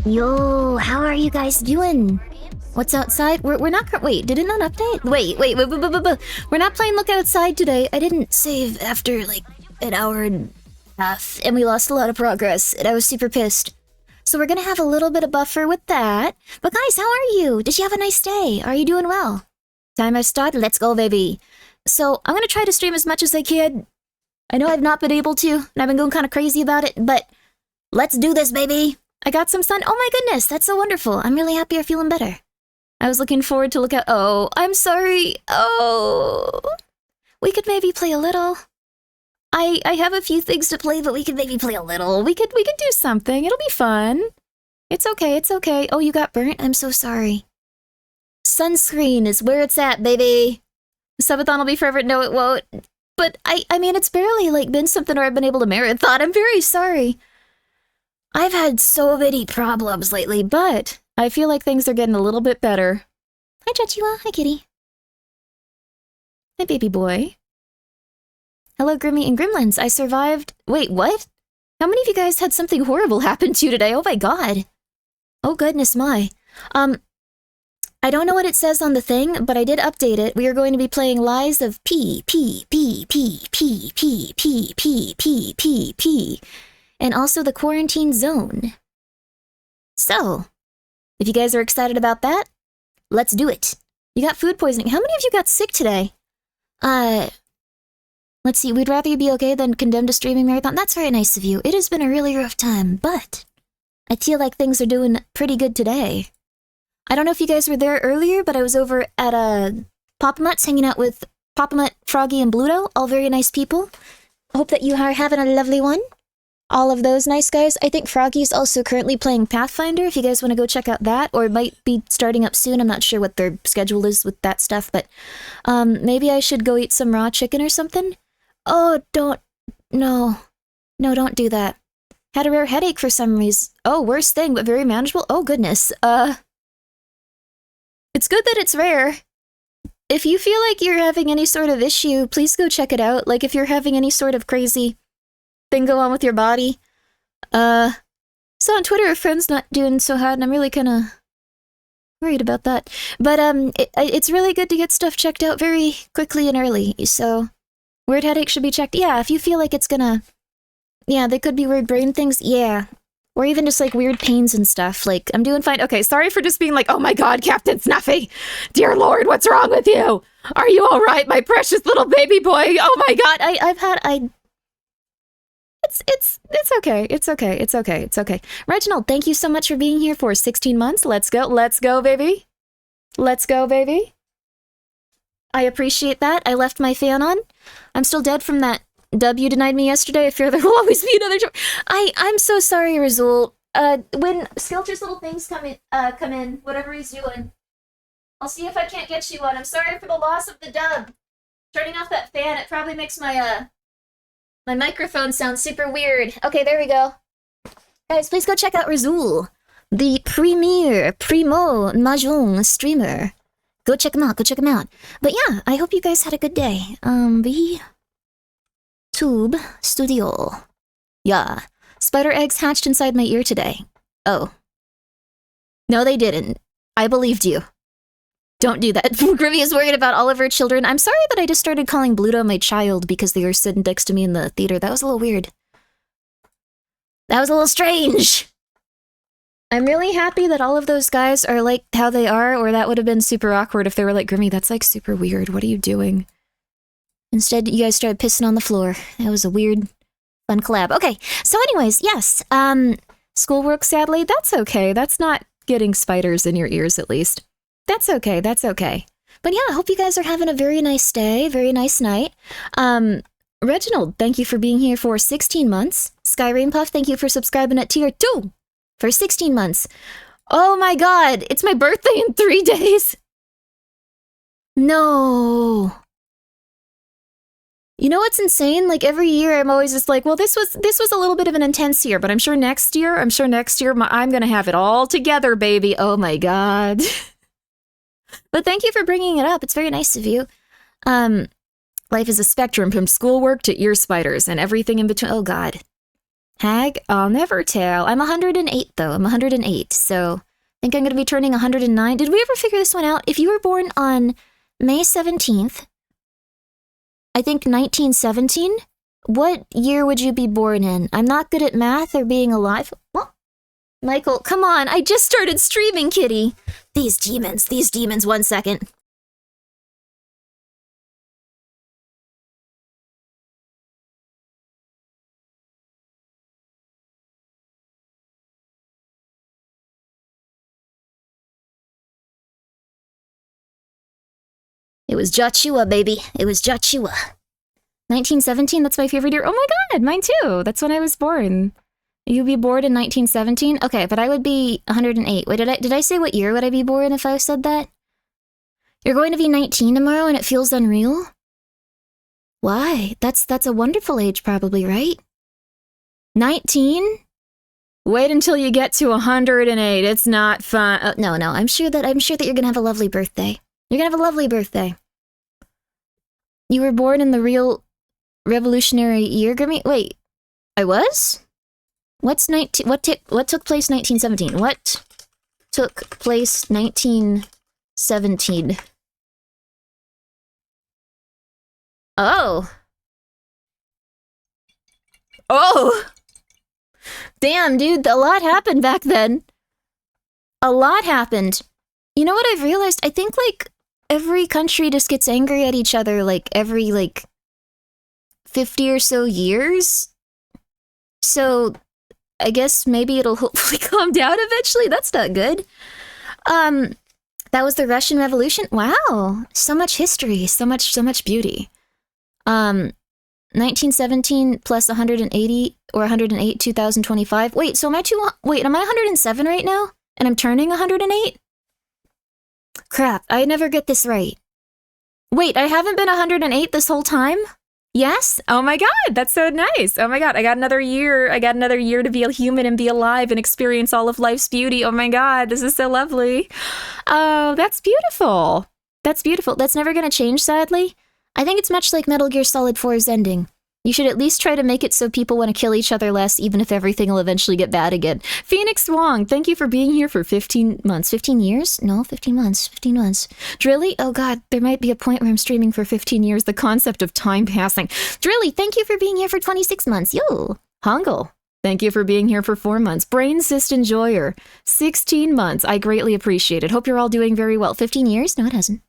Yo, how are you guys doing? What's outside? We're not. Wait, did it not update? Wait. We're not playing Look Outside today. I didn't save after like an hour and a half, and we lost a lot of progress, and I was super pissed. So we're gonna have a little bit of buffer with that. But guys, how are you? Did you have a nice day? Are you doing well? Timer start. Let's go, baby. So I'm gonna try to stream as much as I can. I know I've not been able to, and I've been going kind of crazy about it, but let's do this, baby. I got some sun. Oh my goodness, that's so wonderful. I'm really happy you're feeling better. I was looking forward to look at. Oh, I'm sorry. Oh, we could maybe play a little. I have a few things to play, but we could maybe play a little. We could do something. It'll be fun. It's okay. It's okay. Oh, you got burnt? I'm so sorry. Sunscreen is where it's at, baby. Subathon will be forever. No, it won't. But I mean, it's barely like been something where I've been able to marathon. I'm very sorry. I've had so many problems lately, but I feel like things are getting a little bit better. Hi, Chachua. Hi, kitty. Hi, baby boy. Hello, Grimmi and Gremlins. I survived. Wait, what? How many of you guys had something horrible happen to you today? Oh my god. Oh goodness my. I don't know what it says on the thing, but I did update it. We are going to be playing Lies of P, and also the Quarantine Zone. So, if you guys are excited about that, let's do it. You got food poisoning. How many of you got sick today? Let's see. We'd rather you be okay than condemned to streaming marathon. That's very nice of you. It has been a really rough time, but I feel like things are doing pretty good today. I don't know if you guys were there earlier, but I was over at Papa Mutt's hanging out with Papa Mutt, Froggy, and Bluto. All very nice people. Hope that you are having a lovely one. All of those nice guys. I think Froggy's also currently playing Pathfinder, if you guys want to go check out that, or it might be starting up soon. I'm not sure what their schedule is with that stuff, but maybe I should go eat some raw chicken or something. Oh, no, don't do that. Had a rare headache for some reason. Oh, worst thing, but very manageable. Oh, goodness. It's good that it's rare. If you feel like you're having any sort of issue, please go check it out. Like, if you're having any sort of crazy thing go on with your body. So on Twitter, a friend's not doing so hot, and I'm really kind of worried about that. But it's really good to get stuff checked out very quickly and early, so weird headache should be checked. Yeah, if you feel like it's gonna... Yeah, they could be weird brain things, yeah. Or even just like weird pains and stuff. Like, I'm doing fine. Okay, sorry for just being like, oh my god, Captain Snuffy! Dear Lord, what's wrong with you? Are you alright, my precious little baby boy? Oh my god, It's okay. It's okay. Reginald, thank you so much for being here for 16 months. Let's go, baby. Let's go, baby. I appreciate that. I left my fan on. I'm still dead from that dub you denied me yesterday. I fear there will always be another job. I'm so sorry, Razul. When Skelter's little things come in, whatever he's doing, I'll see if I can't get you one. I'm sorry for the loss of the dub. Turning off that fan, it probably makes my microphone sounds super weird. Okay, there we go. Guys, please go check out Razul, the primo mahjong streamer. Go check him out, But yeah, I hope you guys had a good day. The Tube Studio. Yeah. Spider eggs hatched inside my ear today. Oh. No, they didn't. I believed you. Don't do that. Grimmi is worried about all of her children. I'm sorry that I just started calling Bluto my child because they were sitting next to me in the theater. That was a little weird. That was a little strange. I'm really happy that all of those guys are like how they are, or that would have been super awkward if they were like, Grimmi, that's like super weird. What are you doing? Instead, you guys started pissing on the floor. That was a weird, fun collab. Okay, so anyways, yes. Schoolwork, sadly, that's okay. That's not getting spiders in your ears, at least. That's okay. But yeah, I hope you guys are having a very nice day, very nice night. Reginald, thank you for being here for 16 months. Skyrim Puff, thank you for subscribing at tier 2 for 16 months. Oh my god, it's my birthday in 3 days. No. You know what's insane? Like, every year I'm always just like, well, this was a little bit of an intense year, but I'm sure next year I'm gonna have it all together, baby. Oh my god. But thank you for bringing it up. It's very nice of you. Life is a spectrum from schoolwork to ear spiders and everything in between. Oh god. Hag? I'll never tell. I'm 108, though. I'm 108, so I think I'm going to be turning 109. Did we ever figure this one out? If you were born on May 17th, I think 1917, what year would you be born in? I'm not good at math or being alive. What? Michael, come on. I just started streaming, kitty. These demons, 1 second. It was Joshua, baby. It was Joshua. 1917, that's my favorite year. Oh my god, mine too. That's when I was born. You'd be born in 1917? Okay, but I would be 108. Wait, did I say what year would I be born if I said that? You're going to be 19 tomorrow and it feels unreal? Why? That's a wonderful age probably, right? 19? Wait until you get to 108. It's not fun. No, I'm sure that you're gonna have a lovely birthday. You're gonna have a lovely birthday. You were born in the real revolutionary year, Grimmi? Wait, I was? What took place 1917? What took place 1917? Oh. Oh! Damn, dude, a lot happened back then. A lot happened. You know what I've realized? I think, like, every country just gets angry at each other, like, every, like, 50 or so years. So, I guess maybe it'll hopefully calm down eventually. That's not good. That was the Russian Revolution. Wow. So much history, so much beauty. 1917 plus 180 or 108, 2025. Wait, so am I am I 107 right now? And I'm turning 108? Crap, I never get this right. Wait, I haven't been 108 this whole time? Yes? Oh my god, that's so nice. Oh my god, I got another year. I got another year to be a human and be alive and experience all of life's beauty. Oh my god, this is so lovely. Oh, that's beautiful. That's beautiful. That's never gonna change, sadly. I think it's much like Metal Gear Solid 4's ending. You should at least try to make it so people want to kill each other less, even if everything will eventually get bad again. Phoenix Wong, thank you for being here for 15 months. 15 years? No, 15 months. 15 months. Drilly? Oh god, there might be a point where I'm streaming for 15 years. The concept of time passing. Drilly, thank you for being here for 26 months. Yo! Hongle, thank you for being here for 4 months. Brain Cyst Enjoyer, 16 months. I greatly appreciate it. Hope you're all doing very well. 15 years? No, it hasn't.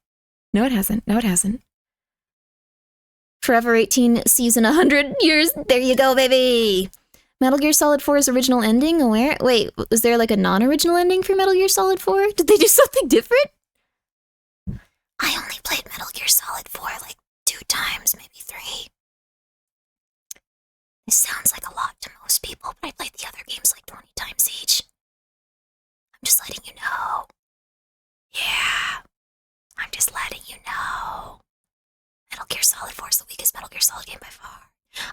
No, it hasn't. No, it hasn't. Forever 18, season 100 years. There you go, baby. Metal Gear Solid 4's original ending? Where? Wait, was there like a non-original ending for Metal Gear Solid 4? Did they do something different? I only played Metal Gear Solid 4 like 2 times, maybe 3. This sounds like a lot to most people, but I played the other games like 20 times each. I'm just letting you know. Yeah. I'm just letting you know. Metal Gear Solid 4 is the weakest Metal Gear Solid game by far.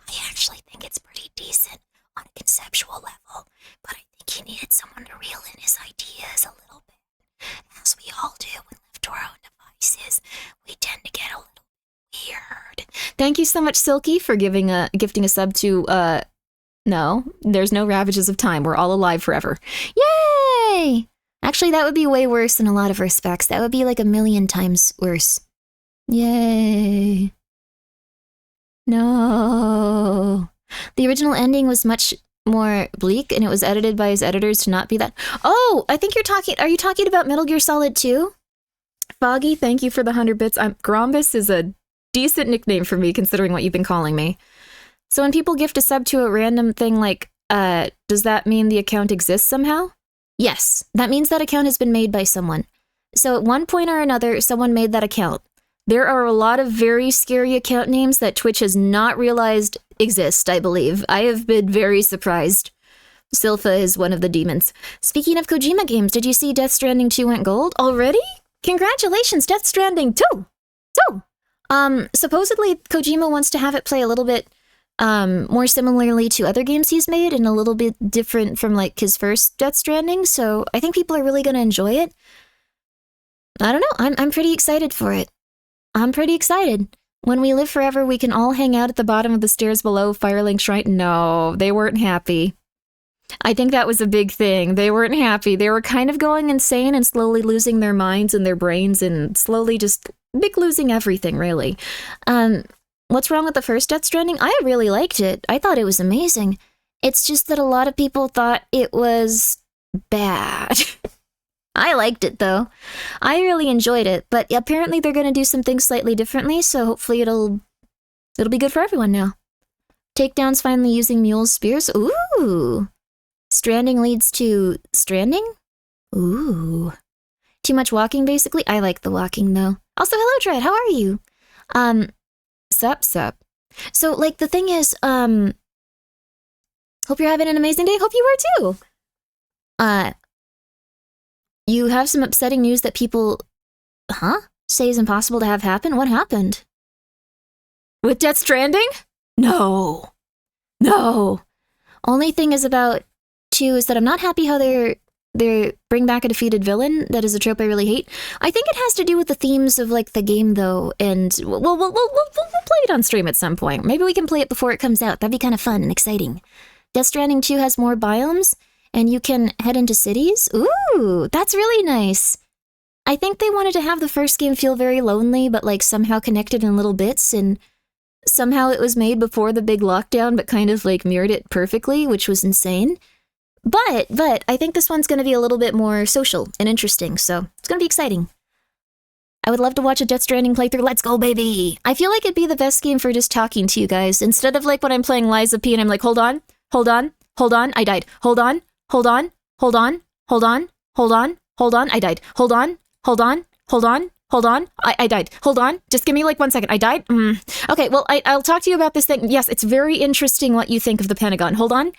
I actually think it's pretty decent on a conceptual level, but I think he needed someone to reel in his ideas a little bit. As we all do when left to our own devices, we tend to get a little weird. Thank you so much, Silky, for gifting a sub to, no, there's no ravages of time. We're all alive forever. Yay! Actually, that would be way worse in a lot of respects. That would be like 1,000,000 times worse. Yay. No. The original ending was much more bleak, and it was edited by his editors to not be that. Oh, I think are you talking about Metal Gear Solid 2? Foggy, thank you for the 100 bits. Grombus is a decent nickname for me, considering what you've been calling me. So when people gift a sub to a random thing like, does that mean the account exists somehow? Yes, that means that account has been made by someone. So at one point or another, someone made that account. There are a lot of very scary account names that Twitch has not realized exist, I believe. I have been very surprised. Silpha is one of the demons. Speaking of Kojima games, did you see Death Stranding 2 went gold already? Congratulations, Death Stranding 2! Supposedly Kojima wants to have it play a little bit more similarly to other games he's made and a little bit different from like his first Death Stranding, so I think people are really going to enjoy it. I don't know, I'm pretty excited for it. I'm pretty excited. When we live forever, we can all hang out at the bottom of the stairs below Firelink Shrine. No, they weren't happy. I think that was a big thing. They weren't happy. They were kind of going insane and slowly losing their minds and their brains and slowly just losing everything, really. What's wrong with the first Death Stranding? I really liked it. I thought it was amazing. It's just that a lot of people thought it was bad. I liked it, though. I really enjoyed it, but apparently they're going to do some things slightly differently, so hopefully it'll be good for everyone now. Takedowns finally using Mule's spears? Ooh! Stranding leads to stranding? Ooh. Too much walking, basically? I like the walking, though. Also, hello, Dread, how are you? Sup. So, like, the thing is, hope you're having an amazing day. Hope you were, too. You have some upsetting news that people, say is impossible to have happen? What happened? With Death Stranding? No. Only thing is about 2 is that I'm not happy how they bring back a defeated villain. That is a trope I really hate. I think it has to do with the themes of, like, the game, though, and we'll play it on stream at some point. Maybe we can play it before it comes out. That'd be kind of fun and exciting. Death Stranding 2 has more biomes, and you can head into cities. Ooh, that's really nice. I think they wanted to have the first game feel very lonely, but, like, somehow connected in little bits, and somehow it was made before the big lockdown, but kind of, like, mirrored it perfectly, which was insane. But I think this one's going to be a little bit more social and interesting, so it's going to be exciting. I would love to watch a Death Stranding playthrough. Let's go, baby! I feel like it'd be the best game for just talking to you guys, instead of, like, when I'm playing Lies of P and I'm like, hold on, I died. Hold on, I died. Hold on, I died. Hold on, just give me, like, 1 second. I died? Okay, well, I'll talk to you about this thing. Yes, it's very interesting what you think of the Pentagon. Hold on.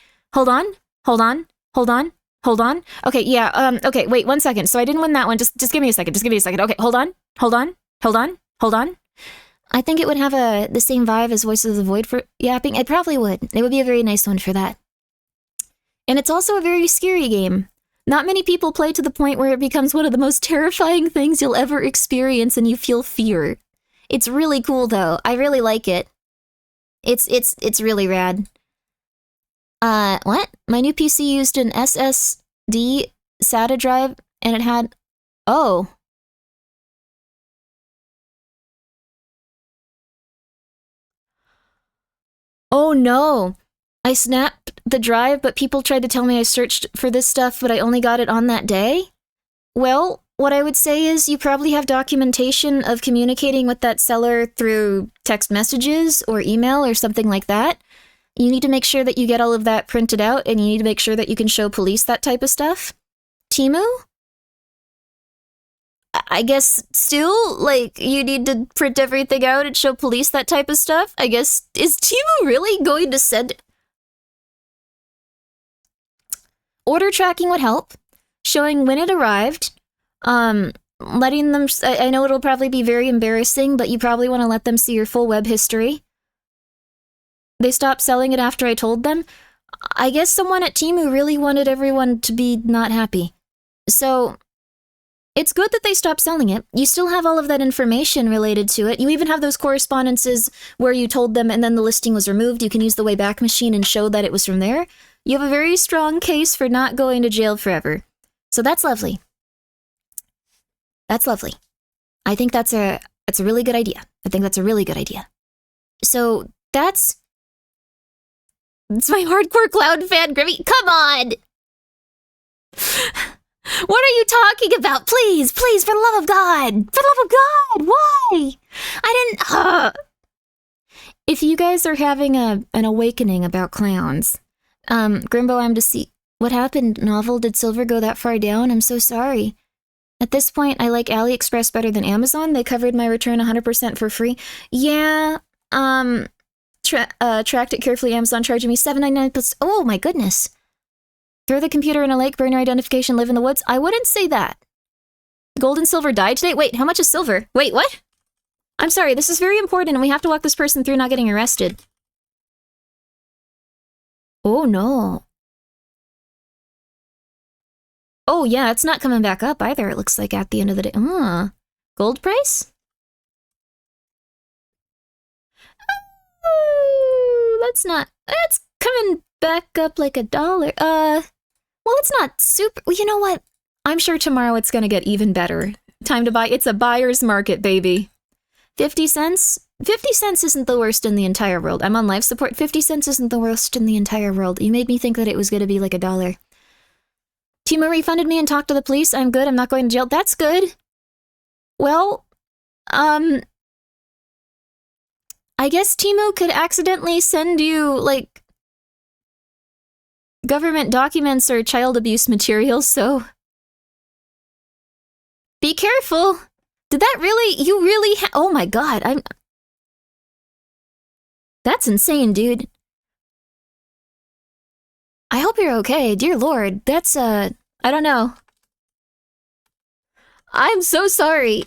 Okay, yeah, okay, wait, 1 second. So I didn't win that one. Just give me a second. Okay, hold on. I think it would have the same vibe as Voices of the Void for yapping. It probably would. It would be a very nice one for that. And it's also a very scary game. Not many people play to the point where it becomes one of the most terrifying things you'll ever experience and you feel fear. It's really cool, though. I really like it. It's really rad. What? My new PC used an SSD SATA drive, and it had... Oh. Oh no. I snapped the drive, but people tried to tell me I searched for this stuff, but I only got it on that day? Well, what I would say is you probably have documentation of communicating with that seller through text messages or email or something like that. You need to make sure that you get all of that printed out, and you need to make sure that you can show police that type of stuff. Temu? I guess still, like, you need to print everything out and show police that type of stuff? I guess, is Temu really going to send... Order tracking would help. Showing when it arrived. Letting them... I know it'll probably be very embarrassing, but you probably want to let them see your full web history. They stopped selling it after I told them. I guess someone at Temu really wanted everyone to be not happy. So, it's good that they stopped selling it. You still have all of that information related to it. You even have those correspondences where you told them and then the listing was removed. You can use the Wayback Machine and show that it was from there. You have a very strong case for not going to jail forever. So that's lovely. That's lovely. I think that's a really good idea. So, it's my hardcore cloud fan, Grimmi. Come on! What are you talking about? Please, for the love of God! Why? I didn't... If you guys are having an awakening about clowns, Grimbo, I'm to see... What happened, Novel? Did Silver go that far down? I'm so sorry. At this point, I like AliExpress better than Amazon. They covered my return 100% for free. Yeah, tracked it carefully. Amazon charging me $7.99 plus... Oh my goodness. Throw the computer in a lake, burn your identification, live in the woods? I wouldn't say that. Gold and Silver died today? Wait, how much is Silver? Wait, what? I'm sorry, this is very important and we have to walk this person through not getting arrested. Oh no. Oh yeah, it's not coming back up either, it looks like at the end of the day. Gold price? it's not. It's coming back up like $1. Well, it's not super. Well, you know what? I'm sure tomorrow it's gonna get even better. Time to buy. It's a buyer's market, baby. 50 cents? 50 cents isn't the worst in the entire world. I'm on life support. 50 cents isn't the worst in the entire world. You made me think that it was gonna be like $1. Timo refunded me and talked to the police. I'm good. I'm not going to jail. That's good. Well, I guess Timo could accidentally send you, like, government documents or child abuse materials, so be careful. Did that really, you really oh my god, that's insane, dude. I hope you're okay, dear lord, that's, I don't know. I'm so sorry.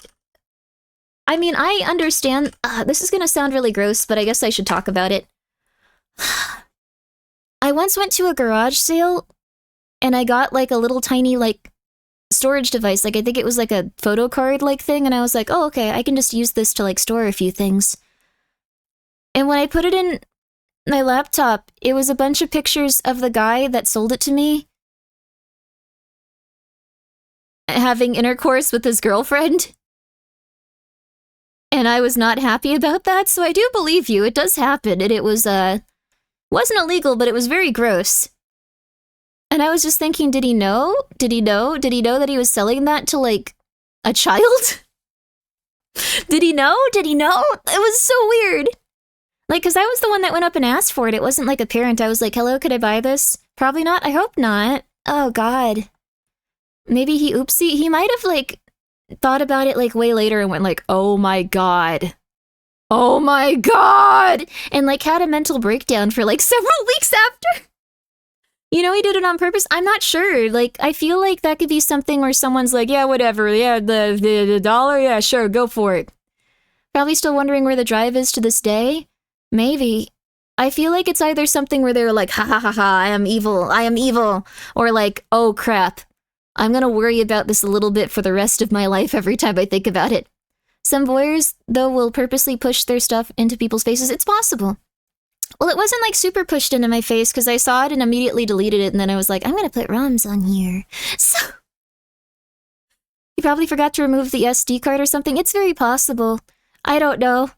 I mean, I understand, this is gonna sound really gross, but I guess I should talk about it. I once went to a garage sale, and I got, like, a little tiny, like, storage device. Like, I think it was, like, a photo card-like thing, and I was like, oh, okay, I can just use this to, like, store a few things. And when I put it in my laptop, it was a bunch of pictures of the guy that sold it to me having intercourse with his girlfriend. And I was not happy about that, so I do believe you. It does happen, and it was, wasn't illegal, but it was very gross. And I was just thinking, did he know? Did he know? Did he know that he was selling that to, like, a child? Did he know? Did he know? It was so weird. Like, because I was the one that went up and asked for it. It wasn't like a parent. I was like, hello, could I buy this? Probably not. I hope not. Oh, God. Maybe he, oopsie. He might have, like, thought about it, like, way later and went like, oh my god. Oh my god! And, like, had a mental breakdown for, like, several weeks after. You know, he did it on purpose? I'm not sure. Like, I feel like that could be something where someone's like, yeah, whatever. Yeah, the dollar? Yeah, sure, go for it. Probably still wondering where the drive is to this day? Maybe. I feel like it's either something where they're like, ha ha ha ha, I am evil. Or like, oh crap. I'm gonna worry about this a little bit for the rest of my life every time I think about it. Some voyeurs, though, will purposely push their stuff into people's faces. It's possible. Well, it wasn't, like, super pushed into my face, because I saw it and immediately deleted it, and then I was like, I'm gonna put ROMs on here. So... You probably forgot to remove the SD card or something? It's very possible. I don't know.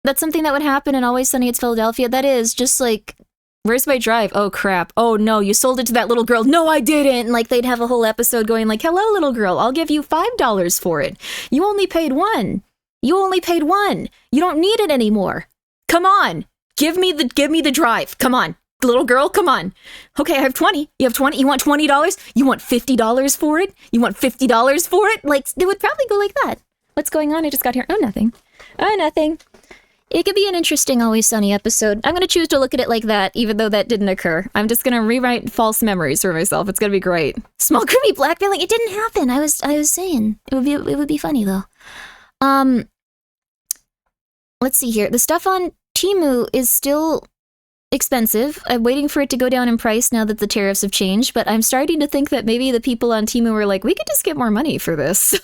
That's something that would happen in Always Sunny It's Philadelphia. That is, just like... Where's my drive? Oh, crap. Oh, no, you sold it to that little girl. No, I didn't! And, like, they'd have a whole episode going like, hello, little girl, I'll give you $5 for it. You only paid $1. You only paid $1. You don't need it anymore. Come on! Give me the drive. Come on. Little girl, come on. Okay, I have 20. You have 20? You want $20? You want $50 for it? You want $50 for it? Like, it would probably go like that. What's going on? I just got here. Oh, nothing. Oh, nothing. It could be an interesting Always Sunny episode. I'm going to choose to look at it like that, even though that didn't occur. I'm just going to rewrite false memories for myself. It's going to be great. Small Grimmi blackmailing. It didn't happen. I was saying. It would be funny, though. Let's see here. The stuff on Temu is still expensive. I'm waiting for it to go down in price now that the tariffs have changed, but I'm starting to think that maybe the people on Temu were like, we could just get more money for this. So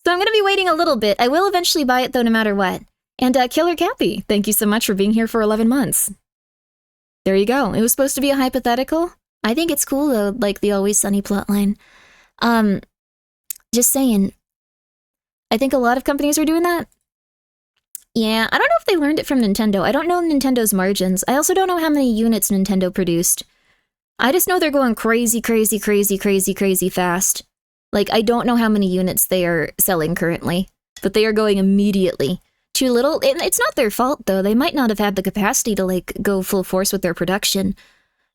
I'm going to be waiting a little bit. I will eventually buy it, though, no matter what. And Killer Cappy, thank you so much for being here for 11 months. There you go. It was supposed to be a hypothetical. I think it's cool, though, like the Always Sunny plotline. Just saying. I think a lot of companies are doing that. Yeah, I don't know if they learned it from Nintendo. I don't know Nintendo's margins. I also don't know how many units Nintendo produced. I just know they're going crazy, crazy, crazy, crazy, crazy fast. Like, I don't know how many units they are selling currently, but they are going immediately. Too little? It's not their fault, though. They might not have had the capacity to, like, go full force with their production.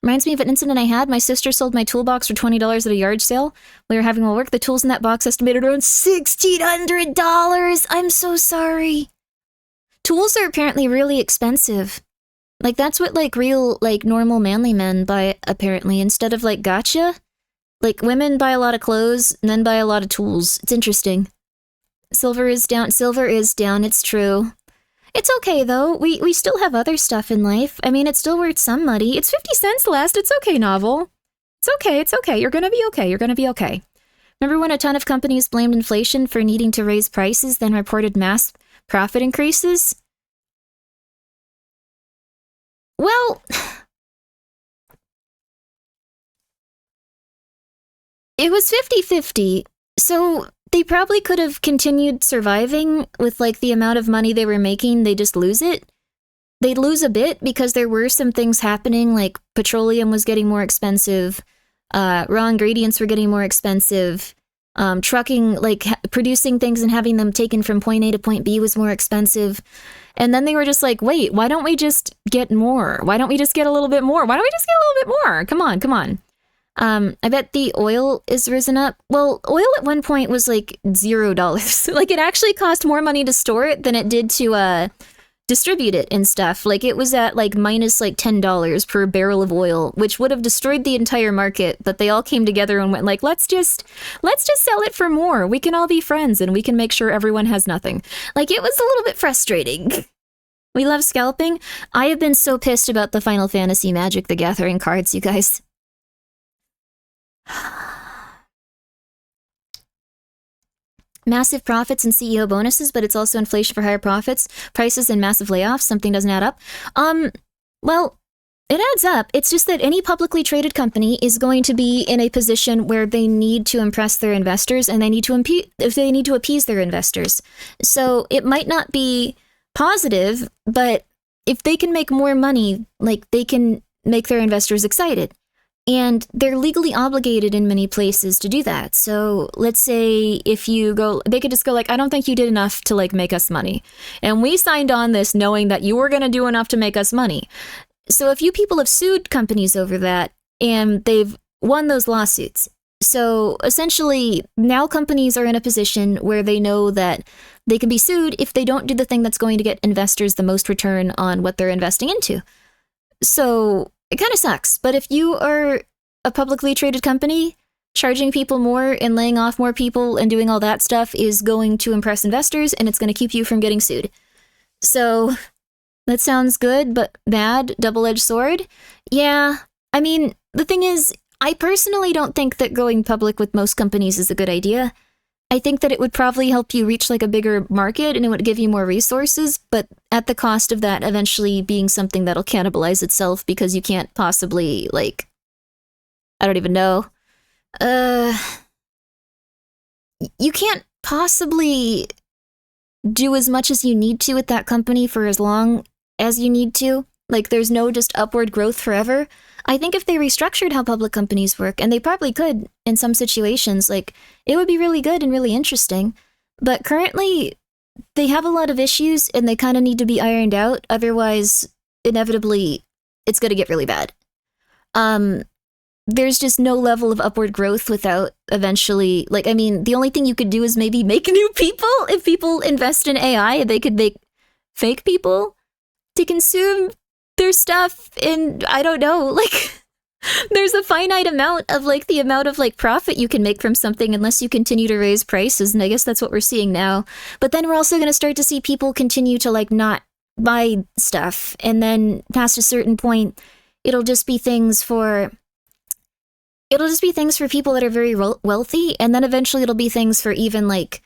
Reminds me of an incident I had. My sister sold my toolbox for $20 at a yard sale. We were having all work. The tools in that box estimated around $1,600! I'm so sorry. Tools are apparently really expensive. Like, that's what, like, real, like, normal manly men buy, apparently. Instead of, like, gotcha. Like, women buy a lot of clothes, men buy a lot of tools. It's interesting. Silver is down, it's true. It's okay, though. We still have other stuff in life. I mean, it's still worth some money. It's 50 cents last. It's okay, novel. It's okay. You're gonna be okay. Remember when a ton of companies blamed inflation for needing to raise prices, then reported mass profit increases? Well, it was 50-50, so they probably could have continued surviving with, like, the amount of money they were making. They just lose it. They'd lose a bit because there were some things happening, like petroleum was getting more expensive, raw ingredients were getting more expensive, trucking, like producing things and having them taken from point A to point B was more expensive. And then they were just like, wait, why don't we just get more? Why don't we just get a little bit more? Why don't we just get a little bit more? Come on, come on. I bet the oil is risen up. Well, oil at one point was like $0. Like, it actually cost more money to store it than it did to distribute it and stuff. Like, it was at like minus like $10 per barrel of oil, which would have destroyed the entire market. But they all came together and went like, let's just sell it for more. We can all be friends and we can make sure everyone has nothing. Like, it was a little bit frustrating. We love scalping. I have been so pissed about the Final Fantasy Magic the Gathering cards, you guys. Massive profits and CEO bonuses, but it's also inflation for higher profits, prices, and massive layoffs. Something doesn't add up. Well, it adds up. It's just that any publicly traded company is going to be in a position where they need to impress their investors and they need to appease their investors. So it might not be positive, but if they can make more money, like, they can make their investors excited. And they're legally obligated in many places to do that. So let's say if you go, they could just go like, I don't think you did enough to like make us money. And we signed on this knowing that you were going to do enough to make us money. So a few people have sued companies over that and they've won those lawsuits. So essentially now companies are in a position where they know that they can be sued if they don't do the thing that's going to get investors the most return on what they're investing into. So it kind of sucks, but if you are a publicly traded company, charging people more and laying off more people and doing all that stuff is going to impress investors, and it's going to keep you from getting sued. So that sounds good, but bad, double-edged sword. Yeah, I mean, the thing is, I personally don't think that going public with most companies is a good idea. I think that it would probably help you reach like a bigger market and it would give you more resources, but at the cost of that eventually being something that'll cannibalize itself because you can't possibly, like, I don't even know. You can't possibly do as much as you need to with that company for as long as you need to. Like, there's no just upward growth forever. I think if they restructured how public companies work, and they probably could in some situations, like, it would be really good and really interesting. But currently, they have a lot of issues, and they kind of need to be ironed out. Otherwise, inevitably, it's going to get really bad. There's just no level of upward growth without eventually, like, I mean, the only thing you could do is maybe make new people. If people invest in AI, they could make fake people to consume their stuff, and I don't know, like, there's a finite amount of, like, the amount of, like, profit you can make from something unless you continue to raise prices, and I guess that's what we're seeing now. But then we're also going to start to see people continue to, like, not buy stuff, and then past a certain point, it'll just be things for people that are very wealthy, and then eventually it'll be things for even, like,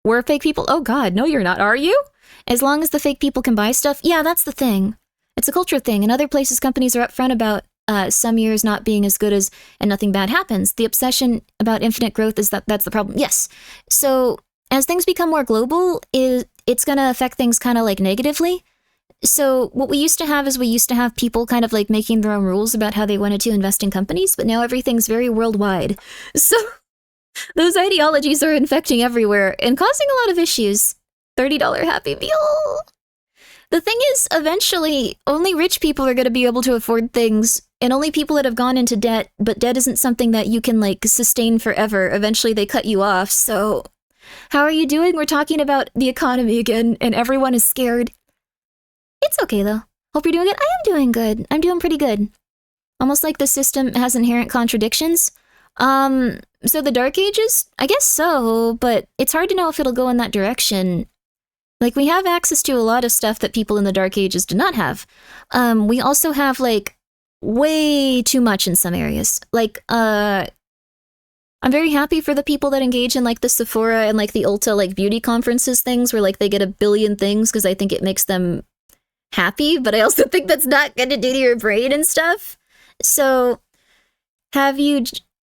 we're fake people. Oh god, no you're not, are you? As long as the fake people can buy stuff, yeah, that's the thing. It's a culture thing. In other places, companies are upfront about some years not being as good as, and nothing bad happens. The obsession about infinite growth is that's the problem. Yes. So as things become more global, it's going to affect things kind of like negatively. So what we used to have is we used to have people kind of like making their own rules about how they wanted to invest in companies, but now everything's very worldwide. So those ideologies are infecting everywhere and causing a lot of issues. $30 Happy Meal. The thing is, eventually, only rich people are going to be able to afford things, and only people that have gone into debt, but debt isn't something that you can, like, sustain forever. Eventually, they cut you off, so how are you doing? We're talking about the economy again, and everyone is scared. It's okay, though. Hope you're doing good. I am doing good. I'm doing pretty good. Almost like the system has inherent contradictions. So the Dark Ages? I guess so, but it's hard to know if it'll go in that direction. Like, we have access to a lot of stuff that people in the Dark Ages did not have. We also have, like, way too much in some areas. Like, I'm very happy for the people that engage in, like, the Sephora and, like, the Ulta, like, beauty conferences things where, like, they get 1 billion things because I think it makes them happy, but I also think that's not good to do to your brain and stuff. So, have you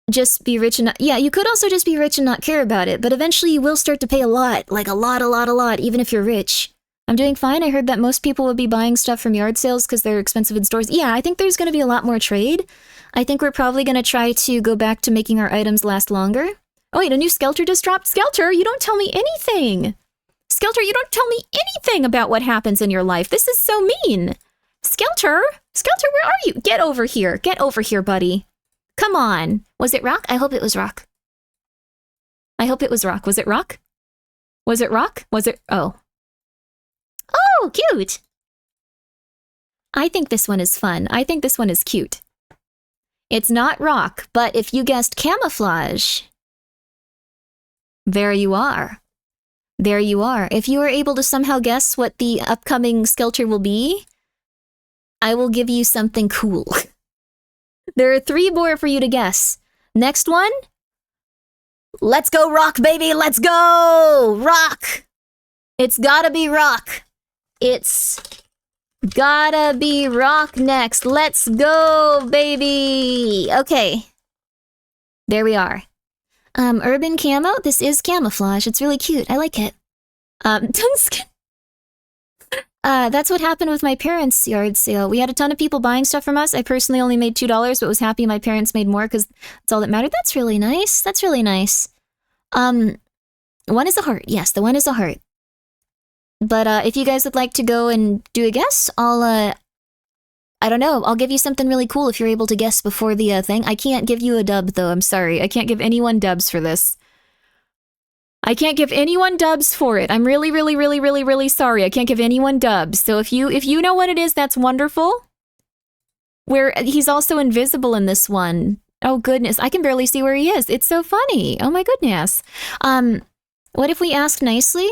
just be rich and not... Yeah, you could also just be rich and not care about it, but eventually you will start to pay a lot, like a lot, even if you're rich. I'm doing fine. I heard that most people would be buying stuff from yard sales because they're expensive in stores. Yeah, I think there's going to be a lot more trade. I think we're probably going to try to go back to making our items last longer. Oh wait, a new Skelter just dropped. Skelter, you don't tell me anything! Skelter, you don't tell me anything about what happens in your life. This is so mean. Skelter? Skelter, where are you? Get over here. Get over here, buddy. Come on. Was it rock? I hope it was rock. I hope it was rock. Was it rock? Was it rock? Was it... Oh. Oh, cute! I think this one is fun. I think this one is cute. It's not rock, but if you guessed camouflage... There you are. There you are. If you are able to somehow guess what the upcoming Skelter will be, I will give you something cool. There are 3 more for you to guess. Next one? Let's go rock, baby! Let's go! Rock! It's gotta be rock. It's gotta be rock next. Let's go, baby! Okay. There we are. Urban camo? This is camouflage. It's really cute. I like it. Dunskin. That's what happened with my parents' yard sale. We had a ton of people buying stuff from us. I personally only made $2, but was happy my parents made more because that's all that mattered. That's really nice. That's really nice. One is a heart. Yes, the one is a heart. But, if you guys would like to go and do a guess, I don't know. I'll give you something really cool if you're able to guess before the, thing. I can't give you a dub, though. I'm sorry. I can't give anyone dubs for this. I can't give anyone dubs for it. I'm really sorry. I can't give anyone dubs. So if you know what it is, that's wonderful. He's also invisible in this one. Oh, goodness. I can barely see where he is. It's so funny. Oh, my goodness. What if we ask nicely?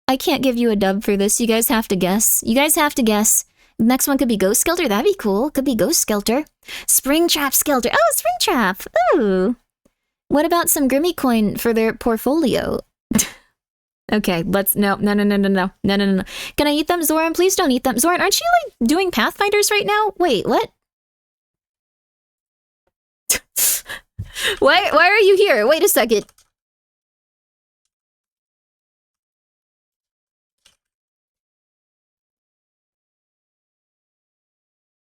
I can't give you a dub for this. You guys have to guess. You guys have to guess. Next one could be Ghost Skelter. That'd be cool. Could be Ghost Skelter. Springtrap Skelter. Oh, Springtrap. Ooh. What about some Grimmi coin for their portfolio? Okay, let's... No. Can I eat them, Zoran? Please don't eat them. Zoran, aren't you, like, doing Pathfinders right now? Wait, what? Why are you here? Wait a second.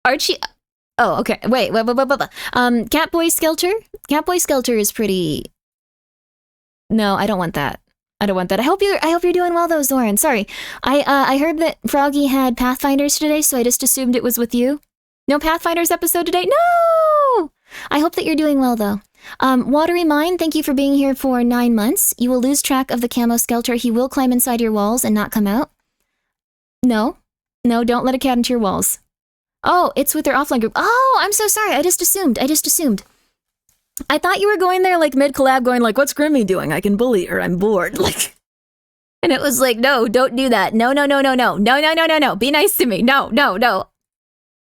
Archie... Oh, okay. Wait. Catboy Skelter? Catboy Skelter is pretty... No, I don't want that. I don't want that. I hope you're doing well, though, Zoran. Sorry. I heard that Froggy had Pathfinders today, so I just assumed it was with you. No Pathfinders episode today? No! I hope that you're doing well, though. Watery Mine, thank you for being here for 9 months. You will lose track of the camo Skelter. He will climb inside your walls and not come out. No. No, don't let a cat into your walls. Oh, it's with their offline group. Oh, I'm so sorry. I just assumed. I thought you were going there like mid-collab going like, what's Grimmi doing? I can bully her. I'm bored. Like, and it was like, no, don't do that. No. Be nice to me. No.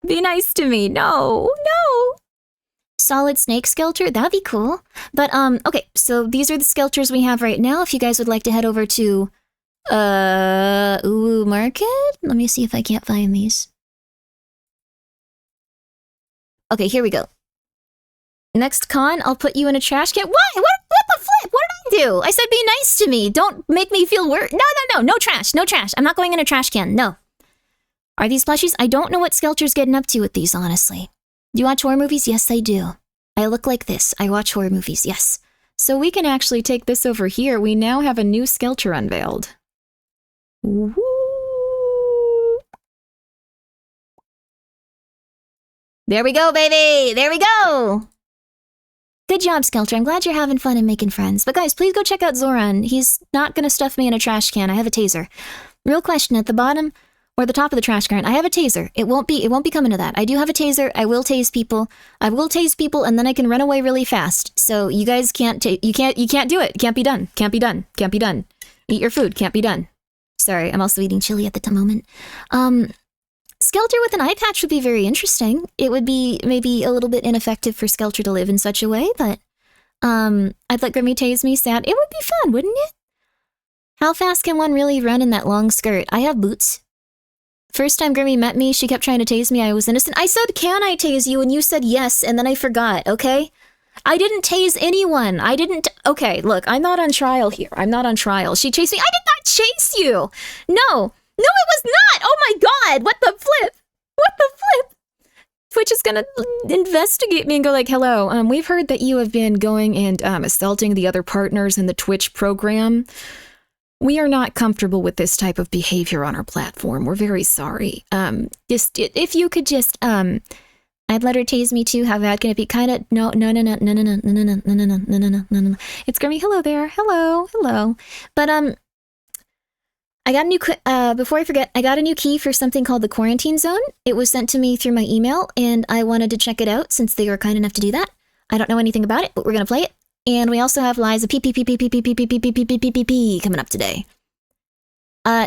Be nice to me. No. Solid Snake Skelter. That'd be cool. But, okay. So these are the Skelters we have right now. If you guys would like to head over to, Market? Let me see if I can't find these. Okay, here we go. Next con, I'll put you in a trash can. What? What the flip? What did I do? I said be nice to me. Don't make me feel worse. No. No trash. I'm not going in a trash can. No. Are these plushies? I don't know what Skelter's getting up to with these, honestly. Do you watch horror movies? Yes, I do. I look like this. I watch horror movies, yes. So we can actually take this over here. We now have a new Skelter unveiled. Woo! There we go, baby! There we go! Good job, Skelter. I'm glad you're having fun and making friends. But guys, please go check out Zoran. He's not gonna stuff me in a trash can. I have a taser. Real question, at the bottom or the top of the trash can, I have a taser. It won't be coming to that. I do have a taser. I will tase people. And then I can run away really fast. So you guys can't do it. Can't be done. Eat your food. Can't be done. Sorry, I'm also eating chili at the moment. Skelter with an eye patch would be very interesting. It would be maybe a little bit ineffective for Skelter to live in such a way, but I'd let Grimmi tase me sad. It would be fun, wouldn't it? How fast can one really run in that long skirt? I have boots. First time Grimmi met me, she kept trying to tase me. I was innocent. I said, can I tase you? And you said yes, and then I forgot, okay? I didn't tase anyone. I didn't... Okay, look, I'm not on trial here. I'm not on trial. She chased me. I did not chase you! No! No, it was not! Oh my god! What the flip? What the flip? Twitch is gonna investigate me and go like, hello, we've heard that you have been going and assaulting the other partners in the Twitch program. We are not comfortable with this type of behavior on our platform. We're very sorry. Just, if you could just, I'd let her tase me too. How bad can it be? Kind of, no. It's Grimmi. Hello there. Hello. But, I got a new, before I forget, I got a new key for something called the Quarantine Zone. It was sent to me through my email, and I wanted to check it out since they were kind enough to do that. I don't know anything about it, but we're gonna play it. And we also have Liza P coming up today.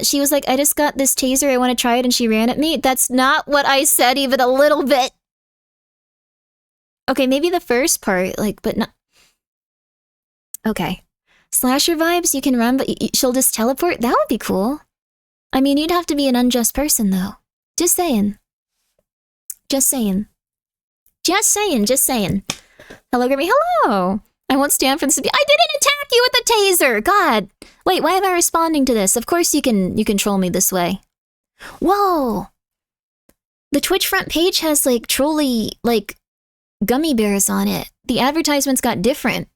She was like, I just got this taser, I want to try it, and she ran at me. That's not what I said even a little bit. Okay, maybe the first part, like, but not... Okay. Slasher vibes, you can run, but she'll just teleport? That would be cool. I mean, you'd have to be an unjust person, though. Just saying. Just saying. Hello, Grimmi. Hello! I won't stand for this. I didn't attack you with a taser! God! Wait, why am I responding to this? Of course you can troll me this way. Whoa! The Twitch front page has, like, trolly, like, gummy bears on it. The advertisements got different.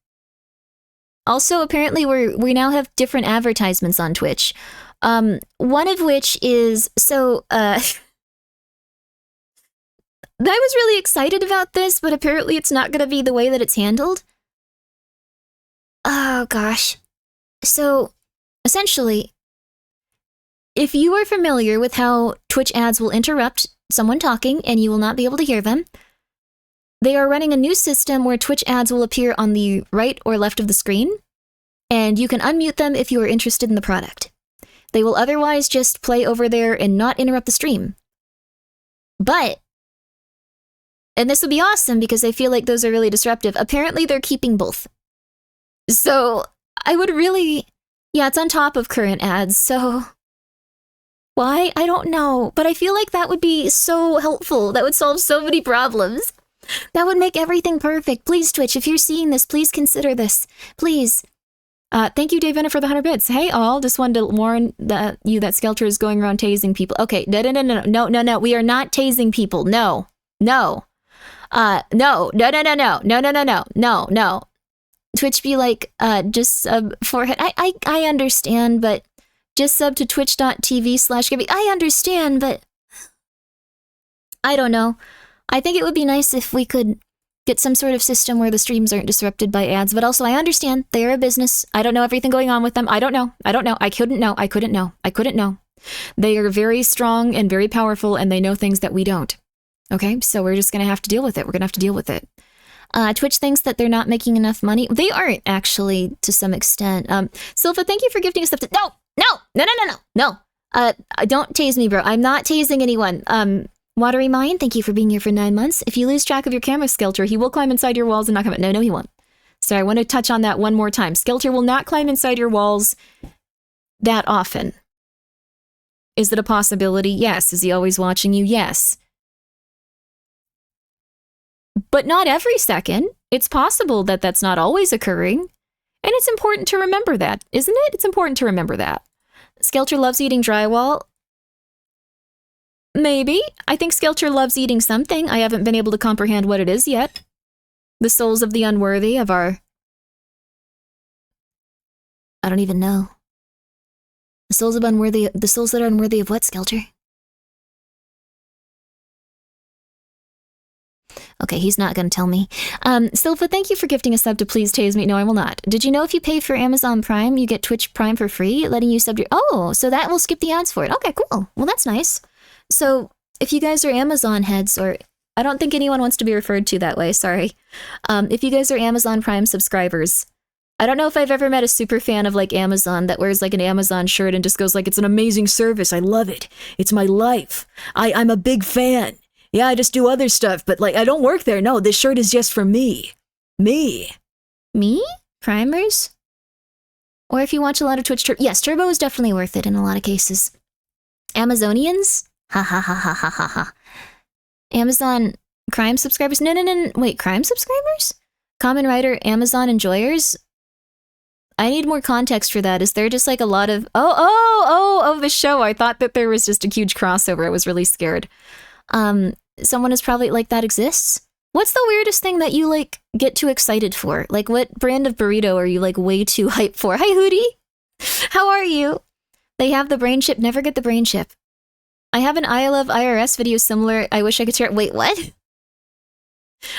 Also, apparently, we now have different advertisements on Twitch. One of which is, so, I was really excited about this, but apparently it's not going to be the way that it's handled. Oh, gosh. So, essentially, if you are familiar with how Twitch ads will interrupt someone talking and you will not be able to hear them, they are running a new system where Twitch ads will appear on the right or left of the screen, and you can unmute them if you are interested in the product. They will otherwise just play over there and not interrupt the stream. But, and this would be awesome because I feel like those are really disruptive, apparently they're keeping both. So, I would really... Yeah, it's on top of current ads, so... Why? I don't know, but I feel like that would be so helpful. That would solve so many problems. That would make everything perfect. Please, Twitch, if you're seeing this, please consider this. Please. Thank you, Davina, for the 100 bits. Hey, all. Just wanted to warn you that Skelter is going around tasing people. Okay, no. We are not tasing people. No. Twitch be like, just sub forehead. I understand, but just sub to twitch.tv/Grimmi. I understand, but I don't know. I think it would be nice if we could get some sort of system where the streams aren't disrupted by ads, but also I understand they're a business. I don't know everything going on with them. I don't know. I couldn't know. They are very strong and very powerful, and they know things that we don't. Okay, so we're just going to have to deal with it. Twitch thinks that they're not making enough money. They aren't, actually, to some extent. Silva, thank you for gifting us stuff to... No! Don't tase me, bro. I'm not tasing anyone. Watery Mind, thank you for being here for 9 months. If you lose track of your camera, Skelter, he will climb inside your walls and not come out. No, he won't. So I want to touch on that one more time. Skelter will not climb inside your walls that often. Is it a possibility? Yes. Is he always watching you? Yes. But not every second. It's possible that that's not always occurring. And it's important to remember that, isn't it? It's important to remember that. Skelter loves eating drywall. Maybe. I think Skelter loves eating something. I haven't been able to comprehend what it is yet. The souls of the unworthy of our... I don't even know. The souls that are unworthy of what, Skelter? Okay, he's not going to tell me. Silva, thank you for gifting a sub to Please Tase Me. No, I will not. Did you know if you pay for Amazon Prime, you get Twitch Prime for free, letting you sub your... Oh, so that will skip the ads for it. Okay, cool. Well, that's nice. So, if you guys are Amazon heads, or I don't think anyone wants to be referred to that way, sorry. If you guys are Amazon Prime subscribers, I don't know if I've ever met a super fan of, like, Amazon that wears, like, an Amazon shirt and just goes, like, it's an amazing service, I love it, it's my life, I'm a big fan. Yeah, I just do other stuff, but, like, I don't work there, no, this shirt is just for me. Me? Primers? Or if you watch a lot of Twitch Turbo, yes, Turbo is definitely worth it in a lot of cases. Amazonians? Ha ha ha ha ha ha ha. Amazon crime subscribers? No. Wait, crime subscribers? Common writer, Amazon enjoyers? I need more context for that. Is there just like a lot of of the show? I thought that there was just a huge crossover. I was really scared. Someone is probably like, that exists? What's the weirdest thing that you like get too excited for? Like, what brand of burrito are you like way too hyped for? Hi, Hootie. How are you? They have the brain chip. Never get the brain chip. I have an I Love IRS video similar. I wish I could share it. Wait, what?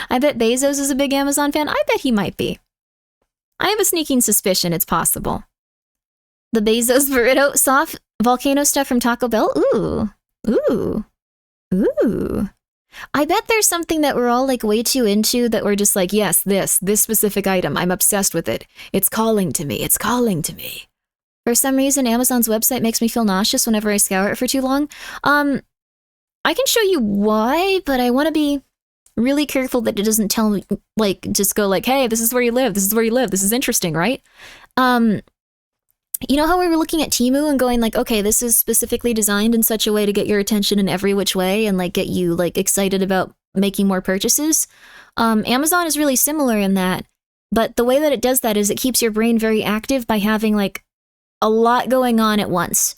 I bet Bezos is a big Amazon fan. I bet he might be. I have a sneaking suspicion it's possible. The Bezos burrito, soft volcano stuff from Taco Bell. Ooh. I bet there's something that we're all like way too into that we're just like, yes, this specific item. I'm obsessed with it. It's calling to me. It's calling to me. For some reason, Amazon's website makes me feel nauseous whenever I scour it for too long. I can show you why, but I want to be really careful that it doesn't tell me, like, just go like, hey, this is where you live. This is where you live. This is interesting, right? You know how we were looking at Temu and going like, okay, this is specifically designed in such a way to get your attention in every which way and like get you like excited about making more purchases? Amazon is really similar in that, but the way that it does that is it keeps your brain very active by having like a lot going on at once.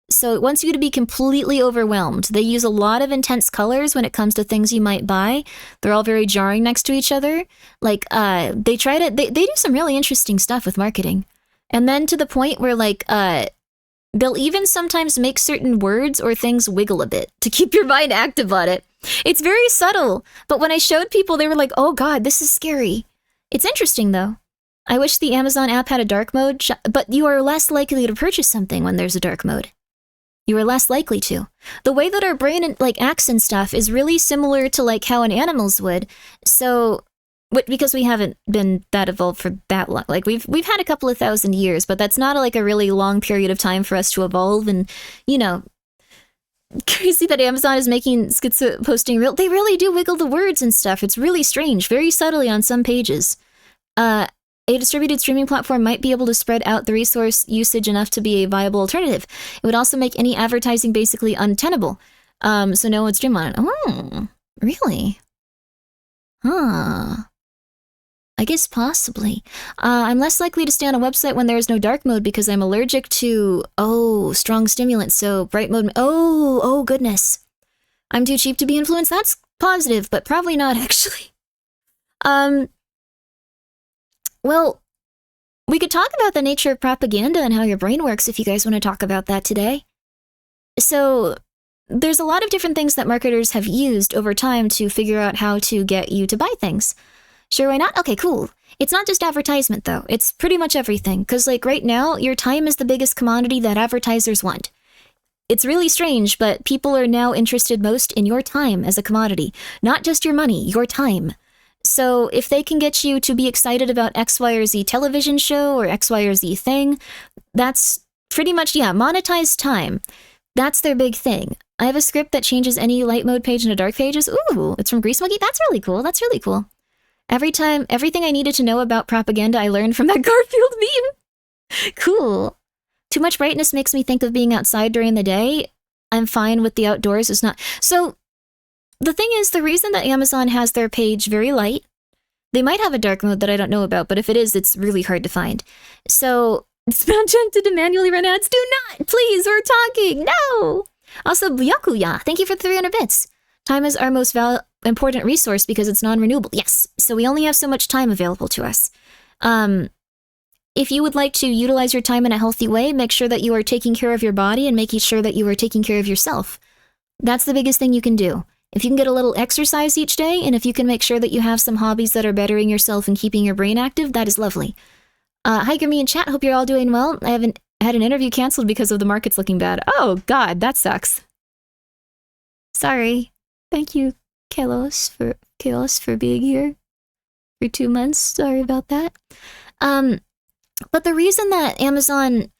So it wants you to be completely overwhelmed. They use a lot of intense colors when it comes to things you might buy. They're all very jarring next to each other. Like, they do some really interesting stuff with marketing. And then to the point where, like, they'll even sometimes make certain words or things wiggle a bit to keep your mind active on it. It's very subtle. But when I showed people, they were like, oh God, this is scary. It's interesting, though. I wish the Amazon app had a dark mode, but you are less likely to purchase something when there's a dark mode. You are less likely to. The way that our brain like acts and stuff is really similar to like how an animal's would. So, because we haven't been that evolved for that long. Like we've had a couple of thousand years, but that's not like a really long period of time for us to evolve. And you know, crazy that Amazon is making schizo posting real. They really do wiggle the words and stuff. It's really strange, very subtly on some pages. A distributed streaming platform might be able to spread out the resource usage enough to be a viable alternative. It would also make any advertising basically untenable, so no one would stream on it. Oh, really? Huh. I guess possibly. I'm less likely to stay on a website when there is no dark mode because I'm allergic to, strong stimulants, so bright mode. Oh, goodness. I'm too cheap to be influenced? That's positive, but probably not, actually. Well, we could talk about the nature of propaganda and how your brain works if you guys want to talk about that today. So, there's a lot of different things that marketers have used over time to figure out how to get you to buy things. Sure, why not? Okay, cool. It's not just advertisement, though. It's pretty much everything. Because, like, right now, your time is the biggest commodity that advertisers want. It's really strange, but people are now interested most in your time as a commodity. Not just your money, your time. So if they can get you to be excited about X, Y, or Z television show or X, Y, or Z thing, that's pretty much, monetized time. That's their big thing. I have a script that changes any light mode page into dark pages. Ooh, it's from Grease Monkey? That's really cool. That's really cool. Everything I needed to know about propaganda I learned from that Garfield meme. Cool. Too much brightness makes me think of being outside during the day. I'm fine with the outdoors. It's not... So... The thing is, the reason that Amazon has their page very light, they might have a dark mode that I don't know about, but if it is, it's really hard to find. So, it's not tempted to manually run ads. Do not! Please, we're talking! No! Also, Byakuya, thank you for the 300 bits. Time is our most important resource because it's non-renewable. Yes, so we only have so much time available to us. If you would like to utilize your time in a healthy way, make sure that you are taking care of your body and making sure that you are taking care of yourself. That's the biggest thing you can do. If you can get a little exercise each day, and if you can make sure that you have some hobbies that are bettering yourself and keeping your brain active, that is lovely. Hi, Grimmi in chat. Hope you're all doing well. I haven't had an interview canceled because of the markets looking bad. Oh, God, that sucks. Sorry. Thank you, Kalos, for being here for 2 months. Sorry about that. But the reason that Amazon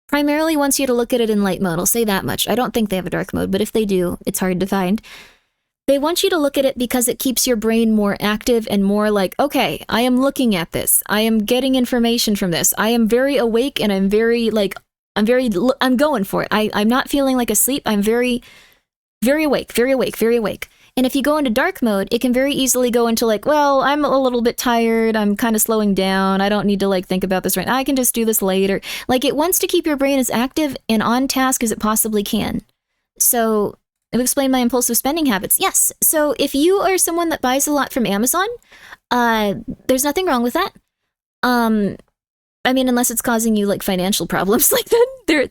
primarily wants you to look at it in light mode, I'll say that much. I don't think they have a dark mode, but if they do, it's hard to find. They want you to look at it because it keeps your brain more active and more like, okay, I am looking at this. I am getting information from this. I am very awake and I'm very, like, I'm going for it. I'm not feeling like asleep. I'm very, very awake, very awake, very awake. And if you go into dark mode, it can very easily go into like, well, I'm a little bit tired. I'm kind of slowing down. I don't need to like think about this right now. I can just do this later. Like it wants to keep your brain as active and on task as it possibly can. So I've explained my impulsive spending habits. Yes. So if you are someone that buys a lot from Amazon, there's nothing wrong with that. I mean, unless it's causing you like financial problems, like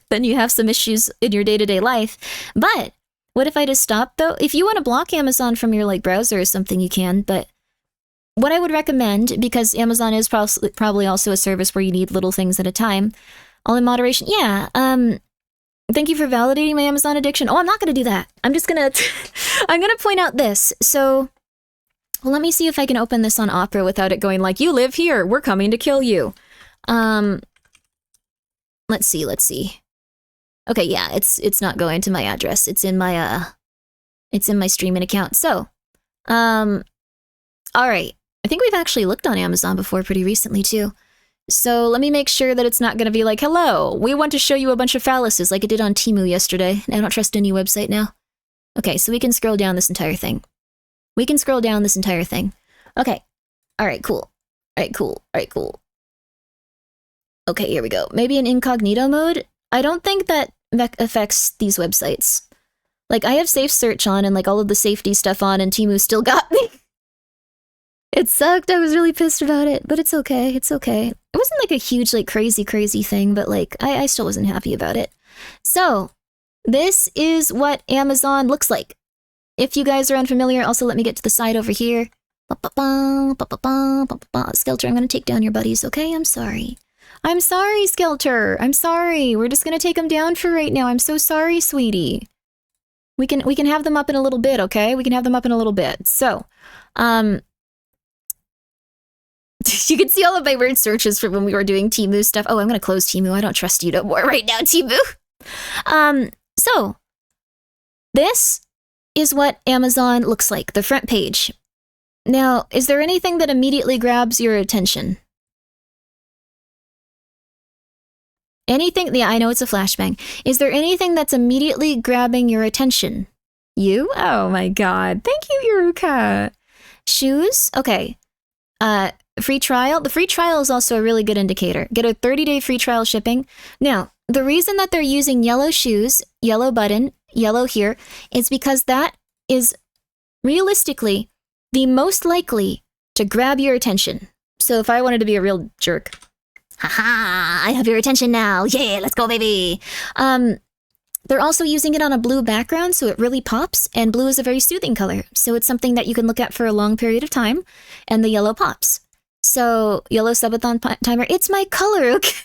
then you have some issues in your day-to-day life. But what if I just stop though? If you want to block Amazon from your like browser or something, you can. But what I would recommend, because Amazon is probably also a service where you need little things at a time, all in moderation. Yeah. Thank you for validating my Amazon addiction. Oh, I'm not going to do that. I'm just going to, I'm going to point out this. So, well, let me see if I can open this on Opera without it going like, you live here, we're coming to kill you. Let's see. Okay, yeah, it's not going to my address. It's in my streaming account. So, all right. I think we've actually looked on Amazon before pretty recently too. So let me make sure that it's not going to be like, hello, we want to show you a bunch of phalluses like it did on Temu yesterday. I don't trust any website now. Okay, so we can scroll down this entire thing. Okay. All right, cool. Okay, here we go. Maybe in incognito mode. I don't think that affects these websites. Like, I have safe search on and like all of the safety stuff on, and Temu still got me. It sucked. I was really pissed about it, but it's okay. It wasn't like a huge, like crazy thing, but like I still wasn't happy about it. So this is what Amazon looks like. If you guys are unfamiliar, also let me get to the side over here. Skelter, I'm gonna take down your buddies, okay? I'm sorry, Skelter. I'm sorry. We're just gonna take them down for right now. I'm so sorry, sweetie. We can have them up in a little bit, okay? So, you can see all of my weird searches from when we were doing Temu stuff. Oh, I'm gonna close Temu. I don't trust you no more right now, Temu. So this is what Amazon looks like, the front page. Now, is there anything that immediately grabs your attention? Anything? Yeah, I know it's a flashbang. Is there anything that's immediately grabbing your attention? You? Oh my god. Thank you, Iruka. Shoes? Okay. Free trial? The free trial is also a really good indicator. Get a 30-day free trial shipping. Now, the reason that they're using yellow shoes, yellow button, yellow here, is because that is realistically the most likely to grab your attention. So if I wanted to be a real jerk, haha, I have your attention now. Yeah, let's go, baby. They're also using it on a blue background, so it really pops, and blue is a very soothing color. So it's something that you can look at for a long period of time, and the yellow pops. So, yellow Subathon timer, it's my color, okay?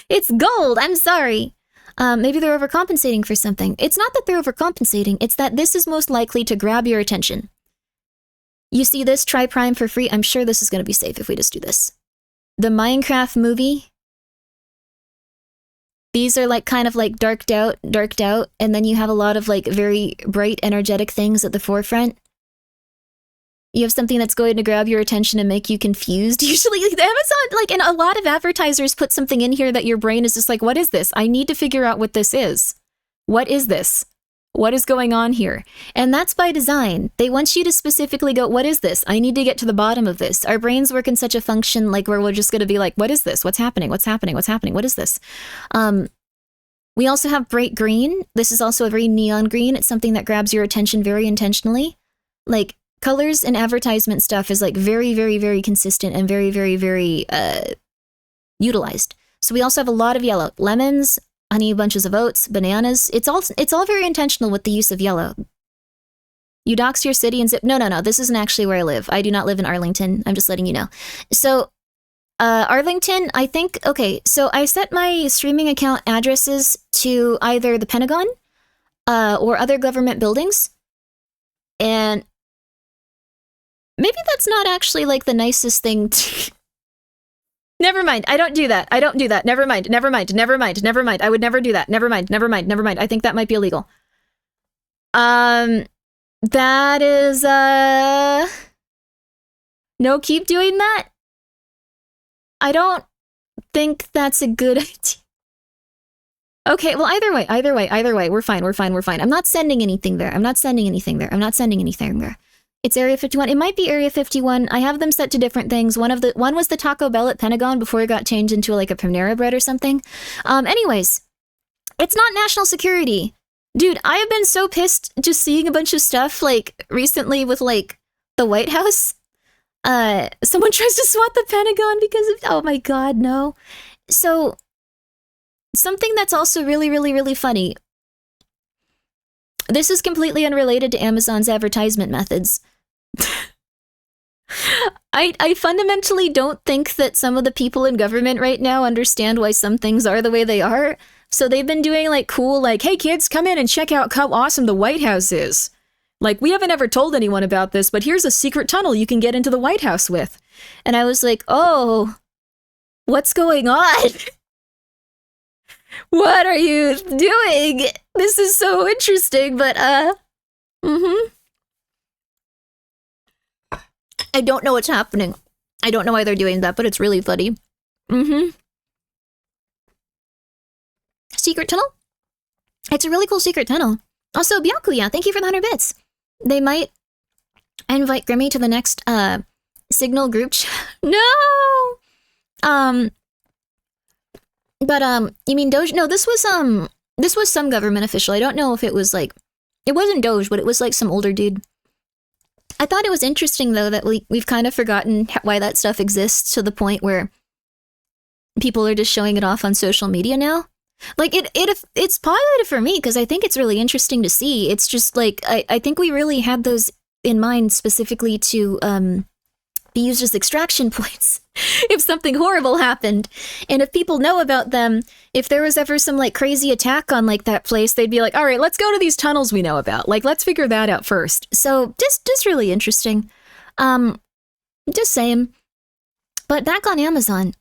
It's gold, I'm sorry. Maybe they're overcompensating for something. It's not that they're overcompensating, it's that this is most likely to grab your attention. You see this, try Prime for free. I'm sure this is going to be safe if we just do this. The Minecraft movie. These are like kind of like darked out, and then you have a lot of like very bright, energetic things at the forefront. You have something that's going to grab your attention and make you confused. Usually Amazon, like, and a lot of advertisers put something in here that your brain is just like, what is this? I need to figure out what this is. What is this? What is going on here? And that's by design. They want you to specifically go, what is this? I need to get to the bottom of this. Our brains work in such a function like where we're just going to be like, what is this? What's happening? What is this? We also have bright green. This is also a very neon green. It's something that grabs your attention very intentionally. Like, colors and advertisement stuff is like very consistent and very utilized. So we also have a lot of yellow. Lemons, honey bunches of oats, bananas. It's all very intentional with the use of yellow. You dox your city and zip. No. This isn't actually where I live. I do not live in Arlington. I'm just letting you know. So, Arlington, I think, okay, so I set my streaming account addresses to either the Pentagon, or other government buildings. And maybe that's not actually like the nicest thing to... Never mind. I don't do that. Never mind. I would never do that. Never mind. I think that might be illegal. That is, no, keep doing that. I don't think that's a good idea. Okay, well, either way, we're fine. I'm not sending anything there. It's Area 51. It might be Area 51. I have them set to different things. One was the Taco Bell at Pentagon before it got changed into like a Panera Bread or something. Anyways, it's not national security. Dude, I have been so pissed just seeing a bunch of stuff like recently with like the White House. Someone tries to swat the Pentagon because of, oh my god, no. So something that's also really, really, really funny. This is completely unrelated to Amazon's advertisement methods. I fundamentally don't think that some of the people in government right now understand why some things are the way they are. So they've been doing like cool, like, hey kids, come in and check out how awesome the White House is. Like, we haven't ever told anyone about this, but here's a secret tunnel you can get into the White House with. And I was like, oh, what's going on? What are you doing? This is so interesting, but, I don't know what's happening. I don't know why they're doing that, but it's really funny. Secret tunnel? It's a really cool secret tunnel. Also, Byakuya, thank you for the 100 bits. They might invite Grimmi to the next, Signal group chat. No! You mean Doge? No, this was some government official. I don't know if it was like, it wasn't Doge, but it was like some older dude. I thought it was interesting though that we've kind of forgotten why that stuff exists to the point where people are just showing it off on social media now. Like it's positive for me because I think it's really interesting to see. It's just like I think we really had those in mind specifically to be used as extraction points if something horrible happened. And if people know about them, if there was ever some like crazy attack on like that place, they'd be like, all right, let's go to these tunnels we know about. Like, let's figure that out first. So just really interesting. Just saying. But back on Amazon,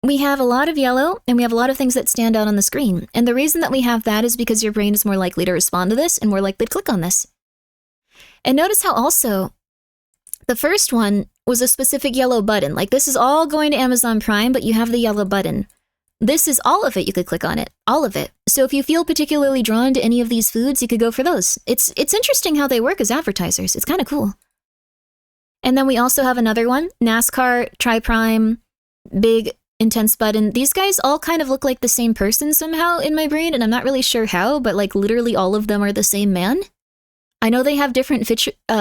we have a lot of yellow and we have a lot of things that stand out on the screen. And the reason that we have that is because your brain is more likely to respond to this and more likely to click on this. And notice how also the first one was a specific yellow button. Like, this is all going to Amazon Prime, but you have the yellow button. This is all of it. You could click on it. All of it. So if you feel particularly drawn to any of these foods, you could go for those. It's interesting how they work as advertisers. It's kind of cool. And then we also have another one. NASCAR, Tri-Prime, big, intense button. These guys all kind of look like the same person somehow in my brain, and I'm not really sure how, but like literally all of them are the same man. I know they have different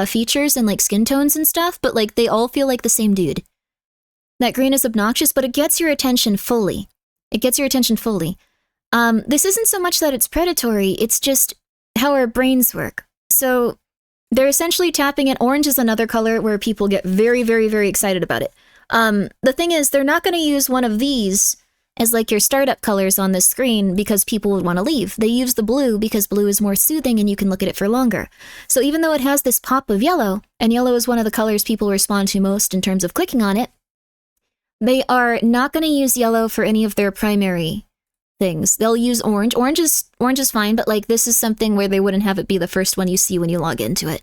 features and like skin tones and stuff, but like they all feel like the same dude. That green is obnoxious, but it gets your attention fully. This isn't so much that it's predatory, it's just how our brains work. So they're essentially tapping it. Orange is another color where people get very, very, very excited about it. The thing is, they're not going to use one of these as like your startup colors on this screen because people would want to leave. They use the blue because blue is more soothing and you can look at it for longer. So even though it has this pop of yellow, and yellow is one of the colors people respond to most in terms of clicking on it, they are not going to use yellow for any of their primary things. They'll use orange. Orange is fine, but like this is something where they wouldn't have it be the first one you see when you log into it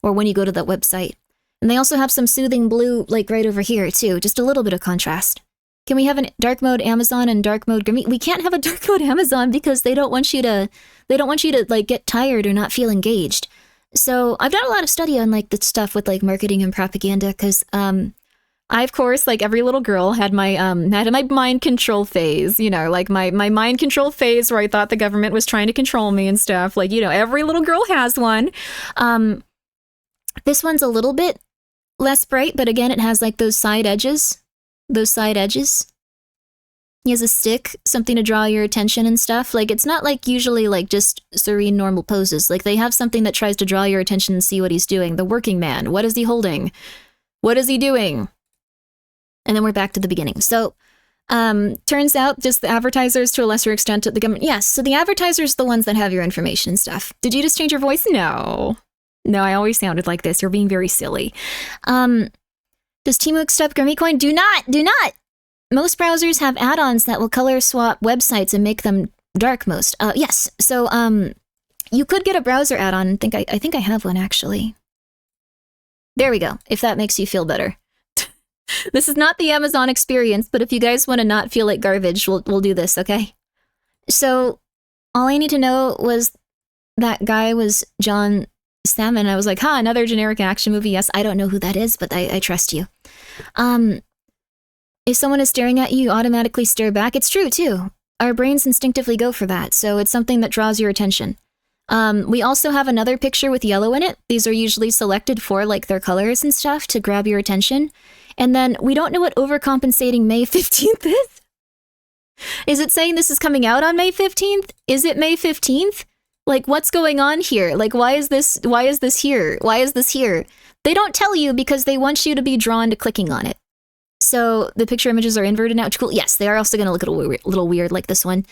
or when you go to that website. And they also have some soothing blue like right over here too, just a little bit of contrast. Can we have a dark mode Amazon and dark mode Grimmi? We can't have a dark mode Amazon because they don't want you to like get tired or not feel engaged. So I've done a lot of study on like the stuff with like marketing and propaganda because I, of course, like every little girl had my mind control phase, you know, like my mind control phase where I thought the government was trying to control me and stuff. Like, you know, every little girl has one. This one's a little bit less bright, but again, it has like those side edges. He has a stick, something to draw your attention and stuff. Like, it's not like usually like just serene normal poses. Like, they have something that tries to draw your attention and see what he's doing. The working man. What is he holding? What is he doing? And then we're back to the beginning. So, turns out just the advertisers to a lesser extent at the government. Yes, so the advertisers are the ones that have your information and stuff. Did you just change your voice? No, I always sounded like this. You're being very silly. Does Temu accept Grimmi coin? Do not! Most browsers have add-ons that will color swap websites and make them dark most. Yes. So, you could get a browser add-on. I think I have one, actually. There we go, if that makes you feel better. This is not the Amazon experience, but if you guys want to not feel like garbage, we'll do this, okay? So, all I need to know was that guy was John Salmon. I was like, another generic action movie. Yes, I don't know who that is, but I trust you. If someone is staring at you, you automatically stare back. It's true, too. Our brains instinctively go for that, so it's something that draws your attention. We also have another picture with yellow in it. These are usually selected for, like, their colors and stuff to grab your attention. And then we don't know what overcompensating May 15th is. Is it saying this is coming out on May 15th? Is it May 15th? Like, what's going on here? Like, why is this here? Why is this here? They don't tell you because they want you to be drawn to clicking on it. So the picture images are inverted now, which is cool. Yes, they are also going to look a little weird like this one.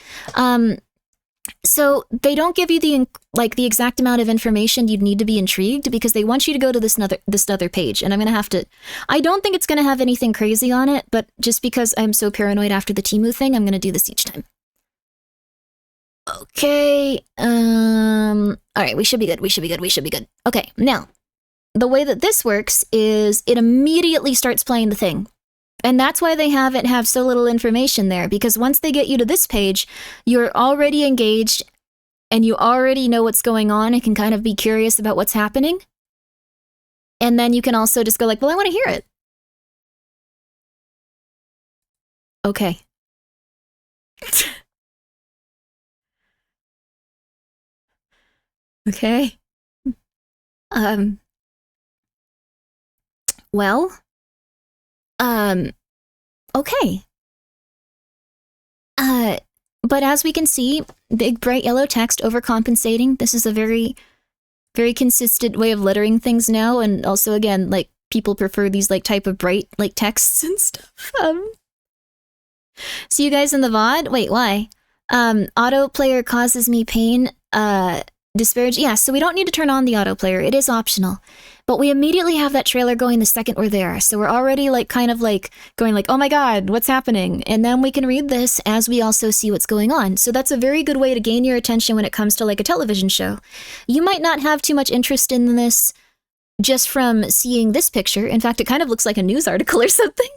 So they don't give you the exact amount of information you'd need to be intrigued because they want you to go to this other page. And I'm going to have to, I don't think it's going to have anything crazy on it, but just because I'm so paranoid after the Temu thing, I'm going to do this each time. Okay. All right, we should be good. Okay, now, the way that this works is it immediately starts playing the thing. And that's why they have so little information there, because once they get you to this page, you're already engaged and you already know what's going on and can kind of be curious about what's happening. And then you can also just go like, well, I want to hear it. Okay. Okay. Well, okay. But as we can see, big bright yellow text overcompensating. This is a very, very consistent way of lettering things now, and also again, like, people prefer these like type of bright like texts and stuff. See you guys in the VOD? Wait, why? Auto player causes me pain. Disparage. Yeah, so we don't need to turn on the autoplayer. It is optional. But we immediately have that trailer going the second we're there. So we're already like kind of like going like, oh my god, what's happening? And then we can read this as we also see what's going on. So that's a very good way to gain your attention when it comes to like a television show. You might not have too much interest in this just from seeing this picture. In fact, it kind of looks like a news article or something.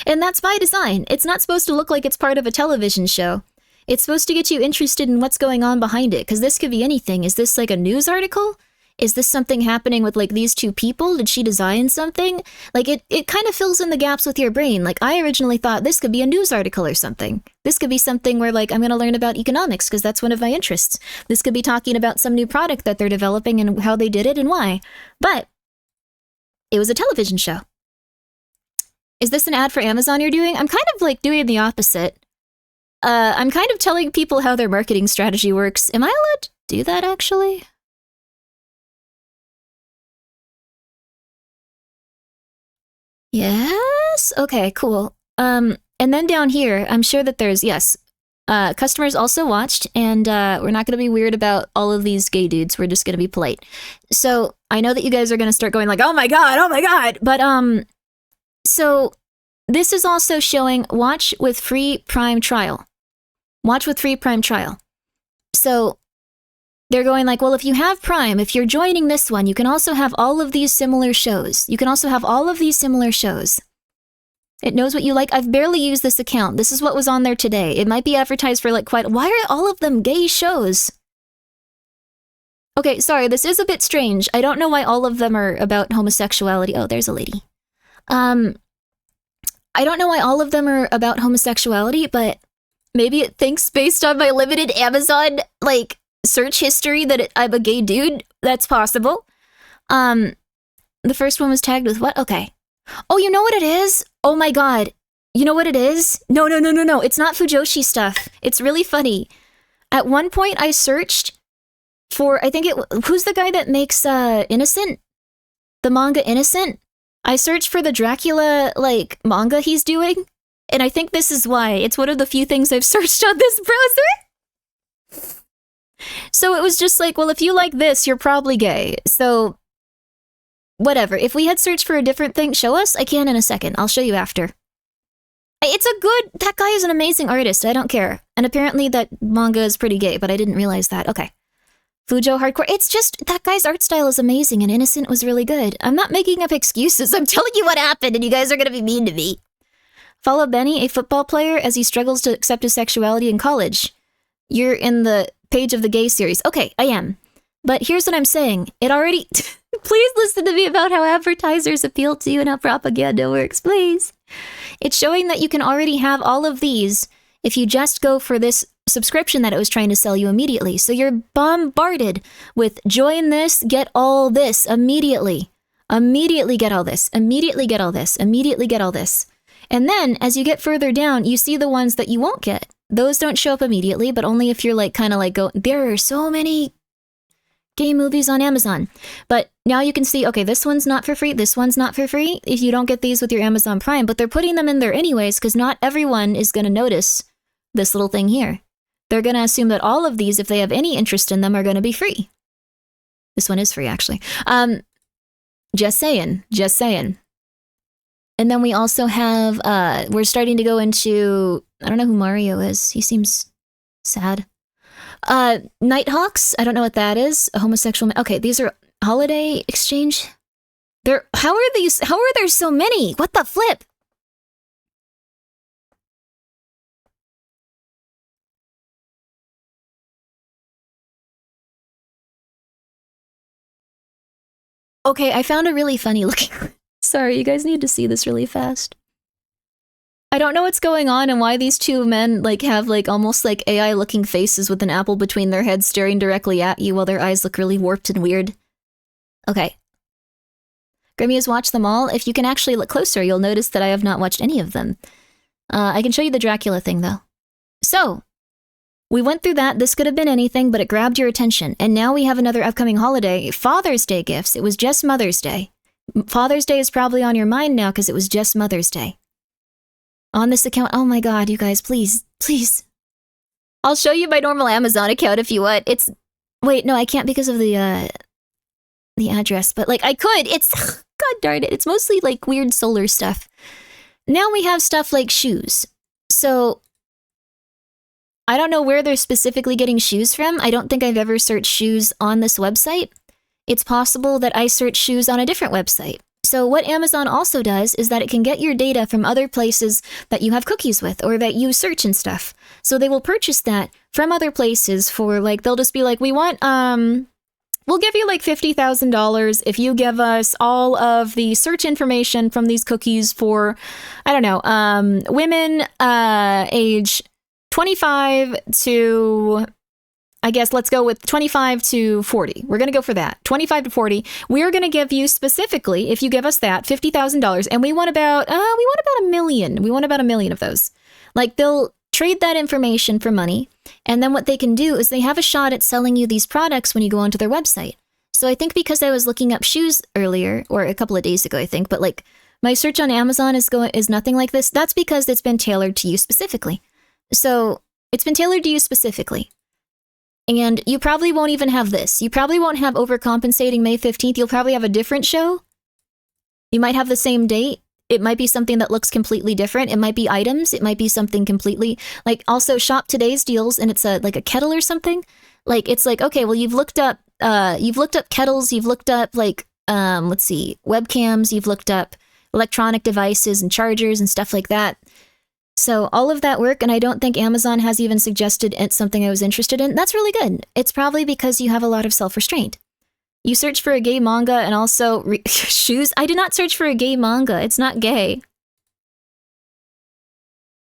And that's by design. It's not supposed to look like it's part of a television show. It's supposed to get you interested in what's going on behind it, because this could be anything. Is this like a news article? Is this something happening with like these two people? Did she design something? Like it kind of fills in the gaps with your brain. Like I originally thought this could be a news article or something. This could be something where like I'm going to learn about economics because that's one of my interests. This could be talking about some new product that they're developing and how they did it and why. But it was a television show. Is this an ad for Amazon you're doing? I'm kind of like doing the opposite. I'm kind of telling people how their marketing strategy works. Am I allowed to do that, actually? Yes? Okay, cool. And then down here, I'm sure that there's, yes, customers also watched, and we're not going to be weird about all of these gay dudes. We're just going to be polite. So I know that you guys are going to start going like, oh my god. But, so this is also showing watch with free Prime trial. Watch with free Prime trial. So they're going like, well, if you have Prime, if you're joining this one, you can also have all of these similar shows. It knows what you like. I've barely used this account. This is what was on there today. It might be advertised for like quite... Why are all of them gay shows? Okay, sorry, this is a bit strange. I don't know why all of them are about homosexuality. Oh, there's a lady. I don't know why all of them are about homosexuality, but maybe it thinks based on my limited Amazon, like, search history that I'm a gay dude. That's possible. The first one was tagged with what? Okay. Oh, you know what it is? Oh my god. You know what it is? No. It's not Fujoshi stuff. It's really funny. At one point, I searched for, who's the guy that makes, Innocent? The manga Innocent? I searched for the Dracula, like, manga he's doing. And I think this is why. It's one of the few things I've searched on this browser. So it was just like, well, if you like this, you're probably gay. So, whatever. If we had searched for a different thing, show us? I can in a second. I'll show you after. That guy is an amazing artist. I don't care. And apparently that manga is pretty gay, but I didn't realize that. Okay. Fujo Hardcore. It's just, that guy's art style is amazing, and Innocent was really good. I'm not making up excuses. I'm telling you what happened, and you guys are gonna be mean to me. Follow Benny, a football player, as he struggles to accept his sexuality in college. You're in the page of the gay series. Okay, I am. But here's what I'm saying. It already... Please listen to me about how advertisers appeal to you and how propaganda works, please. It's showing that you can already have all of these if you just go for this subscription that it was trying to sell you immediately. So you're bombarded with join this, get all this immediately. Immediately get all this. Immediately get all this. Immediately get all this. And then as you get further down, you see the ones that you won't get. Those don't show up immediately, but only if you're like kind of like go, there are so many gay movies on Amazon. But now you can see, okay, this one's not for free. This one's not for free if you don't get these with your Amazon Prime, but they're putting them in there anyways because not everyone is going to notice this little thing here. They're going to assume that all of these, if they have any interest in them, are going to be free. This one is free, actually. Just saying. Just saying. And then we also have, we're starting to go into, I don't know who Mario is. He seems sad. Nighthawks, I don't know what that is. A homosexual man. Okay, these are holiday exchange. How are there so many? What the flip? Okay, I found a really funny looking... Sorry, you guys need to see this really fast. I don't know what's going on and why these two men like have like almost like AI looking faces with an apple between their heads staring directly at you while their eyes look really warped and weird. Okay. Grimmi has watched them all. If you can actually look closer, you'll notice that I have not watched any of them. I can show you the Dracula thing though. So, we went through that. This could have been anything, but it grabbed your attention. And now we have another upcoming holiday, Father's Day gifts. It was just Mother's Day. Father's Day is probably on your mind now because it was just Mother's Day. On this account, oh my god, you guys, please, please. I'll show you my normal Amazon account if you want. It's, wait, no, I can't because of the address, but like I could. It's, god darn it, it's mostly like weird solar stuff. Now we have stuff like shoes. So, I don't know where they're specifically getting shoes from. I don't think I've ever searched shoes on this website. It's possible that I search shoes on a different website. So what Amazon also does is that it can get your data from other places that you have cookies with or that you search and stuff. So they will purchase that from other places for like, they'll just be like, we want, we'll give you like $50,000 if you give us all of the search information from these cookies for, I don't know, women age 25 to, I guess let's go with 25 to 40. We're going to go for that. 25 to 40. We're going to give you specifically, if you give us that, $50,000. And we want about $1 million. We want about $1 million of those. Like they'll trade that information for money. And then what they can do is they have a shot at selling you these products when you go onto their website. So I think because I was looking up shoes earlier, or a couple of days ago, I think, but like my search on Amazon is nothing like this. That's because it's been tailored to you specifically. So it's been tailored to you specifically. And you probably won't even have this. You probably won't have Overcompensating May 15th. You'll probably have a different show. You might have the same date. It might be something that looks completely different. It might be items. It might be something completely like also shop today's deals and it's like a kettle or something. Like it's like, okay, well you've looked up kettles, you've looked up like let's see, webcams, you've looked up electronic devices and chargers and stuff like that. So all of that work, and I don't think Amazon has even suggested it's something I was interested in. That's really good. It's probably because you have a lot of self-restraint. You search for a gay manga and also shoes. I did not search for a gay manga. It's not gay.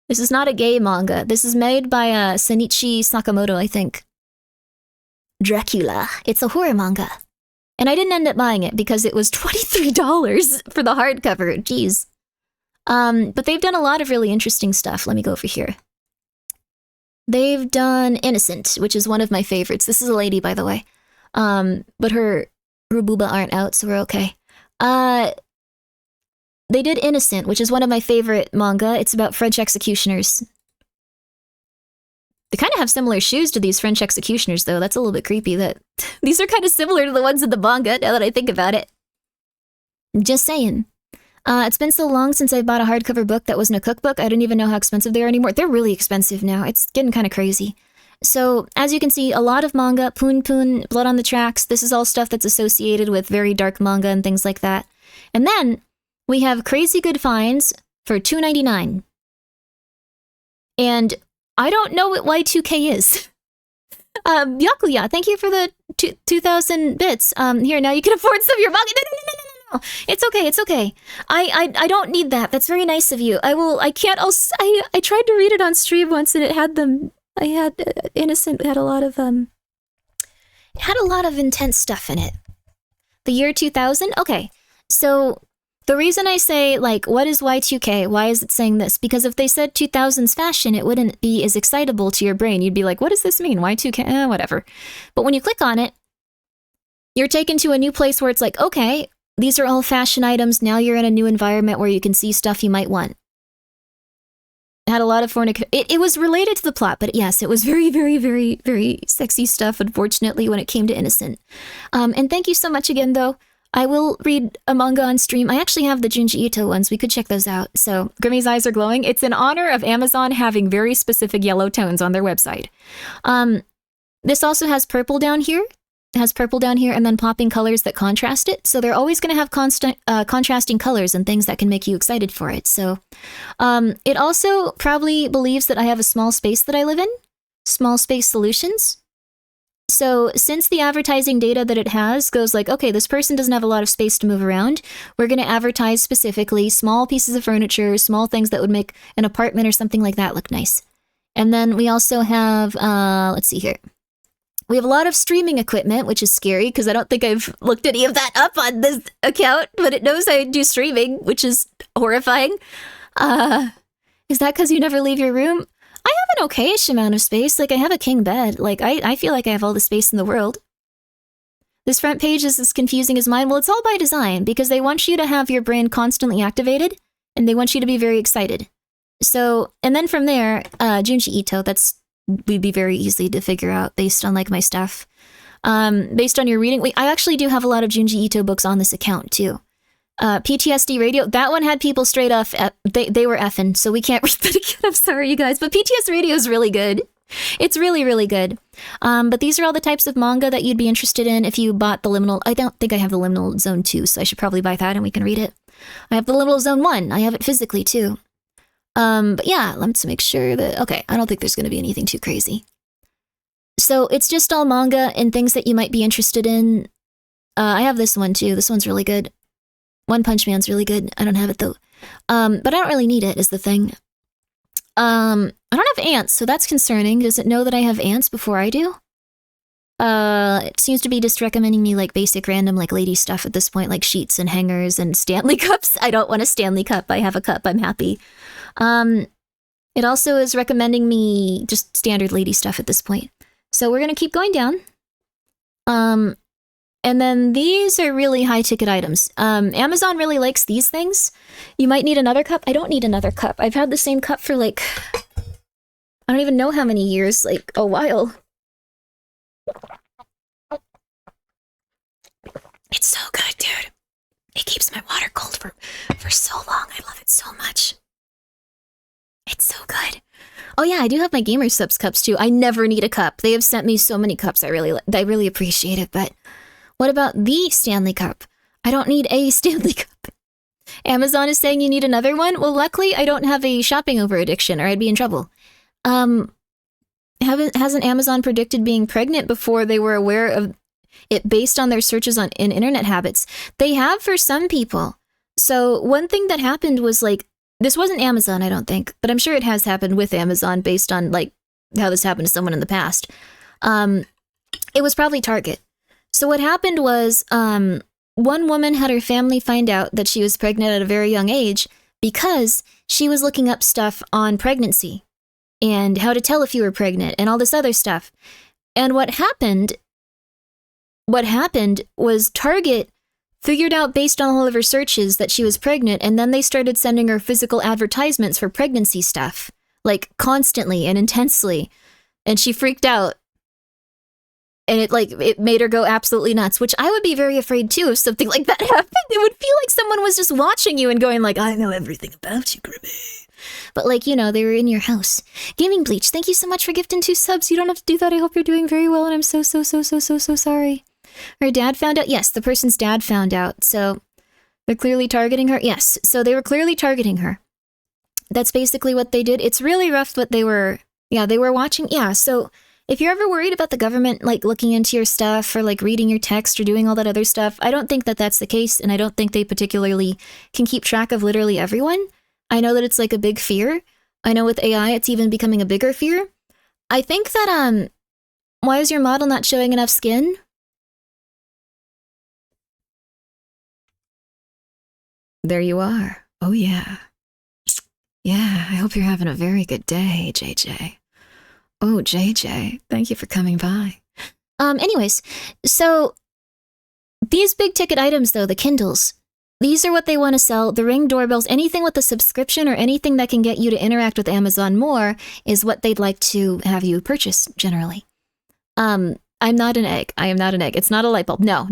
This is not a gay manga. This is made by Senichi Sakamoto, I think. Dracula. It's a horror manga. And I didn't end up buying it because it was $23 for the hardcover. Jeez. But they've done a lot of really interesting stuff. Let me go over here. They've done Innocent, which is one of my favorites. This is a lady, by the way. But her booba aren't out, so we're okay. They did Innocent, which is one of my favorite manga. It's about French executioners. They kind of have similar shoes to these French executioners, though. That's a little bit creepy that these are kind of similar to the ones in the manga, now that I think about it. Just saying. It's been so long since I bought a hardcover book that wasn't a cookbook. I don't even know how expensive they are anymore. They're really expensive now. It's getting kind of crazy. So, as you can see, a lot of manga, Poon Poon, Blood on the Tracks, this is all stuff that's associated with very dark manga and things like that. And then, we have crazy good finds for $2.99. And I don't know what Y2K is. Yakuya, thank you for the 2,000 bits. Here, now you can afford some of your manga. No. It's okay. I don't need that. That's very nice of you. I tried to read it on stream once and it had them... Innocent had a lot of intense stuff in it. The year 2000? Okay. So the reason I say, like, what is Y2K? Why is it saying this? Because if they said 2000s fashion, it wouldn't be as excitable to your brain. You'd be like, what does this mean? Y2K? Whatever. But when you click on it, you're taken to a new place where it's like, okay, these are all fashion items. Now you're in a new environment where you can see stuff you might want. Had a lot of it was related to the plot, but yes, it was very, very, very, very sexy stuff, unfortunately, when it came to Innocent. And thank you so much again, though. I will read a manga on stream. I actually have the Junji Ito ones. We could check those out. So, Grimmi's eyes are glowing. It's in honor of Amazon having very specific yellow tones on their website. This also has purple down here. It has purple down here and then popping colors that contrast it. So they're always going to have contrasting colors and things that can make you excited for it. So it also probably believes that I have a small space that I live in. Small space solutions. So since the advertising data that it has goes like, okay, this person doesn't have a lot of space to move around, we're going to advertise specifically small pieces of furniture, small things that would make an apartment or something like that look nice. And then we also have, let's see here. We have a lot of streaming equipment, which is scary because I don't think I've looked any of that up on this account, but it knows I do streaming, which is horrifying. Is that because you never leave your room? I have an okay-ish amount of space. Like, I have a king bed. Like, I feel like I have all the space in the world. This front page is as confusing as mine. Well, it's all by design because they want you to have your brain constantly activated and they want you to be very excited. So, and then from there, Junji Ito, would be very easy to figure out based on like my stuff. Based on your reading, I actually do have a lot of Junji Ito books on this account too. PTSD Radio, that one had people straight off, they were effing, so we can't read that again. I'm sorry, you guys, but PTSD Radio is really good. It's really, really good. But these are all the types of manga that you'd be interested in if you bought the Liminal. I don't think I have the Liminal Zone 2, so I should probably buy that and we can read it. I have the Liminal Zone 1. I have it physically too. But yeah, let's make sure that, okay, I don't think there's going to be anything too crazy. So it's just all manga and things that you might be interested in. I have this one too. This one's really good. One Punch Man's really good. I don't have it though. But I don't really need it is the thing. I don't have ants, so that's concerning. Does it know that I have ants before I do? It seems to be just recommending me like basic random like lady stuff at this point, like sheets and hangers and Stanley cups. I don't want a Stanley cup. I have a cup. I'm happy. It also is recommending me just standard lady stuff at this point. So we're going to keep going down. And then these are really high ticket items. Amazon really likes these things. You might need another cup. I don't need another cup. I've had the same cup for like, I don't even know how many years, like a while. It's so good, dude. It keeps my water cold for so long. I love it so much. It's so good. Oh yeah, I do have my Gamer Subs cups too. I never need a cup. They have sent me so many cups. I really appreciate it. But what about the Stanley Cup? I don't need a Stanley Cup. Amazon is saying you need another one? Well, luckily I don't have a shopping over addiction or I'd be in trouble. Hasn't Amazon predicted being pregnant before they were aware of it based on their searches in internet habits? They have for some people. So one thing that happened was like, this wasn't Amazon, I don't think, but I'm sure it has happened with Amazon based on like how this happened to someone in the past. It was probably Target. So what happened was one woman had her family find out that she was pregnant at a very young age because she was looking up stuff on pregnancy and how to tell if you were pregnant and all this other stuff. And what happened was Target figured out based on all of her searches that she was pregnant, and then they started sending her physical advertisements for pregnancy stuff, like constantly and intensely. And she freaked out. And it made her go absolutely nuts, which I would be very afraid too if something like that happened. It would feel like someone was just watching you and going like, I know everything about you, Grimmi. But like, you know, they were in your house. Gaming Bleach, thank you so much for gifting 2 subs. You don't have to do that. I hope you're doing very well, and I'm so sorry. Her dad found out? Yes, the person's dad found out. So they're clearly targeting her? Yes, so they were clearly targeting her. That's basically what they did. It's really rough, but they were watching. Yeah, so if you're ever worried about the government, like, looking into your stuff or, like, reading your text or doing all that other stuff, I don't think that that's the case, and I don't think they particularly can keep track of literally everyone. I know that it's, like, a big fear. I know with AI, it's even becoming a bigger fear. I think that, why is your model not showing enough skin? There you are. Oh, yeah. Yeah, I hope you're having a very good day, JJ. Oh, JJ, thank you for coming by. Anyways, so these big ticket items, though, the Kindles, these are what they want to sell. The Ring doorbells, anything with a subscription or anything that can get you to interact with Amazon more is what they'd like to have you purchase, generally. I'm not an egg. I am not an egg. It's not a light bulb. No.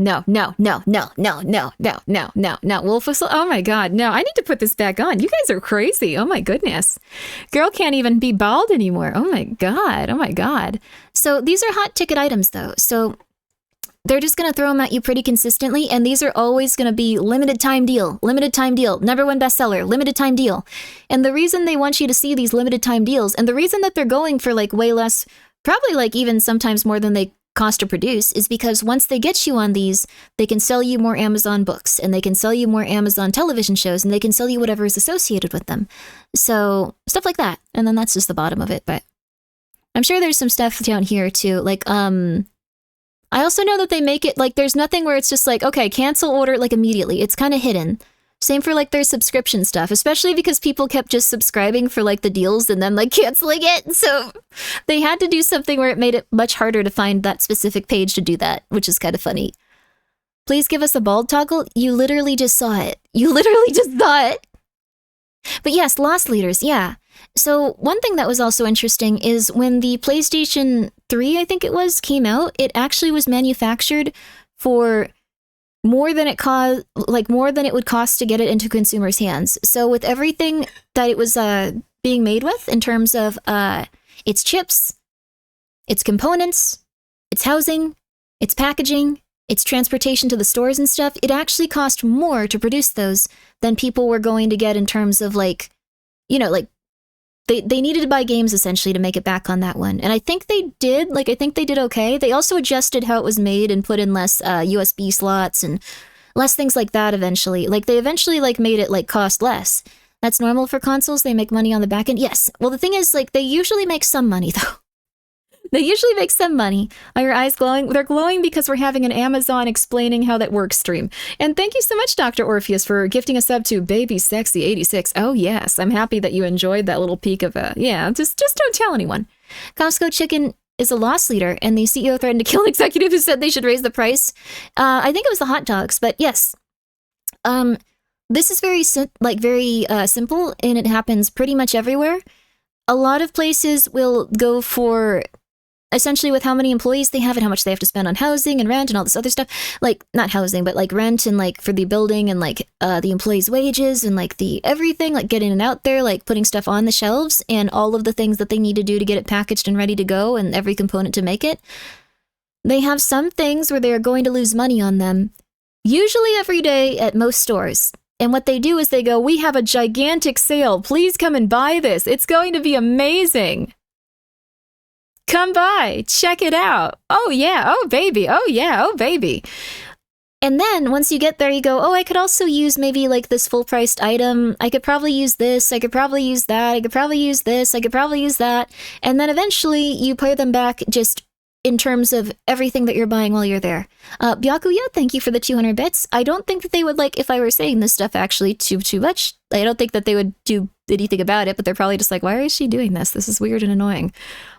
Wolf whistle. Oh my God. No, I need to put this back on. You guys are crazy. Oh my goodness. Girl can't even be bald anymore. Oh my God. So these are hot ticket items though. So they're just going to throw them at you pretty consistently. And these are always going to be limited time deal, number 1 bestseller, limited time deal. And the reason they want you to see these limited time deals, and the reason that they're going for like way less, probably like even sometimes more than they cost to produce, is because once they get you on these, they can sell you more Amazon books, and they can sell you more Amazon television shows, and they can sell you whatever is associated with them. So stuff like that. And then that's just the bottom of it. But I'm sure there's some stuff down here too. Like, I also know that they make it like there's nothing where it's just like, okay, cancel order like immediately. It's kind of hidden. Same for like their subscription stuff, especially because people kept just subscribing for like the deals and then like canceling it. So they had to do something where it made it much harder to find that specific page to do that, which is kind of funny. Please give us a bald toggle. You literally just saw it. But yes, loss leaders, yeah. So one thing that was also interesting is when the PlayStation 3, I think it was, came out, it actually was manufactured for more than it would cost to get it into consumers' hands. So with everything that it was being made with in terms of its chips, its components, its housing, its packaging, its transportation to the stores and stuff, it actually cost more to produce those than people were going to get in terms of like, you know, like they needed to buy games essentially to make it back on that one. And I think they did, okay. They also adjusted how it was made and put in less USB slots and less things like that eventually. Like they eventually like made it like cost less. That's normal for consoles. They make money on the back end. Yes. Well, the thing is like they usually make some money though. They usually make some money. Are your eyes glowing? They're glowing because we're having an Amazon explaining how that works stream. And thank you so much, Dr. Orpheus, for gifting a sub to Baby Sexy 86. Oh, yes. I'm happy that you enjoyed that little peek of yeah, just don't tell anyone. Costco Chicken is a loss leader, and the CEO threatened to kill an executive who said they should raise the price. I think it was the hot dogs, but yes. This is very simple, and it happens pretty much everywhere. A lot of places will go for essentially with how many employees they have and how much they have to spend on housing and rent and all this other stuff. Like, not housing, but like rent and like for the building and like the employees' wages and like the everything, like getting it out there, like putting stuff on the shelves and all of the things that they need to do to get it packaged and ready to go and every component to make it. They have some things where they are going to lose money on them, usually every day at most stores. And what they do is they go, we have a gigantic sale. Please come and buy this. It's going to be amazing. Come by, check it out. Oh yeah, oh baby, oh yeah, oh baby. And then once you get there, you go, oh, I could also use maybe like this full-priced item. I could probably use this. I could probably use that. I could probably use this. I could probably use that. And then eventually you pay them back just in terms of everything that you're buying while you're there. Byakuya, thank you for the 200 bits. I don't think that they would like, if I were saying this stuff actually too much, I don't think that they would do anything about it, but they're probably just like, why is she doing this? This is weird and annoying.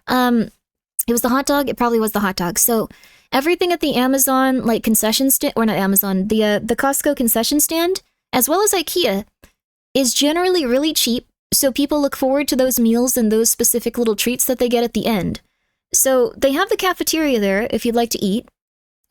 It was the hot dog. It probably was the hot dog. So everything at the Amazon, like concession stand, or not Amazon, the Costco concession stand, as well as IKEA, is generally really cheap. So people look forward to those meals and those specific little treats that they get at the end. So they have the cafeteria there if you'd like to eat.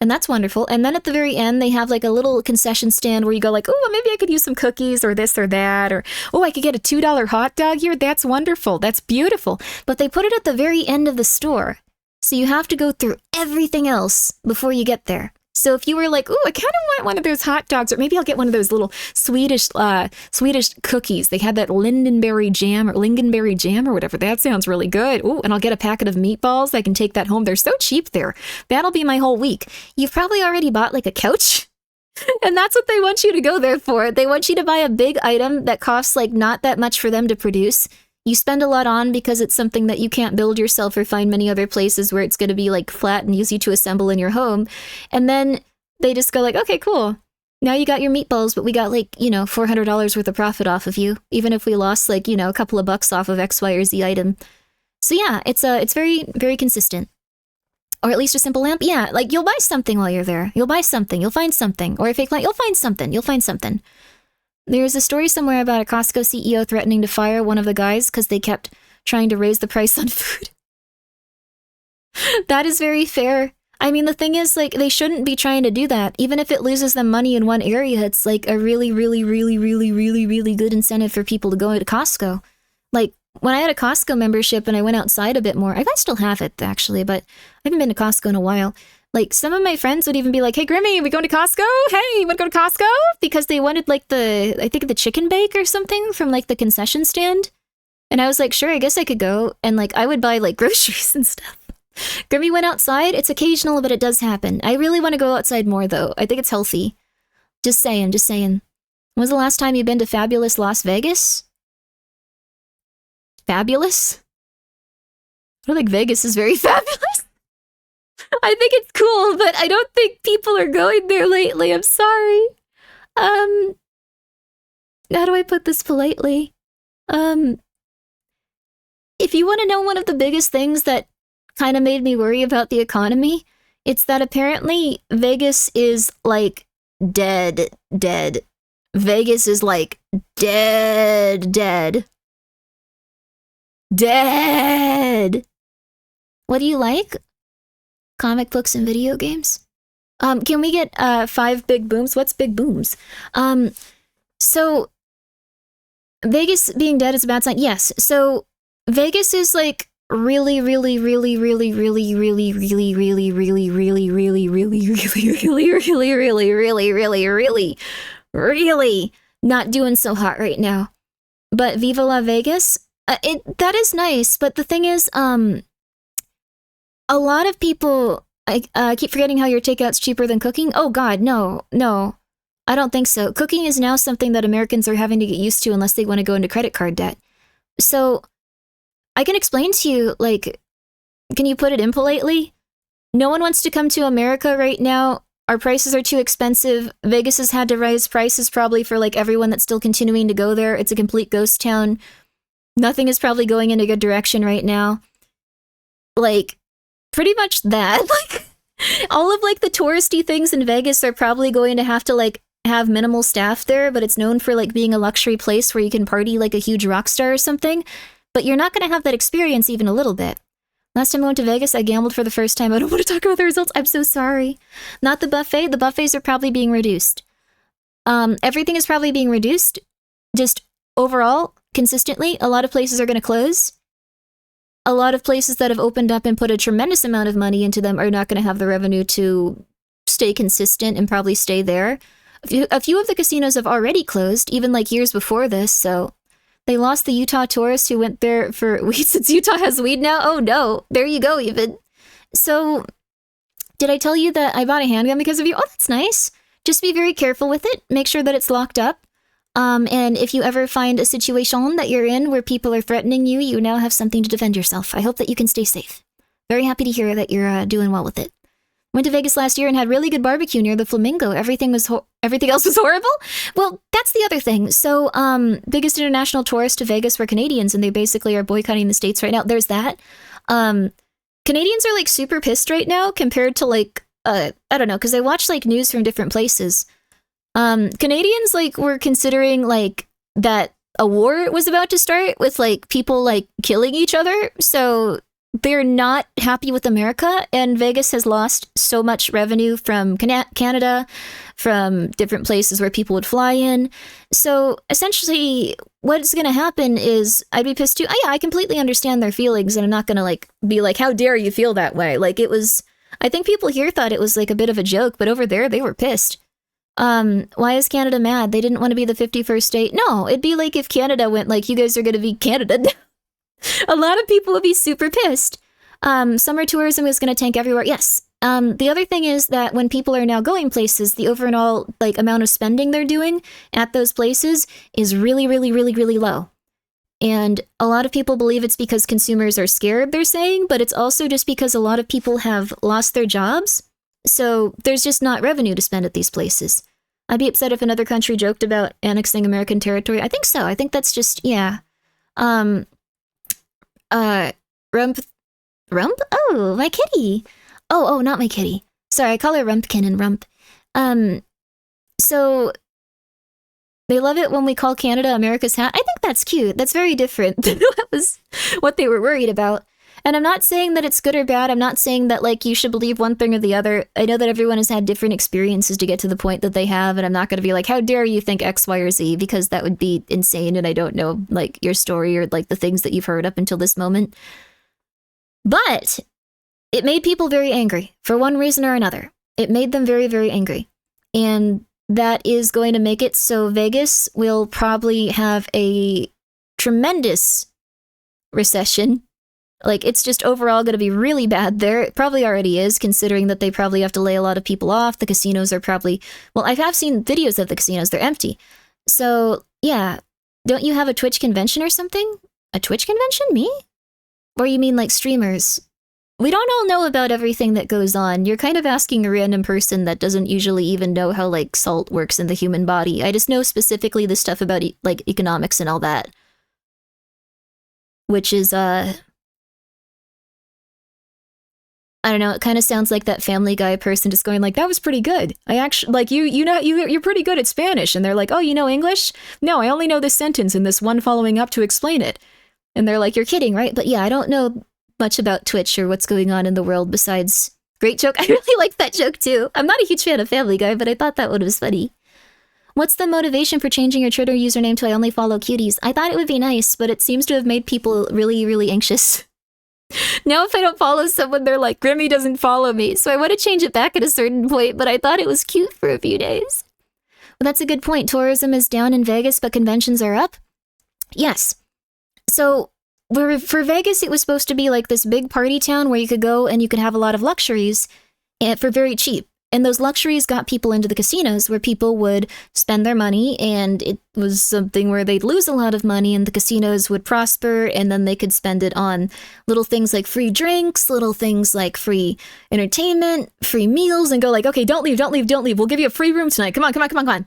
And that's wonderful. And then at the very end, they have like a little concession stand where you go like, oh, maybe I could use some cookies or this or that. Or, oh, I could get a $2 hot dog here. That's wonderful. That's beautiful. But they put it at the very end of the store. So you have to go through everything else before you get there. So if you were like, ooh, I kind of want one of those hot dogs, or maybe I'll get one of those little Swedish cookies. They had that lingonberry jam or whatever. That sounds really good. Ooh, and I'll get a packet of meatballs. I can take that home. They're so cheap there. That'll be my whole week. You've probably already bought like a couch. And that's what they want you to go there for. They want you to buy a big item that costs like not that much for them to produce. You spend a lot on because it's something that you can't build yourself or find many other places where it's going to be like flat and easy to assemble in your home. And then they just go like, okay, cool. Now you got your meatballs, but we got like, $400 worth of profit off of you, even if we lost like, a couple of bucks off of X, Y, or Z item. So yeah, it's very, very consistent. Or at least a simple lamp. Yeah, like you'll buy something while you're there. You'll buy something. You'll find something. Or a fake light. You'll find something. You'll find something. There's a story somewhere about a Costco CEO threatening to fire one of the guys because they kept trying to raise the price on food. That is very fair. I mean, the thing is, like, they shouldn't be trying to do that. Even if it loses them money in one area, it's like a really, really, really, really, really, really good incentive for people to go into Costco. Like, when I had a Costco membership and I went outside a bit more, I still have it, actually, but I haven't been to Costco in a while. Like, some of my friends would even be like, hey, Grimmi, we going to Costco? Hey, you want to go to Costco? Because they wanted, like, I think the chicken bake or something from, like, the concession stand. And I was like, sure, I guess I could go. And, like, I would buy, like, groceries and stuff. Grimmi went outside. It's occasional, but it does happen. I really want to go outside more, though. I think it's healthy. Just saying. When was the last time you've been to fabulous Las Vegas? Fabulous? I don't think Vegas is very fabulous. I think it's cool, but I don't think people are going there lately. I'm sorry. How do I put this politely? If you want to know one of the biggest things that kind of made me worry about the economy, it's that apparently Vegas is like dead. Vegas is like dead. What do you like? Comic books and video games? Can we get 5 big booms? What's big booms? So Vegas being dead is a bad sign. Yes. So Vegas is like really not doing so hot right now. But Viva La Vegas, that is nice. But the thing is, a lot of people, I keep forgetting how your takeout's cheaper than cooking. Oh God, no. I don't think so. Cooking is now something that Americans are having to get used to unless they want to go into credit card debt. So, I can explain to you, like, can you put it impolitely? No one wants to come to America right now. Our prices are too expensive. Vegas has had to raise prices probably for, like, everyone that's still continuing to go there. It's a complete ghost town. Nothing is probably going in a good direction right now. Like, pretty much that. Like, all of, like, the touristy things in Vegas are probably going to have to, like, have minimal staff there, but it's known for, like, being a luxury place where you can party like a huge rock star or something. But you're not going to have that experience even a little bit. Last time I went to Vegas, I gambled for the first time. I don't want to talk about the results. I'm so sorry. Not the buffet. The buffets are probably being reduced. Everything is probably being reduced. Just overall, consistently, a lot of places are going to close. A lot of places that have opened up and put a tremendous amount of money into them are not going to have the revenue to stay consistent and probably stay there. A few of the casinos have already closed, even like years before this, so they lost the Utah tourists who went there for weed, since Utah has weed now. Oh no, there you go even. So, did I tell you that I bought a handgun because of you? Oh, that's nice. Just be very careful with it. Make sure that it's locked up. And if you ever find a situation that you're in where people are threatening you, you now have something to defend yourself. I hope that you can stay safe. Very happy to hear that you're doing well with it. Went to Vegas last year and had really good barbecue near the Flamingo. Everything else was horrible? Well, that's the other thing. So, biggest international tourists to Vegas were Canadians, and they basically are boycotting the States right now. There's that. Canadians are, like, super pissed right now compared to, like, I don't know, because I watch, like, news from different places. Canadians, like, were considering, like, that a war was about to start with, like, people, like, killing each other. So they're not happy with America, and Vegas has lost so much revenue from Canada, from different places where people would fly in. So essentially, what's going to happen is I'd be pissed too. I completely understand their feelings, and I'm not going to like be like, how dare you feel that way? Like it was, I think people here thought it was like a bit of a joke, but over there they were pissed. Why is Canada mad? They didn't want to be the 51st state. No, it'd be like if Canada went like, you guys are going to be Canada. A lot of people would be super pissed. Summer tourism is going to tank everywhere. Yes. The other thing is that when people are now going places, the overall like amount of spending they're doing at those places is really, really, really, really low. And a lot of people believe it's because consumers are scared, they're saying, but it's also just because a lot of people have lost their jobs. So there's just not revenue to spend at these places. I'd be upset if another country joked about annexing American territory. I think so. I think that's just, yeah. Rump? Oh, my kitty. Oh, not my kitty. Sorry, I call her Rumpkin and Rump. So they love it when we call Canada America's hat. I think that's cute. That's very different than what was what they were worried about. And I'm not saying that it's good or bad. I'm not saying that, like, you should believe one thing or the other. I know that everyone has had different experiences to get to the point that they have, and I'm not going to be like, how dare you think X, Y, or Z, because that would be insane, and I don't know, like, your story or, like, the things that you've heard up until this moment. But it made people very angry, for one reason or another. It made them very, very angry. And that is going to make it so Vegas will probably have a tremendous recession. Like, it's just overall going to be really bad there. It probably already is, considering that they probably have to lay a lot of people off. The casinos are probably... Well, I have seen videos of the casinos. They're empty. So, yeah. Don't you have a Twitch convention or something? A Twitch convention? Me? Or you mean, like, streamers? We don't all know about everything that goes on. You're kind of asking a random person that doesn't usually even know how, like, salt works in the human body. I just know specifically the stuff about, like, economics and all that. Which is, I don't know, it kind of sounds like that Family Guy person just going like, that was pretty good. I actually, like, you're pretty good at Spanish. And they're like, oh, you know English? No, I only know this sentence and this one following up to explain it. And they're like, you're kidding, right? But yeah, I don't know much about Twitch or what's going on in the world besides... Great joke. I really like that joke too. I'm not a huge fan of Family Guy, but I thought that one was funny. What's the motivation for changing your Twitter username to I only follow cuties? I thought it would be nice, but it seems to have made people really, really anxious. Now if I don't follow someone, they're like, Grimmi doesn't follow me. So I want to change it back at a certain point, but I thought it was cute for a few days. Well, that's a good point. Tourism is down in Vegas, but conventions are up? Yes. So for Vegas, it was supposed to be like this big party town where you could go and you could have a lot of luxuries for very cheap. And those luxuries got people into the casinos where people would spend their money, and it was something where they'd lose a lot of money and the casinos would prosper, and then they could spend it on little things like free drinks, little things like free entertainment, free meals, and go like, okay, don't leave. We'll give you a free room tonight. Come on.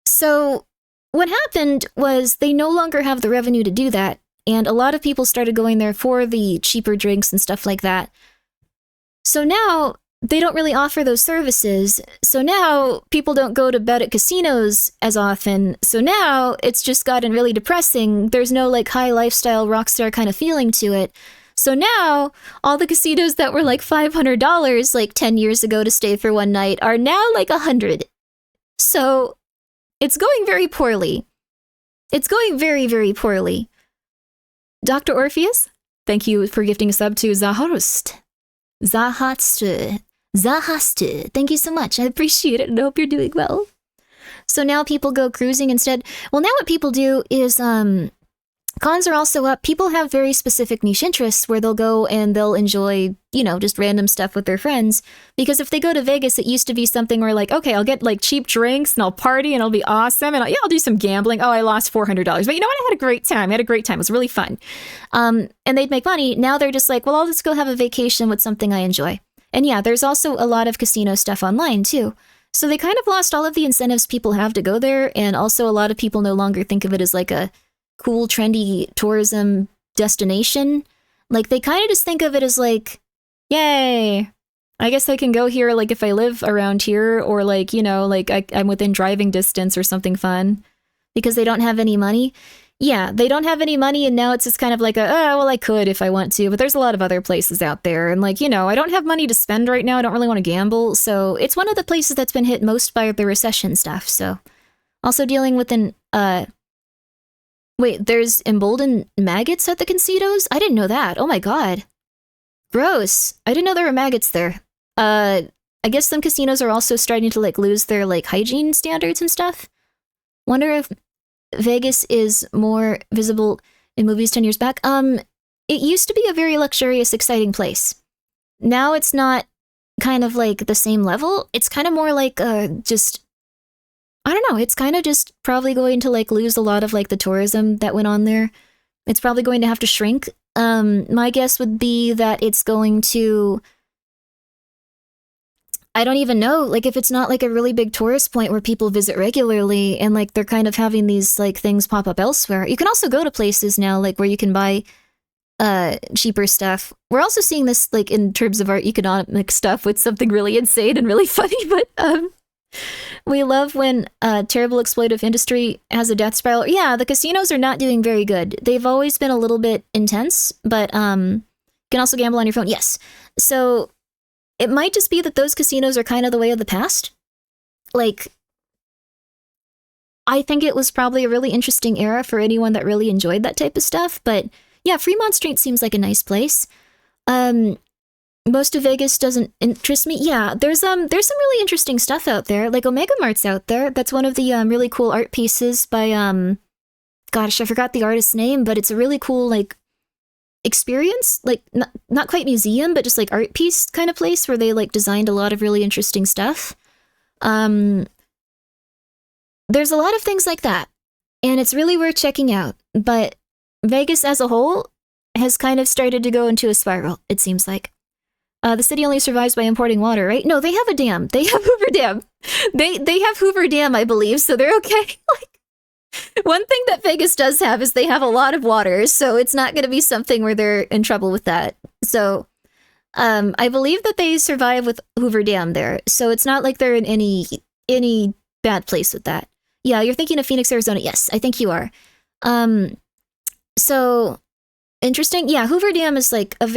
So what happened was they no longer have the revenue to do that, and a lot of people started going there for the cheaper drinks and stuff like that. So now they don't really offer those services. So now people don't go to bed at casinos as often. So now it's just gotten really depressing. There's no like high lifestyle rock star kind of feeling to it. So now all the casinos that were like $500 like 10 years ago to stay for one night are now like $100. So it's going very poorly. It's going very, very poorly. Dr. Orpheus, thank you for gifting a sub to Zaharust. Zahastu. Thank you so much. I appreciate it and I hope you're doing well. So now people go cruising instead. Well, now what people do is, cons are also up. People have very specific niche interests where they'll go and they'll enjoy, just random stuff with their friends. Because if they go to Vegas, it used to be something where like, okay, I'll get like cheap drinks and I'll party and it'll be awesome. And I'll do some gambling. Oh, I lost $400. But you know what? I had a great time. It was really fun. And they'd make money. Now they're just like, well, I'll just go have a vacation with something I enjoy. And yeah, there's also a lot of casino stuff online too. So they kind of lost all of the incentives people have to go there. And also a lot of people no longer think of it as like a cool, trendy tourism destination. Like they kind of just think of it as like, yay, I guess I can go here like if I live around here, or like, like I'm within driving distance or something fun, because they don't have any money. Yeah, they don't have any money, and now it's just kind of like oh, well, I could if I want to, but there's a lot of other places out there, and like, I don't have money to spend right now. I don't really want to gamble, so it's one of the places that's been hit most by the recession stuff. So, also dealing with wait, there's emboldened maggots at the casinos? I didn't know that. Oh my god, gross! I didn't know there were maggots there. I guess some casinos are also starting to like lose their like hygiene standards and stuff. Wonder if Vegas is more visible in movies 10 years back. It used to be a very luxurious, exciting place. Now it's not kind of like the same level. It's kind of more like just, I don't know, it's kind of just probably going to like lose a lot of like the tourism that went on there. It's probably going to have to shrink. My guess would be that it's going to, I don't even know, like if it's not like a really big tourist point where people visit regularly and like they're kind of having these like things pop up elsewhere. You can also go to places now like where you can buy cheaper stuff. We're also seeing this like in terms of our economic stuff with something really insane and really funny, but we love when terrible exploitive industry has a death spiral. Yeah, the casinos are not doing very good. They've always been a little bit intense, but you can also gamble on your phone. Yes. So it might just be that those casinos are kind of the way of the past. Like, I think it was probably a really interesting era for anyone that really enjoyed that type of stuff. But yeah, Fremont Street seems like a nice place. Most of Vegas doesn't interest me. Yeah, there's some really interesting stuff out there. Like Omega Mart's out there. That's one of the really cool art pieces by gosh, I forgot the artist's name, but it's a really cool like experience, like not quite museum, but just like art piece kind of place where they like designed a lot of really interesting stuff. There's a lot of things like that, and it's really worth checking out. But Vegas as a whole has kind of started to go into a spiral, it seems like. The city only survives by importing water, right? No, they have a dam. They have Hoover Dam. They have Hoover Dam, I believe, so they're okay. Like, one thing that Vegas does have is they have a lot of water, so it's not going to be something where they're in trouble with that. So, I believe that they survive with Hoover Dam there, so it's not like they're in any bad place with that. Yeah, you're thinking of Phoenix, Arizona. Yes, I think you are. So interesting. Yeah, Hoover Dam is like a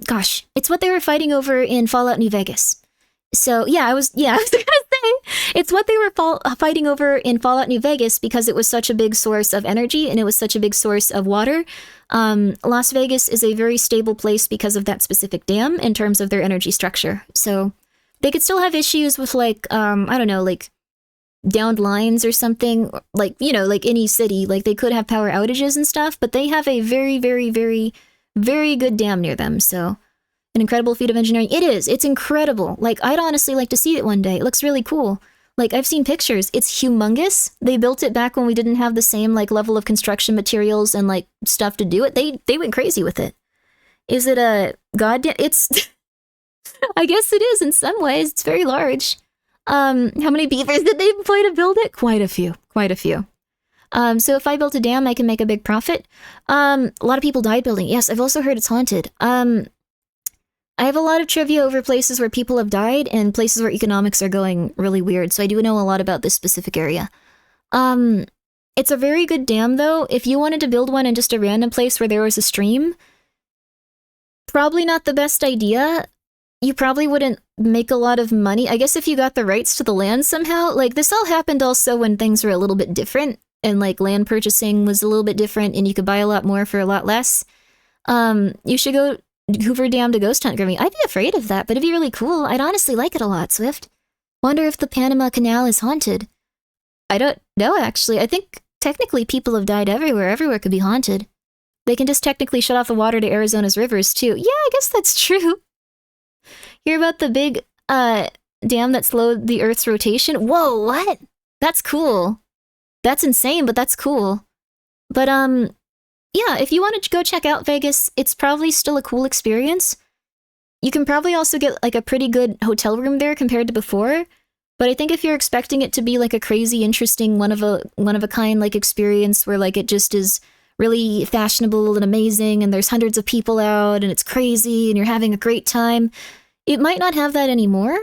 gosh, it's what they were fighting over in Fallout New Vegas. So I was gonna say, it's what they were fighting over in Fallout New Vegas because it was such a big source of energy and it was such a big source of water. Las Vegas is a very stable place because of that specific dam in terms of their energy structure. So they could still have issues with like, I don't know, like downed lines or something, like, like any city, like they could have power outages and stuff, but they have a very, very, very, very good dam near them. So an incredible feat of engineering. It is. It's incredible. Like, I'd honestly like to see it one day. It looks really cool. Like, I've seen pictures. It's humongous. They built it back when we didn't have the same, like, level of construction materials and, like, stuff to do it. They went crazy with it. Is it a goddamn... It's... I guess it is in some ways. It's very large. How many beavers did they employ to build it? Quite a few. Quite a few. So if I built a dam, I can make a big profit. A lot of people died building it. Yes, I've also heard it's haunted. I have a lot of trivia over places where people have died and places where economics are going really weird, so I do know a lot about this specific area. It's a very good dam, though. If you wanted to build one in just a random place where there was a stream, probably not the best idea. You probably wouldn't make a lot of money. I guess if you got the rights to the land somehow. Like, this all happened also when things were a little bit different, and, like, land purchasing was a little bit different, and you could buy a lot more for a lot less. You should go Hoover Dam to ghost hunt, Grimmi. I'd be afraid of that, but it'd be really cool. I'd honestly like it a lot, Swift. Wonder if the Panama Canal is haunted. I don't know, actually. I think technically people have died everywhere. Everywhere could be haunted. They can just technically shut off the water to Arizona's rivers, too. Yeah, I guess that's true. Hear about the big, dam that slowed the Earth's rotation? Whoa, what? That's cool. That's insane, but that's cool. But, yeah, if you want to go check out Vegas, it's probably still a cool experience. You can probably also get, like, a pretty good hotel room there compared to before. But I think if you're expecting it to be, like, a crazy, interesting, one-of-a-kind, like, experience where, like, it just is really fashionable and amazing and there's hundreds of people out and it's crazy and you're having a great time, it might not have that anymore.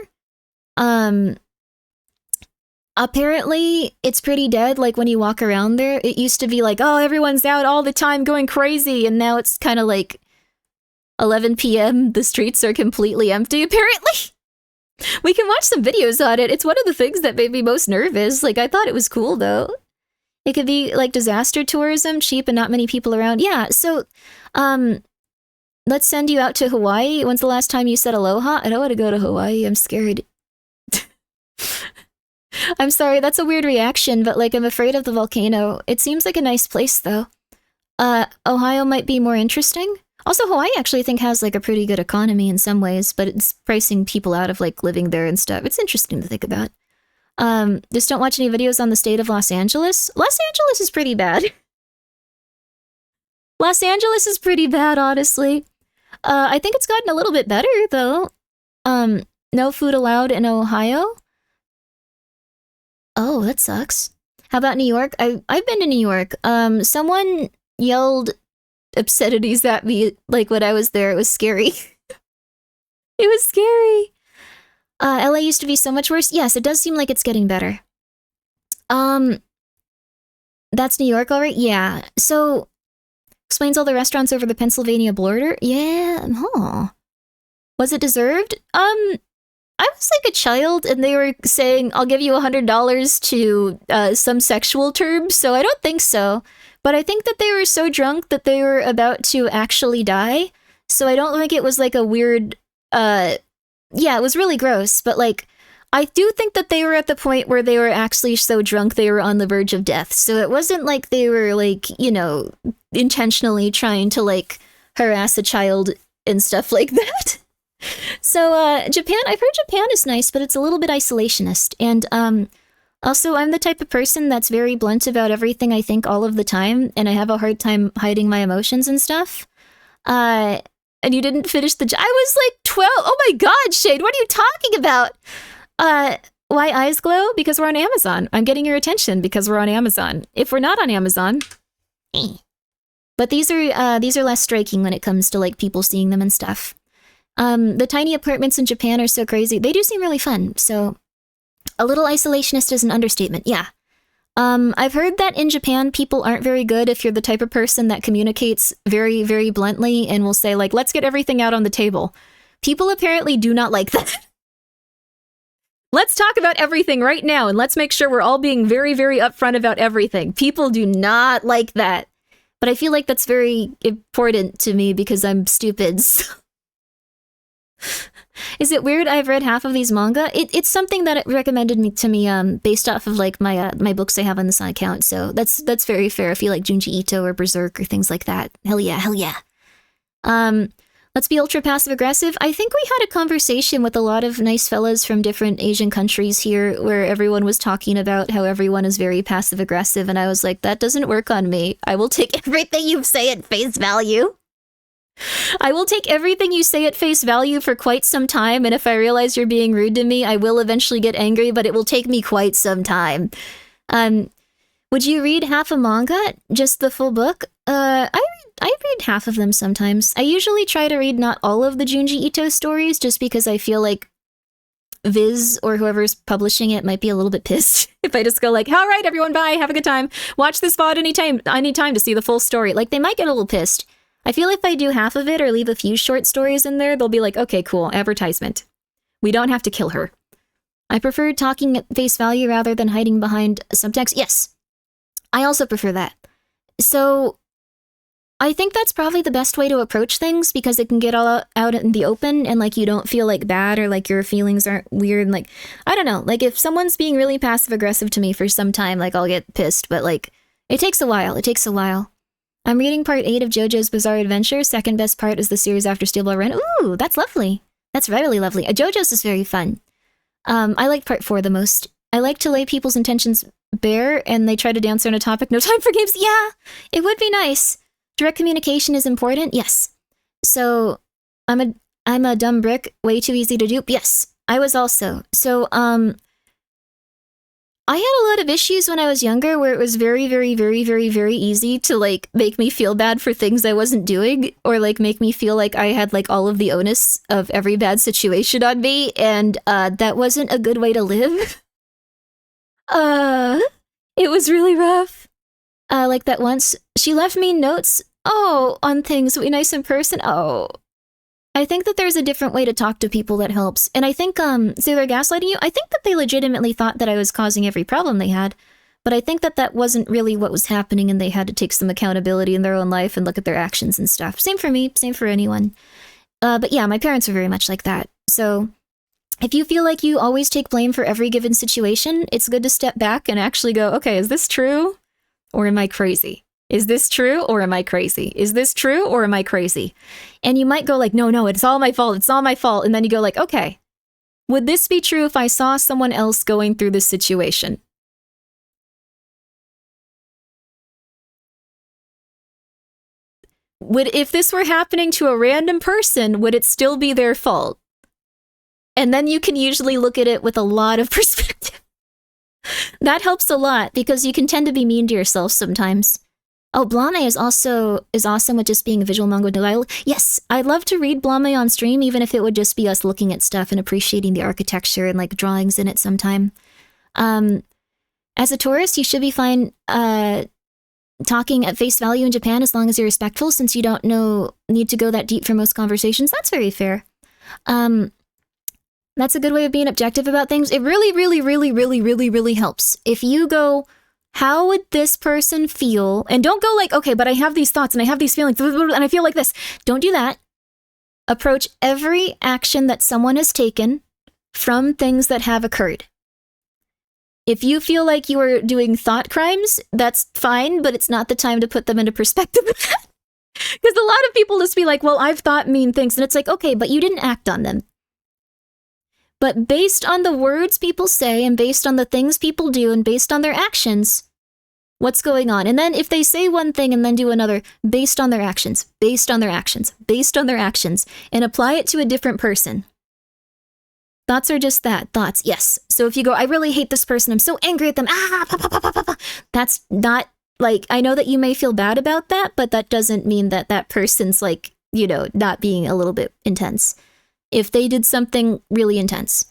Apparently, it's pretty dead. Like, when you walk around there, it used to be like, oh, everyone's out all the time going crazy. And now it's kind of like 11 p.m. The streets are completely empty, apparently. We can watch some videos on it. It's one of the things that made me most nervous. Like, I thought it was cool, though. It could be, like, disaster tourism, cheap and not many people around. Yeah, so, let's send you out to Hawaii. When's the last time you said aloha? I don't want to go to Hawaii. I'm scared. I'm sorry, that's a weird reaction, but, like, I'm afraid of the volcano. It seems like a nice place, though. Ohio might be more interesting. Also, Hawaii actually I think has, like, a pretty good economy in some ways, but it's pricing people out of, like, living there and stuff. It's interesting to think about. Just don't watch any videos on the state of Los Angeles. Los Angeles is pretty bad. Los Angeles is pretty bad, honestly. I think it's gotten a little bit better, though. No food allowed in Ohio. Oh, that sucks. How about New York? I've been to New York. Someone yelled obscenities at me, like, when I was there. It was scary. It was scary. LA used to be so much worse. Yes, it does seem like it's getting better. That's New York, all right? Yeah. So, explains all the restaurants over the Pennsylvania border? Yeah, huh. Was it deserved? I was like a child and they were saying, I'll give you $100 to some sexual terms, so I don't think so. But I think that they were so drunk that they were about to actually die. So I don't think it was like a weird, yeah, it was really gross. But like, I do think that they were at the point where they were actually so drunk they were on the verge of death. So it wasn't like they were like, you know, intentionally trying to like harass a child and stuff like that. So, Japan, I've heard Japan is nice, but it's a little bit isolationist. And, also, I'm the type of person that's very blunt about everything I think all of the time, and I have a hard time hiding my emotions and stuff. And you didn't finish I was like 12. Oh my god, Shade, what are you talking about? Why eyes glow? Because we're on Amazon. I'm getting your attention because we're on Amazon. If we're not on Amazon... But these are less striking when it comes to, like, people seeing them and stuff. The tiny apartments in Japan are so crazy. They do seem really fun, so... A little isolationist is an understatement, yeah. I've heard that in Japan, people aren't very good if you're the type of person that communicates very, very bluntly and will say, like, let's get everything out on the table. People apparently do not like that. Let's talk about everything right now, and let's make sure we're all being very, very upfront about everything. People do not like that. But I feel like that's very important to me because I'm stupid, so... Is it weird I've read half of these manga? It's something that it recommended to me based off of like my my books I have on this account. So that's very fair if you like Junji Ito or Berserk or things like that. Hell yeah, hell yeah. Let's be ultra passive aggressive. I think we had a conversation with a lot of nice fellas from different Asian countries here where everyone was talking about how everyone is very passive aggressive, and I was like, that doesn't work on me. I will take everything you say at face value. I will take everything you say at face value for quite some time, and if I realize you're being rude to me, I will eventually get angry, but it will take me quite some time. Would you read half a manga? Just the full book? I read half of them sometimes. I usually try to read not all of the Junji Ito stories, just because I feel like Viz or whoever's publishing it might be a little bit pissed if I just go like, all right, everyone, bye, have a good time. Watch this VOD anytime to see the full story. Like, they might get a little pissed. I feel if I do half of it or leave a few short stories in there, they'll be like, okay, cool, advertisement. We don't have to kill her. I prefer talking at face value rather than hiding behind subtext. Yes, I also prefer that. So, I think that's probably the best way to approach things because it can get all out in the open and like you don't feel like bad or like your feelings aren't weird. And, like, I don't know, like if someone's being really passive aggressive to me for some time, like I'll get pissed, but like it takes a while. It takes a while. I'm reading part 8 of JoJo's Bizarre Adventure. Second best part is the series after Steel Ball Run. Ooh, that's lovely. That's really lovely. JoJo's is very fun. I like part 4 the most. I like to lay people's intentions bare and they try to dance on a topic. No time for games. Yeah, it would be nice. Direct communication is important. Yes. So I'm a dumb brick. Way too easy to dupe. Yes, I was also. So I had a lot of issues when I was younger where it was very, very, very, very, very easy to, like, make me feel bad for things I wasn't doing or, like, make me feel like I had, like, all of the onus of every bad situation on me, and that wasn't a good way to live. Uh, it was really rough. Like that once, she left me notes, on things, be nice in person. I think that there's a different way to talk to people that helps. And I think, so they're gaslighting you. I think that they legitimately thought that I was causing every problem they had. But I think that that wasn't really what was happening, and they had to take some accountability in their own life and look at their actions and stuff. Same for me, same for anyone. But yeah, my parents are very much like that. So if you feel like you always take blame for every given situation, it's good to step back and actually go, okay, is this true? Or am I crazy? Is this true or am I crazy? Is this true or am I crazy? And you might go like, no, it's all my fault. It's all my fault. And then you go like, okay, would this be true if I saw someone else going through this situation? If this were happening to a random person, would it still be their fault? And then you can usually look at it with a lot of perspective. That helps a lot because you can tend to be mean to yourself sometimes. Oh, Blame is awesome with just being a visual manga delight. Yes, I'd love to read Blame on stream, even if it would just be us looking at stuff and appreciating the architecture and like drawings in it sometime. As a tourist, you should be fine talking at face value in Japan as long as you're respectful, since you don't need to go that deep for most conversations. That's very fair. That's a good way of being objective about things. It really, really, really, really, really, really helps. If you go, how would this person feel? And don't go like, okay, but I have these thoughts and I have these feelings and I feel like this. Don't do that. Approach every action that someone has taken from things that have occurred. If you feel like you are doing thought crimes, that's fine, but it's not the time to put them into perspective. Because a lot of people just be like, well, I've thought mean things. And it's like, okay, but you didn't act on them. But based on the words people say and based on the things people do and based on their actions, what's going on? And then if they say one thing and then do another, based on their actions, based on their actions, based on their actions, and apply it to a different person. Thoughts are just that, thoughts, yes. So if you go, I really hate this person, I'm so angry at them, that's not, like, I know that you may feel bad about that, but that doesn't mean that that person's, like, not being a little bit intense. If they did something really intense.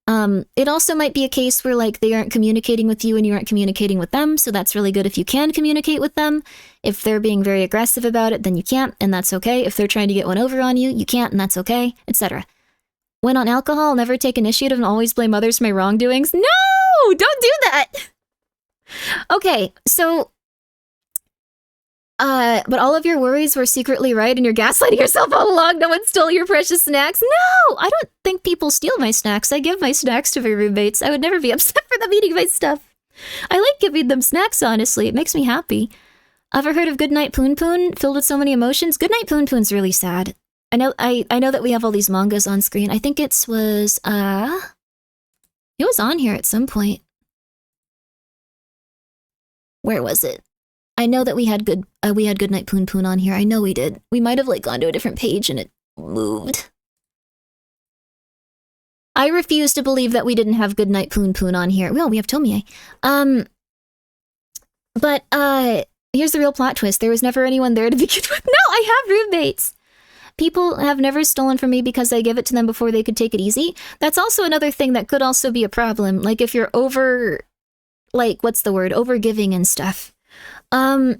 It also might be a case where, like, they aren't communicating with you and you aren't communicating with them, so that's really good if you can communicate with them. If they're being very aggressive about it, then you can't, and that's okay. If they're trying to get one over on you, you can't, and that's okay, etc. When on alcohol, I'll never take initiative and always blame others for my wrongdoings. No! Don't do that! Okay, so... but all of your worries were secretly right and you're gaslighting yourself all along. No one stole your precious snacks. No! I don't think people steal my snacks. I give my snacks to my roommates. I would never be upset for them eating my stuff. I like giving them snacks, honestly. It makes me happy. Ever heard of Goodnight Poon Poon? Filled with so many emotions? Goodnight Poon Poon's really sad. I know that we have all these mangas on screen. I think it was on here at some point. Where was it? I know that we had Goodnight Poon Poon on here. I know we did. We might have like gone to a different page and it moved. I refuse to believe that we didn't have Goodnight Poon Poon on here. Well, we have Tomie. But here's the real plot twist. There was never anyone there to begin with. No, I have roommates. People have never stolen from me because I give it to them before they could take it easy. That's also another thing that could also be a problem. Like if you're over, like, what's the word? Over-giving and stuff. I've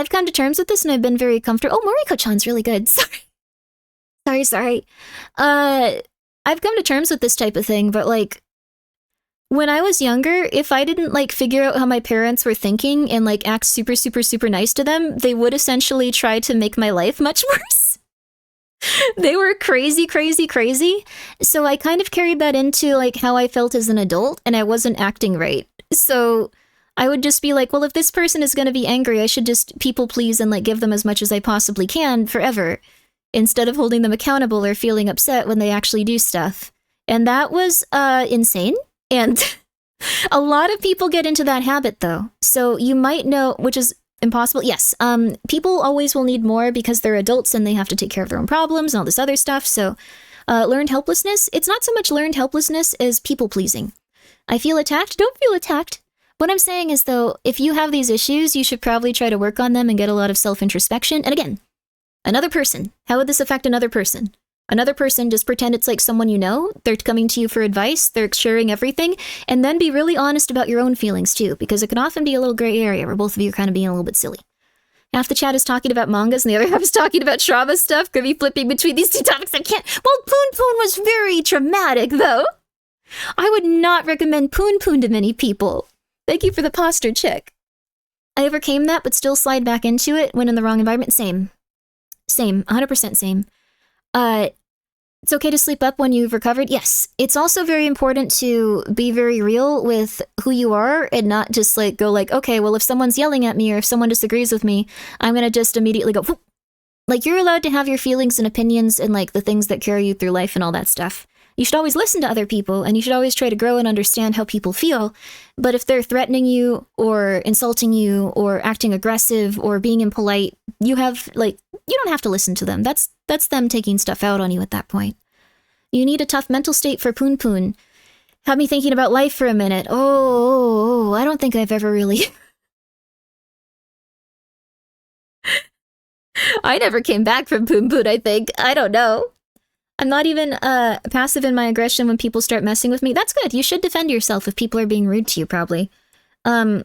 come to terms with this and I've been very comfortable. Oh, Moriko-chan's really good. Sorry. I've come to terms with this type of thing, but like, when I was younger, if I didn't like figure out how my parents were thinking and like act super, super, super nice to them, they would essentially try to make my life much worse. They were crazy, crazy, crazy. So I kind of carried that into like how I felt as an adult and I wasn't acting right. So I would just be like, well, if this person is going to be angry, I should just people please and like give them as much as I possibly can forever, instead of holding them accountable or feeling upset when they actually do stuff. And that was insane. And a lot of people get into that habit though. So you might know, which is impossible. Yes, people always will need more because they're adults and they have to take care of their own problems and all this other stuff. So learned helplessness, it's not so much learned helplessness as people pleasing. I feel attacked, don't feel attacked. What I'm saying is, though, if you have these issues, you should probably try to work on them and get a lot of self-introspection. And again, another person. How would this affect another person? Another person, just pretend it's like someone you know. They're coming to you for advice. They're sharing everything. And then be really honest about your own feelings, too, because it can often be a little gray area where both of you are kind of being a little bit silly. Half the chat is talking about mangas, and the other half is talking about trauma stuff. Could be flipping between these two topics. I can't. Well, Poon Poon was very traumatic, though. I would not recommend Poon Poon to many people. Thank you for the posture check. I overcame that, but still slide back into it when in the wrong environment. Same. 100% same. It's okay to sleep up when you've recovered. Yes. It's also very important to be very real with who you are and not just like go like, okay, well, if someone's yelling at me or if someone disagrees with me, I'm going to just immediately go, whoop. Like, you're allowed to have your feelings and opinions and like the things that carry you through life and all that stuff. You should always listen to other people, and you should always try to grow and understand how people feel. But if they're threatening you or insulting you or acting aggressive or being impolite, you don't have to listen to them. That's them taking stuff out on you at that point. You need a tough mental state for Poon Poon. Had me thinking about life for a minute. I don't think I've ever really... I never came back from Poon Poon, I think. I don't know. I'm not even passive in my aggression when people start messing with me. That's good. You should defend yourself if people are being rude to you, probably. You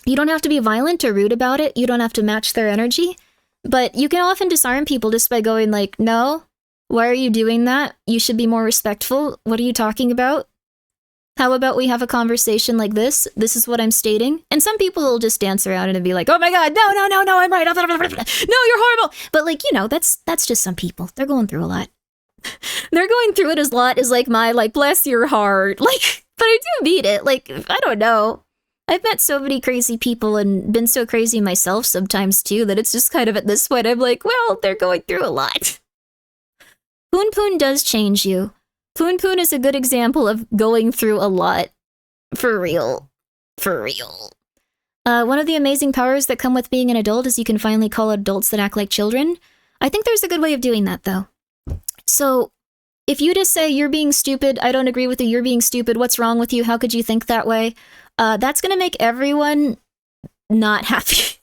don't have to be violent or rude about it. You don't have to match their energy. But you can often disarm people just by going like, no, why are you doing that? You should be more respectful. What are you talking about? How about we have a conversation like this? This is what I'm stating. And some people will just dance around it and be like, oh my god, no, I'm right. No, you're horrible. But like, that's just some people. They're going through a lot. They're going through it as lot as like my like bless your heart, like, but I do mean it. Like, I don't know, I've met so many crazy people and been so crazy myself sometimes too that it's just kind of at this point I'm like, well, they're going through a lot. Poon Poon does change you. Poon Poon is a good example of going through a lot. For real. One of the amazing powers that come with being an adult is you can finally call adults that act like children. I think there's a good way of doing that though. So, if you just say, you're being stupid, I don't agree with you, you're being stupid, what's wrong with you, how could you think that way? That's gonna make everyone not happy.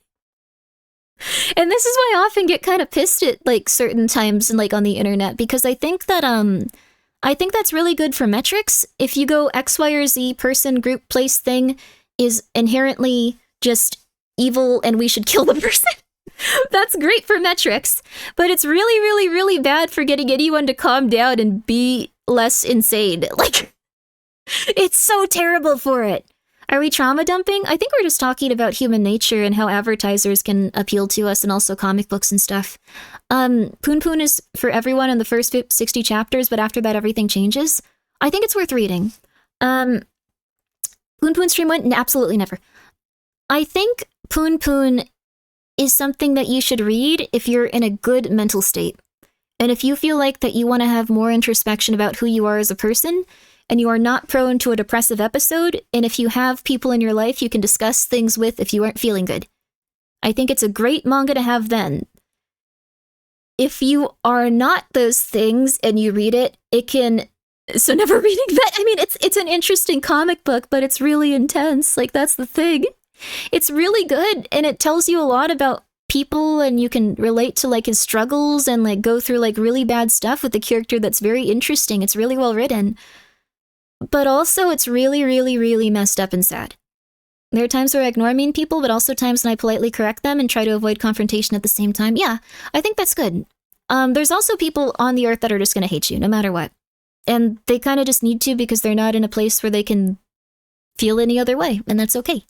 And this is why I often get kind of pissed at, like, certain times, like, on the internet, because I think that's really good for metrics. If you go X, Y, or Z, person, group, place, thing is inherently just evil and we should kill the person. That's great for metrics, but it's really, really, really bad for getting anyone to calm down and be less insane. Like, it's so terrible for it. Are we trauma dumping? I think we're just talking about human nature and how advertisers can appeal to us and also comic books and stuff. Poon Poon is for everyone in the first 60 chapters, but after that everything changes. I think it's worth reading. Poon Poon stream went? Absolutely never. I think Poon Poon is something that you should read if you're in a good mental state. And if you feel like that you want to have more introspection about who you are as a person, and you are not prone to a depressive episode, and if you have people in your life you can discuss things with if you aren't feeling good. I think it's a great manga to have then. If you are not those things and you read it, it can... So never reading that. I mean, it's an interesting comic book, but it's really intense. Like, that's the thing. It's really good, and it tells you a lot about people, and you can relate to, like, his struggles and, like, go through, like, really bad stuff with a character that's very interesting. It's really well written. But also, it's really, really, really messed up and sad. There are times where I ignore mean people, but also times when I politely correct them and try to avoid confrontation at the same time. Yeah, I think that's good. There's also people on the earth that are just gonna hate you, no matter what. And they kind of just need to because they're not in a place where they can feel any other way, and that's okay.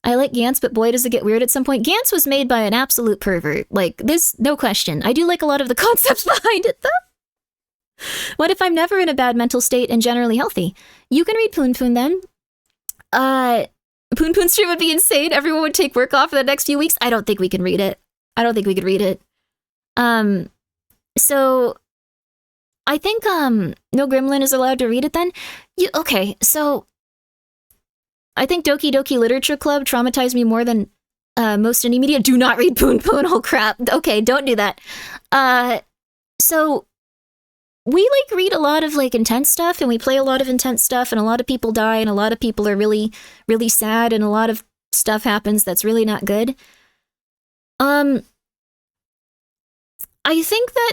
I like Gantz, but boy, does it get weird at some point. Gantz was made by an absolute pervert. Like, this, no question. I do like a lot of the concepts behind it, though. What if I'm never in a bad mental state and generally healthy? You can read Poon Poon then. Poon Poon stream would be insane. Everyone would take work off for the next few weeks. I don't think we can read it. I don't think we could read it. So... I think, no Gremlin is allowed to read it then? Okay, so... I think Doki Doki Literature Club traumatized me more than most any media. Do not read Poon Poon, oh crap. Okay, don't do that. So... We, like, read a lot of, like, intense stuff, and we play a lot of intense stuff, and a lot of people die, and a lot of people are really, really sad, and a lot of stuff happens that's really not good. I think that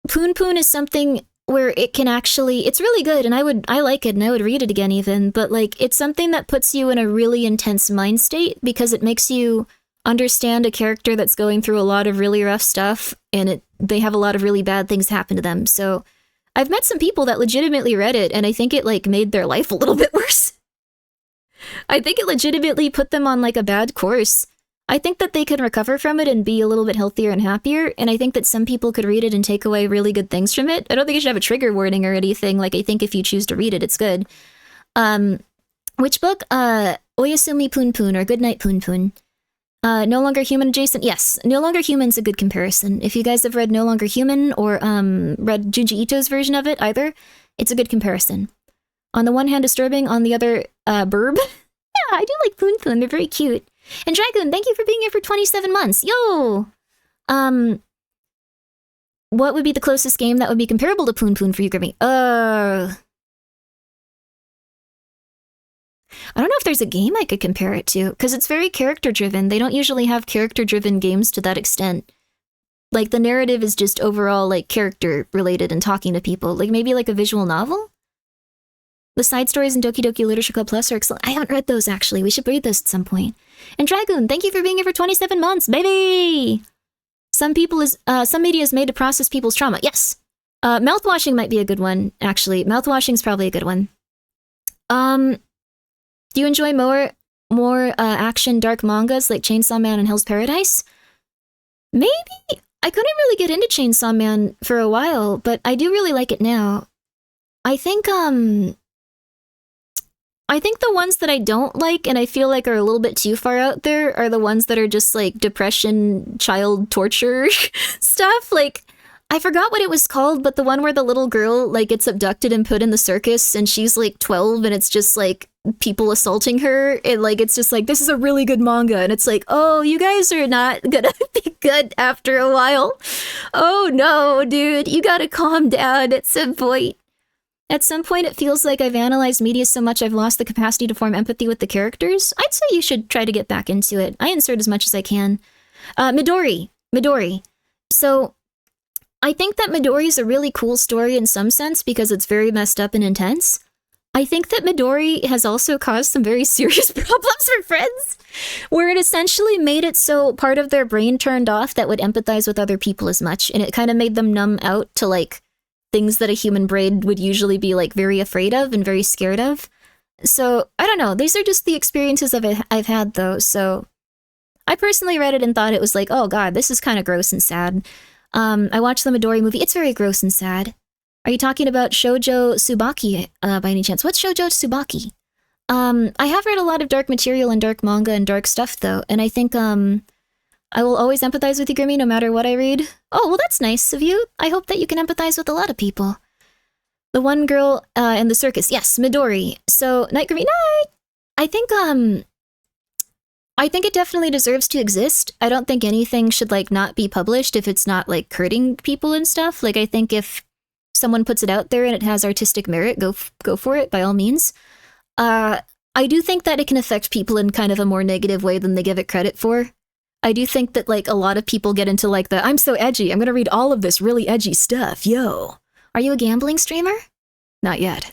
Poon Poon is something where it can actually, it's really good, and I like it, and I would read it again even, but like, it's something that puts you in a really intense mind state because it makes you understand a character that's going through a lot of really rough stuff, and they have a lot of really bad things happen to them. So I've met some people that legitimately read it, and I think it like made their life a little bit worse. I think it legitimately put them on like a bad course. I think that they can recover from it and be a little bit healthier and happier, and I think that some people could read it and take away really good things from it. I don't think it should have a trigger warning or anything. Like, I think if you choose to read it, it's good. Which book? Oyasumi Poon Poon or Goodnight Poon Poon. No Longer Human adjacent? Yes, No Longer Human's a good comparison. If you guys have read No Longer Human or read Junji Ito's version of it, either, it's a good comparison. On the one hand, disturbing, on the other, burb. Yeah, I do like Poon Poon, they're very cute. And Dragoon, thank you for being here for 27 months. Yo! What would be the closest game that would be comparable to Poon Poon for you, Grimmi? I don't know if there's a game I could compare it to, because it's very character-driven. They don't usually have character-driven games to that extent. Like, the narrative is just overall, like, character-related and talking to people. Like, maybe like a visual novel? The side stories in Doki Doki Literature Club Plus are excellent. I haven't read those, actually. We should read those at some point. And Dragoon, thank you for being here for 27 months, baby! Some media is made to process people's trauma. Yes! Mouthwashing might be a good one, actually. Mouthwashing's probably a good one. Do you enjoy more action dark mangas like Chainsaw Man and Hell's Paradise? Maybe. I couldn't really get into Chainsaw Man for a while, but I do really like it now. I think the ones that I don't like and I feel like are a little bit too far out there are the ones that are just like depression, child torture stuff. Like, I forgot what it was called, but the one where the little girl like gets abducted and put in the circus and she's like 12 and it's just like people assaulting her, and like it's just like, this is a really good manga, and it's like, oh, you guys are not gonna be good after a while. Oh no, dude, you gotta calm down at some point. At some point, it feels like I've analyzed media so much I've lost the capacity to form empathy with the characters. I'd say you should try to get back into it. I insert as much as I can. Midori. So, I think that Midori is a really cool story in some sense because it's very messed up and intense. I think that Midori has also caused some very serious problems for friends, where it essentially made it so part of their brain turned off that would empathize with other people as much, and it kind of made them numb out to, like, things that a human brain would usually be, like, very afraid of and very scared of. So, I don't know, these are just the experiences I've had, though, so I personally read it and thought it was like, oh god, this is kind of gross and sad. I watched the Midori movie, it's very gross and sad. Are you talking about Shoujo Tsubaki, by any chance? What's Shoujo Tsubaki? I have read a lot of dark material and dark manga and dark stuff, though, and I think, I will always empathize with you, Grimmi, no matter what I read. Oh, well, that's nice of you. I hope that you can empathize with a lot of people. The one girl, in the circus. Yes, Midori. So, night, Grimmi, night! I think it definitely deserves to exist. I don't think anything should, like, not be published if it's not, like, hurting people and stuff. Like, I think if someone puts it out there and it has artistic merit, go for it, by all means. I do think that it can affect people in kind of a more negative way than they give it credit for. I do think that, like, a lot of people get into, like, I'm so edgy, I'm gonna read all of this really edgy stuff, yo. Are you a gambling streamer? Not yet.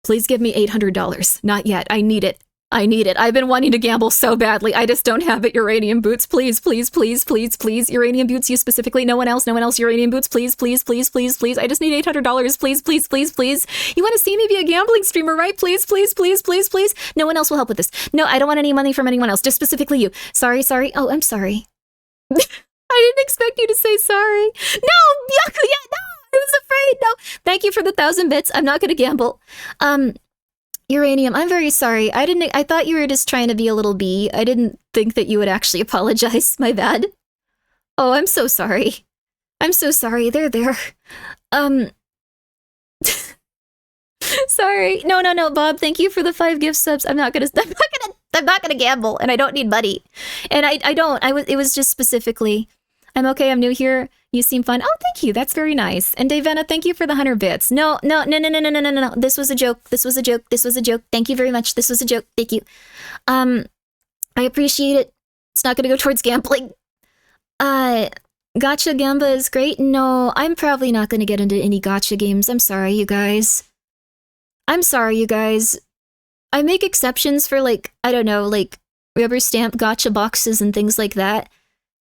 Please give me $800. Not yet. I need it. I've been wanting to gamble so badly. I just don't have it. Uranium boots, please, please, please, please, please. Uranium boots, you specifically. No one else. Uranium boots, please, please, please, please, please. I just need $800. Please, please, please, please. You want to see me be a gambling streamer, right? Please, please, please, please, please. No one else will help with this. No, I don't want any money from anyone else. Just specifically you. Sorry. Oh, I'm sorry. I didn't expect you to say sorry. No, Yakuya, no. I was afraid. No. Thank you for the 1,000 bits. I'm not going to gamble. Uranium, I'm very sorry. I thought you were just trying to be a little bee. I didn't think that you would actually apologize. My bad. Oh, I'm so sorry. I'm so sorry. There. Sorry. No, Bob, thank you for the 5 gift subs. I'm not gonna gamble, and I don't need money. And it was just specifically, I'm okay, I'm new here. You seem fun. Oh, thank you. That's very nice. And Davena, thank you for the 100 bits. No. This was a joke. Thank you very much. This was a joke. Thank you. I appreciate it. It's not going to go towards gambling. Gacha Gamba is great. No, I'm probably not going to get into any gacha games. I'm sorry, you guys. I'm sorry, you guys. I make exceptions for, like, I don't know, like, rubber stamp gacha boxes and things like that.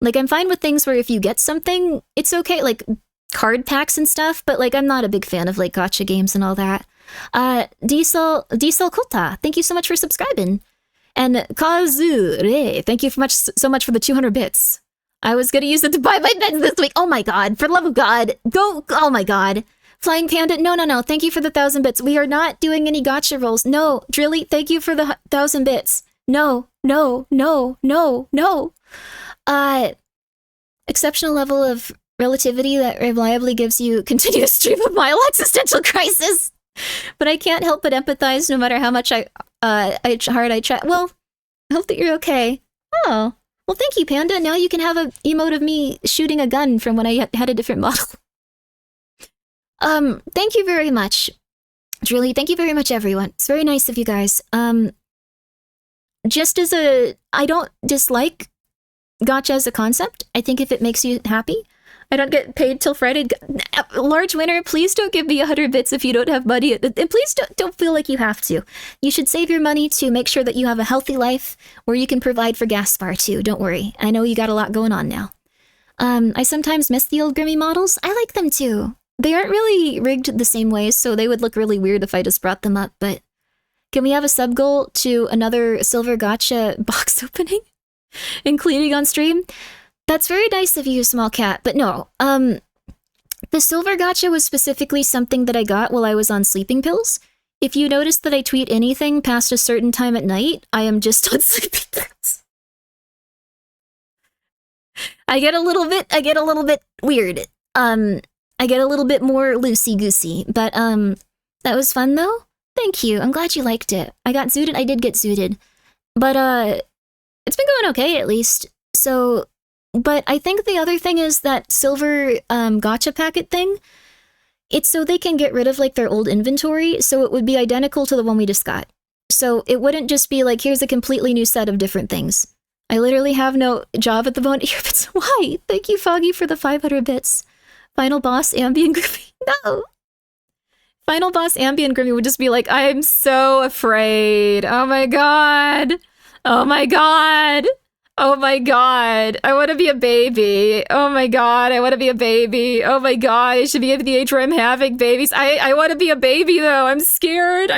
Like, I'm fine with things where if you get something, it's okay, like, card packs and stuff, but, like, I'm not a big fan of, like, gacha games and all that. Diesel Kota, thank you so much for subscribing. And Kazure, thank you so much for the 200 bits. I was gonna use it to buy my beds this week. Oh my god, for the love of God. Go, oh my god. Flying Panda, no, thank you for the 1,000 bits. We are not doing any gacha rolls. No, Drilly, thank you for the 1,000 bits. No. Exceptional level of relativity that reliably gives you continuous stream of mild existential crisis. But I can't help but empathize no matter how much hard I try. Well, I hope that you're okay. Oh, well, thank you, Panda. Now you can have a emote of me shooting a gun from when I had a different model. Thank you very much. Truly, thank you very much, everyone. It's very nice of you guys. Just as I don't dislike gacha as a concept. I think if it makes you happy. I don't get paid till Friday. Large winner, please don't give me 100 bits if you don't have money. And please don't feel like you have to. You should save your money to make sure that you have a healthy life where you can provide for Gaspar too. Don't worry. I know you got a lot going on now. I sometimes miss the old Grimmi models. I like them too. They aren't really rigged the same way, so they would look really weird if I just brought them up, but can we have a sub goal to another silver gacha box opening and cleaning on stream? That's very nice of you, small cat, but no. The silver gacha was specifically something that I got while I was on sleeping pills. If you notice that I tweet anything past a certain time at night, I am just on sleeping pills. I get a little bit weird. I get a little bit more loosey-goosey, but that was fun though. Thank you. I'm glad you liked it. I got zooted. I did get zooted, but it's been going okay at least. So. But I think the other thing is that silver gacha packet thing, it's so they can get rid of like their old inventory, so it would be identical to the one we just got. So it wouldn't just be like, here's a completely new set of different things. I literally have no job at the moment. Why? Thank you, Foggy, for the 500 bits. Final boss, Ambient Grimmi. No! Final boss, Ambient Grimmi would just be like, I'm so afraid. Oh my god. Oh my god. Oh my god, I want to be a baby. Oh my god, I want to be a baby. Oh my god, I should be at the age where I'm having babies. I want to be a baby though. I'm scared.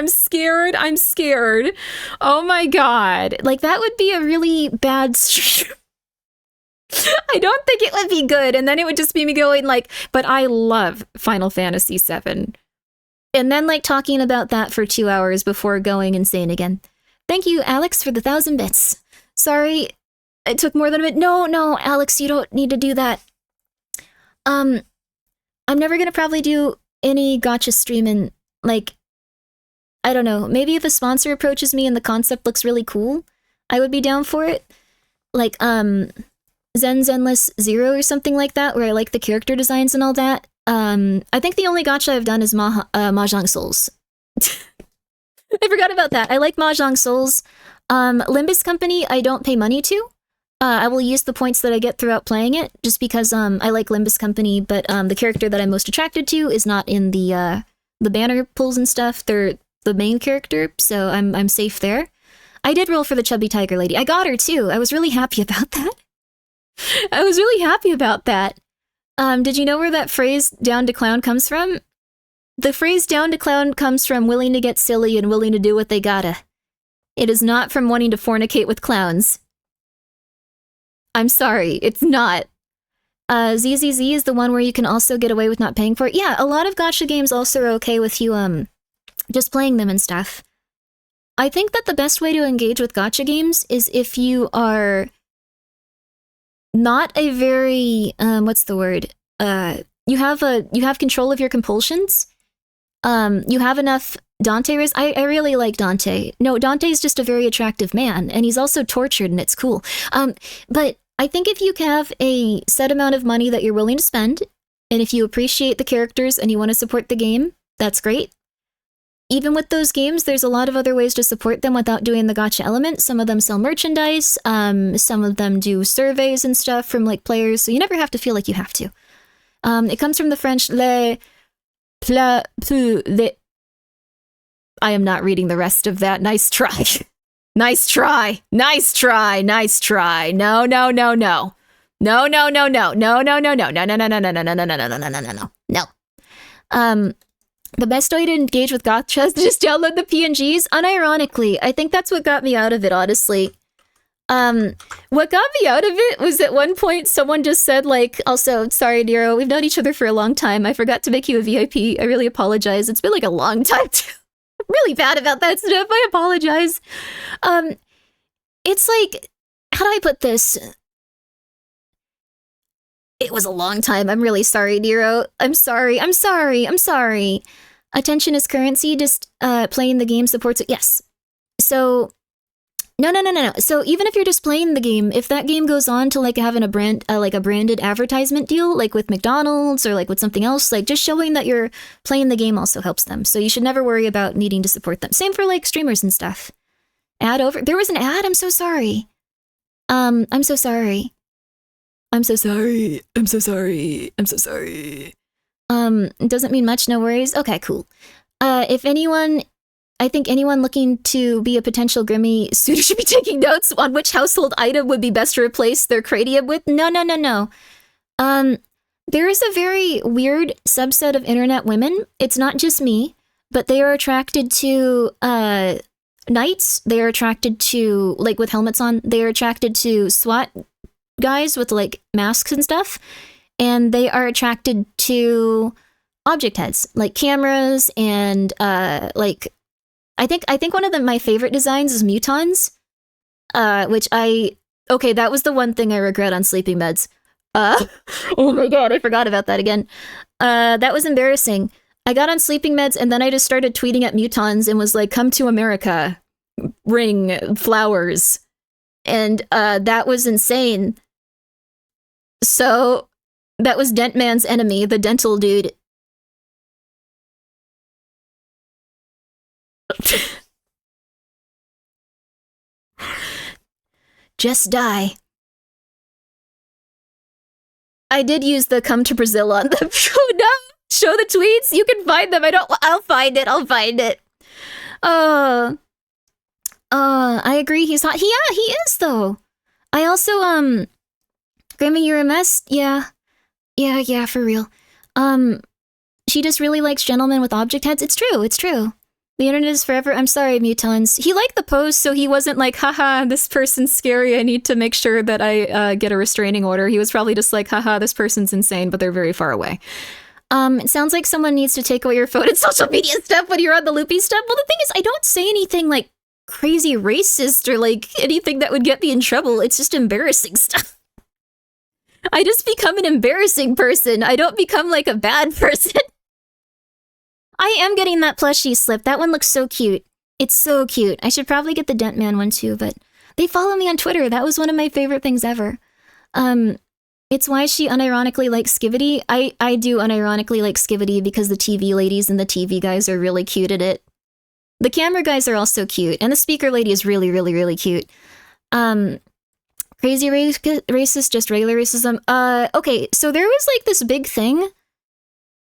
Oh my god. Like, that would be a really bad stream. I don't think it would be good. And then it would just be me going like, but I love Final Fantasy VII. And then like talking about that for 2 hours before going insane again. Thank you, Alex, for the 1,000 bits. Sorry. It took more than a minute. No, Alex, you don't need to do that. I'm never gonna probably do any gacha streaming. Like, I don't know. Maybe if a sponsor approaches me and the concept looks really cool, I would be down for it. Like, Zenless Zero or something like that, where I like the character designs and all that. I think the only gacha I've done is Mahjong Souls. I forgot about that. I like Mahjong Souls. Limbus Company, I don't pay money to. I will use the points that I get throughout playing it, just because I like Limbus Company, but the character that I'm most attracted to is not in the banner pulls and stuff. They're the main character, so I'm safe there. I did roll for the chubby tiger lady. I got her too. I was really happy about that. Did you know where that phrase "down to clown" comes from? The phrase "down to clown" comes from willing to get silly and willing to do what they gotta. It is not from wanting to fornicate with clowns. I'm sorry, it's not. ZZZ is the one where you can also get away with not paying for it. Yeah, a lot of gacha games also are okay with you, just playing them and stuff. I think that the best way to engage with gacha games is if you are not a very, what's the word? You have control of your compulsions. You have enough Dante res- I really like Dante. No, Dante's just a very attractive man, and he's also tortured, and it's cool. But I think if you have a set amount of money that you're willing to spend, and if you appreciate the characters and you want to support the game, that's great. even with those games, there's a lot of other ways to support them without doing the gacha element. Some of them sell merchandise. Some of them do surveys and stuff from like players, so you never have to feel like you have to. It comes from the French le I am not reading the rest of that. Nice try. Nice try. Nice try. Nice try. No, no, no, no. No, no, no, no. No, no, no, no. No, no, no, no, no, no, no, no, no, no, no, no, no, no. No. The best way to engage with gachas is just download the PNGs. Unironically, I think that's what got me out of it, honestly. What got me out of it was at one point someone just said, like, also, sorry, Nero, we've known each other for a long time. I forgot to make you a VIP. I really apologize. It's been like a long time, too. I'm really bad about that stuff. I apologize. It's like, how do I put this? It was a long time. I'm really sorry, Nero. I'm sorry. I'm sorry. I'm sorry. Attention is currency. Just playing the game supports it. Yes. So, no. So even if you're just playing the game, if that game goes on to like having a brand, like a branded advertisement deal, like with McDonald's or like with something else, like just showing that you're playing the game also helps them. So you should never worry about needing to support them. Same for like streamers and stuff. Ad over. There was an ad. I'm so sorry. I'm so sorry. I'm so sorry. I'm so sorry. I'm so sorry. It doesn't mean much. No worries. Okay, cool. If anyone, I think anyone looking to be a potential Grimmi suitor should be taking notes on which household item would be best to replace their cranium with. No. There is a very weird subset of internet women. It's not just me, but they are attracted to, knights. They are attracted to, like, with helmets on. They are attracted to SWAT guys with like masks and stuff, and they are attracted to object heads like cameras and like I think one of my favorite designs is mutons, which okay, that was the one thing I regret on sleeping meds. Oh my god, I forgot about that again. That was embarrassing. I got on sleeping meds and then I just started tweeting at mutons and was like, come to America, ring flowers, and that was insane. So, that was Dentman's enemy, the dental dude. Just die. I did use the come to Brazil on them. Oh no! Show the tweets? You can find them. I'll find it. I'll find it. I agree. He's hot. Yeah, he is though. I also, Grimmi, you're a mess? Yeah, for real. She just really likes gentlemen with object heads. It's true. The internet is forever. I'm sorry, mutons. He liked the post, so he wasn't like, haha, this person's scary. I need to make sure that I get a restraining order. He was probably just like, haha, this person's insane, but they're very far away. It sounds like someone needs to take away your phone and social media stuff when you're on the loopy stuff. Well, the thing is, I don't say anything like crazy racist or like anything that would get me in trouble. It's just embarrassing stuff. I just become an embarrassing person. I don't become like a bad person. I am getting that plushie slip. That one looks so cute. It's so cute. I should probably get the Dentman one too, but they follow me on Twitter. That was one of my favorite things ever. It's why she unironically likes Skivity. I do unironically like Skivity because the TV ladies and the TV guys are really cute at it. The camera guys are also cute, and the speaker lady is really, really, really cute. Crazy racist, just regular racism. Okay, so there was like this big thing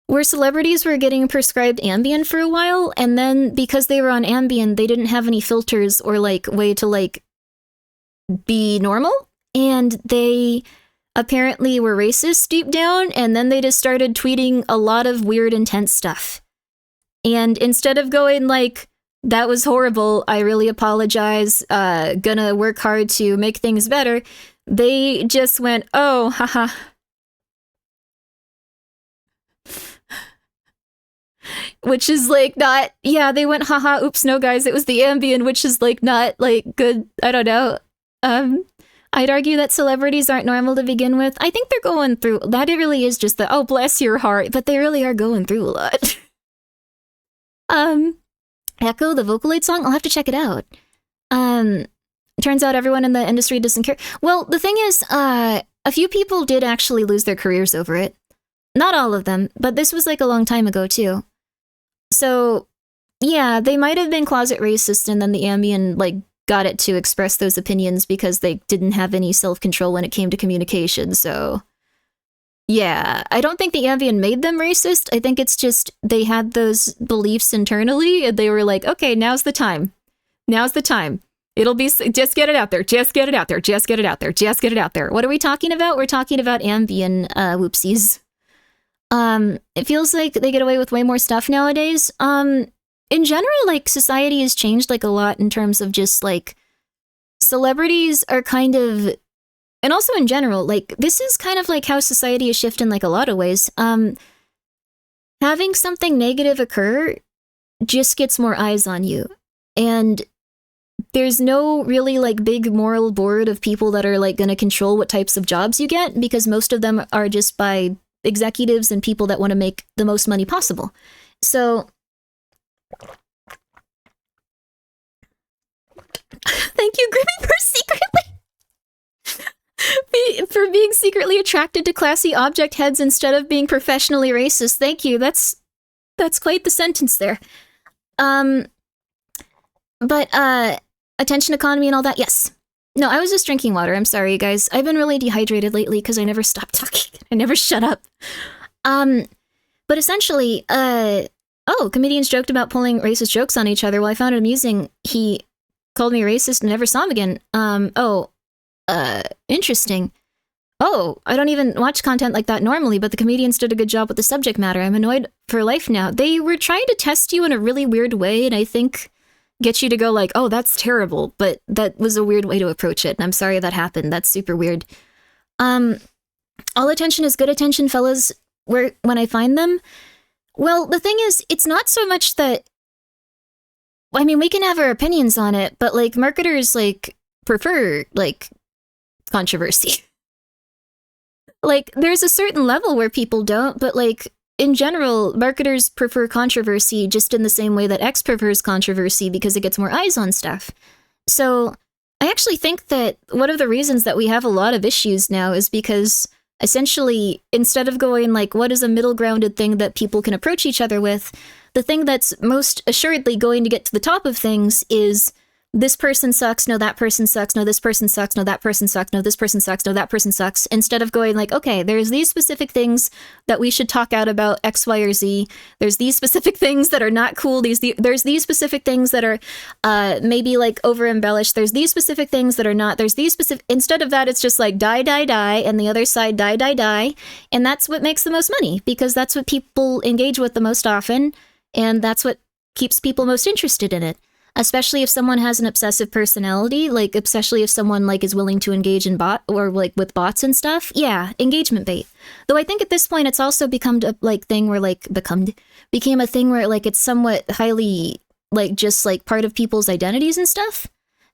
where celebrities were getting prescribed Ambien for a while, and then because they were on Ambien, they didn't have any filters or like way to like be normal, and they apparently were racist deep down, and then they just started tweeting a lot of weird, intense stuff. And instead of going like, that was horrible, I really apologize, gonna work hard to make things better, they just went, oh, haha. Which is like not, yeah, they went, haha, oops, no guys, it was the Ambien, which is like not like good, I don't know. I'd argue that celebrities aren't normal to begin with. I think they're going through, that it really is just the, oh, bless your heart, but they really are going through a lot. Echo, the Vocaloid song? I'll have to check it out. Turns out everyone in the industry doesn't care. Well, the thing is, a few people did actually lose their careers over it. Not all of them, but this was like a long time ago too. So, Yeah, they might have been closet racist, and then the Ambien, like, got it to express those opinions because they didn't have any self-control when it came to communication, so... Yeah, I don't think the Ambien made them racist. I think it's just they had those beliefs internally, and they were like, okay, now's the time. Now's the time. It'll be... Just get it out there. Just get it out there. Just get it out there. Just get it out there. What are we talking about? We're talking about Ambien, whoopsies. It feels like they get away with way more stuff nowadays. In general, like, society has changed, like, a lot in terms of just, like, celebrities are kind of... And also in general, like, this is kind of like how society is shifting, like, a lot of ways. Having something negative occur just gets more eyes on you. And there's no really, like, big moral board of people that are, like, gonna control what types of jobs you get, because most of them are just by executives and people that want to make the most money possible. So... Thank you, Grimmi, for being secretly attracted to classy object heads instead of being professionally racist. Thank you. That's quite the sentence there. But attention economy and all that. Yes. No, I was just drinking water. I'm sorry, you guys. I've been really dehydrated lately because I never stop talking. I never shut up. But essentially, comedians joked about pulling racist jokes on each other. Well, I found it amusing. He called me racist and never saw him again. Interesting. Oh, I don't even watch content like that normally, but the comedians did a good job with the subject matter. I'm annoyed for life now. They were trying to test you in a really weird way, and I think get you to go like, oh, that's terrible, but that was a weird way to approach it, and I'm sorry that happened. That's super weird. All attention is good attention, fellas, when I find them. Well, the thing is, it's not so much that... I mean, we can have our opinions on it, but, like, marketers, like, prefer, like, controversy. Like, there's a certain level where people don't, but, like, in general, marketers prefer controversy just in the same way that X prefers controversy because it gets more eyes on stuff. So, I actually think that one of the reasons that we have a lot of issues now is because, essentially, instead of going, like, what is a middle-grounded thing that people can approach each other with, the thing that's most assuredly going to get to the top of things is... this person sucks, no, that person sucks, no, this person sucks, no, that person sucks, no, this person sucks, no, that person sucks, instead of going like, okay, there's these specific things that we should talk out about X, Y, or Z, there's these specific things that are not cool, there's these specific things that are maybe like over-embellished, there's these specific things that are not, there's these specific, instead of that, it's just like die, die, die, and the other side die, die, die, and that's what makes the most money, because that's what people engage with the most often, and that's what keeps people most interested in it. Especially if someone has an obsessive personality, like, especially if someone, like, is willing to engage in with bots and stuff. Yeah, engagement bait. Though I think at this point it's also become a, like, thing where, like, became a thing where, like, it's somewhat highly, like, just, like, part of people's identities and stuff.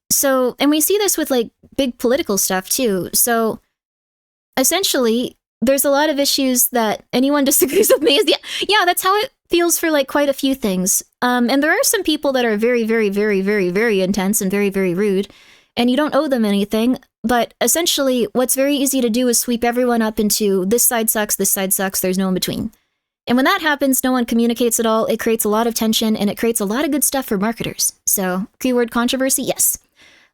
So, and we see this with, like, big political stuff, too. So, essentially, there's a lot of issues that anyone disagrees with me is, yeah, that's how it feels for, like, quite a few things. And there are some people that are very, very, very, very, very intense and very, very rude, and you don't owe them anything, but essentially, what's very easy to do is sweep everyone up into this side sucks, there's no in between. And when that happens, no one communicates at all, it creates a lot of tension, and it creates a lot of good stuff for marketers. So, keyword controversy, yes.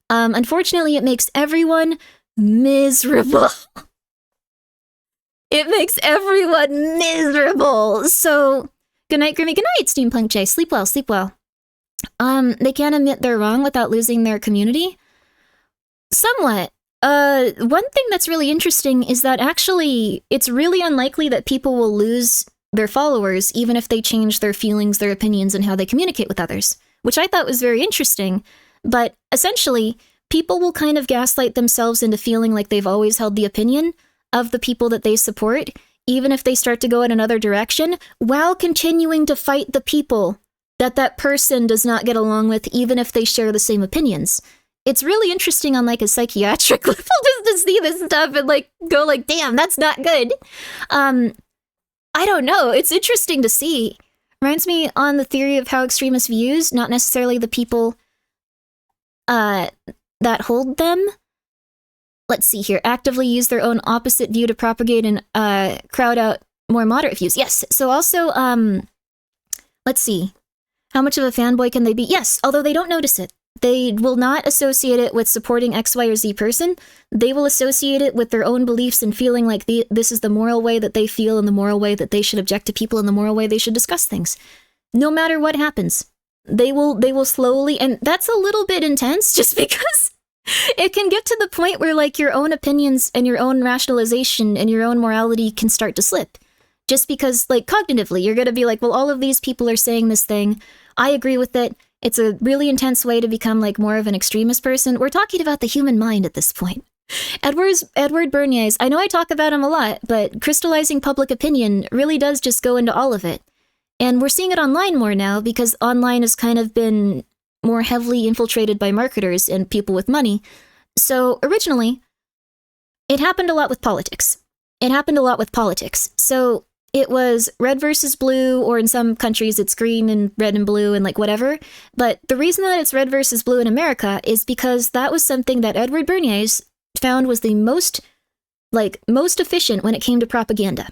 Unfortunately, it makes everyone miserable. It makes everyone miserable. So, good night, Grimmi. Good night, Steampunk J. Sleep well, sleep well. They can't admit they're wrong without losing their community? Somewhat. One thing that's really interesting is that actually, it's really unlikely that people will lose their followers even if they change their feelings, their opinions, and how they communicate with others, which I thought was very interesting. But essentially, people will kind of gaslight themselves into feeling like they've always held the opinion of the people that they support, even if they start to go in another direction, while continuing to fight the people that person does not get along with, even if they share the same opinions. It's really interesting on, like, a psychiatric level just to see this stuff and, like, go like, damn, that's not good. I don't know. It's interesting to see. Reminds me on the theory of how extremist views, not necessarily the people that hold them, let's see here, actively use their own opposite view to propagate and crowd out more moderate views. Yes, so also, let's see. How much of a fanboy can they be? Yes, although they don't notice it. They will not associate it with supporting X, Y, or Z person. They will associate it with their own beliefs and feeling like this is the moral way that they feel and the moral way that they should object to people and the moral way they should discuss things. No matter what happens, they will slowly, and that's a little bit intense just because it can get to the point where like your own opinions and your own rationalization and your own morality can start to slip. Just because like cognitively, you're going to be like, well, all of these people are saying this thing. I agree with it. It's a really intense way to become like more of an extremist person. We're talking about the human mind at this point. Edward Bernays, I know I talk about him a lot, but crystallizing public opinion really does just go into all of it. And we're seeing it online more now because online has kind of been more heavily infiltrated by marketers and people with money. So originally, it happened a lot with politics. So it was red versus blue, or in some countries it's green and red and blue and like whatever. But the reason that it's red versus blue in America is because that was something that Edward Bernays found was the most efficient when it came to propaganda.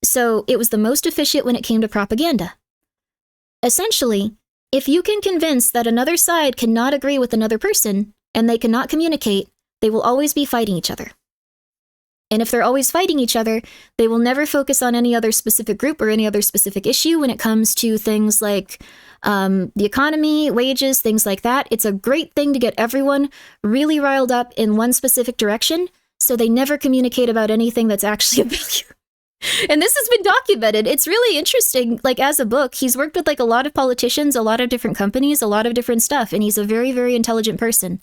So it was the most efficient when it came to propaganda. Essentially, if you can convince that another side cannot agree with another person and they cannot communicate, they will always be fighting each other. And if they're always fighting each other, they will never focus on any other specific group or any other specific issue when it comes to things like the economy, wages, things like that. It's a great thing to get everyone really riled up in one specific direction, so they never communicate about anything that's actually of value. And this has been documented. It's really interesting. Like, as a book, he's worked with like a lot of politicians, a lot of different companies, a lot of different stuff, and he's a very, very intelligent person.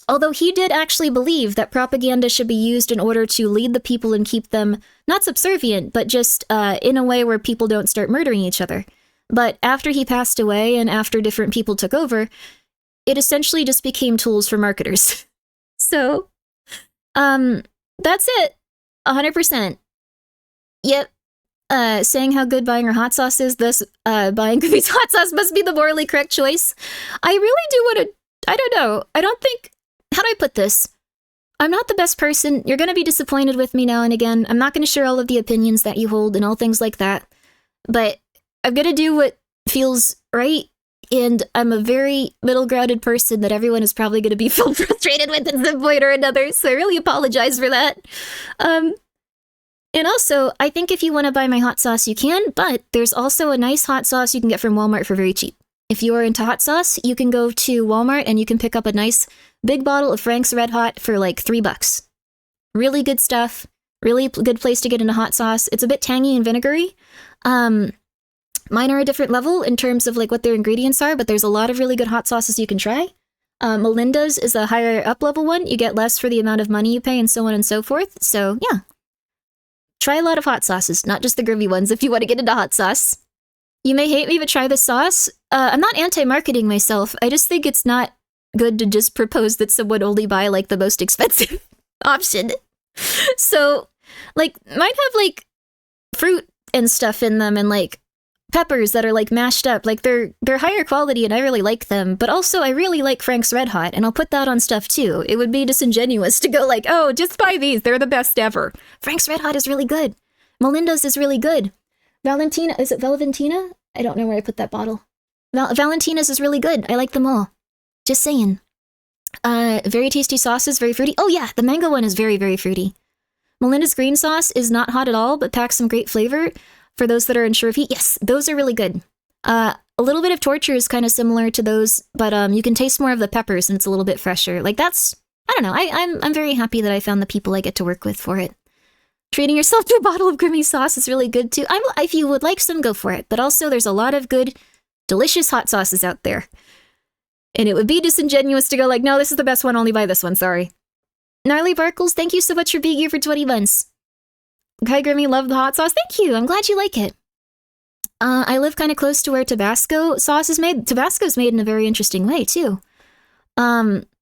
Although he did actually believe that propaganda should be used in order to lead the people and keep them not subservient, but just in a way where people don't start murdering each other. But after he passed away and after different people took over, it essentially just became tools for marketers. So, that's it. 100%. Yep. Saying how good buying her hot sauce is, thus buying Grimmi's hot sauce must be the morally correct choice. I really do want to, I don't know. I don't think, how do I put this? I'm not the best person. You're going to be disappointed with me now and again. I'm not going to share all of the opinions that you hold and all things like that. But I'm going to do what feels right. And I'm a very middle-grounded person that everyone is probably going to be frustrated with at some point or another. So I really apologize for that. And also, I think if you want to buy my hot sauce, you can. But there's also a nice hot sauce you can get from Walmart for very cheap. If you are into hot sauce, you can go to Walmart and you can pick up a nice big bottle of Frank's Red Hot for like $3. Really good stuff. Really good place to get into hot sauce. It's a bit tangy and vinegary. Mine are a different level in terms of like what their ingredients are, but there's a lot of really good hot sauces you can try. Melinda's is a higher up level one. You get less for the amount of money you pay and so on and so forth. So yeah, try a lot of hot sauces, not just the Grimmi ones if you want to get into hot sauce. You may hate me, but try this sauce. I'm not anti-marketing myself. I just think it's not good to just propose that someone only buy like the most expensive option. So like mine have like fruit and stuff in them and like peppers that are like mashed up. Like they're higher quality and I really like them, but also I really like Frank's Red Hot and I'll put that on stuff too. It would be disingenuous to go like, oh, just buy these, they're the best ever. Frank's Red Hot is really good. Melinda's is really good. Valentina, is it Valentina? I don't know where I put that bottle. Valentina's is really good. I like them all. Just saying. Very tasty sauces, very fruity. Oh yeah, the mango one is very, very fruity. Melinda's green sauce is not hot at all, but packs some great flavor. For those that are unsure of heat, yes, those are really good. A little bit of torture is kind of similar to those, but you can taste more of the peppers and it's a little bit fresher. Like that's, I don't know, I'm very happy that I found the people I get to work with for it. Treating yourself to a bottle of Grimmi sauce is really good too. If you would like some, go for it. But also there's a lot of good, delicious hot sauces out there. And it would be disingenuous to go like, no, this is the best one, only buy this one, sorry. Gnarly Barkles, thank you so much for being here for 20 months. Hi Grimmi, love the hot sauce. Thank you, I'm glad you like it. I live kind of close to where Tabasco sauce is made. Tabasco's made in a very interesting way, too. No.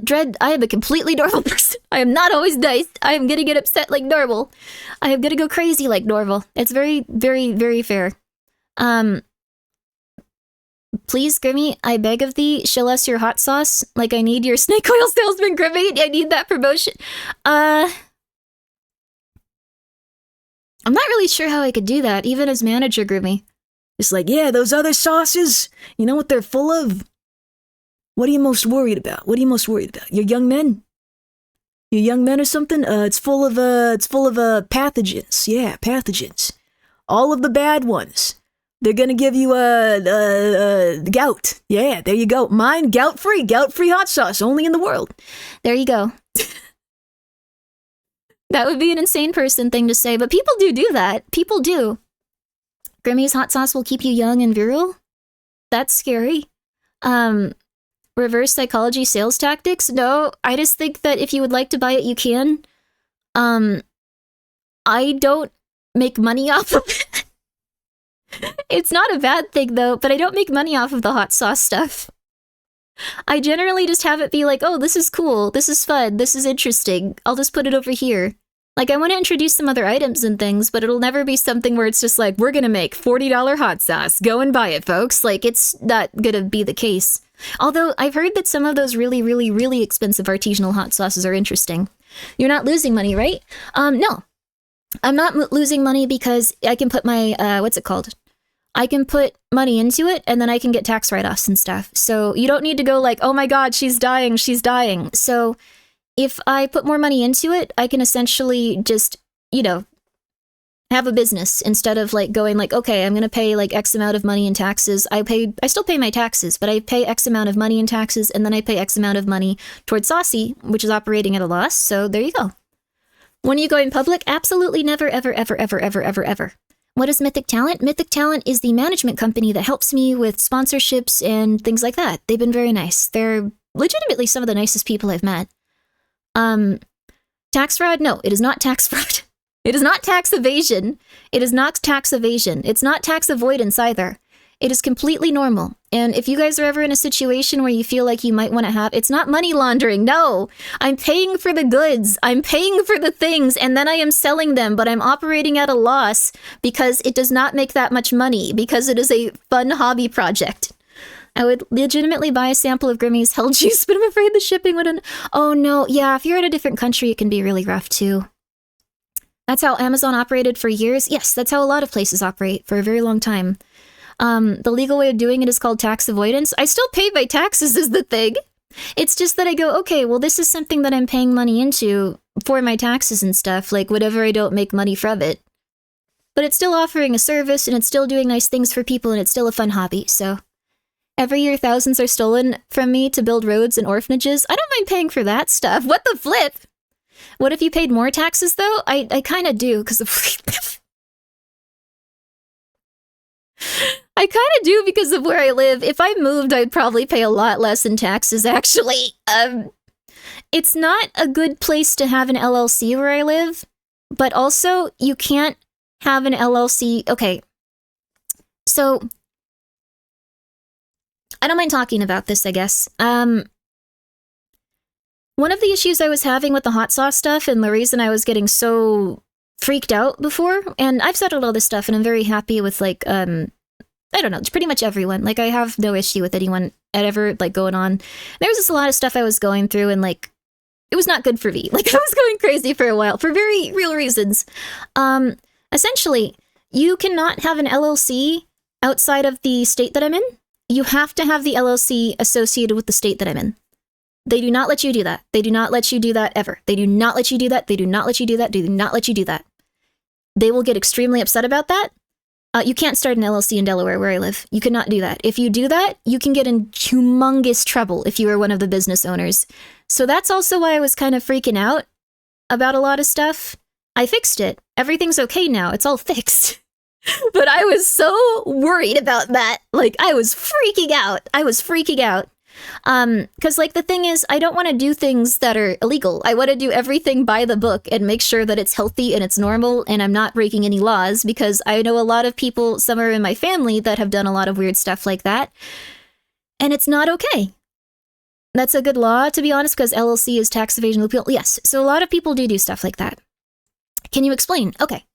Dread, I am a completely normal person. I am not always nice. I am gonna get upset like normal. I am gonna go crazy like normal. It's very, very, very fair. Please, Grimmi, I beg of thee, show us your hot sauce. Like, I need your snake oil salesman, Grimmi. I need that promotion. I'm not really sure how I could do that, even as manager, Grimmi. It's like, yeah, those other sauces, you know what they're full of? What are you most worried about? What are you most worried about? Your young men? Your young men or something? It's full of pathogens. Yeah, pathogens. All of the bad ones. They're gonna give you gout. Yeah, there you go. Mine, gout-free hot sauce, only in the world. There you go. That would be an insane person thing to say, but people do that. People do. Grimmi's hot sauce will keep you young and virile? That's scary. Reverse psychology sales tactics? No, I just think that if you would like to buy it, you can. I don't make money off of it. It's not a bad thing, though, but I don't make money off of the hot sauce stuff. I generally just have it be like, oh, this is cool, this is fun, this is interesting, I'll just put it over here. Like, I want to introduce some other items and things, but it'll never be something where it's just like, we're gonna make $40 hot sauce, go and buy it, folks. Like, it's not gonna be the case. Although, I've heard that some of those really, really, really expensive artisanal hot sauces are interesting. You're not losing money, right? No. I'm not losing money because I can put my, what's it called? I can put money into it, and then I can get tax write-offs and stuff. So you don't need to go like, oh my god, she's dying, she's dying. So if I put more money into it, I can essentially just, you know, have a business instead of like going like, okay, I'm going to pay like X amount of money in taxes. I still pay my taxes, but I pay X amount of money in taxes, and then I pay X amount of money towards Saucy, which is operating at a loss. So there you go. When you go in public, absolutely never, ever, ever, ever, ever, ever, ever. What is Mythic Talent? Mythic Talent is the management company that helps me with sponsorships and things like that. They've been very nice. They're legitimately some of the nicest people I've met. Tax fraud? No, it is not tax fraud. It is not tax evasion. It is not tax evasion. It's not tax avoidance either. It is completely normal. And if you guys are ever in a situation where you feel like you might want to have, it's not money laundering. No, I'm paying for the goods. I'm paying for the things, and then I am selling them, but I'm operating at a loss because it does not make that much money, because it is a fun hobby project. I would legitimately buy a sample of Grimmi's hell juice, but I'm afraid the shipping wouldn't. Oh no, yeah, if you're in a different country, it can be really rough too. That's how Amazon operated for years. Yes, that's how a lot of places operate for a very long time. The legal way of doing it is called tax avoidance. I still pay my taxes is the thing. It's just that I go, okay, well, this is something that I'm paying money into for my taxes and stuff, like whatever I don't make money from it. But it's still offering a service, and it's still doing nice things for people, and it's still a fun hobby, so. Every year, thousands are stolen from me to build roads and orphanages. I don't mind paying for that stuff. What the flip? What if you paid more taxes, though? I kind of do, because of... I kind of do because of where I live. If I moved, I'd probably pay a lot less in taxes, actually. It's not a good place to have an LLC where I live, but also you can't have an LLC. Okay, so I don't mind talking about this, I guess. One of the issues I was having with the hot sauce stuff, and the reason I was getting so freaked out before, and I've settled all this stuff, and I'm very happy with, like, I don't know, pretty much everyone. Like, I have no issue with anyone ever, like, going on. There was just a lot of stuff I was going through, and, like, it was not good for me. Like, I was going crazy for a while, for very real reasons. Essentially, you cannot have an LLC outside of the state that I'm in. You have to have the LLC associated with the state that I'm in. They do not let you do that. They do not let you do that ever. They do not let you do that. They do not let you do that. They do not let you do that. They will get extremely upset about that. You can't start an LLC in Delaware where I live. You cannot do that. If you do that, you can get in humongous trouble if you are one of the business owners. So that's also why I was kind of freaking out about a lot of stuff. I fixed it. Everything's okay now. It's all fixed. But I was so worried about that. Like, I was freaking out. Because, like, the thing is, I don't want to do things that are illegal. I want to do everything by the book and make sure that it's healthy and it's normal and I'm not breaking any laws, because I know a lot of people, some are in my family, that have done a lot of weird stuff like that. And it's not okay. That's a good law, to be honest, because LLC is tax evasion loophole. Yes, so a lot of people do stuff like that. Can you explain? Okay.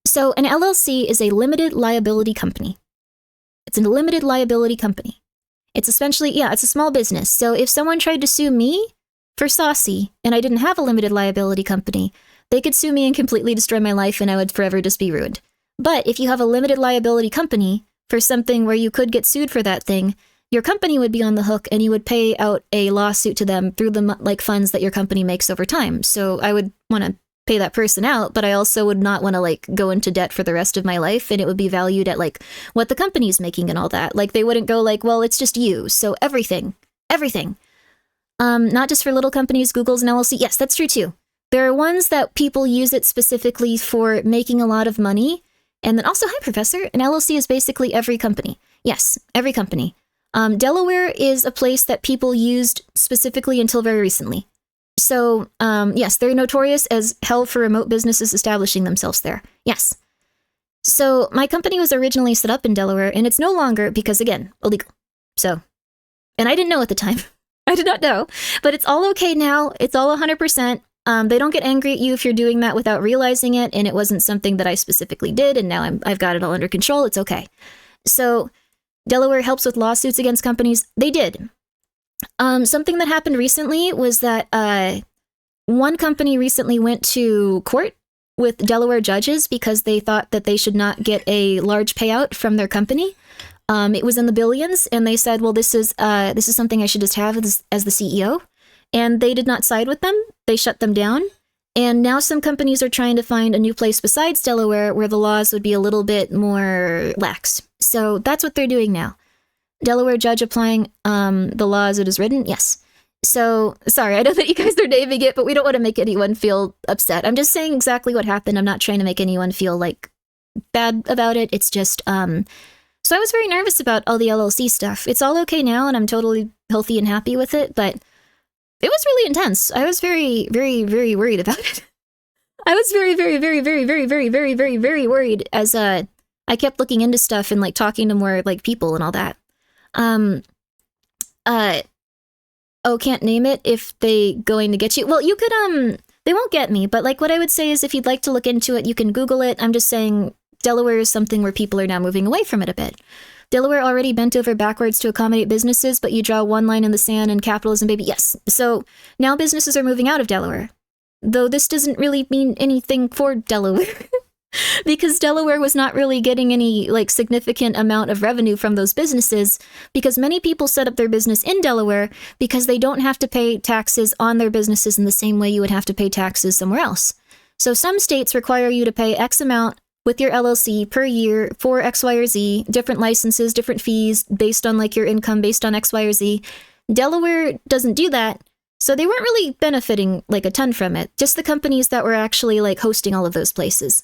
So an LLC is a limited liability company. It's a limited liability company. It's essentially, yeah, it's a small business. So if someone tried to sue me for Saucy and I didn't have a limited liability company, They could sue me and completely destroy my life and I would forever just be ruined. But if you have a limited liability company for something where you could get sued for that thing, your company would be on the hook and you would pay out a lawsuit to them through the funds that your company makes over time. So I would want to pay that person out, but I also would not want to go into debt for the rest of my life, and it would be valued at what the company's making and all that. They wouldn't go well, it's just you. So everything. Not just for little companies, Google's an LLC. Yes, that's true too. There are ones that people use it specifically for making a lot of money. And then also, hi, Professor. An LLC is basically every company. Yes, every company. Delaware is a place that people used specifically until very recently. So, yes, they're notorious as hell for remote businesses establishing themselves there. Yes. So, my company was originally set up in Delaware, and it's no longer because, again, illegal. So, and I didn't know at the time. I did not know. But it's all okay now. It's all 100%. They don't get angry at you if you're doing that without realizing it, and it wasn't something that I specifically did, and now I've got it all under control. It's okay. So, Delaware helps with lawsuits against companies. They did. Something that happened recently was that one company recently went to court with Delaware judges because they thought that they should not get a large payout from their company. It was in the billions, and they said, well, this is something I should just have as the CEO. And they did not side with them. They shut them down. And now some companies are trying to find a new place besides Delaware where the laws would be a little bit more lax. So that's what they're doing now. Delaware judge applying the law as it is written? Yes. So, sorry, I know that you guys are naming it, but we don't want to make anyone feel upset. I'm just saying exactly what happened. I'm not trying to make anyone feel bad about it. It's just, so I was very nervous about all the LLC stuff. It's all okay now, and I'm totally healthy and happy with it, but it was really intense. I was very, very, very worried about it. I was very, very, very, very, very, very, very, very, very worried as I kept looking into stuff and talking to more people and all that. Can't name it if they going to get you. Well, you could, they won't get me, but what I would say is if you'd like to look into it, you can Google it. I'm just saying Delaware is something where people are now moving away from it a bit. Delaware already bent over backwards to accommodate businesses, but you draw one line in the sand and capitalism, baby. Yes. So now businesses are moving out of Delaware. Though this doesn't really mean anything for Delaware. Because Delaware was not really getting any significant amount of revenue from those businesses, because many people set up their business in Delaware because they don't have to pay taxes on their businesses in the same way you would have to pay taxes somewhere else. So some states require you to pay X amount with your LLC per year for X, Y, or Z, different licenses, different fees based on your income, based on X, Y, or Z. Delaware doesn't do that, so they weren't really benefiting a ton from it. Just the companies that were actually hosting all of those places.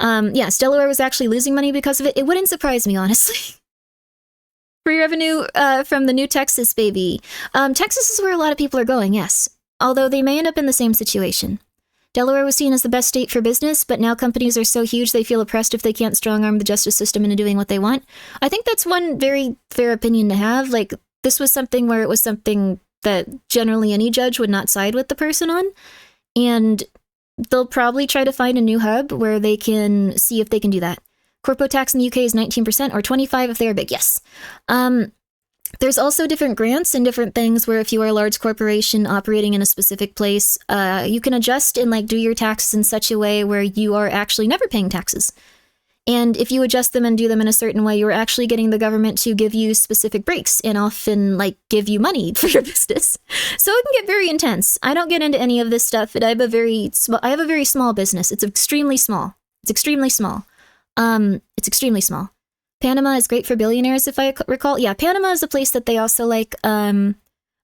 Yes, Delaware was actually losing money because of it. It wouldn't surprise me, honestly. Free revenue from the new Texas, baby. Texas is where a lot of people are going, yes. Although they may end up in the same situation. Delaware was seen as the best state for business, but now companies are so huge they feel oppressed if they can't strong-arm the justice system into doing what they want. I think that's one very fair opinion to have. This was something where it was something that generally any judge would not side with the person on. And they'll probably try to find a new hub where they can see if they can do that. Corpo tax in the UK is 19% or 25% if they're big. Yes. There's also different grants and different things where if you are a large corporation operating in a specific place, you can adjust and do your taxes in such a way where you are actually never paying taxes. And if you adjust them and do them in a certain way, you're actually getting the government to give you specific breaks and often give you money for your business. So it can get very intense. I don't get into any of this stuff, and I have a very small business. It's extremely small. It's extremely small. Panama is great for billionaires, if I recall. Yeah, Panama is a place that they also a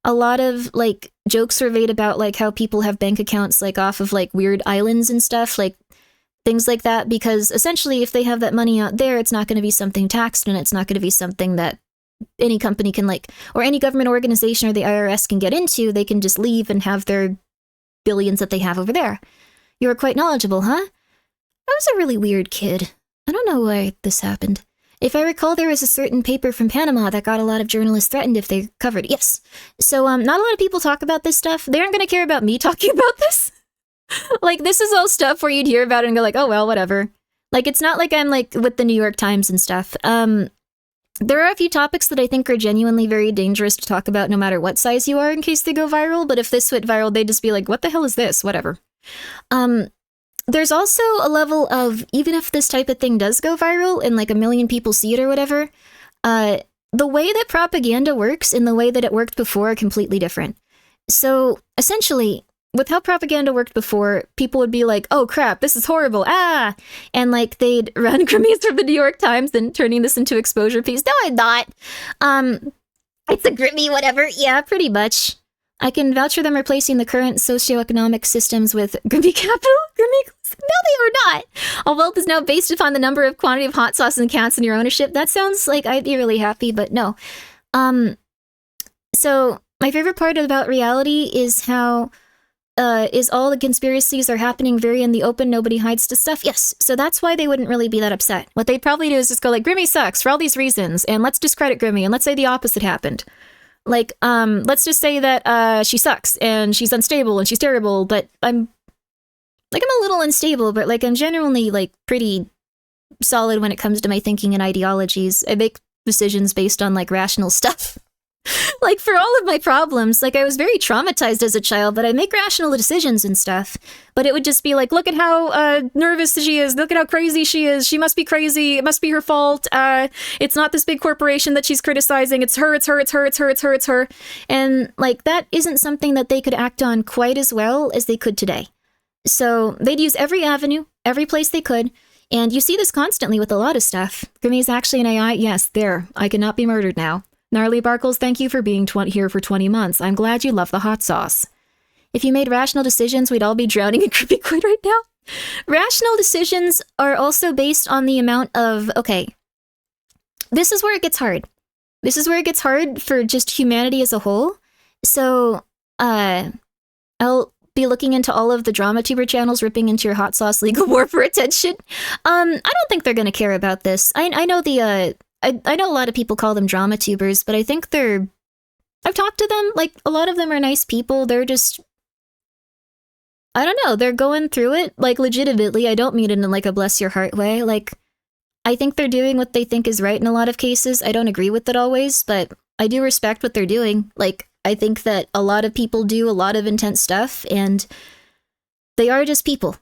lot of jokes are made about how people have bank accounts off of weird islands and stuff, things like that, because essentially if they have that money out there, it's not going to be something taxed, and it's not going to be something that any company can or any government organization or the IRS can get into. They can just leave and have their billions that they have over there. You were quite knowledgeable, huh? I was a really weird kid. I don't know why this happened. If I recall, there was a certain paper from Panama that got a lot of journalists threatened if they covered it. Yes. So not a lot of people talk about this stuff. They aren't going to care about me talking about this. This is all stuff where you'd hear about it and go oh, well, whatever. It's not I'm with the New York Times and stuff. There are a few topics that I think are genuinely very dangerous to talk about no matter what size you are in case they go viral. But if this went viral, they'd just be what the hell is this? Whatever. there's also a level of, even if this type of thing does go viral and like a million people see it or whatever, the way that propaganda works and the way that it worked before are completely different. So essentially, with how propaganda worked before, people would be like, oh crap, this is horrible, ah! And like they'd run Grimmis from the New York Times and turning this into exposure piece. No, I'm not. It's a Grimmi, whatever. Yeah, pretty much. I can vouch for them replacing the current socioeconomic systems with Grimmi capital. Grimmi, no, they are not. All wealth is now based upon the number of quantity of hot sauce and cats in your ownership. That sounds like I'd be really happy, but no. So my favorite part about reality is how is all the conspiracies are happening very in the open, nobody hides the stuff. Yes, so that's why they wouldn't really be that upset. What they'd probably do is just go like, Grimmi sucks for all these reasons, and let's discredit Grimmi, and let's say the opposite happened. Like, let's just say that she sucks, and she's unstable, and she's terrible, but I'm a little unstable, but like I'm generally like pretty solid when it comes to my thinking and ideologies. I make decisions based on like rational stuff. Like for all of my problems, like I was very traumatized as a child, but I make rational decisions and stuff. But it would just be like, look at how nervous she is. Look at how crazy she is. She must be crazy. It must be her fault. It's not this big corporation that she's criticizing. It's her, it's her, it's her, it's her, it's her, it's her. And like that isn't something that they could act on quite as well as they could today. So they'd use every avenue, every place they could. And you see this constantly with a lot of stuff. Grimmi is actually an AI. Yes, there. I cannot be murdered now. Gnarly Barkles, thank you for being here for 20 months. I'm glad you love the hot sauce. If you made rational decisions, we'd all be drowning in creepy quid right now. Rational decisions are also based on the amount of... Okay, this is where it gets hard. This is where it gets hard for just humanity as a whole. So, I'll be looking into all of the drama tuber channels ripping into your hot sauce legal war for attention. I don't think they're gonna care about this. I know the, I know a lot of people call them drama tubers, but I think I've talked to them, like, a lot of them are nice people, they're just, I don't know, they're going through it, like, legitimately. I don't mean it in, like, a bless your heart way, like, I think they're doing what they think is right in a lot of cases. I don't agree with it always, but I do respect what they're doing. Like, I think that a lot of people do a lot of intense stuff, and they are just people.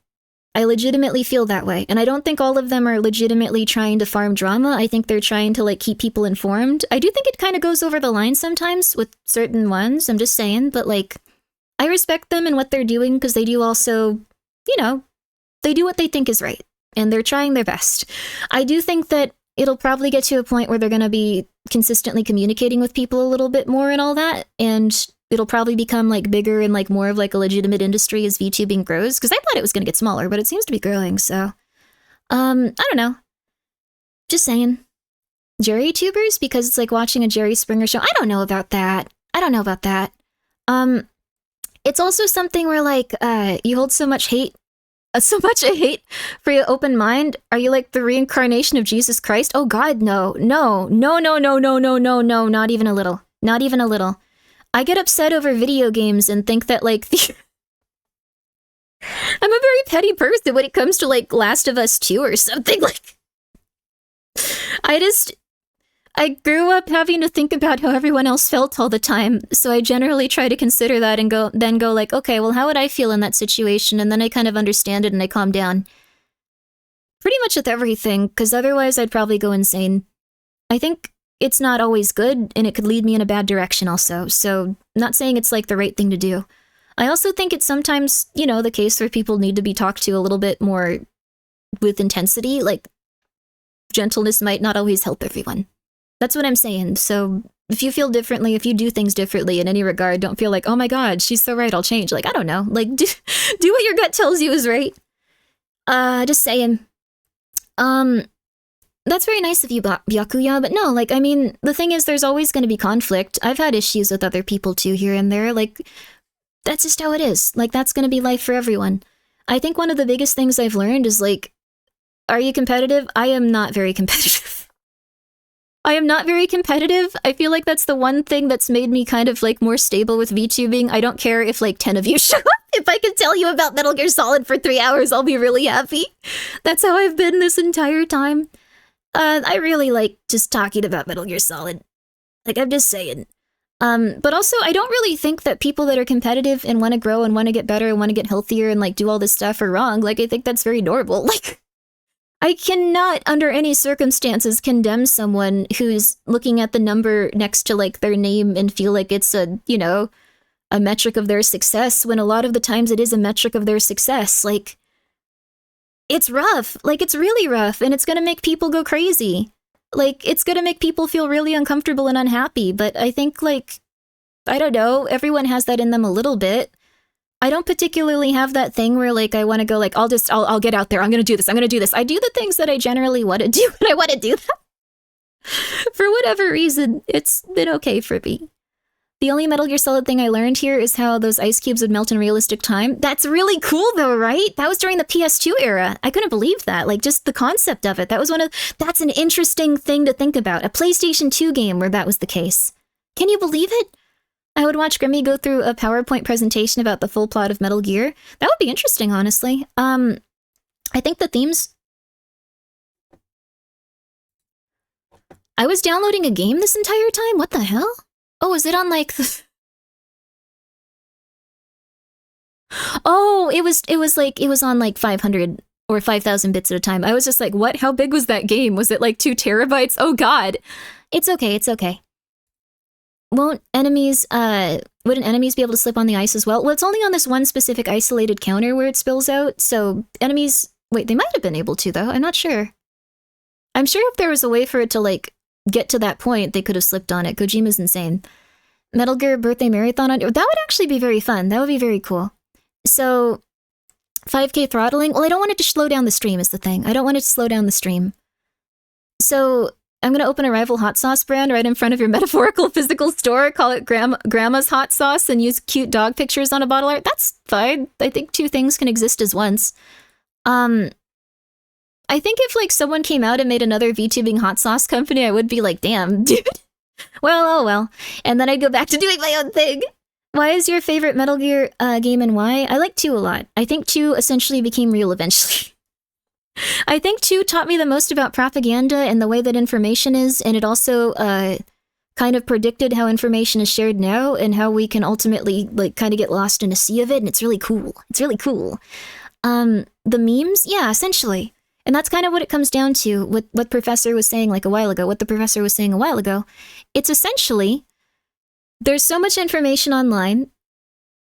I legitimately feel that way, and I don't think all of them are legitimately trying to farm drama. I think they're trying to, like, keep people informed. I do think it kind of goes over the line sometimes with certain ones, I'm just saying, but, like, I respect them and what they're doing because they do also, you know, they do what they think is right, and they're trying their best. I do think that it'll probably get to a point where they're going to be consistently communicating with people a little bit more and all that, and it'll probably become, like, bigger and, like, more of, like, a legitimate industry as VTubing grows, because I thought it was going to get smaller, but it seems to be growing, so, I don't know. Just saying. Jerry tubers? Because it's like watching a Jerry Springer show. I don't know about that. It's also something where, like, you hold so much hate for your open mind. Are you like the reincarnation of Jesus Christ? Oh God, no, not even a little. Not even a little. I get upset over video games and think that, like, I'm a very petty person when it comes to, like, Last of Us 2 or something, like, I grew up having to think about how everyone else felt all the time, so I generally try to consider that and go like, okay, well, how would I feel in that situation? And then I kind of understand it and I calm down. Pretty much with everything, because otherwise I'd probably go insane. I think it's not always good, and it could lead me in a bad direction also, so not saying it's, like, the right thing to do. I also think it's sometimes, you know, the case where people need to be talked to a little bit more with intensity. Like, gentleness might not always help everyone. That's what I'm saying. So if you feel differently, if you do things differently in any regard, don't feel like, oh my God, she's so right, I'll change. Like, I don't know. Like, do what your gut tells you is right. Just saying. That's very nice of you, Byakuya, but no, like, I mean, the thing is, there's always going to be conflict. I've had issues with other people too here and there. Like, that's just how it is. Like, that's going to be life for everyone. I think one of the biggest things I've learned is, like, are you competitive? I am not very competitive. I feel like that's the one thing that's made me kind of, like, more stable with VTubing. I don't care if, like, 10 of you show up. If I can tell you about Metal Gear Solid for 3 hours, I'll be really happy. That's how I've been this entire time. I really like just talking about Metal Gear Solid. Like, I'm just saying. But also, I don't really think that people that are competitive and want to grow and want to get better and want to get healthier and like do all this stuff are wrong. Like, I think that's very normal. Like, I cannot, under any circumstances, condemn someone who's looking at the number next to like their name and feel like it's a, you know, a metric of their success, when a lot of the times it is a metric of their success. Like, it's rough. Like, it's really rough, and it's gonna make people go crazy. Like, it's gonna make people feel really uncomfortable and unhappy, but I think, like, I don't know, everyone has that in them a little bit. I don't particularly have that thing where, like, I want to go, like, I'll get out there, I'm gonna do this. I do the things that I generally want to do, and I want to do them. For whatever reason, it's been okay for me. The only Metal Gear Solid thing I learned here is how those ice cubes would melt in realistic time. That's really cool, though, right? That was during the PS2 era. I couldn't believe that. Like, just the concept of it. That's an interesting thing to think about. A PlayStation 2 game where that was the case. Can you believe it? I would watch Grimmi go through a PowerPoint presentation about the full plot of Metal Gear. That would be interesting, honestly. I think the themes... I was downloading a game this entire time? What the hell? Oh, is it on, like, the... Oh, it was on, like, 500 or 5,000 bits at a time. I was just like, what? How big was that game? Was it, like, 2 terabytes? Oh, God. It's okay, it's okay. Wouldn't enemies be able to slip on the ice as well? Well, it's only on this one specific isolated counter where it spills out, so enemies... Wait, they might have been able to, though. I'm not sure. I'm sure if there was a way for it to, like, get to that point, they could have slipped on it. Kojima's insane. Metal Gear Birthday Marathon that would actually be very fun. That would be very cool. So, 5K throttling. Well, I don't want it to slow down the stream is the thing. I don't want it to slow down the stream. So, I'm going to open a rival hot sauce brand right in front of your metaphorical physical store, call it Grandma's Hot Sauce, and use cute dog pictures on a bottle art. That's fine. I think two things can exist as once. I think if, like, someone came out and made another VTubing hot sauce company, I would be like, damn, dude. Well, oh well. And then I'd go back to doing my own thing. Why is your favorite Metal Gear game and why? I like 2 a lot. I think 2 essentially became real eventually. I think 2 taught me the most about propaganda and the way that information is, and it also kind of predicted how information is shared now and how we can ultimately, like, kind of get lost in a sea of it, and it's really cool. It's really cool. The memes? Yeah, essentially. And that's kind of what it comes down to, what Professor was saying like a while ago, what the Professor was saying a while ago. It's essentially, there's so much information online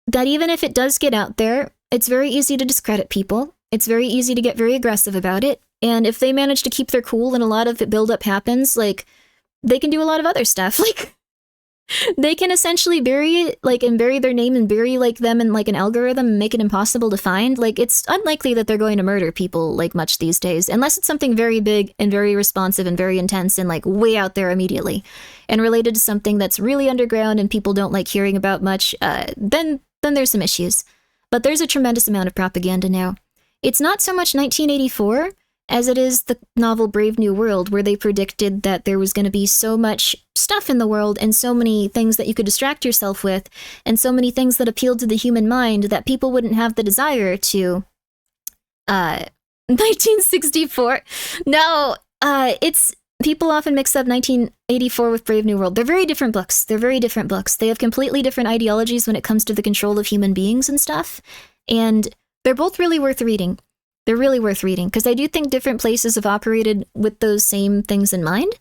that even if it does get out there, it's very easy to discredit people. It's very easy to get very aggressive about it. And if they manage to keep their cool and a lot of the buildup happens, like, they can do a lot of other stuff. Like, they can essentially bury it, like, and bury their name and bury, like, them in, like, an algorithm and make it impossible to find. Like, it's unlikely that they're going to murder people, like, much these days, unless it's something very big and very responsive and very intense and, like, way out there immediately and related to something that's really underground and people don't like hearing about much. Then there's some issues. But there's a tremendous amount of propaganda now. It's not so much 1984 as it is the novel Brave New World, where they predicted that there was going to be so much stuff in the world and so many things that you could distract yourself with and so many things that appealed to the human mind that people wouldn't have the desire to... 1964? No, it's... People often mix up 1984 with Brave New World. They're very different books. They have completely different ideologies when it comes to the control of human beings and stuff. And they're both really worth reading. They're really worth reading, because I do think different places have operated with those same things in mind.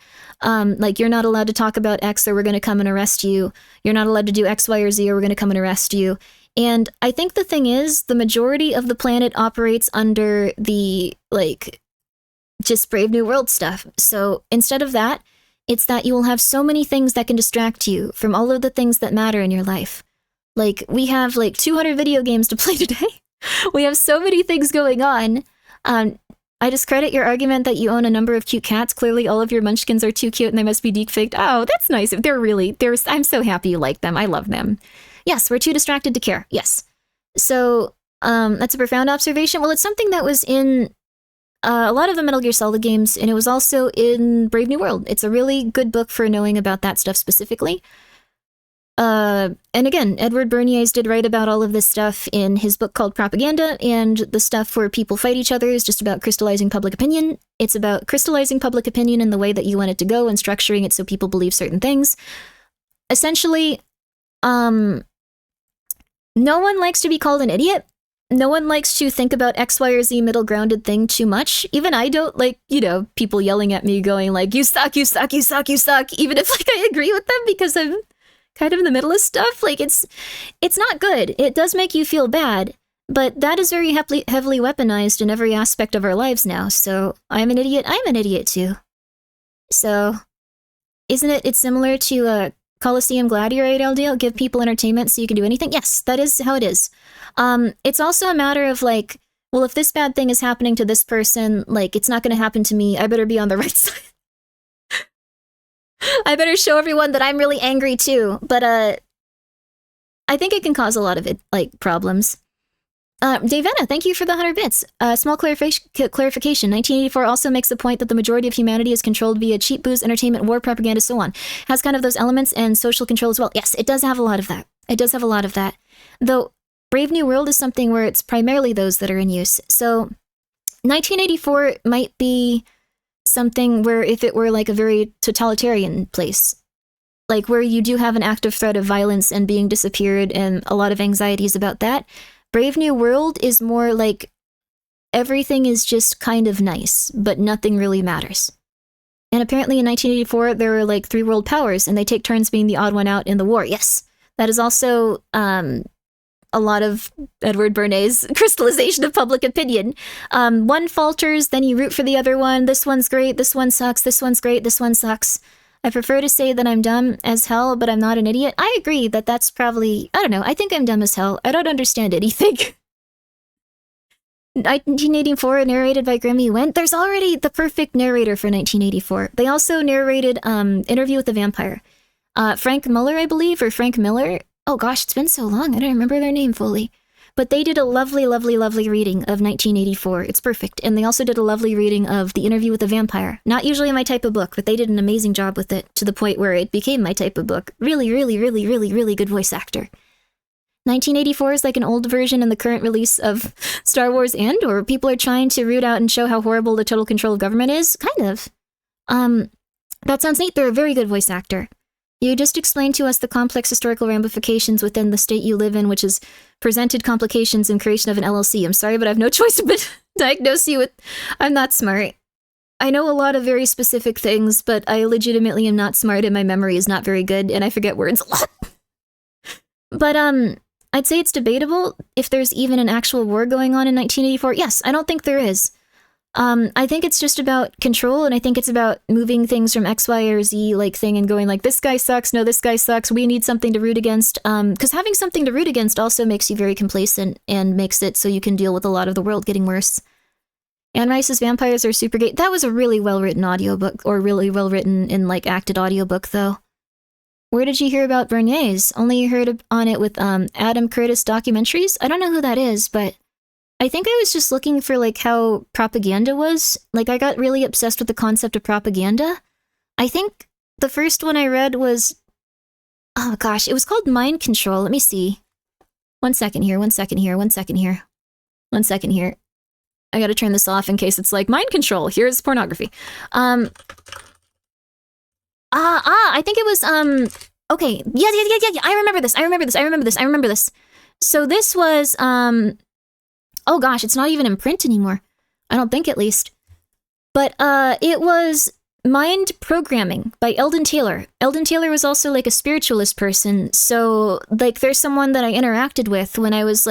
Like, you're not allowed to talk about X or we're going to come and arrest you. You're not allowed to do X, Y, or Z or we're going to come and arrest you. And I think the thing is, the majority of the planet operates under the, like, just Brave New World stuff. So instead of that, it's that you will have so many things that can distract you from all of the things that matter in your life. Like, we have, like, 200 video games to play today. We have so many things going on. I discredit your argument that you own a number of cute cats. Clearly, all of your munchkins are too cute and they must be deep-faked. Oh, that's nice. I'm so happy you like them. I love them. Yes, we're too distracted to care. Yes. So, that's a profound observation. Well, it's something that was in a lot of the Metal Gear Solid games, and it was also in Brave New World. It's a really good book for knowing about that stuff specifically. And again, Edward Berniers did write about all of this stuff in his book called Propaganda, and the stuff where people fight each other is just about crystallizing public opinion. It's about crystallizing public opinion in the way that you want it to go and structuring it so people believe certain things. essentially, no one likes to be called an idiot. No one likes to think about X, Y, or Z middle grounded thing too much. Even I don't like, people yelling at me going like, you suck, you suck, you suck, you suck. Even if like I agree with them because I'm kind of in the middle of stuff. Like it's not good. It does make you feel bad, but that is very heavily weaponized in every aspect of our lives now. So I'm an idiot too. So isn't it? It's similar to a Coliseum Gladiator deal. Give people entertainment so you can do anything. Yes, that is how it is. It's also a matter of like, well, if this bad thing is happening to this person, like it's not going to happen to me. I better be on the right side. I better show everyone that I'm really angry too. But I think it can cause a lot of problems. Davena, thank you for the 100 bits. Small clarification. 1984 also makes the point that the majority of humanity is controlled via cheap booze, entertainment, war, propaganda, so on. Has kind of those elements and social control as well. Yes, it does have a lot of that. Though Brave New World is something where it's primarily those that are in use. So 1984 might be something where if it were like a very totalitarian place, like where you do have an active threat of violence and being disappeared and a lot of anxieties about that, Brave New World is more like everything is just kind of nice, but nothing really matters. And apparently in 1984, there were like 3 world powers, and they take turns being the odd one out in the war. Yes, that is also a lot of Edward Bernay's crystallization of public opinion. One falters, then you root for the other one. This one's great, this one sucks, this one's great, this one sucks. I prefer to say that I'm dumb as hell, but I'm not an idiot. I agree that that's probably, I don't know, I think I'm dumb as hell. I don't understand anything. 1984, narrated by Grimmi Went. There's already the perfect narrator for 1984. They also narrated Interview with the Vampire. Frank Muller, I believe, or Frank Miller. Oh gosh, it's been so long, I don't remember their name fully. But they did a lovely, lovely, lovely reading of 1984. It's perfect. And they also did a lovely reading of The Interview with the Vampire. Not usually my type of book, but they did an amazing job with it to the point where it became my type of book. Really, really, really, really, really good voice actor. 1984 is like an old version in the current release of Star Wars or people are trying to root out and show how horrible the total control of government is. Kind of. That sounds neat. They're a very good voice actor. You just explained to us the complex historical ramifications within the state you live in, which is presented complications in creation of an LLC. I'm sorry, but I have no choice but diagnose you with... I'm not smart. I know a lot of very specific things, but I legitimately am not smart and my memory is not very good and I forget words a lot. But, I'd say it's debatable if there's even an actual war going on in 1984. Yes, I don't think there is. I think it's just about control, and I think it's about moving things from X, Y, or Z thing and going like, this guy sucks, no, this guy sucks, we need something to root against. Because having something to root against also makes you very complacent and makes it so you can deal with a lot of the world getting worse. Anne Rice's Vampires are super great. That was a really well-written audiobook, or really well-written and acted audiobook, though. Where did you hear about Bernay's? Only heard on it with Adam Curtis documentaries? I don't know who that is, but I think I was just looking for how propaganda was. I got really obsessed with the concept of propaganda. I think the first one I read was, oh gosh, it was called Mind Control. Let me see. One second here. I gotta turn this off in case it's Mind Control. Here's pornography. I think it was, okay. Yeah. I remember this. So this was, oh gosh, it's not even in print anymore. I don't think, at least. But, it was Mind Programming by Eldon Taylor. Eldon Taylor was also, a spiritualist person. So, there's someone that I interacted with when I was,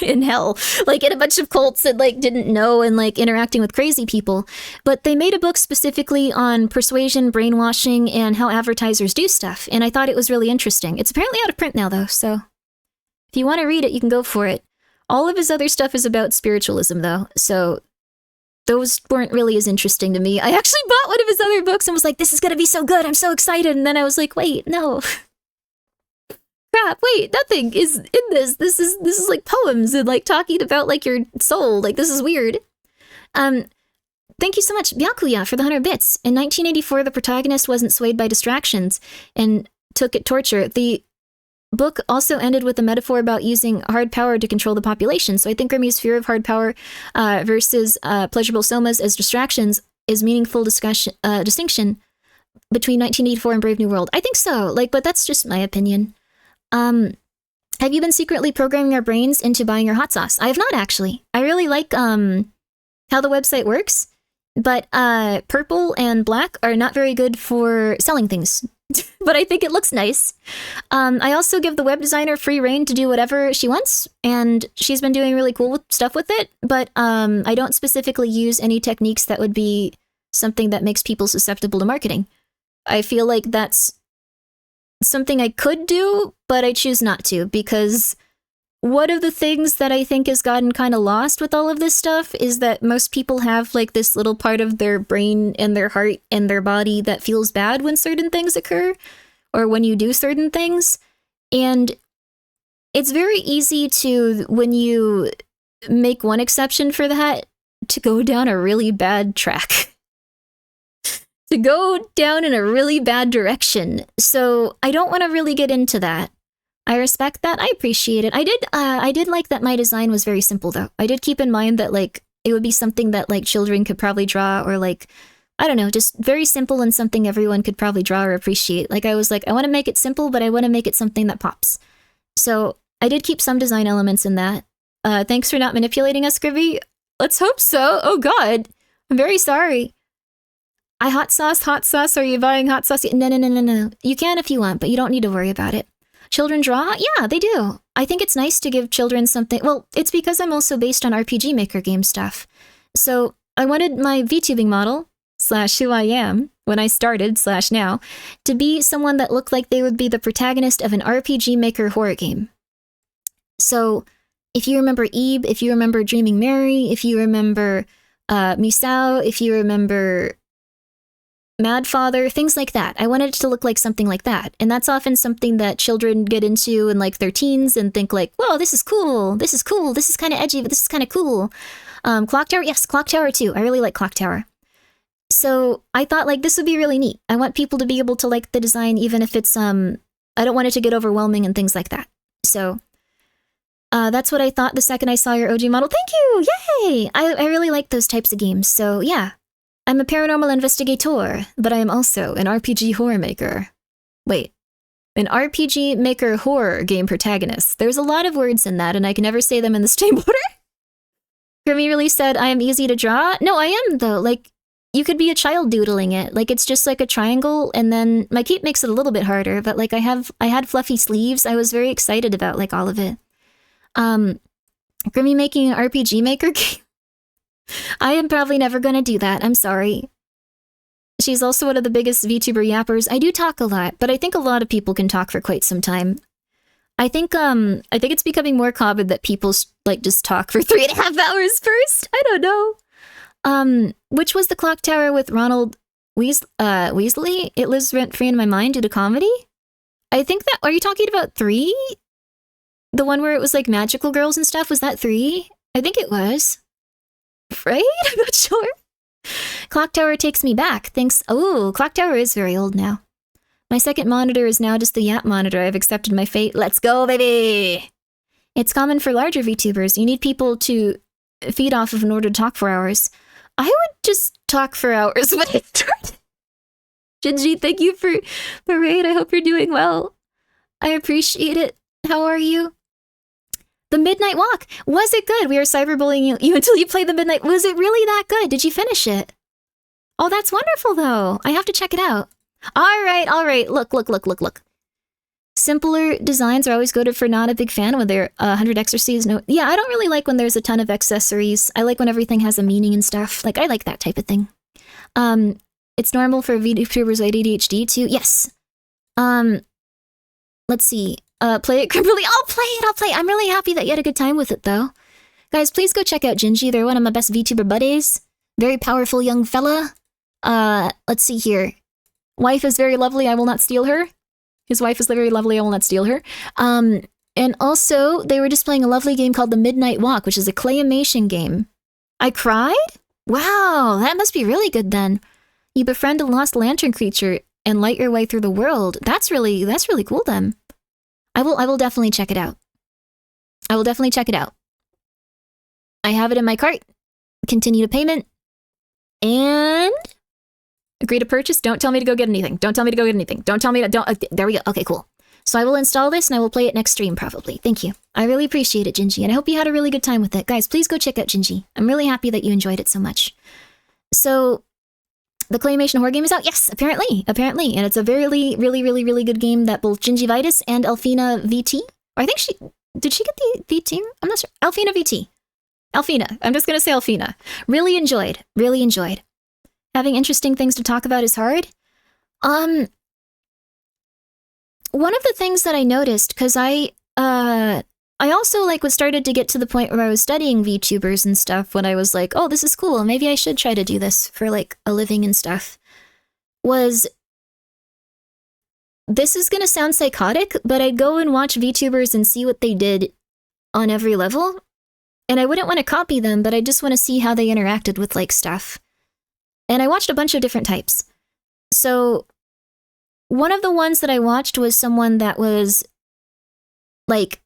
in hell, in a bunch of cults that didn't know and interacting with crazy people. But they made a book specifically on persuasion, brainwashing, and how advertisers do stuff, and I thought it was really interesting. It's apparently out of print now, though, so if you want to read it, you can go for it. All of his other stuff is about spiritualism, though, so those weren't really as interesting to me. I actually bought one of his other books and was like, this is gonna be so good, I'm so excited, and then I was like, wait, no. Crap, wait, nothing is in this. This is poems and talking about your soul. This is weird. Thank you so much, Byakuya, for the 100 bits. In 1984, the protagonist wasn't swayed by distractions and took it torture. The book also ended with a metaphor about using hard power to control the population. So I think Grimmi's fear of hard power versus pleasurable somas as distractions is meaningful distinction. between 1984 and Brave New World. I think so. Like, but that's just my opinion. Have you been secretly programming our brains into buying your hot sauce? I have not, actually. I really like how the website works, but purple and black are not very good for selling things. But I think it looks nice. I also give the web designer free reign to do whatever she wants, and she's been doing really cool stuff with it, but I don't specifically use any techniques that would be something that makes people susceptible to marketing. I feel like that's something I could do, but I choose not to, because one of the things that I think has gotten kind of lost with all of this stuff is that most people have like this little part of their brain and their heart and their body that feels bad when certain things occur or when you do certain things. And it's very easy to, when you make one exception for that, to go down a really bad track. To go down in a really bad direction. So I don't want to really get into that. I respect that. I appreciate it. I did like that my design was very simple, though. I did keep in mind that, like, it would be something that, like, children could probably draw, or, like, I don't know, just very simple and something everyone could probably draw or appreciate. Like, I was like, I want to make it simple, but I want to make it something that pops. So I did keep some design elements in that. Thanks for not manipulating us, Grimmi. Let's hope so. Oh, God. I'm very sorry. Hot sauce. Are you buying hot sauce? No. You can if you want, but you don't need to worry about it. Children draw? Yeah, they do. I think it's nice to give children something. Well, it's because I'm also based on RPG Maker game stuff. So I wanted my VTubing model, / who I am, when I started / now, to be someone that looked like they would be the protagonist of an RPG Maker horror game. So if you remember Ebe, if you remember Dreaming Mary, if you remember Misao, if you remember Mad Father, things like that. I wanted it to look like something like that. And that's often something that children get into in like their teens and think like, whoa, this is cool. This is kind of edgy, but this is kind of cool. Clock Tower? Yes, Clock Tower too. I really like Clock Tower. So I thought like this would be really neat. I want people to be able to like the design even if it's, I don't want it to get overwhelming and things like that. So that's what I thought the second I saw your OG model. Thank you! Yay! I really like those types of games. So yeah. I'm a paranormal investigator, but I am also an RPG horror maker. Wait, an RPG maker horror game protagonist. There's a lot of words in that, and I can never say them in the same order. Grimmi really said I am easy to draw. No, I am, though. Like, you could be a child doodling it. Like, it's just like a triangle, and then my cape makes it a little bit harder, but like I had fluffy sleeves. I was very excited about like all of it. Grimmi making an RPG maker game. I am probably never going to do that. I'm sorry. She's also one of the biggest VTuber yappers. I do talk a lot, but I think a lot of people can talk for quite some time. I think it's becoming more common that people like just talk for 3.5 hours first. I don't know. Which was the Clock Tower with Ronald Weasley? It lives rent-free in my mind due to comedy. I think that, are you talking about 3? The one where it was like magical girls and stuff? Was that 3? I think it was. Right? I'm not sure. Clock Tower takes me back. Thanks. Oh, Clock Tower is very old now. My second monitor is now just the Yap monitor. I've accepted my fate. Let's go, baby! It's common for larger VTubers. You need people to feed off of in order to talk for hours. I would just talk for hours when I start. Jinji, thank you for the raid. I hope you're doing well. I appreciate it. How are you? The Midnight Walk. Was it good? We were cyberbullying you until you played the Midnight. Was it really that good? Did you finish it? Oh, that's wonderful, though. I have to check it out. All right. Look. Simpler designs are always good for not a big fan when they're 100 accessories. No, yeah, I don't really like when there's a ton of accessories. I like when everything has a meaning and stuff. Like, I like that type of thing. It's normal for VTubers with ADHD too. Yes. Let's see. Play it Kimberly. I'll play it. I'm really happy that you had a good time with it, though. Guys, please go check out Jinji. They're one of my best VTuber buddies. Very powerful young fella. Let's see here. Wife is very lovely. I will not steal her. His wife is very lovely. I will not steal her. And also, they were just playing a lovely game called The Midnight Walk, which is a claymation game. I cried? Wow, that must be really good then. You befriend a lost lantern creature and light your way through the world. That's really cool then. I will definitely check it out. I have it in my cart. Continue to payment. And Agree to purchase. Don't tell me to go get anything. Don't tell me to go get anything. Don't tell me to, don't, there we go. Okay, cool. So I will install this and I will play it next stream probably. Thank you. I really appreciate it, Gingy, and I hope you had a really good time with it. Guys, please go check out Gingy. I'm really happy that you enjoyed it so much. So, the Claymation horror game is out? Yes, apparently. And it's a really, really, really, really good game that both Gingivitis and Elfina VT, or I think did she get the VT? I'm not sure. Elfina VT. Elfina. I'm just going to say Elfina. Really enjoyed. Having interesting things to talk about is hard. One of the things that I noticed, because I also like was started to get to the point where I was studying VTubers and stuff when I was like, oh, this is cool. Maybe I should try to do this for like a living and stuff. Was this is gonna sound psychotic, but I'd go and watch VTubers and see what they did on every level. And I wouldn't want to copy them, but I just want to see how they interacted with like stuff. And I watched a bunch of different types. So one of the ones that I watched was someone that was like,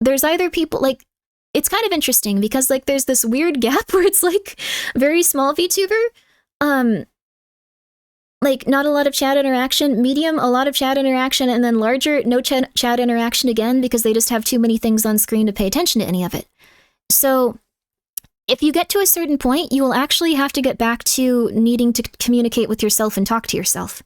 there's either people like, it's kind of interesting because like there's this weird gap where it's like very small VTuber, like not a lot of chat interaction, medium, a lot of chat interaction, and then larger, no chat interaction again because they just have too many things on screen to pay attention to any of it. So if you get to a certain point, you will actually have to get back to needing to communicate with yourself and talk to yourself.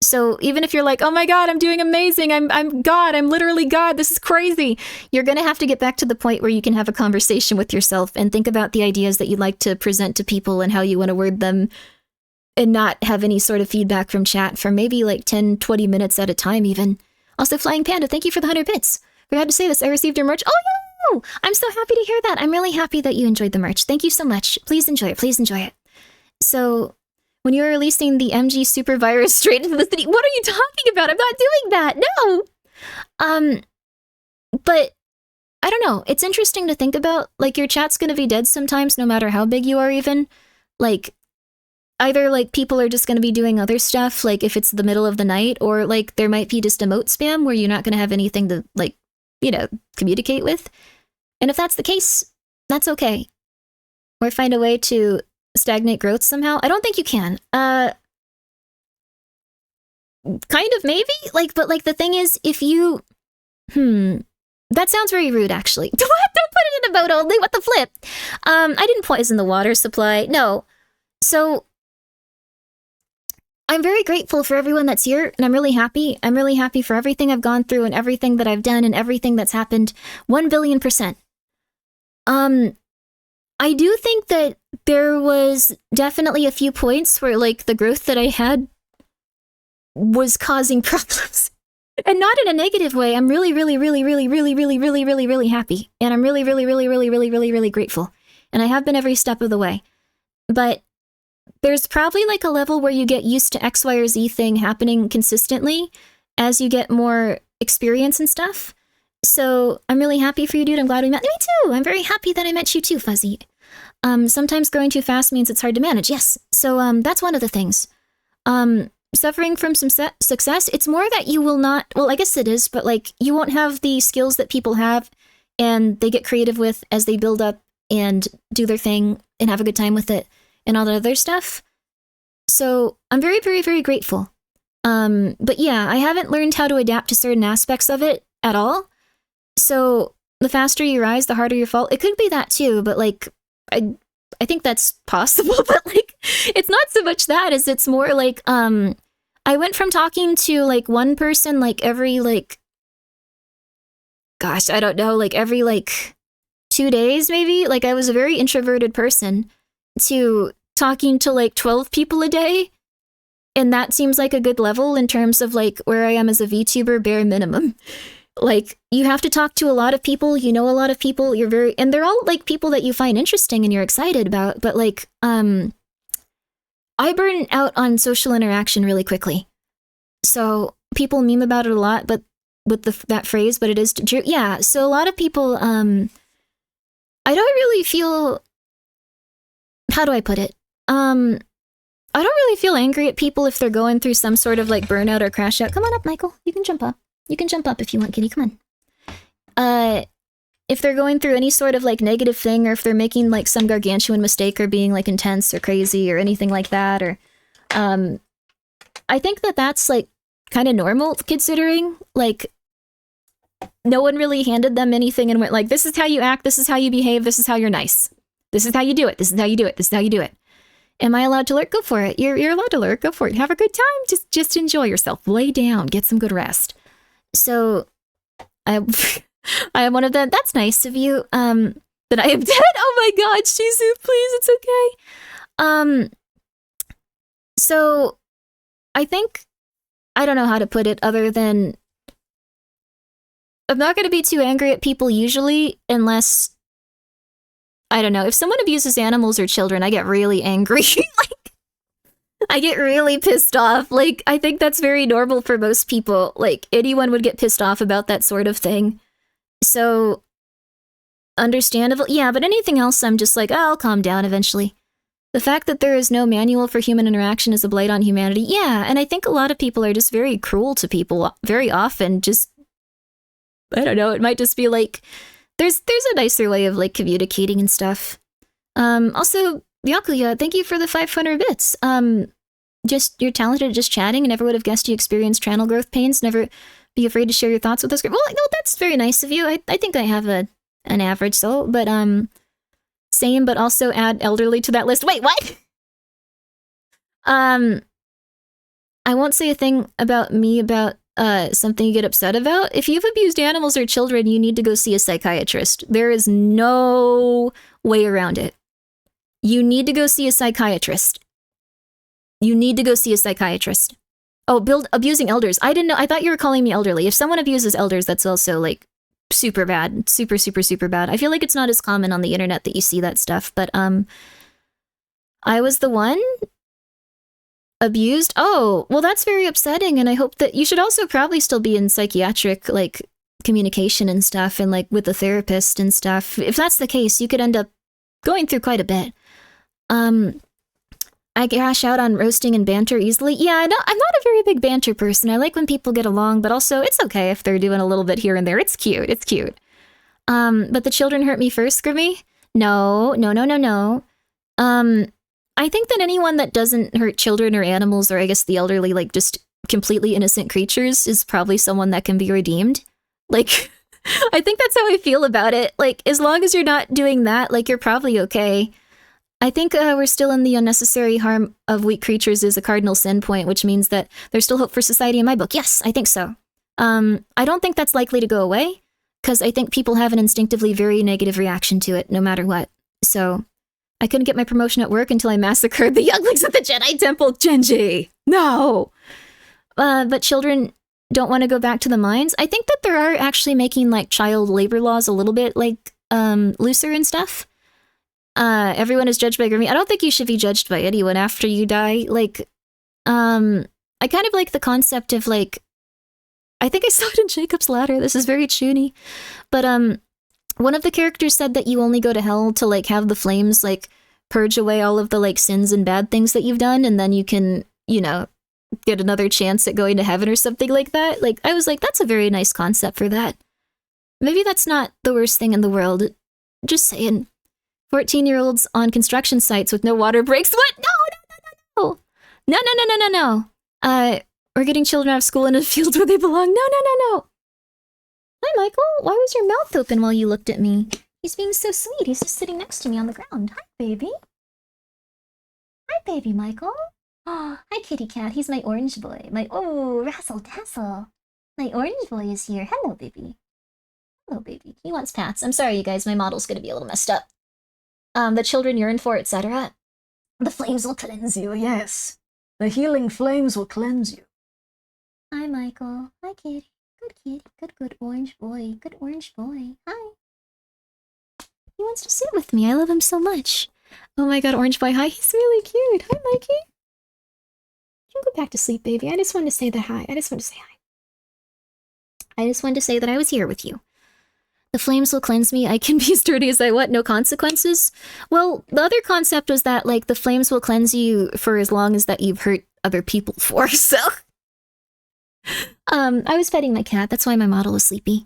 So even if you're like, oh my God, I'm doing amazing. I'm God. I'm literally God. This is crazy. You're going to have to get back to the point where you can have a conversation with yourself and think about the ideas that you'd like to present to people and how you want to word them and not have any sort of feedback from chat for maybe like 10, 20 minutes at a time even. Also, Flying Panda, thank you for the 100 bits. Forgot to say this. I received your merch. Oh, yeah. I'm so happy to hear that. I'm really happy that you enjoyed the merch. Thank you so much. Please enjoy it. Please enjoy it. So when you were releasing the MG super virus straight into the city, what are you talking about? I'm not doing that. No. But I don't know. It's interesting to think about. Like your chat's going to be dead sometimes, no matter how big you are even. Like either like people are just going to be doing other stuff, like if it's the middle of the night, or like there might be just emote spam where you're not going to have anything to like, you know, communicate with. And if that's the case, that's okay. Or find a way to stagnate growth somehow. I don't think you can. Kind of maybe? Like, but like the thing is, if you... That sounds very rude, actually. What? Don't put it in a boat only. What the flip? I didn't poison the water supply. No. So, I'm very grateful for everyone that's here, and I'm really happy. I'm really happy for everything I've gone through and everything that I've done and everything that's happened. 1,000,000,000%. I do think that there was definitely a few points where, like, the growth that I had was causing problems. And not in a negative way. I'm really, really, really, really, really, really, really, really, really happy. And I'm really, really, really, really, really, really, really grateful. And I have been every step of the way. But there's probably, like, a level where you get used to X, Y, or Z thing happening consistently as you get more experience and stuff. So I'm really happy for you, dude. I'm glad we met. Me too. I'm very happy that I met you too, Fuzzy. Sometimes growing too fast means it's hard to manage. Yes. So that's one of the things. Suffering from some success, it's more that you will not, well, I guess it is, but like you won't have the skills that people have and they get creative with as they build up and do their thing and have a good time with it and all that other stuff. So I'm very, very, very grateful. But yeah, I haven't learned how to adapt to certain aspects of it at all. So the faster you rise, the harder you fall. It could be that too, but like, I think that's possible, but like, it's not so much that as it's more like, I went from talking to like one person, like every like, gosh, I don't know, like every like 2 days maybe. Like I was a very introverted person to talking to like 12 people a day. And that seems like a good level in terms of like where I am as a VTuber bare minimum. Like, you have to talk to a lot of people, you know a lot of people, and they're all, like, people that you find interesting and you're excited about, but, like, I burn out on social interaction really quickly. So, people meme about it a lot, but with that phrase, but it is true. Yeah, so a lot of people, I don't really feel, how do I put it? I don't really feel angry at people if they're going through some sort of, like, burnout or crash out. Come on up, Michael, you can jump up. You can jump up if you want, kitty. Come on. If they're going through any sort of like negative thing, or if they're making like some gargantuan mistake or being like intense or crazy or anything like that, or I think that that's like kind of normal considering like no one really handed them anything and went like, this is how you act, this is how you behave, this is how you're nice. This is how you do it, this is how you do it, this is how you do it. Am I allowed to lurk? Go for it. You're allowed to lurk. Go for it. Have a good time. Just enjoy yourself. Lay down. Get some good rest. So I am one of them. That's nice of you. That I am dead. Oh my god, Shizu, please, it's okay. So I think I don't know how to put it other than I'm not going to be too angry at people usually unless I don't know. If someone abuses animals or children, I get really angry. Like, I get really pissed off. Like, I think that's very normal for most people. Like, anyone would get pissed off about that sort of thing. So, understandable. Yeah, but anything else, I'm just like, oh, I'll calm down eventually. The fact that there is no manual for human interaction is a blight on humanity. Yeah, and I think a lot of people are just very cruel to people very often. Just, I don't know, it might just be like, there's a nicer way of like communicating and stuff. Also, Yakuya, thank you for the 500 bits. Just you're talented at just chatting. I never would have guessed you experienced channel growth pains. Never be afraid to share your thoughts with us. Well, no, that's very nice of you. I think I have an average soul, but same, but also add elderly to that list. Wait, what? I won't say a thing about me about something you get upset about. If you've abused animals or children, you need to go see a psychiatrist. There is no way around it. You need to go see a psychiatrist. You need to go see a psychiatrist. Oh, abusing elders. I didn't know. I thought you were calling me elderly. If someone abuses elders, that's also like super bad. Super, super, super bad. I feel like it's not as common on the internet that you see that stuff, but I was the one abused? Oh, well, that's very upsetting, and I hope that you should also probably still be in psychiatric, like, communication and stuff, and, like, with a therapist and stuff. If that's the case, you could end up going through quite a bit. I crash out on roasting and banter easily. Yeah, I'm not a very big banter person. I like when people get along, but also, it's okay if they're doing a little bit here and there. It's cute. It's cute. But the children hurt me first, Grimmi? No. I think that anyone that doesn't hurt children or animals, or I guess the elderly, like just completely innocent creatures, is probably someone that can be redeemed. Like, I think that's how I feel about it. Like, as long as you're not doing that, like, you're probably okay. I think we're still in the unnecessary harm of weak creatures is a cardinal sin point, which means that there's still hope for society in my book. Yes, I think so. I don't think that's likely to go away, because I think people have an instinctively very negative reaction to it, no matter what. So I couldn't get my promotion at work until I massacred the younglings at the Jedi Temple. Genji! No! But children don't want to go back to the mines. I think that there are actually making, like, child labor laws a little bit, like, looser and stuff. Everyone is judged by Grimmi. I don't think you should be judged by anyone after you die. Like, I kind of like the concept of, like, I think I saw it in Jacob's Ladder. This is very chuny. But, one of the characters said that you only go to hell to, like, have the flames, like, purge away all of the, like, sins and bad things that you've done, and then you can, you know, get another chance at going to heaven or something like that. Like, I was like, that's a very nice concept for that. Maybe that's not the worst thing in the world. Just saying. 14-year-olds on construction sites with no water breaks. What? No! No. We're getting children out of school in a field where they belong. No. Hi, Michael. Why was your mouth open while you looked at me? He's being so sweet. He's just sitting next to me on the ground. Hi, baby. Hi, baby, Michael. Oh, hi, kitty cat. He's my orange boy. Razzle dazzle. My orange boy is here. Hello, baby. Hello, baby. He wants pats. I'm sorry, you guys. My model's gonna be a little messed up. The children yearn for, etc. The flames will cleanse you, yes. The healing flames will cleanse you. Hi, Michael. Hi, kitty. Good kitty. Good orange boy. Good orange boy. Hi. He wants to sit with me. I love him so much. Oh my god, orange boy. Hi, he's really cute. Hi, Mikey. You can go back to sleep, baby. I just wanted to say that hi. I just wanted to say that I was here with you. The flames will cleanse me. I can be as dirty as I want. No consequences. Well, the other concept was that, like, the flames will cleanse you for as long as that you've hurt other people for, so... I was petting my cat. That's why my model was sleepy.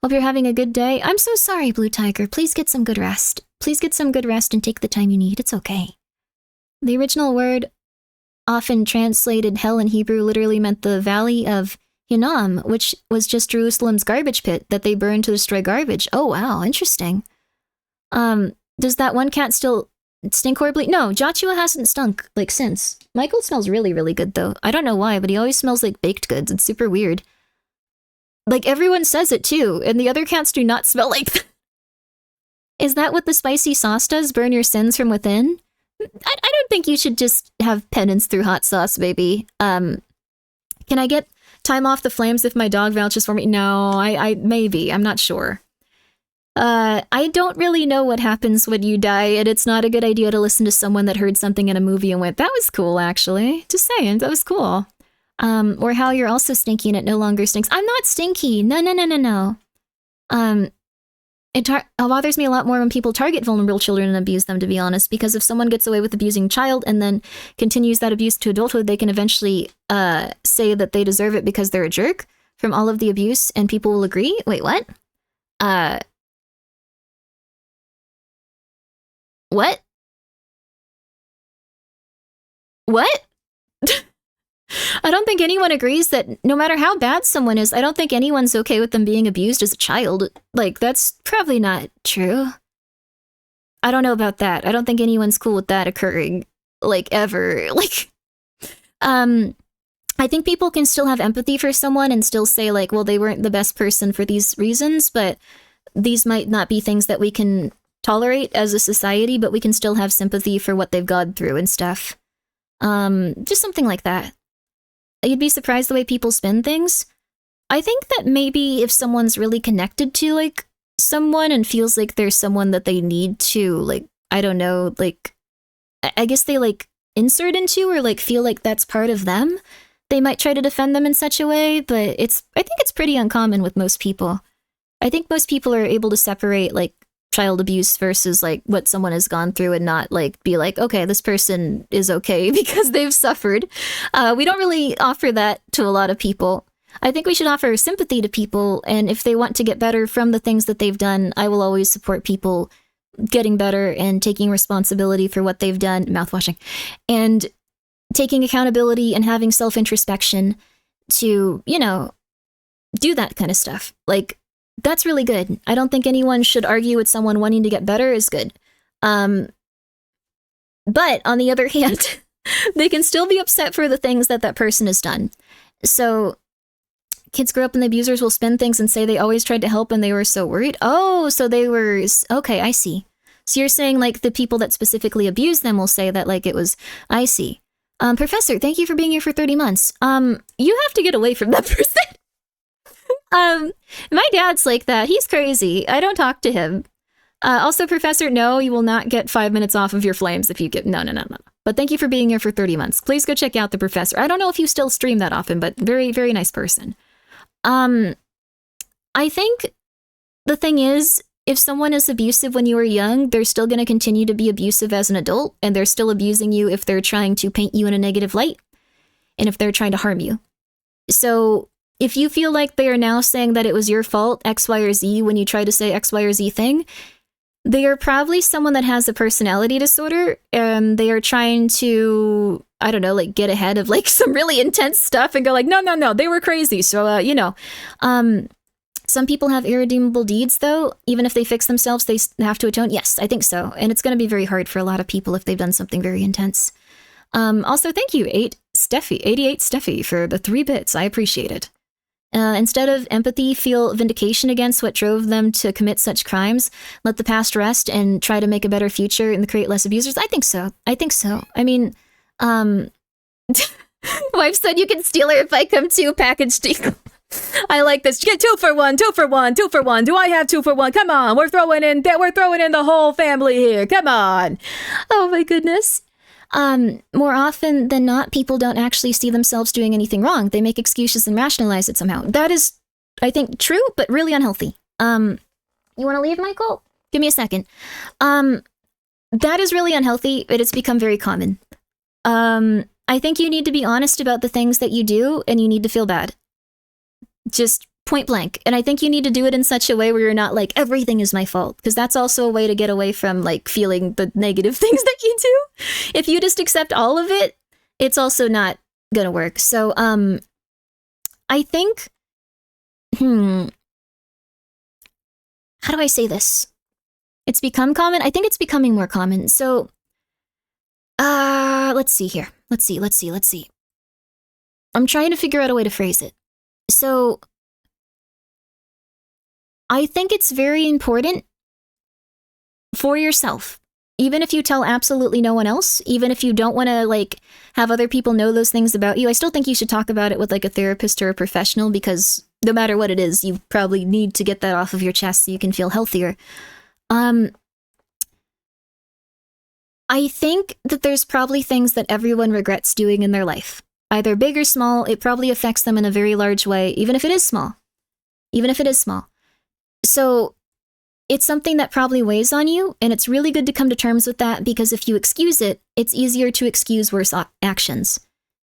Hope you're having a good day. I'm so sorry, Blue Tiger. Please get some good rest. Please get some good rest and take the time you need. It's okay. The original word, often translated hell in Hebrew literally meant the valley of Hinnom, which was just Jerusalem's garbage pit that they burned to destroy garbage. Oh, wow, interesting. Does that one cat still stink horribly? No, Joshua hasn't stunk, like, since. Michael smells really, really good, though. I don't know why, but he always smells like baked goods. It's super weird. Like, everyone says it, too, and the other cats do not smell like that. Is that what the spicy sauce does? Burn your sins from within? I don't think you should just have penance through hot sauce, baby. Can I get time off the flames if my dog vouches for me? No, I maybe. I'm not sure. I don't really know what happens when you die, and it's not a good idea to listen to someone that heard something in a movie and went, that was cool, actually. Just saying, that was cool. Or how you're also stinky and it no longer stinks. I'm not stinky. No. It bothers me a lot more when people target vulnerable children and abuse them, to be honest, because if someone gets away with abusing a child and then continues that abuse to adulthood, they can eventually say that they deserve it because they're a jerk from all of the abuse, and people will agree. Wait, what? What? What? I don't think anyone agrees that no matter how bad someone is, I don't think anyone's okay with them being abused as a child. Like, that's probably not true. I don't know about that. I don't think anyone's cool with that occurring, like, ever. Like, I think people can still have empathy for someone and still say, like, well, they weren't the best person for these reasons, but these might not be things that we can tolerate as a society, but we can still have sympathy for what they've gone through and stuff. Just something like that. You'd be surprised the way people spin things. I think that maybe if someone's really connected to, like, someone and feels like there's someone that they need to, like, I don't know, like, I guess they, like, insert into or, like, feel like that's part of them, they might try to defend them in such a way, but I think it's pretty uncommon with most people. I think most people are able to separate, like, child abuse versus, like, what someone has gone through and not, like, be like, okay, this person is okay because they've suffered. We don't really offer that to a lot of people. I think we should offer sympathy to people, and if they want to get better from the things that they've done, I will always support people getting better and taking responsibility for what they've done, mouthwashing, and taking accountability and having self-introspection to, you know, do that kind of stuff. Like, that's really good. I don't think anyone should argue with someone wanting to get better is good. But on the other hand, they can still be upset for the things that that person has done. So kids grow up and the abusers will spin things and say they always tried to help and they were so worried. Oh, so they were, okay, I see. So you're saying, like, the people that specifically abuse them will say that, like, it was, I see. Professor, thank you for being here for 30 months. You have to get away from that person. My dad's like that. He's crazy. I don't talk to him. Also, Professor, no, you will not get 5 minutes off of your flames if you get, no. But thank you for being here for 30 months. Please go check out the professor. I don't know if you still stream that often, but very, very nice person. I think the thing is, if someone is abusive when you were young, they're still going to continue to be abusive as an adult, and they're still abusing you if they're trying to paint you in a negative light, and if they're trying to harm you. So if you feel like they are now saying that it was your fault, X, Y, or Z, when you try to say X, Y, or Z thing, they are probably someone that has a personality disorder, and they are trying to, I don't know, like, get ahead of, like, some really intense stuff and go like, no, they were crazy. So, some people have irredeemable deeds, though. Even if they fix themselves, they have to atone. Yes, I think so. And it's going to be very hard for a lot of people if they've done something very intense. Also, thank you, 88 Steffi, for the 3 bits. I appreciate it. Instead of empathy, feel vindication against what drove them to commit such crimes. Let the past rest and try to make a better future and create less abusers. I think so. I mean, wife said you can steal her if I come to package deal. I like this. Get 2 for 1. Do I have 2 for 1? Come on, we're throwing in the whole family here. Come on. Oh my goodness. More often than not, people don't actually see themselves doing anything wrong. They make excuses and rationalize it somehow. That is, I think, true, but really unhealthy. You want to leave, Michael? Give me a second. That is really unhealthy. It has become very common. I think you need to be honest about the things that you do, and you need to feel bad. Just point blank. And I think you need to do it in such a way where you're not like, everything is my fault, because that's also a way to get away from, like, feeling the negative things that you do. If you just accept all of it, it's also not gonna work. So, I think, how do I say this? It's become common. I think it's becoming more common. So, let's see here. Let's see. I'm trying to figure out a way to phrase it. So, I think it's very important for yourself, even if you tell absolutely no one else, even if you don't want to like have other people know those things about you, I still think you should talk about it with like a therapist or a professional, because no matter what it is, you probably need to get that off of your chest so you can feel healthier. I think that there's probably things that everyone regrets doing in their life. Either big or small, it probably affects them in a very large way, even if it is small. So it's something that probably weighs on you, and it's really good to come to terms with that, because if you excuse it, it's easier to excuse worse actions.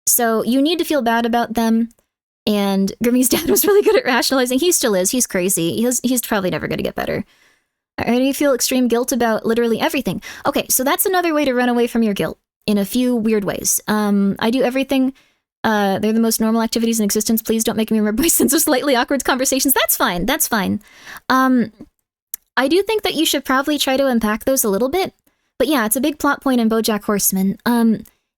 So you need to feel bad about them, and Grimmi's dad was really good at rationalizing. He still is. He's crazy. He's probably never going to get better. Or do you feel extreme guilt about literally everything? Okay, so that's another way to run away from your guilt in a few weird ways. I do everything. They're the most normal activities in existence. Please don't make me remember my sins of slightly awkward conversations. That's fine. I do think that you should probably try to unpack those a little bit. But yeah, it's a big plot point in BoJack Horseman.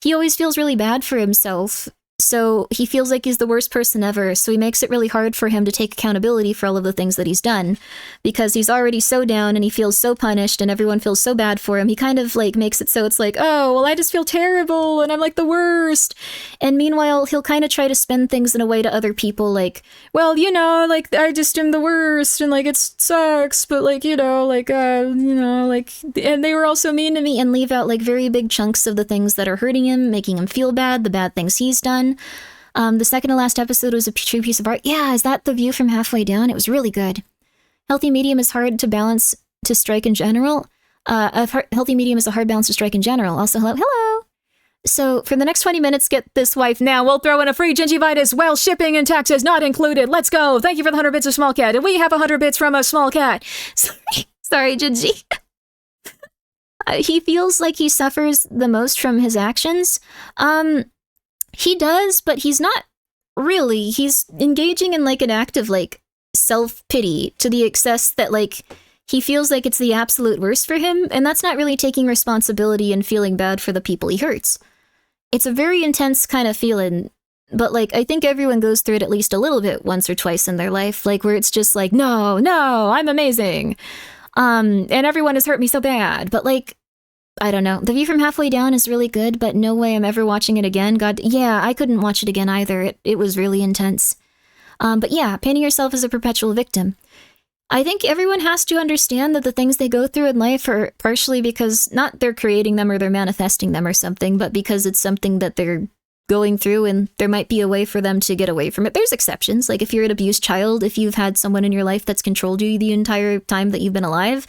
He always feels really bad for himself. So he feels like he's the worst person ever, so he makes it really hard for him to take accountability for all of the things that he's done, because he's already so down and he feels so punished and everyone feels so bad for him. He kind of like makes it so it's like, oh, well, I just feel terrible and I'm like the worst. And meanwhile, he'll kind of try to spin things in a way to other people like, well, you know, like I just am the worst and like it sucks, but like, you know, like, and they were also mean to me, and leave out like very big chunks of the things that are hurting him, making him feel bad, the bad things he's done. The second to last episode was a true piece of art. Yeah, is that The View from Halfway Down? It was really good. Healthy medium is hard to balance to strike in general. Healthy medium is a hard balance to strike in general. Also, hello. So for the next 20 minutes, get this wife now. We'll throw in a free gingivitis. Well, shipping and taxes not included. Let's go. Thank you for the 100 bits of small cat. And we have 100 bits from a small cat. Sorry, Gingy. He feels like he suffers the most from his actions. He does, but he's not really. He's engaging in like an act of like self-pity to the excess that like he feels like it's the absolute worst for him, and that's not really taking responsibility and feeling bad for the people he hurts. It's a very intense kind of feeling, but like I think everyone goes through it at least a little bit once or twice in their life, like where it's just like, no, I'm amazing. And everyone has hurt me so bad, but like, I don't know. The View from Halfway Down is really good, but no way I'm ever watching it again. God, yeah, I couldn't watch it again either. It was really intense. But yeah, painting yourself as a perpetual victim. I think everyone has to understand that the things they go through in life are partially because not they're creating them or they're manifesting them or something, but because it's something that they're going through, and there might be a way for them to get away from it. There's exceptions. Like if you're an abused child, if you've had someone in your life that's controlled you the entire time that you've been alive,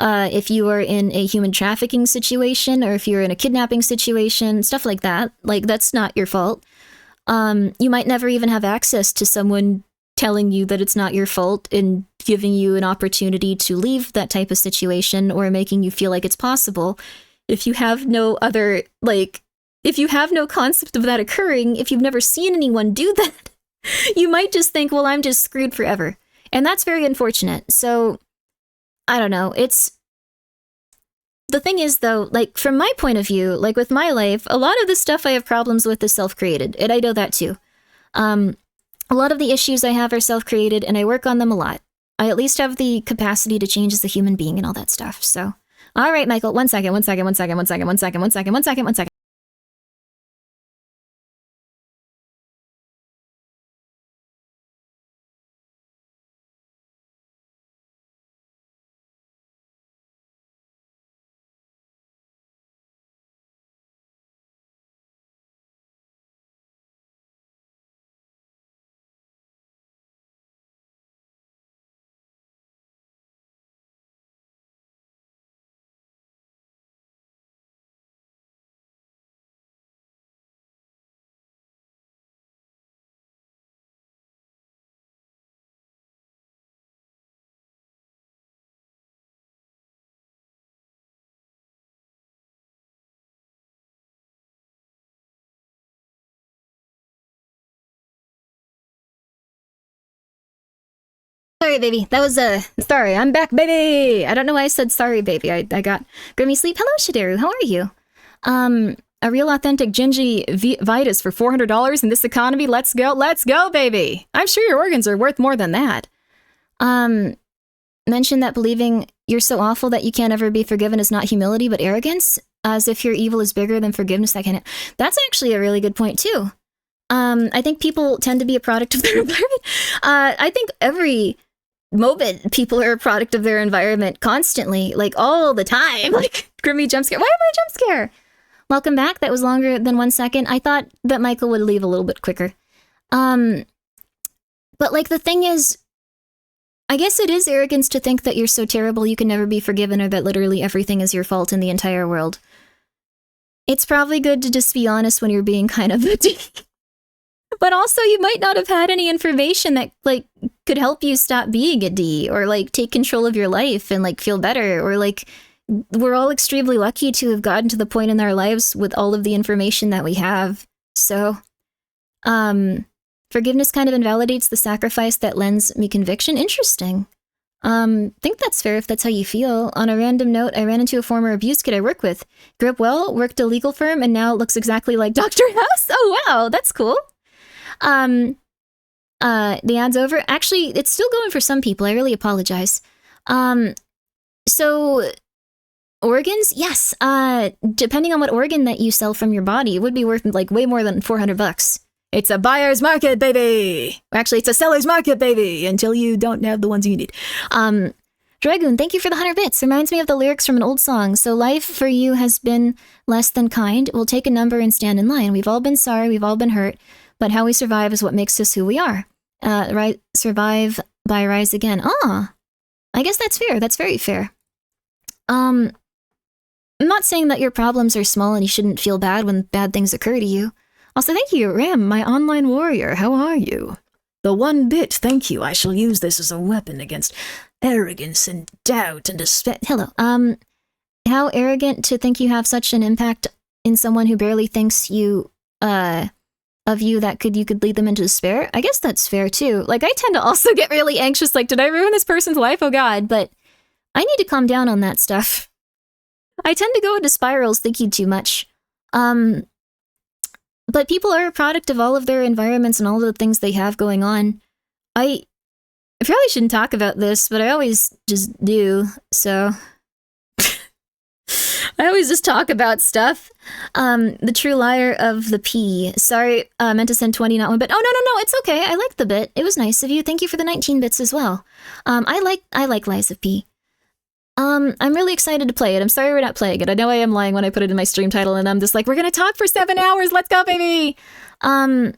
if you are in a human trafficking situation, or if you're in a kidnapping situation, stuff like that, like that's not your fault. You might never even have access to someone telling you that it's not your fault and giving you an opportunity to leave that type of situation, or making you feel like it's possible. If you have no other, like, if you have no concept of that occurring, if you've never seen anyone do that, you might just think, well, I'm just screwed forever. And that's very unfortunate. So, I don't know. The thing is, though, like, from my point of view, like, with my life, a lot of the stuff I have problems with is self-created, and I know that, too. A lot of the issues I have are self-created, and I work on them a lot. I at least have the capacity to change as a human being and all that stuff, so. All right, Michael, one second. Sorry, baby. That was, sorry. I'm back, baby. I don't know why I said sorry, baby. I got Grimmi sleep. Hello, Shideru. How are you? A real authentic Gingy Vitus for $400 in this economy. Let's go, baby. I'm sure your organs are worth more than that. Mention that believing you're so awful that you can't ever be forgiven is not humility, but arrogance. As if your evil is bigger than forgiveness. That's actually a really good point, too. I think people tend to be a product of their environment. I think every moment people are a product of their environment constantly, like all the time. Like, Grimmi jump scare. Why am I jump scare? Welcome back. That was longer than 1 second. I thought that Michael would leave a little bit quicker. But like the thing is, I guess it is arrogance to think that you're so terrible you can never be forgiven or that literally everything is your fault in the entire world. It's probably good to just be honest when you're being kind of a D. But also you might not have had any information that like could help you stop being a D or like take control of your life and like feel better, or like we're all extremely lucky to have gotten to the point in our lives with all of the information that we have. So, forgiveness kind of invalidates the sacrifice that lends me conviction. Interesting. Think that's fair if that's how you feel. On a random note, I ran into a former abuse kid I work with. Grew up well, worked a legal firm, and now looks exactly like Dr. House. Oh wow, that's cool. The ad's over. Actually, it's still going for some people. I really apologize. So organs? Yes. Depending on what organ that you sell from your body, it would be worth like way more than $400. It's a buyer's market, baby. Actually, it's a seller's market, baby, until you don't have the ones you need. Dragoon, thank you for the 100 bits. Reminds me of the lyrics from an old song. So life for you has been less than kind. We'll take a number and stand in line. We've all been sorry. We've all been hurt. But how we survive is what makes us who we are. Survive by rise again. Ah, I guess that's fair. That's very fair. I'm not saying that your problems are small and you shouldn't feel bad when bad things occur to you. Also, thank you, Ram, my online warrior. How are you? The 1 bit, thank you. I shall use this as a weapon against arrogance and doubt and despair. Hello. How arrogant to think you have such an impact in someone who barely thinks you, of you that you could lead them into despair. I guess that's fair too. Like, I tend to also get really anxious, like, did I ruin this person's life? Oh god, but I need to calm down on that stuff. I tend to go into spirals thinking too much. But people are a product of all of their environments and all the things they have going on. I probably shouldn't talk about this, but I always just do, so I always just talk about stuff. The true liar of the P. Sorry, meant to send 20, not 1 bit. Oh, no, it's okay. I liked the bit. It was nice of you. Thank you for the 19 bits as well. I like Lies of P. I'm really excited to play it. I'm sorry we're not playing it. I know I am lying when I put it in my stream title, and I'm just like, we're gonna talk for 7 hours. Let's go, baby! I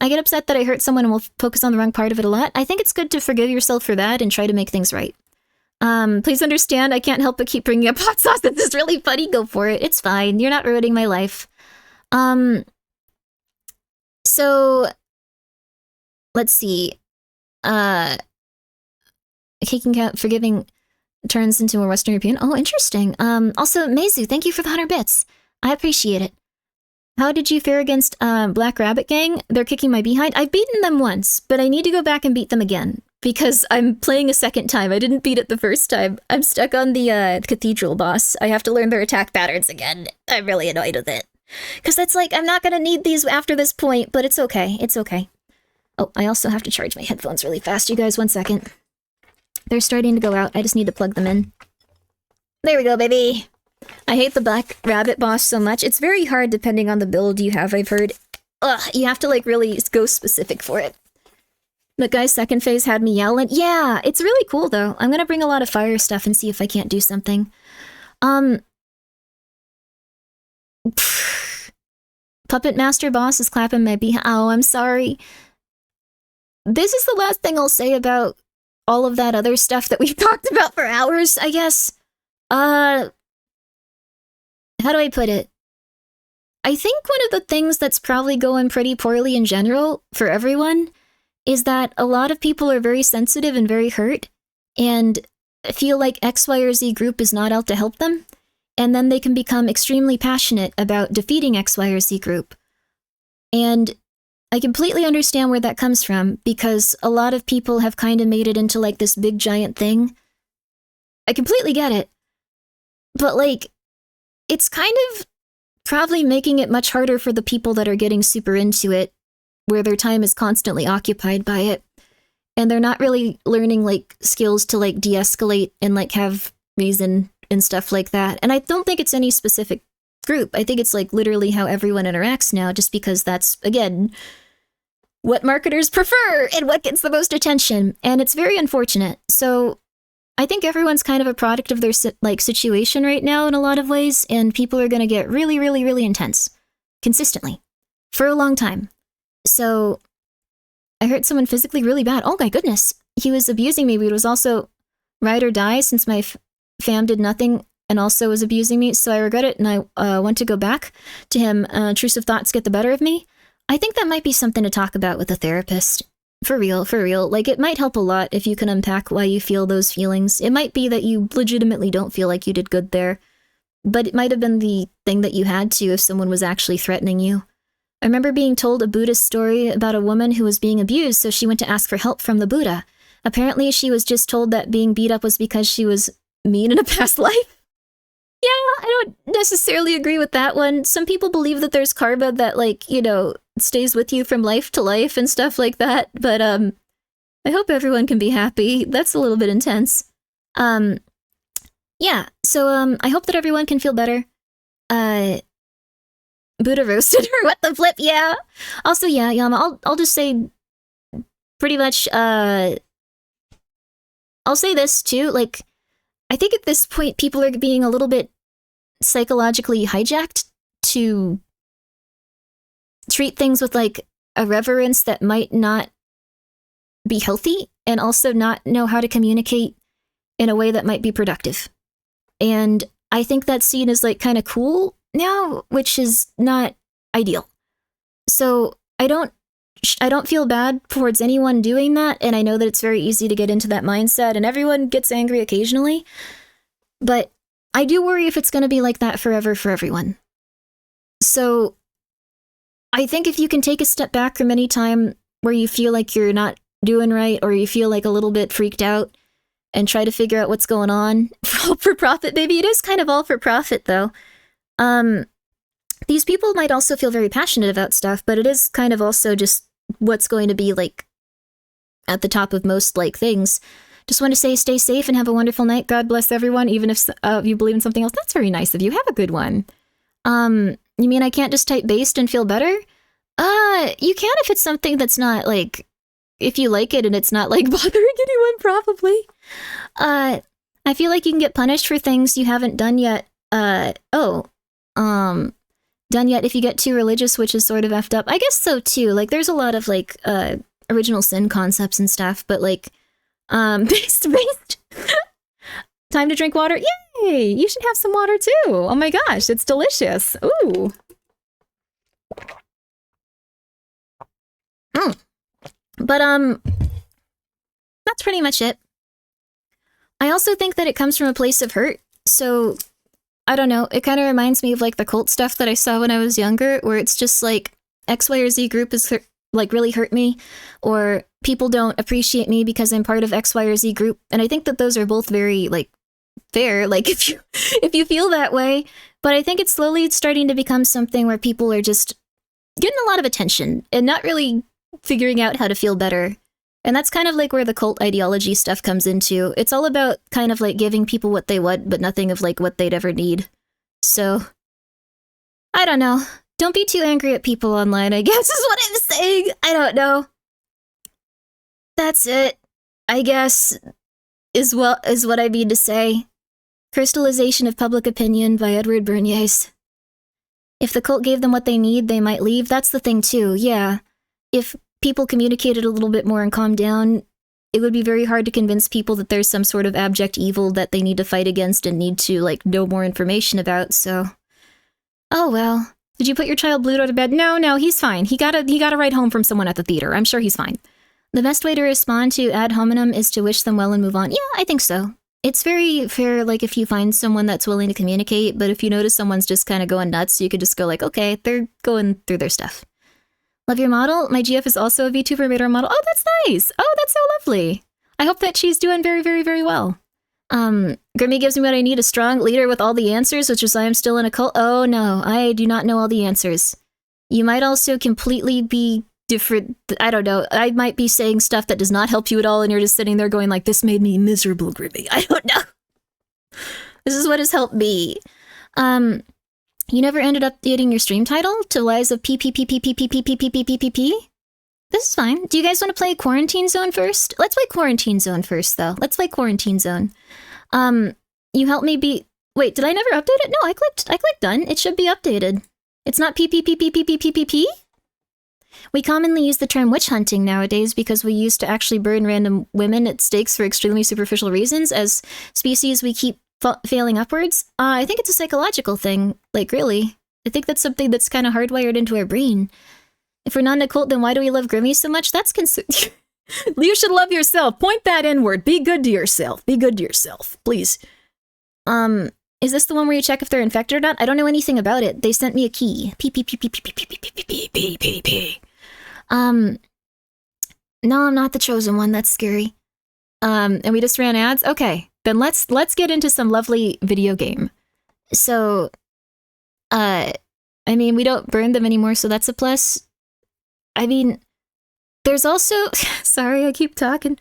get upset that I hurt someone and will focus on the wrong part of it a lot. I think it's good to forgive yourself for that and try to make things right. Please understand, I can't help but keep bringing up hot sauce. This is really funny. Go for it. It's fine. You're not ruining my life. So, let's see. Forgiving turns into a Western European. Oh, interesting. Also, Meizu, thank you for the 100 bits. I appreciate it. How did you fare against Black Rabbit Gang? They're kicking my behind. I've beaten them once, but I need to go back and beat them again because I'm playing a second time. I didn't beat it the first time. I'm stuck on the Cathedral boss. I have to learn their attack patterns again. I'm really annoyed with it. Because that's like, I'm not going to need these after this point, but it's okay. It's okay. Oh, I also have to charge my headphones really fast. You guys, 1 second. They're starting to go out. I just need to plug them in. There we go, baby. I hate the Black Rabbit boss so much. It's very hard depending on the build you have, I've heard. Ugh, you have to like really go specific for it. The guy's second phase had me yelling. Yeah, it's really cool though. I'm gonna bring a lot of fire stuff and see if I can't do something. Puppet Master boss is clapping my behind. Oh, I'm sorry. This is the last thing I'll say about all of that other stuff that we've talked about for hours, I guess. How do I put it? I think one of the things that's probably going pretty poorly in general for everyone is that a lot of people are very sensitive and very hurt and feel like X, Y, or Z group is not out to help them. And then they can become extremely passionate about defeating X, Y, or Z group. And I completely understand where that comes from, because a lot of people have kind of made it into like this big giant thing. I completely get it. But like, it's kind of probably making it much harder for the people that are getting super into it, where their time is constantly occupied by it. And they're not really learning like skills to like de-escalate and like have reason and stuff like that. And I don't think it's any specific group. I think it's like literally how everyone interacts now, just because that's, again, what marketers prefer and what gets the most attention. And it's very unfortunate. So I think everyone's kind of a product of their like situation right now in a lot of ways, and people are going to get really, really, really intense consistently for a long time. So I hurt someone physically really bad. Oh my goodness. He was abusing me, but it was also ride or die, since my fam did nothing and also was abusing me. So I regret it, and I want to go back to him. Intrusive thoughts get the better of me. I think that might be something to talk about with a therapist. For real, for real. Like, it might help a lot if you can unpack why you feel those feelings. It might be that you legitimately don't feel like you did good there, but it might have been the thing that you had to if someone was actually threatening you. I remember being told a Buddhist story about a woman who was being abused, so she went to ask for help from the Buddha. Apparently, she was just told that being beat up was because she was mean in a past life. Yeah, I don't necessarily agree with that one. Some people believe that there's karma that, like, you know, stays with you from life to life and stuff like that, but I hope everyone can be happy. That's a little bit intense. Yeah, so I hope that everyone can feel better. Buddha roasted her. What the flip? Yeah. Also, yeah, Yama, I'll just say pretty much, I'll say this too, like, I think at this point people are being a little bit psychologically hijacked to treat things with like a reverence that might not be healthy, and also not know how to communicate in a way that might be productive. And I think that's seen as like kind of cool now, which is not ideal. So I don't feel bad towards anyone doing that, and I know that it's very easy to get into that mindset, and everyone gets angry occasionally, but I do worry if it's going to be like that forever for everyone. So I think if you can take a step back from any time where you feel like you're not doing right, or you feel like a little bit freaked out, and try to figure out what's going on for profit, maybe it is kind of all for profit though. These people might also feel very passionate about stuff, but it is kind of also just what's going to be like at the top of most like things. Just want to say stay safe and have a wonderful night. God bless everyone, even if you believe in something else. That's very nice of you. Have a good one. You mean I can't just type based and feel better? You can if it's something that's not like, if you like it and it's not like bothering anyone, probably. I feel like you can get punished for things you haven't done yet. Done yet if you get too religious, which is sort of effed up. I guess so too. Like, there's a lot of like original sin concepts and stuff, but like based. Time to drink water. Yay! You should have some water too. Oh my gosh, it's delicious. Ooh. But that's pretty much it. I also think that it comes from a place of hurt. So I don't know, it kind of reminds me of like the cult stuff that I saw when I was younger, where it's just like X, Y, or Z group is like really hurt me, or people don't appreciate me because I'm part of X, Y, or Z group. And I think that those are both very like fair, like if you feel that way. But I think it's slowly starting to become something where people are just getting a lot of attention and not really figuring out how to feel better. And that's kind of like where the cult ideology stuff comes into. It's all about kind of like giving people what they want, but nothing of like what they'd ever need. So, I don't know. Don't be too angry at people online, I guess is what I'm saying. I don't know. That's it, I guess, is what I mean to say. Crystallization of Public Opinion by Edward Bernays. If the cult gave them what they need, they might leave. That's the thing too, yeah. If people communicated a little bit more and calmed down, it would be very hard to convince people that there's some sort of abject evil that they need to fight against and need to, like, know more information about, so. Oh well. Did you put your child Blue to bed? No, he's fine. He got a ride home from someone at the theater. I'm sure he's fine. The best way to respond to ad hominem is to wish them well and move on. Yeah, I think so. It's very fair, like, if you find someone that's willing to communicate, but if you notice someone's just kind of going nuts, you could just go like, okay, they're going through their stuff. Love your model. My GF is also a VTuber, made her model. Oh, that's nice. Oh, that's so lovely. I hope that she's doing very, very, very well. Grimmi gives me what I need, a strong leader with all the answers, which is why I'm still in a cult. Oh no, I do not know all the answers. You might also completely be different. I don't know. I might be saying stuff that does not help you at all, and you're just sitting there going like, this made me miserable, Grimmi. I don't know. This is what has helped me. You never ended up updating your stream title to Lies of PPPPPPPPPPPPP? This is fine. Do you guys want to play Quarantine Zone first? Let's play Quarantine Zone first, though. Let's play Quarantine Zone. You helped me be... Wait, did I never update it? No, I clicked done. It should be updated. It's not PPPPPPPPP? We commonly use the term witch hunting nowadays because we used to actually burn random women at stakes for extremely superficial reasons. As species, we keep failing upwards. I think it's a psychological thing. Like, really. I think that's something that's kind of hardwired into our brain. If we're not in a cult, then why do we love Grimmi so much? That's You should love yourself. Point that inward. Be good to yourself. Be good to yourself. Please. Is this the one where you check if they're infected or not? I don't know anything about it. They sent me a key. No, I'm not the chosen one. That's scary. And we just ran ads? Okay. Then let's get into some lovely video game. So, I mean, we don't burn them anymore, so that's a plus. I mean, there's also... Sorry, I keep talking.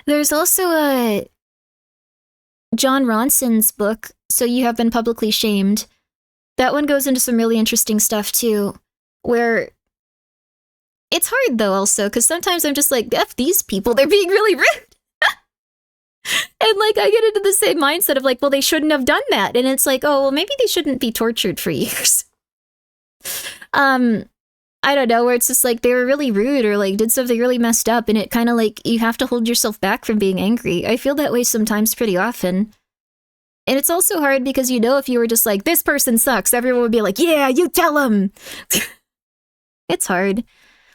There's also John Ronson's book, So You Have Been Publicly Shamed. That one goes into some really interesting stuff, too, where... It's hard, though, also, because sometimes I'm just like, F these people, they're being really rude. And, like, I get into the same mindset of, like, well, they shouldn't have done that. And it's like, oh, well, maybe they shouldn't be tortured for years. I don't know, where it's just like they were really rude or like did something really messed up, and it kind of like you have to hold yourself back from being angry. I feel that way sometimes pretty often. And it's also hard because, you know, if you were just like, this person sucks, everyone would be like, yeah, you tell them. It's hard.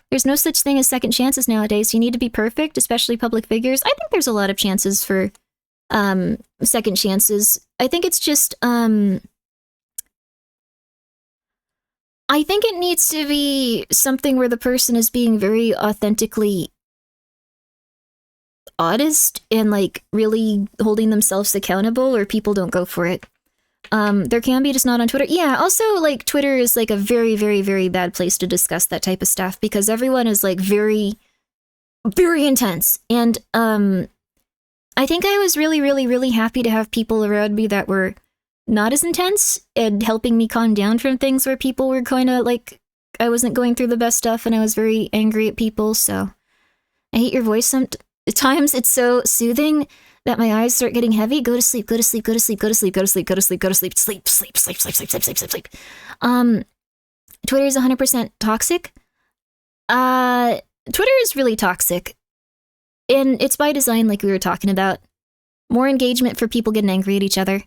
There's no such thing as second chances nowadays. You need to be perfect, especially public figures. I think there's a lot of chances for second chances. I think it's just I think it needs to be something where the person is being very authentically honest and like really holding themselves accountable, or people don't go for it. There can be, just not on Twitter. Yeah, also like Twitter is like a very, very, very bad place to discuss that type of stuff because everyone is like very, very intense. And I think I was really, really, really happy to have people around me that were not as intense and helping me calm down from things where people were kind of like, I wasn't going through the best stuff and I was very angry at people. So I hate your voice sometimes. It's so soothing that my eyes start getting heavy. Go to sleep, go to sleep, go to sleep, go to sleep, go to sleep, go to sleep, go to sleep, sleep, sleep, sleep, sleep, sleep, sleep, sleep, sleep, sleep. Twitter is 100% toxic. Twitter is really toxic. And it's by design, like we were talking about. More engagement for people getting angry at each other.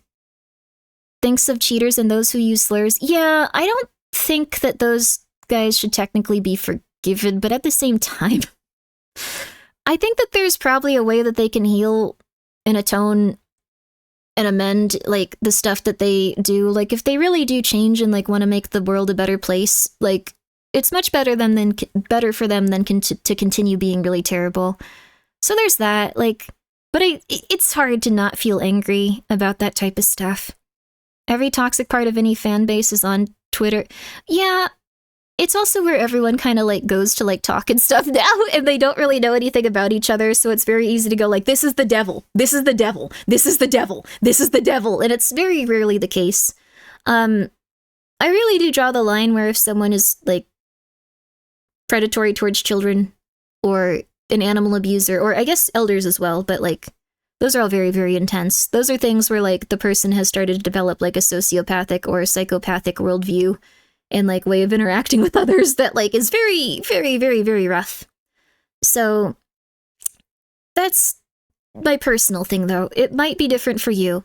Thinks of cheaters and those who use slurs. Yeah, I don't think that those guys should technically be forgiven, but at the same time, I think that there's probably a way that they can heal and atone and amend, like, the stuff that they do. Like, if they really do change and, like, want to make the world a better place, like, it's much better better for them than to continue being really terrible. So there's that, like, but it's hard to not feel angry about that type of stuff. Every toxic part of any fan base is on Twitter. Yeah, it's also where everyone kind of, like, goes to, like, talk and stuff now, and they don't really know anything about each other, so it's very easy to go, like, this is the devil, this is the devil, this is the devil, this is the devil, and it's very rarely the case. I really do draw the line where if someone is, like, predatory towards children, or an animal abuser, or I guess elders as well, but, like, those are all very, very intense. Those are things where, like, the person has started to develop, like, a sociopathic or a psychopathic worldview and, like, way of interacting with others that, like, is very, very, very, very rough. So, that's my personal thing, though. It might be different for you.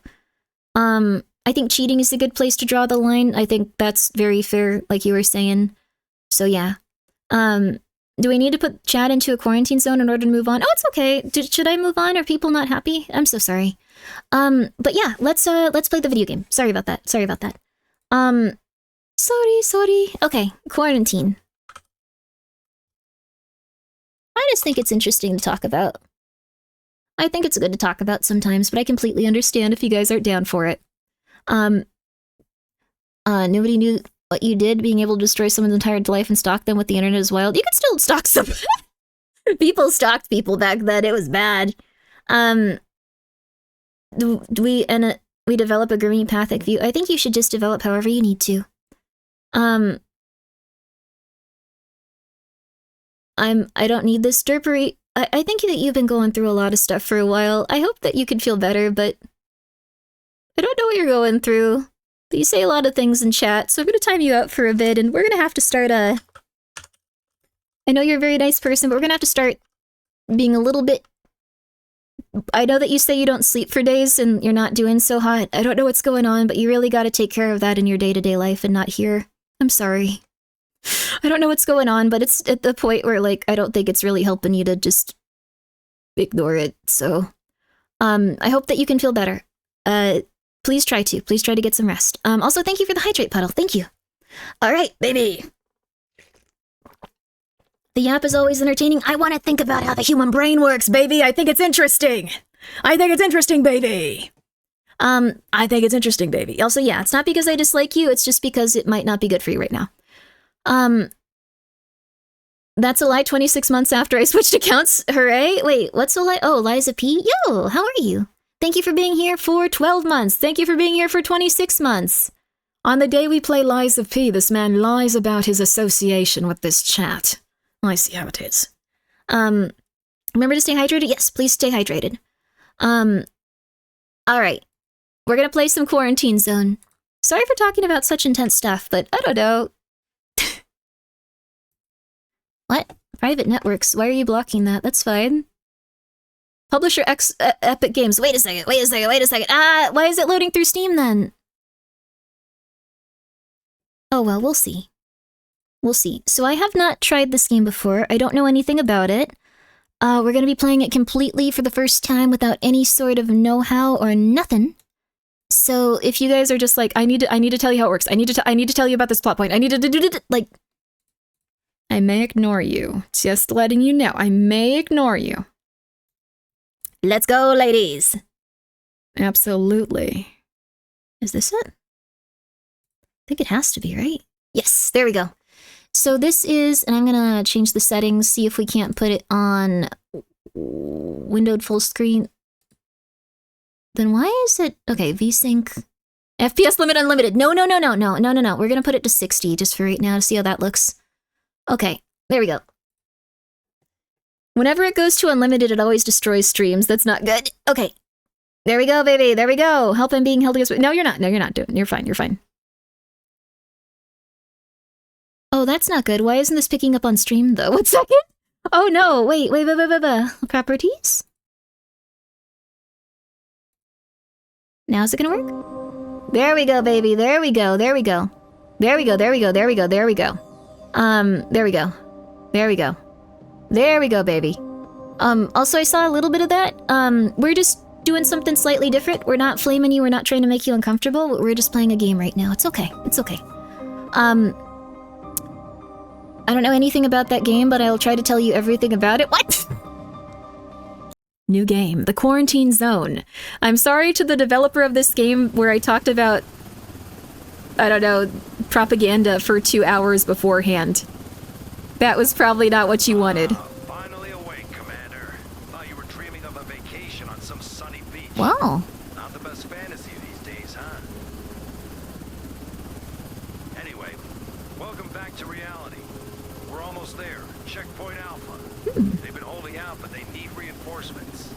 I think cheating is a good place to draw the line. I think that's very fair, like you were saying. So, yeah. Do we need to put chat into a quarantine zone in order to move on? Oh, it's okay. Should I move on? Are people not happy? I'm so sorry. But yeah, let's play the video game. Sorry about that. Sorry. Sorry. Okay, quarantine. just think it's interesting to talk about. I think it's good to talk about sometimes, but I completely understand if you guys aren't down for it. Nobody knew what you did, being able to destroy someone's entire life and stalk them with the internet is wild. You could still stalk some people stalked people back then. It was bad. We develop a Grimmipathic view. I think you should just develop however you need to. I don't need this derpery. I think that you've been going through a lot of stuff for a while. I hope that you could feel better, but I don't know what you're going through. But you say a lot of things in chat, so I'm gonna time you out for a bit, and we're gonna have to start I know you're a very nice person, but we're gonna have to start being a little bit... I know that you say you don't sleep for days and you're not doing so hot. I don't know what's going on, but you really gotta take care of that in your day-to-day life and not here. I'm sorry. I don't know what's going on, but it's at the point where, like, I don't think it's really helping you to just ignore it, so... I hope that you can feel better. Please try to. Please try to get some rest. Also, thank you for the hydrate puddle. Thank you. Alright, baby! The app is always entertaining. I want to think about how the human brain works, baby! I think it's interesting! I think it's interesting, baby! I think it's interesting, baby. Also, yeah, it's not because I dislike you, it's just because it might not be good for you right now. That's a lie 26 months after I switched accounts. Hooray! Wait, what's a lie? Oh, Liza P? Yo, how are you? Thank you for being here for 12 months. Thank you for being here for 26 months. On the day we play Liza P, this man lies about his association with this chat. I see how it is. Remember to stay hydrated? Yes, please stay hydrated. Alright. We're gonna play some Quarantine Zone. Sorry for talking about such intense stuff, but I don't know. What? Private networks. Why are you blocking that? That's fine. Publisher X Epic Games. Wait a second. Wait a second. Why is it loading through Steam then? Oh well, we'll see. We'll see. So I have not tried this game before. I don't know anything about it. We're gonna be playing it completely for the first time without any sort of know-how or nothing. So if you guys are just like, I need to tell you how it works. I need to tell you about this plot point. I need to like, I may ignore you. Just letting you know. I may ignore you. Let's go, ladies. Absolutely. Is this it? I think it has to be, right? Yes, there we go. So this is, and I'm gonna change the settings, see if we can't put it on windowed full screen. Then why is it, okay, VSync, FPS limit unlimited. No. We're gonna put it to 60 just for right now to see how that looks. Okay, there we go. Whenever it goes to unlimited, it always destroys streams. That's not good. Okay. There we go, baby. There we go. Help I'm being held against... No, you're not. No, you're not doing it. You're fine. You're fine. Oh, that's not good. Why isn't this picking up on stream, though? 1 second. Oh, no. Wait. Properties? Now is it gonna work? There we go, baby. There we go. There we go. There we go. There we go. There we go. There we go. There we go. There we go. There we go, baby. Also, I saw a little bit of that. We're just doing something slightly different. We're not flaming you. We're not trying to make you uncomfortable. We're just playing a game right now. It's okay. It's okay. I don't know anything about that game, but I'll try to tell you everything about it. What? New game, The Quarantine Zone. I'm sorry to the developer of this game where I talked about, I don't know, propaganda for 2 hours beforehand. That was probably not what you wanted. Finally awake, Commander. Thought you were dreaming of a vacation on some sunny beach. Wow. Not the best fantasy these days, huh? Anyway, welcome back to reality. We're almost there. Checkpoint Alpha. They've been holding out, but they need reinforcements.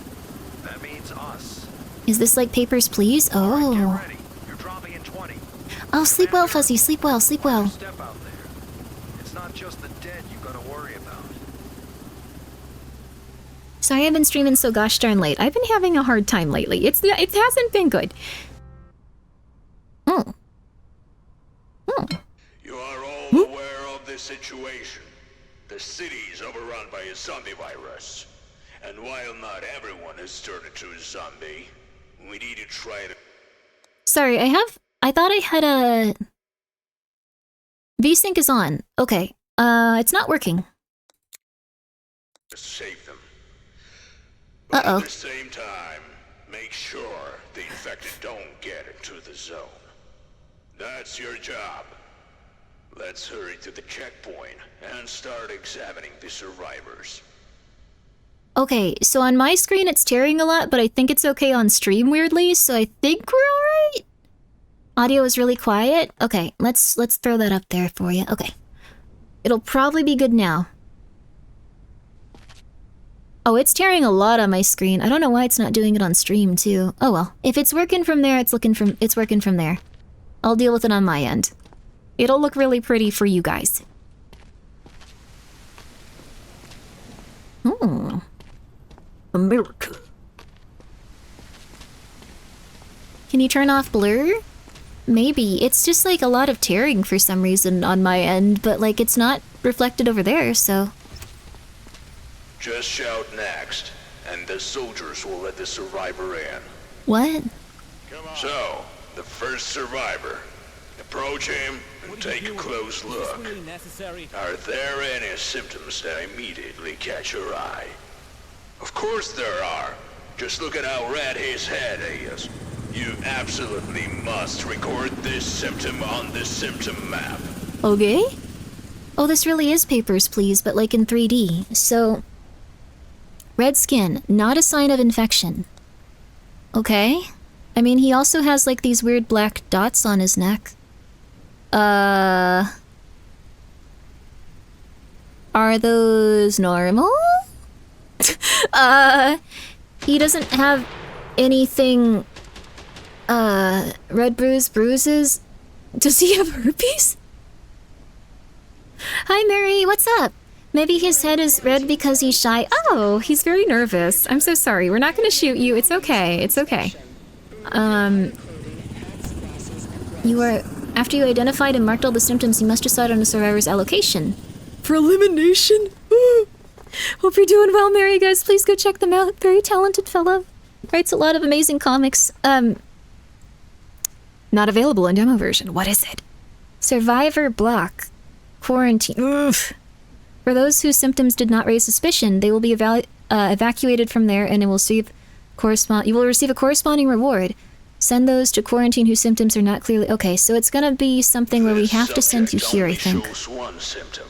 That means us. Is this like Papers, Please? Oh. Get ready. You're dropping in 20. Oh, sleep well, Fuzzy. Sleep well. Sleep well. Step out there. It's not just the dead you gotta worry about. Sorry I've been streaming so gosh darn late. I've been having a hard time lately. It hasn't been good. Oh. You are all aware of the situation. The city is overrun by a zombie virus. And while not everyone has turned into a zombie, we need to try to... Sorry, I thought I had a... VSync is on. Okay. It's not working. save them. But Uh-oh. at the same time, make sure the infected don't get into the zone. That's your job. Let's hurry to the checkpoint and start examining the survivors. Okay, so on my screen it's tearing a lot, but I think it's okay on stream weirdly, so I think we're alright? Audio is really quiet? Okay, let's throw that up there for you. Okay. It'll probably be good now. Oh, it's tearing a lot on my screen. I don't know why it's not doing it on stream, too. Oh well. If it's working from there, it's working from there. I'll deal with it on my end. It'll look really pretty for you guys. Hmm. America. Can you turn off blur? Maybe. It's just like a lot of tearing for some reason on my end, but like it's not reflected over there, so... Just shout next, and the soldiers will let the survivor in. What? So, the first survivor. Approach him and take a close look. Are there any symptoms that immediately catch your eye? Of course there are. Just look at how red his head is. You absolutely must record this symptom on the symptom map. Okay. Oh, this really is Papers, Please, but like in 3D. So... red skin, not a sign of infection. Okay. I mean, he also has like these weird black dots on his neck. Are those normal? He doesn't have anything, red bruises? Does he have herpes? Hi, Mary, what's up? Maybe his head is red because he's shy. Oh, he's very nervous. I'm so sorry. We're not gonna shoot you. It's okay. It's okay. After you identified and marked all the symptoms, you must decide on a survivor's allocation. For elimination? Hope you're doing well, Mary, guys. Please go check them out. Very talented fella. Writes a lot of amazing comics. Not available in demo version. What is it? Survivor block. Quarantine. Oof. For those whose symptoms did not raise suspicion, they will be evacuated from there and you will receive a corresponding reward. Send those to quarantine whose symptoms are not clearly... Okay, so it's gonna be something where we have to send you here, I think. Shows one symptom,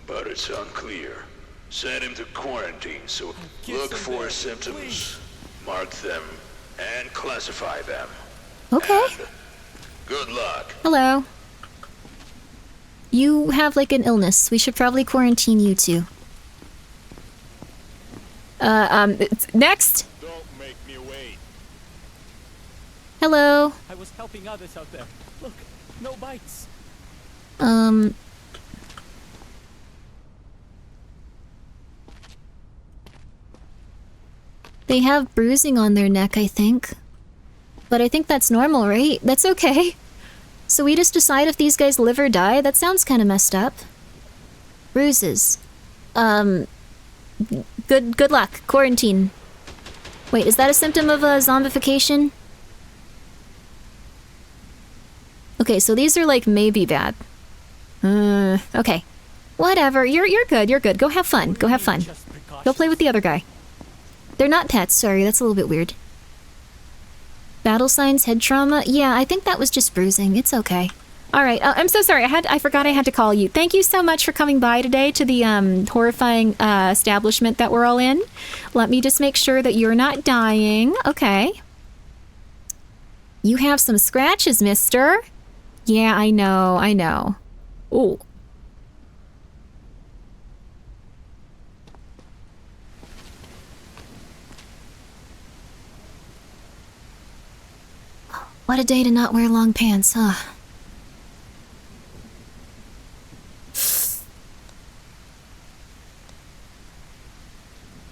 but it's unclear. Send him to quarantine, so look for symptoms, mark them, and classify them. Okay. And good luck. Hello. You have like an illness. We should probably quarantine you too. Next. Don't make me wait. Hello. I was helping others out there. Look, no bites. They have bruising on their neck, I think. But I think that's normal, right? That's okay. So we just decide if these guys live or die? That sounds kind of messed up. Bruises. Good luck. Quarantine. Wait, is that a symptom of zombification? Okay, so these are like maybe bad. Okay. Whatever. You're good. You're good. Go have fun. Go have fun. Go play with the other guy. They're not pets. Sorry, that's a little bit weird. Battle signs, head trauma. Yeah, I think that was just bruising. It's okay. All right. I'm so sorry. I forgot I had to call you. Thank you so much for coming by today to the horrifying establishment that we're all in. Let me just make sure that you're not dying. Okay. You have some scratches, mister. Yeah, I know. I know. Ooh. What a day to not wear long pants, huh?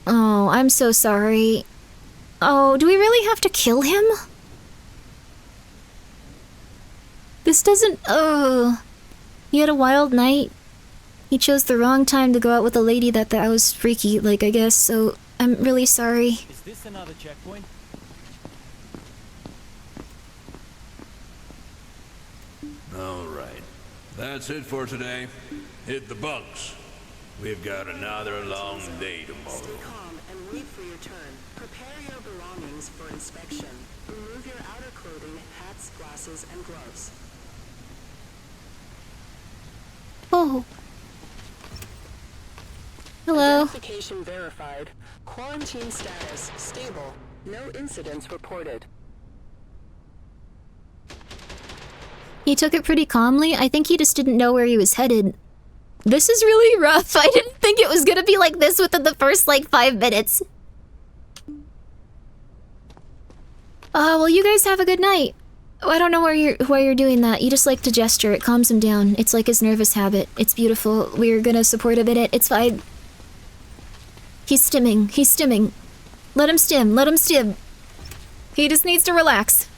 Oh, I'm so sorry. Oh, do we really have to kill him? This doesn't... Oh. He had a wild night. He chose the wrong time to go out with a lady that was freaky, like, I guess, so I'm really sorry. Is this another checkpoint? All right. That's it for today. Hit the bunks. We've got another long day tomorrow. Stay calm and wait for your turn. Prepare your belongings for inspection. Remove your outer clothing, hats, glasses, and gloves. Oh. Hello. Identification verified. Quarantine status stable. No incidents reported. He took it pretty calmly. I think he just didn't know where he was headed. This is really rough. I didn't think it was gonna be like this within the first, like, 5 minutes. Well, you guys have a good night. I don't know why you're doing that. You just like to gesture. It calms him down. It's like his nervous habit. It's beautiful. We're gonna support him in it. It's fine. He's stimming. He's stimming. Let him stim. Let him stim. He just needs to relax.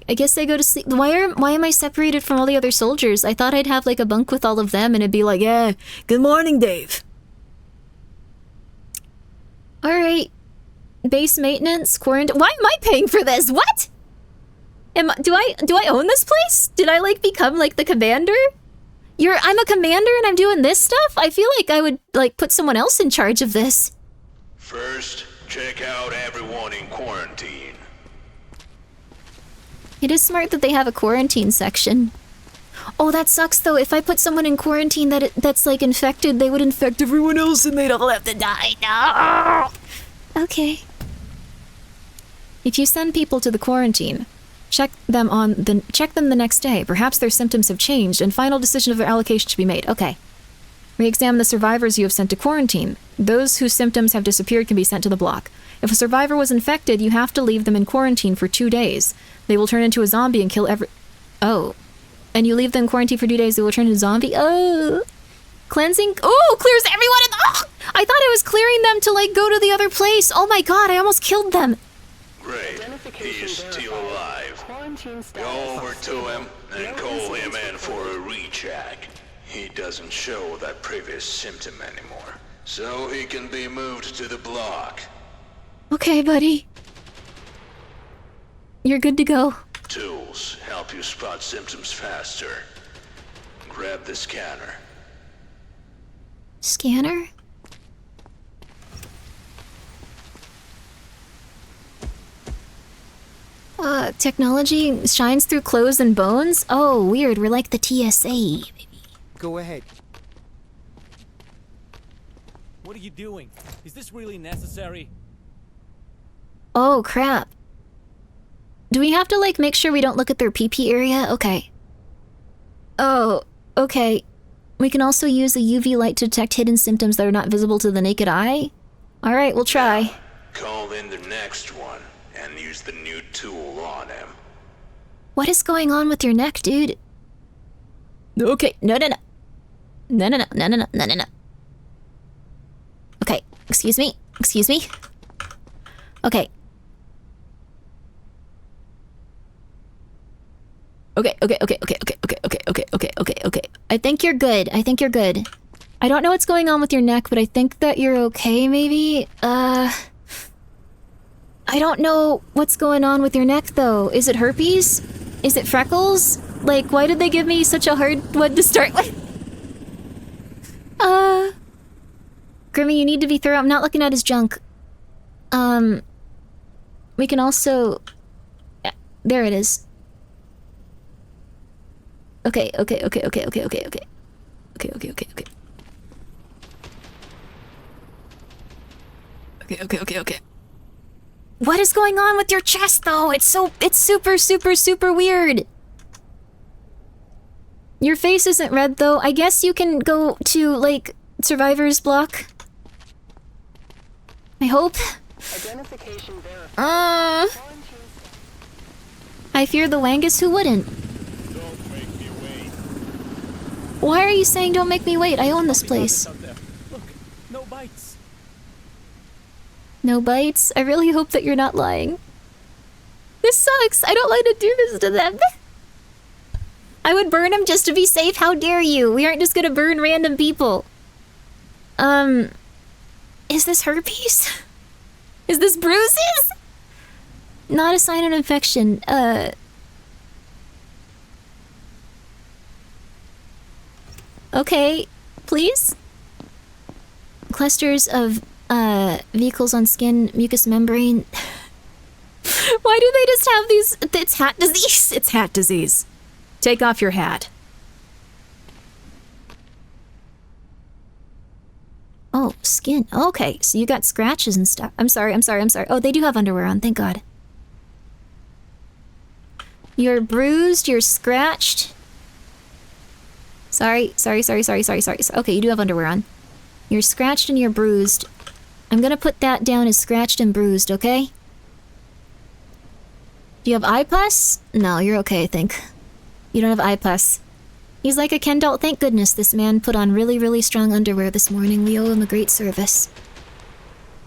I guess I go to sleep. Why am I separated from all the other soldiers? I thought I'd have like a bunk with all of them and it'd be like, Yeah, good morning, Dave. alright. Base maintenance, quarantine. Why am I paying for this? What? Do I own this place? Did I like become like the commander? I'm a commander and I'm doing this stuff? I feel like I would like put someone else in charge of this. First, check out everyone in quarantine. It is smart that they have a quarantine section. Oh, that sucks though. If I put someone in quarantine that's like infected, they would infect everyone else and they'd all have to die. No. Okay. If you send people to the quarantine, check them the next day. Perhaps their symptoms have changed and final decision of their allocation should be made. Okay. Re-examine the survivors you have sent to quarantine. Those whose symptoms have disappeared can be sent to the block. If a survivor was infected, you have to leave them in quarantine for 2 days. They will turn into a zombie and kill Oh. And you leave them in quarantine for 2 days, they will turn into a zombie? Oh. Cleansing? Oh, clears everyone in the... Oh! I thought I was clearing them to, like, go to the other place. Oh my god, I almost killed them. Great. He is still alive. Go over to him and call him in for a recheck. He doesn't show that previous symptom anymore, so he can be moved to the block. Okay, buddy. You're good to go. Tools help you spot symptoms faster. Grab the scanner. Scanner? Technology shines through clothes and bones? Oh, weird. We're like the TSA. Go ahead. What are you doing? Is this really necessary? Oh, crap. Do we have to, like, make sure we don't look at their pee-pee area? Okay. Oh, okay. We can also use a UV light to detect hidden symptoms that are not visible to the naked eye? Alright, we'll try. Call in the next one and use the new tool on him. What is going on with your neck, dude? Okay, no. Okay, excuse me. Okay. Okay. I think you're good. I don't know what's going on with your neck, but I think that you're okay, maybe? I don't know what's going on with your neck, though. Is it herpes? Is it freckles? Like, why did they give me such a hard one to start with? Grimmi, you need to be thorough. I'm not looking at his junk. We can also... Yeah, there it is. Okay. What is going on with your chest, though? It's super weird. Your face isn't red, though. I guess you can go to, like, survivor's block. I hope. Identification verified. I fear the Wangus who wouldn't. Don't make me wait. Why are you saying don't make me wait? I own this place. Out there. Look, no bites. No bites? I really hope that you're not lying. This sucks. I don't like to do this to them. I would burn them just to be safe. How dare you? We aren't just gonna burn random people. Is this herpes? Is this bruises? Not a sign of infection. Okay, please? Clusters of, vehicles on skin, mucous membrane. Why do they just have these? It's hat disease. It's hat disease. Take off your hat. Oh, skin. Okay, so you got scratches and stuff. I'm sorry. Oh, they do have underwear on, thank God. You're bruised, you're scratched. Sorry. Okay, you do have underwear on. You're scratched and you're bruised. I'm gonna put that down as scratched and bruised, okay? Do you have eye pus? No, you're okay, I think. You don't have eye pus. He's like a Ken doll. Thank goodness this man put on really, really strong underwear this morning. We owe him a great service.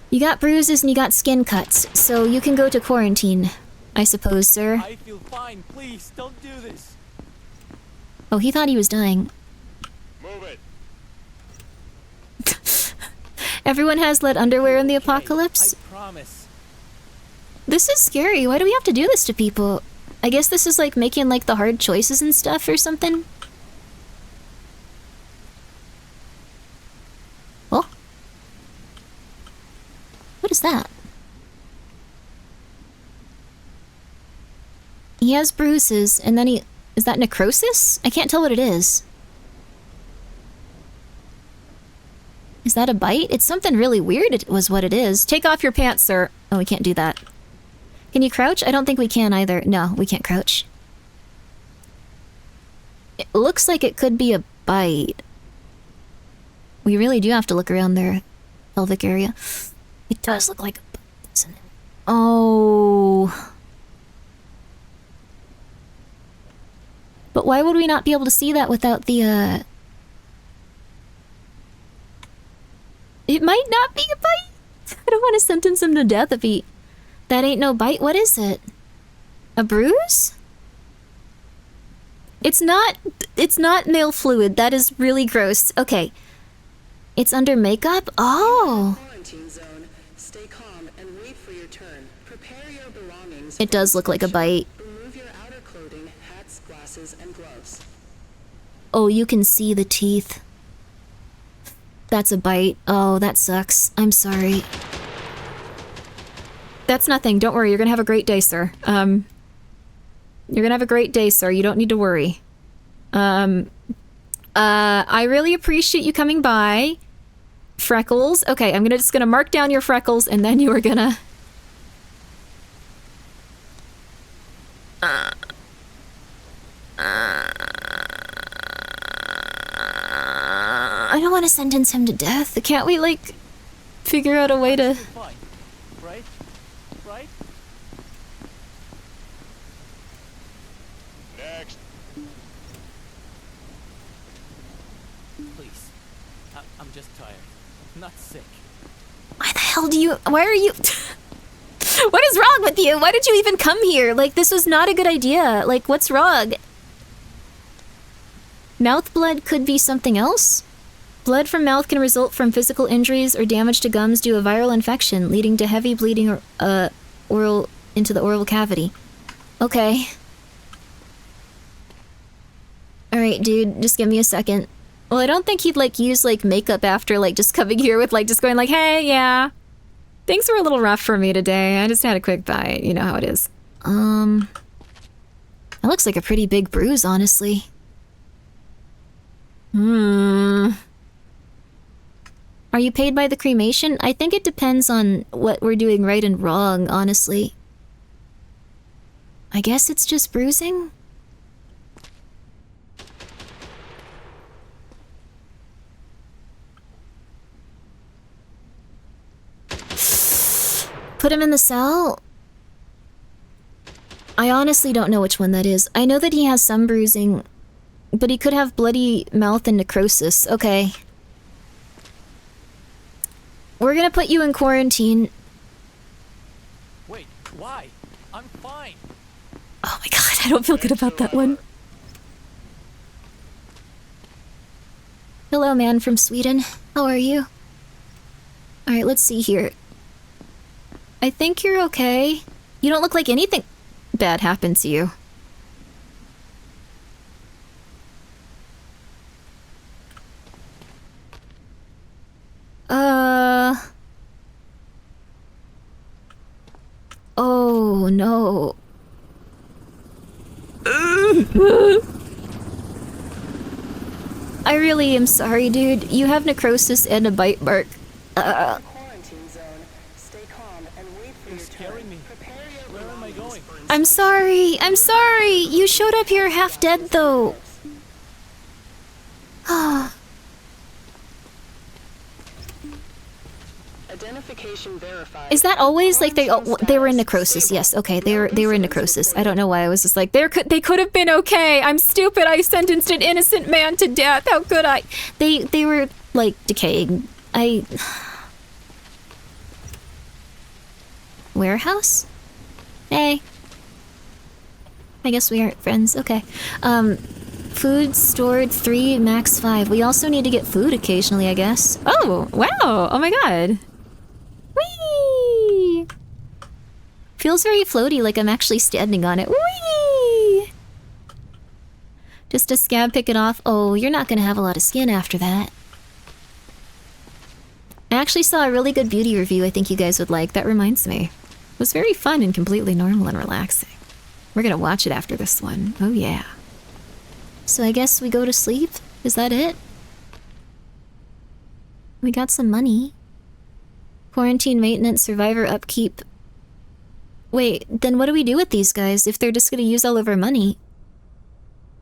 You got bruises and you got skin cuts, so you can go to quarantine, I suppose, sir. I feel fine. Please, don't do this. Oh, he thought he was dying. Move it. Everyone has lead underwear in the apocalypse? I promise. This is scary. Why do we have to do this to people? I guess this is like making like the hard choices and stuff or something? Oh? What is that? He has bruises, and then he... Is that necrosis? I can't tell what it is. Is that a bite? It's something really weird, it was what it is. Take off your pants, sir. Oh, we can't do that. Can you crouch? I don't think we can either. No, we can't crouch. It looks like it could be a bite. We really do have to look around their pelvic area. It does look like a bite, doesn't it? Oh... But why would we not be able to see that without the, It might not be a bite! I don't want to sentence him to death if he... That ain't no bite. What is it? A bruise? It's not male fluid. That is really gross. Okay. It's under makeup? Oh! Quarantine zone. Stay calm and wait for your turn. Prepare your belongings. It does look like a bite. Remove your outer clothing, hats, glasses, and gloves. Oh, you can see the teeth. That's a bite. Oh, that sucks. I'm sorry. That's nothing. Don't worry. You're gonna have a great day, sir. You're gonna have a great day, sir. You don't need to worry. I really appreciate you coming by. Freckles. Okay, I'm just gonna mark down your freckles, and then you are gonna... I don't want to sentence him to death. Can't we, like, figure out a way to... Fine. Right? Right? Next. Please. I'm just tired. I'm not sick. Why the hell do you... Why are you... What is wrong with you? Why did you even come here? Like, this was not a good idea. Like, what's wrong? Mouth blood could be something else? Blood from mouth can result from physical injuries or damage to gums due to a viral infection, leading to heavy bleeding or into the oral cavity. Okay. Alright, dude, just give me a second. Well, I don't think he'd, like, use, like, makeup after, like, just coming here with, like, just going like, hey, yeah. Things were a little rough for me today. I just had a quick bite. You know how it is. That looks like a pretty big bruise, honestly. Are you paid by the cremation? I think it depends on what we're doing right and wrong, honestly. I guess it's just bruising? Put him in the cell? I honestly don't know which one that is. I know that he has some bruising, but he could have bloody mouth and necrosis. Okay. We're gonna put you in quarantine. Wait, why? I'm fine. Oh my god, I don't feel good about that one. Hello, man from Sweden. How are you? Alright, let's see here. I think you're okay. You don't look like anything bad happened to you. Oh, no. I really am sorry, dude. You have necrosis and a bite mark. Quarantine zone. Stay calm and wait for your scaring turn. me. Prepare your Where am I belongings going? for I'm sorry. I'm sorry. You showed up here half dead, though. identification verified. Is that always like they were in necrosis? Yes. Okay. They were in necrosis. I don't know why I was just like they could have been okay. I'm stupid. I sentenced an innocent man to death. How could I? They were like decaying. Warehouse? Hey. I guess we aren't friends. Okay. Food stored 3, max 5. We also need to get food occasionally, I guess. Oh, wow. Oh my god. Whee! Feels very floaty, like I'm actually standing on it. Whee! Just a scab, pick it off. Oh, you're not gonna have a lot of skin after that. I actually saw a really good beauty review I think you guys would like. That reminds me. It was very fun and completely normal and relaxing. We're gonna watch it after this one. Oh yeah. So I guess we go to sleep? Is that it? We got some money. Quarantine maintenance, survivor upkeep. Wait, then what do we do with these guys if they're just gonna use all of our money?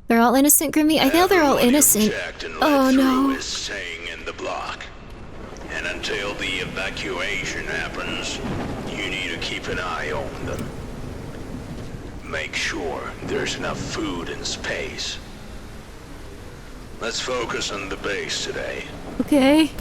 They're all innocent, Grimmi? I know they're all innocent. Oh no. Is staying in the block. And until the evacuation happens, you need to keep an eye on them. Make sure there's enough food and space. Let's focus on the base today. Okay.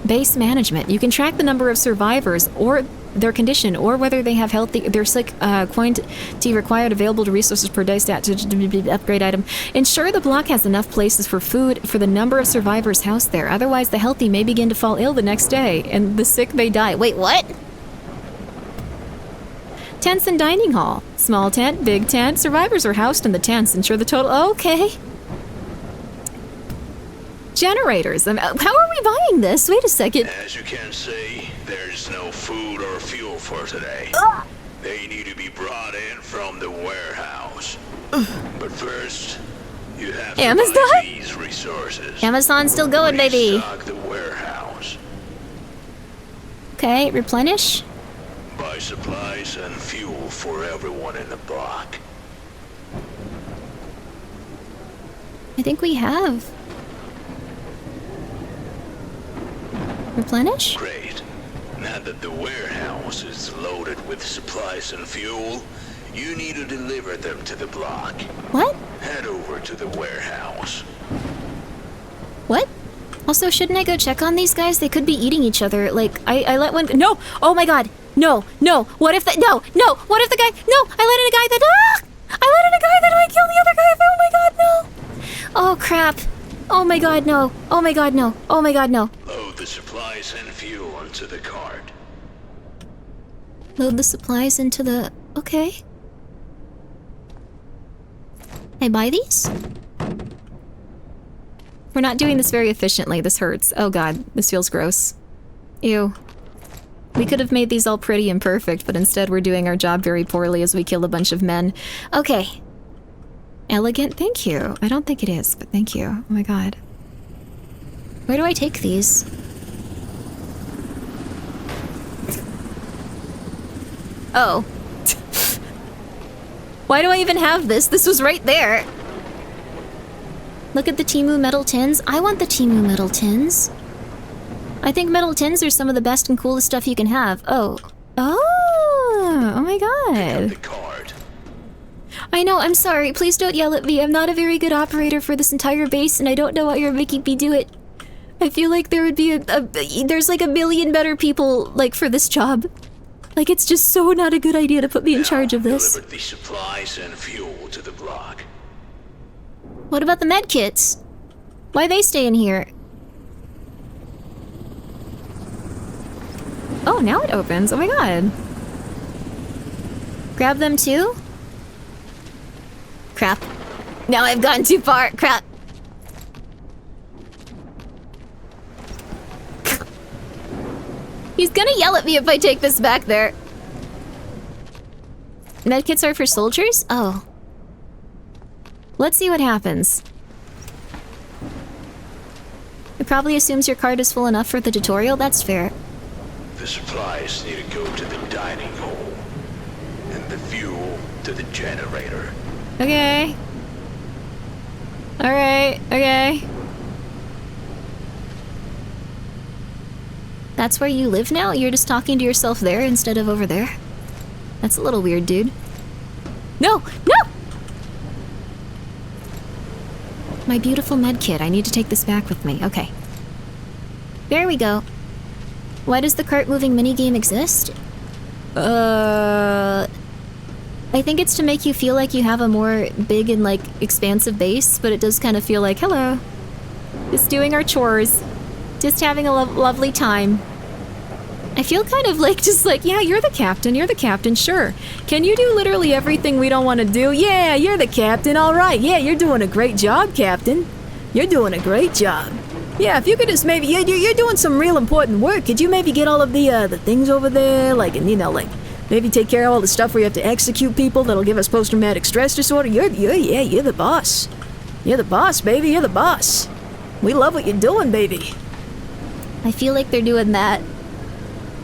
Base management. You can track the number of survivors or their condition or whether they have healthy. There's like quantity required available to resources per day stat to upgrade item. Ensure the block has enough places for food for the number of survivors housed there. Otherwise, the healthy may begin to fall ill the next day and the sick may die. Wait, what? Tents and dining hall. Small tent, big tent. Survivors are housed in the tents. Ensure the total. Okay. Generators. How are we buying this? Wait a second. As you can see, there's no food or fuel for today. They need to be brought in from the warehouse. But first, you have to Amazon? buy these resources. Amazon's still going, baby. Restock the warehouse. Okay, replenish. Buy supplies and fuel for everyone in the block. I think we have. Replenish? Great. Now that the warehouse is loaded with supplies and fuel, you need to deliver them to the block. What? Head over to the warehouse. What? Also, shouldn't I go check on these guys? They could be eating each other. Like, I let one... No! Oh my god! No! No! What if the... No! No! What if the guy... No! I let in a guy that... Ah! I let in a guy that I killed the other guy! Oh my god, no! Oh crap! Oh my god, no! Oh my god, no! Oh my god, no! Load the supplies and fuel onto the cart. Load the supplies into the... Okay. I buy these? We're not doing this very efficiently. This hurts. Oh god, this feels gross. Ew. We could have made these all pretty and perfect, but instead we're doing our job very poorly as we kill a bunch of men. Okay. Elegant? Thank you. I don't think it is, but thank you. Oh my god. Where do I take these? Oh. Why do I even have this? This was right there. Look at the Temu metal tins. I want the Temu metal tins. I think metal tins are some of the best and coolest stuff you can have. Oh. Oh. Oh my god. The cart. I know, I'm sorry. Please don't yell at me. I'm not a very good operator for this entire base, and I don't know why you're making me do it. I feel like there would be there's like a million better people, like, for this job. Like, it's just so not a good idea to put me in charge of this. Deliver the supplies and fuel to the block. What about the med kits? Why they stay in here? Oh, now it opens. Oh my god. Grab them too? Crap. Now I've gone too far. Crap. He's gonna yell at me if I take this back there. Medkits are for soldiers? Oh. Let's see what happens. It probably assumes your card is full enough for the tutorial. That's fair. The supplies need to go to the dining hall, and the fuel to the generator. Okay. Alright, okay. That's where you live now? You're just talking to yourself there instead of over there? That's a little weird, dude. No! No! My beautiful medkit. I need to take this back with me. Okay. There we go. Why does the cart moving minigame exist? I think it's to make you feel like you have a more big and, like, expansive base, but it does kind of feel like, hello. Just doing our chores. Just having a lovely time. I feel kind of like, just like, yeah, you're the captain, sure. Can you do literally everything we don't want to do? Yeah, you're the captain, alright. Yeah, you're doing a great job, captain. You're doing a great job. Yeah, if you could just maybe, you're doing some real important work. Could you maybe get all of the things over there? Like, and you know, like, maybe take care of all the stuff where you have to execute people that'll give us post-traumatic stress disorder? You're the boss. You're the boss, baby, you're the boss. We love what you're doing, baby. I feel like they're doing that.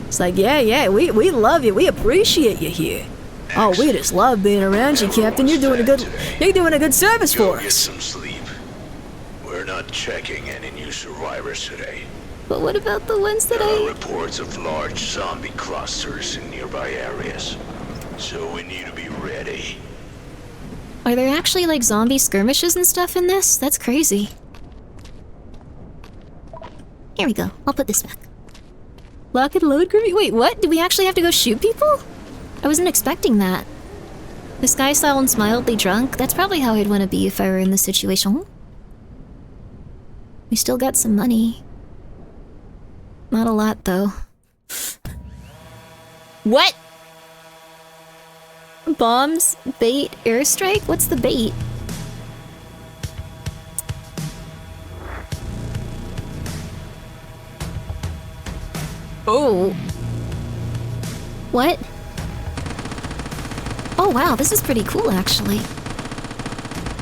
It's like, yeah, we love you. We appreciate you here. Oh, we just love being around you, Captain. You're doing a good service for Get us. some sleep. We're not checking any new survivors today. But what about the ones that There are reports of large zombie clusters in nearby areas, so we need to be ready. Are there actually, like, zombie skirmishes and stuff in this? That's crazy. Here we go. I'll put this back. Lock and load, Grimmi? Wait, what? Do we actually have to go shoot people? I wasn't expecting that. This guy sounds mildly drunk. That's probably how I'd want to be if I were in this situation. We still got some money. Not a lot, though. What? Bombs? Bait? Airstrike? What's the bait? Oh. What? Oh wow, this is pretty cool actually.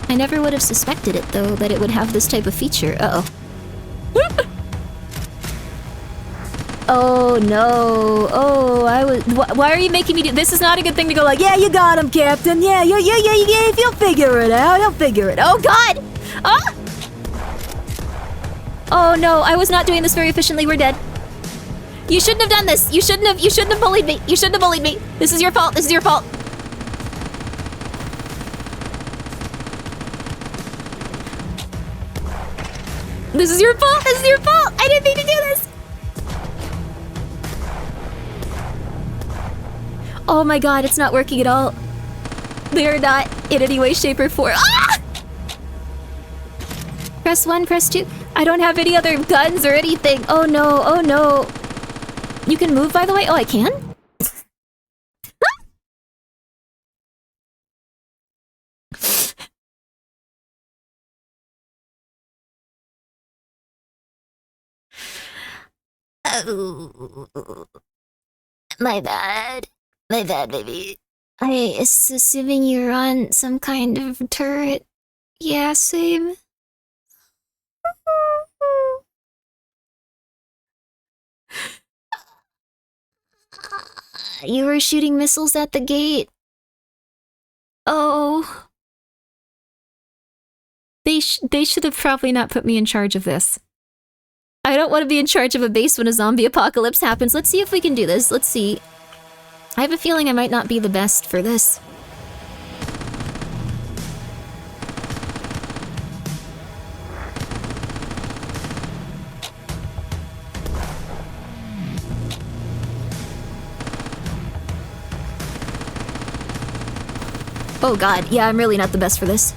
I never would have suspected it though, that it would have this type of feature. Uh-oh. Oh no. Oh, why are you making me do- This is not a good thing to go like, yeah, you got him, Captain. Yeah, you'll figure it out. You'll figure it. Oh god! Ah! Oh no, I was not doing this very efficiently. We're dead. You shouldn't have done this. You shouldn't have bullied me. You shouldn't have bullied me. This is your fault. This is your fault. This is your fault. This is your fault. I didn't mean to do this. Oh my god, it's not working at all. They are not in any way, shape, or form. Ah! Press 1, press 2. I don't have any other guns or anything. Oh no, oh no. You can move, by the way? Oh, I can? Oh. My bad. My bad, baby. I was assuming you're on some kind of turret. Yeah, same. You were shooting missiles at the gate. Oh. They should have probably not put me in charge of this. I don't want to be in charge of a base when a zombie apocalypse happens. Let's see if we can do this. Let's see. I have a feeling I might not be the best for this. Oh god, yeah, I'm really not the best for this.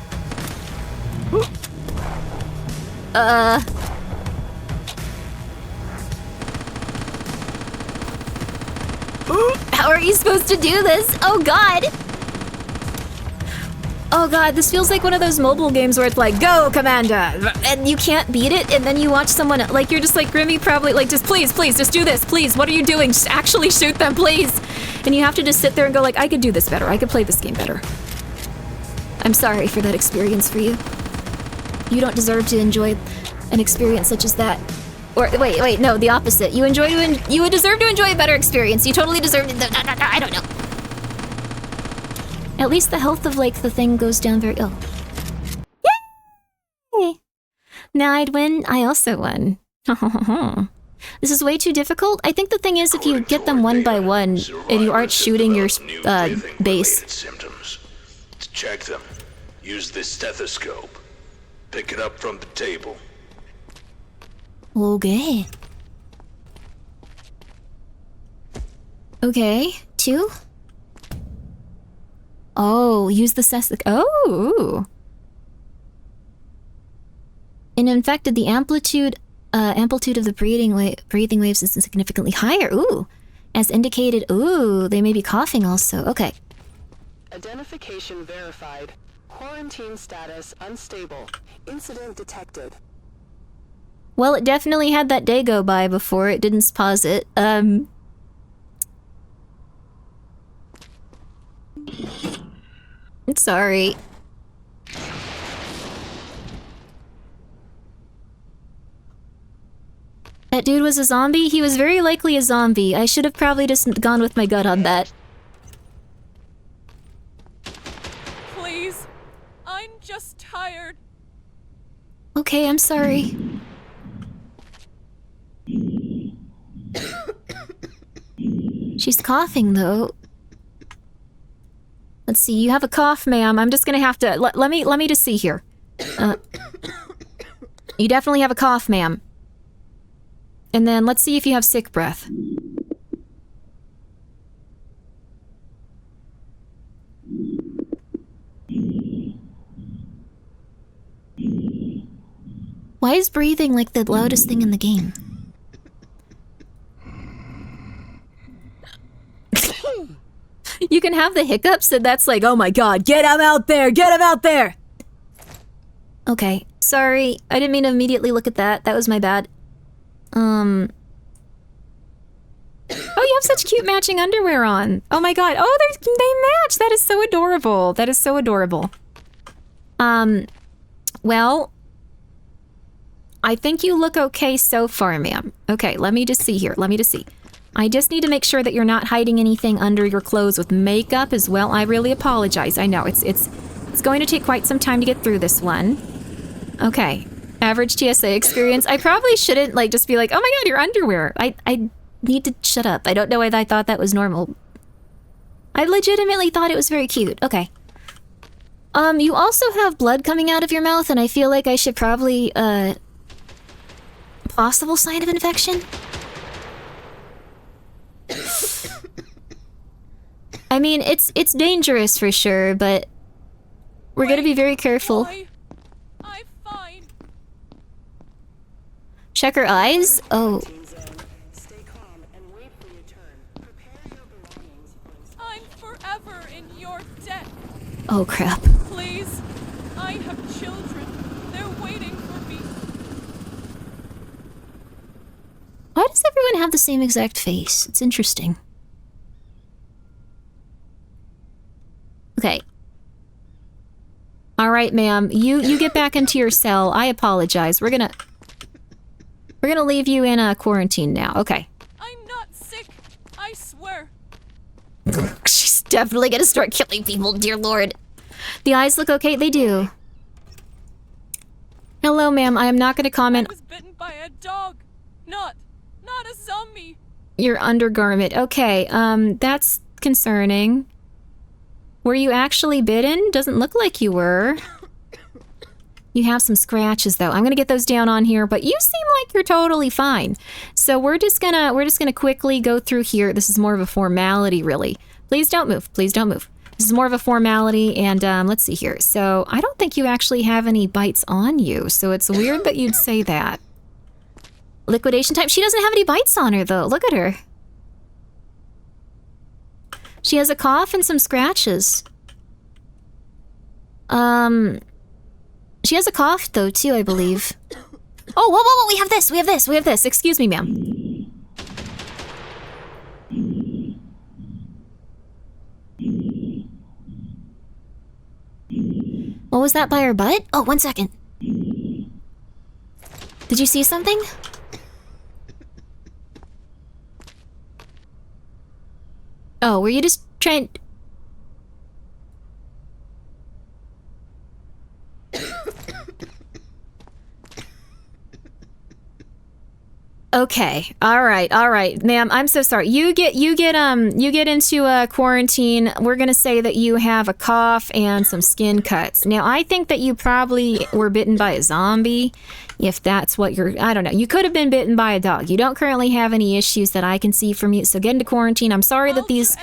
How are you supposed to do this? Oh god! Oh god, this feels like one of those mobile games where it's like, go, Commander! And you can't beat it, and then you watch someone, like, you're just like, Grimmi probably, like, just please, just do this, please, what are you doing? Just actually shoot them, please! And you have to just sit there and go like, I could do this better. I could play this game better. I'm sorry for that experience for you. You don't deserve to enjoy an experience such as that. Or wait, no, the opposite. You would deserve to enjoy a better experience. You totally deserve to. I don't know. At least the health of like the thing goes down very. Oh, yay! Now I'd win. I also won. This is way too difficult. I think the thing is, if you get them one by one and you aren't shooting your base. Symptoms. To check them, use this stethoscope. Pick it up from the table. Okay. Okay, 2. Oh, use the oh. In infected, the amplitude of the breathing waves is significantly higher. Ooh. As indicated, ooh, they may be coughing also. Okay. Identification verified. Quarantine status unstable. Incident detected. Well, it definitely had that day go by before it didn't pause it. Sorry. That dude was a zombie? He was very likely a zombie. I should have probably just gone with my gut on that. Please. I'm just tired. Okay, I'm sorry. She's coughing, though. Let's see, you have a cough, ma'am. I'm just gonna have to... Let me just see here. You definitely have a cough, ma'am. And then let's see if you have sick breath. Why is breathing like the loudest thing in the game? You can have the hiccups and that's like, oh my god, get him out there! Get him out there! Okay, sorry. I didn't mean to immediately look at that. That was my bad. Oh, you have such cute matching underwear on. Oh my god. Oh, they match! That is so adorable. That is so adorable. Well, I think you look okay so far, ma'am. Okay, let me just see here. Let me just see. I just need to make sure that you're not hiding anything under your clothes with makeup as well. I really apologize. I know, it's going to take quite some time to get through this one. Okay. Average TSA experience. I probably shouldn't, like, just be like, oh my god, your underwear. I need to shut up. I don't know why I thought that was normal. I legitimately thought it was very cute. Okay. You also have blood coming out of your mouth, and I feel like I should probably, possible sign of infection? I mean, it's dangerous for sure, but we're gonna be very careful. I'm fine. Check her eyes? Oh. Stay calm and wait for your turn. Prepare your belongings for I'm forever in your debt. Oh crap. Please. I have children. They're waiting for me. Why does everyone have the same exact face? It's interesting. Okay. Alright, ma'am. You get back into your cell. I apologize. We're gonna leave you in a quarantine now. Okay. I'm not sick. I swear. She's definitely gonna start killing people, dear lord. The eyes look okay? They do. Hello, ma'am. I am not gonna comment. I was bitten by a dog. Not a zombie. Your undergarment. Okay, that's concerning. Were you actually bitten? Doesn't look like you were. You have some scratches though. I'm gonna get those down on here, but you seem like you're totally fine. So we're just gonna quickly go through here. This is more of a formality, really. Please don't move. Please don't move. This is more of a formality, and let's see here. So I don't think you actually have any bites on you, so it's weird that you'd say that. Liquidation time. She doesn't have any bites on her though. Look at her. She has a cough and some scratches. She has a cough though too, I believe. Oh, whoa, we have this. Excuse me, ma'am. was that by her butt? Oh, 1 second. Did you see something? Oh, were you just trying... Okay. All right. Ma'am, I'm so sorry. You get into quarantine. We're going to say that you have a cough and some skin cuts. Now, I think that you probably were bitten by a zombie, if that's what you're... I don't know. You could have been bitten by a dog. You don't currently have any issues that I can see from you, so get into quarantine. I'm sorry that these...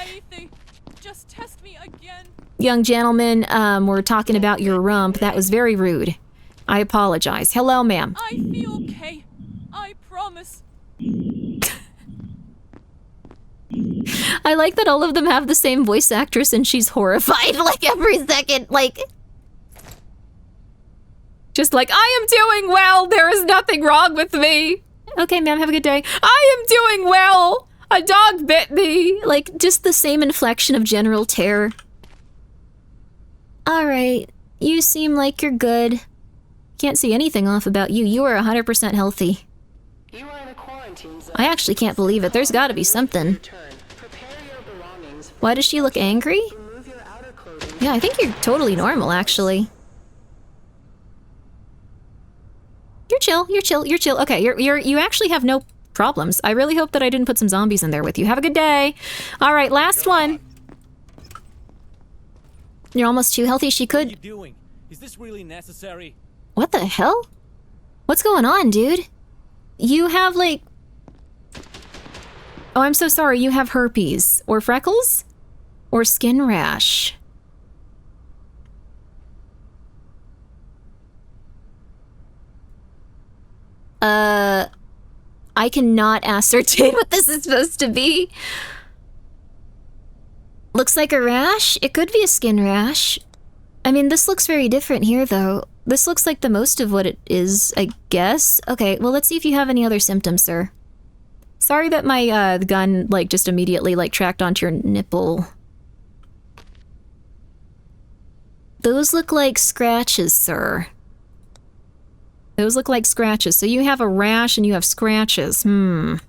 Just test me again. Young gentlemen were talking about your rump. That was very rude. I apologize. Hello, ma'am. I feel okay. I promise. I like that all of them have the same voice actress and she's horrified like every second. Like, just like, I am doing well. There is nothing wrong with me. Okay, ma'am, have a good day. I am doing well. A dog bit me. Like, just the same inflection of general terror. All right. You seem like you're good. Can't see anything off about you. You are 100% healthy. You are in a quarantine zone. I actually can't believe it. There's gotta be something. Prepare your belongings. Why does she look angry? Remove your outer clothing. Yeah, I think you're totally normal, actually. You're chill. Okay, you actually have no problems. I really hope that I didn't put some zombies in there with you. Have a good day. All right, last one. You're almost too healthy. She What are you could... doing? Is this really necessary? What the hell? What's going on, dude? You have, like... Oh, I'm so sorry. You have herpes. Or freckles? Or skin rash. I cannot ascertain what this is supposed to be. Looks like a rash? It could be a skin rash. I mean, this looks very different here, though. This looks like the most of what it is, I guess. Okay, well, let's see if you have any other symptoms, sir. Sorry that my gun, like, just immediately, like, tracked onto your nipple. Those look like scratches, sir. Those look like scratches. So you have a rash and you have scratches. Although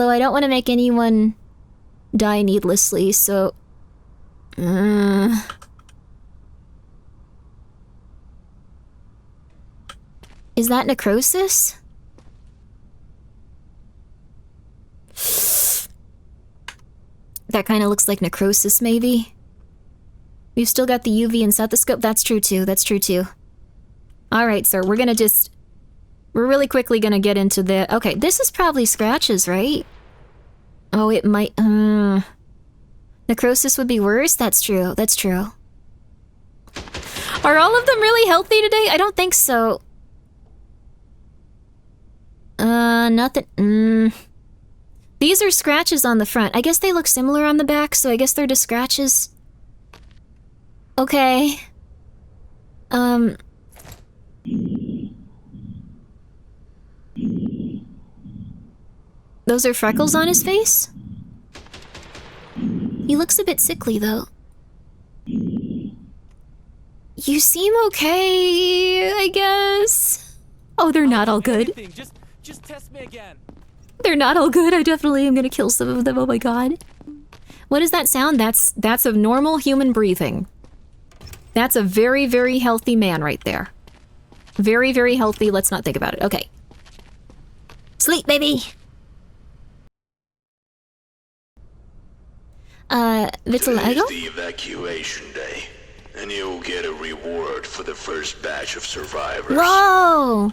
I don't want to make anyone die needlessly, so... Is that necrosis? That kind of looks like necrosis, maybe. We've still got the UV and stethoscope. That's true, too. Alright, sir, we're really quickly gonna get into the... Okay, this is probably scratches, right? Oh, it might... Necrosis would be worse? That's true. Are all of them really healthy today? I don't think so. Nothing... These are scratches on the front. I guess they look similar on the back, so I guess they're just scratches. Okay. Those are freckles on his face? He looks a bit sickly, though. You seem okay, I guess. Oh, they're not all good. Just test me again. They're not all good. I definitely am gonna kill some of them. Oh my god. What is that sound? That's a normal human breathing. That's a very, very healthy man right there. Very, very healthy. Let's not think about it. Okay. Sleep, baby. Vitiligo? Today's the evacuation day, and you'll get a reward for the first batch of survivors. Whoa!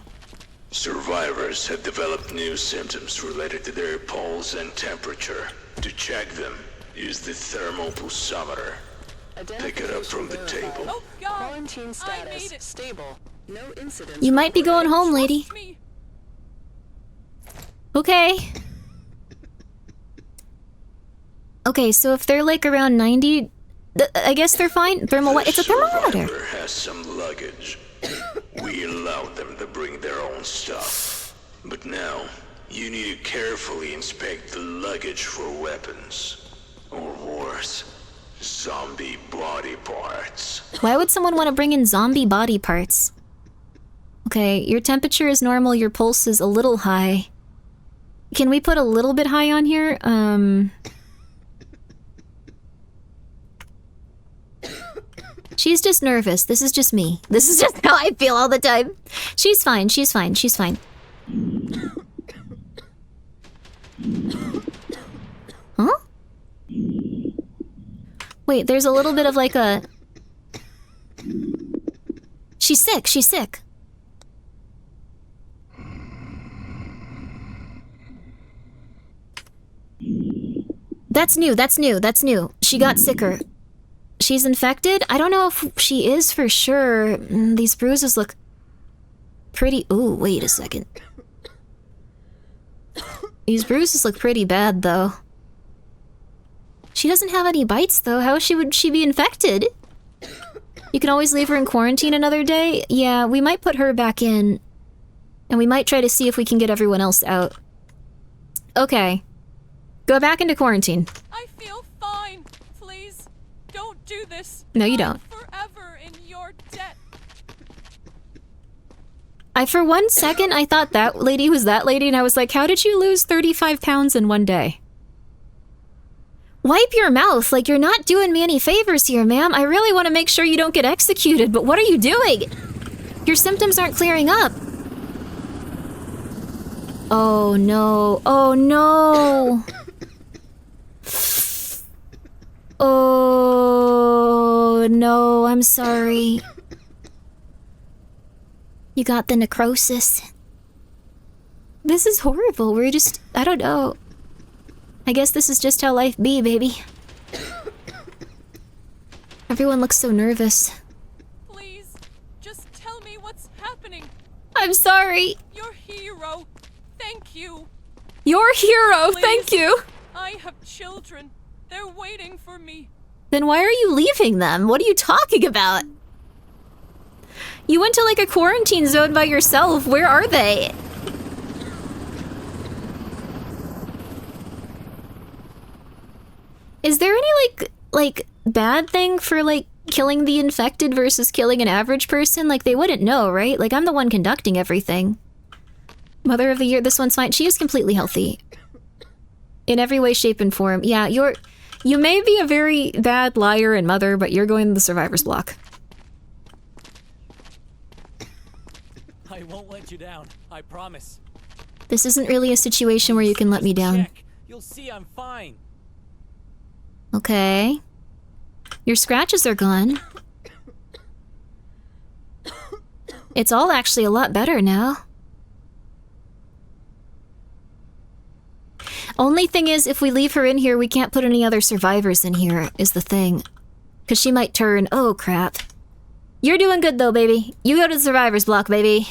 Survivors have developed new symptoms related to their pulse and temperature. To check them, use the thermal pulsometer. Pick it up from the table. Oh God! Quarantine I made status it. stable. No incidents. You might be going home, lady. Trust me. Okay. Okay, so if they're like around 90, I guess they're fine. It's a thermometer. Survivor has some luggage. We allowed them to bring their own stuff. But now, you need to carefully inspect the luggage for weapons. Or worse, zombie body parts. Why would someone want to bring in zombie body parts? Okay, your temperature is normal, your pulse is a little high. Can we put a little bit high on here? She's just nervous. This is just me. This is just how I feel all the time. She's fine, she's fine, she's fine. Huh? Wait, there's a little bit of like a... She's sick, she's sick. That's new, that's new, that's new. She got sicker. She's infected? I don't know if she is for sure. These bruises look pretty... Ooh, wait a second. These bruises look pretty bad, though. She doesn't have any bites, though. How would she be infected? You can always leave her in quarantine another day? Yeah, we might put her back in. And we might try to see if we can get everyone else out. Okay. Go back into quarantine. I feel fine. Please, don't do this. No, you don't. I'm forever in your debt. For one second, I thought that lady was that lady, and I was like, how did you lose 35 pounds in one day? Wipe your mouth. Like, you're not doing me any favors here, ma'am. I really want to make sure you don't get executed, but what are you doing? Your symptoms aren't clearing up. Oh, no. Oh, no. Oh, no, I'm sorry. You got the necrosis. This is horrible. We're just... I don't know. I guess this is just how life be, baby. Everyone looks so nervous. Please, just tell me what's happening. I'm sorry. Your hero. Thank you. Your hero, Please. thank you. I have children. They're waiting for me. Then why are you leaving them? What are you talking about? You went to like a quarantine zone by yourself. Where are they? Is there any like bad thing for like killing the infected versus killing an average person? Like they wouldn't know, right? Like I'm the one conducting everything. Mother of the Year, this one's fine. She is completely healthy. In every way, shape, and form. Yeah, you may be a very bad liar and mother, but you're going to the survivor's block. I won't let you down. I promise. This isn't really a situation where you can let me down. Check. You'll see I'm fine. Okay. Your scratches are gone. It's all actually a lot better now. Only thing is, if we leave her in here, we can't put any other survivors in here, is the thing. Because she might turn... Oh, crap. You're doing good, though, baby. You go to the survivor's block, baby.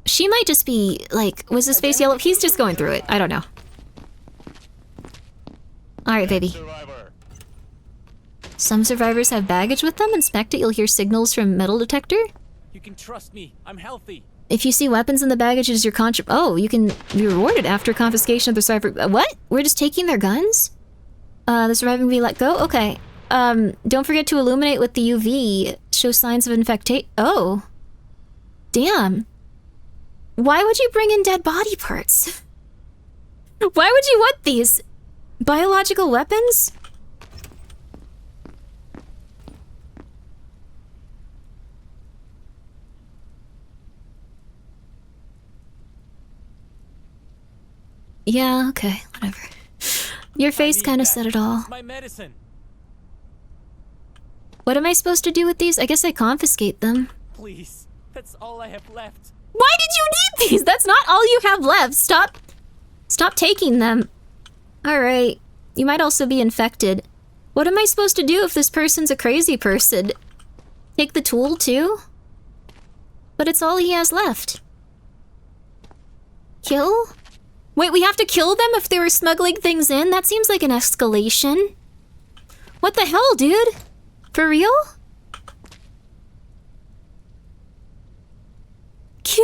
She might just be, like... Was his face yellow? He's just going through it. I don't know. Alright, baby. Some survivors have baggage with them. Inspect it, you'll hear signals from metal detector. You can trust me. I'm healthy. If you see weapons in the baggage, it is your Oh, you can be rewarded after confiscation of the survivor. What? We're just taking their guns? The surviving will be let go? Okay. Don't forget to illuminate with the UV. Show signs of infectation. Oh. Damn. Why would you bring in dead body parts? Why would you want these? Biological weapons? Yeah, okay, whatever. Your face kind of said it all. It's my medicine. What am I supposed to do with these? I guess I confiscate them. Please. That's all I have left. Why did you need these? That's not all you have left. Stop taking them. Alright. You might also be infected. What am I supposed to do if this person's a crazy person? Take the tool too? But it's all he has left. Kill? Wait, we have to kill them if they were smuggling things in? That seems like an escalation. What the hell, dude? For real? Kill?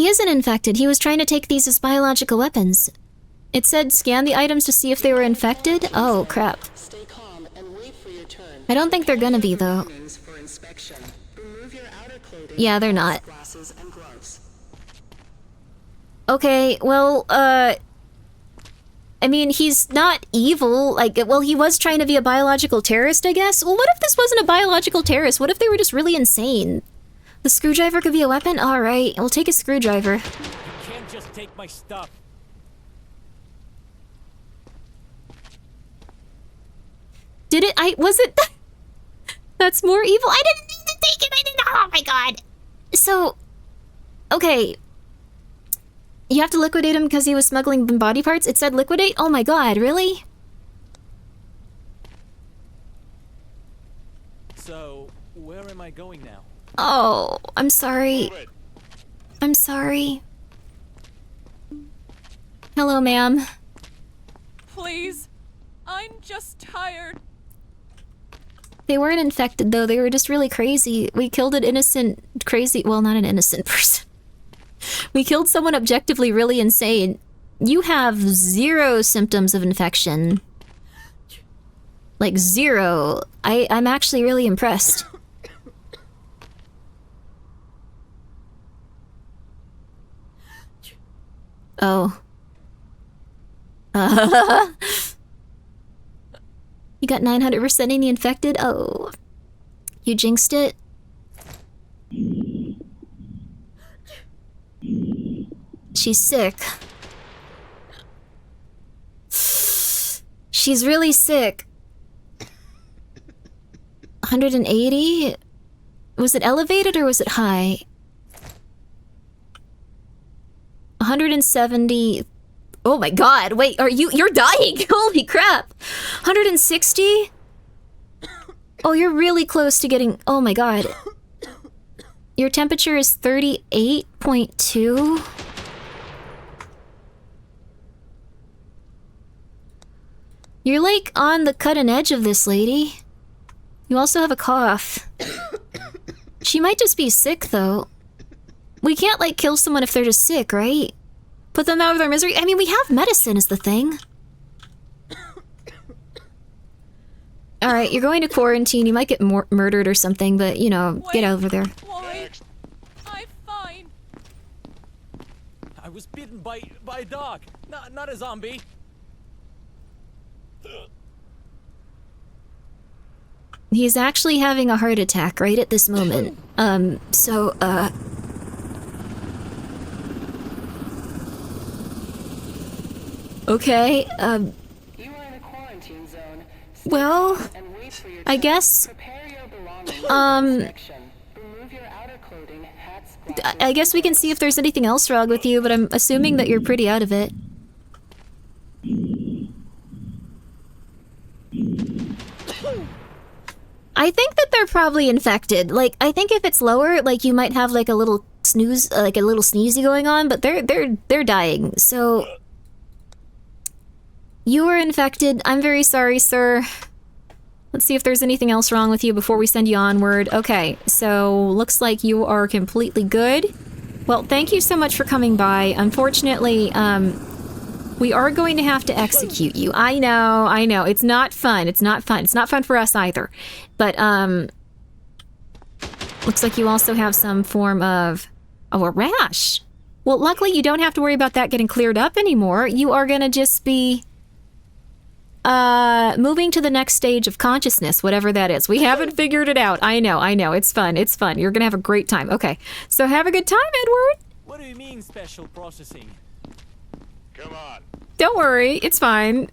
He isn't infected. He was trying to take these as biological weapons. It said scan the items to see if they were infected. Oh, crap. Stay calm and wait for your turn. I don't think they're gonna be, though. Belongings for inspection. Remove your outer clothing, Yeah, they're not. glasses, and gloves. Okay, well, I mean, he's not evil. Like, well, he was trying to be a biological terrorist, I guess. Well, what if this wasn't a biological terrorist? What if they were just really insane? The screwdriver could be a weapon? Alright, we'll take a screwdriver. You can't just take my stuff. Did it? Was it? That's more evil? I didn't need to take it! I didn't. Oh my god! So, okay. You have to liquidate him because he was smuggling body parts? It said liquidate? Oh my god, really? So, where am I going now? Oh, I'm sorry. I'm sorry. Hello, ma'am. Please. I'm just tired. They weren't infected, though. They were just really crazy. We killed an innocent, crazy... Well, not an innocent person. We killed someone objectively really insane. You have 0 symptoms of infection. Like, 0. I'm actually really impressed. Oh. You got 900% in the infected? Oh. You jinxed it? She's sick. She's really sick. 180? Was it elevated or was it high? 170. Oh my god, wait, you're dying! Holy crap! 160? Oh, you're really close to getting, oh my god. Your temperature is 38.2? You're like on the cutting edge of this, lady. You also have a cough. She might just be sick, though. We can't, like, kill someone if they're just sick, right? Put them out of their misery? I mean, we have medicine is the thing. Alright, you're going to quarantine. You might get murdered or something, but, you know, get over there. Wait. I'm fine. I was bitten by a dog, not a zombie. He's actually having a heart attack right at this moment. Okay, You are in a quarantine zone. Stay well, calm and wait for your I turn. guess, Prepare your belongings for inspection. Remove your outer clothing, hats, glasses, I guess we can see if there's anything else wrong with you, but I'm assuming that you're pretty out of it. I think that they're probably infected. Like, I think if it's lower, like, you might have, like, a little snooze, like, a little sneezy going on, but they're dying, so... You were infected. I'm very sorry, sir. Let's see if there's anything else wrong with you before we send you onward. Okay, so looks like you are completely good. Well, thank you so much for coming by. Unfortunately, we are going to have to execute you. I know. It's not fun. It's not fun. It's not fun for us either. But, looks like you also have some form of... Oh, a rash. Well, luckily you don't have to worry about that getting cleared up anymore. You are gonna just be... moving to the next stage of consciousness, whatever that is. We haven't figured it out. I know. It's fun. You're gonna have a great time. Okay, so have a good time, Edward. What do you mean special processing? Come on. Don't worry, it's fine.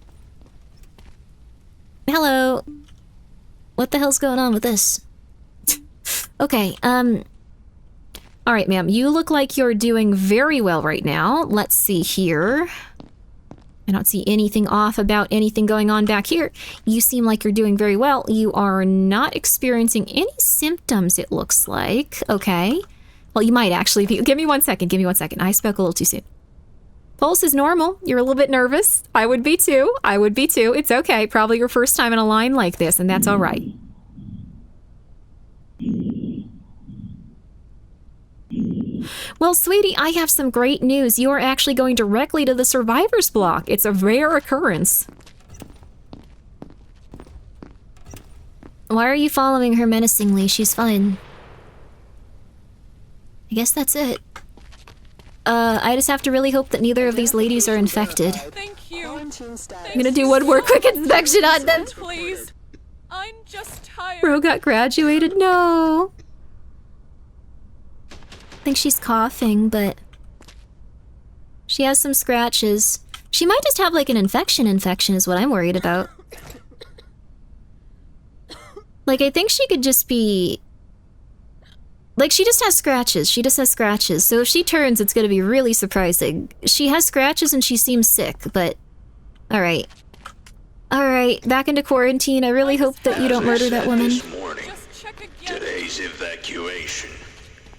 Hello. What the hell's going on with this? Okay, alright, ma'am. You look like you're doing very well right now. Let's see here. I don't see anything off about anything going on back here. You seem like you're doing very well. You are not experiencing any symptoms, it looks like. Okay. Well, you might actually be. Give me one second. I spoke a little too soon. Pulse is normal. You're a little bit nervous. I would be too. It's okay. Probably your first time in a line like this, and that's all right. Well, sweetie, I have some great news. You are actually going directly to the survivor's block. It's a rare occurrence. Why are you following her menacingly? She's fine. I guess that's it. I just have to really hope that neither of these ladies are infected. Thank you. I'm gonna do one more quick inspection on them. Please. I'm just tired. Bro got graduated? No. I think she's coughing, but she has some scratches. She might just have like an infection is what I'm worried about. Like, I think she could just be... Like, she just has scratches. She just has scratches. So if she turns, it's gonna be really surprising. She has scratches and she seems sick, but... Alright. Alright, back into quarantine. I really hope that you don't murder that woman. This morning, today's evacuation.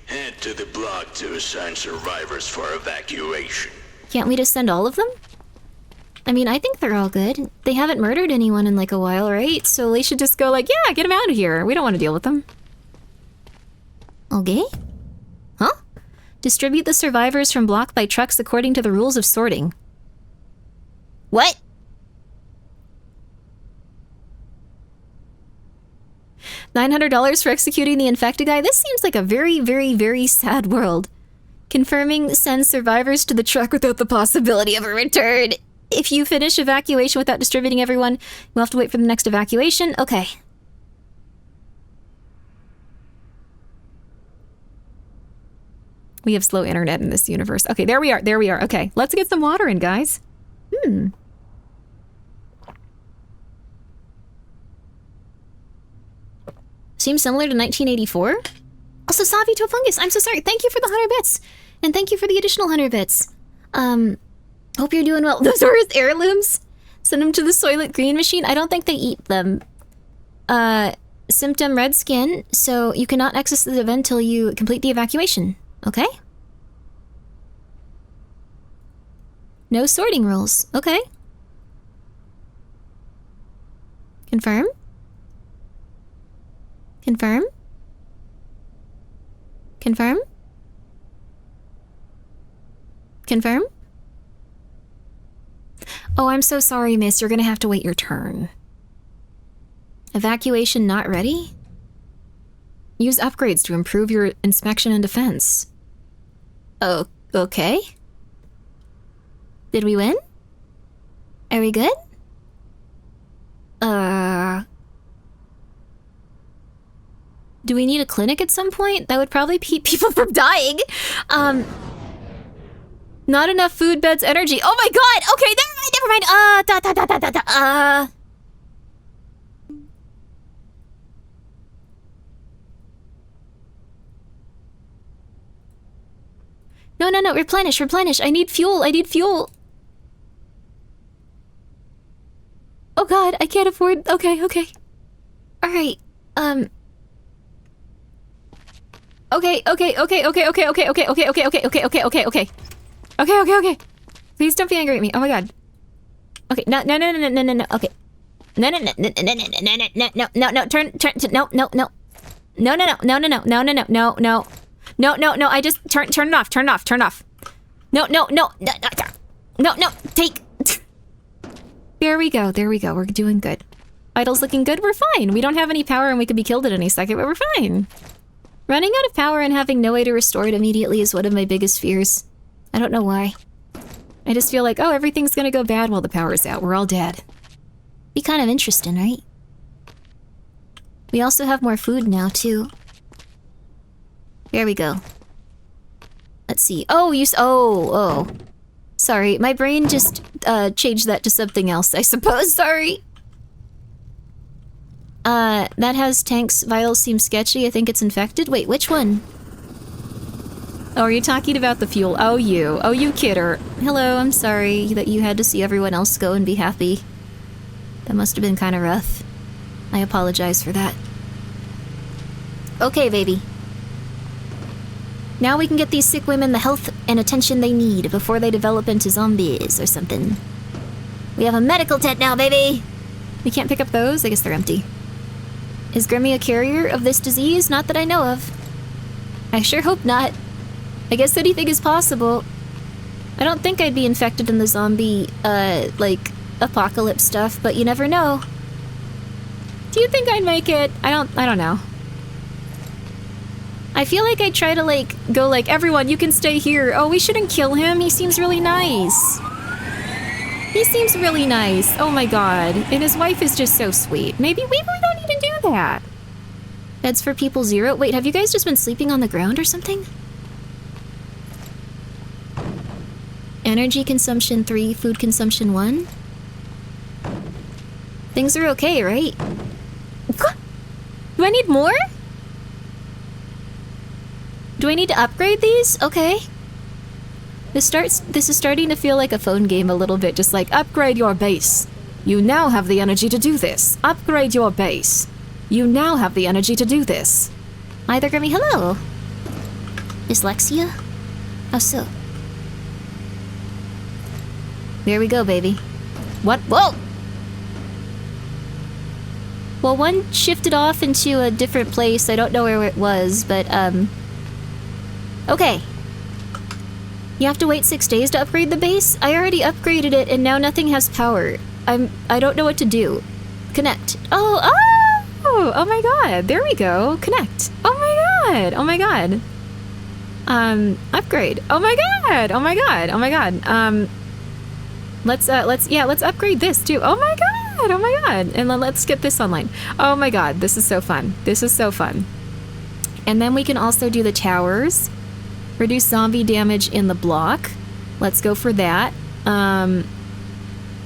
Head to the block to assign survivors for evacuation. Can't we just send all of them? I mean, I think they're all good. They haven't murdered anyone in like a while, right? So they should just go like, yeah, get them out of here. We don't want to deal with them. Okay. Huh? Distribute the survivors from block by trucks according to the rules of sorting. What? $900 for executing the infected guy? This seems like a very, very, very sad world. Confirming sends survivors to the truck without the possibility of a return. If you finish evacuation without distributing everyone, you'll have to wait for the next evacuation. Okay. We have slow internet in this universe. Okay, there we are. There we are. Okay, let's get some water in, guys. Seems similar to 1984. Also, Savi to a fungus. I'm so sorry. Thank you for the 100 bits. And thank you for the additional 100 bits. Hope you're doing well. Those are his heirlooms. Send them to the Soylent Green machine. I don't think they eat them. Symptom red skin, so you cannot access the event until you complete the evacuation. Okay? No sorting rules. Okay. Confirm? Confirm? Confirm? Confirm? Oh, I'm so sorry, miss. You're gonna have to wait your turn. Evacuation not ready? Use upgrades to improve your inspection and defense. Oh, okay. Did we win? Are we good? Do we need a clinic at some point? That would probably keep people from dying. Not enough food, beds, energy. Oh my god! Okay, never mind. No, replenish. I need fuel. Oh god, I can't afford... Okay. Alright, Okay. Please don't be angry at me. Oh my god. Okay, no. Okay. No. Turn. No. I just turn it off. No. Take. There we go. We're doing good. Idle's looking good. We're fine. We don't have any power and we could be killed at any second, but we're fine. Running out of power and having no way to restore it immediately is one of my biggest fears. I don't know why. I just feel like, oh, everything's gonna go bad while the power's out. We're all dead. Be kind of interesting, right? We also have more food now, too. There we go. Let's see. Oh, oh. Sorry, my brain just changed that to something else, I suppose. Sorry. That has tanks. Vitals seem sketchy. I think it's infected. Wait, which one? Oh, are you talking about the fuel? Oh, you kidder. Hello, I'm sorry that you had to see everyone else go and be happy. That must have been kind of rough. I apologize for that. Okay, baby. Now we can get these sick women the health and attention they need before they develop into zombies or something. We have a medical tent now, baby! We can't pick up those? I guess they're empty. Is Grimmi a carrier of this disease? Not that I know of. I sure hope not. I guess anything is possible. I don't think I'd be infected in the zombie, like, apocalypse stuff, but you never know. Do you think I'd make it? I don't know. I feel like I'd try to, like, go like, everyone, you can stay here. Oh, we shouldn't kill him. He seems really nice. He seems really nice. Oh my god. And his wife is just so sweet. Maybe we don't need to do that. Beds for people 0. Wait, have you guys just been sleeping on the ground or something? Energy consumption 3, food consumption 1. Things are okay, right? Do I need more? Do I need to upgrade these? Okay. This is starting to feel like a phone game a little bit, just like, upgrade your base. You now have the energy to do this. Upgrade your base. You now have the energy to do this. Hi there, Grimmi. Hello. Dyslexia? How so? There we go, baby. What? Whoa! Well, one shifted off into a different place. I don't know where it was, but, okay. You have to wait 6 days to upgrade the base? I already upgraded it and now nothing has power. I don't know what to do. Connect. Oh my god. There we go. Connect. Oh my god. Oh my god. Upgrade. Oh my god. Oh my god. Oh my god. Let's upgrade this too. Oh my god. Oh my god. And then let's get this online. Oh my god. This is so fun. This is so fun. And then we can also do the towers. Reduce zombie damage in the block. Let's go for that.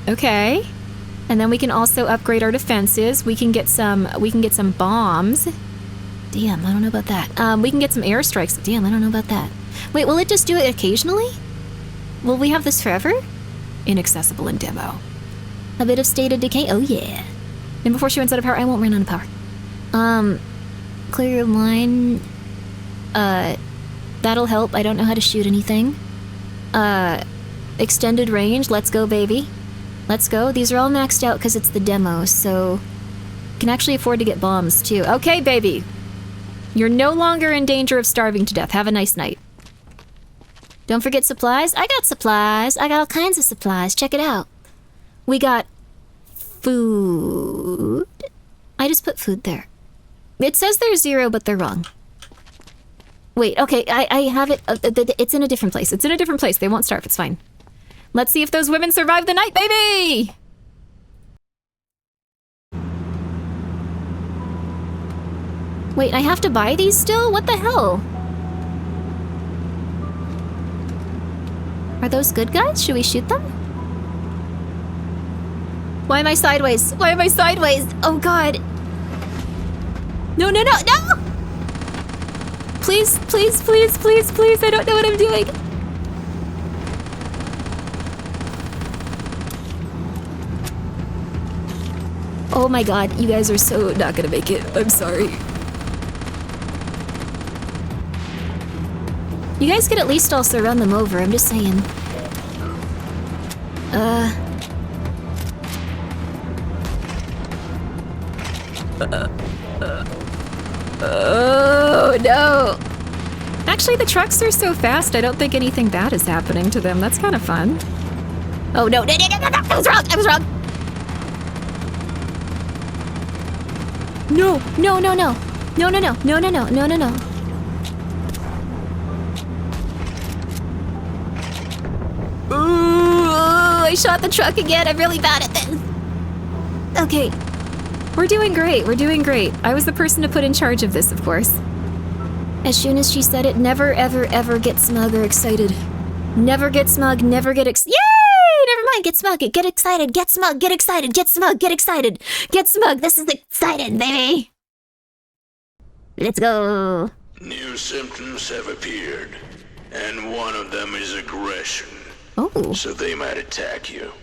Okay. And then we can also upgrade our defenses. We can get some bombs. Damn, I don't know about that. We can get some airstrikes. Damn, I don't know about that. Wait, will it just do it occasionally? Will we have this forever? Inaccessible in demo. A bit of state of decay. Oh yeah. And before she runs out of power, I won't run out of power. Clear your line. That'll help. I don't know how to shoot anything. Extended range. Let's go, baby. Let's go. These are all maxed out because it's the demo, so... can actually afford to get bombs, too. Okay, baby. You're no longer in danger of starving to death. Have a nice night. Don't forget supplies. I got supplies. I got all kinds of supplies. Check it out. We got... food. I just put food there. It says there's 0, but they're wrong. Wait, okay, I have it. It's in a different place. It's in a different place. They won't starve. It's fine. Let's see if those women survive the night, baby! Wait, I have to buy these still? What the hell? Are those good guys? Should we shoot them? Why am I sideways? Why am I sideways? Oh god. No, no, no, no! Please, please, please, please, please, I don't know what I'm doing. Oh my god, you guys are so not gonna make it. I'm sorry. You guys could at least also run them over, I'm just saying. Oh no! Actually, the trucks are so fast, I don't think anything bad is happening to them. That's kind of fun. Oh no, no, no, no, no, no, I was wrong, I was wrong! No, no, no, no. No, no, no, no, no, no, no, no, no. Ooh, I shot the truck again. I'm really bad at this. Okay. We're doing great. We're doing great. I was the person to put in charge of this, of course. As soon as she said it, never, ever, ever get smug or excited. Never get smug, never get Yay! Never mind, get smug, get excited, get smug, get excited, get smug, get excited, get smug. This is excited, baby. Let's go. New symptoms have appeared, and one of them is aggression. Oh. So they might attack you.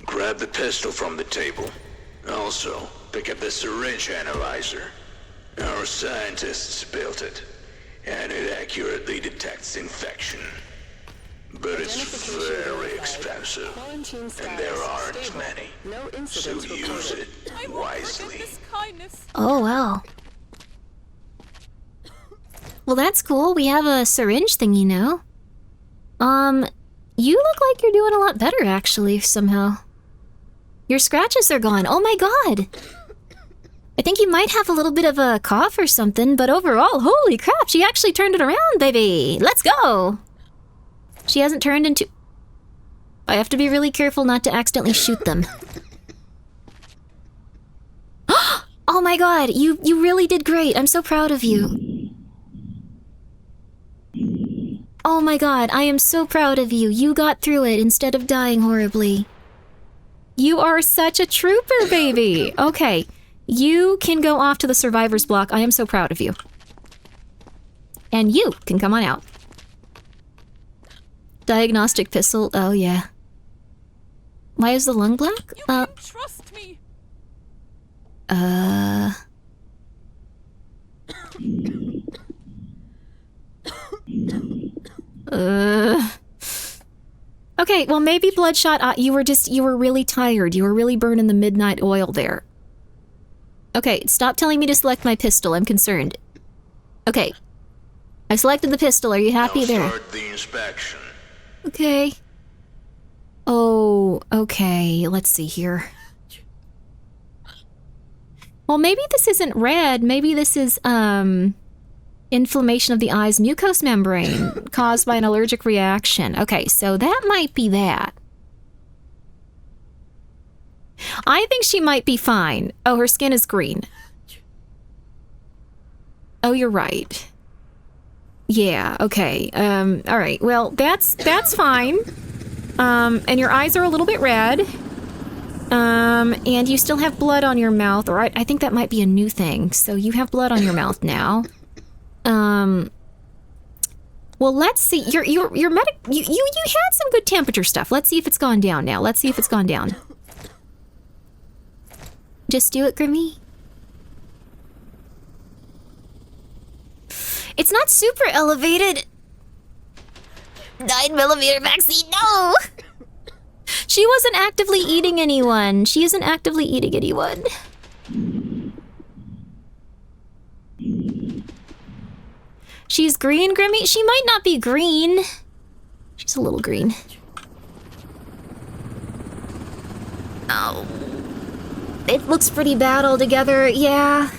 Grab the pistol from the table. Also, pick up the syringe analyzer. Our scientists built it, and it accurately detects infection. But it's very expensive, and there aren't many. So use it wisely. This kindness. Oh, wow. Well, that's cool. We have a syringe thingy now. You look like you're doing a lot better, actually, somehow. Your scratches are gone. Oh my god! I think you might have a little bit of a cough or something, but overall, holy crap, she actually turned it around, baby! Let's go! She hasn't turned into... I have to be really careful not to accidentally shoot them. Oh my god, you really did great. I'm so proud of you. Oh my god, I am so proud of you. You got through it instead of dying horribly. You are such a trooper, baby! Okay, you can go off to the survivor's block. I am so proud of you. And you can come on out. Diagnostic pistol, oh yeah. Why is the lung black? You can trust me. Okay, well maybe Bloodshot, you were really tired. You were really burning the midnight oil there. Okay, stop telling me to select my pistol. I'm concerned. Okay. I selected the pistol. Are you happy Now there? start the inspection. Okay. Oh, okay. Let's see here. Well, maybe this isn't red. Maybe this is, inflammation of the eye's mucous membrane caused by an allergic reaction. Okay, so that might be that. I think she might be fine. Oh, her skin is green. Oh, you're right. Yeah, okay. All right. Well, that's fine. And your eyes are a little bit red. And you still have blood on your mouth, or I think that might be a new thing. So you have blood on your mouth now. Well, let's see. You had some good temperature stuff. Let's see if it's gone down now. Let's see if it's gone down. Just do it, Grimmi. It's not super elevated. 9mm vaccine, no! She wasn't actively eating anyone. She isn't actively eating anyone. She's green, Grimmi? She might not be green. She's a little green. Oh. It looks pretty bad altogether, yeah.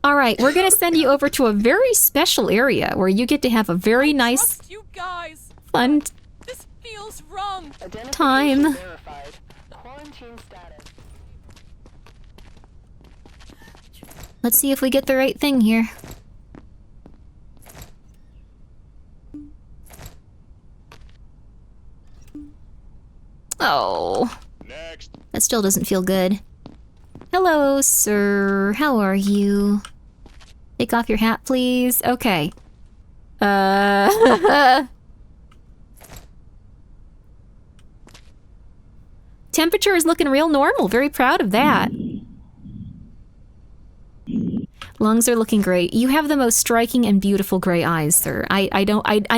Alright, we're gonna send you over to a very special area where you get to have a very nice, Trust you guys. fun This feels wrong. time. Verified. Quarantine status. Let's see if we get the right thing here. Oh. Next. That still doesn't feel good. Hello, sir. How are you? Take off your hat, please. Okay. Temperature is looking real normal. Very proud of that. Lungs are looking great. You have the most striking and beautiful gray eyes, sir. I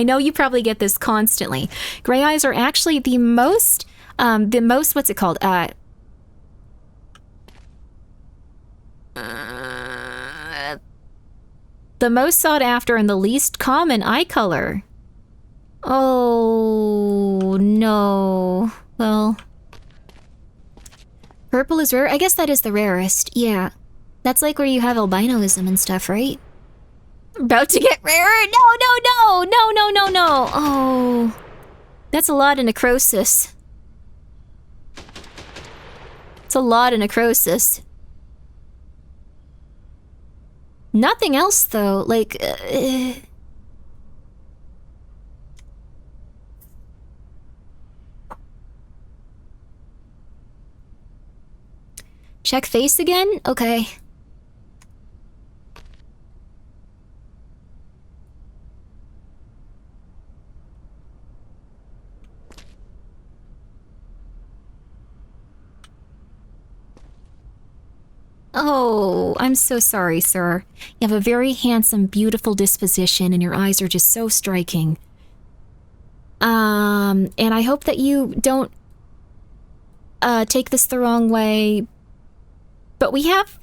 know you probably get this constantly. Gray eyes are actually the most, what's it called? The most sought after and the least common eye color. Oh, no. Well, purple is rare. I guess that is the rarest. Yeah. That's like where you have albinism and stuff, right? About to get rarer? No, no, no! No, no, no, no! Oh. That's a lot of necrosis. It's a lot of necrosis. Nothing else, though. Like, check face again? Okay. Oh, I'm so sorry, sir. You have a very handsome, beautiful disposition, and your eyes are just so striking. And I hope that you don't take this the wrong way, but we have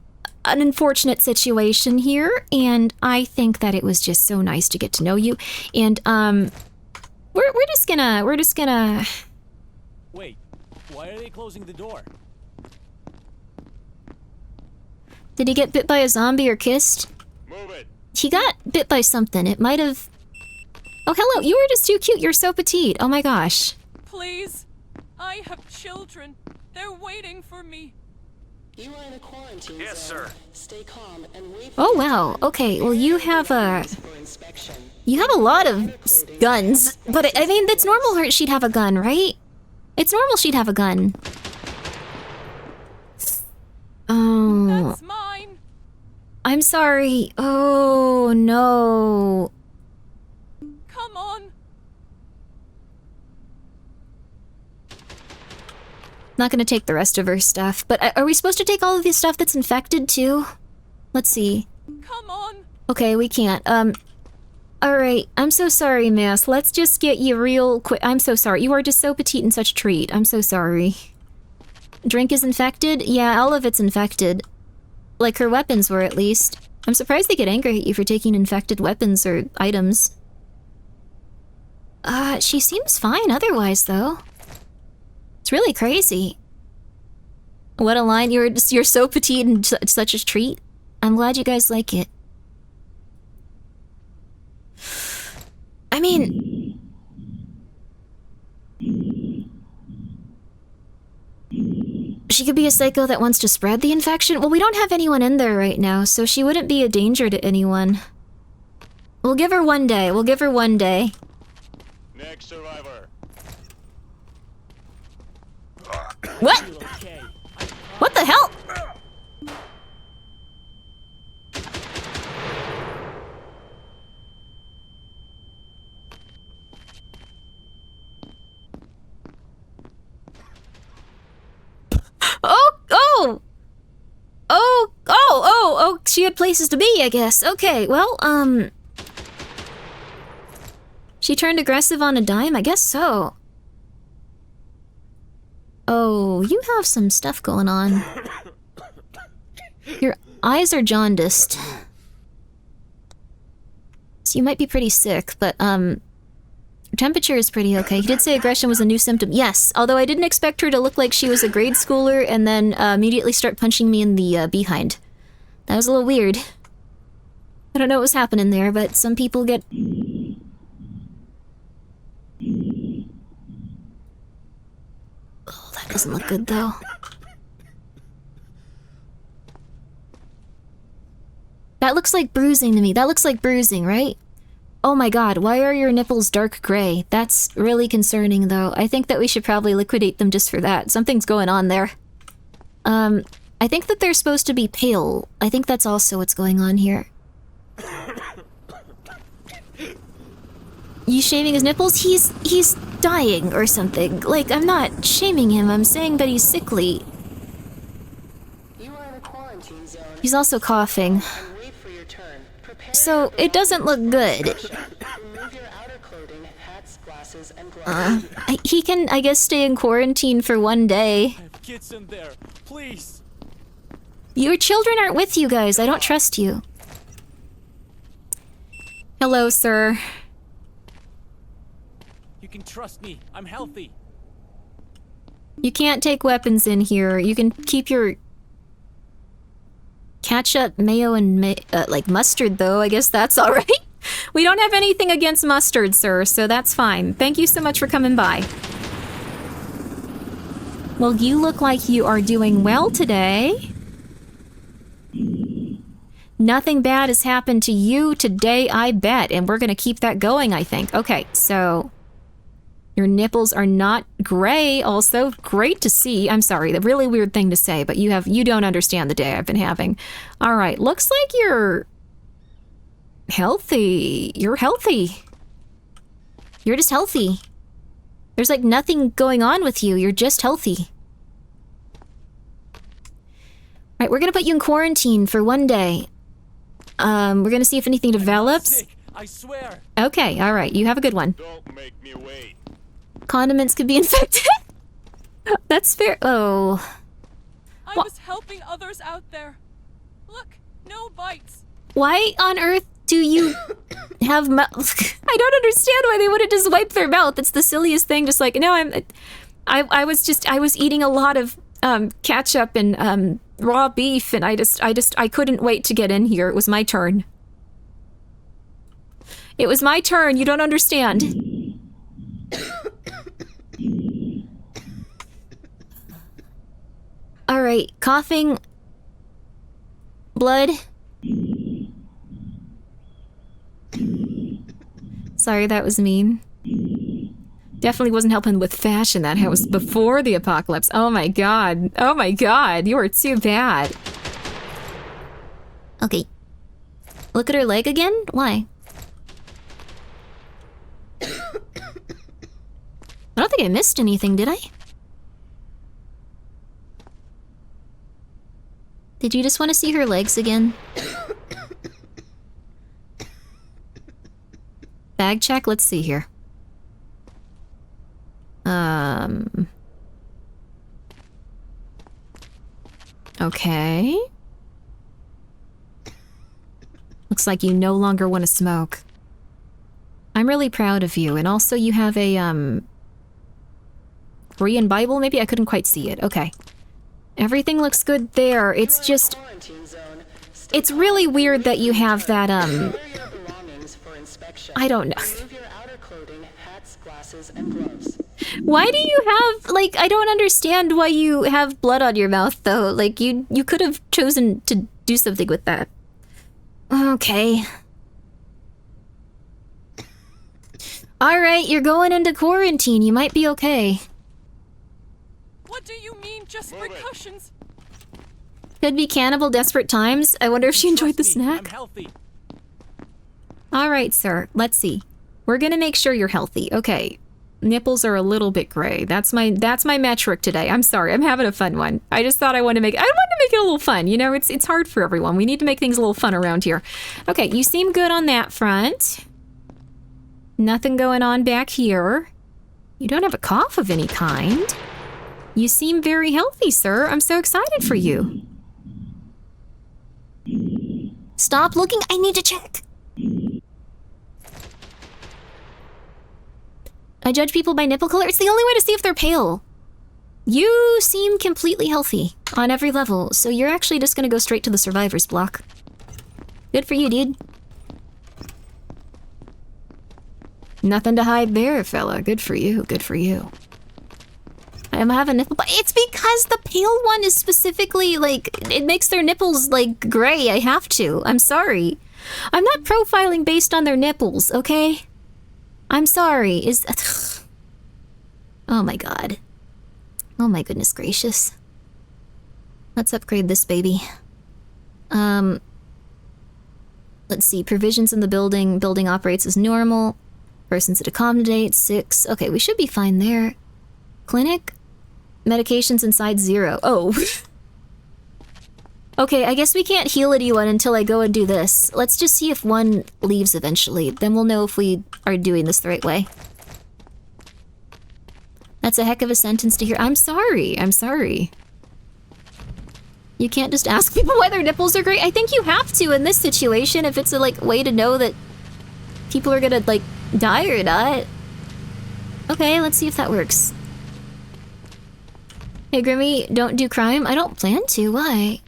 an unfortunate situation here, and I think that it was just so nice to get to know you. And we're just gonna. Wait, why are they closing the door? Did he get bit by a zombie or kissed? Move it. He got bit by something. It might have. Oh, hello. You were just too cute. You're so petite. Oh my gosh. Please. I have children. They're waiting for me. You are in a quarantine Yes, zone. sir. Stay calm and wait for Oh your wow. turn. Okay. Well, you have a. For inspection. You have a lot of guns, but I mean, it's normal she'd have a gun, right? It's normal she'd have a gun. Oh, That's mine. I'm sorry. Oh no. Come on. Not gonna take the rest of her stuff, but are we supposed to take all of the stuff that's infected too? Let's see. Come on. Okay, we can't. Alright, I'm so sorry, miss. Let's just get you real quick. I'm so sorry. You are just so petite and such a treat. I'm so sorry. Drink is infected? Yeah, all of it's infected. Like her weapons were, at least. I'm surprised they get angry at you for taking infected weapons or items. She seems fine otherwise, though. It's really crazy. What a line. You're so petite and such a treat. I'm glad you guys like it. I mean... She could be a psycho that wants to spread the infection? Well, we don't have anyone in there right now, so she wouldn't be a danger to anyone. We'll give her one day. We'll give her one day. Next survivor. What? Okay. What the hell? Oh, she had places to be, I guess. Okay, well, she turned aggressive on a dime? I guess so. Oh, you have some stuff going on. Your eyes are jaundiced. So you might be pretty sick, but, your temperature is pretty okay. He did say aggression was a new symptom. Yes, although I didn't expect her to look like she was a grade schooler and then immediately start punching me in the behind. That was a little weird. I don't know what was happening there, but some people get... Oh, that doesn't look good, though. That looks like bruising to me. That looks like bruising, right? Oh my god, why are your nipples dark gray? That's really concerning, though. I think that we should probably liquidate them just for that. Something's going on there. I think that they're supposed to be pale. I think that's also what's going on here. You shaming his nipples? He's dying or something. Like, I'm not shaming him, I'm saying that he's sickly. You are in a quarantine zone. He's also coughing. And wait for your turn. Prepare So, it doesn't look good. Remove your outer clothing, hats, glasses, and gloves. He can, I guess, stay in quarantine for one day. I have kids in there. Please. Your children aren't with you guys. I don't trust you. Hello, sir. You can trust me. I'm healthy. You can't take weapons in here. You can keep your ketchup, mayo, and like mustard, though. I guess that's all right. We don't have anything against mustard, sir, so that's fine. Thank you so much for coming by. Well, you look like you are doing well today. Nothing bad has happened to you today, I bet, and we're gonna keep that going, I think. Okay, so your nipples are not gray. Also, great to see. I'm sorry, the really weird thing to say, but you don't understand the day I've been having. All right, looks like you're healthy. You're healthy. You're just healthy. There's like nothing going on with you. You're just healthy. All right, we're gonna put you in quarantine for one day. We're gonna see if anything develops. Sick. I swear. Okay, all right. You have a good one. Don't make me wait. Condiments could be infected. That's fair. Oh. I was helping others out there. Look, no bites. Why on earth do you have I don't understand why they wouldn't just wipe their mouth. It's the silliest thing. Just like, no, I was eating a lot of ketchup and raw beef, and I couldn't wait to get in here. It was my turn. It was my turn. You don't understand. All right, coughing, blood. Sorry, that was mean. Definitely wasn't helping with fashion. That was before the apocalypse. Oh my god. Oh my god. You are too bad. Okay. Look at her leg again? Why? I don't think I missed anything, did I? Did you just want to see her legs again? Bag check? Let's see here. Okay. Looks like you no longer want to smoke. I'm really proud of you, and also you have a, Korean Bible, maybe? I couldn't quite see it. Okay. Everything looks good there. It's just... It's really weird that you have that, I don't know. Why do you have, like, I don't understand why you have blood on your mouth, though. Like, you could have chosen to do something with that. Okay. Alright, you're going into quarantine. You might be okay. What do you mean, just precautions? Could be cannibal desperate times. I wonder if she enjoyed the Trust me, I'm snack. healthy. Alright, sir. Let's see. We're gonna make sure you're healthy. Okay. Nipples are a little bit gray. That's my metric today. I'm sorry. I'm having a fun one. I just thought I wanted to make it a little fun. You know, it's hard for everyone. We need to make things a little fun around here. Okay, you seem good on that front. Nothing going on back here. You don't have a cough of any kind. You seem very healthy, sir. I'm so excited for you. Stop looking. I need to check. I judge people by nipple color. It's the only way to see if they're pale. You seem completely healthy on every level, so you're actually just gonna go straight to the survivor's block. Good for you, dude. Nothing to hide there, fella. Good for you. Good for you. I'm having nipple, but it's because the pale one is specifically, like, it makes their nipples, like, gray. I have to. I'm sorry. I'm not profiling based on their nipples, okay? I'm sorry. Oh my god. Oh my goodness gracious. Let's upgrade this baby. Let's see. Provisions in the building. Building operates as normal. Persons at accommodate. 6. Okay, we should be fine there. Clinic? Medications inside 0. Oh. Okay, I guess we can't heal anyone until I go and do this. Let's just see if one leaves eventually. Then we'll know if we are doing this the right way. That's a heck of a sentence to hear. I'm sorry. I'm sorry. You can't just ask people why their nipples are great. I think you have to in this situation if it's a, like, way to know that people are gonna, like, die or not. Okay, let's see if that works. Hey, Grimmi, don't do crime? I don't plan to. Why?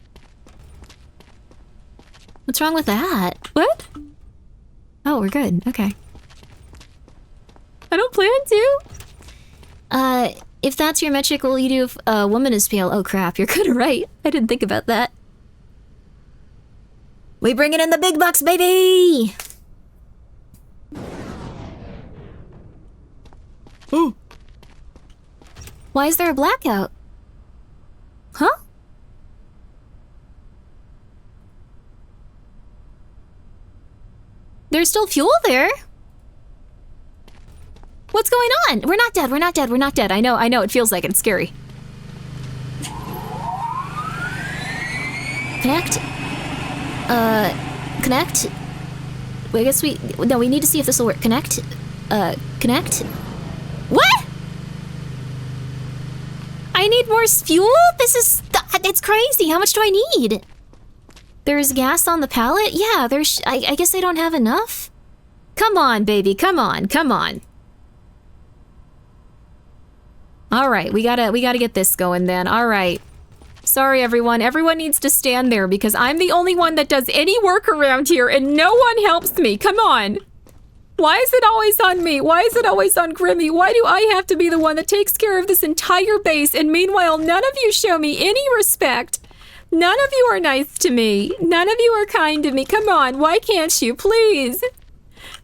What's wrong with that? What? Oh, we're good. Okay. I don't plan to. If that's your metric, what will you do if a woman is pale? Oh crap, you're kinda right. I didn't think about that. We bringing in the big bucks, baby! Oh, Why is there a blackout? Huh? There's still fuel there. What's going on? We're not dead, we're not dead, we're not dead. I know, it feels like it. It's scary. Connect? Connect? Wait, I guess we need to see if this will work. Connect? Connect? What? I need more fuel? It's crazy. How much do I need? There's gas on the pallet? Yeah, there's... I guess I don't have enough? Come on, baby, come on, come on. Alright, we gotta get this going then. Alright. Sorry, everyone. Everyone needs to stand there because I'm the only one that does any work around here and no one helps me. Come on. Why is it always on me? Why is it always on Grimmi? Why do I have to be the one that takes care of this entire base and meanwhile none of you show me any respect? None of you are nice to me. None of you are kind to me. Come on, why can't you? Please.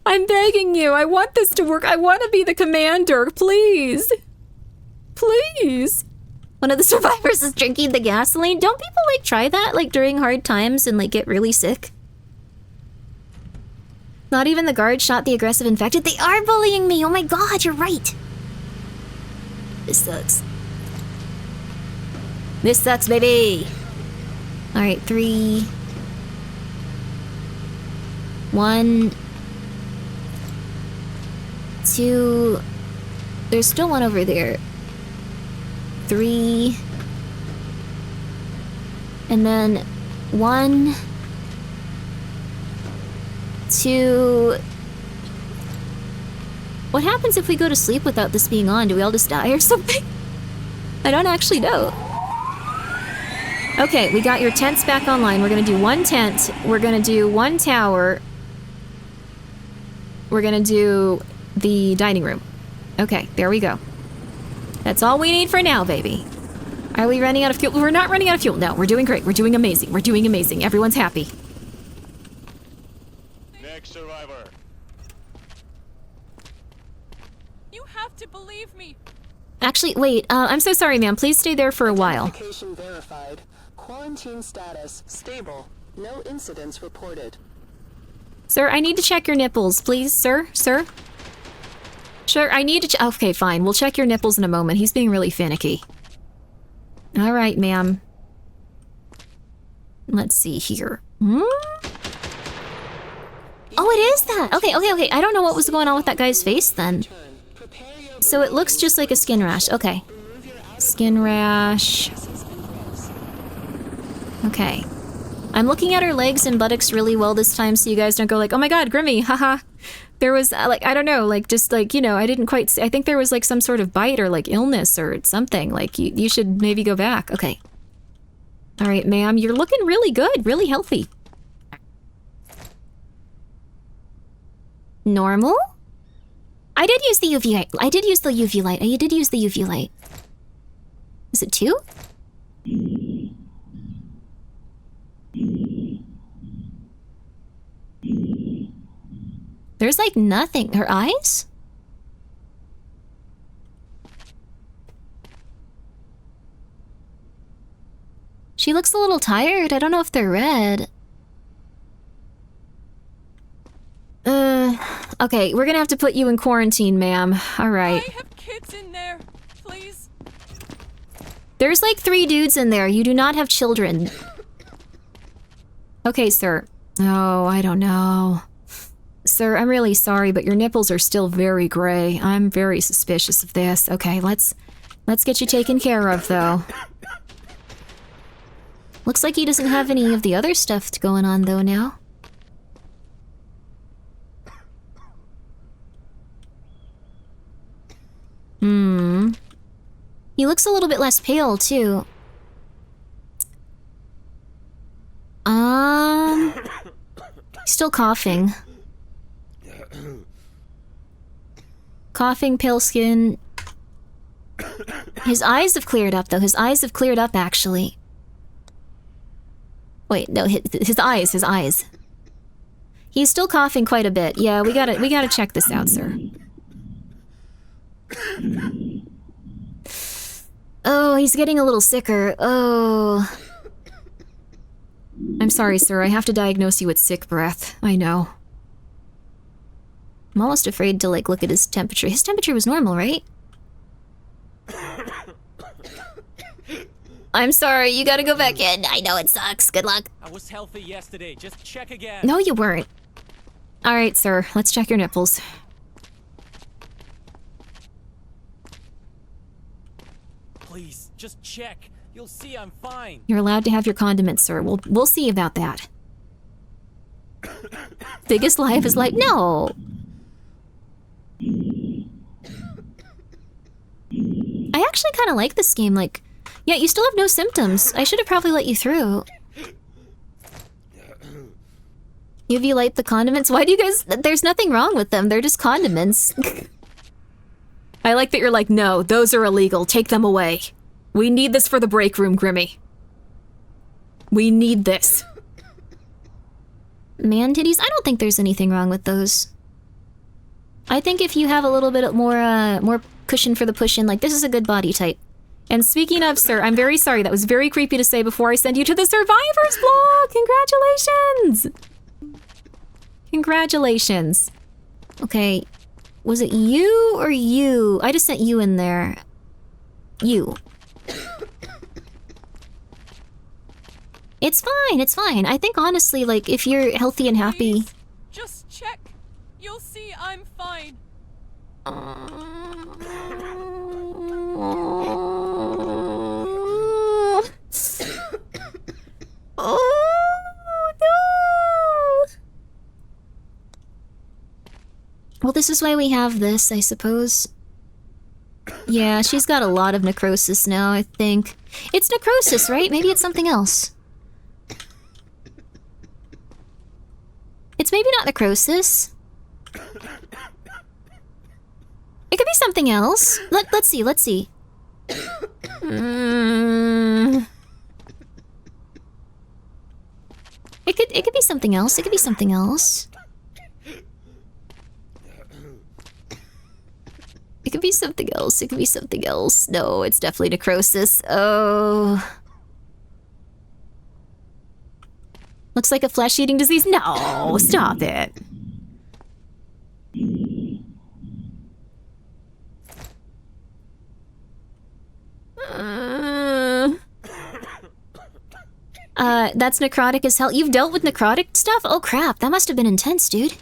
I'm begging you. I want this to work. I want to be the commander. Please. Please. One of the survivors is drinking the gasoline. Don't people, like, try that, like, during hard times and, like, get really sick? Not even the guard shot the aggressive infected. They are bullying me. Oh my god, you're right. This sucks. This sucks, baby. Alright, 3... 1... 2... There's still one over there. 3... And then... 1... 2... What happens if we go to sleep without this being on? Do we all just die or something? I don't actually know. Okay, we got your tents back online. We're gonna do 1 tent. We're gonna do 1 tower. We're gonna do the dining room. Okay, there we go. That's all we need for now, baby. Are we running out of fuel? We're not running out of fuel. No, we're doing great. We're doing amazing. We're doing amazing. Everyone's happy. Next survivor. You have to believe me. Actually, wait. I'm so sorry, ma'am. Please stay there for a while. Identification verified. Quarantine status stable. No incidents reported. Sir, I need to check your nipples, please, sir. Sir? Sure, I need to okay, fine. We'll check your nipples in a moment. He's being really finicky. All right, ma'am. Let's see here. Hmm? Oh, it is that. Okay. I don't know what was going on with that guy's face then. So it looks just like a skin rash. Okay. Skin rash. Okay. I'm looking at her legs and buttocks really well this time so you guys don't go like, oh my god, Grimmi, haha. There was, like, I don't know, like, just like, you know, I didn't quite see, I think there was like some sort of bite or like illness or something. Like, you should maybe go back. Okay. All right, ma'am, you're looking really good, really healthy. Normal? I did use the UV light. I did use the UV light. I did use the UV light. Is it 2? There's like nothing. Her eyes? She looks a little tired. I don't know if they're red. Okay, we're gonna have to put you in quarantine, ma'am. Alright. I have kids in there. Please. There's like 3 dudes in there. You do not have children. Okay, sir. Oh, I don't know. Sir, I'm really sorry, but your nipples are still very gray. I'm very suspicious of this. Okay, let's get you taken care of, though. Looks like he doesn't have any of the other stuff going on, though, now. He looks a little bit less pale, too. Still coughing. Coughing, pale skin. His eyes have cleared up, though. His eyes have cleared up, actually. Wait, no, his eyes. He's still coughing quite a bit. Yeah, we gotta check this out, sir. Oh, he's getting a little sicker. Oh. I'm sorry, sir. I have to diagnose you with sick breath. I know. I'm almost afraid to, like, look at his temperature. His temperature was normal, right? I'm sorry, you gotta go back in. I know it sucks. Good luck. I was healthy yesterday. Just check again. No, you weren't. Alright, sir. Let's check your nipples. Please, just check. You'll see I'm fine. You're allowed to have your condiments, sir. We'll see about that. Biggest lie of his life. No. I actually kind of like this game. Like, yeah, you still have no symptoms. I should have probably let you through. UV light the condiments. Why do you guys... There's nothing wrong with them. They're just condiments. I like that you're like, no, those are illegal. Take them away. We need this for the break room, Grimmi. We need this. Man titties? I don't think there's anything wrong with those. I think if you have a little bit more, more cushion for the push-in, like, this is a good body type. And speaking of, sir, I'm very sorry. That was very creepy to say before I send you to the Survivors vlog! Congratulations! Congratulations. Okay, was it you or you? I just sent you in there. You. It's fine, it's fine. I think honestly, like, if you're healthy and happy... Please, just check. You'll see I'm fine. Oh, no! Well, this is why we have this, I suppose. Yeah, she's got a lot of necrosis now, I think. It's necrosis, right? Maybe it's something else. It's maybe not necrosis. It could be something else. Let's see, let's see. It could be something else. It could be something else. It could be something else. It could be something else. No, it's definitely necrosis. Oh. Looks like a flesh-eating disease. No, stop it. That's necrotic as hell. You've dealt with necrotic stuff? Oh crap, that must have been intense, dude.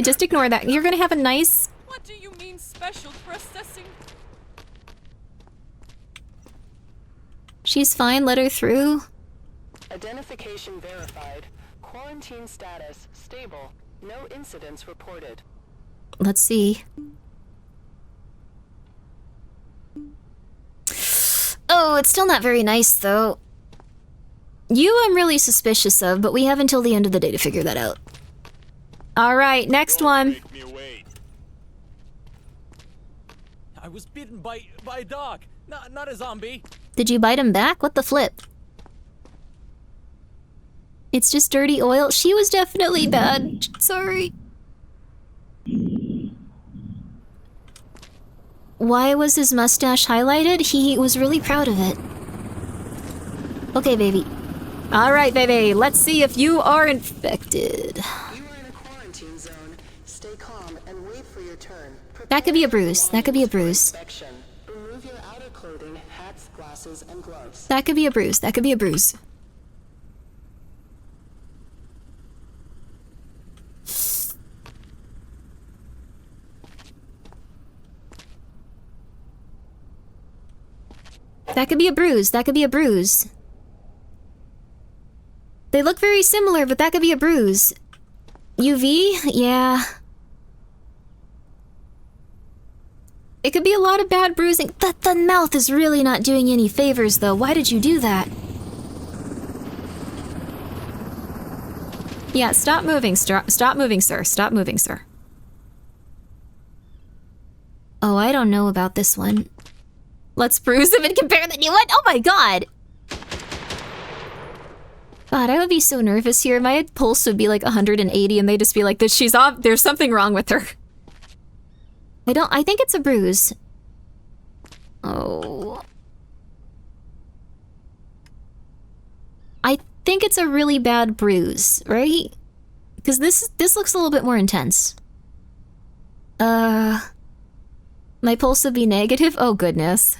Just ignore that. You're gonna have a nice... What do you mean special processing? She's fine, let her through. Identification verified. Quarantine status stable. No incidents reported. Let's see. Oh, it's still not very nice, though. You I'm really suspicious of, but we have until the end of the day to figure that out. Alright, next one. I was bitten by a dog, not a zombie. Did you bite him back? What the flip? It's just dirty oil. She was definitely bad. Sorry. Why was his mustache highlighted? He was really proud of it. Okay, baby. Alright, baby. Let's see if you are infected. You are in a quarantine zone. Stay calm and wait for your turn. That could be a bruise. That could be a bruise. Remove your outer clothing, hats, glasses, and gloves. That could be a bruise. That could be a bruise. That could be a bruise. That could be a bruise. They look very similar, but that could be a bruise. UV? Yeah. It could be a lot of bad bruising. The mouth is really not doing any favors, though. Why did you do that? Yeah, stop moving, stop moving, sir. Stop moving, sir. Oh, I don't know about this one. Let's bruise them and compare the new one. Oh my god! God, I would be so nervous here. My pulse would be like 180 and they'd just be like, she's off. There's something wrong with her. I think it's a bruise. Oh. I think it's a really bad bruise, right? Because this looks a little bit more intense. My pulse would be negative? Oh goodness.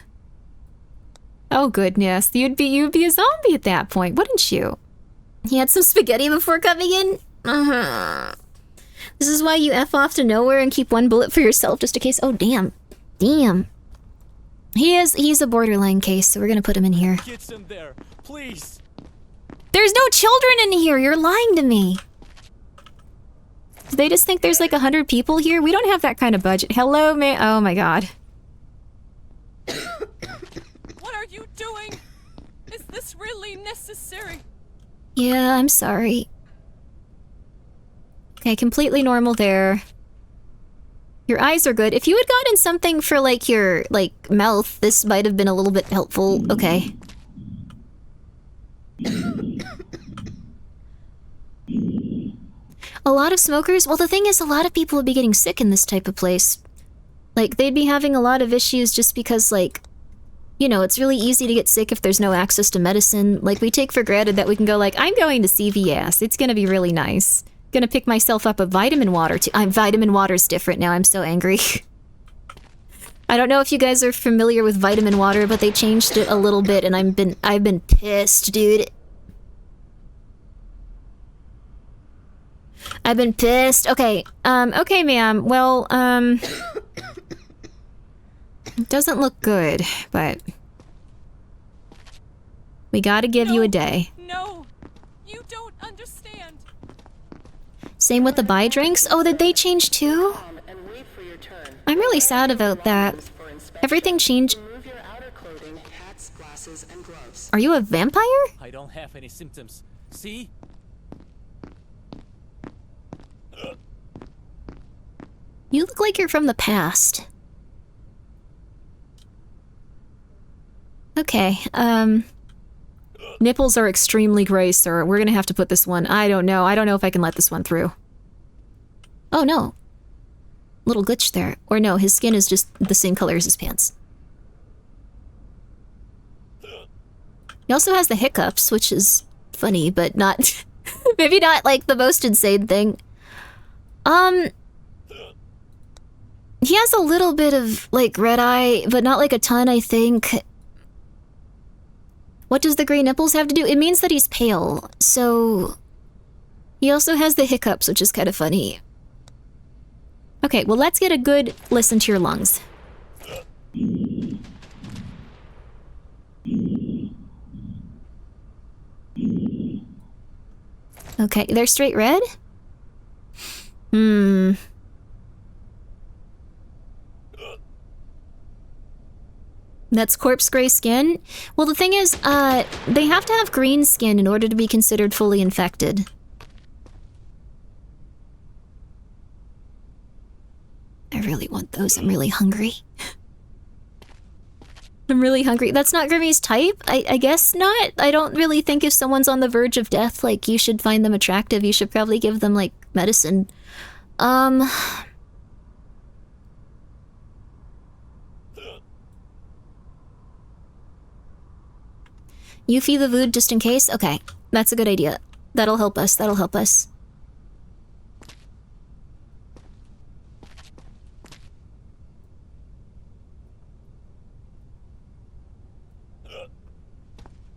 Oh goodness. You'd be a zombie at that point, wouldn't you? He had some spaghetti before coming in? This is why you F off to nowhere and keep one bullet for yourself just in case. Oh damn. Damn. He's a borderline case, so we're gonna put him in here. Get some there, please. There's no children in here! You're lying to me! Do they just think there's like 100 people here? We don't have that kind of budget. Hello, man. Oh my god. What are you doing? Is this really necessary? Yeah, I'm sorry. Okay, completely normal there. Your eyes are good. If you had gotten something for like your, like, mouth, this might have been a little bit helpful. Okay. A lot of smokers? Well, the thing is, a lot of people would be getting sick in this type of place. Like, they'd be having a lot of issues just because, like, you know, it's really easy to get sick if there's no access to medicine. Like, we take for granted that we can go like, I'm going to CVS. It's gonna be really nice. Gonna pick myself up a vitamin water too. Vitamin water's different now. I'm so angry. I don't know if you guys are familiar with vitamin water, but they changed it a little bit and I've been pissed, dude. I've been pissed. Okay. Okay, ma'am. Well, it doesn't look good, but we gotta give you a day. No, you don't understand. Same with the buy drinks? Oh, did they change too? I'm really sad about that. Everything changed. Remove your outer clothing, hats, glasses, and gloves. Are you a vampire? I don't have any symptoms. See? You look like you're from the past. Okay, nipples are extremely gray, sir. We're gonna have to put this one. I don't know. I don't know if I can let this one through. Oh, no. Little glitch there. Or no, his skin is just the same color as his pants. He also has the hiccups, which is funny, but not... maybe not, like, the most insane thing. He has a little bit of, like, red eye, but not, like, a ton, I think. What does the gray nipples have to do? It means that he's pale, so... He also has the hiccups, which is kind of funny. Okay, well, let's get a good listen to your lungs. Okay, they're straight red? That's corpse gray skin? Well, the thing is, they have to have green skin in order to be considered fully infected. I really want those. I'm really hungry. I'm really hungry. That's not Grimmi's type? I guess not. I don't really think if someone's on the verge of death, like, you should find them attractive. You should probably give them, like, medicine. You feed the food just in case? Okay, that's a good idea. That'll help us, that'll help us.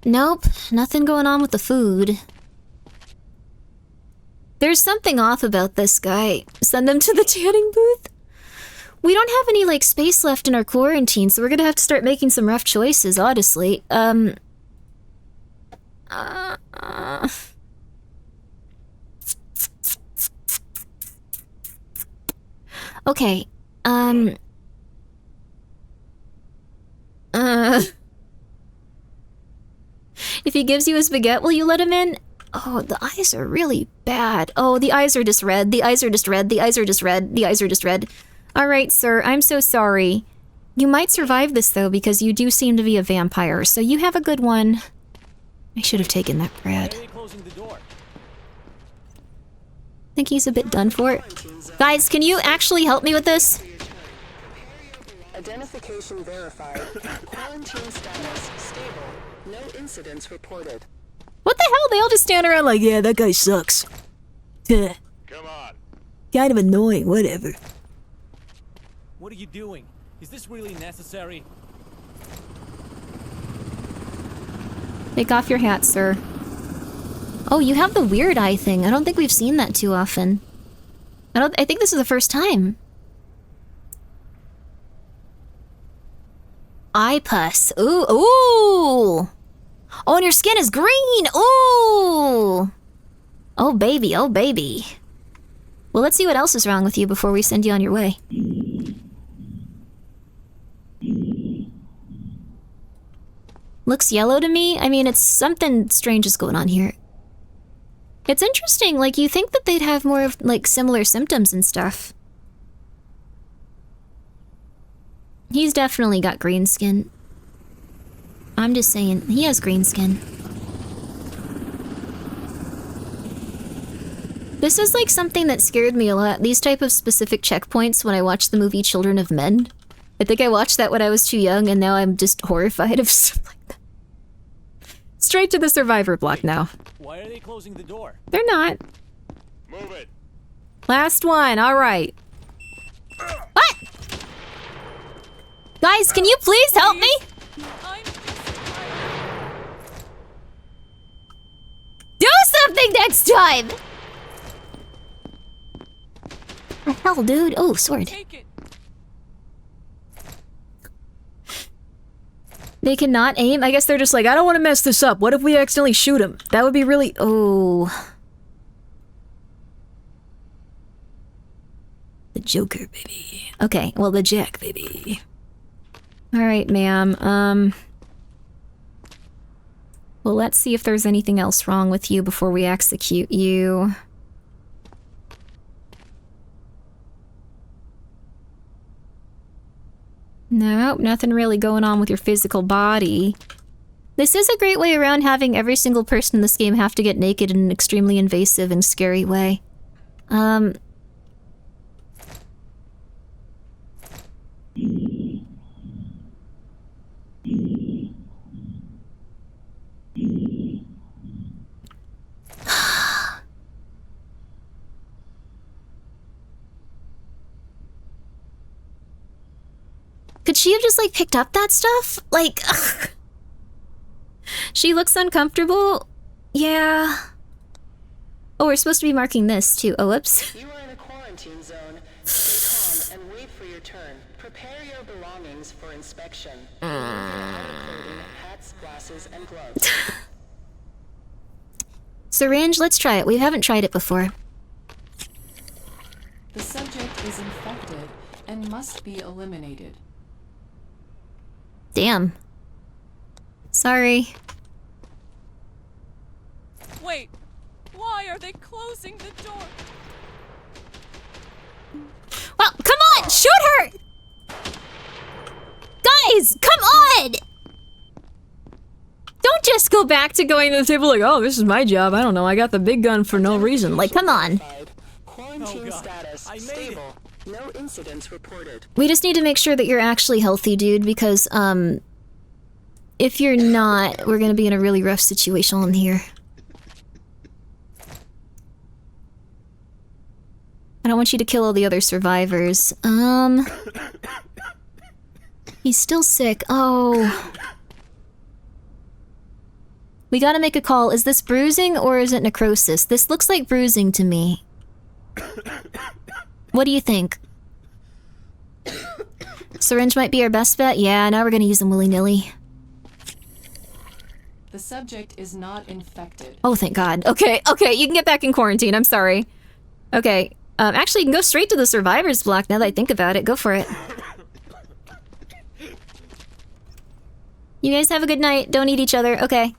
Nope, nothing going on with the food. There's something off about this guy. Send him to the tanning booth? We don't have any, like, space left in our quarantine, so we're gonna have to start making some rough choices, honestly. Okay, if he gives you his baguette, will you let him in? Oh, the eyes are really bad. Oh, the eyes are just red. The eyes are just red. The eyes are just red. The eyes are just red. All right, sir, I'm so sorry. You might survive this, though, because you do seem to be a vampire, so you have a good one. I should have taken that bread. Think he's a bit done for it. Guys, can you actually help me with this? Identification verified. Quarantine status stable. No incidents reported. What the hell? They all just stand around like, Yeah, that guy sucks. Come on. Kind of annoying, whatever. What are you doing? Is this really necessary? take off your hat, sir. Oh, you have the weird eye thing. I don't think we've seen that too often. I think this is the first time. Eye pus. Ooh, ooh! Oh, and your skin is green! Ooh! Oh, baby, oh, baby. Well, let's see what else is wrong with you before we send you on your way. Looks yellow to me. I mean, it's something strange is going on here. It's interesting, like, you think that they'd have more of, like, similar symptoms and stuff. He's definitely got green skin. I'm just saying, he has green skin. This is like something that scared me a lot. These type of specific checkpoints when I watched the movie Children of Men. I think I watched that when I was too young and now I'm just horrified of stuff like that. Straight to the survivor block now. Why are they closing the door? They're not. Move it. Last one, alright. What? Guys, can you please help me? I'm just Do something next time! The hell, dude? Oh, sword. take it. They cannot aim? I guess they're just like, I don't want to mess this up. What if we accidentally shoot him? That would be really... Oh. The Joker, baby. Okay, well, the Jack, baby. Alright, ma'am. Well, let's see if there's anything else wrong with you before we execute you. Nope, nothing really going on with your physical body. This is a great way around having every single person in this game have to get naked in an extremely invasive and scary way. Could she have just, like, picked up that stuff? Like, ugh. She looks uncomfortable. Yeah. Oh, we're supposed to be marking this, too. Oh, whoops. You are in a quarantine zone. Stay calm and wait for your turn. Prepare your belongings for inspection. Remove your outer clothing, hats, glasses, and gloves. Syringe, let's try it. We haven't tried it before. The subject is infected and must be eliminated. Damn. Sorry. Wait, why are they closing the door? Well, come on! Shoot her! Guys, come on! Don't just go back to going to the table like, oh, this is my job. I don't know. I got the big gun for no reason. Like, come on. Quarantine Oh, God. status I made stable. No incidents reported. We just need to make sure that you're actually healthy, dude, because, if you're not, we're gonna be in a really rough situation in here. I don't want you to kill all the other survivors. He's still sick. Oh. We gotta make a call. Is this bruising or is it necrosis? This looks like bruising to me. What do you think? Syringe might be our best bet? Yeah, now we're gonna use them willy-nilly. The subject is not infected. Oh, thank God. Okay, okay, you can get back in quarantine. I'm sorry. Okay, actually, you can go straight to the survivor's block now that I think about it. Go for it. You guys have a good night. Don't eat each other. Okay.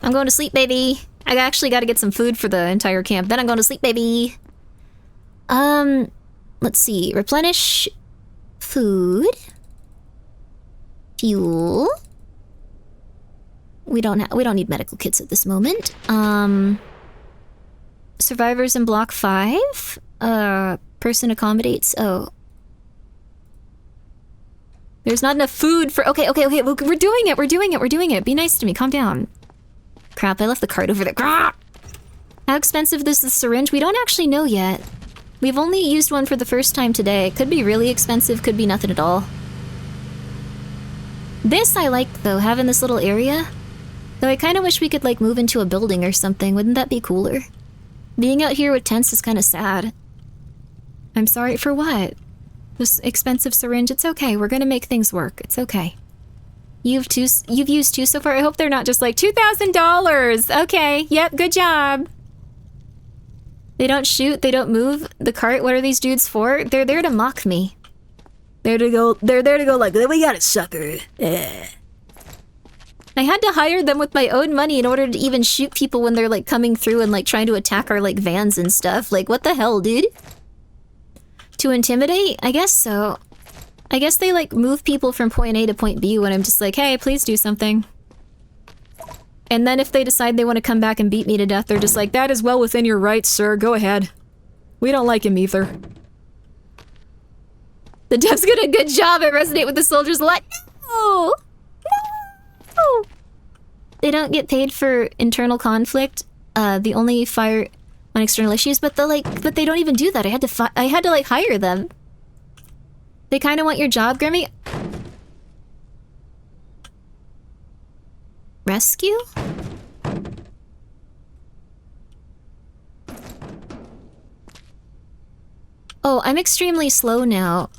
I'm going to sleep, baby. I actually got to get some food for the entire camp. Then I'm going to sleep, baby. Let's see. Replenish food. Fuel. We don't need medical kits at this moment. Survivors in block 5. Person accommodates. Oh. There's not enough food for... Okay. We're doing it. Be nice to me. Calm down. Crap, I left the cart over there. Grah! How expensive is the syringe? We don't actually know yet. We've only used one for the first time today. Could be really expensive, could be nothing at all. This I like, though, having this little area. Though I kind of wish we could, like, move into a building or something. Wouldn't that be cooler? Being out here with tents is kind of sad. I'm sorry for what? This expensive syringe? It's okay. We're gonna make things work. It's okay. You've used 2 so far. I hope they're not just like $2,000. Okay, yep, good job. They don't shoot, they don't move the cart. What are these dudes for? They're there to mock me. They're there to go like, we got it, sucker. Yeah. I had to hire them with my own money in order to even shoot people when they're like coming through and like trying to attack our like vans and stuff. Like, what the hell, dude? To intimidate? I guess so. I guess they like move people from point A to point B when I'm just like, hey, please do something. And then if they decide they want to come back and beat me to death, they're just like, that is well within your rights, sir. Go ahead. We don't like him either. The devs did a good job at Resonate with the Soldiers a lot. No! No! They don't get paid for internal conflict. They only fire on external issues, but they don't even do that. I had to like hire them. They kind of want your job, Grimmi. Rescue? Oh, I'm extremely slow now.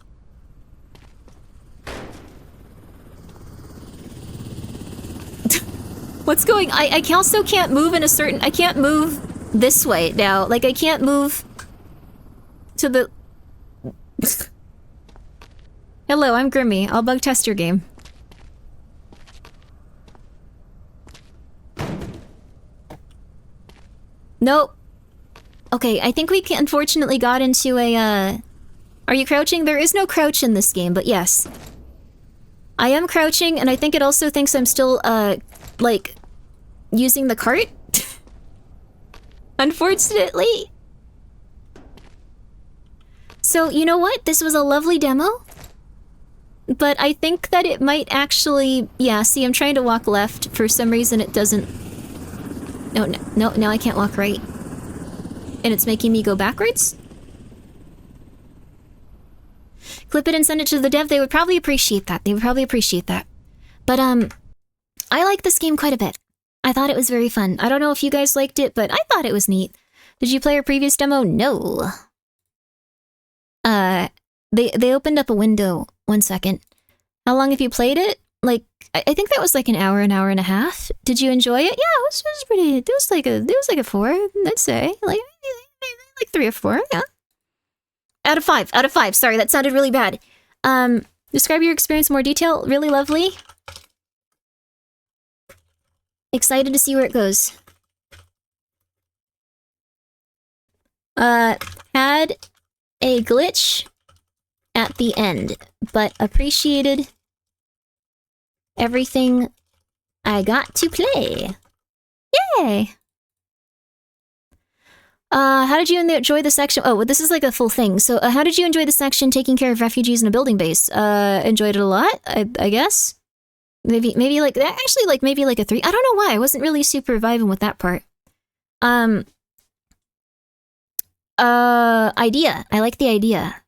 What's going... I also can't move in a certain... I can't move this way now. Like, I can't move to the... Hello, I'm Grimmi. I'll bug test your game. Nope. Okay, I think we unfortunately got into a, Are you crouching? There is no crouch in this game, but yes. I am crouching, and I think it also thinks I'm still, like, using the cart? Unfortunately. So, you know what? This was a lovely demo. But I think that it might actually... Yeah, see, I'm trying to walk left. For some reason, it doesn't... No, now I can't walk right. And it's making me go backwards? Clip it and send it to the dev. They would probably appreciate that. They would probably appreciate that. But, I like this game quite a bit. I thought it was very fun. I don't know if you guys liked it, but I thought it was neat. Did you play our previous demo? No. They opened up a window. 1 second. How long have you played it? Like, I think that was like an hour and a half. Did you enjoy it? Yeah, it was pretty... It was like a 4, I'd say. Like 3 or 4, yeah. Out of 5. Sorry, that sounded really bad. Describe your experience in more detail. Really lovely. Excited to see where it goes. Had a glitch at the end, but appreciated everything I got to play. Yay! How did you enjoy the section? Oh, well, this is like a full thing. So, how did you enjoy the section taking care of refugees in a building base? Enjoyed it a lot, I guess. Maybe like, actually, like, maybe like a 3. I don't know why. I wasn't really super vibing with that part. Idea. I like the idea.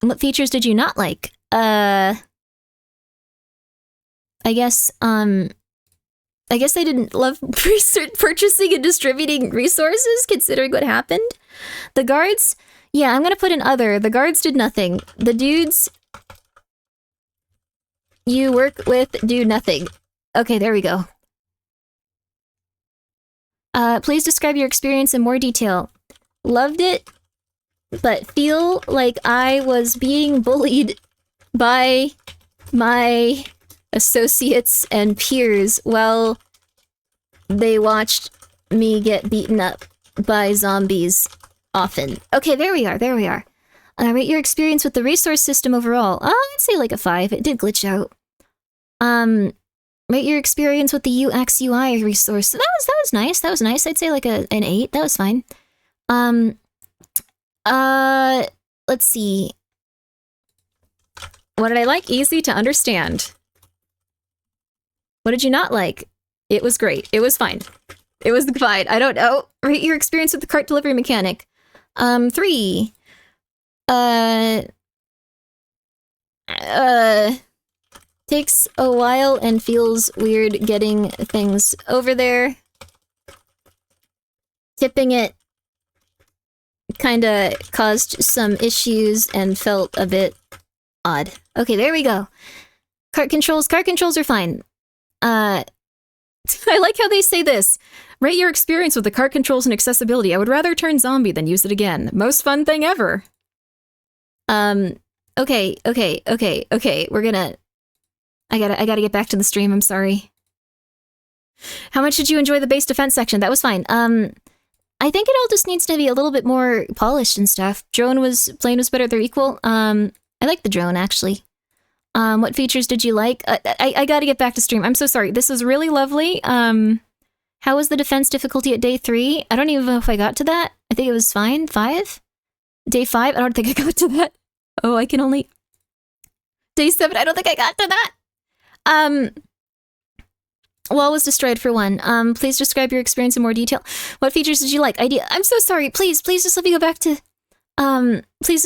What features did you not like? I guess I didn't love purchasing and distributing resources, considering what happened. The guards, yeah, I'm gonna put in other. The guards did nothing. The dudes you work with do nothing. Okay, there we go. Please describe your experience in more detail. Loved it, but feel like I was being bullied by my associates and peers while they watched me get beaten up by zombies often. Okay, there we are. Rate your experience with the resource system overall. I'd say like a 5. It did glitch out. Rate your experience with the UX UI resource. That was nice. That was nice. I'd say like an 8. That was fine. Let's see. What did I like? Easy to understand. What did you not like? It was great. It was fine. It was fine. I don't know. Rate your experience with the cart delivery mechanic. 3. Takes a while and feels weird getting things over there. Tipping it kinda caused some issues and felt a bit Odd. Okay, there we go. Cart controls are fine. I like how they say this. Rate your experience with the cart controls and accessibility. I would rather turn zombie than use it again. Most fun thing ever. Okay. We're gonna... I gotta get back to the stream, I'm sorry. How much did you enjoy the base defense section? That was fine. I think it all just needs to be a little bit more polished and stuff. Plane was better, they're equal. I like the drone, actually. What features did you like? I gotta get back to stream. I'm so sorry. This was really lovely. How was the defense difficulty at day 3? I don't even know if I got to that. I think it was fine. 5? Day 5? I don't think I got to that. Oh, I can only... Day 7, I don't think I got to that. Wall was destroyed for 1. Please describe your experience in more detail. What features did you like? Idea. I'm so sorry. Please just let me go back to... please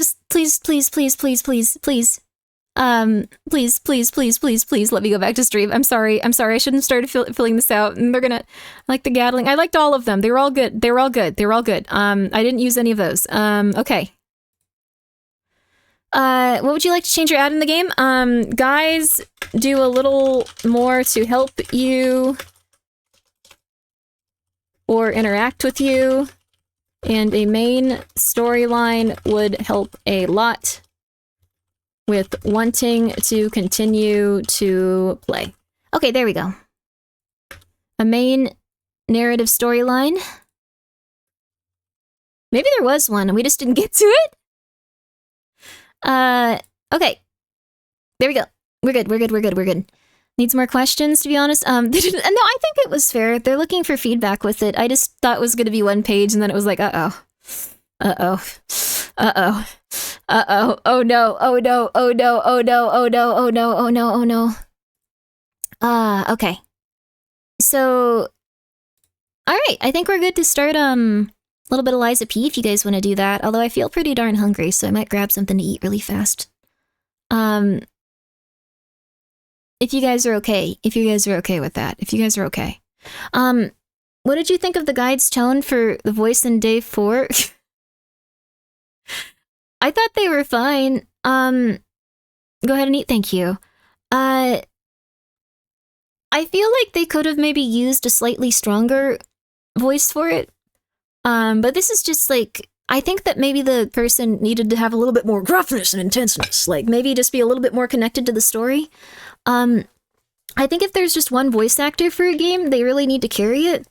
let me go back to stream. I'm sorry. I shouldn't have started filling this out. And they're gonna... like the Gatling. I liked all of them. They were all good. I didn't use any of those. Okay. What would you like to change or add in the game? Guys, do a little more to help you or interact with you, and a main storyline would help a lot with wanting to continue to play. Okay, there we go. A main narrative storyline. Maybe there was one and we just didn't get to it? Okay. There we go. We're good. Needs more questions, to be honest. No, I think it was fair. They're looking for feedback with it. I just thought it was going to be 1 page, and then it was like, uh-oh. Oh no. Okay. So, alright, I think we're good to start, a little bit of Liza P if you guys want to do that, although I feel pretty darn hungry, so I might grab something to eat really fast. If you guys are okay with that, if you guys are okay. What did you think of the guide's tone for the voice in day 4? I thought they were fine. Go ahead and eat, thank you. I feel like they could have maybe used a slightly stronger voice for it. But this is just like, I think that maybe the person needed to have a little bit more gruffness and intenseness. Like, maybe just be a little bit more connected to the story. I think if there's just one voice actor for a game, they really need to carry it.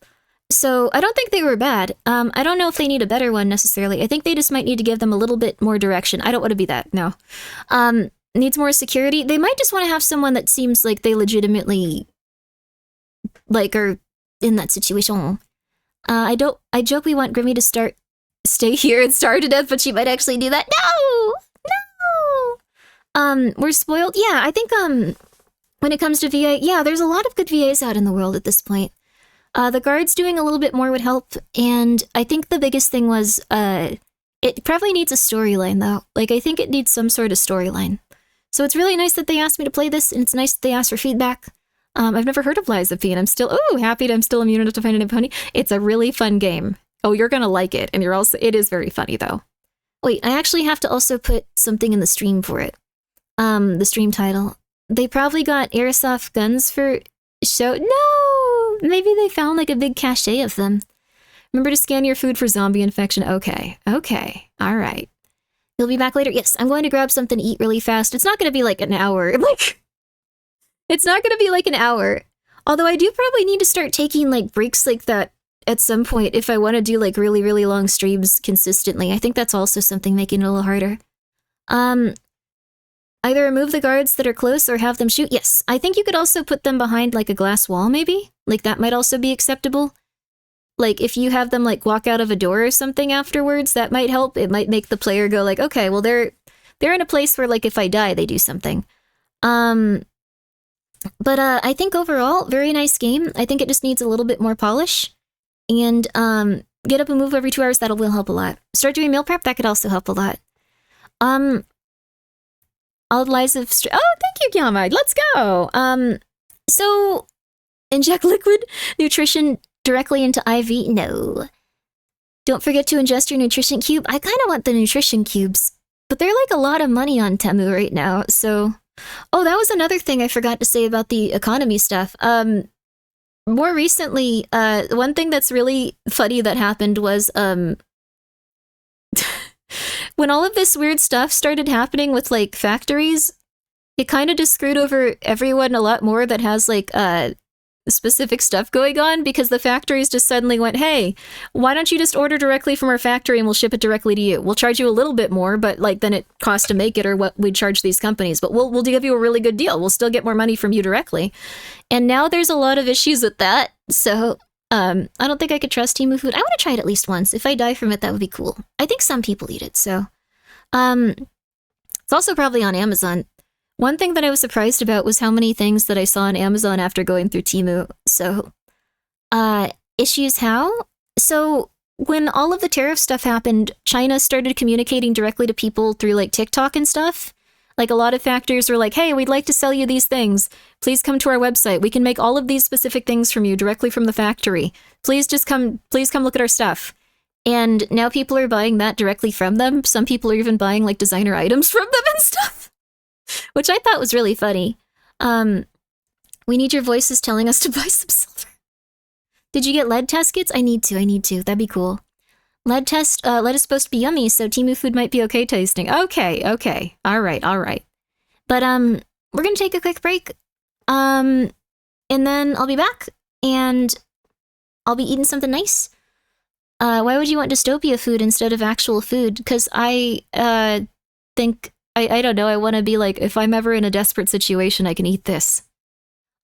So, I don't think they were bad. I don't know if they need a better one necessarily. I think they just might need to give them a little bit more direction. I don't want to be that, no. Needs more security. They might just want to have someone that seems like they legitimately, like, are in that situation. I joke we want Grimmi to stay here and starve to death, but she might actually do that. No! We're spoiled. Yeah, I think, when it comes to VA, yeah, there's a lot of good VAs out in the world at this point. The guards doing a little bit more would help, and I think the biggest thing was, it probably needs a storyline, though. Like, I think it needs some sort of storyline. So it's really nice that they asked me to play this, and it's nice that they asked for feedback. I've never heard of Liza P, and I'm still immune enough to find an pony. It's a really fun game. Oh, you're gonna like it, and it is very funny, though. Wait, I actually have to also put something in the stream for it. The stream title. They probably got airsoft guns for show. No! Maybe they found like a big cache of them. Remember to scan your food for zombie infection. Okay. Alright. You'll be back later? Yes, I'm going to grab something to eat really fast. It's not gonna be like an hour. It's not gonna be like an hour. Although I do probably need to start taking like breaks like that at some point if I want to do like really, really long streams consistently. I think that's also something making it a little harder. Either remove the guards that are close or have them shoot. Yes, I think you could also put them behind like a glass wall maybe. Like that might also be acceptable. Like if you have them like walk out of a door or something afterwards, that might help. It might make the player go like, okay, well they're in a place where like if I die, they do something. But I think overall, very nice game. I think it just needs a little bit more polish. And get up and move every 2 hours, that'll will help a lot. Start doing meal prep, that could also help a lot. All lies of... Oh, thank you, Yama. Let's go. So, inject liquid nutrition directly into IV? No. Don't forget to ingest your nutrition cube. I kind of want the nutrition cubes. But they're like a lot of money on Temu right now, so... Oh, that was another thing I forgot to say about the economy stuff. More recently, one thing that's really funny that happened was, when all of this weird stuff started happening with, like, factories, it kind of just screwed over everyone a lot more that has, like, specific stuff going on, because the factories just suddenly went, hey, why don't you just order directly from our factory and we'll ship it directly to you? We'll charge you a little bit more, but like then it costs to make it or what we'd charge these companies, but we'll give you a really good deal. We'll still get more money from you directly. And now there's a lot of issues with that. So I don't think I could trust Temu food. I want to try it at least once. If I die from it, that would be cool. I think some people eat it, so it's also probably on Amazon. One thing that I was surprised about was how many things that I saw on Amazon after going through Temu. So, issues how? So, when all of the tariff stuff happened, China started communicating directly to people through, like, TikTok and stuff. Like, a lot of factories were like, hey, we'd like to sell you these things. Please come to our website. We can make all of these specific things from you directly from the factory. Please come look at our stuff. And now people are buying that directly from them. Some people are even buying, like, designer items from them and stuff. Which I thought was really funny. We need your voices telling us to buy some silver. Did you get lead test kits? I need to. That'd be cool. Lead is supposed to be yummy, so Temu food might be okay tasting. Okay. All right. But, we're gonna take a quick break. And then I'll be back, and I'll be eating something nice. Why would you want dystopia food instead of actual food? Because I, think... I don't know, I want to be like, if I'm ever in a desperate situation, I can eat this.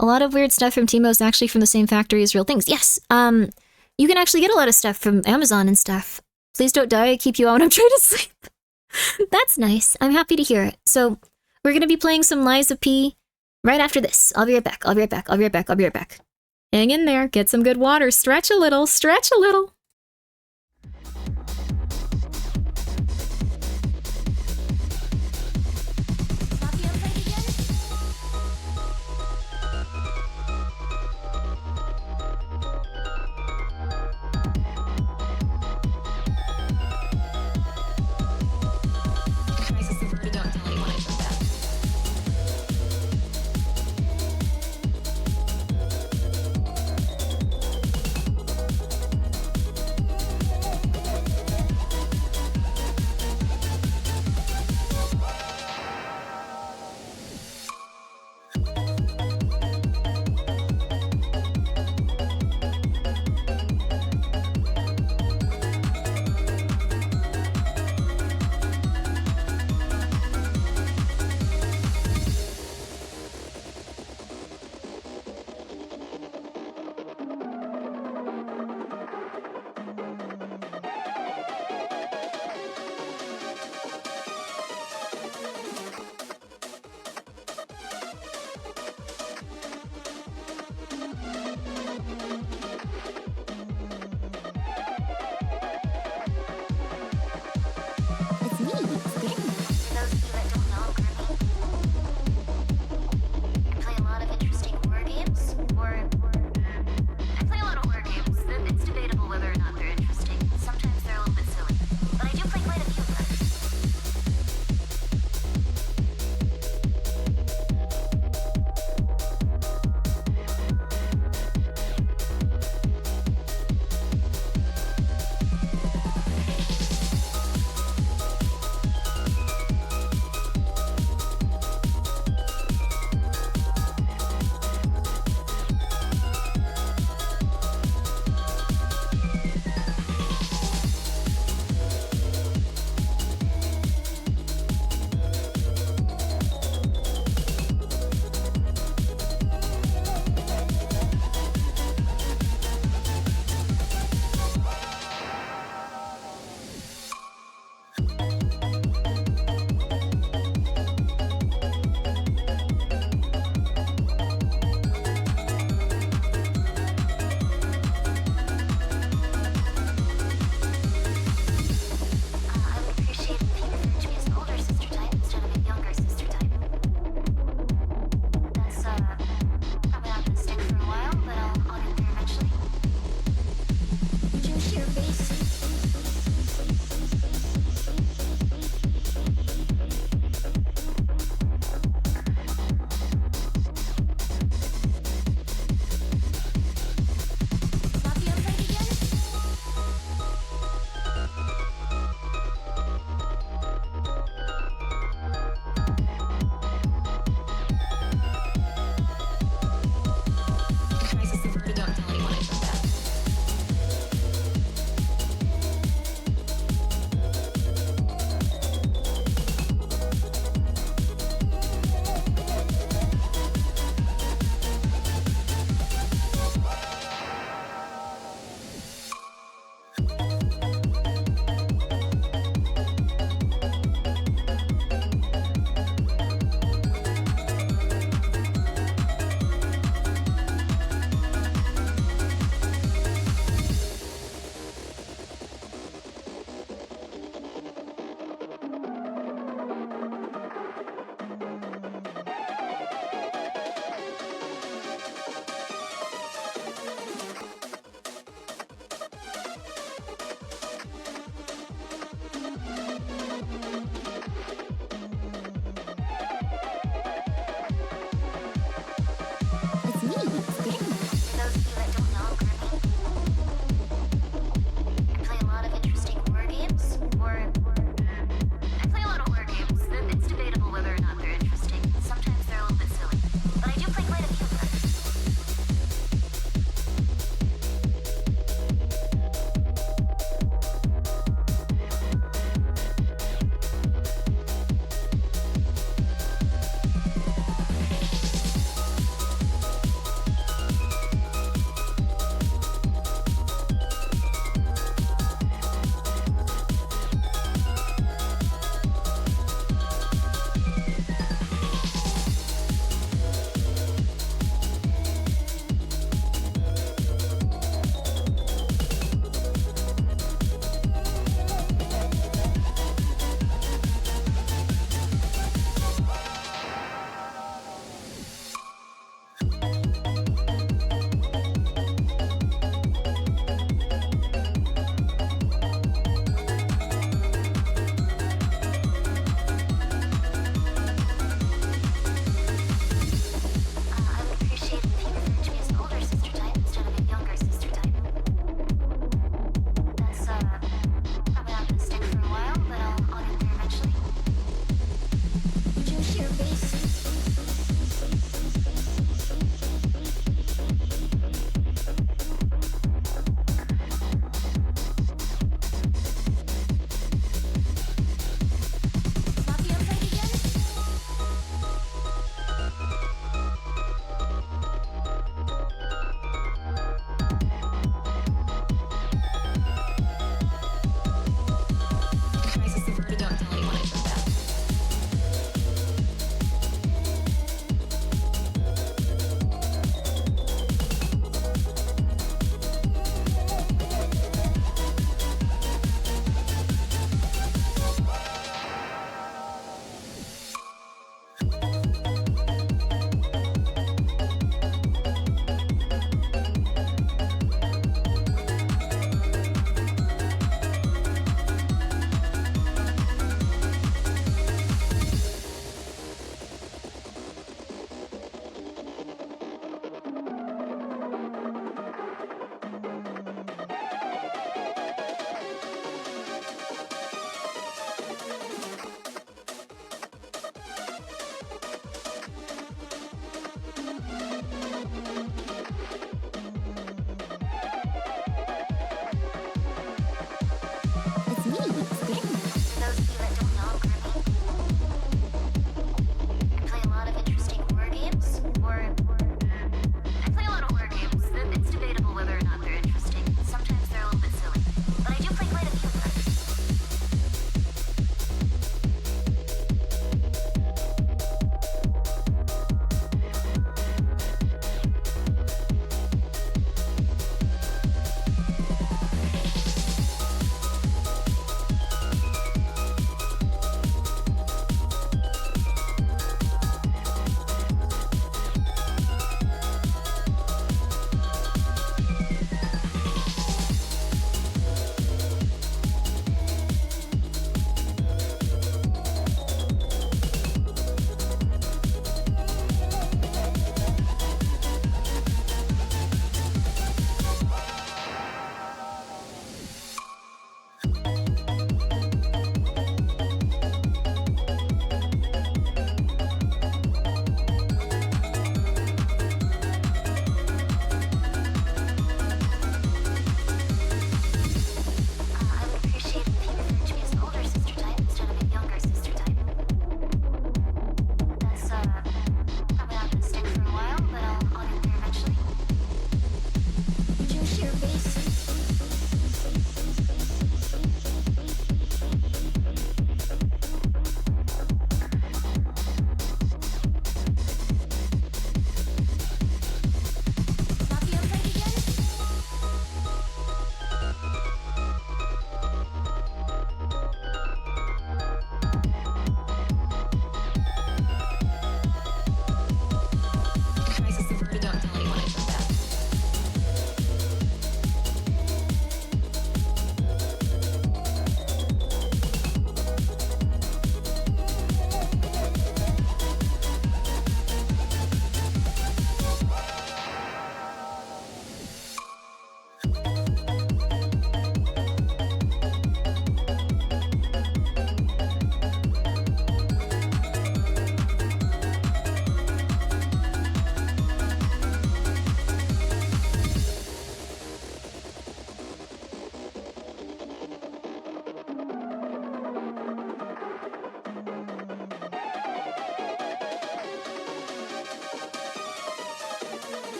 A lot of weird stuff from Temu is actually from the same factory as real things. Yes, you can actually get a lot of stuff from Amazon and stuff. Please don't die, I keep you on when I'm trying to sleep. That's nice, I'm happy to hear it. So, we're going to be playing some Lies of P right after this. I'll be right back. Hang in there, get some good water, stretch a little.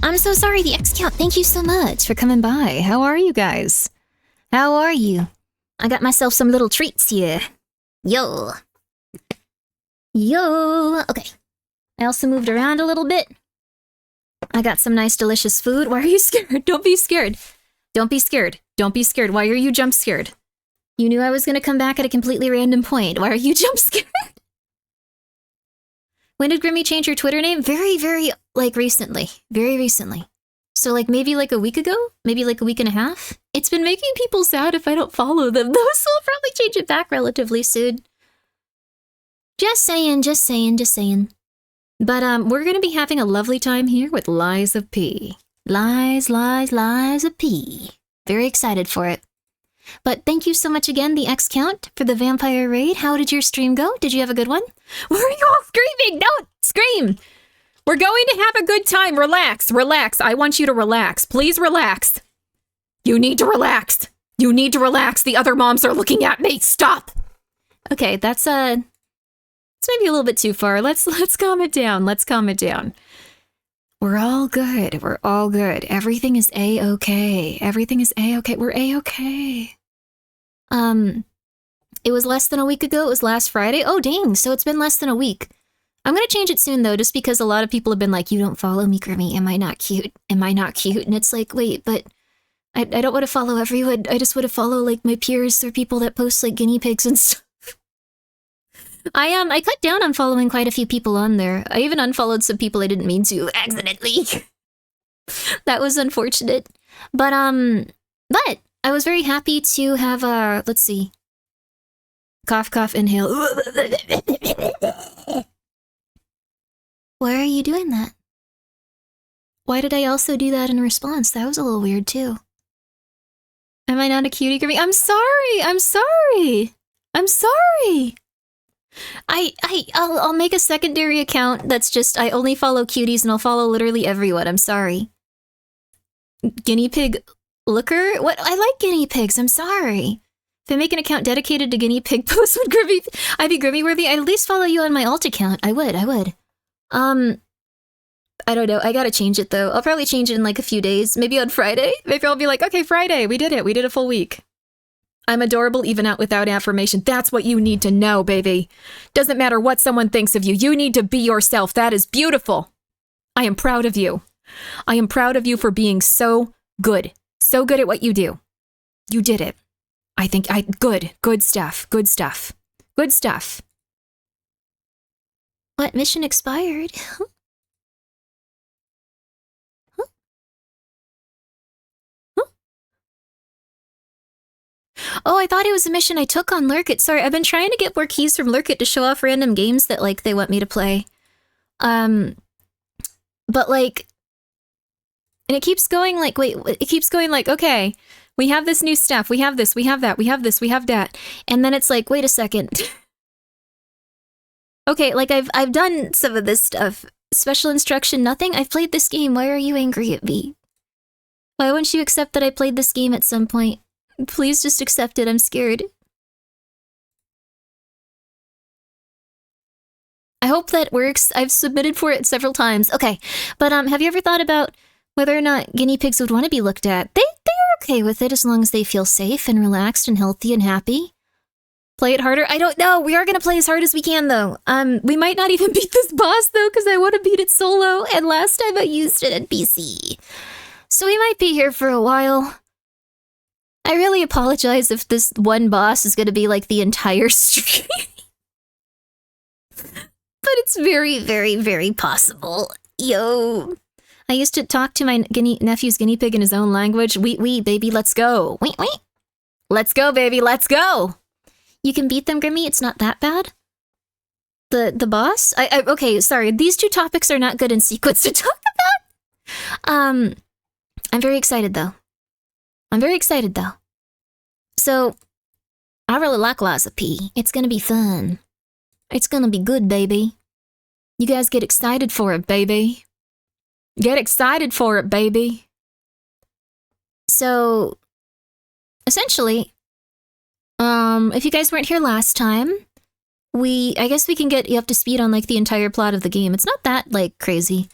I'm so sorry, the X count. Thank you so much for coming by. How are you guys? How are you? I got myself some little treats here. Yo. Yo. Okay. I also moved around a little bit. I got some nice, delicious food. Why are you scared? Don't be scared. Don't be scared. Don't be scared. Why are you jump scared? You knew I was going to come back at a completely random point. Why are you jump scared? When did Grimmi change your Twitter name? Very, very, recently. Very recently. So, maybe a week ago? Maybe a week and a half? It's been making people sad if I don't follow them, though, so I'll probably change it back relatively soon. Just saying, just saying, just saying. But, we're gonna be having a lovely time here with Lies of P. Lies of P. Very excited for it. But thank you so much again, the X Count, for the vampire raid. How did your stream go? Did you have a good one? Why are you all screaming? Don't scream! We're going to have a good time. Relax, relax. I want you to relax. Please relax. You need to relax. You need to relax. The other moms are looking at me. Stop. Okay, that's maybe a little bit too far. Let's calm it down. Let's calm it down. We're all good. We're all good. Everything is A-okay. Everything is A-okay. We're A-okay. It was less than a week ago. It was last Friday. Oh, dang. So it's been less than a week. I'm going to change it soon, though, just because a lot of people have been like, you don't follow me, Grimmi. Am I not cute? Am I not cute? And it's like, wait, but I don't want to follow everyone. I just want to follow, my peers or people that post, guinea pigs and stuff. I cut down on following quite a few people on there. I even unfollowed some people I didn't mean to accidentally. That was unfortunate. But I was very happy to have, let's see. Cough, cough, inhale. Why are you doing that? Why did I also do that in response? That was a little weird, too. Am I not a cutie, Grimmi? I'm sorry! I'm sorry! I'm sorry! I'll make a secondary account that's just, I only follow cuties and I'll follow literally everyone. I'm sorry. Guinea pig looker? What? I like guinea pigs. I'm sorry. If I make an account dedicated to guinea pig posts, would I'd be Grimmi worthy? I'd at least follow you on my alt account. I would. I don't know. I gotta change it, though. I'll probably change it in, a few days. Maybe on Friday. Maybe I'll be like, okay, Friday. We did it. We did a full week. I'm adorable even out without affirmation. That's what you need to know, baby. Doesn't matter what someone thinks of you. You need to be yourself. That is beautiful. I am proud of you. I am proud of you for being so good. So good at what you do. You did it. Good stuff. Good stuff. Good stuff. What? Mission expired? Oh, I thought it was a mission I took on Lurkit. Sorry, I've been trying to get more keys from Lurkit to show off random games that, they want me to play. But, and it keeps going, okay, we have this new stuff, we have this, we have that, we have this, we have that. And then it's like, wait a second. Okay, I've done some of this stuff. Special instruction, nothing? I've played this game. Why are you angry at me? Why won't you accept that I played this game at some point? Please just accept it. I'm scared. I hope that works. I've submitted for it several times. Okay, but have you ever thought about whether or not guinea pigs would want to be looked at? They're okay with it as long as they feel safe and relaxed and healthy and happy. Play it harder? I don't know. We are going to play as hard as we can, though. We might not even beat this boss, though, because I want to beat it solo, and last time I used an NPC. So we might be here for a while. I really apologize if this one boss is going to be the entire stream. But it's very, very, very possible. Yo. I used to talk to my nephew's guinea pig in his own language. Wee, baby, let's go. Wee. Let's go, baby, let's go. You can beat them, Grimmi. It's not that bad. The boss? Okay, sorry. These two topics are not good in sequence to talk about. I'm very excited, though. So, I really like Lies of P. It's gonna be fun. It's gonna be good, baby. You guys get excited for it, baby. Get excited for it, baby. So, essentially, if you guys weren't here last time, I guess we can get you up to speed on, the entire plot of the game. It's not that, crazy.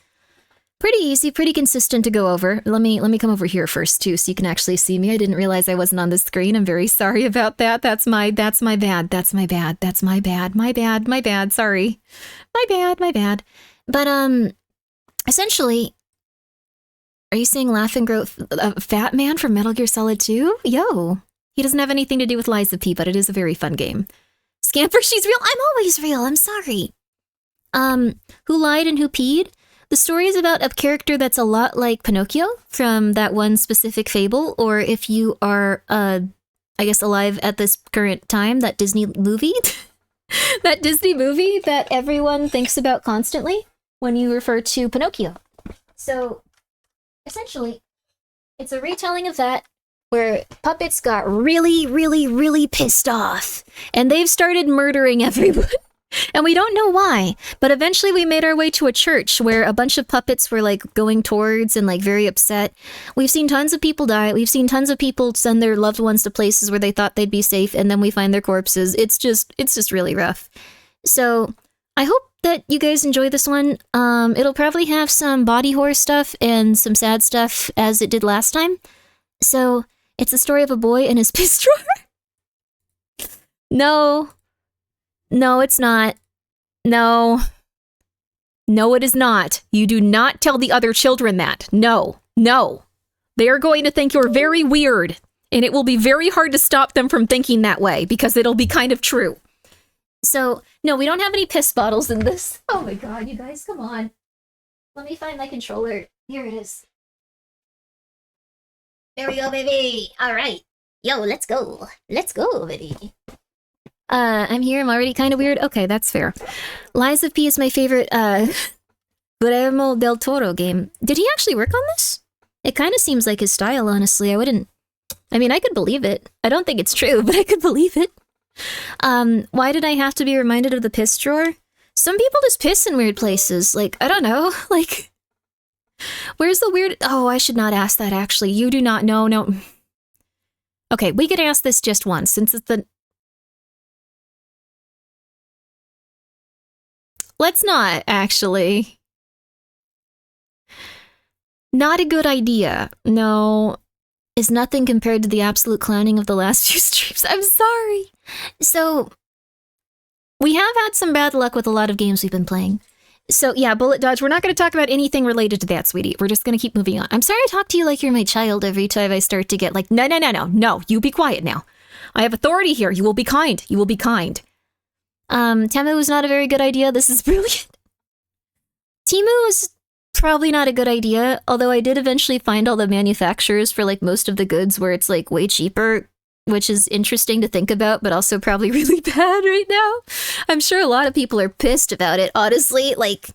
Pretty easy, pretty consistent to go over. Let me come over here first too, so you can actually see me. I didn't realize I wasn't on the screen. I'm very sorry about that. That's my bad. That's my bad. My bad. Sorry. My bad. But essentially, are you saying Laugh and Grow Fat Man from Metal Gear Solid 2? Yo. He doesn't have anything to do with Lies of P, but it is a very fun game. Scamper, she's real. I'm always real. I'm sorry. Who lied and who peed? The story is about a character that's a lot like Pinocchio from that one specific fable, or if you are, I guess, alive at this current time, that Disney movie. That Disney movie that everyone thinks about constantly when you refer to Pinocchio. So, essentially, it's a retelling of that, where puppets got really, really, really pissed off, and they've started murdering everyone. And we don't know why, but eventually we made our way to a church where a bunch of puppets were like going towards and like very upset. We've seen tons of people die. We've seen tons of people send their loved ones to places where they thought they'd be safe, and then we find their corpses. It's just really rough. So I hope that you guys enjoy this one. It'll probably have some body horror stuff and some sad stuff as it did last time. So it's the story of a boy and his piss drawer. No, it's not. No, it is not. You do not tell the other children that. No. They are going to think you're very weird, and it will be very hard to stop them from thinking that way, because it'll be kind of true. So, no, we don't have any piss bottles in this. Oh my god, you guys, come on. Let me find my controller. Here it is. There we go, baby. All right. Yo, let's go. Let's go, baby. I'm here. I'm already kind of weird. Okay, that's fair. Lies of P is my favorite, Guillermo del Toro game. Did he actually work on this? It kind of seems like his style, honestly. I could believe it. I don't think it's true, but I could believe it. Why did I have to be reminded of the piss drawer? Some people just piss in weird places. Like, I don't know. Like, where's the weird... Oh, I should not ask that, actually. You do not know. No. Okay, we could ask this just once, since it's the... Let's not, actually. Not a good idea. No, is nothing compared to the absolute clowning of the last few streams. I'm sorry. So, we have had some bad luck with a lot of games we've been playing. So, yeah, Bullet Dodge, we're not going to talk about anything related to that, sweetie. We're just going to keep moving on. I'm sorry I talk to you like you're my child every time I start to get like, no, you be quiet now. I have authority here. You will be kind. You will be kind. Temu was not a very good idea. This is brilliant. Temu was probably not a good idea, although I did eventually find all the manufacturers for like most of the goods where it's like way cheaper, which is interesting to think about, but also probably really bad right now. I'm sure a lot of people are pissed about it, honestly. Like,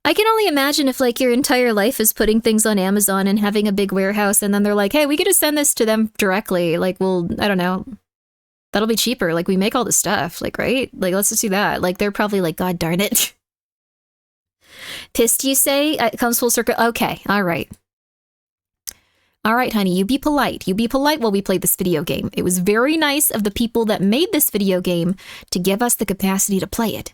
I can only imagine if like your entire life is putting things on Amazon and having a big warehouse, and then they're like, hey, we get to send this to them directly. Like, well, I don't know. That'll be cheaper. Like, we make all the stuff, like, right? Like, let's just do that. Like, they're probably like, God darn it. Pissed, you say? It comes full circle. Okay, all right. All right, honey, you be polite. You be polite while we play this video game. It was very nice of the people that made this video game to give us the capacity to play it.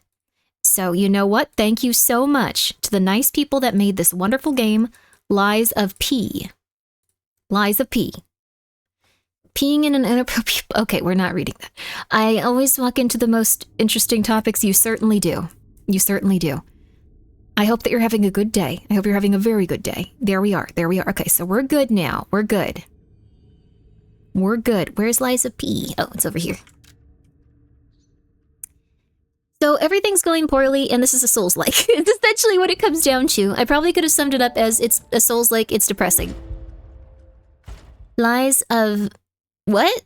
So, you know what? Thank you so much to the nice people that made this wonderful game, Lies of P. Lies of P. Peeing in an inappropriate... Okay, we're not reading that. I always walk into the most interesting topics. You certainly do. You certainly do. I hope that you're having a good day. I hope you're having a very good day. There we are. There we are. Okay, so we're good now. We're good. We're good. Where's Liza P? Oh, it's over here. So everything's going poorly, and this is a Souls-like. It's essentially what it comes down to. I probably could have summed it up as it's a Souls-like, it's depressing. Lies of... What?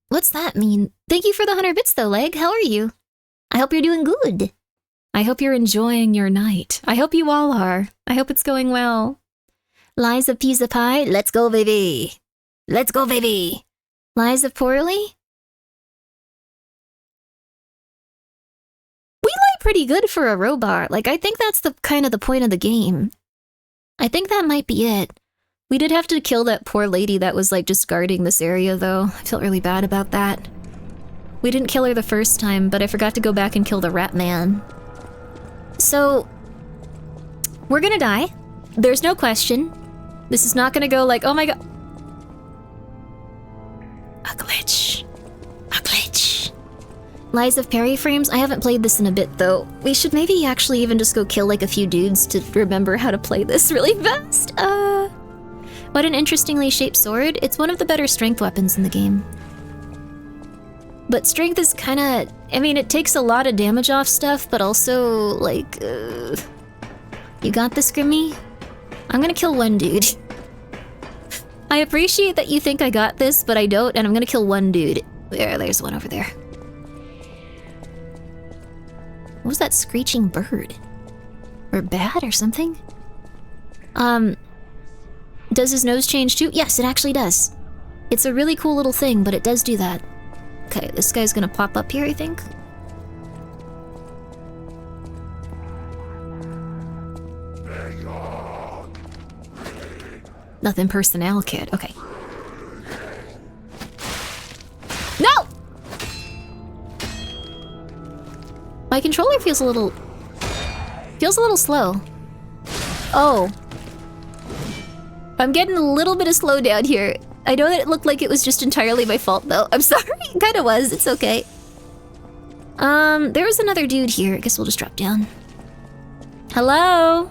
What's that mean? Thank you for the 100 bits though, Leg. How are you? I hope you're doing good. I hope you're enjoying your night. I hope you all are. I hope it's going well. Lies of Pizza Pie? Let's go, baby. Let's go, baby. Lies of Poorly? We lie pretty good for a robot. Like, I think that's the kind of the point of the game. I think that might be it. We did have to kill that poor lady that was, like, just guarding this area, though. I felt really bad about that. We didn't kill her the first time, but I forgot to go back and kill the rat man. So, We're gonna die. There's no question. This is not gonna go like, oh my god. A glitch. A glitch. Lies of Parry frames? I haven't played this in a bit though. We should maybe actually even just go kill like a few dudes to remember how to play this really fast. What an interestingly shaped sword. It's one of the better strength weapons in the game. But strength is kinda... I mean, it takes a lot of damage off stuff, but also, like, You got this, Grimmi? I'm gonna kill one dude. I appreciate that you think I got this, but I don't, and I'm gonna kill one dude. There's one over there. What was that screeching bird? Or bat or something? Does his nose change too? Yes, it actually does. It's a really cool little thing, but it does do that. Okay, this guy's gonna pop up here, I think. Nothing personnel, kid. Okay. No! My controller feels a little slow. Oh. I'm getting a little bit of slowdown here. I know that it looked like it was just entirely my fault, though. I'm sorry. It kind of was. It's okay. There was another dude here. I guess we'll just drop down. Hello?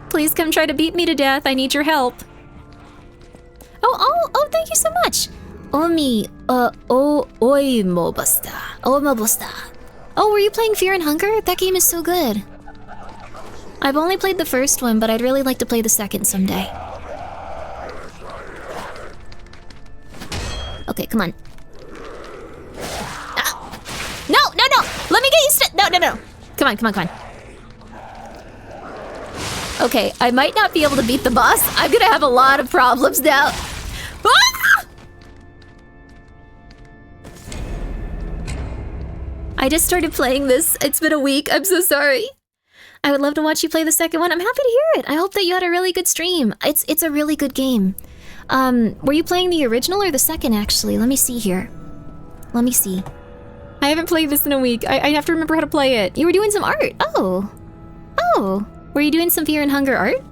Please come try to beat me to death. I need your help. Oh, thank you so much. Oimobasta. Oh, were you playing Fear and Hunger? That game is so good. I've only played the first one, but I'd really like to play the second someday. Okay, come on. Ah. No! Let me get used to it! No. Come on. Okay, I might not be able to beat the boss. I'm gonna have a lot of problems now. Ah! I just started playing this. It's been a week. I'm so sorry. I would love to watch you play the second one. I'm happy to hear it. I hope that you had a really good stream. It's a really good game. Were you playing the original or the second, actually? Let me see here. Let me see. I haven't played this in a week. I have to remember how to play it. You were doing some art. Oh. Were you doing some Fear and Hunger art?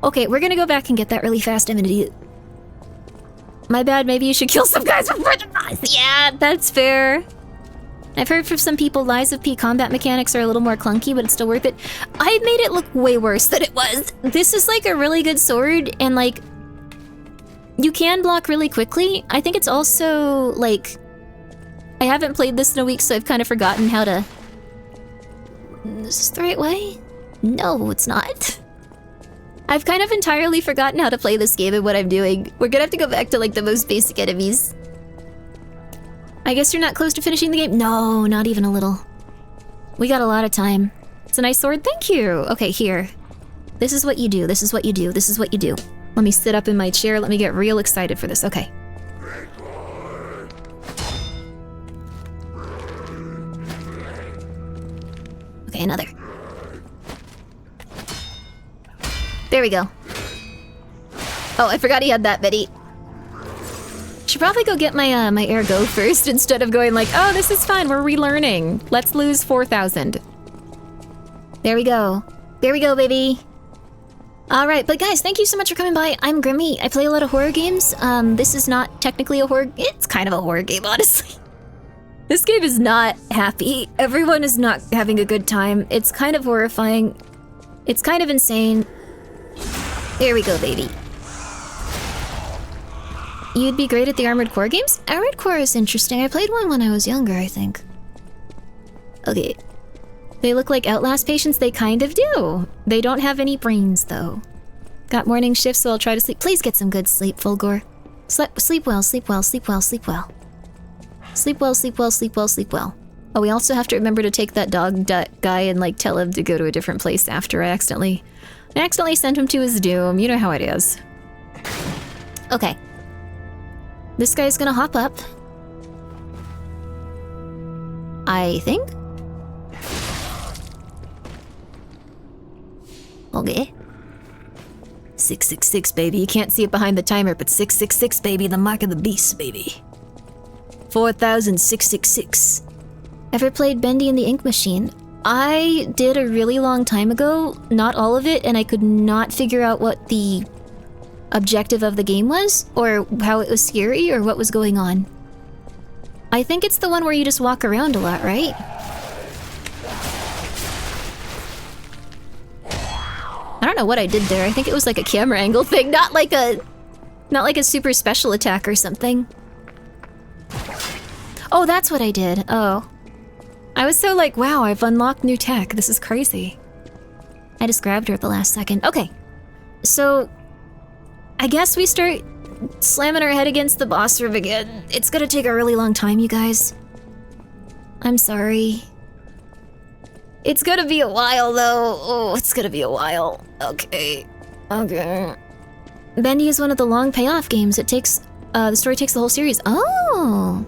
Okay, we're gonna go back and get that really fast. I'm gonna do... My bad, maybe you should kill some guys before the boss. Yeah, that's fair. I've heard from some people Lies of P combat mechanics are a little more clunky, but it's still worth it. I made it look way worse than it was. This is like a really good sword, and like... You can block really quickly. I think it's also, like... I haven't played this in a week, so I've kind of forgotten how to... Is this the right way? No, it's not. I've kind of entirely forgotten how to play this game and what I'm doing. We're gonna have to go back to, like, the most basic enemies. I guess you're not close to finishing the game? No, not even a little. We got a lot of time. It's a nice sword. Thank you. Okay, here. This is what you do. This is what you do. This is what you do. Let me sit up in my chair. Let me get real excited for this. Okay. Okay, another. There we go. Oh, I forgot he had that many. Should probably go get my my ergo first instead of going like, oh, this is fine, we're relearning. Let's lose 4,000. There we go. There we go, baby. All right, but guys, thank you so much for coming by. I'm Grimmi. I play a lot of horror games. This is not technically a horror... It's kind of a horror game, honestly. This game is not happy. Everyone is not having a good time. It's kind of horrifying. It's kind of insane. There we go, baby. You'd be great at the Armored Core games? Armored Core is interesting. I played one when I was younger, I think. Okay. They look like Outlast patients? They kind of do. They don't have any brains, though. Got morning shifts, so I'll try to sleep. Please get some good sleep, Fulgor. Sleep well, sleep well, sleep well, sleep well. Sleep well, sleep well, sleep well, sleep well. Oh, we also have to remember to take that dog guy and, like, tell him to go to a different place after I accidentally sent him to his doom. You know how it is. Okay. This guy's gonna hop up. I think. Okay. 666, baby. You can't see it behind the timer, but 666, baby. The mark of the beast, baby. 4,666. Ever played Bendy and the Ink Machine? I did a really long time ago, not all of it, and I could not figure out what the objective of the game was, or how it was scary, or what was going on. I think it's the one where you just walk around a lot, right? I don't know what I did there. I think it was like a camera angle thing, not like a super special attack or something. Oh, that's what I did. Oh. I was so like, wow, I've unlocked new tech. This is crazy. I just grabbed her at the last second. Okay. So, I guess we start slamming our head against the boss room again. It's gonna take a really long time, you guys. I'm sorry. It's gonna be a while, though. Oh, it's gonna be a while. Okay. Okay. Bendy is one of the long payoff games. It takes, the story takes the whole series. Oh!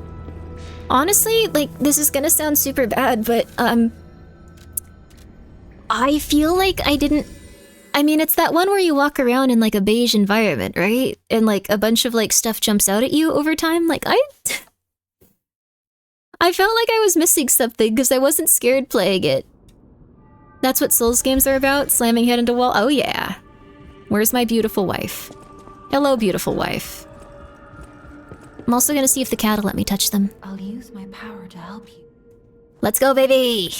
Honestly, like, this is gonna sound super bad, but, I feel like I didn't... I mean, it's that one where you walk around in, like, a beige environment, right? And, like, a bunch of, like, stuff jumps out at you over time. Like, I felt like I was missing something, because I wasn't scared playing it. That's what Souls games are about? Slamming head into wall? Oh, yeah. Where's my beautiful wife? Hello, beautiful wife. I'm also gonna see if the cat will let me touch them. I'll use my power to help you. Let's go, baby!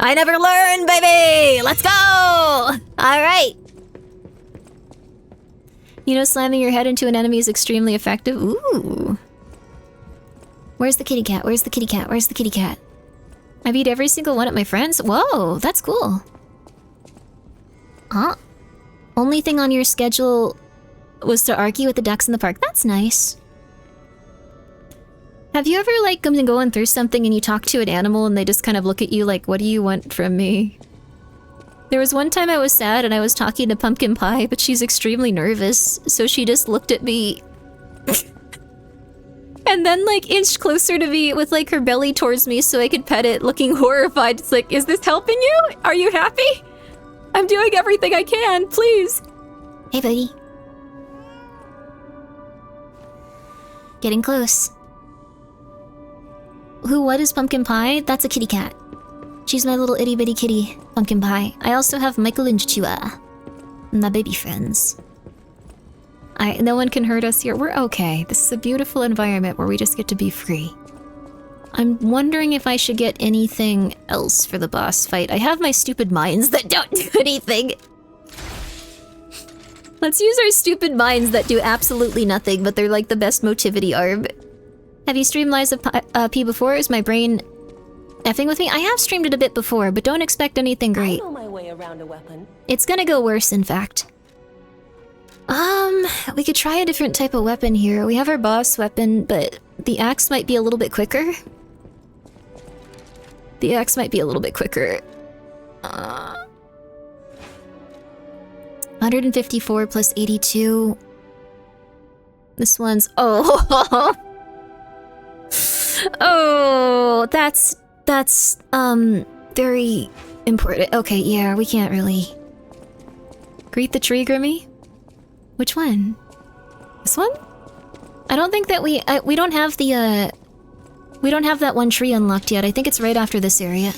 I never learned, baby! Let's go! Alright! You know, slamming your head into an enemy is extremely effective. Ooh. Where's the kitty cat? Where's the kitty cat? Where's the kitty cat? I beat every single one at my friends? Whoa, that's cool. Huh? Only thing on your schedule was to argue with the ducks in the park. That's nice. Have you ever, like, been going through something and you talk to an animal and they just kind of look at you like, what do you want from me? There was one time I was sad and I was talking to Pumpkin Pie, but she's extremely nervous, so she just looked at me. And then, like, inched closer to me with, like, her belly towards me so I could pet it, looking horrified. It's like, is this helping you? Are you happy? I'm doing everything I can, please. Hey, buddy. Getting close. What is Pumpkin Pie? That's a kitty cat. She's my little itty bitty kitty, Pumpkin Pie. I also have Michael and Chua, my baby friends. No one can hurt us here. We're okay. This is a beautiful environment where we just get to be free. I'm wondering if I should get anything else for the boss fight. I have my stupid mines that don't do anything. Let's use our stupid mines that do absolutely nothing, but they're like the best motivity arm. Have you streamed Lies of P before? Is my brain effing with me? I have streamed it a bit before, but don't expect anything great. I know my way around a weapon. It's gonna go worse, in fact. We could try a different type of weapon here. We have our boss weapon, but the axe might be a little bit quicker. The axe might be a little bit quicker. 154 plus 82. This one's... Oh! Oh, that's very important. Okay, yeah, we can't really... Greet the tree, Grimmi? Which one? This one? I don't think that we don't have the, we don't have that one tree unlocked yet. I think it's right after this area.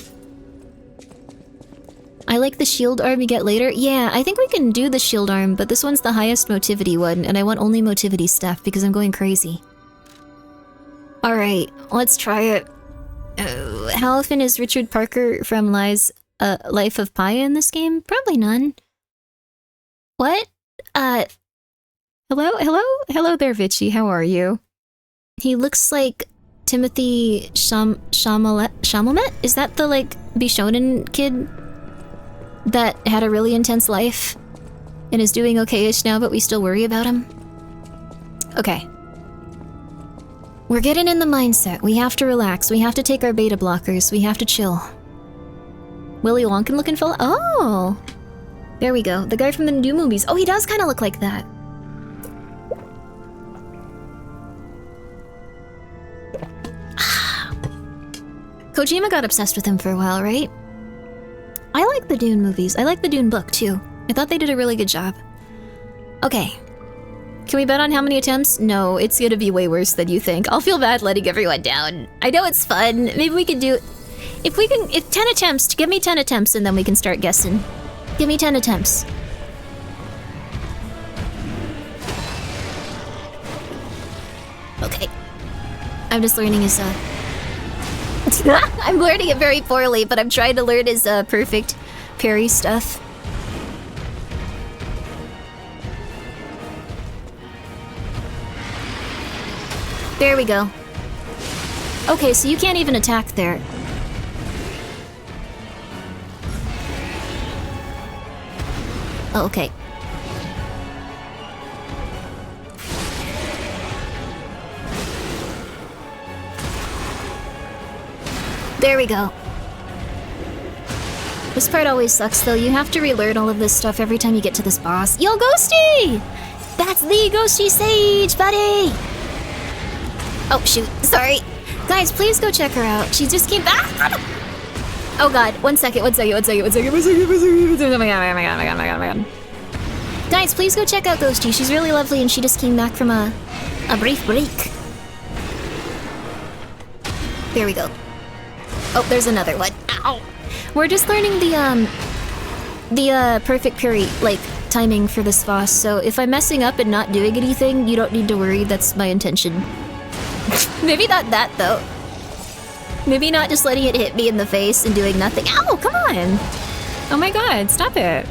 I like the shield arm you get later. Yeah, I think we can do the shield arm, but this one's the highest motivity one, and I want only motivity stuff because I'm going crazy. Alright, let's try it. How often is Richard Parker from Life of Pi in this game? Probably none. What? Hello there, Vichy. How are you? He looks like Timothy Chalamet? Is that the, like, Bishonen kid that had a really intense life and is doing okay-ish now, but we still worry about him? Okay. We're getting in the mindset. We have to relax. We have to take our beta blockers. We have to chill. Willy Wonka looking fella? Oh! There we go. The guy from the new movies. Oh, he does kind of look like that. Kojima got obsessed with him for a while, right? I like the Dune movies. I like the Dune book, too. I thought they did a really good job. Okay. Can we bet on how many attempts? No, it's gonna be way worse than you think. I'll feel bad letting everyone down. I know it's fun. Maybe we can do... If 10 attempts, give me 10 attempts and then we can start guessing. Give me 10 attempts. Okay. I'm just learning his, I'm learning it very poorly, but I'm trying to learn his, perfect parry stuff. There we go. Okay, so you can't even attack there. Oh, okay. There we go. This part always sucks though. You have to relearn all of this stuff every time you get to this boss. Yo, Ghosty! That's the Ghosty Sage, buddy! Oh, shoot. Sorry. Guys, please go check her out. She just came back. Oh god. One second. Oh my god. Guys, please go check out Ghosty. She's really lovely and she just came back from a brief break. There we go. Oh, there's another one. Ow. We're just learning the perfect parry, like, timing for this boss. So if I'm messing up and not doing anything, you don't need to worry. That's my intention. Maybe not that, though. Maybe not just letting it hit me in the face and doing nothing. Ow, come on! Oh my god, stop it.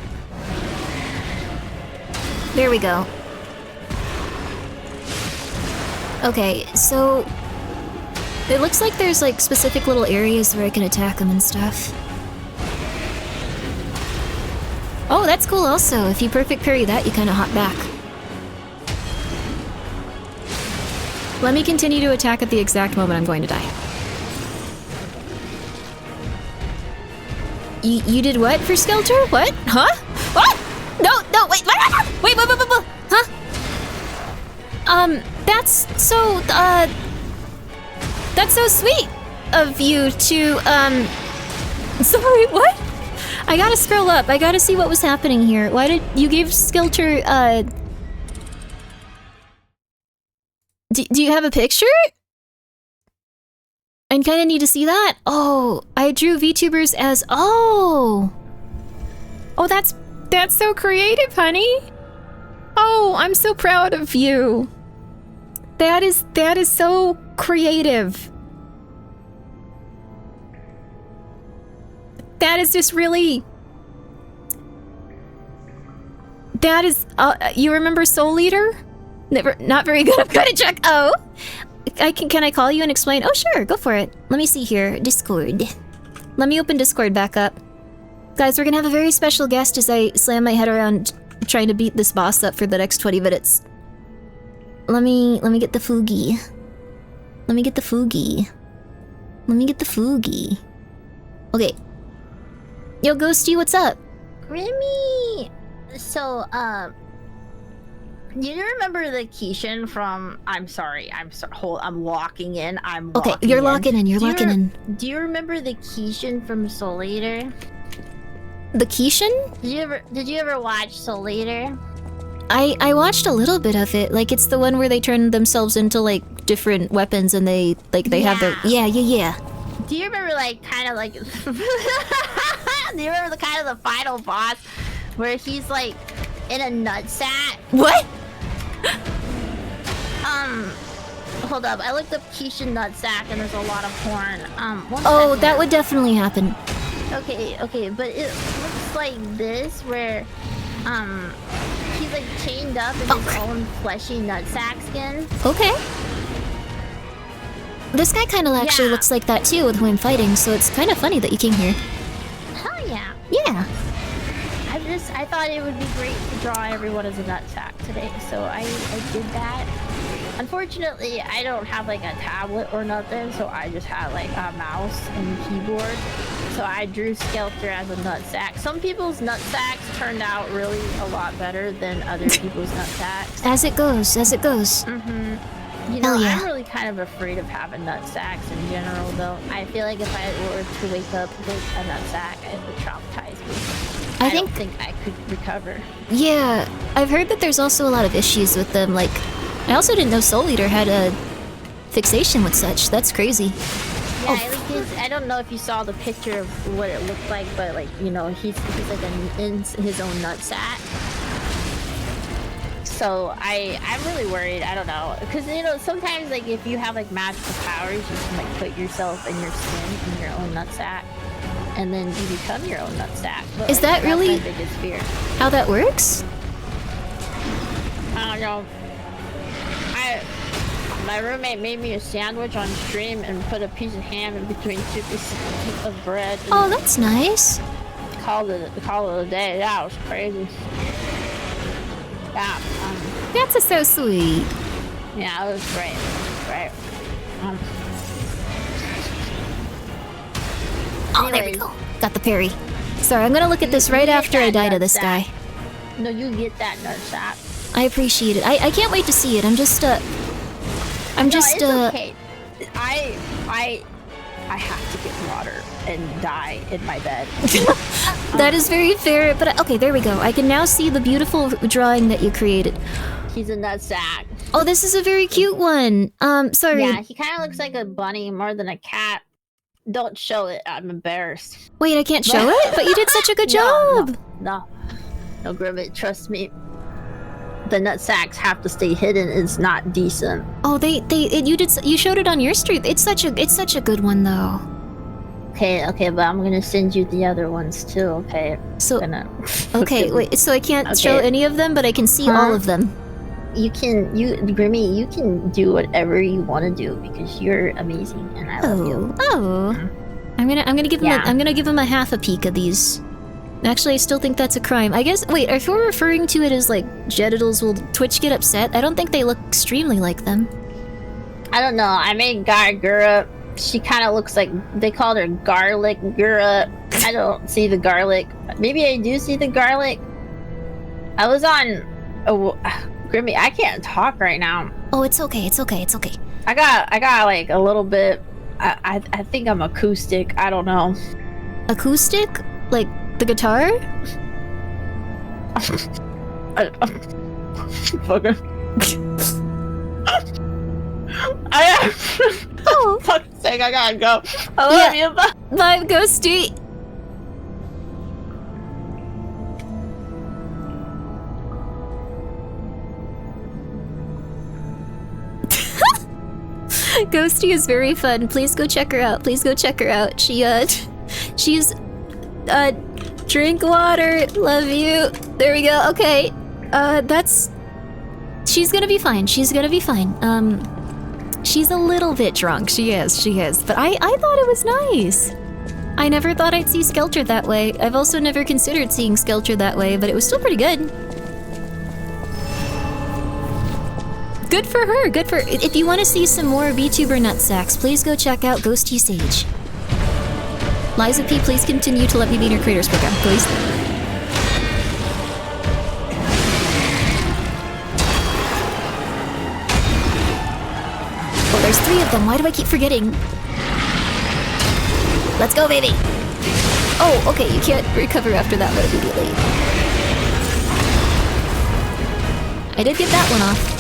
There we go. Okay, so... It looks like there's, like, specific little areas where I can attack them and stuff. Oh, that's cool also. If you perfect parry that, you kind of hop back. Let me continue to attack at the exact moment I'm going to die. You did what for Skelter? What? Huh? What? No, wait, wait, huh? That's so, that's so sweet of you to, sorry, what? I gotta scroll up. I gotta see what was happening here. Why did you give Skelter, Do you have a picture? I kind of need to see that. Oh, I drew VTubers as... Oh! Oh, that's so creative, honey. Oh, I'm so proud of you. That is so creative. That is just really... That is... you remember Soul Eater? Never, not very good. I'm gonna check. Oh, can I call you and explain? Oh, sure, go for it. Let me see here. Discord. Let me open Discord back up. Guys, we're gonna have a very special guest as I slam my head around trying to beat this boss up for the next 20 minutes. Let me get the Fugi. Let me get the Fugi. Let me get the Fugi. Okay. Yo, Ghosty, what's up? Grimmi! So, do you remember the Keishan from... I'm sorry, hold, I'm locking in, Okay, you're locking in, you're locking in. Do you remember the Keishan from Soul Eater? The Keishan? Did you ever watch Soul Eater? I watched a little bit of it. Like, it's the one where they turn themselves into, like, different weapons and they have their... Yeah. Do you remember, like, kind of like... Do you remember the kind of the final boss where he's, like, in a nutsack? What? Hold up. I looked up Keishan nutsack and there's a lot of porn. Oh, that would definitely happen. Okay, but it looks like this where, he's like chained up in his own fleshy nutsack skin. Okay. This guy kind of actually looks like that too with who I'm fighting, so it's kind of funny that you came here. Hell yeah. Yeah. I thought it would be great to draw everyone as a nutsack today, so I did that. Unfortunately, I don't have like a tablet or nothing, so I just had like a mouse and keyboard. So I drew Skelter as a nutsack. Some people's nutsacks turned out really a lot better than other people's nutsacks. As it goes. Mm-hmm. You know, I'm really kind of afraid of having nutsacks in general, though. I feel like if I were to wake up with a nutsack, it would traumatize me. I don't think I could recover. Yeah, I've heard that there's also a lot of issues with them. Like, I also didn't know Soul Eater had a fixation with such. That's crazy. Yeah, like I don't know if you saw the picture of what it looked like, but like, you know, he's like in his own nutsack. So I'm really worried. I don't know, because you know sometimes like if you have like magical powers, you can like put yourself in your skin in your own nutsack, and then you become your own nutsack. But, Is that that's really my biggest fear? how that works? I don't know. My roommate made me a sandwich on stream and put a piece of ham in between 2 pieces of bread. Oh, that's nice. Called it a day. That was crazy. Yeah. That's so sweet. Yeah, it was great. It was great. Oh, there we go. Got the parry. Sorry, I'm gonna look at this right after I die to this guy. No, you get that nutsack. I appreciate it. I can't wait to see it. It's okay. I have to get water and die in my bed. That is very fair, but okay, there we go. I can now see the beautiful drawing that you created. He's in that sack. Oh, this is a very cute one. Sorry. Yeah, he kind of looks like a bunny more than a cat. Don't show it. I'm embarrassed. Wait, I can't show it? But you did such a good job. No, Grimmi, trust me. The nut sacks have to stay hidden. It's not decent. Oh, you showed it on your stream. It's such a good one though. Okay, but I'm gonna send you the other ones too. Okay. So okay, wait. So I can't show any of them, but I can see all of them. Grimmi, you can do whatever you want to do because you're amazing and I love you. Oh. I'm gonna give him a half a peek of these. Actually, I still think that's a crime. I guess, wait, if we're referring to it as like genitals, will Twitch get upset? I don't think they look extremely like them. I don't know. I made Gura. She kind of looks like, they called her Garlic Gura. I don't see the garlic. Maybe I do see the garlic. I was on, Grimmi, I can't talk right now. Oh, it's okay. I got like a little bit, I think I'm acoustic. I don't know. Acoustic? Like the guitar? Fucker. Oh, fuck's sake, I gotta go. I love you. Bye, Ghosty. Ghosty is very fun. Please go check her out. She's drink water. Love you. There we go. Okay. She's gonna be fine. She's a little bit drunk. She is. But I thought it was nice. I never thought I'd see Skelter that way. I've also never considered seeing Skelter that way, but it was still pretty good. Good for her. If you want to see some more VTuber nutsacks, please go check out Ghosty Sage. Liza P, please continue to let me be in your creators program, please. Oh, there's 3 of them. Why do I keep forgetting? Let's go, baby. Oh, okay. You can't recover after that one immediately. I did get that one off.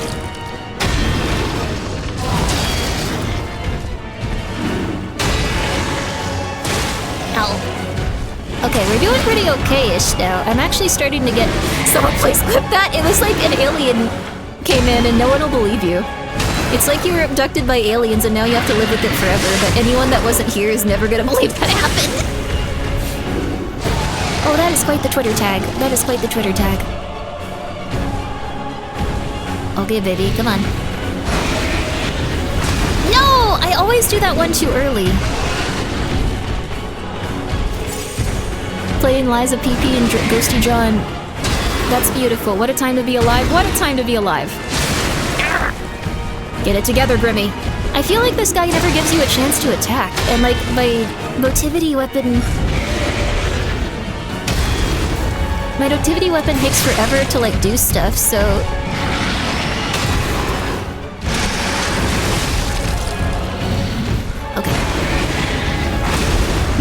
Ow. Okay, we're doing pretty okay-ish now. I'm actually starting to get... Someone please clip that! It was like an alien came in and no one will believe you. It's like you were abducted by aliens and now you have to live with it forever, but anyone that wasn't here is never gonna believe that happened. Oh, that is quite the Twitter tag. Okay, baby, come on. No! I always do that one too early. Playing Liza PP and Ghosty John. That's beautiful. What a time to be alive. Get it together, Grimmi. I feel like this guy never gives you a chance to attack. And like, my motivity weapon takes forever to like do stuff, so... Okay.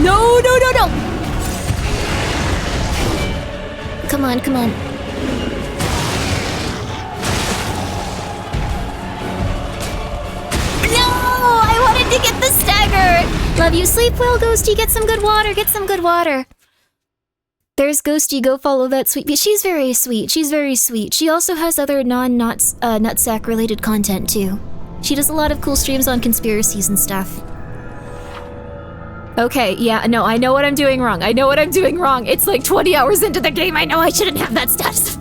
No! Come on, come on. No! I wanted to get the stagger! Love you. Sleep well, Ghosty. Get some good water. Get some good water. There's Ghosty. Go follow that sweet bee. She's very sweet. She's very sweet. She also has other non-nutsack related content, too. She does a lot of cool streams on conspiracies and stuff. Okay, yeah, no, I know what I'm doing wrong. I know what I'm doing wrong. It's like 20 hours into the game. I know I shouldn't have that status.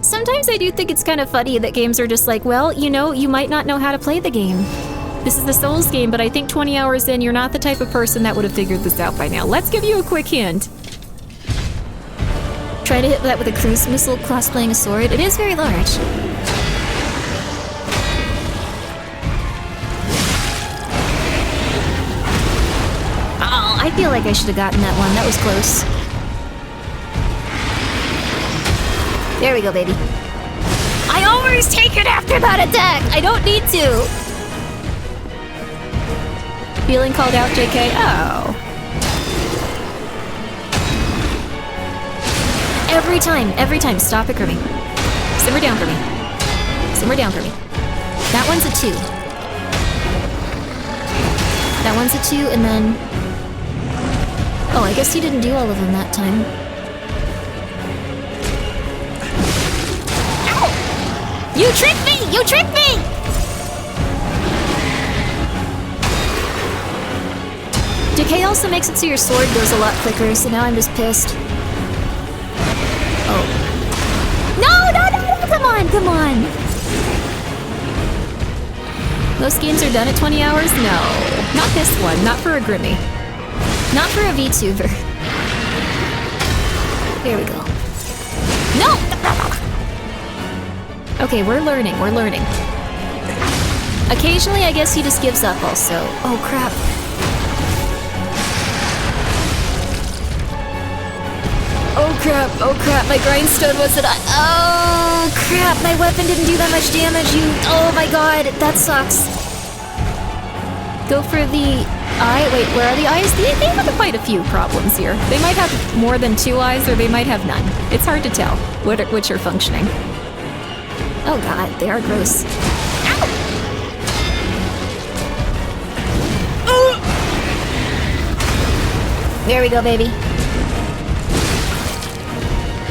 Sometimes I do think it's kind of funny that games are just like, well, you know, you might not know how to play the game. This is the Souls game, but I think 20 hours in, you're not the type of person that would have figured this out by now. Let's give you a quick hint. Try to hit that with a cruise missile cosplaying a sword. It is very large. Oh, I feel like I should have gotten that one. That was close. There we go, baby. I always take it after that attack! I don't need to! Feeling called out, JK? Oh. Every time. Stop it, Grimmi. Simmer down for me. Simmer down for me. That one's a 2. That one's a 2, and then... Oh, I guess he didn't do all of them that time. Ow! You tricked me! You tricked me! Decay also makes it so your sword goes a lot quicker, so now I'm just pissed. Oh. No! Come on, come on! Most games are done at 20 hours? No. Not this one. Not for a Grimmi. Not for a VTuber. There we go. No! Okay, we're learning. Occasionally, I guess he just gives up also. Oh, crap. Oh crap, my grindstone wasn't on. Oh crap, my weapon didn't do that much damage, oh my god, that sucks. Go for the eye. Wait, where are the eyes? They have quite a few problems here. They might have more than 2 eyes, or they might have none. It's hard to tell which are functioning. Oh god, they are gross. Ow! There we go, baby.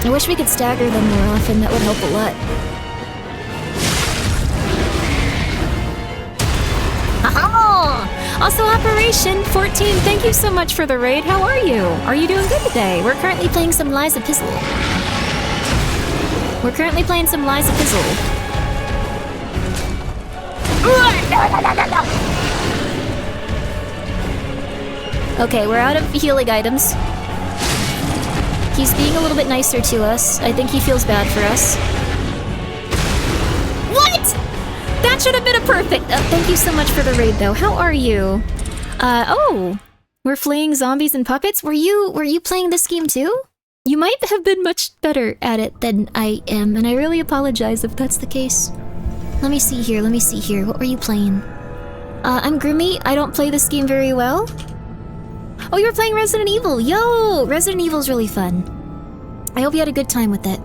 I wish we could stagger them more often, that would help a lot. Oh! Also, Operation 14, thank you so much for the raid. How are you? Are you doing good today? We're currently playing some Liza Pizzle. Okay, we're out of healing items. He's being a little bit nicer to us. I think he feels bad for us. What? That should have been a perfect... thank you so much for the raid, though. How are you? Oh. We're fleeing zombies and puppets? Were you playing this game, too? You might have been much better at it than I am, and I really apologize if that's the case. Let me see here. What were you playing? I'm Grimmi. I don't play this game very well. Oh, you were playing Resident Evil! Yo! Resident Evil's really fun. I hope you had a good time with it.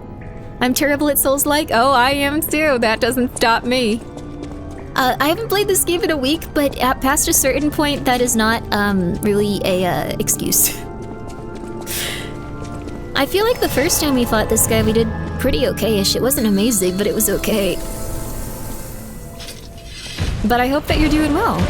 I'm terrible at Souls-like. Oh, I am too. That doesn't stop me. I haven't played this game in a week, but past a certain point, that is not, really a, excuse. I feel like the first time we fought this guy, we did pretty okay-ish. It wasn't amazing, but it was okay. But I hope that you're doing well.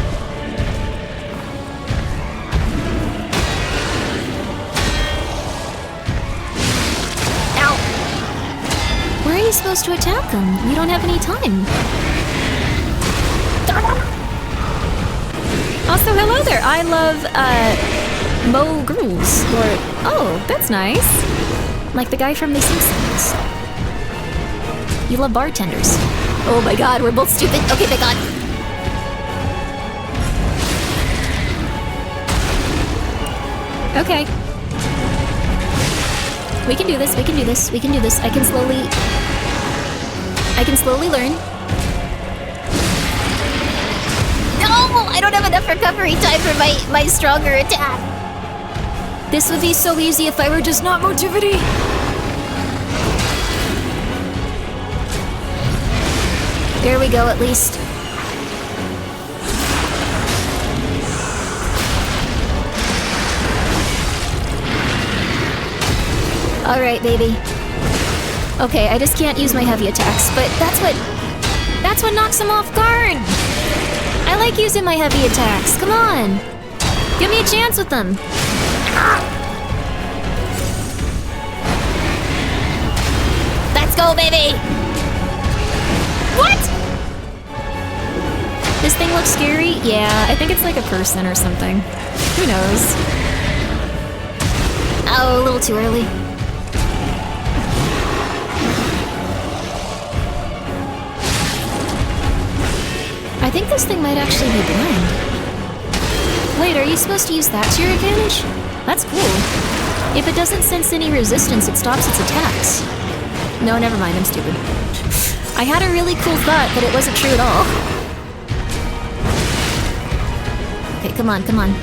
Where are you supposed to attack him? You don't have any time. Also, hello there. I love, Mo Grooves. Or, oh, that's nice. Like the guy from The Simpsons. You love bartenders. Oh my god, we're both stupid. Okay, thank god. Okay. We can do this. I can slowly learn. No! I don't have enough recovery time for my stronger attack. This would be so easy if I were just not motivity. There we go, at least. Alright, baby. Okay, I just can't use my heavy attacks, but that's what knocks him off guard! I like using my heavy attacks, come on! Give me a chance with them! Let's go, baby! What?! This thing looks scary? Yeah, I think it's like a person or something. Who knows? Oh, a little too early. I think this thing might actually be blind. Wait, are you supposed to use that to your advantage? That's cool. If it doesn't sense any resistance, it stops its attacks. No, never mind, I'm stupid. I had a really cool thought, but it wasn't true at all. Okay, come on, come on.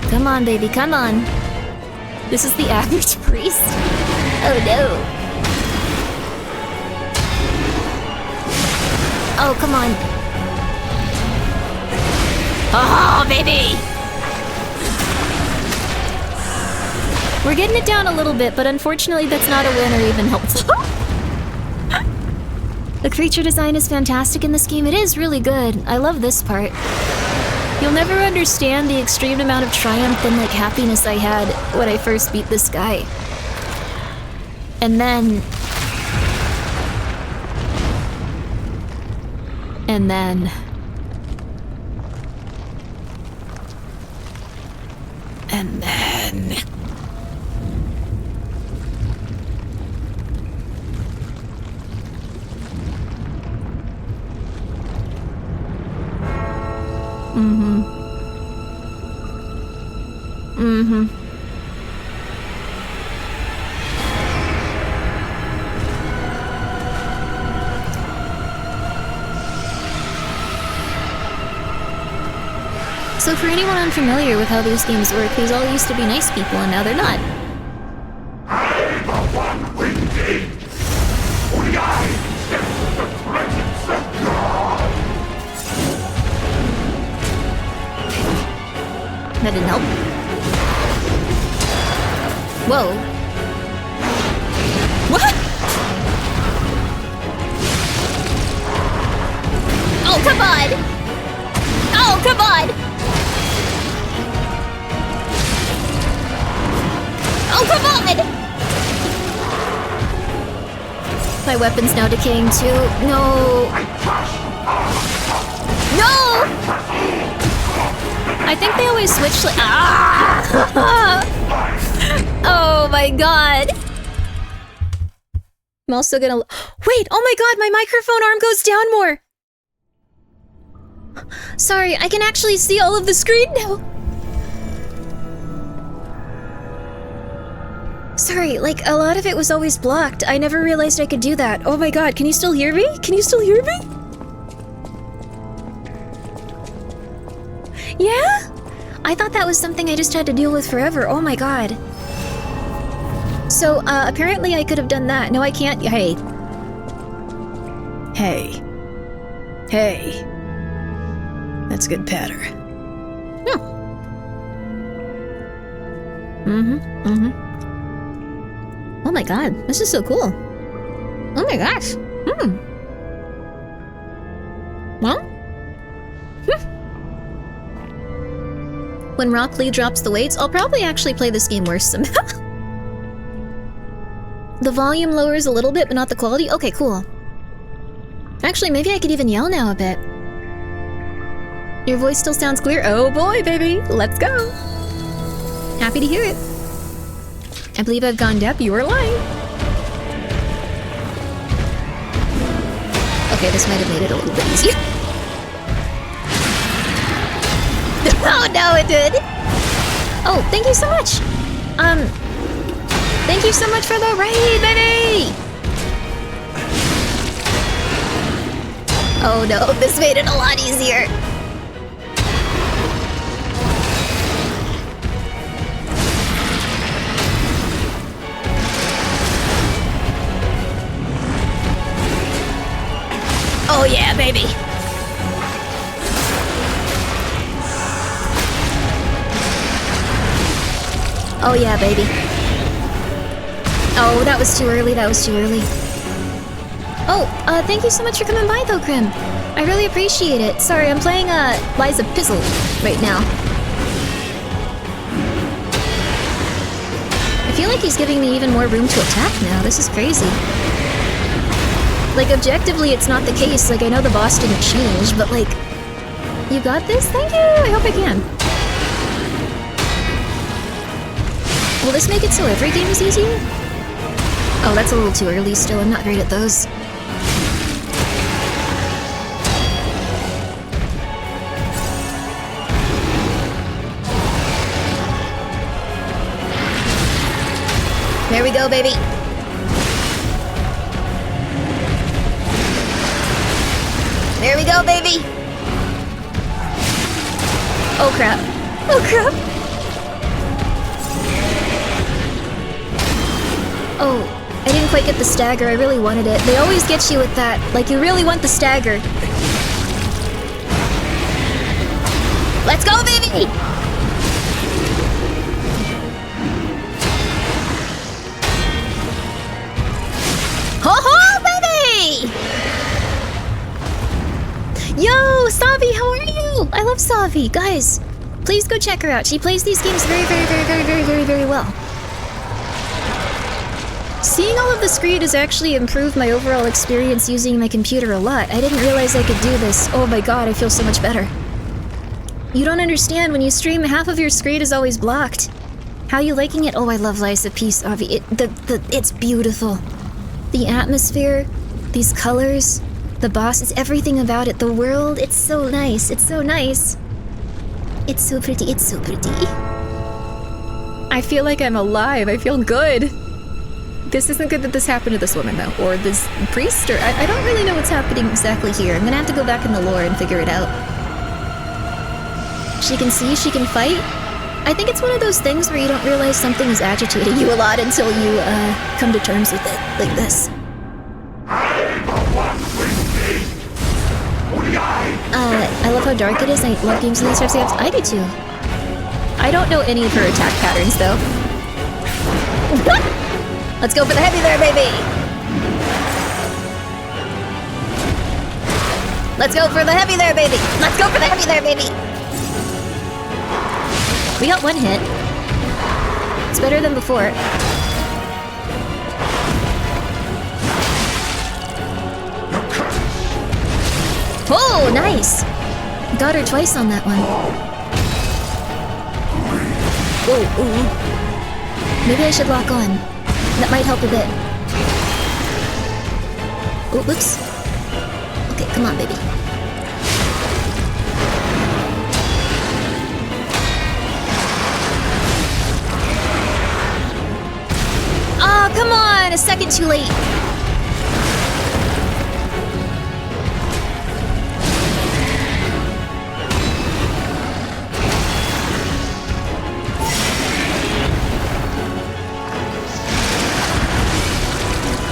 Come on, baby, come on. This is the average priest. Oh no. Oh, come on. Oh, baby! We're getting it down a little bit, but unfortunately that's not a win or even helpful. The creature design is fantastic in this game. It is really good. I love this part. You'll never understand the extreme amount of triumph and, like, happiness I had when I first beat this guy. And then... And then... So for anyone unfamiliar with how these games work, these all used to be nice people and now they're not. I'm the one we need. We are the presence of God. That didn't help. Whoa. What? Oh, come on! Oh, come on! Oh, come on! My weapon's now decaying too. No. No! I think they always switch like... Ah! Oh my god. I'm also gonna... Wait! Oh my god! My microphone arm goes down more! Sorry, I can actually see all of the screen now! Sorry, like, a lot of it was always blocked. I never realized I could do that. Oh my god, can you still hear me? Can you still hear me? Yeah? I thought that was something I just had to deal with forever. Oh my god. So, apparently I could have done that. No, I can't. Hey. Hey. Hey. That's good patter. Oh my god, this is so cool. Oh my gosh. Well? When Rock Lee drops the weights, I'll probably actually play this game worse somehow. The volume lowers a little bit, but not the quality? Okay, cool. Actually, maybe I could even yell now a bit. Your voice still sounds clear? Oh boy, baby! Let's go! Happy to hear it. I believe I've gone deaf. You are lying. Okay, this might have made it a little bit easier. Oh no, it did! Oh, thank you so much! Thank you so much for the raid, baby! Oh no, this made it a lot easier. Oh yeah, baby. Oh yeah, baby. Oh, that was too early, that was too early. Oh, thank you so much for coming by though, Grim. I really appreciate it. Sorry, I'm playing, Liza Pizzle right now. I feel like he's giving me even more room to attack now. This is crazy. Like, objectively, it's not the case. Like, I know the boss didn't change, but like... You got this? Thank you! I hope I can. Will this make it so every game is easier? Oh, that's a little too early still. I'm not great at those. There we go, baby. There we go, baby. Oh, crap. Oh, crap. Oh, I didn't quite get the stagger. I really wanted it. They always get you with that. Like, you really want the stagger. Let's go, baby! Ho-ho, baby! Yo, Savi, how are you? I love Savi. Guys, please go check her out. She plays these games very well. Seeing all of the screen has actually improved my overall experience using my computer a lot. I didn't realize I could do this. Oh my god, I feel so much better. You don't understand, when you stream, half of your screen is always blocked. How you liking it? Oh, I love Liza P. Savi. It's beautiful. The atmosphere, these colors, the bosses, everything about it, the world, it's so nice, it's so nice. It's so pretty, it's so pretty. I feel like I'm alive, I feel good. This isn't good that this happened to this woman though, or this priest, or I don't really know what's happening exactly here. I'm gonna have to go back in the lore and figure it out. She can see, she can fight. I think it's one of those things where you don't realize something is agitating you a lot until you, come to terms with it, like this. I love how dark it is. I love games in these types of games. I do too. I don't know any of her attack patterns, though. Let's go for the heavy there, baby! Let's go for the heavy there, baby! Let's go for the heavy there, baby! We got one hit. It's better than before. Oh, nice! Got her twice on that one. Whoa, ooh. Maybe I should lock on. That might help a bit. Oh, whoops. Okay, come on, baby. Oh, come on! A second too late.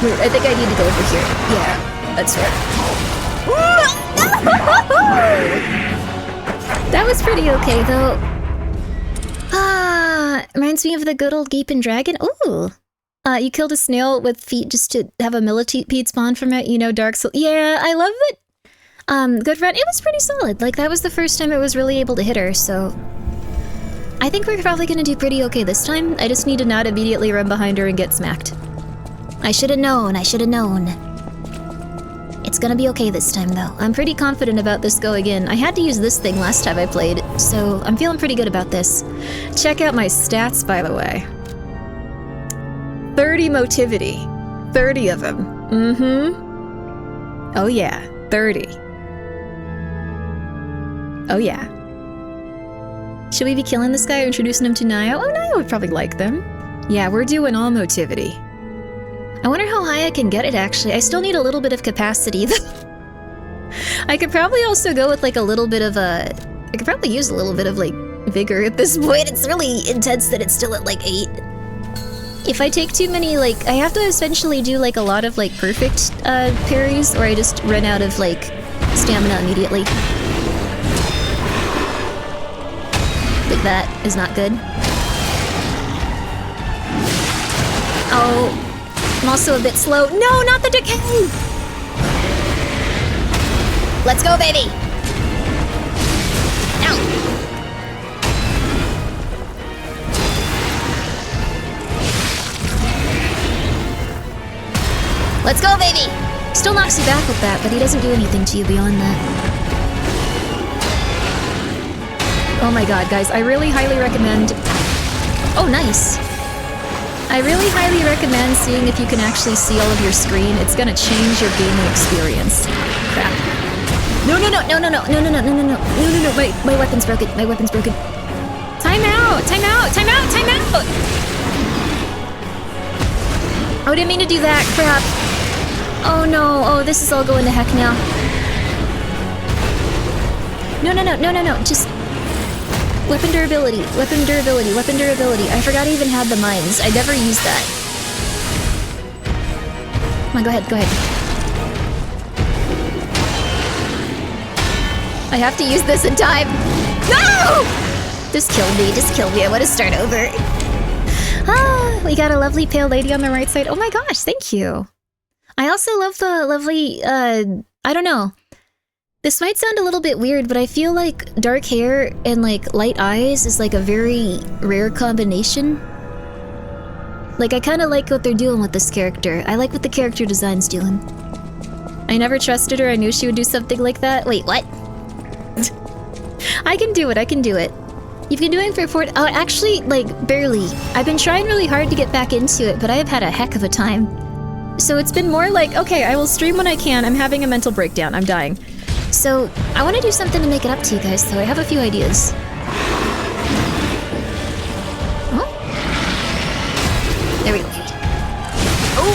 Weird. I think I need to go over here. Yeah, that's right. That was pretty okay, though. Ah, reminds me of the good old Geepin' Dragon. Ooh. You killed a snail with feet just to have a millipede spawn from it, you know, Dark Soul. Yeah, I love it. Good run. It was pretty solid. Like, that was the first time I was really able to hit her, so... I think we're probably gonna do pretty okay this time. I just need to not immediately run behind her and get smacked. I should have known, I should have known. It's gonna be okay this time, though. I'm pretty confident about this going in. I had to use this thing last time I played, so I'm feeling pretty good about this. Check out my stats, by the way. 30 motivity. 30 of them. Mm-hmm. Oh yeah, 30. Oh yeah. Should we be killing this guy or introducing him to Nio? Oh, Nio would probably like them. Yeah, we're doing all motivity. I wonder how high I can get it, actually. I still need a little bit of capacity. I could probably also go with, like, a little bit of I could probably use a little bit of, like, vigor at this point. It's really intense that it's still at, like, 8. if I take too many, like, I have to essentially do, like, a lot of, like, perfect, parries, or I just run out of, like, stamina immediately. Like, that is not good. Oh, I'm also a bit slow. No, not the decay! Let's go, baby! Ow! Let's go, baby! Still knocks you back with that, but he doesn't do anything to you beyond that. Oh my god, guys, I really highly recommend... Oh, nice! I really highly recommend seeing if you can actually see all of your screen. It's gonna change your gaming experience. Crap. No, no, no, no, no, no, no, no, no, no, no, no, no, no, no, my weapon's broken, my weapon's broken. Time out, time out, time out, time out! Oh, I didn't mean to do that, crap. Oh no, oh, this is all going to heck now. No, no, no, no, no, no, just... Weapon durability, weapon durability, weapon durability. I forgot I even had the mines. I never used that. Come on, go ahead, go ahead. I have to use this in time. No! Just killed me, just killed me. I want to start over. Ah, we got a lovely pale lady on the right side. Oh my gosh, thank you. I also love the lovely, I don't know. This might sound a little bit weird, but I feel like dark hair and like light eyes is like a very rare combination. Like I kind of like what they're doing with this character. I like what the character design's doing. I never trusted her. I knew she would do something like that. Wait, what? I can do it. I can do it. You've been doing it for 4... Oh, actually, like, barely. I've been trying really hard to get back into it, but I have had a heck of a time. So it's been more like, okay, I will stream when I can. I'm having a mental breakdown. I'm dying. So, I want to do something to make it up to you guys, so I have a few ideas. Oh? There we go. Oh!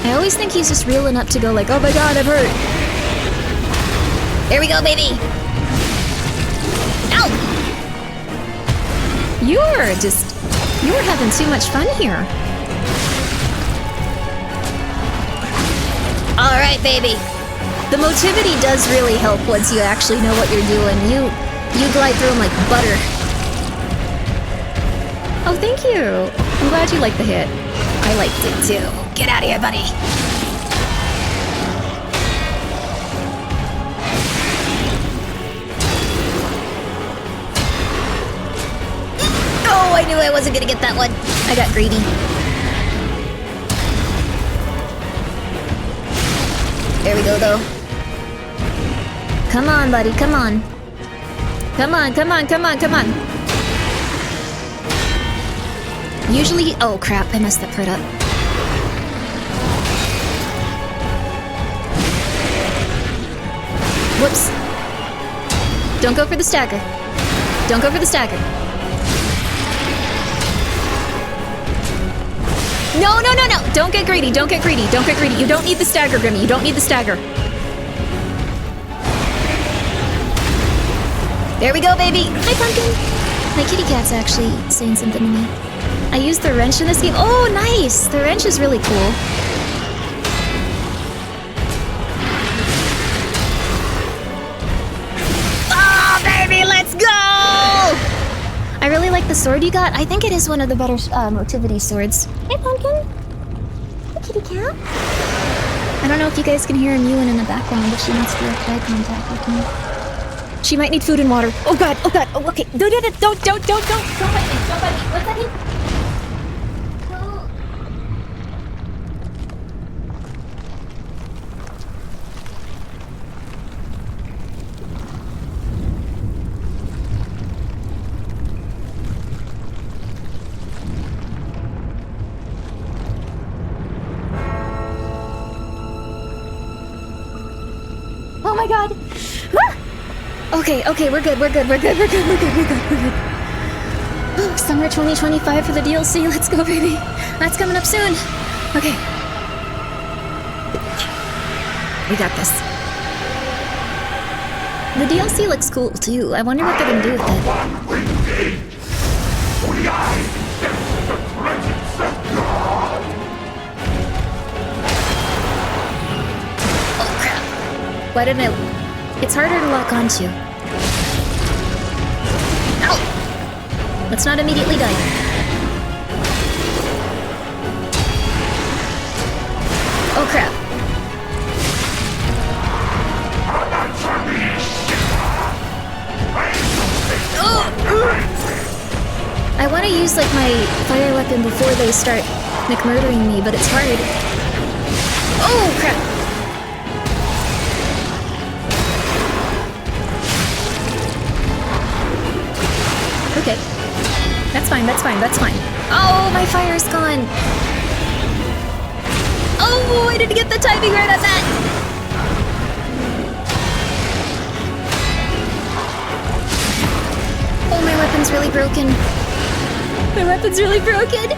I always think he's just reeling up to go like, oh my god, I'm hurt. There we go, baby! Ow! You're having too much fun here. Alright, baby. The motivity does really help once you actually know what you're doing. You glide through them like butter. Oh, thank you. I'm glad you liked the hit. I liked it too. Get out of here, buddy. Oh, I knew I wasn't gonna get that one. I got greedy. There we go, though. Come on, buddy, come on. Come on, come on, come on, come on. Usually... Oh, crap, I messed that part up. Whoops. Don't go for the stagger. Don't go for the stagger. No, no, no, no! Don't get greedy, don't get greedy, don't get greedy. You don't need the stagger, Grimmi, you don't need the stagger. There we go, baby! Hi, Pumpkin! My kitty cat's actually saying something to me. I used the wrench in this game. Oh, nice! The wrench is really cool. Oh, baby, let's go! I really like the sword you got. I think it is one of the better motivity swords. Hey, Pumpkin. Hey, kitty cat. I don't know if you guys can hear her mewing in the background, but she wants to make eye contact with me. She might need food and water. Oh god, oh god, oh okay. Don't bite me, don't bite me. What's that mean? Oh my god! Ah! Okay, we're good. Oh, summer 2025 for the DLC. Let's go, baby. That's coming up soon. Okay. We got this. The DLC looks cool too. I wonder what they're gonna do with it. Oh crap. Why didn't I... It's harder to lock onto. Ow! Let's not immediately die. Oh crap. I want to use like my fire weapon before they start murdering me, but it's hard. Oh crap! Okay. That's fine, that's fine, that's fine. Oh, my fire's gone! Oh, I didn't get the timing right on that! Oh, my weapon's really broken. My weapon's really broken!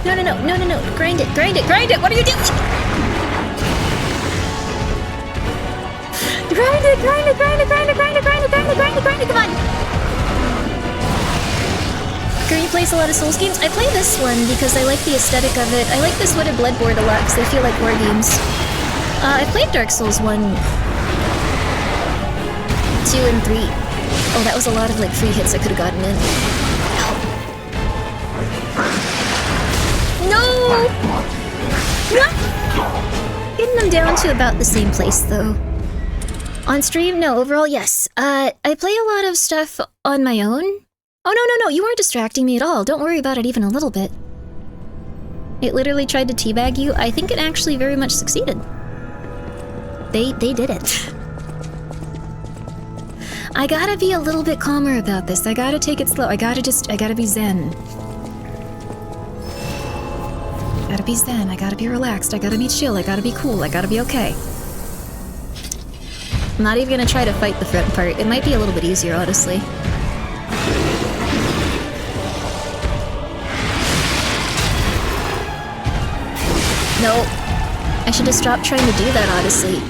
No, no, no, no, no, no. Grind it, grind it, grind it! What are you doing? Grind it, grind it, grind it, grind it, grind it, grind it, grind it, grind it, grind it, come on! Grimmi plays a lot of Souls games. I play this one because I like the aesthetic of it. I like this wooded blood board a lot because they feel like war games. I played Dark Souls 1, 2, and 3. Oh, that was a lot of like free hits I could have gotten in. No! What? Getting them down to about the same place though. On stream? No, overall, yes. I play a lot of stuff on my own. Oh, no, no, no, you weren't distracting me at all. Don't worry about it even a little bit. It literally tried to teabag you. I think it actually very much succeeded. They did it. I gotta be a little bit calmer about this. I gotta take it slow. I gotta be zen. I gotta be zen. I gotta be relaxed. I gotta be chill. I gotta be cool. I gotta be okay. I'm not even gonna try to fight the front part. It might be a little bit easier, honestly. No. I should have stopped trying to do that, honestly.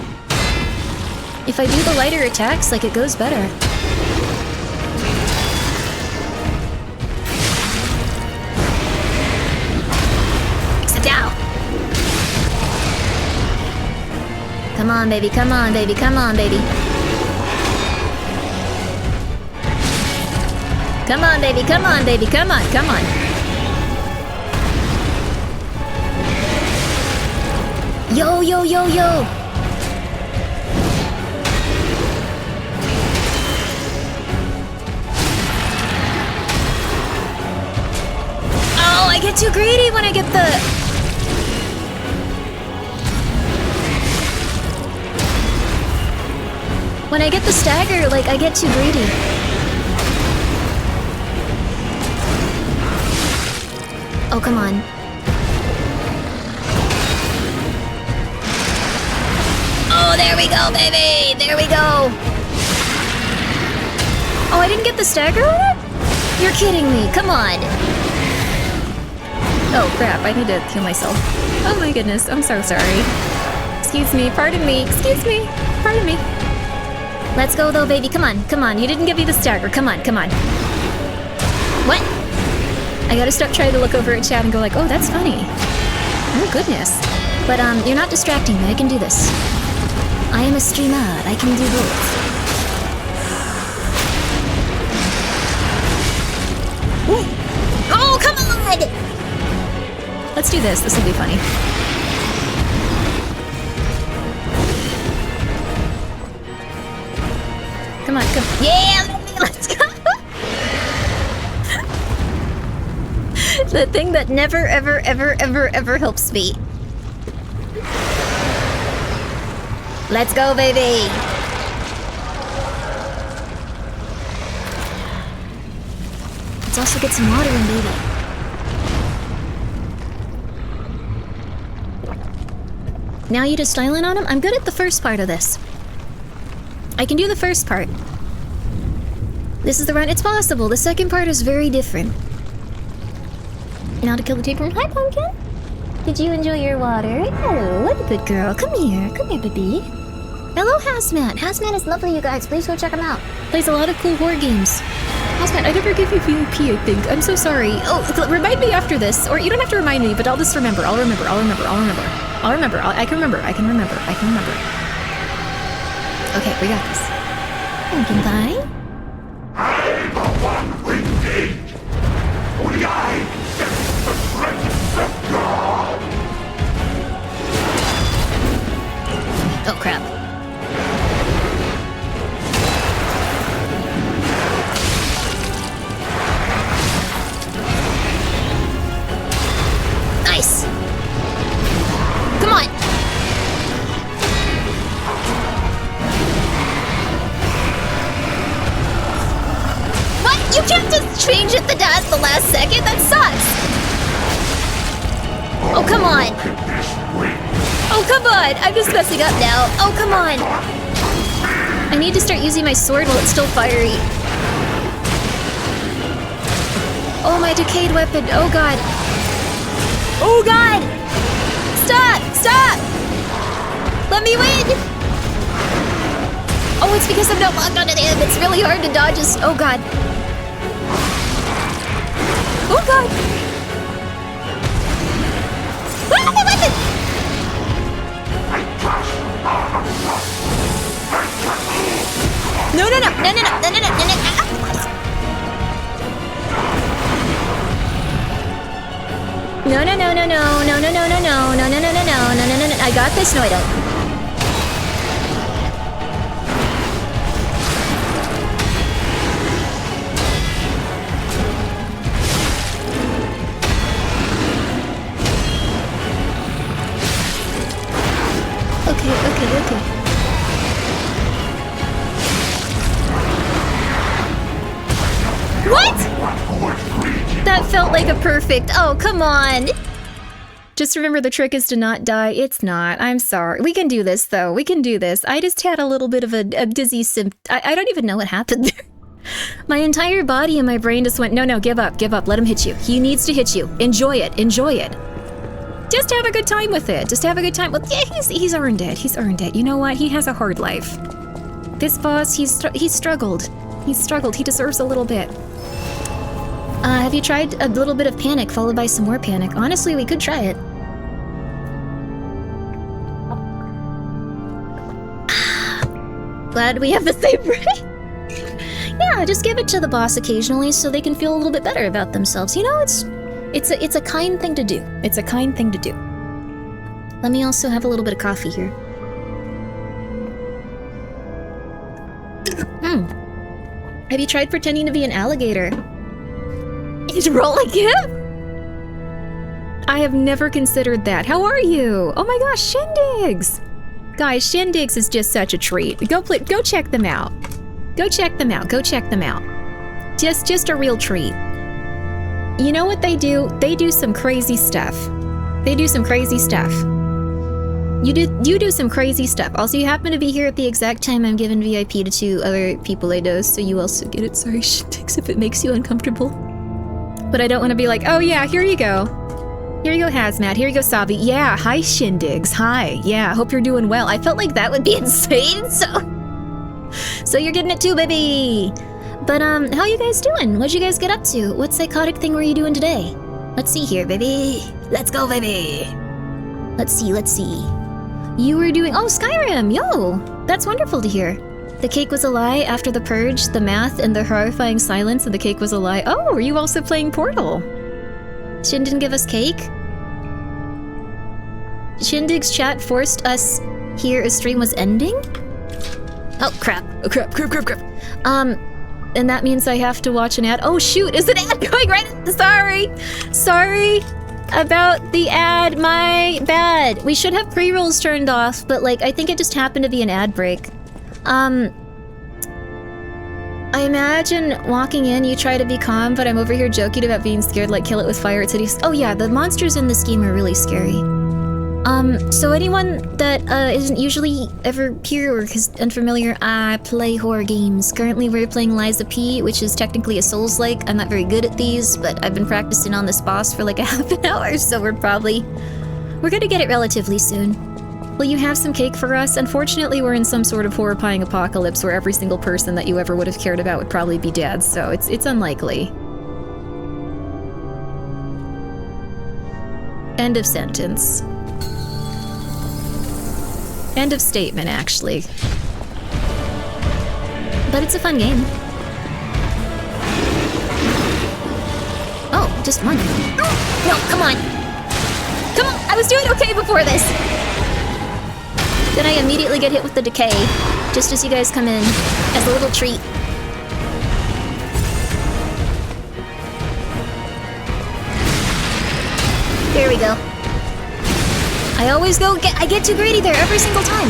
If I do the lighter attacks, like, it goes better. Sit down! Come on, baby, come on, baby, come on, baby. Come on, baby, come on, baby, come on, come on. Yo, yo, yo, yo! Oh, I get too greedy when I get the... When I get the stagger, like, I get too greedy. Oh, come on. Oh, there we go, baby! There we go! Oh, I didn't get the stagger on it? You're kidding me, come on! Oh, crap, I need to heal myself. Oh my goodness, I'm so sorry. Excuse me, pardon me, excuse me, pardon me. Let's go though, baby, come on, come on. You didn't give me the stagger, come on, come on. What? I gotta stop trying to look over at chat and go like, oh, that's funny. Oh, goodness. But, you're not distracting me, I can do this. I am a streamer, I can do both. Ooh. Oh, come on! Let's do this, this will be funny. Come on, come on. Yeah, let's go! The thing that never, ever, ever, ever, ever helps me. Let's go, baby! Let's also get some water in, baby. Now you just styling on him? I'm good at the first part of this. I can do the first part. This is the run. It's possible. The second part is very different. Now to kill the tapeworm. Hi, Pumpkin! Did you enjoy your water? Oh, what a good girl. Come here, baby. Hello, Hazmat. Hazmat is lovely, you guys. Please go check him out. Plays a lot of cool war games. Hazmat, I never gave you VIP, I think. I'm so sorry. Oh, remind me after this. Or you don't have to remind me, but I'll just remember. I'll remember. I can remember. Okay, we got this. Pumpkin pie. I'm the one who engaged. Only I can sense the presence of God. Oh, crap. Nice! Come on! What? You can't just change it at the last second? That sucks! Oh, come on! Oh, come on! I'm just messing up now. Oh, come on! I need to start using my sword while it's still fiery. Oh, my decayed weapon. Oh, God. Oh, God! Stop! Stop! Let me win! Oh, it's because I'm not locked onto him. It's really hard to dodge his... Oh, God. Oh, God! Ah, my weapon! No, no, no, no, no, no, no, no, no, no, no. No, no, no, no, no, no, no, no, no, no, no, no, no, no, no, no, no, no, no. I got this. No, I don't. Okay. What? That felt like a perfect. Oh, come on. Just remember the trick is to not die. It's not. I'm sorry. We can do this, though. We can do this. I just had a little bit of a dizzy I don't even know what happened there. My entire body and my brain just went, no, give up. Let him hit you. He needs to hit you. Enjoy it. Just have a good time with it. Well, yeah, he's earned it. You know what? He has a hard life. This boss, he's struggled. He deserves a little bit. Have you tried a little bit of panic followed by some more panic? Honestly, we could try it. Glad we have the same brain. Yeah, just give it to the boss occasionally so they can feel a little bit better about themselves. You know, it's a kind thing to do. Let me also have a little bit of coffee here. Have you tried pretending to be an alligator? He's rolling him? I have never considered that. How are you? Oh my gosh, Shindigs! Guys, Shindigs is just such a treat. Go check them out. Just a real treat. You know what they do? They do some crazy stuff. You do some crazy stuff. Also, you happen to be here at the exact time I'm giving VIP to 2 other people I know, so you also get it. Sorry, Shindigs, if it makes you uncomfortable. But I don't want to be like, oh yeah, here you go. Here you go, Hazmat. Here you go, Savi. Yeah, hi, Shindigs. Hi. Yeah, hope you're doing well. I felt like that would be insane, so you're getting it too, baby. But, how you guys doing? What'd you guys get up to? What psychotic thing were you doing today? Let's see here, baby. Let's go, baby. Let's see. You were doing... Oh, Skyrim! Yo! That's wonderful to hear. The cake was a lie after the purge, the math, and the horrifying silence, and the cake was a lie. Oh, were you also playing Portal? Shin didn't give us cake? Shindig's chat forced us here as stream was ending? Oh, crap. And that means I have to watch an ad. Oh, shoot, is an ad going right? Sorry about the ad, my bad. We should have pre-rolls turned off, but like, I think it just happened to be an ad break. I imagine walking in, you try to be calm, but I'm over here joking about being scared, like kill it with fire at cities. Oh yeah, the monsters in this game are really scary. So anyone that isn't usually ever here or is unfamiliar, I play horror games. Currently we're playing Liza P, which is technically a Souls-like. I'm not very good at these, but I've been practicing on this boss for like a half an hour, so we're gonna get it relatively soon. Will you have some cake for us? Unfortunately, we're in some sort of horrifying apocalypse where every single person that you ever would have cared about would probably be dead, so it's unlikely. End of sentence. End of statement, actually. But it's a fun game. Oh, just one. No, come on. Come on, I was doing okay before this. Then I immediately get hit with the decay, just as you guys come in, as a little treat. There we go. I always I get too greedy there every single time.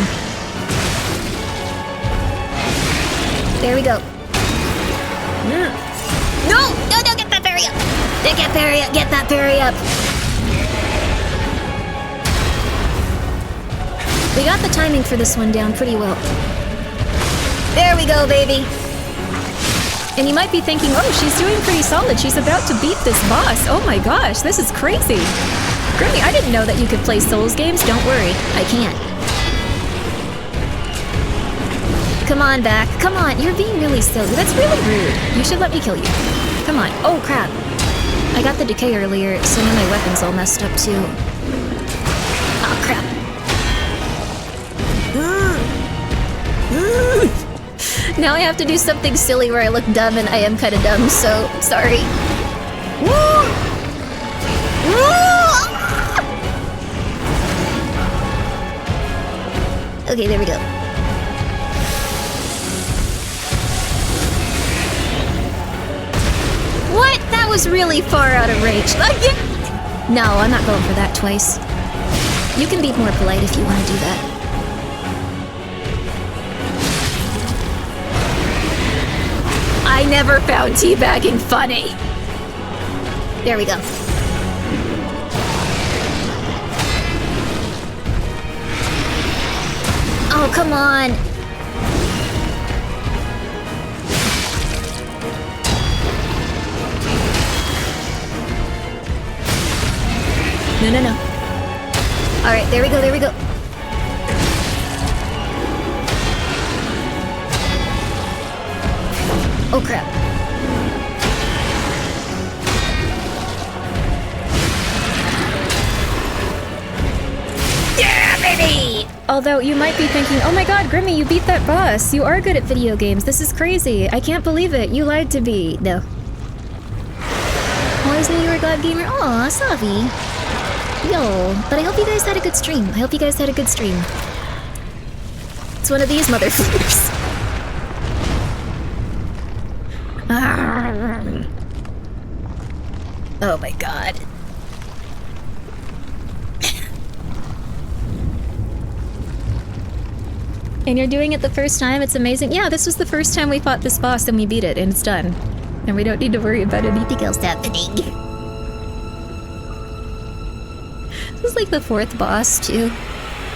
There we go. No, get that parry up. Get that parry up. We got the timing for this one down pretty well. There we go, baby. And you might be thinking, oh, she's doing pretty solid. She's about to beat this boss. Oh my gosh, this is crazy. Grimmi, I didn't know that you could play Souls games. Don't worry, I can't. Come on back. Come on, you're being really silly. That's really rude. You should let me kill you. Come on. Oh, crap. I got the decay earlier, so now my weapon's all messed up too. Oh, crap. Now I have to do something silly where I look dumb, and I am kind of dumb, so sorry. Okay, there we go. What? That was really far out of range. No, I'm not going for that twice. You can be more polite if you want to do that. I never found teabagging funny. There we go. Oh, come on. No. All right, there we go. Oh, crap. Yeah, baby! Although you might be thinking, oh my god, Grimmi, you beat that boss. You are good at video games. This is crazy. I can't believe it. You lied to me. No. Always knew you were a god gamer. Aw, Savi. Yo. But I hope you guys had a good stream. It's one of these motherfuckers. Oh my god. And you're doing it the first time? It's amazing. Yeah, this was the first time we fought this boss and we beat it, and it's done. And we don't need to worry about anything else happening. This was like the 4th boss, too.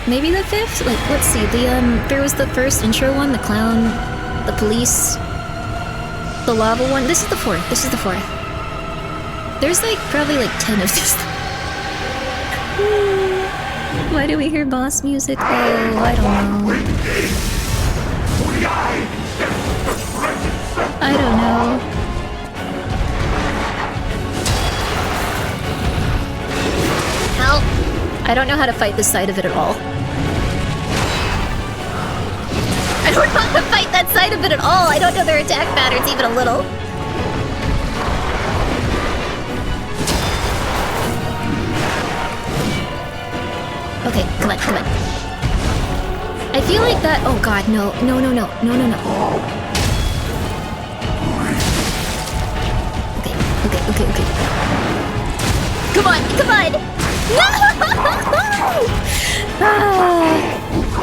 Maybe the 5th? Like, let's see, there was the first intro one, the clown, the police, the lava one. This is the 4th. There's like, probably like 10 of these. Why do we hear boss music? Oh, I don't know. I don't know. Help! I don't know how to fight this side of it at all. I don't know how to fight that side of it at all. I don't know their attack patterns even a little. Okay, come on. I feel like that. Oh god, no. Okay. Come on! No!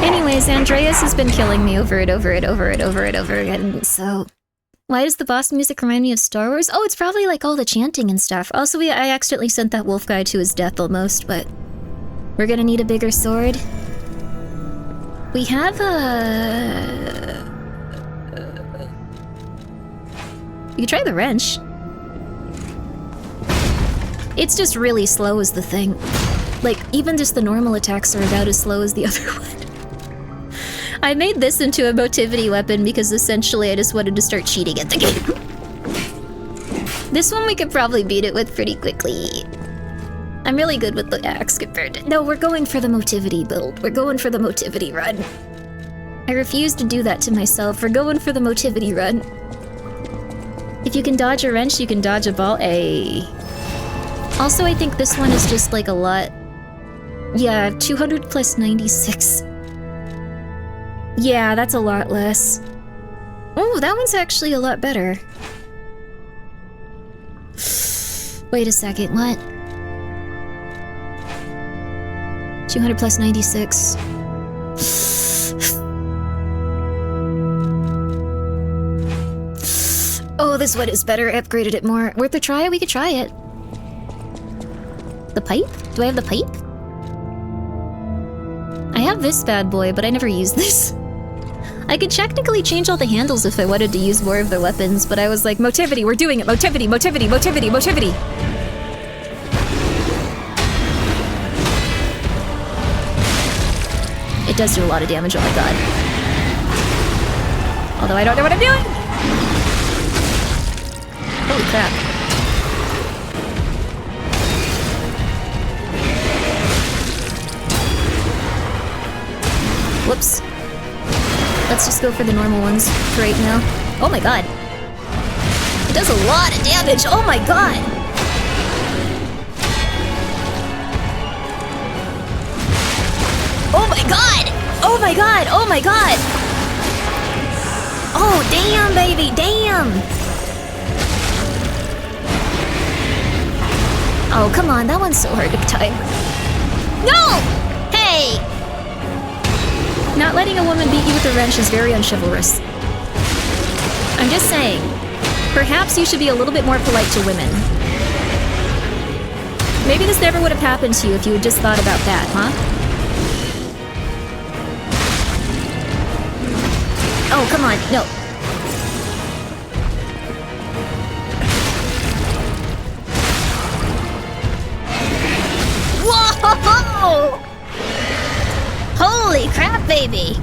Anyways, Andreas has been killing me over again, so... Why does the boss music remind me of Star Wars? Oh, it's probably like all the chanting and stuff. Also, I accidentally sent that wolf guy to his death almost, but... We're gonna need a bigger sword. We have a... You could try the wrench. It's just really slow is the thing. Like, even just the normal attacks are about as slow as the other one. I made this into a motivity weapon because essentially I just wanted to start cheating at the game. This one we could probably beat it with pretty quickly. I'm really good with the axe compared to— No, we're going for the motivity build. We're going for the motivity run. I refuse to do that to myself. We're going for the motivity run. If you can dodge a wrench, you can dodge a ball. Ay. Also, I think this one is just like a lot. Yeah, 200 plus 96. Yeah, that's a lot less. Oh, that one's actually a lot better. Wait a second, what? 200 plus 96. Oh, this one is better. I upgraded it more. Worth a try? We could try it. The pipe? Do I have the pipe? I have this bad boy, but I never use this. I could technically change all the handles if I wanted to use more of their weapons, but I was like, motivity, we're doing it! Motivity, motivity, motivity, motivity! It does do a lot of damage, oh my god. Although I don't know what I'm doing! Holy crap. Whoops. Let's just go for the normal ones for right now. Oh my god. It does a lot of damage, oh my god! Oh my god! Oh my god! Oh my god! Oh, damn, baby, damn! Oh, come on, that one's so hard to time. No! Hey! Not letting a woman beat you with a wrench is very unchivalrous. I'm just saying, perhaps you should be a little bit more polite to women. Maybe this never would have happened to you if you had just thought about that, huh? Oh, come on, no. Whoa! Holy crap, baby!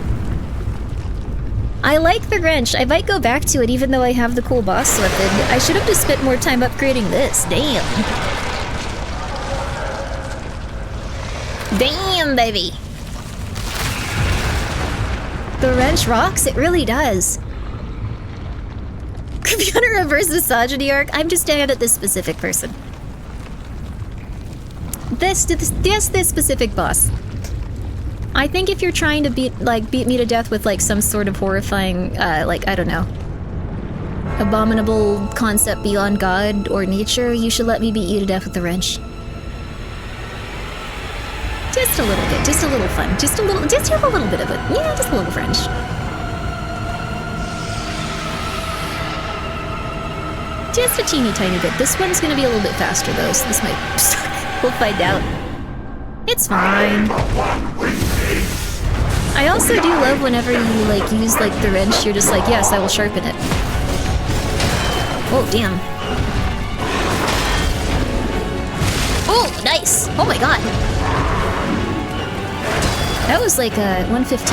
I like the wrench. I might go back to it even though I have the cool boss weapon. I should have just spent more time upgrading this. Damn. Damn, baby. The wrench rocks? It really does. Computer reverse misogyny arc? I'm just staring at this specific person. This specific boss. I think if you're trying to beat me to death with like some sort of horrifying, like, I don't know, abominable concept beyond God or nature, you should let me beat you to death with the wrench. Just a little bit, just a little fun, just have a little bit of it. Yeah, just a little French. Just a teeny tiny bit. This one's gonna be a little bit faster though, so this might... we'll find out. It's fine. I also do love whenever you like use like the wrench, you're just like, yes, I will sharpen it. Oh, damn. Oh, nice! Oh my god! That was like 1/15.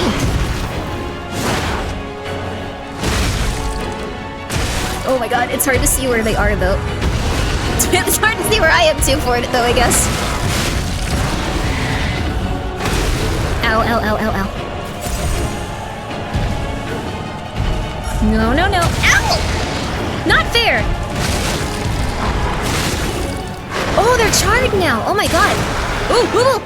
Oh my god, it's hard to see where they are though. It's hard to see where I am too for it though, I guess. Ow, ow, ow, ow, ow. No, no, no. Ow! Not fair! Oh, they're charred now! Oh my god! Ooh, ooh, ooh!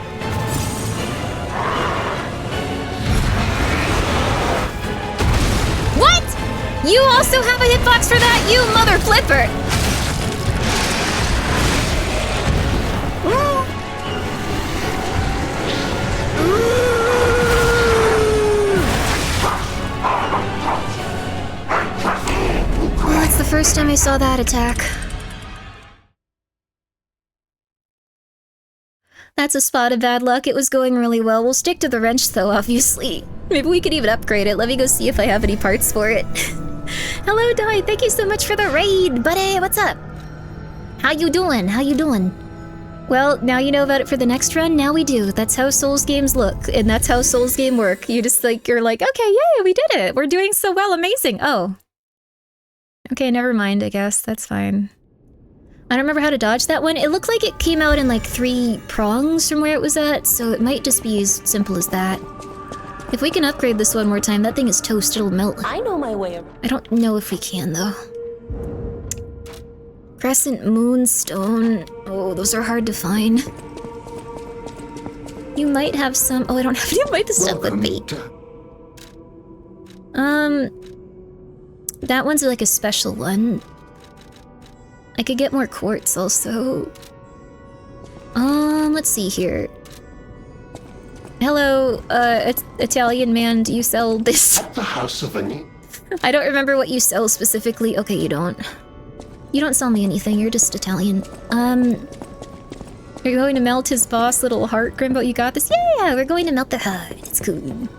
What? You also have a hitbox for that, you mother flipper! Well, that's the first time I saw that attack. That's a spot of bad luck. It was going really well. We'll stick to the wrench though, obviously. Maybe we could even upgrade it. Let me go see if I have any parts for it. Hello, Di. Thank you so much for the raid, buddy. What's up? How you doing? How you doing? Well, now you know about it for the next run, now we do. That's how Souls games look, and that's how Souls game work. You just like, you're like, okay, yay, we did it! We're doing so well, amazing! Oh. Okay, never mind, I guess. That's fine. I don't remember how to dodge that one. It looked like it came out in like 3 prongs from where it was at, so it might just be as simple as that. If we can upgrade this one more time, that thing is toast, it'll melt. I know my way around. I don't know if we can, though. Crescent Moonstone. Oh, those are hard to find. You might have some... Oh, I don't have any of my stuff with me. That one's like a special one. I could get more quartz also. Let's see here. Hello, Italian man, do you sell this? At the House of Ani. I don't remember what you sell specifically. Okay, you don't. You don't sell me anything, you're just Italian. You're going to melt his boss little heart, Grimbo, you got this? Yeah, we're going to melt their heart, it's cool.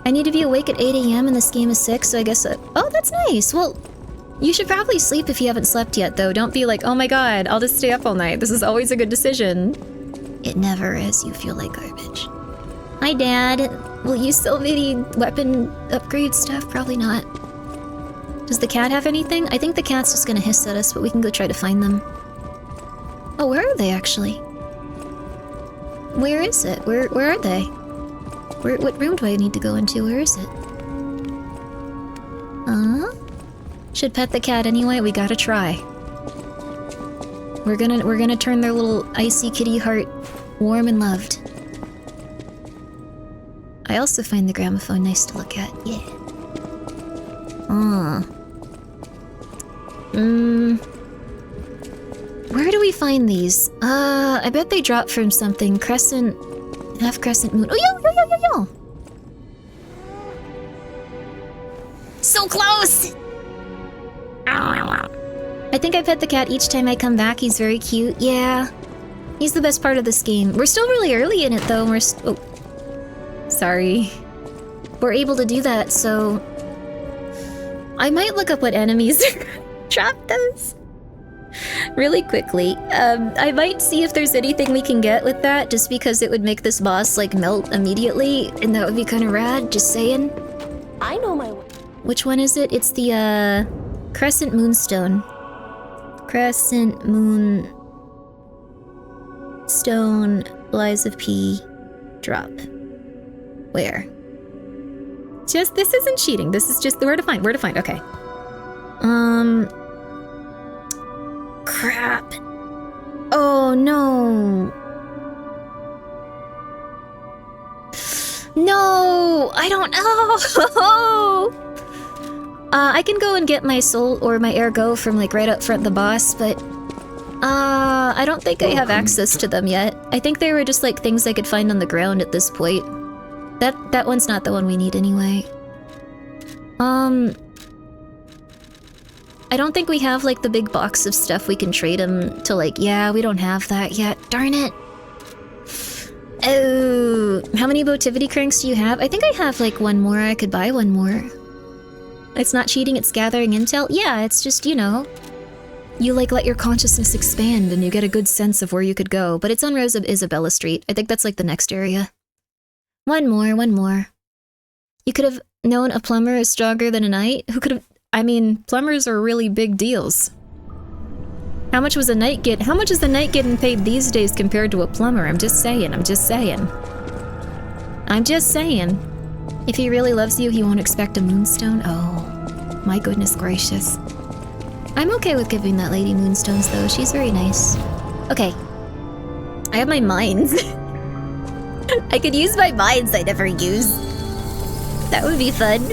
I need to be awake at 8 AM and this game is 6, so I guess oh, that's nice! Well, you should probably sleep if you haven't slept yet, though. Don't be like, oh my god, I'll just stay up all night. This is always a good decision. It never is, you feel like garbage. Hi, Dad. Will you still maybe weapon upgrade stuff? Probably not. Does the cat have anything? I think the cat's just gonna hiss at us, but we can go try to find them. Oh, where are they, actually? Where is it? Where are they? What room do I need to go into? Where is it? Should pet the cat anyway, we gotta try. We're gonna turn their little icy kitty heart warm and loved. I also find the gramophone nice to look at, yeah. Where do we find these? I bet they drop from something. Crescent... Half crescent moon. Oh, yo! So close! I think I pet the cat each time I come back. He's very cute. Yeah. He's the best part of this game. We're still really early in it, though. Oh. Sorry. We're able to do that, so... I might look up what enemies drop those really quickly. I might see if there's anything we can get with that, just because it would make this boss, like, melt immediately, and that would be kind of rad, just saying. I know my way. Which one is it? It's the, Crescent Moonstone. Crescent Moonstone, Lies of P, drop. Where? Just, this isn't cheating, this is just where to find, okay. Crap. Oh, no. No, I don't know. I can go and get my soul or my ergo from like right up front the boss, but I don't think I have access to them yet. I think they were just like things I could find on the ground at this point. That one's not the one we need anyway. I don't think we have like the big box of stuff we can trade him to like, yeah, we don't have that yet. Darn it. Oh, how many votivity cranks do you have? I think I have like one more. I could buy one more. It's not cheating, it's gathering intel. Yeah, it's just, you know, you like let your consciousness expand and you get a good sense of where you could go. But it's on Rosa Isabella Street. I think that's like the next area. One more. You could have known a plumber is stronger than a knight? Who could have... I mean, plumbers are really big deals. How much was a knight get? How much is the knight getting paid these days compared to a plumber? I'm just saying. If he really loves you, he won't expect a moonstone? Oh, my goodness gracious. I'm okay with giving that lady moonstones, though. She's very nice. Okay. I have my mines. I could use my mines I never use. That would be fun.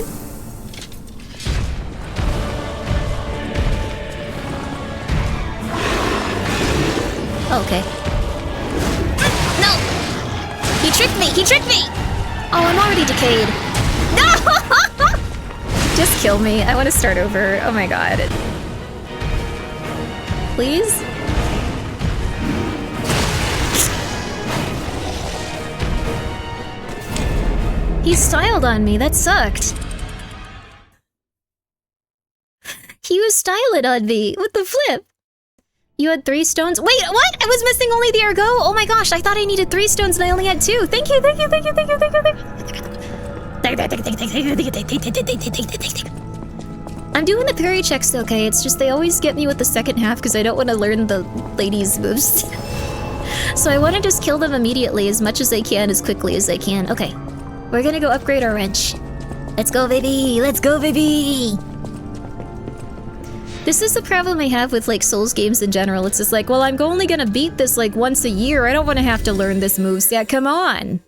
Okay. No! He tricked me! Oh, I'm already decayed. No! Just kill me. I want to start over. Oh my god. Please? He styled on me. That sucked. He was styling on me. What the flip? You had 3 stones? Wait, what? I was missing only the ergo? Oh my gosh, I thought I needed 3 stones and I only had 2. Thank you, thank you, thank you, thank you, thank you, thank you. I'm doing the parry checks, okay? It's just they always get me with the second half because I don't want to learn the ladies' moves. So I want to just kill them immediately as much as I can, as quickly as I can. Okay, we're gonna go upgrade our wrench. Let's go, baby! Let's go, baby! This is the problem I have with, like, Souls games in general. It's just like, well, I'm only gonna beat this, like, once a year. I don't want to have to learn this moveset. Come on!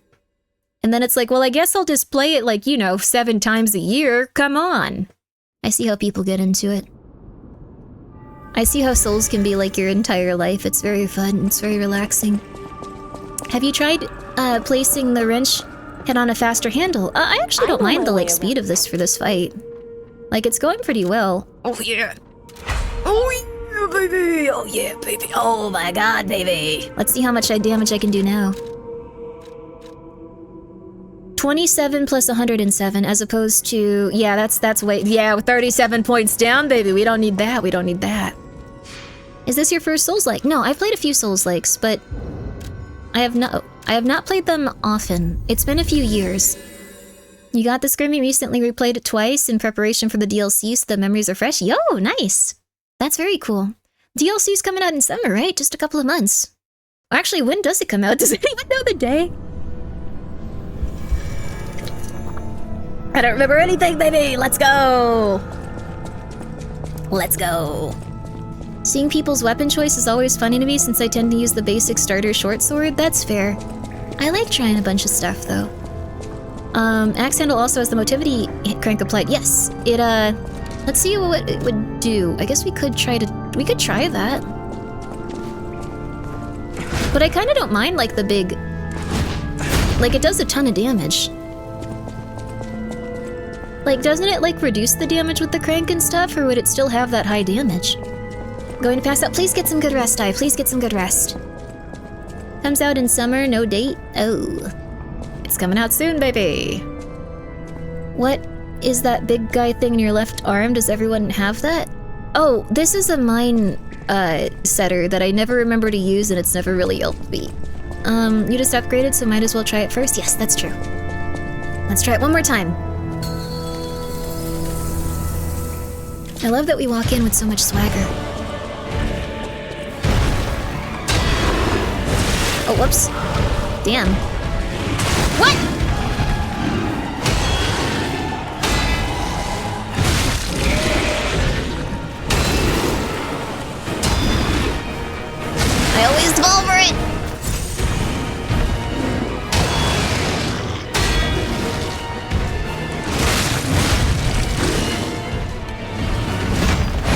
And then it's like, well, I guess I'll just play it, like, you know, 7 times a year. Come on! I see how people get into it. I see how Souls can be like your entire life. It's very fun. It's very relaxing. Have you tried placing the wrench head on a faster handle? I actually don't mind the like speed of this for this fight. Like, it's going pretty well. Oh yeah. Oh yeah, baby. Oh yeah, baby. Oh my god, baby. Let's see how much damage I can do now. 27 plus 107 as opposed to, yeah, that's way, yeah, 37 points down, baby. We don't need that. We don't need that. Is this your first Souls-like? No, I've played a few Souls-likes, but I have not played them often. It's been a few years. You got this, Grimmi? Recently replayed it twice in preparation for the DLC, so the memories are fresh. Yo, nice. That's very cool. DLC's coming out in summer, right? Just a couple of months. Actually, when does it come out? Does anyone know the day? I don't remember anything, baby! Let's go! Let's go. Seeing people's weapon choice is always funny to me since I tend to use the basic starter short sword. That's fair. I like trying a bunch of stuff, though. Axe handle also has the motivity crank applied. Yes, it, let's see what it would do. I guess we could try that. But I kinda don't mind, like, the big... Like, it does a ton of damage. Like, doesn't it, like, reduce the damage with the crank and stuff, or would it still have that high damage? Going to pass out. Please get some good rest, Di. Please get some good rest. Comes out in summer, no date. Oh. It's coming out soon, baby. What is that big guy thing in your left arm? Does everyone have that? Oh, this is a mine, setter that I never remember to use, and it's never really helped me. You just upgraded, so might as well try it first? Yes, that's true. Let's try it one more time. I love that we walk in with so much swagger. Oh, whoops. Damn. What? I always fall for it!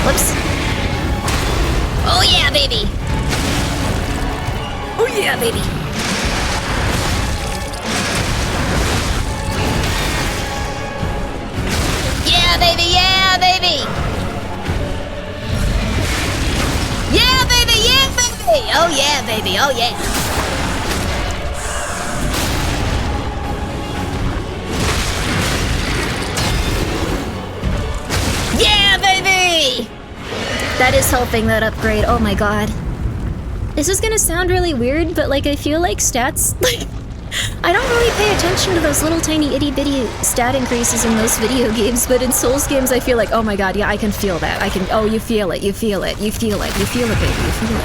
Whoops. Oh yeah, baby! Oh yeah, baby! Yeah, baby! Yeah, baby! Yeah, baby! Yeah, baby! Oh yeah, baby! Oh yeah! Yeah, baby! That is helping, that upgrade. Oh my god. This is gonna sound really weird, but like I feel like stats, like, I don't really pay attention to those little tiny itty bitty stat increases in most video games, but in Souls games I feel like, oh my god, yeah, I can feel that. I can, oh, you feel it, you feel it, you feel it, you feel it, baby, you feel it.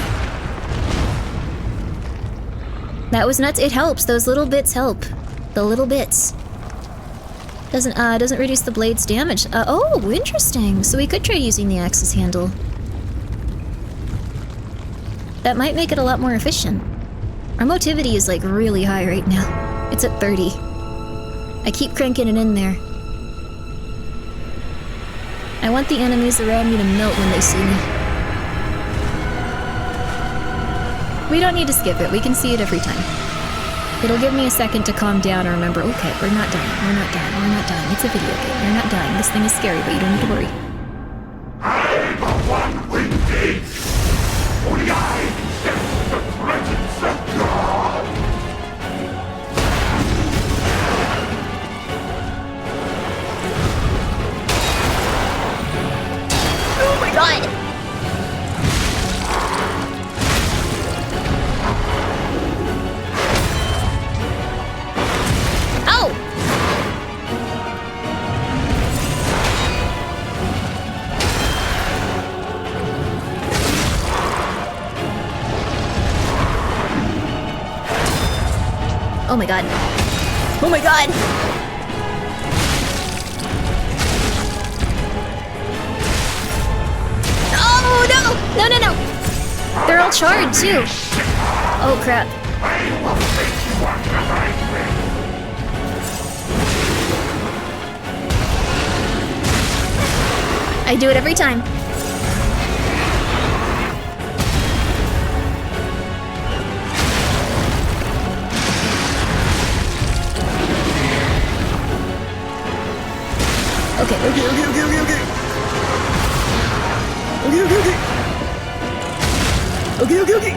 That was nuts. It helps. Those little bits help. The little bits. Doesn't reduce the blade's damage. Oh, interesting. So we could try using the axe's handle. That might make it a lot more efficient. Our motivity is like really high right now. It's at 30. I keep cranking it in there. I want the enemies around me to melt when they see me. We don't need to skip it. We can see it every time. It'll give me a second to calm down and remember, okay, we're not dying, we're not dying, we're not dying. It's a video game. You're not dying. This thing is scary, but you don't need to worry. I'm the one with gates. Only I can sense the presence of God. Oh my god! Oh my god. Oh my god! Oh no! No, no, no! They're all charred too. Oh crap. I do it every time. Okay. Okay.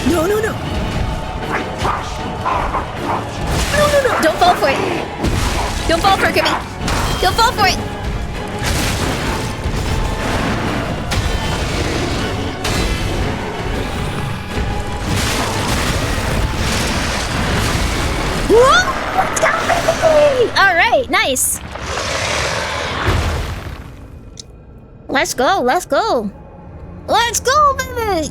No. No. Don't fall for it. Don't fall for it, Grimmi. Don't fall for it. Whoa! Let's go, baby! All right, nice. Let's go. Let's go, baby.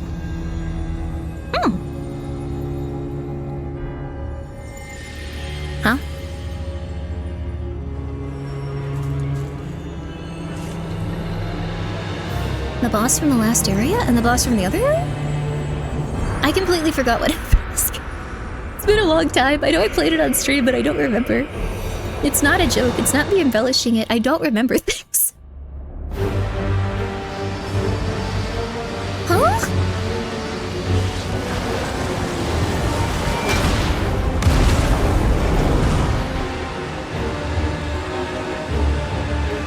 Huh? The boss from the last area and the boss from the other area? I completely forgot what it was. It's been a long time. I know I played it on stream, but I don't remember. It's not a joke. It's not me embellishing it. I don't remember things. Huh?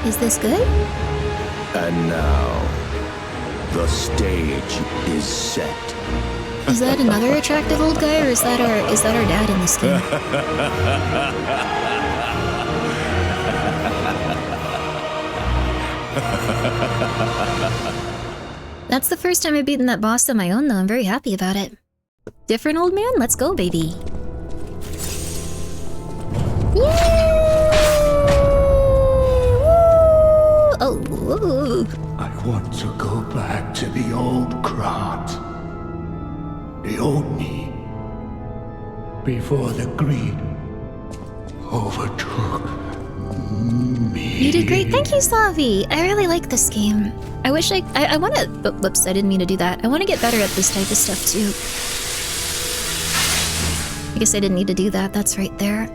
Is this good? And now, the stage is set. Is that another attractive old guy, or is that our dad in this game? That's the first time I've beaten that boss on my own, though. I'm very happy about it. Different old man? Let's go, baby. Yay! Oh, whoa. I want to go back to the old Krat. The old me. Before the greed overtook me. You did great. Thank you, Slavi. I really like this game. I wish I want to... Whoops, I didn't mean to do that. I want to get better at this type of stuff, too. I guess I didn't need to do that. That's right there.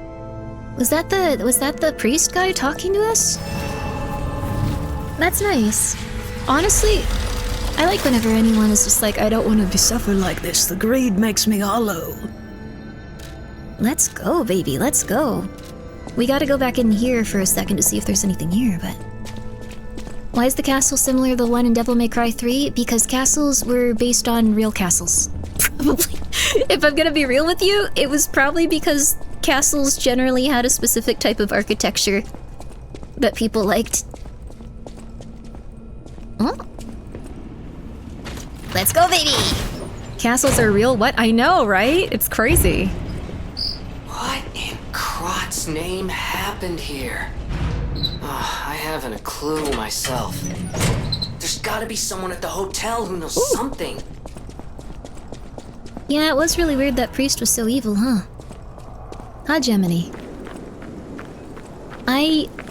Was that the priest guy talking to us? That's nice. Honestly, I like whenever anyone is just like, I don't want to Suffer like this. The greed makes me hollow. Let's go, baby. Let's go. We gotta go back in here for a second to see if there's anything here, but... Why is the castle similar to the one in Devil May Cry 3? Because castles were based on real castles. Probably. If I'm gonna be real with you, it was probably because castles generally had a specific type of architecture that people liked. Oh. Let's go, baby! Castles are real? What? I know, right? It's crazy. What in Krat's name happened here? I haven't a clue myself. There's gotta be someone at the hotel who knows something. Yeah, it was really weird that priest was so evil, huh? Huh, Gemini?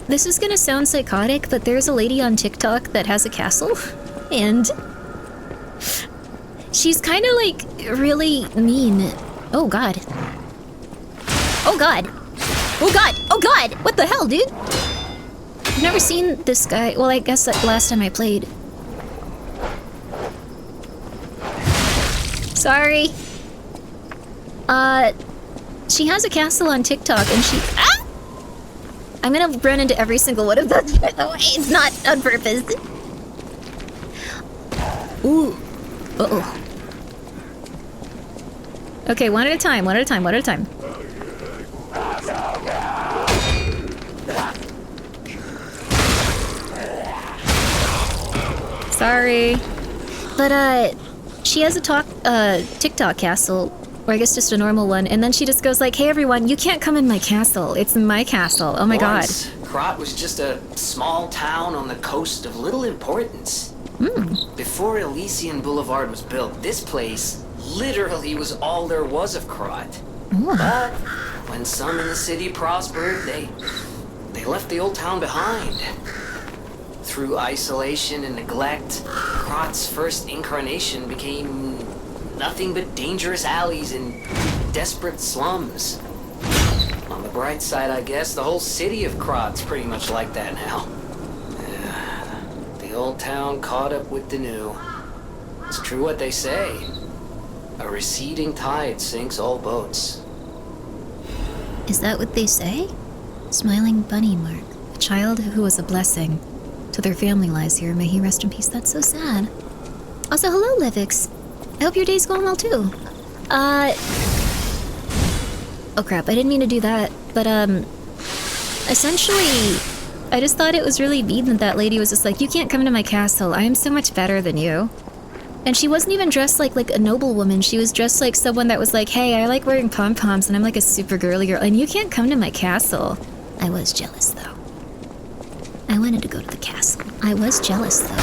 This is gonna sound psychotic, but there's a lady on TikTok that has a castle, and... she's kinda like, really mean. Oh god. Oh god! Oh god! Oh god! What the hell, dude? I've never seen this guy. Well, I guess that last time I played. Sorry. She has a castle on TikTok and she... Ah! I'm gonna run into every single one of those, by the way. It's not on purpose. Ooh. Uh-oh. Okay, one at a time, one at a time, one at a time. Sorry. But, she has a TikTok castle, or I guess just a normal one, and then she just goes like, hey everyone, you can't come in my castle. It's my castle. Oh my god. Krat was just a small town on the coast of little importance. Before Elysian Boulevard was built, this place literally was all there was of Krot. But when some in the city prospered, they left the old town behind. Through isolation and neglect, Krot's first incarnation became nothing but dangerous alleys and desperate slums. On the bright side, I guess, the whole city of Krot's pretty much like that now. The old town caught up with the new. It's true what they say. A receding tide sinks all boats. Is that what they say? Smiling bunny Mark. A child who was a blessing to their family lives here. May he rest in peace. That's so sad. Also, hello, Livix. I hope your day's going well, too. Oh crap, I didn't mean to do that. But, essentially, I just thought it was really mean that that lady was just like, you can't come to my castle. I am so much better than you. And she wasn't even dressed like a noblewoman. She was dressed like someone that was like, hey, I like wearing pom-poms and I'm like a super girly girl and you can't come to my castle. I was jealous, though. I wanted to go to the castle. I was jealous, though.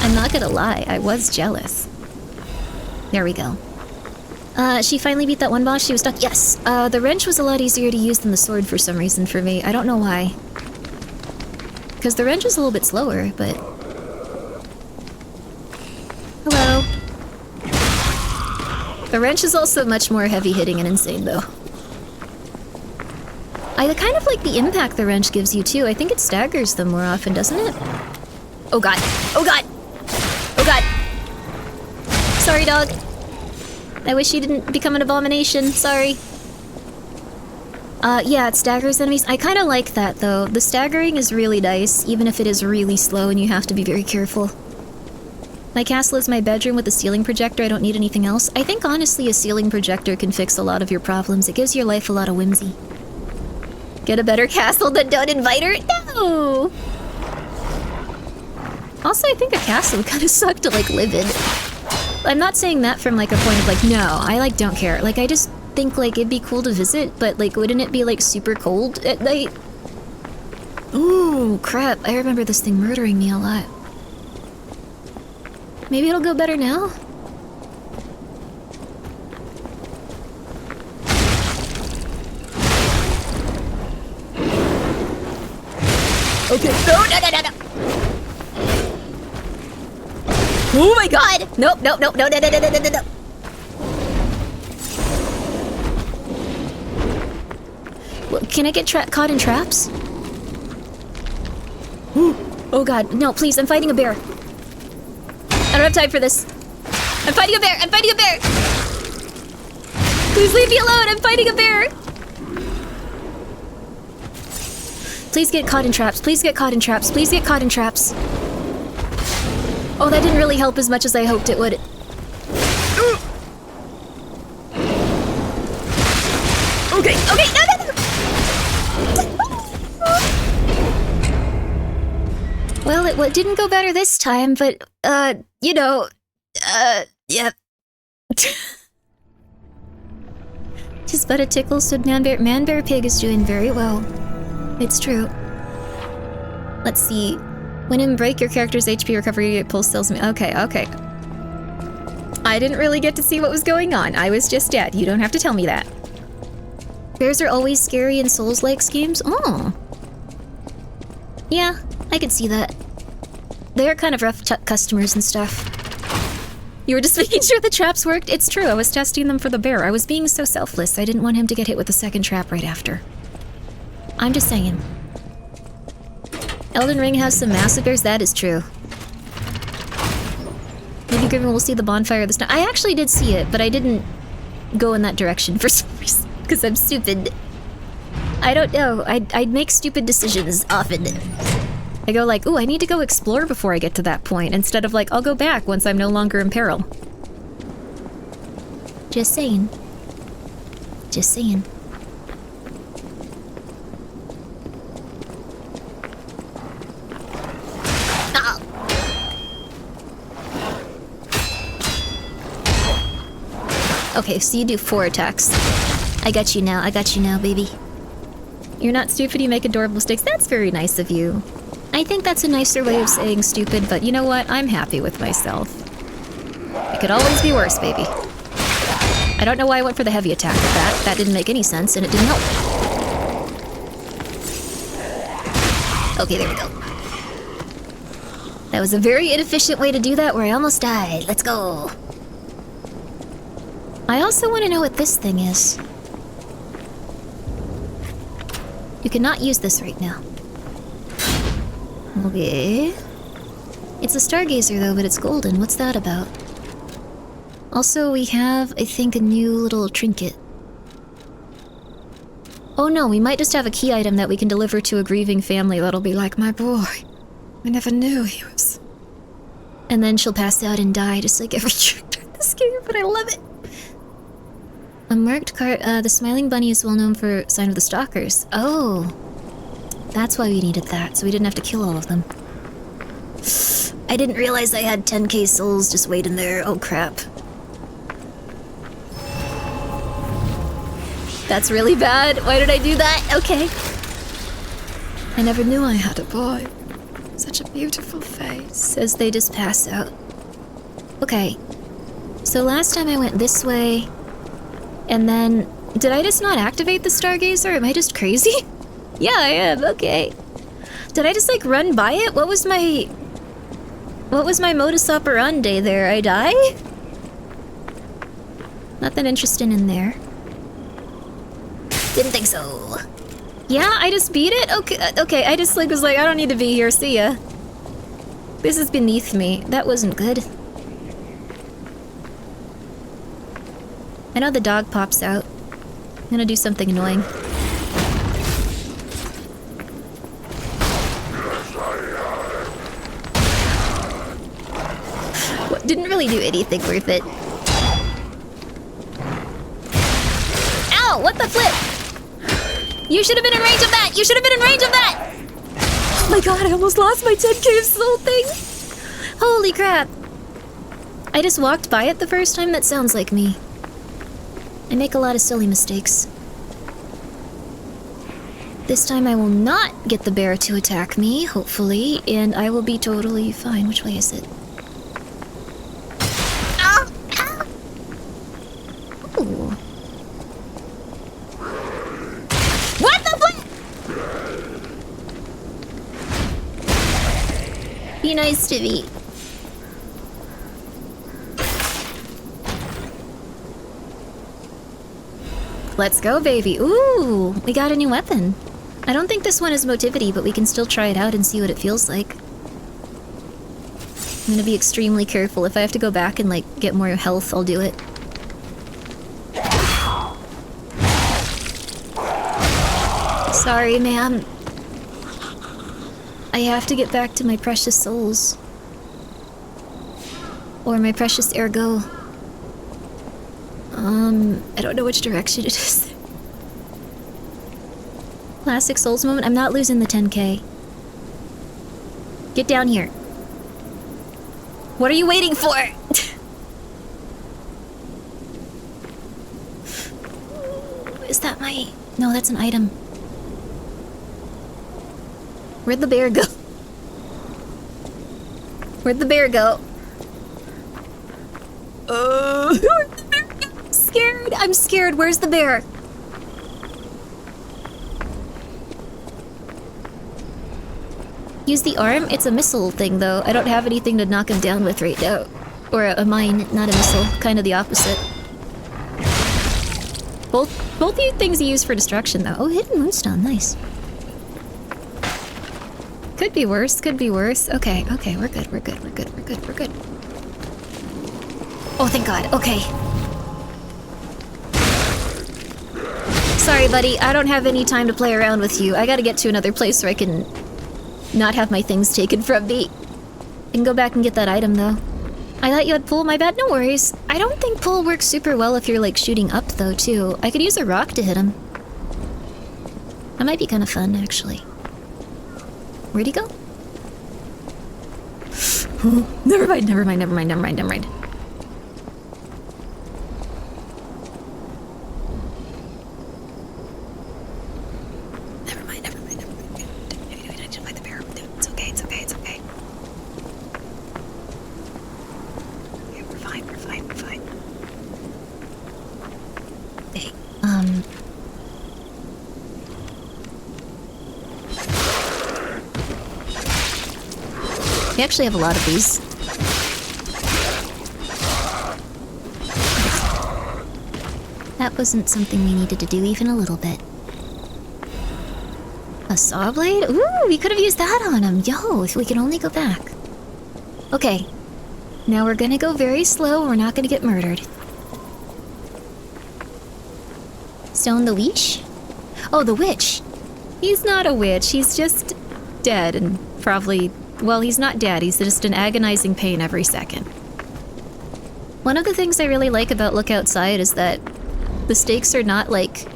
I'm not gonna lie, I was jealous. There we go. She finally beat that one boss. She was stuck. Yes! The wrench was a lot easier to use than the sword for some reason for me. I don't know why. Because the wrench is a little bit slower, but... Hello. The wrench is also much more heavy-hitting and insane, though. I kind of like the impact the wrench gives you, too. I think it staggers them more often, doesn't it? Oh god. Oh god! Oh god! Sorry, dog. I wish you didn't become an abomination. Sorry. Yeah, it staggers enemies. I kind of like that, though. The staggering is really nice, even if it is really slow and you have to be very careful. My castle is my bedroom with a ceiling projector. I don't need anything else. I think, honestly, a ceiling projector can fix a lot of your problems. It gives your life a lot of whimsy. Get a better castle, then don't invite her? No! Also, I think a castle would kind of suck to, live in. I'm not saying that from, a point of, no, I, don't care. I just think, it'd be cool to visit, but, wouldn't it be, super cold at night? Ooh, crap. I remember this thing murdering me a lot. Maybe it'll go better now? Okay. No. Oh my god! Nope. No. Well, can I get caught in traps? Oh god, no, please, I'm fighting a bear. I don't have time for this. I'm fighting a bear! Please leave me alone, I'm fighting a bear! Please get caught in traps, please get caught in traps. Oh, that didn't really help as much as I hoped it would. Okay, no! Well, it didn't go better this time, but, yep. Tis but a tickle, said Man-Bear Pig is doing very well. It's true. Let's see. When in break, your character's HP recovery pulse tells me. Okay. I didn't really get to see what was going on. I was just dead. You don't have to tell me that. Bears are always scary in Souls-like games? Oh. Yeah, I could see that. They're kind of rough customers and stuff. You were just making sure the traps worked? It's true, I was testing them for the bear. I was being so selfless. I didn't want him to get hit with a second trap right after. I'm just saying. Elden Ring has some massive bears, that is true. Maybe Grimmi will see the bonfire this time. I actually did see it, but I didn't go in that direction for some reason, because I'm stupid. I don't know, I'd make stupid decisions often. I go ooh, I need to go explore before I get to that point, instead of I'll go back once I'm no longer in peril. Just saying. Okay, so you do 4 attacks. I got you now, baby. You're not stupid, you make adorable mistakes. That's very nice of you. I think that's a nicer way of saying stupid, but you know what? I'm happy with myself. It could always be worse, baby. I don't know why I went for the heavy attack with that. That didn't make any sense, and it didn't help. Okay, there we go. That was a very inefficient way to do that, where I almost died. Let's go. I also want to know what this thing is. You cannot use this right now. Okay. It's a stargazer though, but it's golden. What's that about? Also, we have, I think, a new little trinket. Oh no, we might just have a key item that we can deliver to a grieving family that'll be like, my boy, I never knew he was... And then she'll pass out and die, just like every character in this game, but I love it. A marked card, the smiling bunny is well known for sign of the stalkers. Oh. That's why we needed that, so we didn't have to kill all of them. I didn't realize I had 10k souls just waiting there. Oh crap. That's really bad. Why did I do that? Okay. I never knew I had a boy. Such a beautiful face. As they just pass out. Okay. So last time I went this way, and then... Did I just not activate the stargazer? Am I just crazy? Yeah, I am. Okay. Did I just, like, run by it? What was my modus operandi there? I die? Nothing interesting in there. Didn't think so. Yeah, I just beat it? Okay, I just, like, was like, I don't need to be here. See ya. This is beneath me. That wasn't good. I know the dog pops out. I'm gonna do something annoying. What, didn't really do anything worth it. Ow! What the flip? You should have been in range of that! You should have been in range of that! Oh my god, I almost lost my 10k soul thing! Holy crap! I just walked by it the first time? That sounds like me. I make a lot of silly mistakes. This time I will not get the bear to attack me, hopefully, and I will be totally fine. Which way is it? Ah! Ah! Ooh. What the fuck? Be nice to me. Let's go, baby. Ooh, we got a new weapon. I don't think this one is motivity, but we can still try it out and see what it feels like. I'm gonna be extremely careful. If I have to go back and, like, get more health, I'll do it. Sorry, ma'am. I have to get back to my precious souls. Or my precious ergo. I don't know which direction it is. Classic Souls moment. I'm not losing the 10k. Get down here. What are you waiting for? Is that my... No, that's an item. Where'd the bear go? Where'd the bear go? Where'd the bear go? I'm scared. I'm scared. Where's the bear? Use the arm? It's a missile thing, though. I don't have anything to knock him down with right now. Or a mine, not a missile. Kind of the opposite. Both these things you use for destruction, though. Oh, hidden moonstone. Nice. Could be worse. Could be worse. Okay, okay. We're good. We're good. We're good. We're good. We're good. Oh, thank God. Okay. Sorry, buddy. I don't have any time to play around with you. I gotta get to another place where I can not have my things taken from me. I can go back and get that item, though. I thought you had pull. My bad. No worries. I don't think pull works super well if you're, like, shooting up, though, too. I could use a rock to hit him. That might be kind of fun, actually. Where'd he go? Never mind, never mind, never mind, never mind, never mind. We actually have a lot of these. That wasn't something we needed to do even a little bit. A saw blade? Ooh, we could have used that on him. Yo, if we could only go back. Okay. Now we're gonna go very slow. We're not gonna get murdered. Stone the leash? Oh, the witch. He's not a witch. He's just dead and probably... Well, he's not dead. He's just in agonizing pain every second. One of the things I really like about Look Outside is that the stakes are not like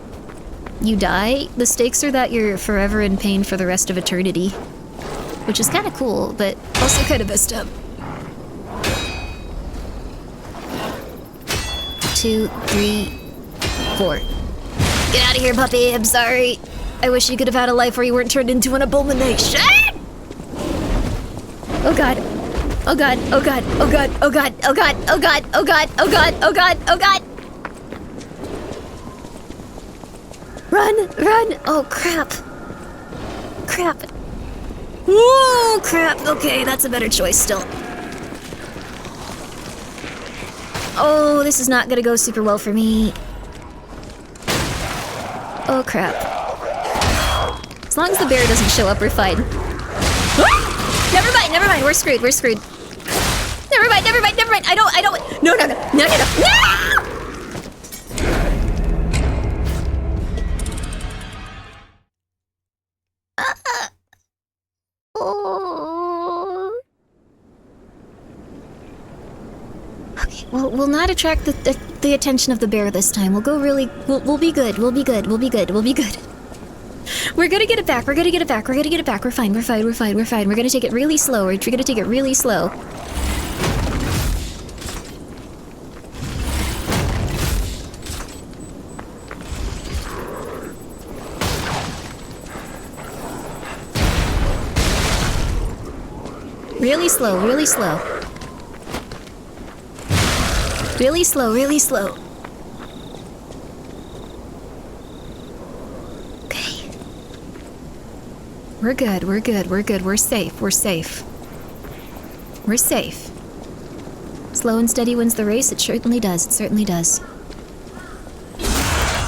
you die. The stakes are that you're forever in pain for the rest of eternity. Which is kind of cool, but also kind of messed up. 2, 3, 4. Get out of here, puppy. I'm sorry. I wish you could have had a life where you weren't turned into an abomination. Oh god. Oh god. Oh god. Oh god. Oh god. Oh god. Oh god. Oh god. Oh god. Oh god. Oh god. Run! Run! Oh crap. Crap. Whoa, crap. Okay, that's a better choice still. Oh, this is not gonna go super well for me. Oh crap. As long as the bear doesn't show up, we're fine. Never mind, we're screwed, Never mind, I don't, no. Oh. Okay, we'll not attract the attention of the bear this time. We'll go really, we'll be good, we'll be good. We're gonna get it back, we're fine. We're gonna take it really slow, Really slow. Okay. We're good. We're safe. Slow and steady wins the race. It certainly does.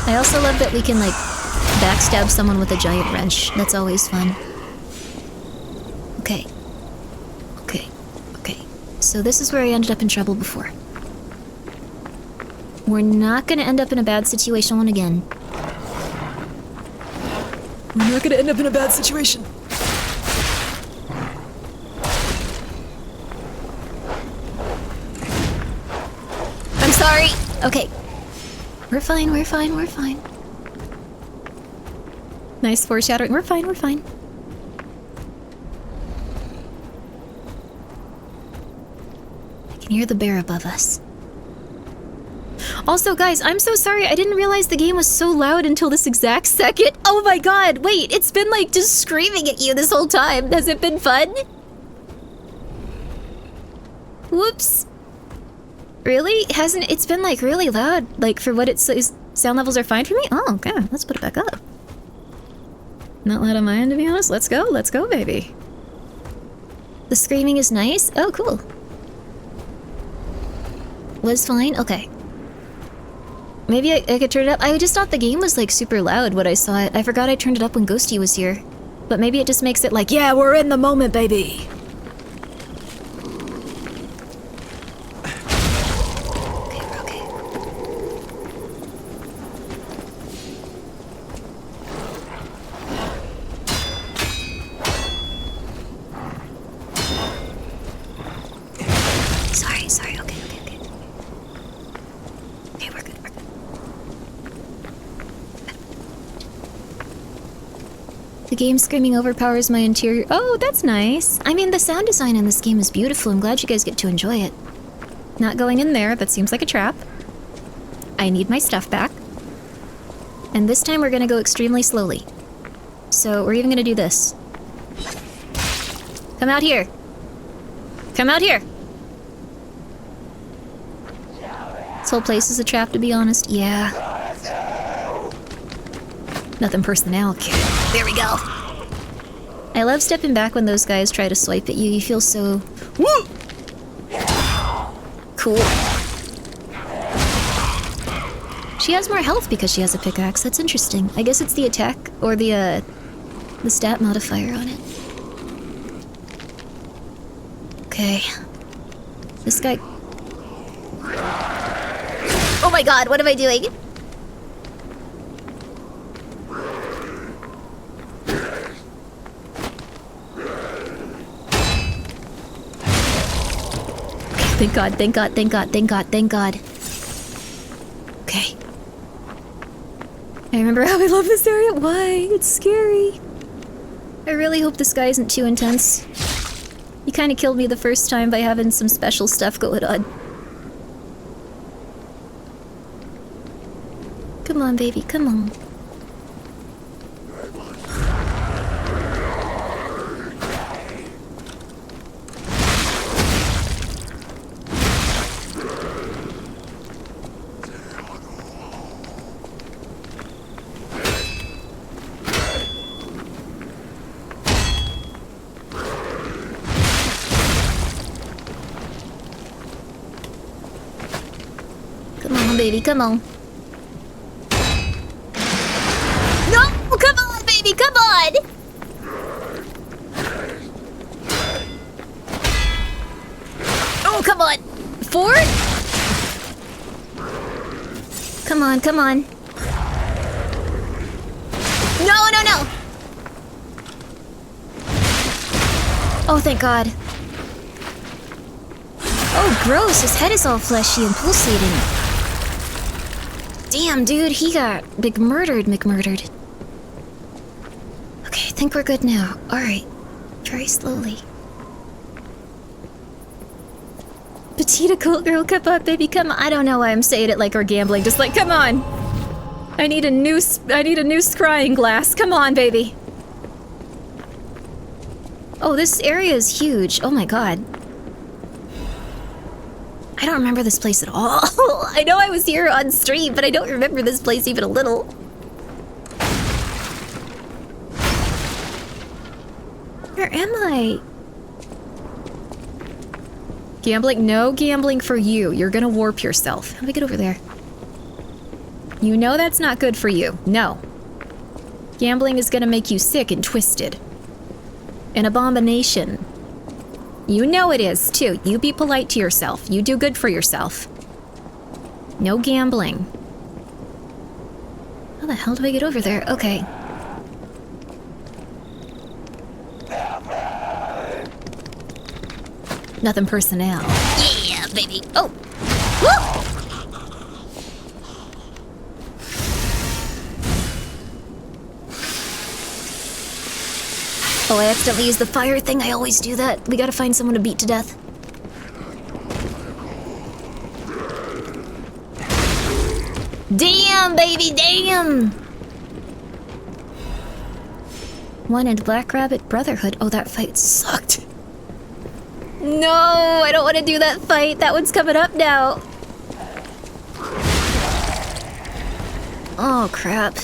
I also love that we can, like, backstab someone with a giant wrench. That's always fun. Okay. So this is where I ended up in trouble before. We're not gonna end up in a bad situation again. I'm sorry! Okay. We're fine. Nice foreshadowing. We're fine. I can hear the bear above us. Also, guys, I'm so sorry. I didn't realize the game was so loud until this exact second. Oh my god, wait, it's been like just screaming at you this whole time. Has it been fun? Whoops. Really? It's been like really loud, like for what it says. Sound levels are fine for me? Oh, okay, let's put it back up. Not loud on my end, to be honest. Let's go, baby. The screaming is nice. Oh, cool. Was fine? Okay. Maybe I could turn it up. I just thought the game was like super loud when I saw it. I forgot I turned it up when Ghosty was here. But maybe it just makes it like, yeah, we're in the moment, baby. Okay. Sorry, okay. Okay, we're good. The game screaming overpowers my interior. Oh, that's nice. I mean, the sound design in this game is beautiful. I'm glad you guys get to enjoy it. Not going in there. That seems like a trap. I need my stuff back. And this time we're gonna go extremely slowly. So we're even gonna do this. Come out here. This whole place is a trap, to be honest. Yeah. Nothing personnel. There we go. I love stepping back when those guys try to swipe at you. You feel so... Woo! Cool. She has more health because she has a pickaxe. That's interesting. I guess it's the attack or the stat modifier on it. Okay. This guy... Oh my god, what am I doing? Thank god, thank god, thank god, thank god, thank god. Okay. I remember how I love this area. Why? It's scary. I really hope this guy isn't too intense. He kind of killed me the first time by having some special stuff going on. Come on, baby, come on. Baby, come on. No! Come on, baby, come on! Oh, come on! 4? Come on, come on. No, no, no! Oh, thank God. Oh, gross, his head is all fleshy and pulsating. Damn, dude, he got McMurdered. Okay, I think we're good now. Alright. Very slowly. Petita cool girl, come on, baby, come on. I don't know why I'm saying it like we're gambling. Just like, come on. I need a new scrying glass. Come on, baby. Oh, this area is huge. Oh my god. I don't remember this place at all. I know I was here on stream, but I don't remember this place even a little. Where am I? Gambling? No gambling for you. You're gonna warp yourself. How do I get over there? You know that's not good for you. No. Gambling is gonna make you sick and twisted. An abomination. You know it is, too. You be polite to yourself. You do good for yourself. No gambling. How the hell do I get over there? Okay. Nothing personnel. Yeah, baby. Oh! Woo! Oh, I accidentally used the fire thing. I always do that. We gotta find someone to beat to death. Damn, baby, damn! One in Black Rabbit Brotherhood. Oh, that fight sucked. No, I don't want to do that fight. That one's coming up now. Oh, crap.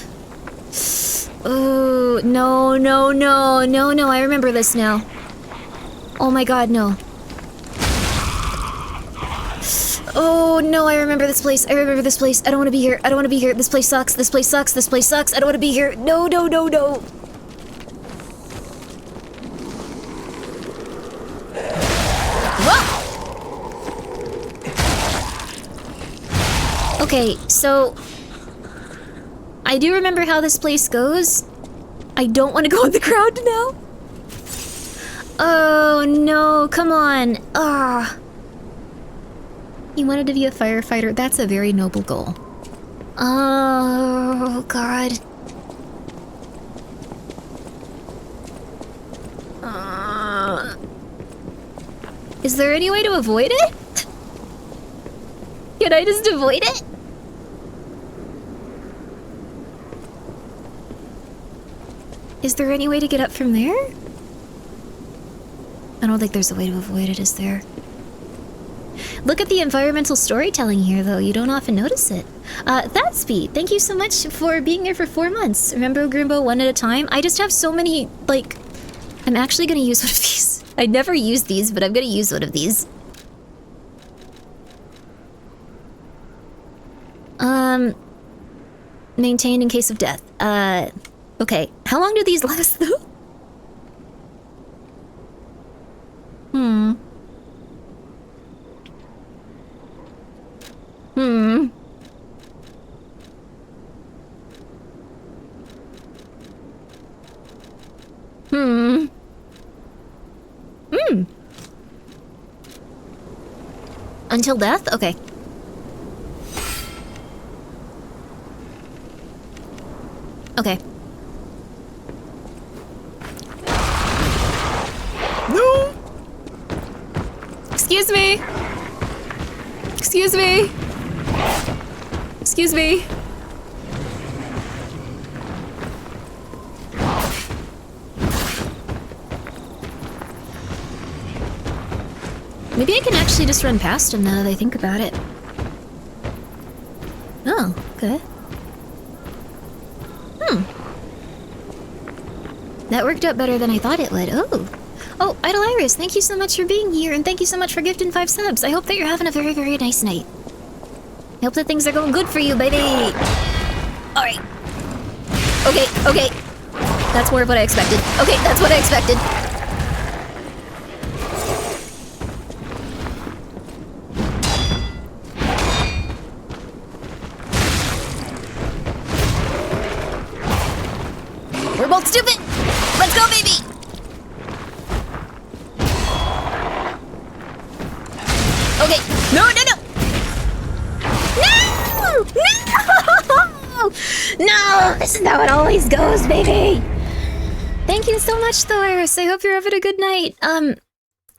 Oh, no, no, no, no, no, I remember this now. Oh my god, no. Oh no, I remember this place. I remember this place. I don't want to be here. I don't want to be here. This place sucks. This place sucks. This place sucks. I don't want to be here. No, no, no, no. Whoa! Okay, so... I do remember how this place goes. I don't want to go on the ground now. Oh no, come on. Ah. You wanted to be a firefighter. That's a very noble goal. Oh god. Is there any way to avoid it? Can I just avoid it? Is there any way to get up from there? I don't think there's a way to avoid it, is there? Look at the environmental storytelling here, though. You don't often notice it. Thatspeed, thank you so much for being there for 4 months. Remember Grimbo one at a time? I just have so many, like, I'm actually gonna use one of these. I never use these, but I'm gonna use one of these. Maintained in case of death. Okay. How long do these last, though? Hmm. Until death? Okay. Okay. No! Excuse me! Excuse me! Excuse me! Maybe I can actually just run past him now that I think about it. Oh, okay. That worked out better than I thought it would. Oh, Idle Iris, thank you so much for being here, and thank you so much for gifting 5 subs. I hope that you're having a very, very nice night. I hope that things are going good for you, baby. Alright. Okay. That's more of what I expected. Okay, that's what I expected. We're both stupid! Let's go, baby! Okay. No! No! This is how it always goes, baby! Thank you so much, Thoris. I hope you're having a good night. I'm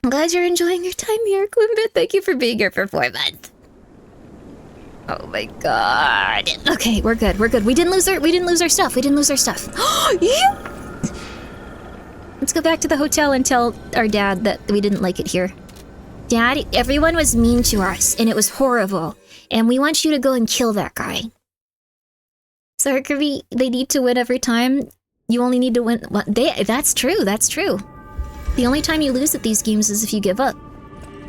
glad you're enjoying your time here, Klumbit. Thank you for being here for 4 months. Oh my god. Okay, we're good. We didn't lose our stuff. Yeah! Let's go back to the hotel and tell our dad that we didn't like it here. Dad, everyone was mean to us, and it was horrible. And we want you to go and kill that guy. Sorry, Kirby, they need to win every time. You only need to win... That's true. The only time you lose at these games is if you give up.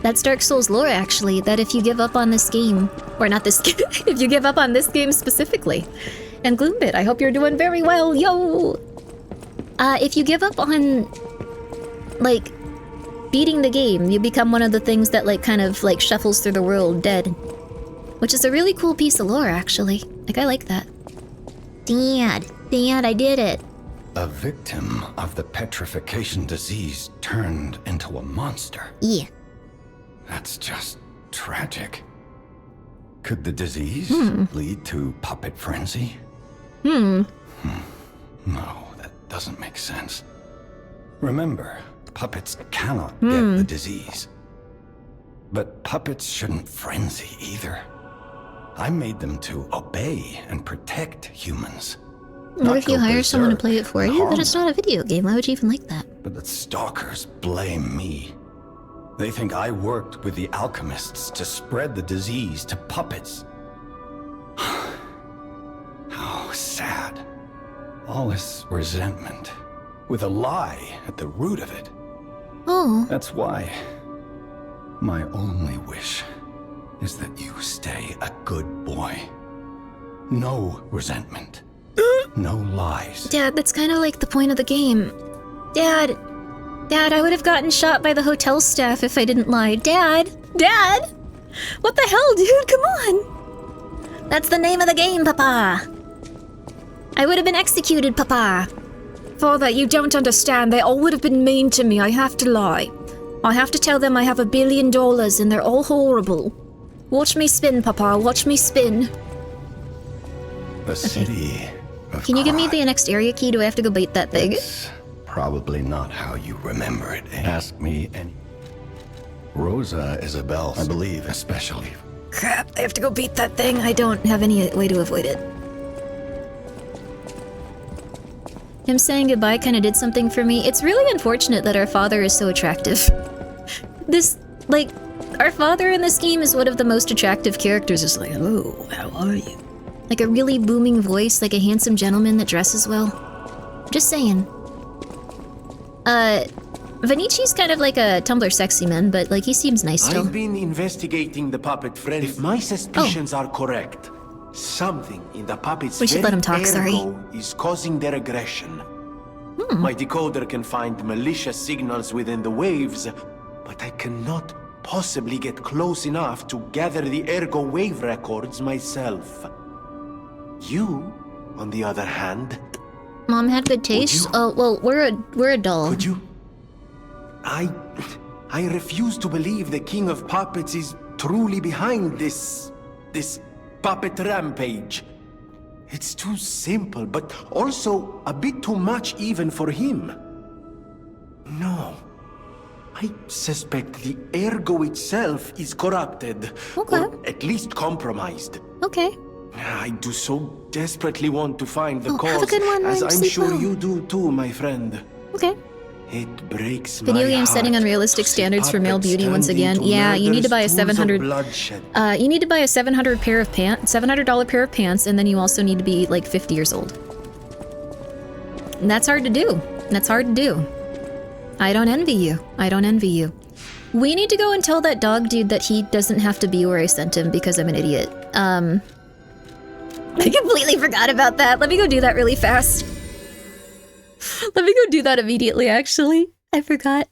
That's Dark Souls lore, actually, that if you give up on this game... Or not this game, if you give up on this game specifically. And Gloombit, I hope you're doing very well, yo! If you give up on... like... beating the game, you become one of the things that, like, kind of, like, shuffles through the world dead. Which is a really cool piece of lore, actually. Like, I like that. Dad, I did it. A victim of the petrification disease turned into a monster. Yeah. That's just tragic. Could the disease lead to puppet frenzy? No, that doesn't make sense. Remember, puppets cannot get the disease. But puppets shouldn't frenzy either. I made them to obey and protect humans. What if you hire someone to play it for you? But it's not a video game. Why would you even like that? But the stalkers blame me. They think I worked with the alchemists to spread the disease to puppets. How sad. All this resentment, with a lie at the root of it. Oh. That's why my only wish is that you stay a good boy. No resentment. No lies. Dad, that's kind of like the point of the game. Dad, I would have gotten shot by the hotel staff if I didn't lie. Dad! What the hell, dude? Come on! That's the name of the game, Papa! I would have been executed, Papa! Father, you don't understand. They all would have been mean to me. I have to lie. I have to tell them I have $1 billion and they're all horrible. Watch me spin, Papa. Watch me spin. The city of Can you give me the next area key? Do I have to go bait that thing? It's probably not how you remember it. Ask me any... Rosa Isabel, I believe, especially. Crap, I have to go beat that thing. I don't have any way to avoid it. Him saying goodbye kind of did something for me. It's really unfortunate that our father is so attractive. Our father in this game is one of the most attractive characters. It's like, hello, how are you? Like a really booming voice, like a handsome gentleman that dresses well. Just saying. Venici's kind of like a Tumblr sexy man, but like he seems nice still. I've been investigating the puppet friend. If my suspicions are correct, something in the puppet's We should let him talk, sorry. is causing their aggression. My decoder can find malicious signals within the waves, but I cannot possibly get close enough to gather the ergo wave records myself. You, on the other hand... Mom had good taste? Oh, well, we're a doll. Could you... I refuse to believe the King of Puppets is truly behind this puppet rampage. It's too simple, but also a bit too much even for him. No. I suspect the ergo itself is corrupted. Okay. Or at least compromised. Okay. I do so desperately want to find the Have a cause, good one, as Ryan. I'm Sleep sure well. you do too, my friend. Okay. It breaks Video my game heart setting unrealistic to see standards for male puppets beauty once turned again. into Yeah, you need to buy a murderous pools of 700. bloodshed. You need to buy a $700 pair of pants, and then you also need to be like 50 years old. And that's hard to do. That's hard to do. I don't envy you. I don't envy you. We need to go and tell that dog dude that he doesn't have to be where I sent him because I'm an idiot. I completely forgot about that. Let me go do that really fast. Let me go do that immediately, actually. I forgot.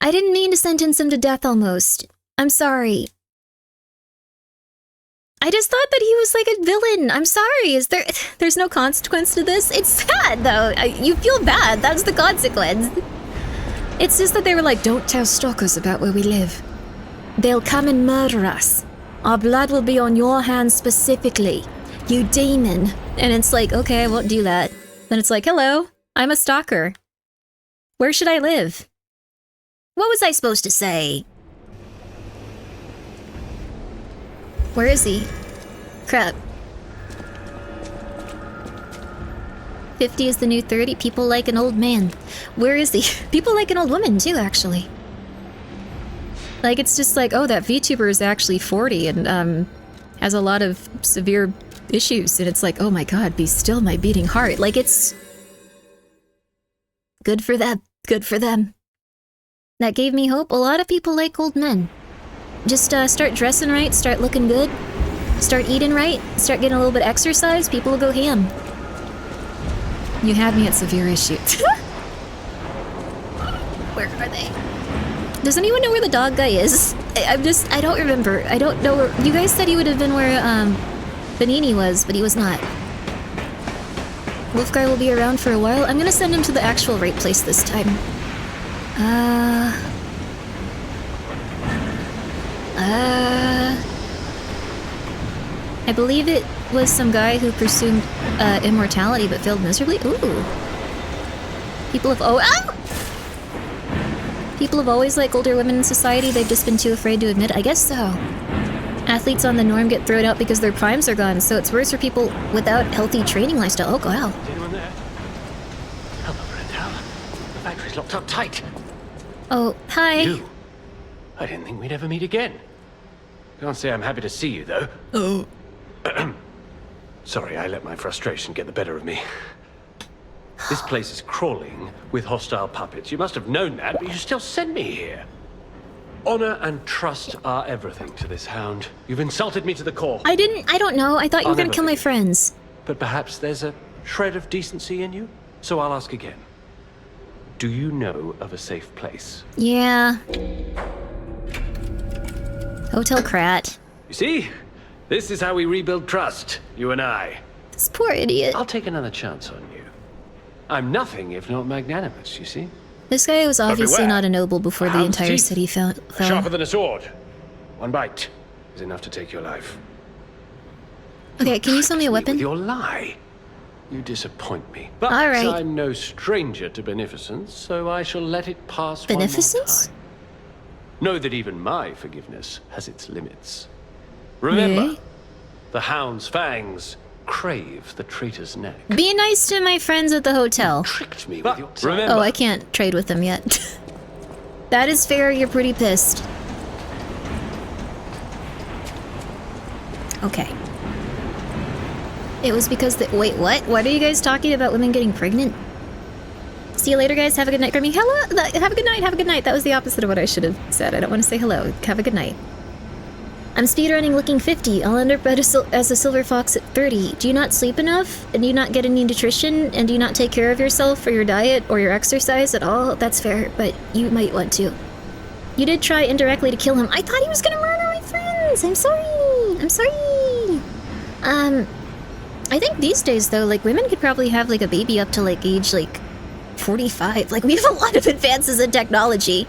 I didn't mean to sentence him to death almost. I'm sorry. I just thought that he was like a villain. I'm sorry. There's no consequence to this? It's sad, though. You feel bad. That's the consequence. It's just that they were like, don't tell stalkers about where we live. They'll come and murder us. Our blood will be on your hands specifically. You demon. And it's like, okay, I won't do that. Then it's like, hello, I'm a stalker. Where should I live? What was I supposed to say? Where is he? Crap. 50 is the new 30. People like an old man. Where is he? People like an old woman too, actually. Like, it's just like, oh, that VTuber is actually 40 and has a lot of severe issues. And it's like, oh my god, be still my beating heart. Like, it's... good for them. Good for them. That gave me hope. A lot of people like old men. Just start dressing right, start looking good, start eating right, start getting a little bit of exercise, people will go ham. You had me at severe issues. Where are they? Does anyone know where the dog guy is? I don't remember. I don't know where... You guys said he would have been where, Benini was, but he was not. Wolf guy will be around for a while. I'm gonna send him to the actual right place this time. I believe it was some guy who pursued immortality but failed miserably. Ooh. People have always liked older women in society. They've just been too afraid to admit it. I guess so. Athletes on the norm get thrown out because their primes are gone, so it's worse for people without healthy training lifestyle. Oh, wow. Is anyone there? Hello, Brental. The factory's locked up tight. Oh, hi. You? I didn't think we'd ever meet again. Can't say I'm happy to see you, though. Oh. Sorry, I let my frustration get the better of me. This place is crawling with hostile puppets. You must have known that, but you still sent me here. Honor and trust are everything to this hound. You've insulted me to the core. I don't know. I thought you were gonna kill my friends. But perhaps there's a shred of decency in you? So I'll ask again. Do you know of a safe place? Yeah. Hotel Krat. You see? This is how we rebuild trust, you and I. This poor idiot. I'll take another chance on you. I'm nothing if not magnanimous, you see? This guy was obviously Everywhere. not a noble before the Hound's entire teeth. city fell. Sharper than a sword. One bite is enough to take your life. Okay, can you sell me a weapon? With your lie. You disappoint me. But all right. I'm no stranger to beneficence, so I shall let it pass Beneficence? one more time. Know that even my forgiveness has its limits. Remember, the hound's fangs crave the traitor's neck. Be nice to my friends at the hotel. Tricked me with your remember. Oh, I can't trade with them yet. That is fair, you're pretty pissed. Okay. It was because wait, what? What are you guys talking about women getting pregnant? See you later, guys. Have a good night, Grimmi. Hello. Have a good night. Have a good night. That was the opposite of what I should have said. I don't want to say hello. Have a good night. I'm speedrunning looking 50. I'll end up as a silver fox at 30. Do you not sleep enough? And do you not get any nutrition? And do you not take care of yourself for your diet or your exercise at all? That's fair, but you might want to. You did try indirectly to kill him. I thought he was gonna murder my friends! I'm sorry! I'm sorry! I think these days, though, like, women could probably have, like, a baby up to, like, age, like, 45. Like, we have a lot of advances in technology.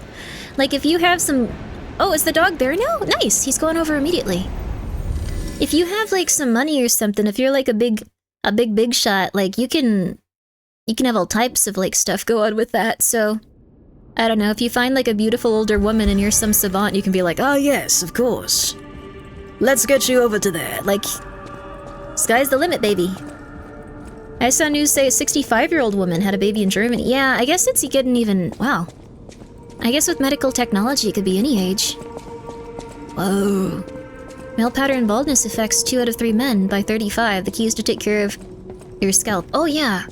Like, if you have some... Oh, is the dog there now? Nice! He's going over immediately. If you have, like, some money or something, if you're, like, a big shot, like, you can have all types of, like, stuff go on with that, so... I don't know, if you find, like, a beautiful older woman and you're some savant, you can be like, Oh yes, of course. Let's get you over to there. like... Sky's the limit, baby. I saw news say a 65-year-old woman had a baby in Germany. Yeah, I guess it's getting even... Wow. I guess with medical technology, it could be any age. Whoa. Male pattern baldness affects 2 out of 3 men by 35. The key is to take care of your scalp. Oh, yeah.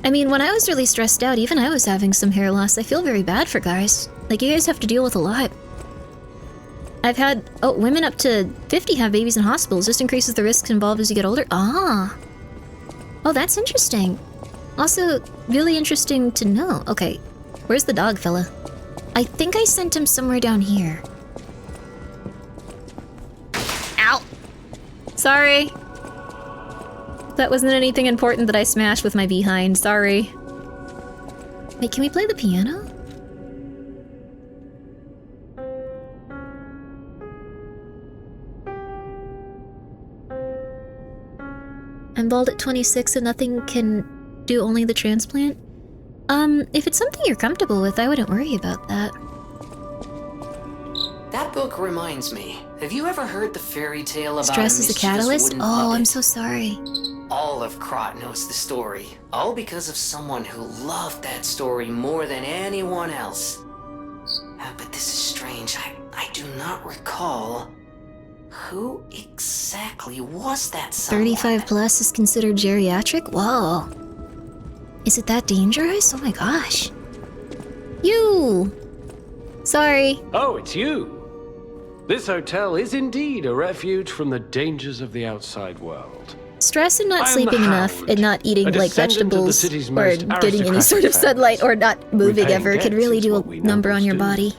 I mean, when I was really stressed out, even I was having some hair loss. I feel very bad for guys. Like, you guys have to deal with a lot. I've had... Oh, women up to 50 have babies in hospitals. This increases the risks involved as you get older. Ah. Oh, that's interesting. Also, really interesting to know. Okay, where's the dog fella? I think I sent him somewhere down here. Ow! Sorry. That wasn't anything important that I smashed with my behind. Sorry. Wait, can we play the piano? I'm bald at 26 and nothing can do, only the transplant? If it's something you're comfortable with, I wouldn't worry about that. That book reminds me. Have you ever heard the fairy tale about Stress is a catalyst? Oh, I'm so sorry. All of Krot knows the story. All because of someone who loved that story more than anyone else. But this is strange. I do not recall... Who exactly was that someone? 35 plus is considered geriatric? Whoa. Is it that dangerous? Oh my gosh. You! Sorry. Oh, it's you. This hotel is indeed a refuge from the dangers of the outside world. Stress and not sleeping enough and not eating like vegetables or getting any sort of sunlight or not moving ever could really do a number on your body.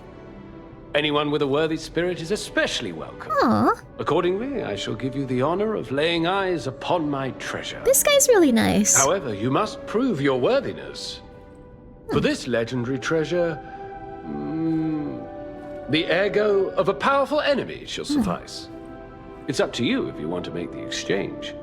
Anyone with a worthy spirit is especially welcome. Aww. Accordingly, I shall give you the honor of laying eyes upon my treasure. This guy's really nice. However, you must prove your worthiness. For this legendary treasure, the ego of a powerful enemy shall suffice. It's up to you if you want to make the exchange.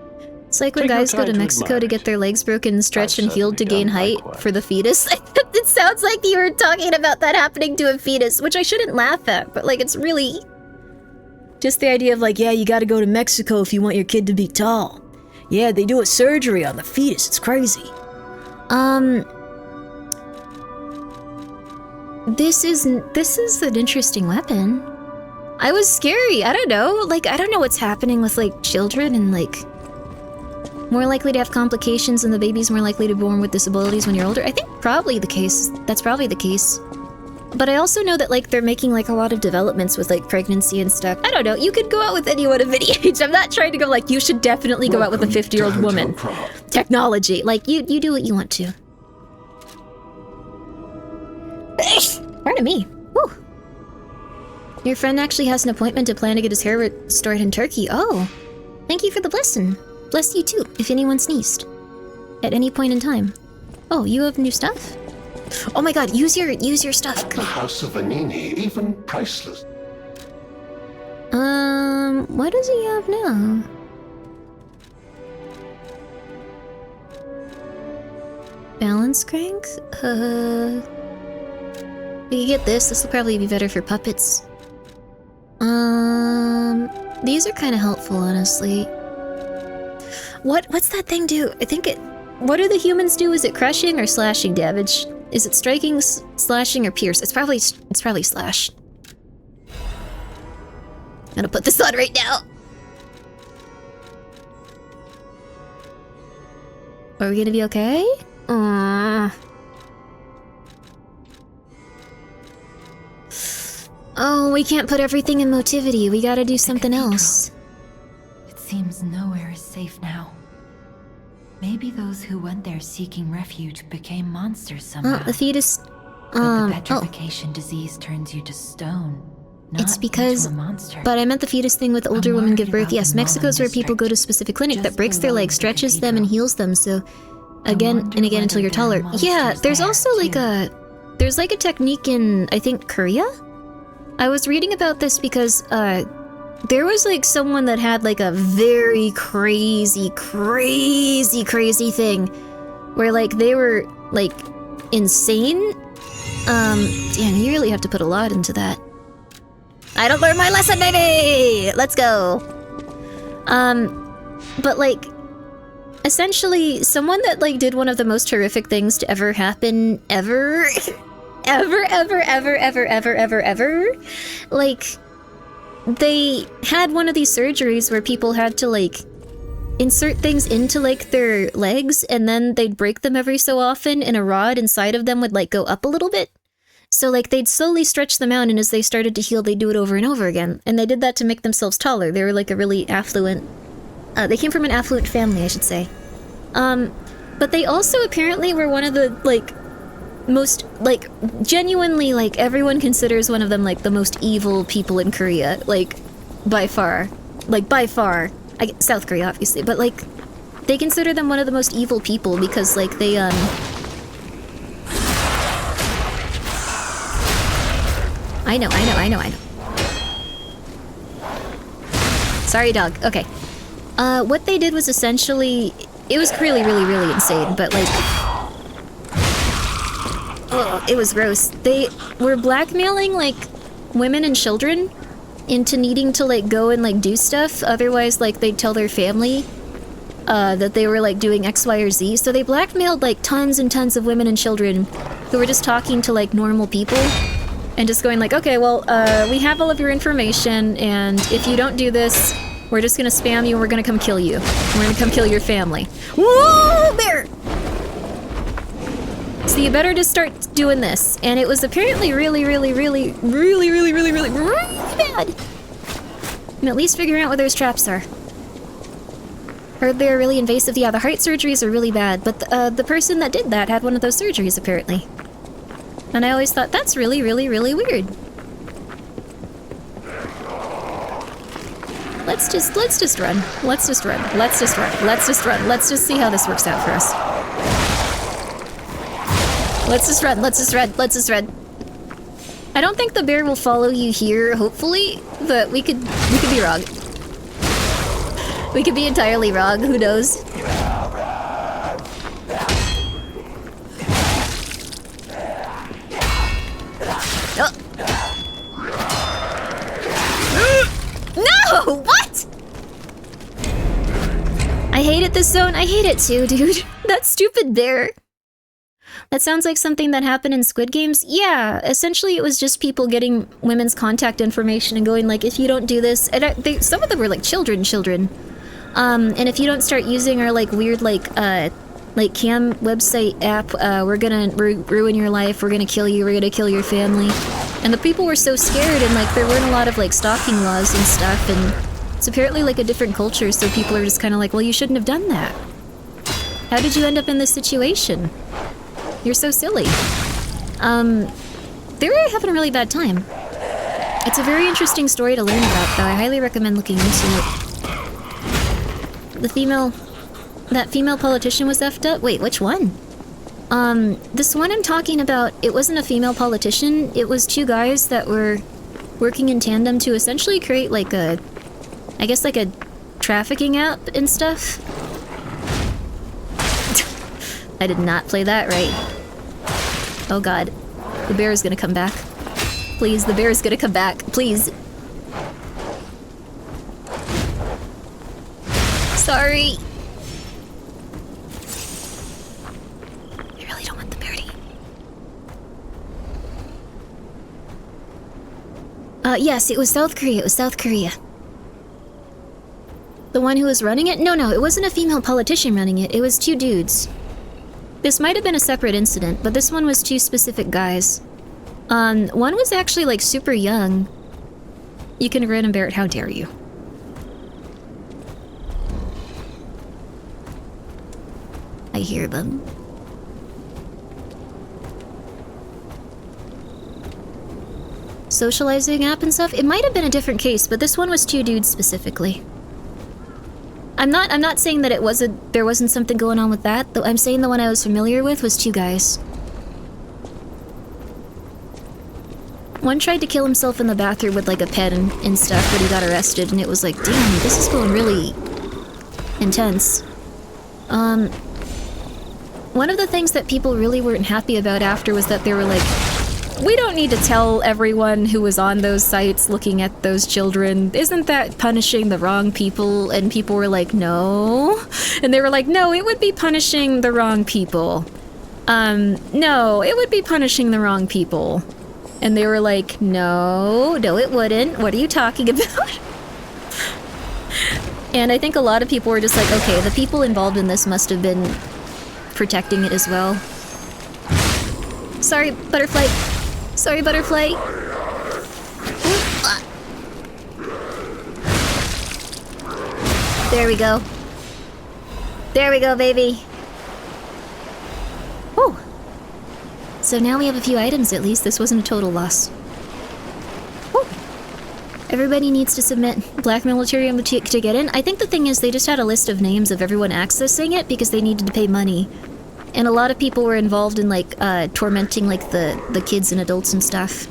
It's like when guys go to Mexico to get their legs broken, stretched, and healed to gain height for the fetus. It sounds like you were talking about that happening to a fetus, which I shouldn't laugh at, but like it's really... Just the idea of like, yeah, you gotta go to Mexico if you want your kid to be tall. Yeah, they do a surgery on the fetus, it's crazy. This is an interesting weapon. I was scary, I don't know. Like, I don't know what's happening with like children and like... More likely to have complications and the baby's more likely to be born with disabilities when you're older. I think probably the case. That's probably the case. But I also know that like they're making like a lot of developments with like pregnancy and stuff. I don't know, you could go out with anyone of any age. I'm not trying to go like you should definitely go out with a 50-year-old woman. Technology. Like you do what you want to. Pardon me. Whew. Your friend actually has an appointment to plan to get his hair restored in Turkey. Oh. Thank you for the blessing. Bless you too, if anyone sneezed. At any point in time. Oh, you have new stuff? Oh my god, use your stuff. At the House of Vanini, even priceless. What does he have now? Balance crank? We can get this. This will probably be better for puppets. These are kind of helpful, honestly. What's that thing do? I think it... What do the humans do? Is it crushing or slashing damage? Is it striking, slashing, or pierce? It's probably slash. I'm gonna put this on right now. Are we gonna be okay? Oh, we can't put everything in motivity. We gotta do something else. It seems nowhere is safe now. Maybe those who went there seeking refuge became monsters somehow. Oh, the fetus... But the petrification disease turns you to stone. It's because... into a monster. But I meant the fetus thing with older women give birth. Yes, Mexico's where people go to a specific clinic that breaks their legs, stretches them, and heals them, so... Again and again until you're taller. Yeah, there's also like a... There's like a technique in, I think, Korea? I was reading about this because, there was like someone that had like a very crazy thing where like they were like insane. Damn, you really have to put a lot into that. I don't learn my lesson, baby! Let's go! But like, essentially, someone that like did one of the most horrific things to ever happen ever, like, they had one of these surgeries where people had to like insert things into like their legs and then they'd break them every so often and a rod inside of them would like go up a little bit. So like they'd slowly stretch them out and as they started to heal they'd do it over and over again. And they did that to make themselves taller. They were like a really affluent, they came from an affluent family, I should say. But they also apparently were one of the like most, like, genuinely, like, everyone considers one of them, like, the most evil people in Korea, like, by far. Like, by far. South Korea, obviously, but, like, they consider them one of the most evil people because, like, they, I know. Sorry, dog. Okay. What they did was essentially... It was really insane, but, like... Oh, it was gross. They were blackmailing, like, women and children into needing to, like, go and, like, do stuff. Otherwise, like, they'd tell their family that they were, like, doing X, Y, or Z. So they blackmailed, like, tons and tons of women and children who were just talking to, like, normal people. And just going like, okay, well, we have all of your information, and if you don't do this, we're just gonna spam you and we're gonna come kill you. We're gonna come kill your family. Whoa, bear! So you better just start doing this. And it was apparently really bad. And at least figuring out where those traps are. Heard they're really invasive. Yeah, the heart surgeries are really bad, but the person that did that had one of those surgeries, apparently. And I always thought, that's really weird. Let's just run. Let's just see how this works out for us. Let's just run. I don't think the bear will follow you here, hopefully, but we could be wrong. We could be entirely wrong, who knows? No! What? I hated this zone. I hate it too, dude. That stupid bear. That sounds like something that happened in Squid Games. Yeah, essentially it was just people getting women's contact information and going like, if you don't do this, and some of them were like children. And if you don't start using our like weird like cam website app, we're gonna ruin your life. We're gonna kill you. We're gonna kill your family. And the people were so scared, and like there weren't a lot of like stalking laws and stuff, and it's apparently like a different culture, so people are just kind of like, well, you shouldn't have done that. How did you end up in this situation? You're so silly. They were having a really bad time. It's a very interesting story to learn about, though. I highly recommend looking into it. That female politician was effed up? Wait, which one? This one I'm talking about, it wasn't a female politician. It was two guys that were working in tandem to essentially create like a, I guess like a trafficking app and stuff. I did not play that right. Oh god. The bear is gonna come back. Please, the bear is gonna come back. Please. Sorry. I really don't want the bear to eat. Yes, it was South Korea. The one who was running it? No, it wasn't a female politician running it. It was two dudes. This might have been a separate incident, but this one was two specific guys. One was actually like super young. You can grin and bear it, how dare you. I hear them. Socializing app and stuff? It might have been a different case, but this one was 2 dudes specifically. I'm not saying that there wasn't something going on with that, though I'm saying the one I was familiar with was 2 guys. One tried to kill himself in the bathroom with like a pen and stuff, but he got arrested, and it was like, damn, this is going really intense. One of the things that people really weren't happy about after was that they were like, we don't need to tell everyone who was on those sites looking at those children. Isn't that punishing the wrong people? And people were like, no. And they were like, no, it would be punishing the wrong people. No, it would be punishing the wrong people. And they were like, no, it wouldn't. What are you talking about? And I think a lot of people were just like, okay, the people involved in this must have been protecting it as well. Sorry, Butterfly. Sorry, Butterfly. There we go. There we go, baby. Whew. So now we have a few items at least. This wasn't a total loss. Whew. Everybody needs to submit Black Militarium to get in. I think the thing is they just had a list of names of everyone accessing it because they needed to pay money. And a lot of people were involved in, like, tormenting, like, the kids and adults and stuff.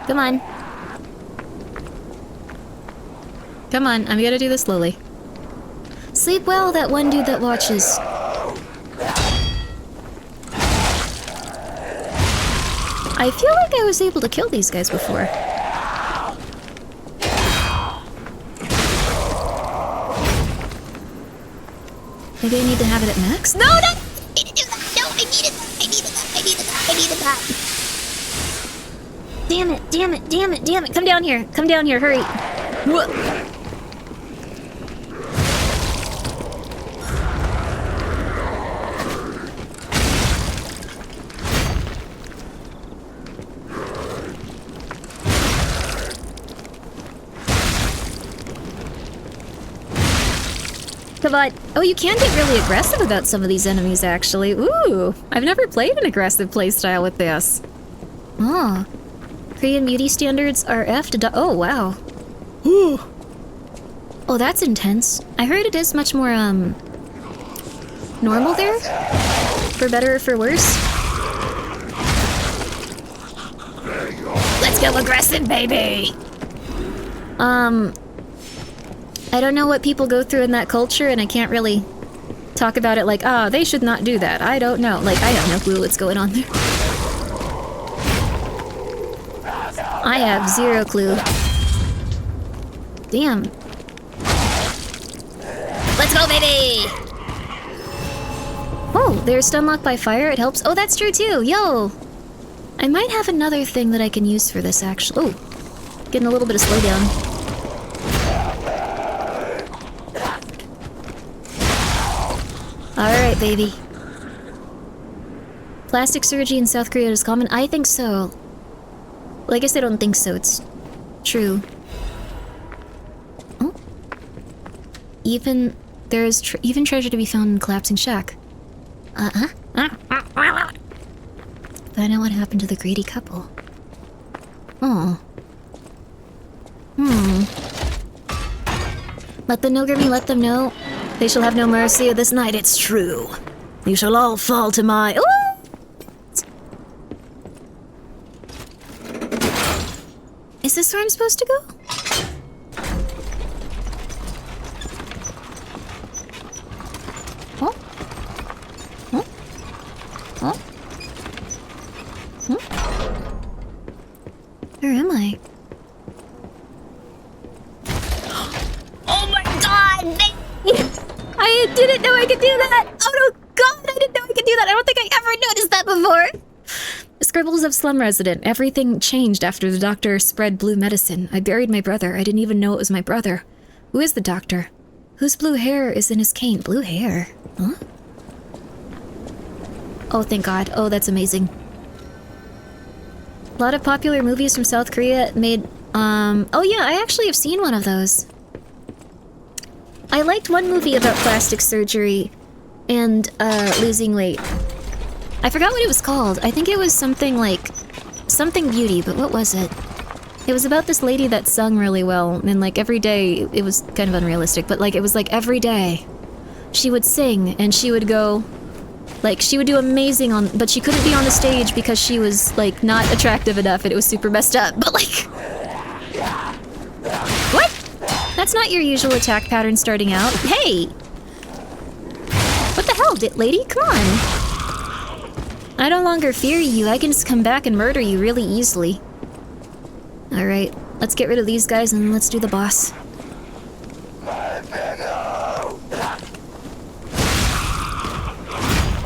Come on. Come on, I'm gonna do this slowly. Sleep well, that one dude that watches. I feel like I was able to kill these guys before. Maybe I need to have it at max? No, no! I need to do that! No, I needed that! I needed that! I needed that! I needed that! Damn it, damn it, damn it, damn it! Come down here! Come down here, hurry! What? Come on. Oh, you can get really aggressive about some of these enemies, actually. Ooh, I've never played an aggressive playstyle with this. Oh. Korean beauty standards are F to oh, wow. Ooh. Oh, that's intense. I heard it is much more, normal there? For better or for worse? Let's go aggressive, baby! I don't know what people go through in that culture, and I can't really talk about it like, ah, they should not do that. I don't know. Like, I have no clue what's going on there. I have 0 clue. Damn. Let's go, baby! Oh, there's stun lock by fire. It helps. Oh, that's true, too. Yo! I might have another thing that I can use for this, actually. Oh, getting a little bit of slowdown. Alright, baby. Plastic surgery in South Korea is common? I think so. Well, I guess I don't think so. It's true. Oh. There's even treasure to be found in collapsing shack. Find out what happened to the greedy couple. Oh. Let them know, Grimmi, let them know. They shall have no mercy this night, it's true. You shall all fall to my— Ooh! Is this where I'm supposed to go? Oh? Oh? Oh? Oh? Where am I? Oh my god! I didn't know I could do that! Oh no, god, I didn't know I could do that! I don't think I ever noticed that before! Scribbles of Slum Resident. Everything changed after the doctor spread blue medicine. I buried my brother. I didn't even know it was my brother. Who is the doctor? Whose blue hair is in his cane? Blue hair? Huh? Oh, thank god. Oh, that's amazing. A lot of popular movies from South Korea made, oh yeah, I actually have seen one of those. I liked one movie about plastic surgery and, losing weight. I forgot what it was called. I think it was something like... something beauty, but what was it? It was about this lady that sung really well, and like every day, it was kind of unrealistic, but like it was like every day she would sing, and she would go... like, she would do amazing on... but she couldn't be on the stage because she was, like, not attractive enough and it was super messed up, but like... What? That's not your usual attack pattern starting out. Hey! What the hell, lady? Come on! I no longer fear you. I can just come back and murder you really easily. Alright, let's get rid of these guys and let's do the boss.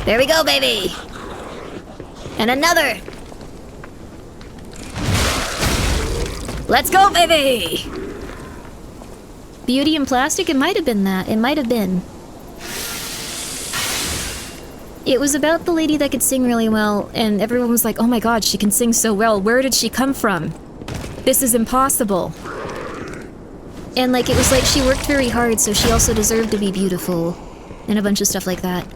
There we go, baby! And another! Let's go, baby! Beauty and plastic? It might have been that. It might have been. It was about the lady that could sing really well, and everyone was like, oh my god, she can sing so well. Where did she come from? This is impossible. And like, it was like she worked very hard, so she also deserved to be beautiful. And a bunch of stuff like that.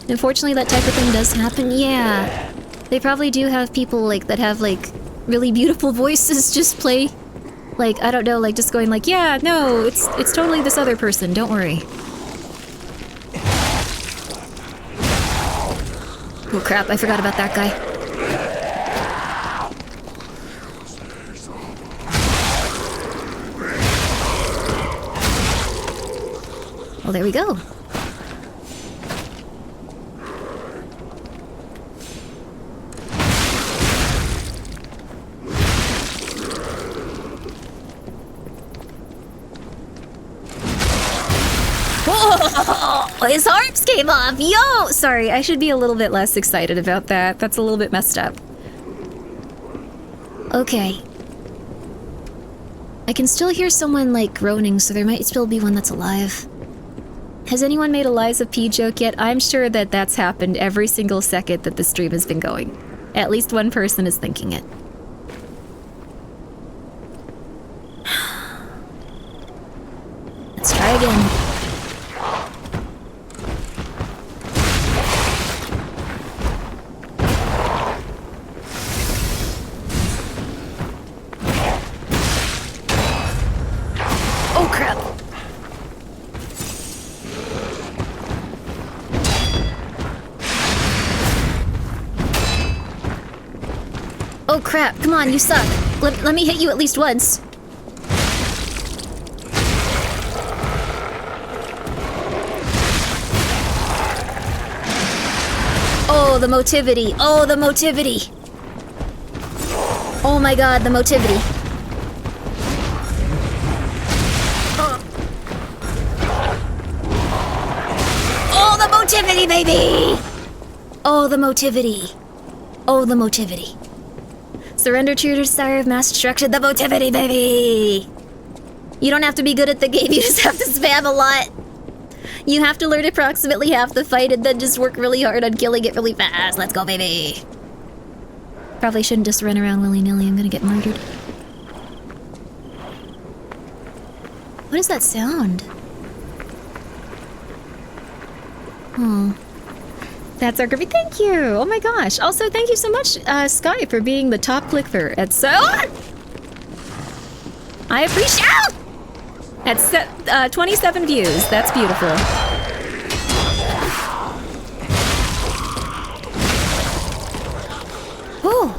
Unfortunately, that type of thing does happen. Yeah. They probably do have people, like, that have, like, really beautiful voices just play. Like, I don't know, like, just going like, yeah, no, it's totally this other person, don't worry. Oh crap, I forgot about that guy. Well, there we go. Oh, his arms came off! Yo! Sorry, I should be a little bit less excited about that. That's a little bit messed up. Okay. I can still hear someone, like, groaning, so there might still be one that's alive. Has anyone made a Liza P joke yet? I'm sure that that's happened every single second that the stream has been going. At least one person is thinking it. Let's try again. Oh crap! Oh crap, come on, you suck. Let me hit you at least once. Oh, the motivity. Oh, the motivity. Oh my god, the motivity. Oh, the motivity, baby! Oh, the motivity. Oh, the motivity. Surrender to your desire of mass destruction. The motivity, baby! You don't have to be good at the game, you just have to spam a lot. You have to learn approximately half the fight and then just work really hard on killing it really fast. Let's go, baby! Probably shouldn't just run around willy-nilly, I'm gonna get murdered. What is that sound? Oh. That's our Grimmi. Thank you! Oh my gosh. Also, thank you so much, Sky, for being the top clicker at I appreciate... At 27 views. That's beautiful. Whew.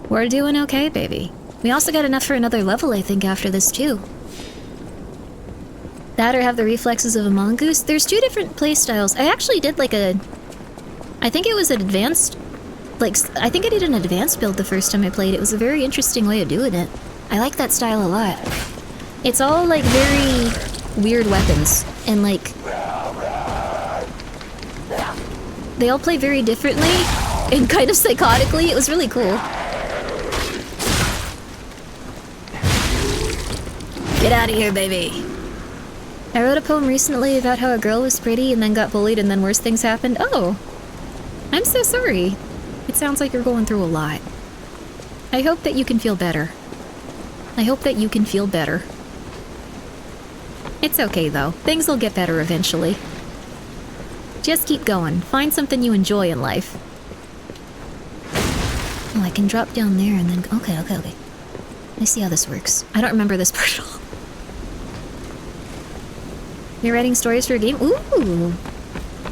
We're doing okay, baby. We also got enough for another level, I think, after this, too. That or have the reflexes of a mongoose. There's two different playstyles. I actually did like a... I think it was an advanced... Like, I think I did an advanced build the first time I played. It was a very interesting way of doing it. I like that style a lot. It's all like very weird weapons. And like... they all play very differently and kind of psychotically. It was really cool. Get out of here, baby. I wrote a poem recently about how a girl was pretty and then got bullied and then worse things happened. Oh, I'm so sorry. It sounds like you're going through a lot. I hope that you can feel better. I hope that you can feel better. It's okay, though. Things will get better eventually. Just keep going. Find something you enjoy in life. Oh, I can drop down there and then... Okay. I see how this works. I don't remember this part at all. You're writing stories for a game? Ooh!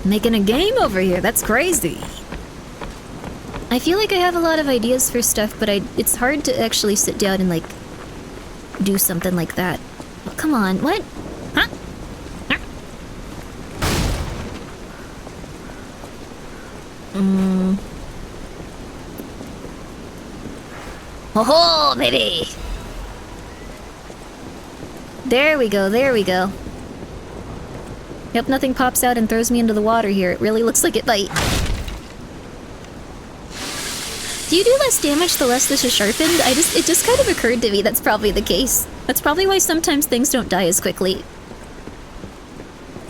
Making a game over here. That's crazy. I feel like I have a lot of ideas for stuff, but it's hard to actually sit down and, like, do something like that. Oh, come on. What? Huh? Oh, baby! There we go. Yep, nothing pops out and throws me into the water here. It really looks like it might. Do you do less damage the less this is sharpened? It just kind of occurred to me that's probably the case. That's probably why sometimes things don't die as quickly.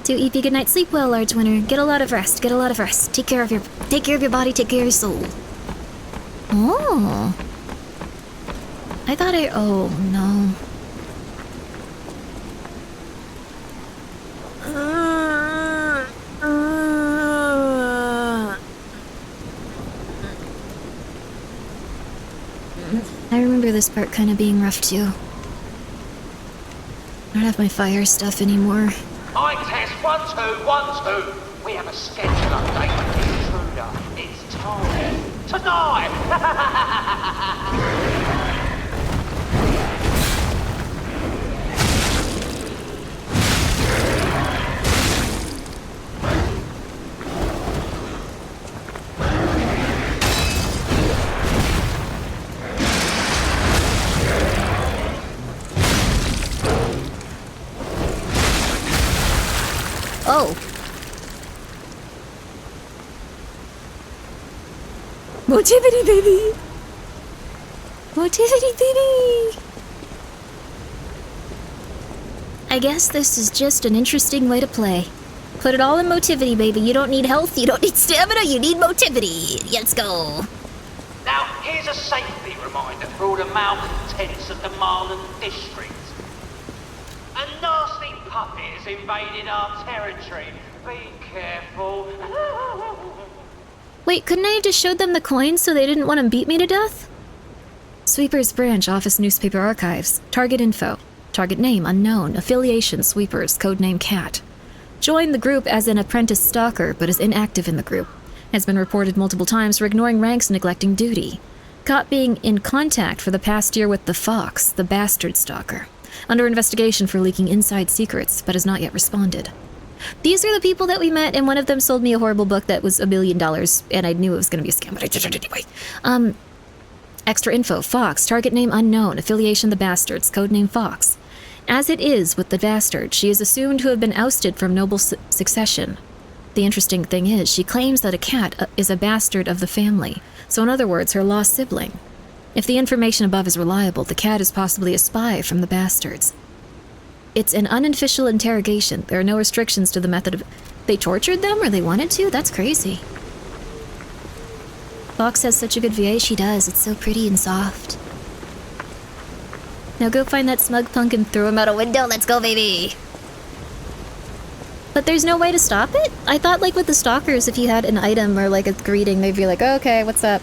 To EP, good night, sleep well, large winner. Get a lot of rest. Take care of your body, take care of your soul. Oh. I thought oh no. I remember this part kind of being rough too. I don't have my fire stuff anymore. I test 1, 2, 1, 2. We have a schedule update with the intruder. It's time to die. Oh. Motivity, baby! Motivity, baby! I guess this is just an interesting way to play. Put it all in motivity, baby. You don't need health, you don't need stamina, you need motivity. Let's go. Now, here's a safety reminder for all the malcontents of the Marlin district. A nasty puppet has invaded our territory. Be careful. Wait, couldn't I have just showed them the coins so they didn't want to beat me to death? Sweepers Branch, Office Newspaper Archives. Target info. Target name unknown. Affiliation Sweepers, codename Cat. Joined the group as an apprentice stalker, but is inactive in the group. Has been reported multiple times for ignoring ranks and neglecting duty. Caught being in contact for the past year with the Fox, the bastard stalker. Under investigation for leaking inside secrets, but has not yet responded. These are the people that we met, and one of them sold me a horrible book that was $1 million, and I knew it was going to be a scam, but I did it anyway. Extra info, Fox, target name unknown, affiliation the Bastards, codename Fox. As it is with the Bastard, she is assumed to have been ousted from noble succession. The interesting thing is, she claims that a cat is a bastard of the family, so in other words, her lost sibling. If the information above is reliable, the cat is possibly a spy from the Bastards. It's an unofficial interrogation. There are no restrictions to the method of... They tortured them or they wanted to? That's crazy. Fox has such a good VA. She does. It's so pretty and soft. Now go find that smug punk and throw him out a window. Let's go, baby! But there's no way to stop it? I thought, like, with the stalkers, if you had an item or, like, a greeting, they'd be like, oh, okay, what's up?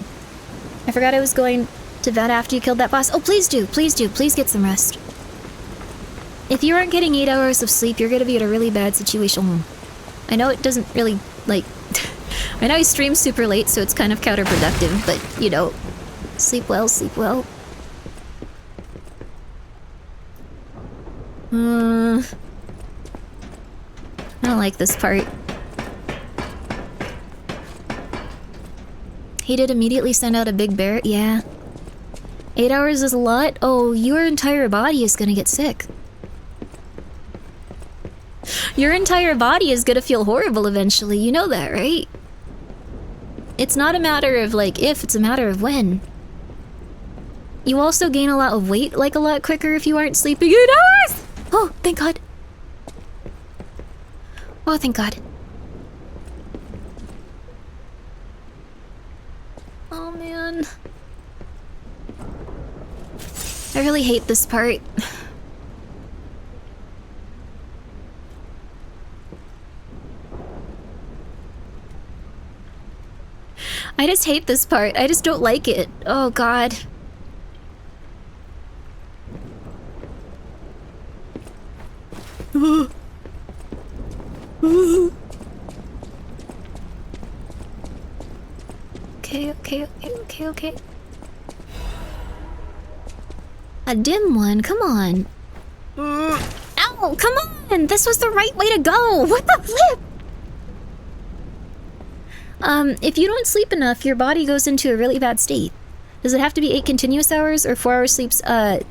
I forgot I was going to vet after you killed that boss. Oh, please do. Please do. Please get some rest. If you aren't getting 8 hours of sleep, you're gonna be in a really bad situation. I know it doesn't really, like... I know I stream super late, so it's kind of counterproductive, but, you know, sleep well, sleep well. I don't like this part. He did immediately send out a big bear? Yeah. 8 hours is a lot? Oh, your entire body is gonna get sick. Your entire body is gonna feel horrible eventually, you know that, right? It's not a matter of, like, if, it's a matter of when. You also gain a lot of weight, like, a lot quicker if you aren't sleeping 8 hours! Oh, thank God. Oh, thank God. man. I really hate this part. I just hate this part. I just don't like it. Oh god. Okay. A dim one, come on. Ow, come on! This was the right way to go! What the flip? If you don't sleep enough, your body goes into a really bad state. Does it have to be 8 continuous hours or 4 hours sleeps, 8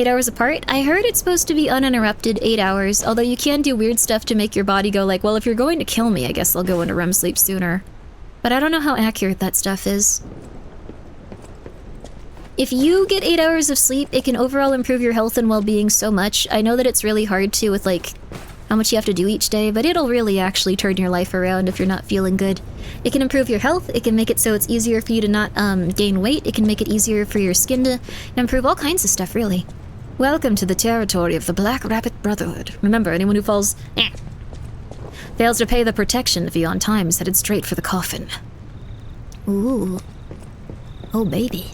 hours apart? I heard it's supposed to be uninterrupted 8 hours, although you can do weird stuff to make your body go like, well, if you're going to kill me, I guess I'll go into REM sleep sooner. But I don't know how accurate that stuff is. If you get 8 hours of sleep, it can overall improve your health and well-being so much. I know that it's really hard to with, like, how much you have to do each day, but it'll really actually turn your life around if you're not feeling good. It can improve your health, it can make it so it's easier for you to not gain weight, it can make it easier for your skin to improve all kinds of stuff, really. Welcome to the territory of the Black Rabbit Brotherhood. Remember, anyone who fails to pay the protection fee on time is headed straight for the coffin. Ooh. Oh, baby.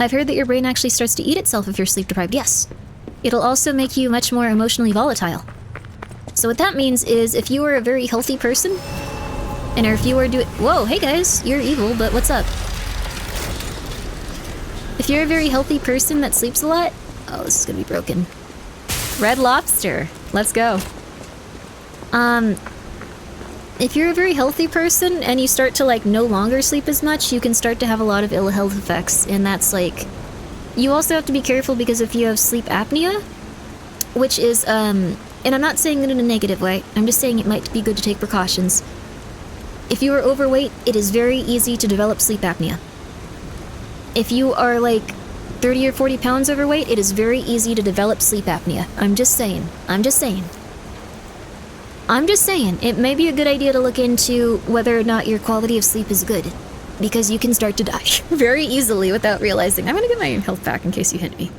I've heard that your brain actually starts to eat itself if you're sleep deprived. Yes. It'll also make you much more emotionally volatile. So what that means is if you are a very healthy person, and if you are doing— whoa, hey guys, you're evil, but what's up? If you're a very healthy person that sleeps a lot— oh, this is gonna be broken. Red Lobster, let's go. If you're a very healthy person and you start to like no longer sleep as much, you can start to have a lot of ill health effects, and that's like— you also have to be careful because if you have sleep apnea, which is, and I'm not saying it in a negative way, I'm just saying it might be good to take precautions. If you are overweight, it is very easy to develop sleep apnea. If you are like 30 or 40 pounds overweight, it is very easy to develop sleep apnea. I'm just saying. It may be a good idea to look into whether or not your quality of sleep is good, because you can start to die very easily without realizing. I'm gonna get my health back in case you hit me.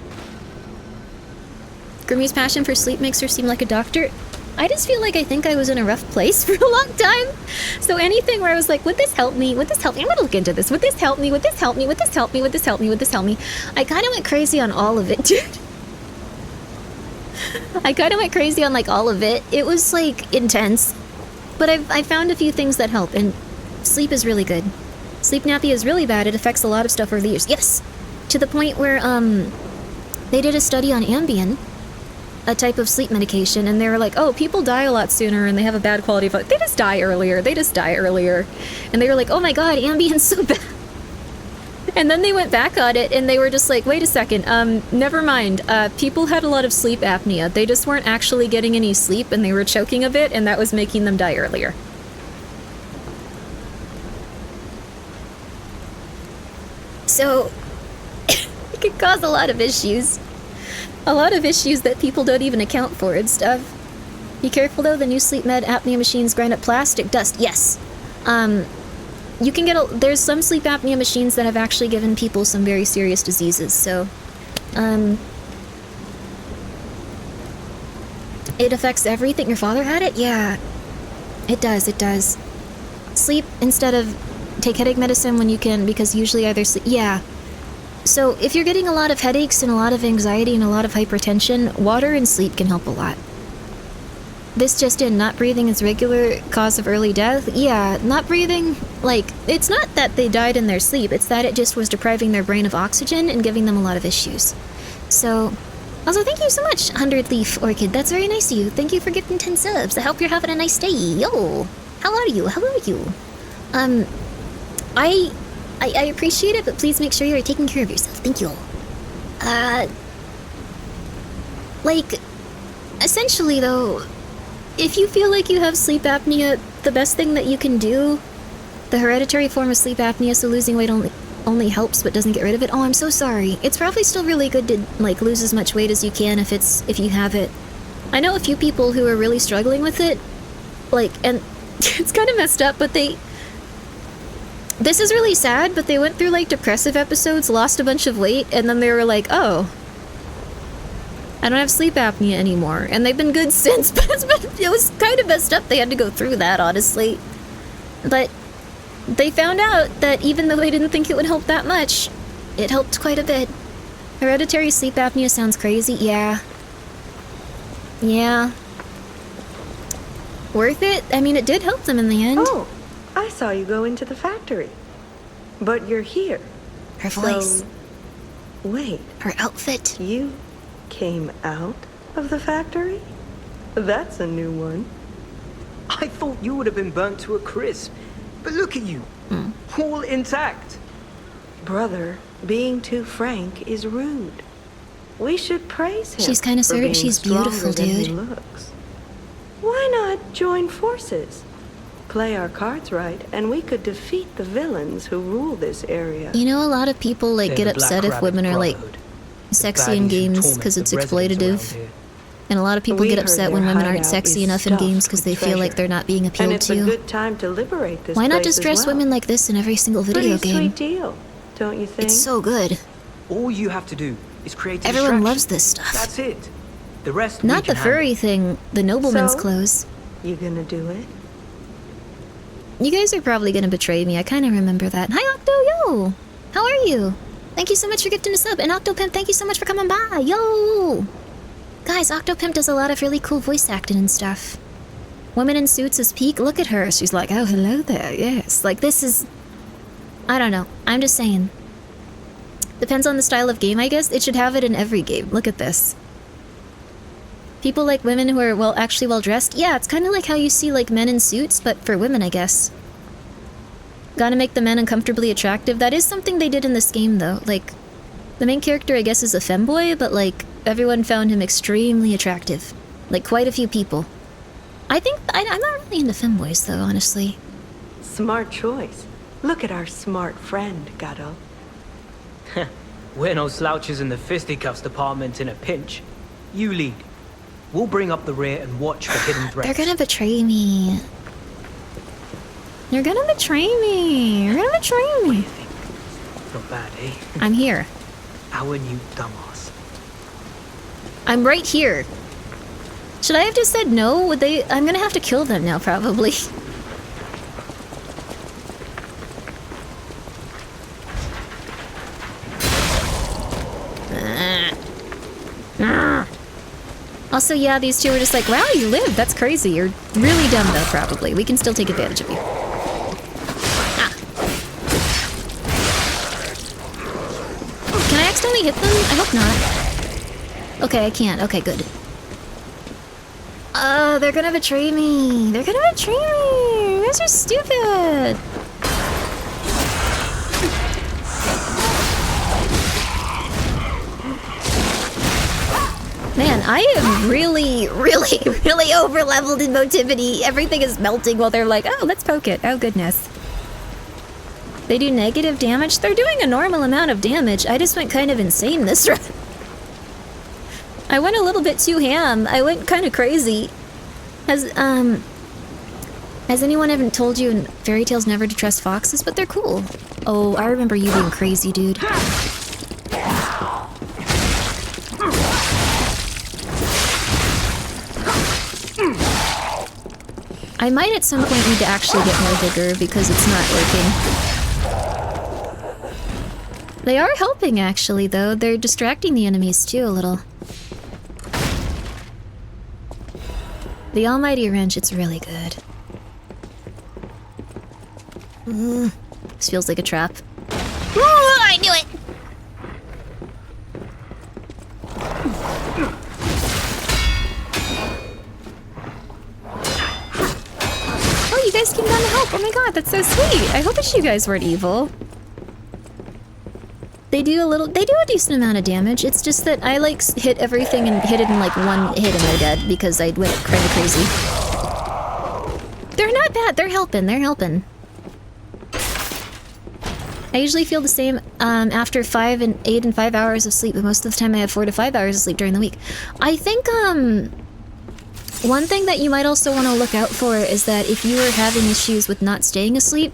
Grimmi's passion for sleep makes her seem like a doctor. I just feel like I think I was in a rough place for a long time. So anything where I was like, would this help me? Would this help me? I'm gonna look into this. Would this help me? Would this help me? Would this help me? Would this help me? Would this help me? I kind of went crazy on all of it, dude. I kind of went crazy on like all of it. It was like intense. But I found a few things that help, and sleep is really good. Sleep apnea is really bad. It affects a lot of stuff over the years. Yes! To the point where, they did a study on Ambien, a type of sleep medication, and they were like, oh, people die a lot sooner and they have a bad quality of life. They just die earlier. And they were like, oh my god, Ambien's so bad. And then they went back on it and they were just like, wait a second, never mind. People had a lot of sleep apnea. They just weren't actually getting any sleep and they were choking a bit, and that was making them die earlier. So, it could cause a lot of issues. A lot of issues that people don't even account for and stuff. Be careful though, the new sleep med apnea machines grind up plastic dust. Yes. You can get there's some sleep apnea machines that have actually given people some very serious diseases, so, it affects everything. Your father had it? Yeah. It does. Sleep instead of take headache medicine when you can, because usually either sleep— yeah. So if you're getting a lot of headaches and a lot of anxiety and a lot of hypertension, water and sleep can help a lot. This just in, not breathing is regular cause of early death. Yeah, not breathing, like, it's not that they died in their sleep, it's that it just was depriving their brain of oxygen and giving them a lot of issues. So, also thank you so much, 100 Leaf Orchid, that's very nice of you. Thank you for gifting 10 subs, I hope you're having a nice day. Yo, how are you? I appreciate it, but please make sure you're taking care of yourself. Thank you. Like, essentially though, if you feel like you have sleep apnea, the best thing that you can do— the hereditary form of sleep apnea, so losing weight only helps but doesn't get rid of it. Oh, I'm so sorry. It's probably still really good to, like, lose as much weight as you can if you have it. I know a few people who are really struggling with it, like, and it's kind of messed up, but This is really sad, but they went through like depressive episodes, lost a bunch of weight, and then they were like, oh, I don't have sleep apnea anymore. And they've been good since, but it was kind of messed up. They had to go through that, honestly. But they found out that even though they didn't think it would help that much, it helped quite a bit. Hereditary sleep apnea sounds crazy. Yeah. Yeah. Worth it? I mean, it did help them in the end. Oh, I saw you go into the factory. But you're here. Her voice. So, wait. Her outfit. You came out of the factory? That's a new one. I thought you would have been burnt to a crisp. But look at you. All intact. Brother, being too frank is rude. We should praise him. She's kind of certain she's beautiful, dude. Looks. Why not join forces? Play our cards right, and we could defeat the villains who rule this area. You know, a lot of people like get upset if women are like sexy in games because it's exploitative. And a lot of people get upset when women aren't sexy enough in games because they feel like they're not being appealed and it's to. A good time to liberate this Why not place just dress as well? women like this in every single video Pretty game? Sweet deal, don't you think? It's so good. All you have to do is create a Everyone distraction. loves this stuff. That's it. The rest Not we the can furry thing, the nobleman's So? clothes. You gonna do it? You guys are probably gonna betray me. I kind of remember that. Hi, Octo, yo! How are you? Thank you so much for gifting a sub. And Octopimp, thank you so much for coming by. Yo! Guys, Octopimp does a lot of really cool voice acting and stuff. Women in Suits is peak. Look at her. She's like, oh, hello there. Yes. Like, this is... I don't know. I'm just saying. Depends on the style of game, I guess. It should have it in every game. Look at this. People like women who are, well, actually well-dressed. Yeah, it's kind of like how you see, like, men in suits, but for women, I guess. Gotta make the men uncomfortably attractive. That is something they did in this game, though. Like, the main character, I guess, is a femboy, but, like, everyone found him extremely attractive. Like, quite a few people. I'm not really into femboys, though, honestly. Smart choice. Look at our smart friend, Gato. We're no slouches in the fisticuffs department in a pinch. You lead. We'll bring up the rear and watch for hidden threats. They're gonna betray me. You're gonna betray me. You're gonna betray me. Not bad, eh? I'm here. Our new dumbass. I'm right here. Should I have just said no? Would they? I'm gonna have to kill them now, probably. Also, yeah, these two were just like, wow, you live. That's crazy. You're really dumb, though, probably. We can still take advantage of you. Ah. Can I accidentally hit them? I hope not. Okay, I can't. Okay, good. They're gonna betray me. They're gonna betray me. You guys are stupid. Man, I am really over-leveled in motivity. Everything is melting while they're like, oh, let's poke it. Oh, goodness. They do negative damage? They're doing a normal amount of damage. I just went kind of insane this run. I went a little bit too ham. I went kind of crazy. Has anyone ever told you in fairy tales never to trust foxes? But they're cool. Oh, I remember you being crazy, dude. I might at some point need to actually get more vigor because it's not working. They are helping, actually, though. They're distracting the enemies, too, a little. The almighty wrench, it's really good. This feels like a trap. Ooh, I knew it! Oh, you guys came down to help. Oh my god, that's so sweet. I hope that you guys weren't evil. They do a decent amount of damage. It's just that I like hit everything and hit it in like one hit and they're dead because I went kind of crazy. They're not bad. They're helping. They're helping. I usually feel the same after 8 and 5 hours of sleep, but most of the time I have 4 to 5 hours of sleep during the week. I think one thing that you might also want to look out for is that if you are having issues with not staying asleep,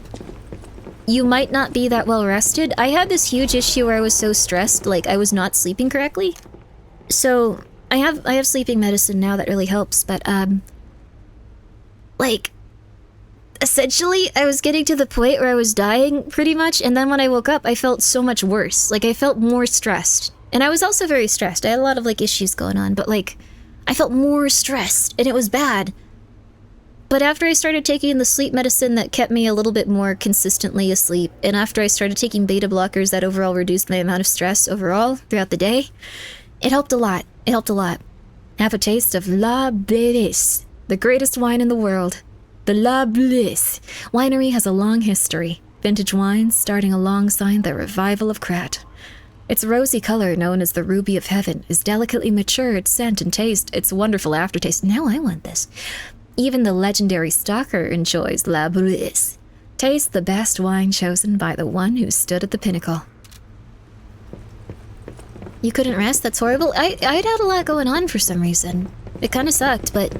you might not be that well rested. I had this huge issue where I was so stressed, like I was not sleeping correctly. So I have sleeping medicine now that really helps, but like essentially I was getting to the point where I was dying pretty much, and then when I woke up I felt so much worse. Like I felt more stressed. And I was also very stressed. I had a lot of like issues going on, but like I felt more stressed and it was bad. But after I started taking the sleep medicine that kept me a little bit more consistently asleep, and after I started taking beta blockers that overall reduced my amount of stress overall throughout the day, it helped a lot. It helped a lot. Have a taste of La Bliss, the greatest wine in the world. The La Bliss winery has a long history. Vintage wines starting alongside the revival of Krat. Its rosy color, known as the ruby of heaven, is delicately matured scent and taste. Its wonderful aftertaste. Now I want this. Even the legendary stalker enjoys La Bliss. Taste the best wine chosen by the one who stood at the pinnacle. You couldn't rest? That's horrible. I'd had a lot going on for some reason. It kind of sucked, but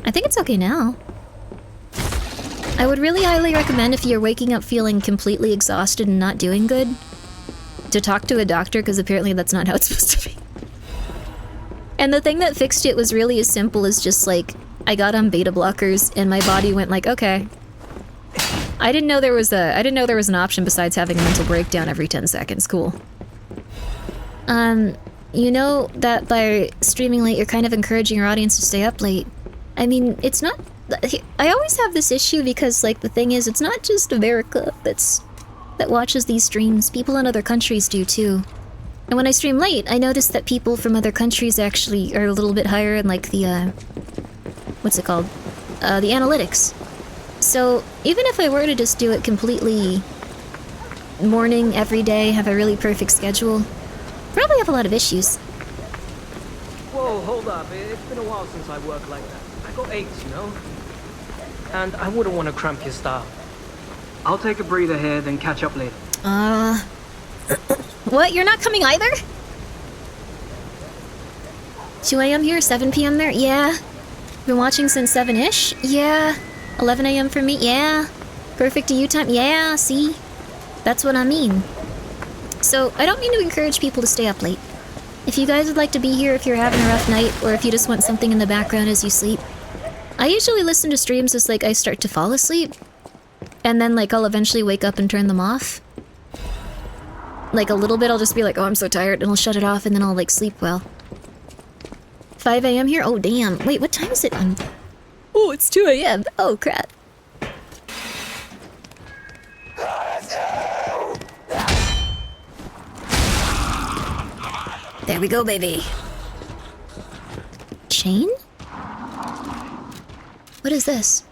I think it's okay now. I would really highly recommend, if you're waking up feeling completely exhausted and not doing good, to talk to a doctor, because apparently that's not how it's supposed to be. And the thing that fixed it was really as simple as just like, I got on beta blockers and my body went like, okay. I didn't know there was an option besides having a mental breakdown every 10 seconds. Cool. You know that by streaming late, you're kind of encouraging your audience to stay up late. I mean, it's not... I always have this issue because, like, the thing is, it's not just America that watches these streams. People in other countries do, too. And when I stream late, I notice that people from other countries actually are a little bit higher in, like, the, what's it called? The analytics. So, even if I were to just do it completely morning, every day, have a really perfect schedule, probably have a lot of issues. Whoa, hold up. It's been a while since I worked like that. I got aches, you know? And I wouldn't want to cramp your style. I'll take a breather here, then catch up later. What? You're not coming either? 2 a.m. here, 7 p.m. there? Yeah. Been watching since 7-ish? Yeah. 11 a.m. for me? Yeah. Perfect to you time? Yeah, see? That's what I mean. So, I don't mean to encourage people to stay up late. If you guys would like to be here if you're having a rough night, or if you just want something in the background as you sleep, I usually listen to streams as, like, I start to fall asleep. And then, like, I'll eventually wake up and turn them off. Like, a little bit, I'll just be like, oh, I'm so tired, and I'll shut it off, and then I'll, like, sleep well. 5 a.m. here? Oh, damn. Wait, what time is it? Oh, it's 2 a.m. Oh, crap. There we go, baby. Chain? What is this?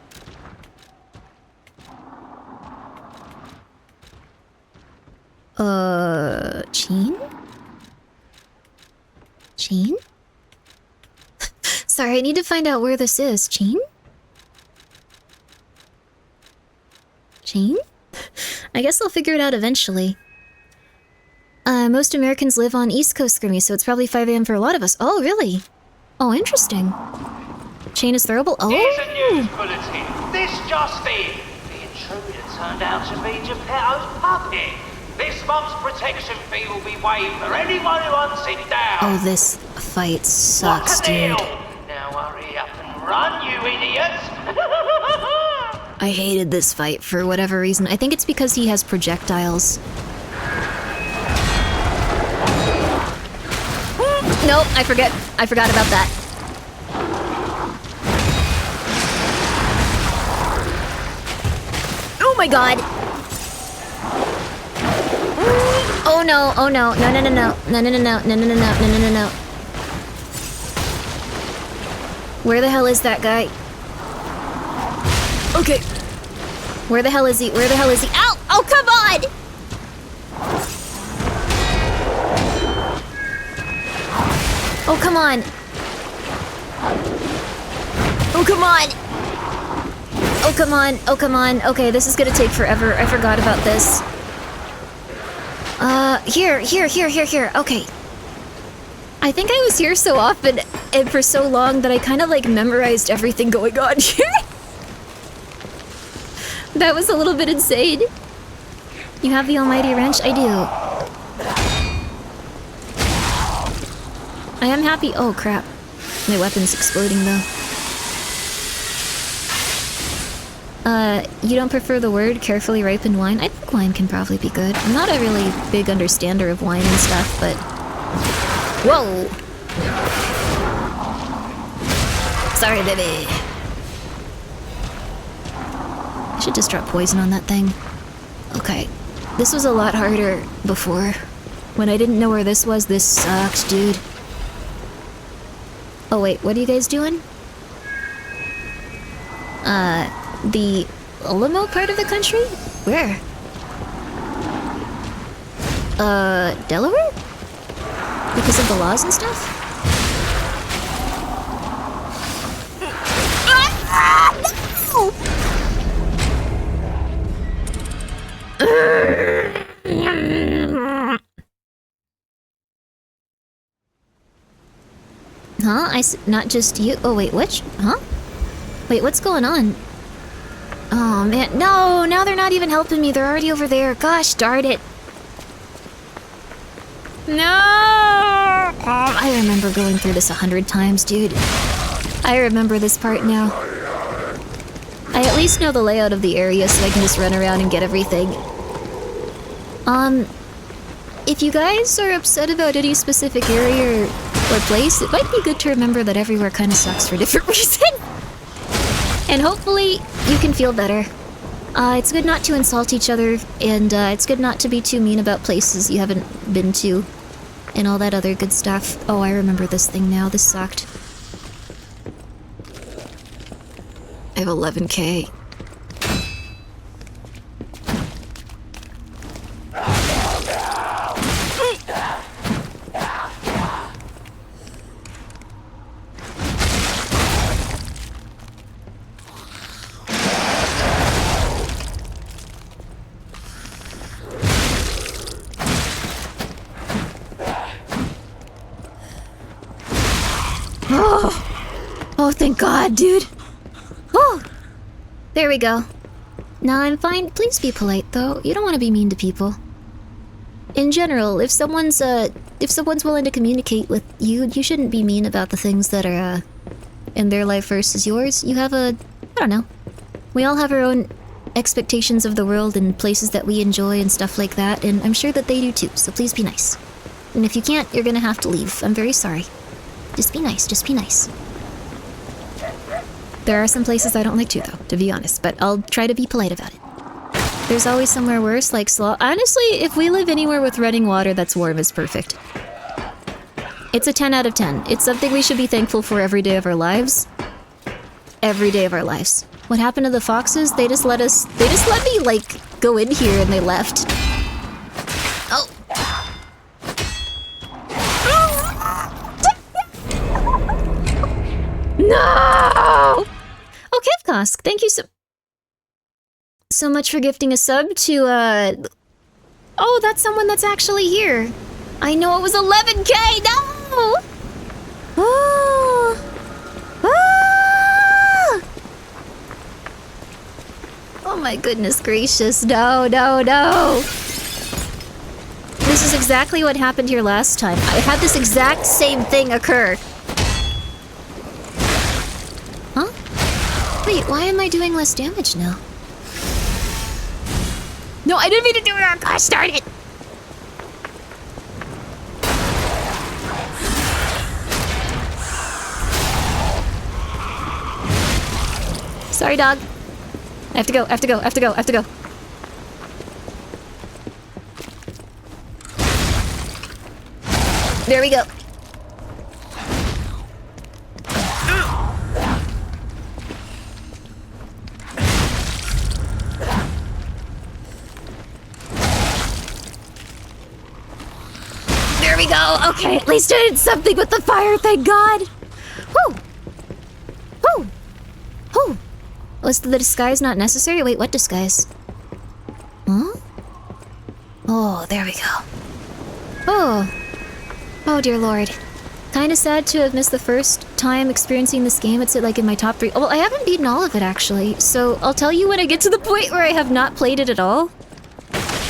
Chain? Chain? Sorry, I need to find out where this is. Chain? Chain? I guess I'll figure it out eventually. Most Americans live on East Coast, Grimmi, so it's probably 5 a.m. for a lot of us. Oh, really? Oh, interesting. Chain is throwable? Oh! Here's a news bulletin. This just in. The intruder turned out to be Geppetto's puppet. This month's protection fee will be waived for anyone who hunts it down. Oh, this fight sucks, dude. Now hurry up and run, you idiots! I hated this fight for whatever reason. I think it's because he has projectiles. No, I forgot about that. Oh my god! Oh no, oh no, no, no, no, no, no, no, no, no, no, no, no, no, no, no, no. Where the hell is that guy? Okay. Where the hell is he? Where the hell is he? Ow! Oh, come on! Oh, come on. Oh, come on. Oh, come on. Oh, come on. Okay, this is gonna take forever. I forgot about this. Here. Okay. I think I was here so often and for so long that I kind of like memorized everything going on here. That was a little bit insane. You have the almighty wrench? I do. I am happy. Oh crap. My weapon's exploding though. You don't prefer the word carefully ripened wine? I think wine can probably be good. I'm not a really big understander of wine and stuff, but... Whoa! Sorry, baby. I should just drop poison on that thing. Okay. This was a lot harder before. When I didn't know where this was, this sucked, dude. Oh wait, what are you guys doing? The Alamo part of the country? Where? Delaware? Because of the laws and stuff? Huh? Not just you. Oh, wait, which? Huh? Wait, what's going on? Oh, man. No, now they're not even helping me. They're already over there. Gosh darn it. No! I remember going through this 100 times, dude. I remember this part now. I at least know the layout of the area so I can just run around and get everything. If you guys are upset about any specific area or place, it might be good to remember that everywhere kind of sucks for different reasons. And hopefully you can feel better. It's good not to insult each other, and it's good not to be too mean about places you haven't been to, and all that other good stuff. Oh, I remember this thing now. This sucked. I have 11K. Oh, thank God, dude. Oh, there we go. Now I'm fine. Please be polite, though. You don't want to be mean to people. In general, if someone's willing to communicate with you, you shouldn't be mean about the things that are, in their life versus yours. You have I don't know. We all have our own expectations of the world and places that we enjoy and stuff like that, and I'm sure that they do too, so please be nice. And if you can't, you're gonna have to leave. I'm very sorry. Just be nice, just be nice. There are some places I don't like too, though, to be honest, but I'll try to be polite about it. There's always somewhere worse, like honestly, if we live anywhere with running water that's warm, it's perfect. It's a 10 out of 10. It's something we should be thankful for every day of our lives. Every day of our lives. What happened to the foxes? They just let me, like, go in here and they left. Oh. No! Oh, Kevkosk, thank you so much for gifting a sub to, Oh, that's someone that's actually here. I know it was 11K! No! Oh! Ah! Oh my goodness gracious, no, no, no! This is exactly what happened here last time. I had this exact same thing occur. Huh? Wait, why am I doing less damage now? No, I didn't mean to do that! Gosh darn it! Sorry, dog. I have to go, I have to go, I have to go, I have to go. There we go. There we go. Okay, at least I did something with the fire, thank God. Whew. Whew. Whew. Was the disguise not necessary? Wait, what disguise? Huh? Oh, there we go. Oh. Oh, dear Lord. Kinda sad to have missed the first time experiencing this game. It's like in my top 3. Well, I haven't beaten all of it, actually. So I'll tell you when I get to the point where I have not played it at all.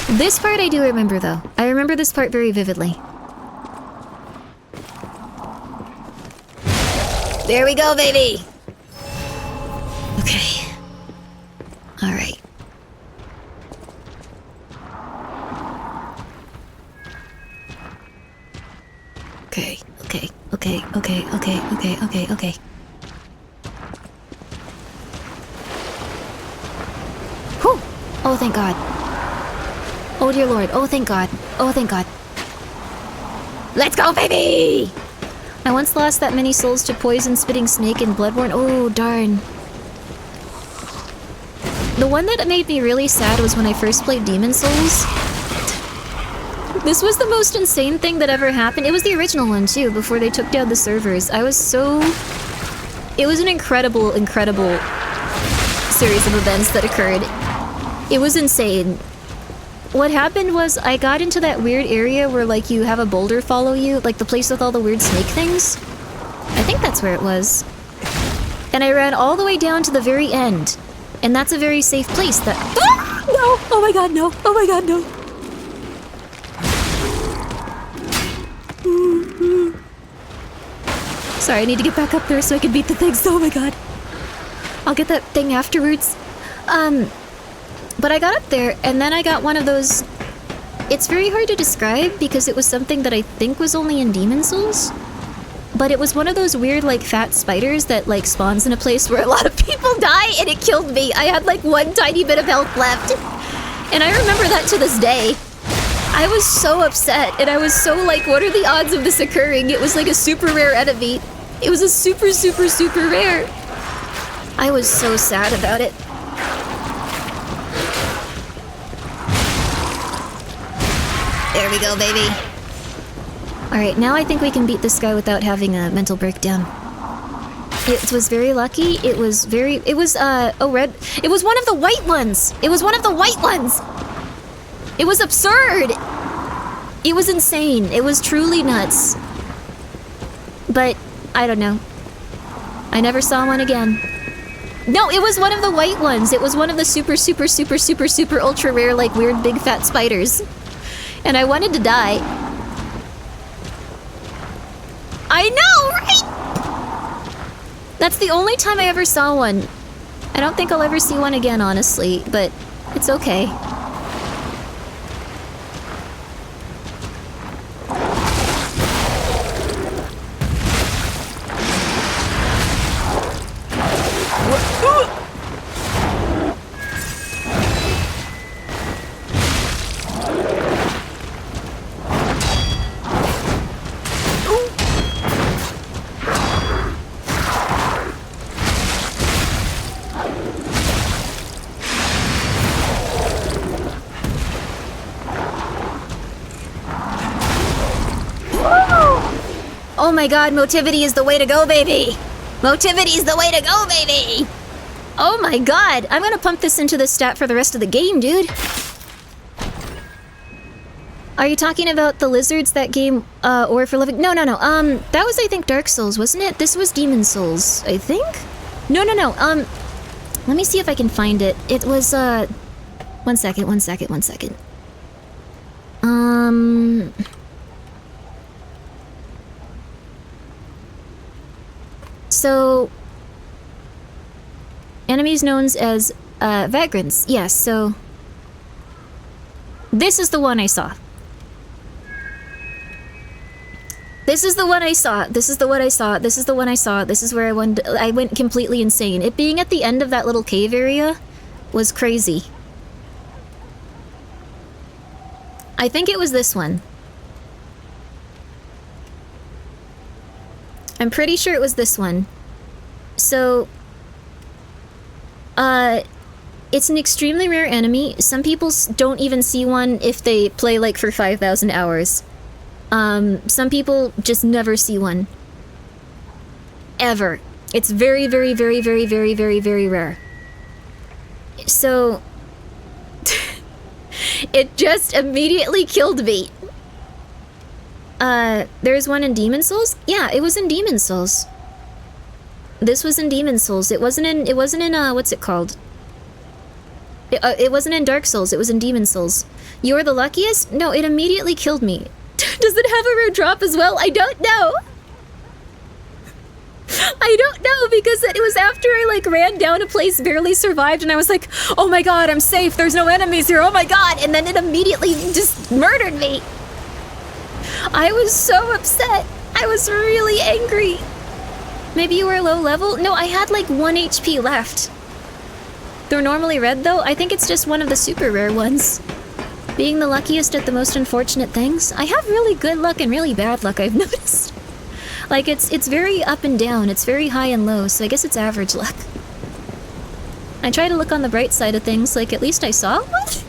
This part I do remember, though. I remember this part very vividly. There we go, baby! Okay. Alright. Okay, okay, okay, okay, okay, okay, okay, okay. Whew! Oh, thank God. Oh, dear Lord. Oh, thank God. Oh, thank God. Let's go, baby! I once lost that many souls to Poison, Spitting Snake, and Bloodborne. Oh, darn. The one that made me really sad was when I first played Demon Souls. This was the most insane thing that ever happened. It was the original one, too, before they took down the servers. I was so... It was an incredible, incredible series of events that occurred. It was insane. What happened was I got into that weird area where, like, you have a boulder follow you, like the place with all the weird snake things. I think that's where it was. And I ran all the way down to the very end. And that's a very safe place that— Ah! No! Oh my God, no! Oh my God, no! Sorry, I need to get back up there so I can beat the things. Oh my God. I'll get that thing afterwards. But I got up there, and then I got one of those... It's very hard to describe because it was something that I think was only in Demon Souls. But it was one of those weird, like, fat spiders that, like, spawns in a place where a lot of people die, and it killed me. I had, like, one tiny bit of health left. And I remember that to this day. I was so upset, and I was so like, what are the odds of this occurring? It was like a super rare enemy. It was a super, super, super rare. I was so sad about it. There we go, baby. Alright, now I think we can beat this guy without having a mental breakdown. It was very lucky. It was very... It was, oh, red. It was one of the white ones! It was one of the white ones! It was absurd! It was insane. It was truly nuts. But, I don't know. I never saw one again. No, it was one of the white ones! It was one of the super, super, super, super, super ultra rare, like, weird big fat spiders. And I wanted to die. I know, right? That's the only time I ever saw one. I don't think I'll ever see one again, honestly, but it's okay. Oh my God, motivity is the way to go, baby! Motivity is the way to go, baby! Oh my God, I'm gonna pump this into the stat for the rest of the game, dude. Are you talking about the lizards, that game, or for living? No, that was, I think, Dark Souls, wasn't it? This was Demon Souls, I think? No, let me see if I can find it. It was, one second. So, enemies known as, vagrants. Yes, so... This is the one I saw. This is the one I saw. This is the one I saw. This is the one I saw. This is where I went completely insane. It being at the end of that little cave area was crazy. I think it was this one. I'm pretty sure it was this one. So, it's an extremely rare enemy. Some people don't even see one if they play, like, for 5,000 hours. Some people just never see one. Ever. It's very, very, very, very, very, very, very rare. So, it just immediately killed me. There's one in Demon Souls? Yeah, it was in Demon Souls. This was in Demon Souls. It wasn't in, what's it called? It wasn't in Dark Souls, it was in Demon Souls. You're the luckiest? No, it immediately killed me. Does it have a rare drop as well? I don't know. I don't know, because it was after I like ran down a place, barely survived, and I was like, oh my god, I'm safe, there's no enemies here, oh my god, and then it immediately just murdered me. I was so upset. I was really angry. Maybe you were low level? No, I had like 1 HP left. They're normally red though? I think it's just one of the super rare ones. Being the luckiest at the most unfortunate things? I have really good luck and really bad luck, I've noticed. Like, it's very up and down, it's very high and low, so I guess it's average luck. I try to look on the bright side of things, like at least I saw one?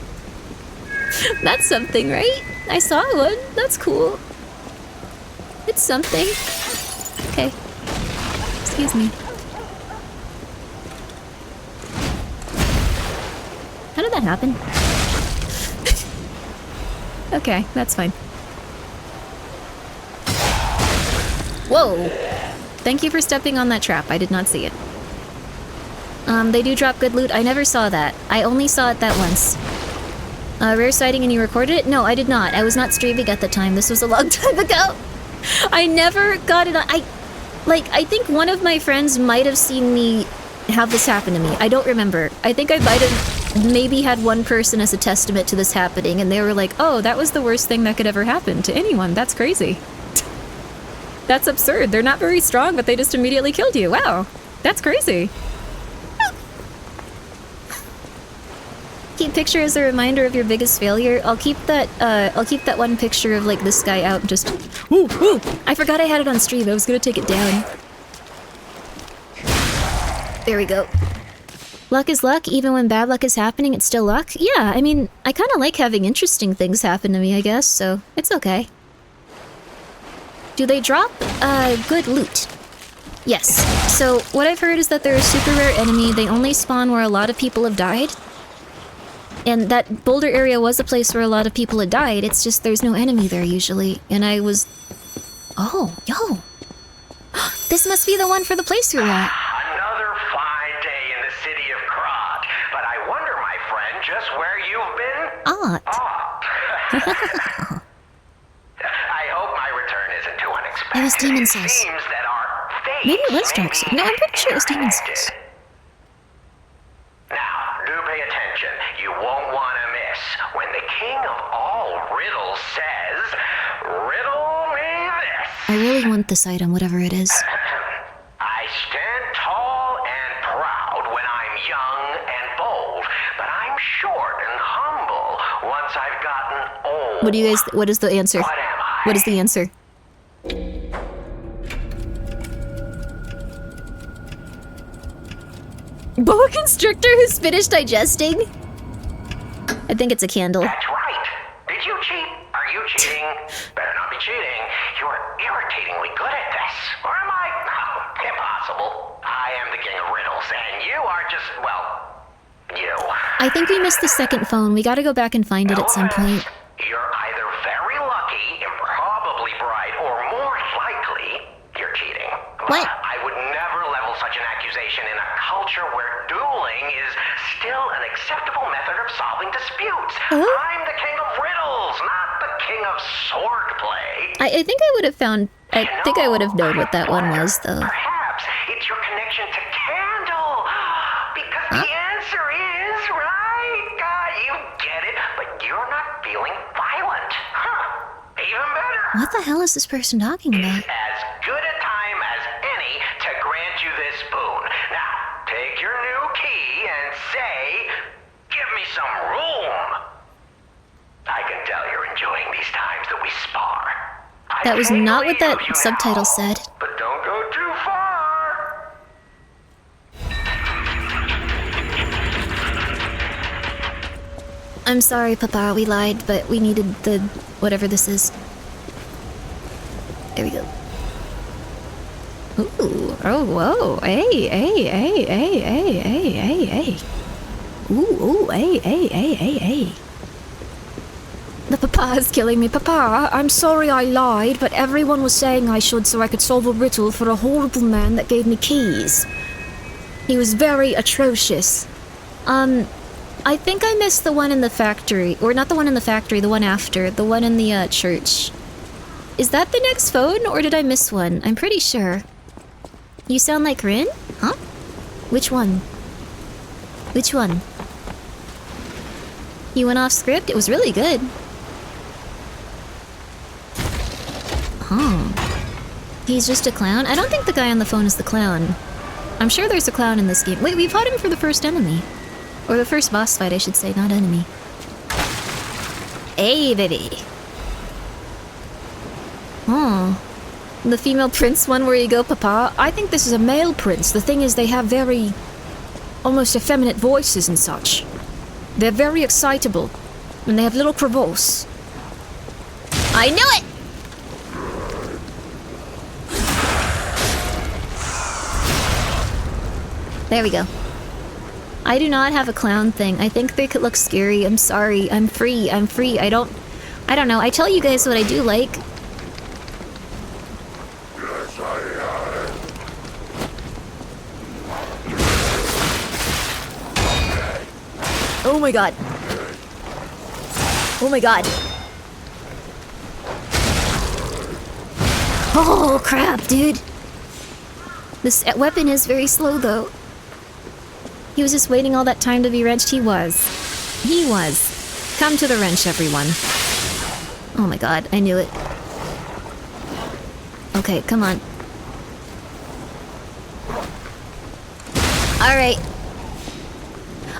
That's something, right? I saw one, that's cool. It's something. Okay. Excuse me. How did that happen? Okay, that's fine. Whoa! Thank you for stepping on that trap. I did not see it. They do drop good loot. I never saw that. I only saw it that once. Rare sighting and you recorded it? No, I did not. I was not streaming at the time. This was a long time ago. I never got it on. I think one of my friends might have seen me have this happen to me. I don't remember. I think I might have maybe had one person as a testament to this happening, and they were like, oh, that was the worst thing that could ever happen to anyone. That's crazy. That's absurd. They're not very strong, but they just immediately killed you. Wow. That's crazy. Keep picture as a reminder of your biggest failure. I'll keep that one picture of like this guy out and just ooh. I forgot I had it on stream. I was gonna take it down. There we go. Luck is luck. Even when bad luck is happening, it's still luck. Yeah, I mean, I kind of like having interesting things happen to me, I guess, so it's okay. Do they drop good loot? Yes. So what I've heard is that they're a super rare enemy. They only spawn where a lot of people have died. And that boulder area was a place where a lot of people had died. It's just there's no enemy there usually. And I was... Oh, yo. This must be the one for the place we were at. Another fine day in the city of Krat. But I wonder, my friend, just where you've been? I hope my return isn't too unexpected. It was Demon Souls. It seems that our fate Maybe it was Dark Souls. No, I'm pretty sure it was Demon Souls. Now, do pay attention. You won't want to miss when the king of all riddles says, "Riddle me this." I really want this item, whatever it is. I stand tall and proud when I'm young and bold, but I'm short and humble once I've gotten old. What do you guys... What is the answer? What is the answer? Boa constrictor who's finished digesting? I think it's a candle. That's right. Did you cheat? Are you cheating? Better not be cheating. You're irritatingly good at this. Or am I? Oh, impossible. I am the king of riddles, and you are just, well, you. I think we missed the second phone. We gotta go back and find it at some point. You're either very lucky, improbably bright, or more likely, you're cheating. What? I would never level such an accusation in a culture where dueling is still an acceptable method of solving disputes. Huh? I'm the king of riddles, not the king of swordplay. I think I would have found... I think I would have known what that one was, though. Perhaps it's your connection to Candle. Because the answer is, right? You get it, but you're not feeling violent. Huh. Even better. What the hell is this person talking about? It's as good a time as any to grant you this boon. Now, take your new key and say, "Give me some room." I can tell you're enjoying these times that we spar. That was not what that subtitle said. But don't go too far. I'm sorry, Papa, we lied, but we needed the... whatever this is. There we go. Ooh, oh, whoa, hey. Ooh, hey. The Papa is killing me. Papa, I'm sorry I lied, but everyone was saying I should so I could solve a riddle for a horrible man that gave me keys. He was very atrocious. I think I missed the one in the factory. Or not the one in the factory, the one after. The one in the church. Is that the next phone, or did I miss one? I'm pretty sure. You sound like Rin? Huh? Which one? Which one? You went off script? It was really good. Huh. He's just a clown? I don't think the guy on the phone is the clown. I'm sure there's a clown in this game. Wait, we fought him for the first enemy. Or the first boss fight, I should say, not enemy. Hey, baby. Oh. The female prince one where you go, papa? I think this is a male prince. The thing is, they have very... almost effeminate voices and such. They're very excitable. And they have little crevasse. I knew it! There we go. I do not have a clown thing. I think they could look scary. I'm sorry. I'm free. I'm free. I don't know. I tell you guys what I do like. Oh my god. Oh my god. Oh crap, dude. This weapon is very slow though. He was just waiting all that time to be wrenched. He was. He was. Come to the wrench, everyone. Oh my god, I knew it. Okay, come on. Alright.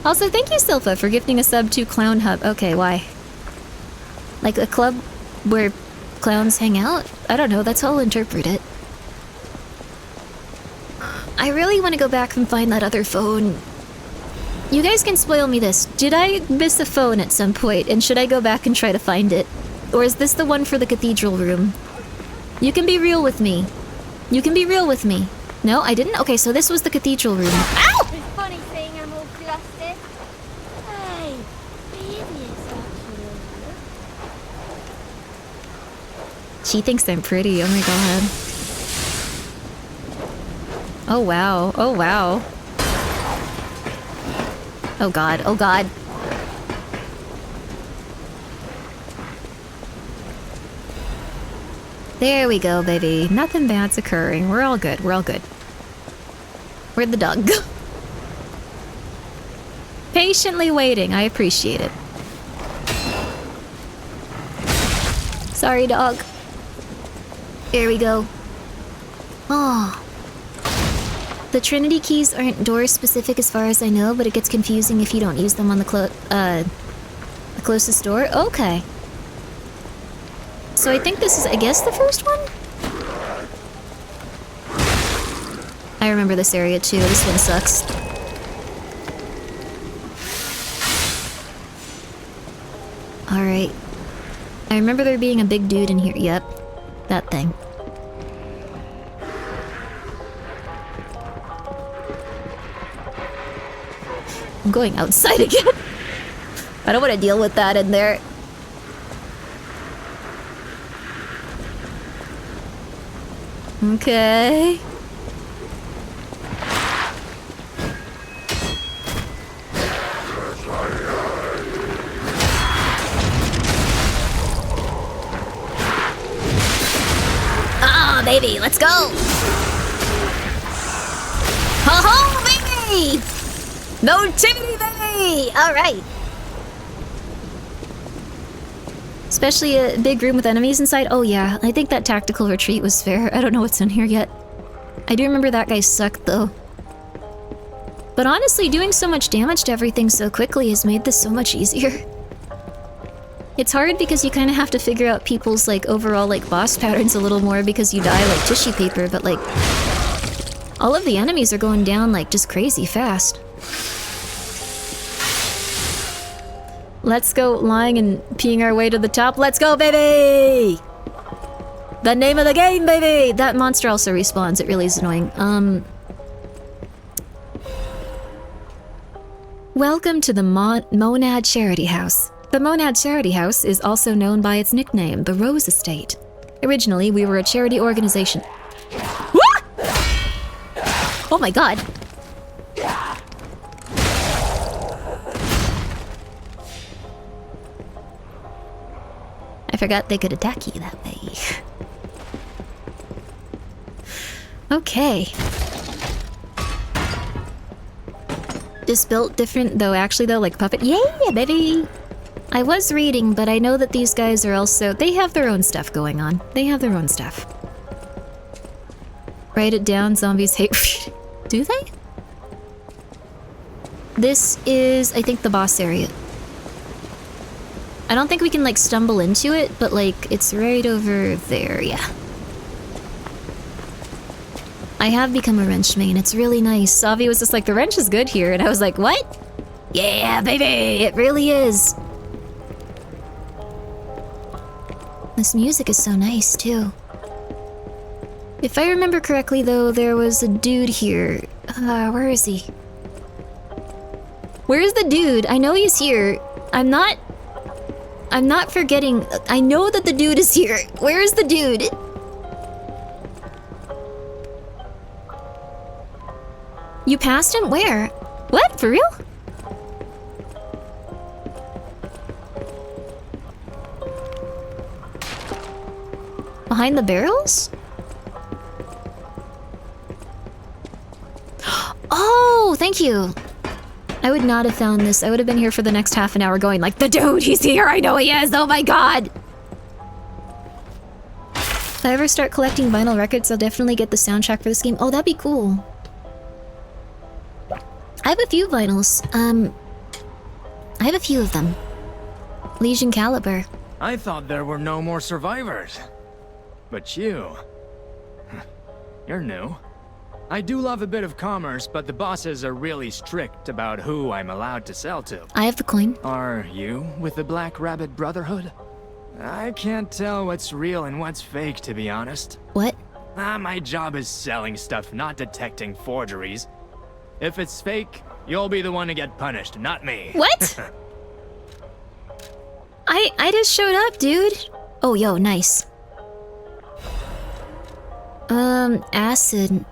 Also, thank you, Silpha, for gifting a sub to Clown Hub. Okay, why? Like a club where clowns hang out? I don't know, that's how I'll interpret it. I really want to go back and find that other phone. You guys can spoil me this. Did I miss a phone at some point, and should I go back and try to find it? Or is this the one for the cathedral room? You can be real with me. You can be real with me. No, I didn't? Okay, so this was the cathedral room. Ow! It's funny saying I'm all flustered. Hey, idiots, actually. She thinks I'm pretty, oh my god. Oh wow, oh wow. Oh god, oh god. There we go, baby. Nothing bad's occurring. We're all good, we're all good. Where'd the dog go? Patiently waiting, I appreciate it. Sorry, dog. Here we go. Oh. The Trinity keys aren't door specific as far as I know, but it gets confusing if you don't use them on the closest door. Okay. So I think this is, I guess, the first one? I remember this area too. This one sucks. Alright. I remember there being a big dude in here. Yep. That thing. I'm going outside again. I don't want to deal with that in there. Okay. Ah, baby, let's go. Ho ho, baby! No chimney, baby! Alright. Especially a big room with enemies inside. Oh yeah, I think that tactical retreat was fair. I don't know what's in here yet. I do remember that guy sucked though. But honestly, doing so much damage to everything so quickly has made this so much easier. It's hard because you kind of have to figure out people's like overall like boss patterns a little more because you die like tissue paper, but like all of the enemies are going down like just crazy fast. Let's go lying and peeing our way to the top. Let's go, baby! The name of the game, baby! That monster also respawns. It really is annoying. Welcome to the Monad Charity House. The Monad Charity House is also known by its nickname, the Rose Estate. Originally, we were a charity organization. Oh my god. forgot they could attack you that way. Okay. Just built different though, actually though, like puppet. Yeah, baby! I was reading, but I know that these guys are also... They have their own stuff going on. They have their own stuff. Write it down, zombies hate... Do they? This is, I think, the boss area. I don't think we can, like, stumble into it, but, like, it's right over there, yeah. I have become a wrench main, it's really nice. Savi was just like, the wrench is good here, and I was like, what? Yeah, baby, it really is. This music is so nice, too. If I remember correctly, though, there was a dude here. Where is he? Where's the dude? I know he's here. I'm not forgetting. I know that the dude is here. Where is the dude? You passed him? Where? What? For real? Behind the barrels? Oh, thank you. I would not have found this. I would have been here for the next half an hour going like, the dude, he's here, I know he is, oh my god! If I ever start collecting vinyl records, I'll definitely get the soundtrack for this game. Oh, that'd be cool. I have a few vinyls. I have a few of them. Legion Caliber. I thought there were no more survivors. But you... You're new. I do love a bit of commerce, but the bosses are really strict about who I'm allowed to sell to. I have the coin. Are you with the Black Rabbit Brotherhood? I can't tell what's real and what's fake, to be honest. What? My job is selling stuff, not detecting forgeries. If it's fake, you'll be the one to get punished, not me. What? I just showed up, dude. Oh, yo, nice. Acid.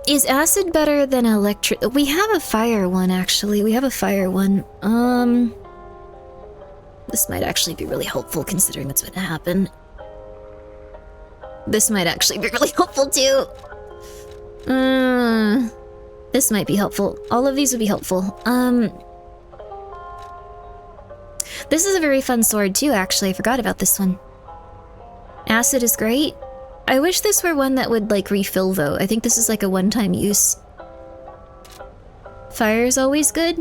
Is acid better than electric? We have a fire one, actually. We have a fire one. This might actually be really helpful considering that's what happened. This might actually be really helpful too. This might be helpful. All of these would be helpful. This is a very fun sword too, actually. I forgot about this one. Acid is great. I wish this were one that would, like, refill, though. I think this is, like, a one-time use. Fire is always good.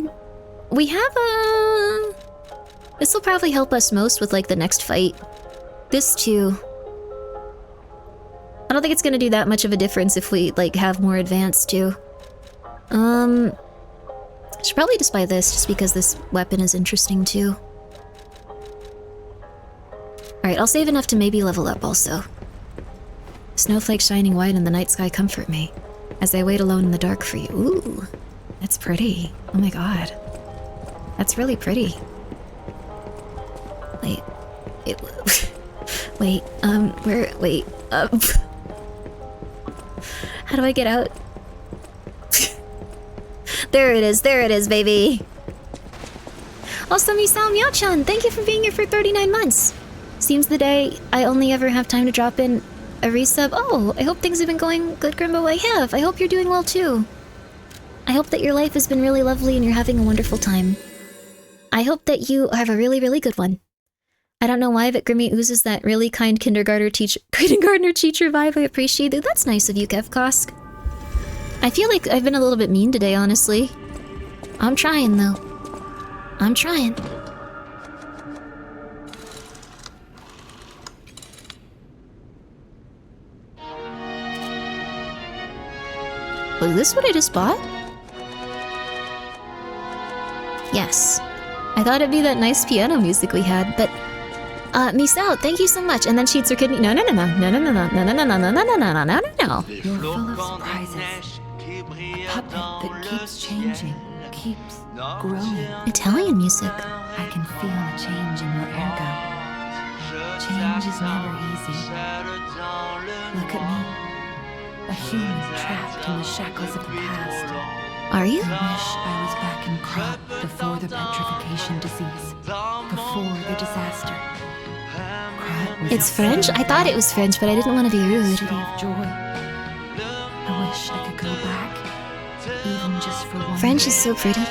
We have a... This will probably help us most with, like, the next fight. This, too. I don't think it's gonna do that much of a difference if we, like, have more advanced, too. I should probably just buy this, just because this weapon is interesting, too. Alright, I'll save enough to maybe level up, also. Snowflakes shining white in the night sky comfort me, as I wait alone in the dark for you. Ooh, that's pretty. Oh my god. That's really pretty. Wait. Wait, wait, how do I get out? There it is, baby! Also, Misao Meow-chan, thank you for being here for 39 months! Seems the day I only ever have time to drop in a resub. Oh, I hope things have been going good, Grimbo. I have. I hope you're doing well, too. I hope that your life has been really lovely and you're having a wonderful time. I hope that you have a really, really good one. I don't know why, but Grimmi oozes that really kind kindergartner teacher vibe. I appreciate it. That's nice of you, Kevkosk. I feel like I've been a little bit mean today, honestly. I'm trying, though. I'm trying. Was this what I just bought? Yes. I thought it'd be that nice piano music we had, but... Misao, thank you so much. And then sheets her kidney. No. You're full of surprises. A puppet that keeps changing, keeps growing. Italian music. I can feel a change in your ergo. Change is never easy. Look at me. A human trapped in the shackles of the past. Are you? I wish I was back in Krat before the petrification disease. Before the disaster. Krat was It's French? I thought it was French, but I didn't want to be rude. city of joy. I wish I could go back, even just for one French day. is so pretty.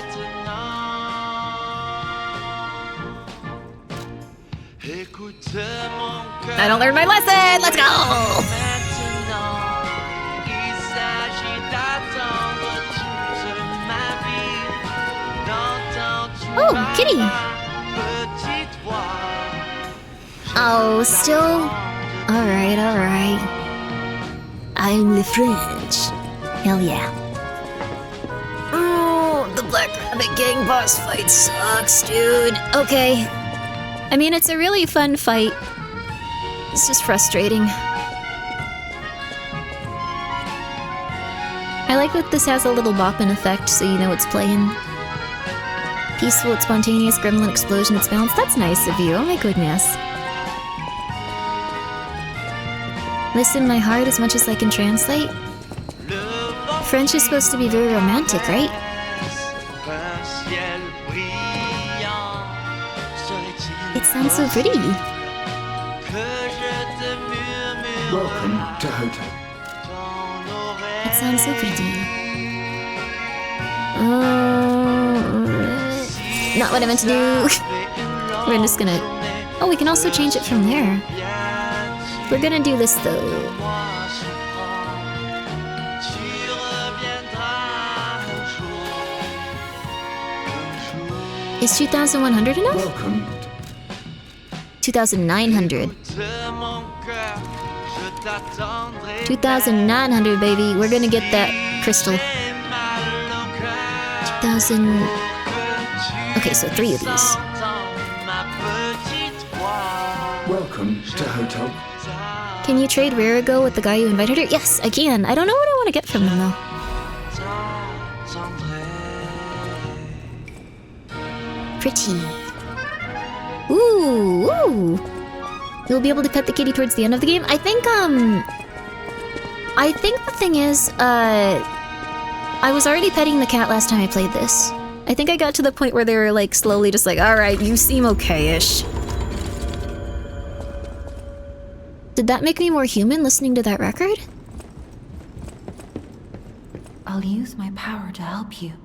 I don't learn my lesson! Let's go! Oh, kitty! Oh, still? Alright, alright. I'm the French. Hell yeah. Oh, the Black Rabbit Gang boss fight sucks, dude. Okay. I mean, it's a really fun fight. It's just frustrating. I like that this has a little bopping effect so you know it's playing. Peaceful, it's spontaneous, gremlin explosion, it's balanced. That's nice of you, oh my goodness. Listen my heart as much as I can translate. French is supposed to be very romantic, right? It sounds so pretty. Welcome to Hotel. It sounds so pretty. Not what I meant to do. We're just gonna... Oh, we can also change it from there. We're gonna do this though. Is 2,100 enough? Welcome. 2,900. 2,900, baby. We're gonna get that crystal. 2,000... Okay, so 3 of these. Welcome to Hotel. Can you trade Rarigo with the guy who invited her? Yes, I can. I don't know what I want to get from them, though. Pretty. Ooh, ooh. You'll be able to pet the kitty towards the end of the game. I think the thing is, I was already petting the cat last time I played this. I think I got to the point where they were, like, slowly just like, alright, you seem okay-ish. Did that make me more human, listening to that record? I'll use my power to help you.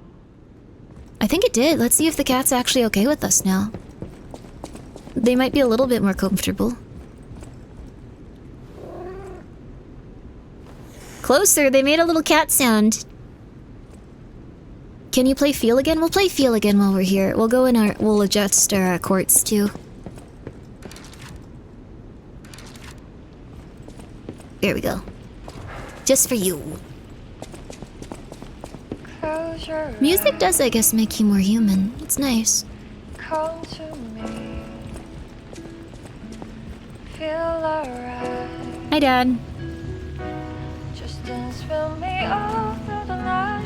I think it did. Let's see if the cat's actually okay with us now. They might be a little bit more comfortable. Closer, they made a little cat sound. Can you play Feel again? We'll play Feel again while we're here. We'll go in our... We'll adjust our quartz too. There we go. Just for you. Music does, I guess, make you more human. It's nice. Come to me. Feel alright. Hi, Dad. Just dance with me all through the night.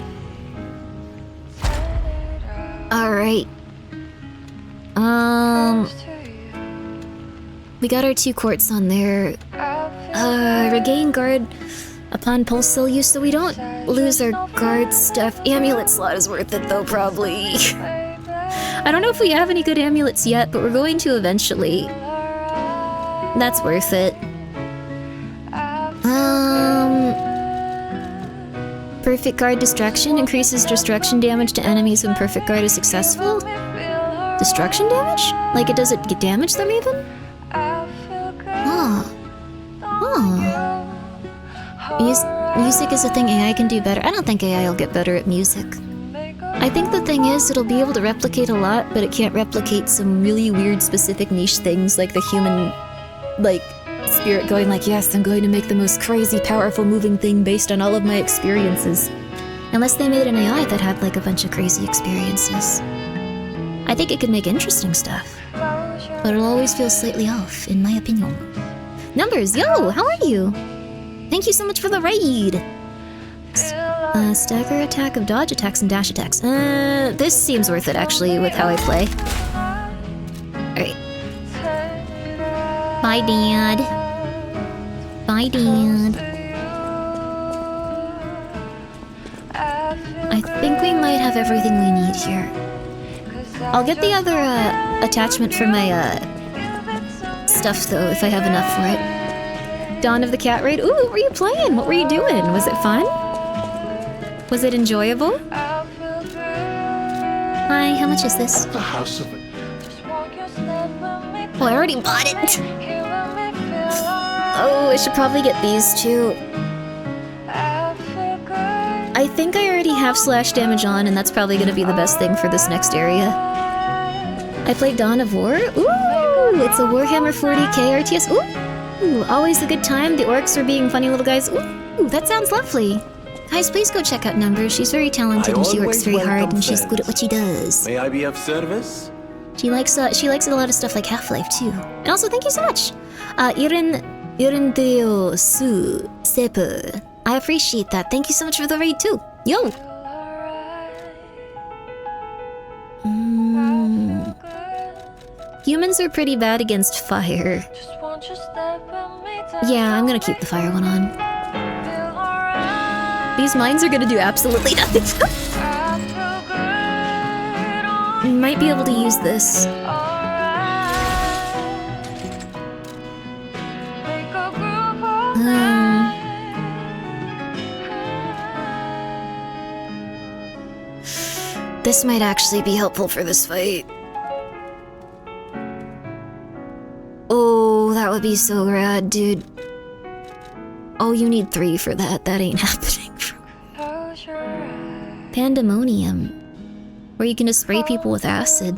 Alright. We got our 2 quartz on there. Regain guard upon pulse cell use so we don't lose our guard stuff. Amulet slot is worth it though, probably. I don't know if we have any good amulets yet, but we're going to eventually. That's worth it. Perfect guard distraction increases destruction damage to enemies when perfect guard is successful. Destruction damage? Like it doesn't get damage them even? Oh. Music is a thing AI can do better. I don't think AI will get better at music. I think the thing is, it'll be able to replicate a lot, but it can't replicate some really weird specific niche things like the human, like, spirit going like, yes, I'm going to make the most crazy, powerful, moving thing based on all of my experiences. Unless they made an AI that had like a bunch of crazy experiences. I think it could make interesting stuff. But it'll always feel slightly off, in my opinion. Numbers, yo, how are you? Thank you so much for the raid! Stagger attack of dodge attacks and dash attacks. This seems worth it actually with how I play. Alright. Bye, Dad. Bye, Dad. think we might have everything we need here. I'll get the other attachment for my stuff though, if I have enough for it. Dawn of the Cat Raid. Ooh, what were you playing? What were you doing? Was it fun? Was it enjoyable? Hi, how much is this? The House of... Oh, I already bought it. Oh, I should probably get these too. I think I already have slash damage on, and that's probably gonna be the best thing for this next area. I played Dawn of War. Ooh, it's a Warhammer 40k RTS. Ooh, always a good time. The orcs are being funny little guys. Ooh, that sounds lovely. Guys, please go check out Numbers. She's very talented and she works very hard and she's good at what she does. May I be of service? She likes a lot of stuff like Half-Life too. And also, thank you so much. Irendeo Su Sepu. I appreciate that. Thank you so much for the raid too. Yo! Humans are pretty bad against fire. Yeah, I'm gonna keep the fire one on. These mines are gonna do absolutely nothing. Might be able to use this. This might actually be helpful for this fight. Oh, that would be so rad, dude. Oh, you need 3 for that. That ain't happening. Pandemonium. Where you can just spray people with acid.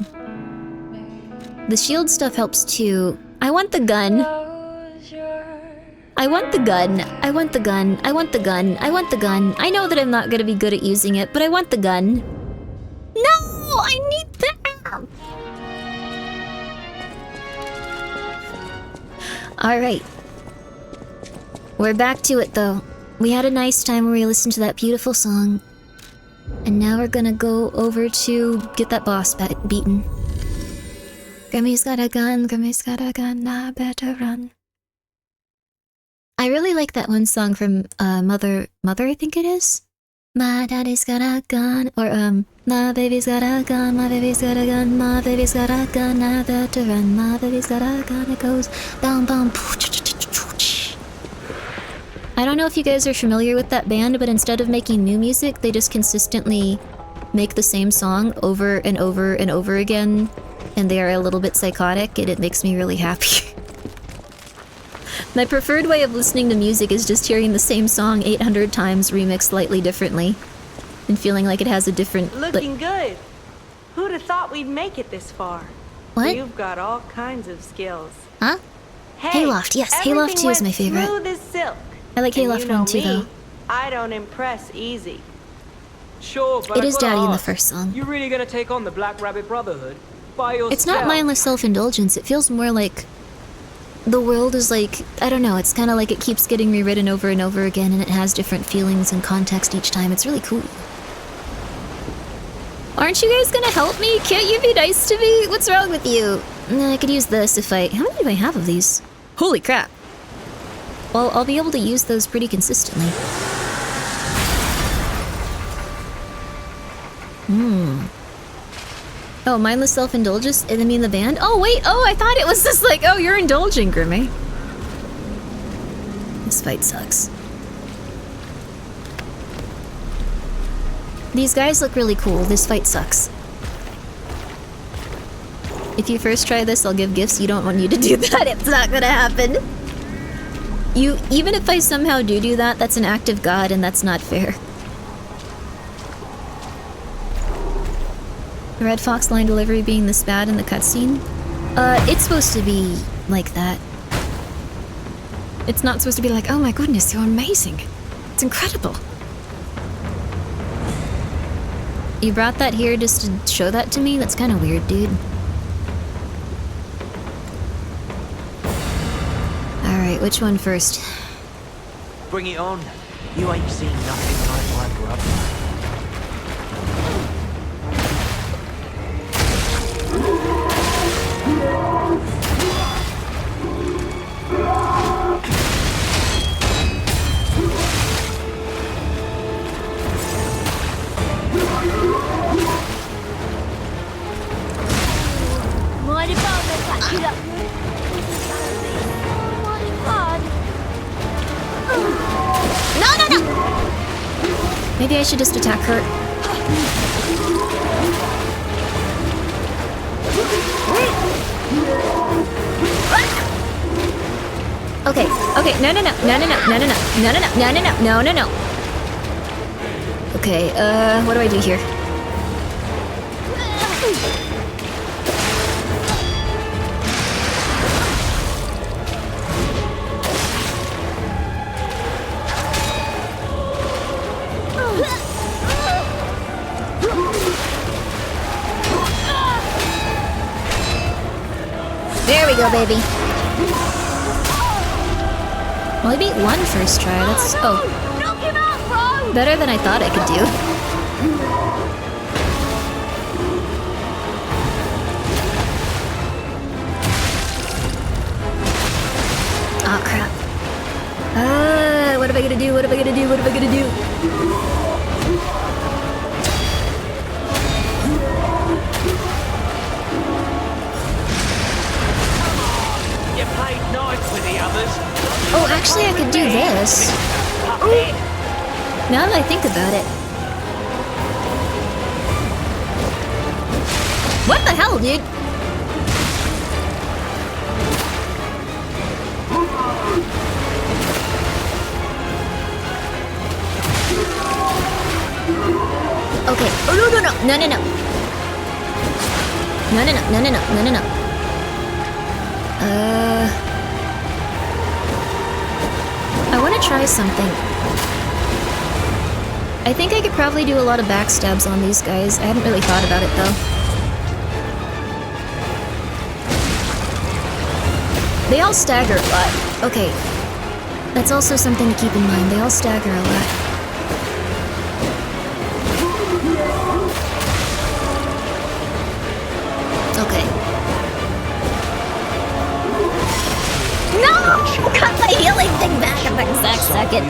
The shield stuff helps too. I want the gun. I want the gun. I want the gun. I want the gun. I want the gun. I know that I'm not gonna be good at using it, but I want the gun. No! I need that! Alright. We're back to it though. We had a nice time where we listened to that beautiful song. And now we're gonna go over to get that boss beaten. Grimmi's got a gun, Grimmi's got a gun, I better run. I really like that one song from Mother I think it is. My daddy's got a gun, or my baby's got a gun, my baby's got a gun, my baby's got a gun, I better run, my baby's got a gun, it goes bam bam. I don't know if you guys are familiar with that band, but instead of making new music, they just consistently make the same song over and over and over again, and they are a little bit psychotic, and it makes me really happy. My preferred way of listening to music is just hearing the same song 800 times remixed slightly differently, and feeling like it has a different... Looking good. Who'd have thought we'd make it this far? What? You've got all kinds of skills. Huh? Hey, Hayloft, yes, Hayloft 2 is my favorite. Smooth as silk. I like And Hayloft you know 1 too, me, though. I don't impress easy. Sure, but It is I've gotta Daddy in the ask, first song. You really gonna take on the Black Rabbit Brotherhood by yourself? It's not mindless self-indulgence, it feels more like... The world is like, I don't know, it's kind of like it keeps getting rewritten over and over again and it has different feelings and context each time. It's really cool. Aren't you guys gonna help me? Can't you be nice to me? What's wrong with you? Nah, I could use this if I... How many do I have of these? Holy crap. Well, I'll be able to use those pretty consistently. Oh, mindless self-indulgence? I mean the band? Oh, wait! Oh, I thought it was just like, oh, you're indulging, Grimmi. This fight sucks. These guys look really cool. This fight sucks. If you first try this, I'll give gifts. You don't want you to do that. It's not gonna happen. Even if I somehow do that, that's an act of God, and that's not fair. The Red Fox line delivery being this bad in the cutscene? It's supposed to be like that. It's not supposed to be like, oh my goodness, you're amazing. It's incredible. You brought that here just to show that to me? That's kind of weird, dude. Alright, which one first? Bring it on. You ain't seen nothing like my grub. No, no, no! Maybe I should just attack her. Okay, okay, no, no, no, no, no, no, no, no, no, no, no, no, no, no, no, no. Okay, what do I do here? There we go, baby. Well, I beat one first try. That's better than I thought I could do. Oh crap! What am I gonna do? What am I gonna do? What am I gonna do? You played nice with the others. Oh, actually, I could do this. Now that I think about it. What the hell, dude? Okay. Oh, no, no, no. No, no, no. No, no, no, no, no, no, no, no, no. I want to try something. I think I could probably do a lot of backstabs on these guys. I hadn't really thought about it, though. They all stagger a lot. Okay. That's also something to keep in mind. They all stagger a lot. Okay. No! Got my healing thing back at the exact second.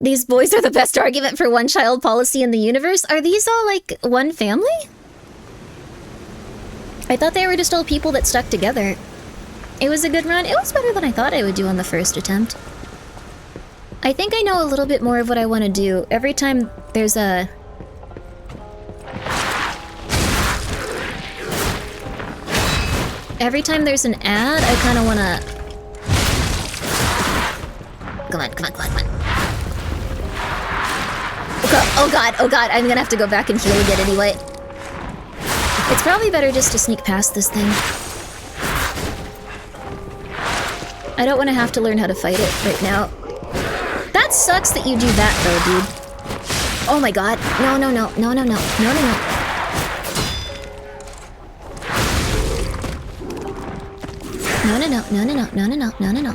These boys are the best argument for one-child policy in the universe. Are these all, like, one family? I thought they were just all people that stuck together. It was a good run. It was better than I thought I would do on the first attempt. I think I know a little bit more of what I want to do. Every time there's a... Every time there's an ad, I kind of want to... Come on, come on, come on, come on. Oh god, oh god, I'm gonna have to go back and heal again anyway. It's probably better just to sneak past this thing. I don't want to have to learn how to fight it right now. That sucks that you do that though, dude. Oh my god. No, no, no, no, no, no, no, no, no. No, no, no, no, no, no, no, no, no, no, no, no.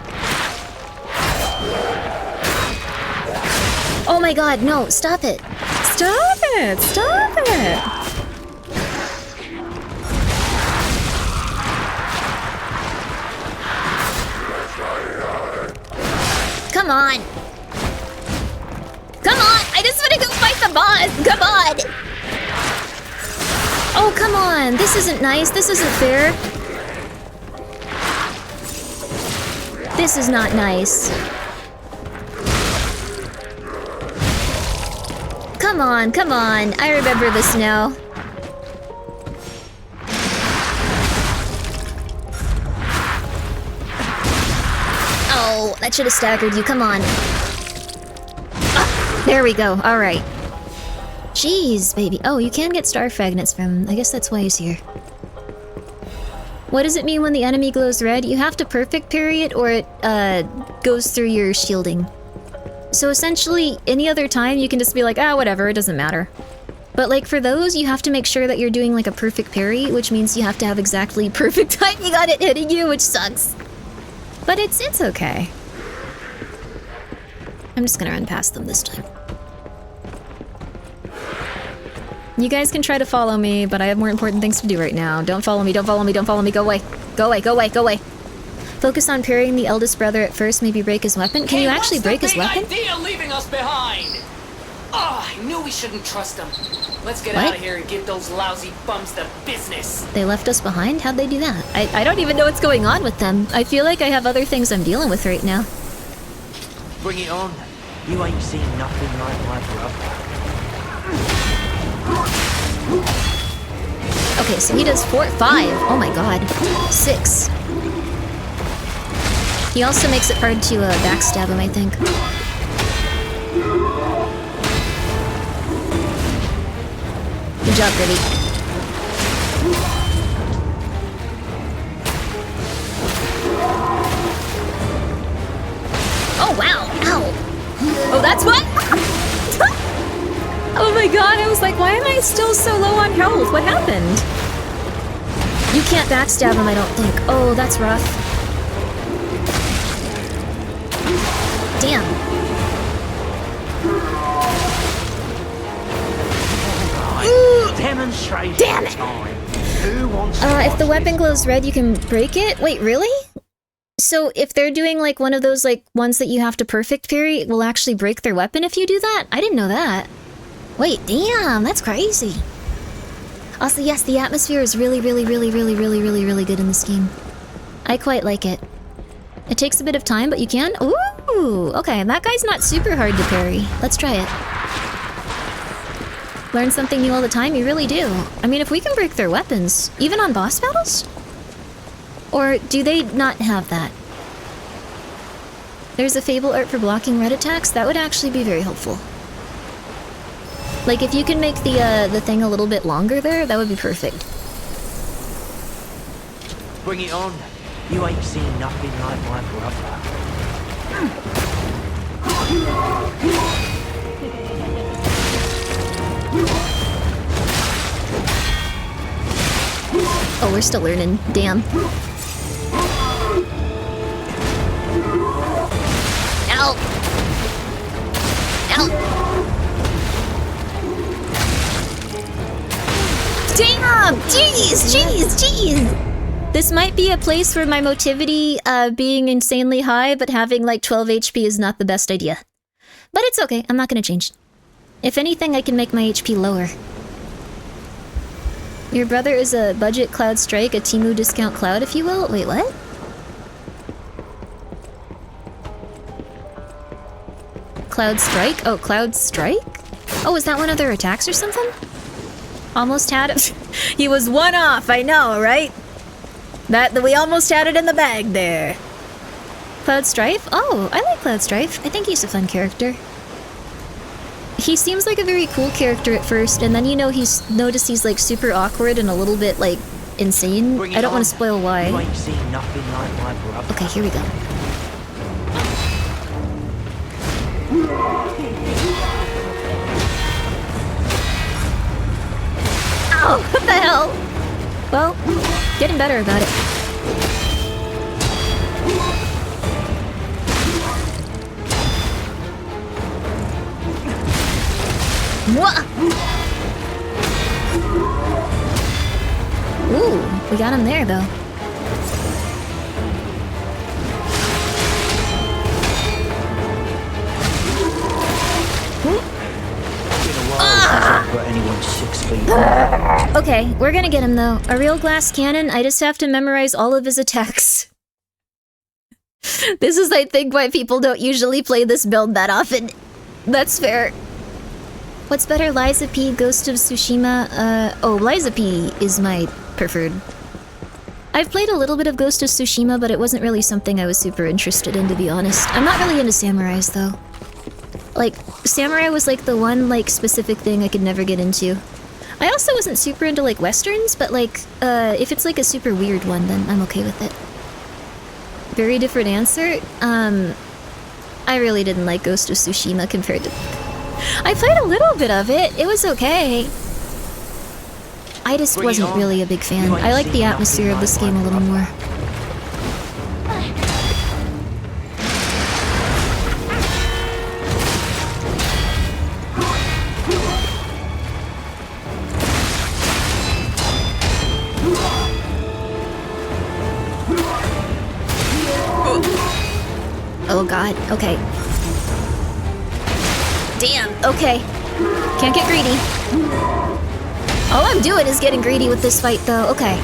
Oh my god, no, stop it. Stop it, stop it. Come on. Come on, I just want to go fight the boss. Come on. Oh, come on. This isn't nice. This isn't fair. This is not nice. Come on, come on. I remember this now. Oh, that should have staggered you. Come on. Ah, there we go. All right. Jeez, baby. Oh, you can get star fragments from... I guess that's why he's here. What does it mean when the enemy glows red? You have to perfect parry it or it goes through your shielding. So essentially, any other time you can just be like, ah, whatever, it doesn't matter. But like for those, you have to make sure that you're doing like a perfect parry, which means you have to have exactly perfect time you got it hitting you, which sucks. But it's okay. I'm just gonna run past them this time. You guys can try to follow me, but I have more important things to do right now. Don't follow me, don't follow me, don't follow me, go away. Go away, go away, go away. Focus on parrying the eldest brother at first, maybe break his weapon. Can you actually break his weapon? Idea leaving us behind? Oh, I knew we shouldn't trust them. Let's get What? out of here and give those lousy bums the business. They left us behind? How'd they do that? I don't even know what's going on with them. I feel like I have other things I'm dealing with right now. Bring it on. You ain't seen nothing like my brother. Okay, so he does 5. Oh my god. 6. He also makes it hard to backstab him, I think. Good job, Grimmi. Oh wow! Ow! Oh, that's what? Oh my god, I was like, why am I still so low on health? What happened? You can't backstab him, I don't think. Oh, that's rough. Damn. Demonstration Damn it! time. Who wants If the weapon glows red, you can break it? Wait, really? So if they're doing like one of those like ones that you have to perfect parry, it will actually break their weapon if you do that? I didn't know that. Wait, damn, that's crazy. Also, yes, the atmosphere is really good in this game. I quite like it. It takes a bit of time, but you can. Ooh, okay, that guy's not super hard to parry. Let's try it. Learn something new all the time, you really do. I mean, if we can break their weapons, even on boss battles? Or do they not have that? There's a Fable art for blocking red attacks? That would actually be very helpful. Like, if you can make the thing a little bit longer there, that would be perfect. Bring it on. You ain't seen nothing like my brother. Oh, we're still learning. Damn. Ow! Ow! Damn! Jeez! This might be a place where my motivity being insanely high but having like 12 HP is not the best idea. But it's okay, I'm not gonna change. If anything, I can make my HP lower. Your brother is a budget Cloud Strike, a Temu discount Cloud, if you will? Wait, what? Cloud Strike? Oh, Cloud Strike? Oh, is that one of their attacks or something? Almost had it. He was one off, I know, right? That we almost had it in the bag there. Cloud Strife? Oh, I like Cloud Strife. I think he's a fun character. He seems like a very cool character at first, and then you know notice he's like super awkward and a little bit like insane. I don't want to spoil why. You ain't seen nothing like my brother. Okay, here we go. Ow! What the hell? Well, getting better about it. What? Ooh, we got him there though. Okay, we're gonna get him though. A real glass cannon, I just have to memorize all of his attacks. This is, I think, why people don't usually play this build that often. That's fair. What's better, Liza P, Ghost of Tsushima? Oh, Liza P is my preferred. I've played a little bit of Ghost of Tsushima, but it wasn't really something I was super interested in, to be honest. I'm not really into samurais, though. Like, samurai was like the one, like, specific thing I could never get into. I also wasn't super into, like, westerns, but, like, if it's, like, a super weird one, then I'm okay with it. Very different answer. I really didn't like Ghost of Tsushima compared to... I played a little bit of it. It was okay. I just wasn't really a big fan. I like the atmosphere of this game a little more. Oh god, okay. Damn, okay. Can't get greedy. All I'm doing is getting greedy with this fight, though. Okay.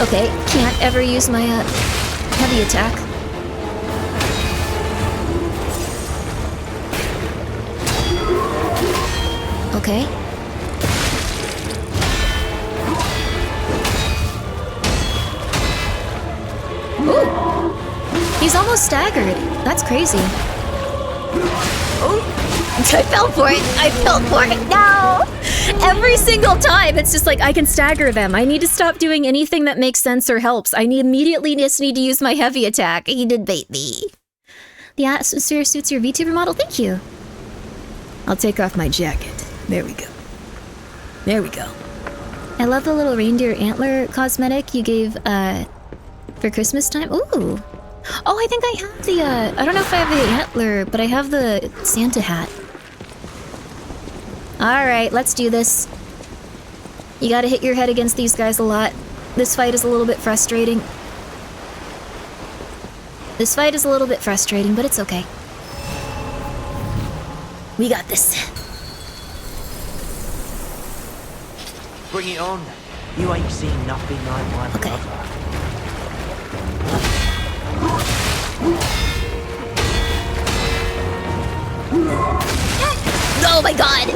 Okay, can't ever use my heavy attack. Okay. Ooh! He's almost staggered. That's crazy. Oh! I fell for it! I fell for it! No! Every single time, it's just like, I can stagger them. I need to stop doing anything that makes sense or helps. I immediately just need to use my heavy attack. He did bait me. The atmosphere suits your VTuber model. Thank you. I'll take off my jacket. There we go. There we go. I love the little reindeer antler cosmetic you gave, for Christmas time. Ooh. Oh, I think I have the, I don't know if I have the antler, but I have the Santa hat. Alright, let's do this. You gotta hit your head against these guys a lot. This fight is a little bit frustrating. This fight is a little bit frustrating, but it's okay. We got this. Bring it on. You ain't seen nothing like my brother. Oh my god!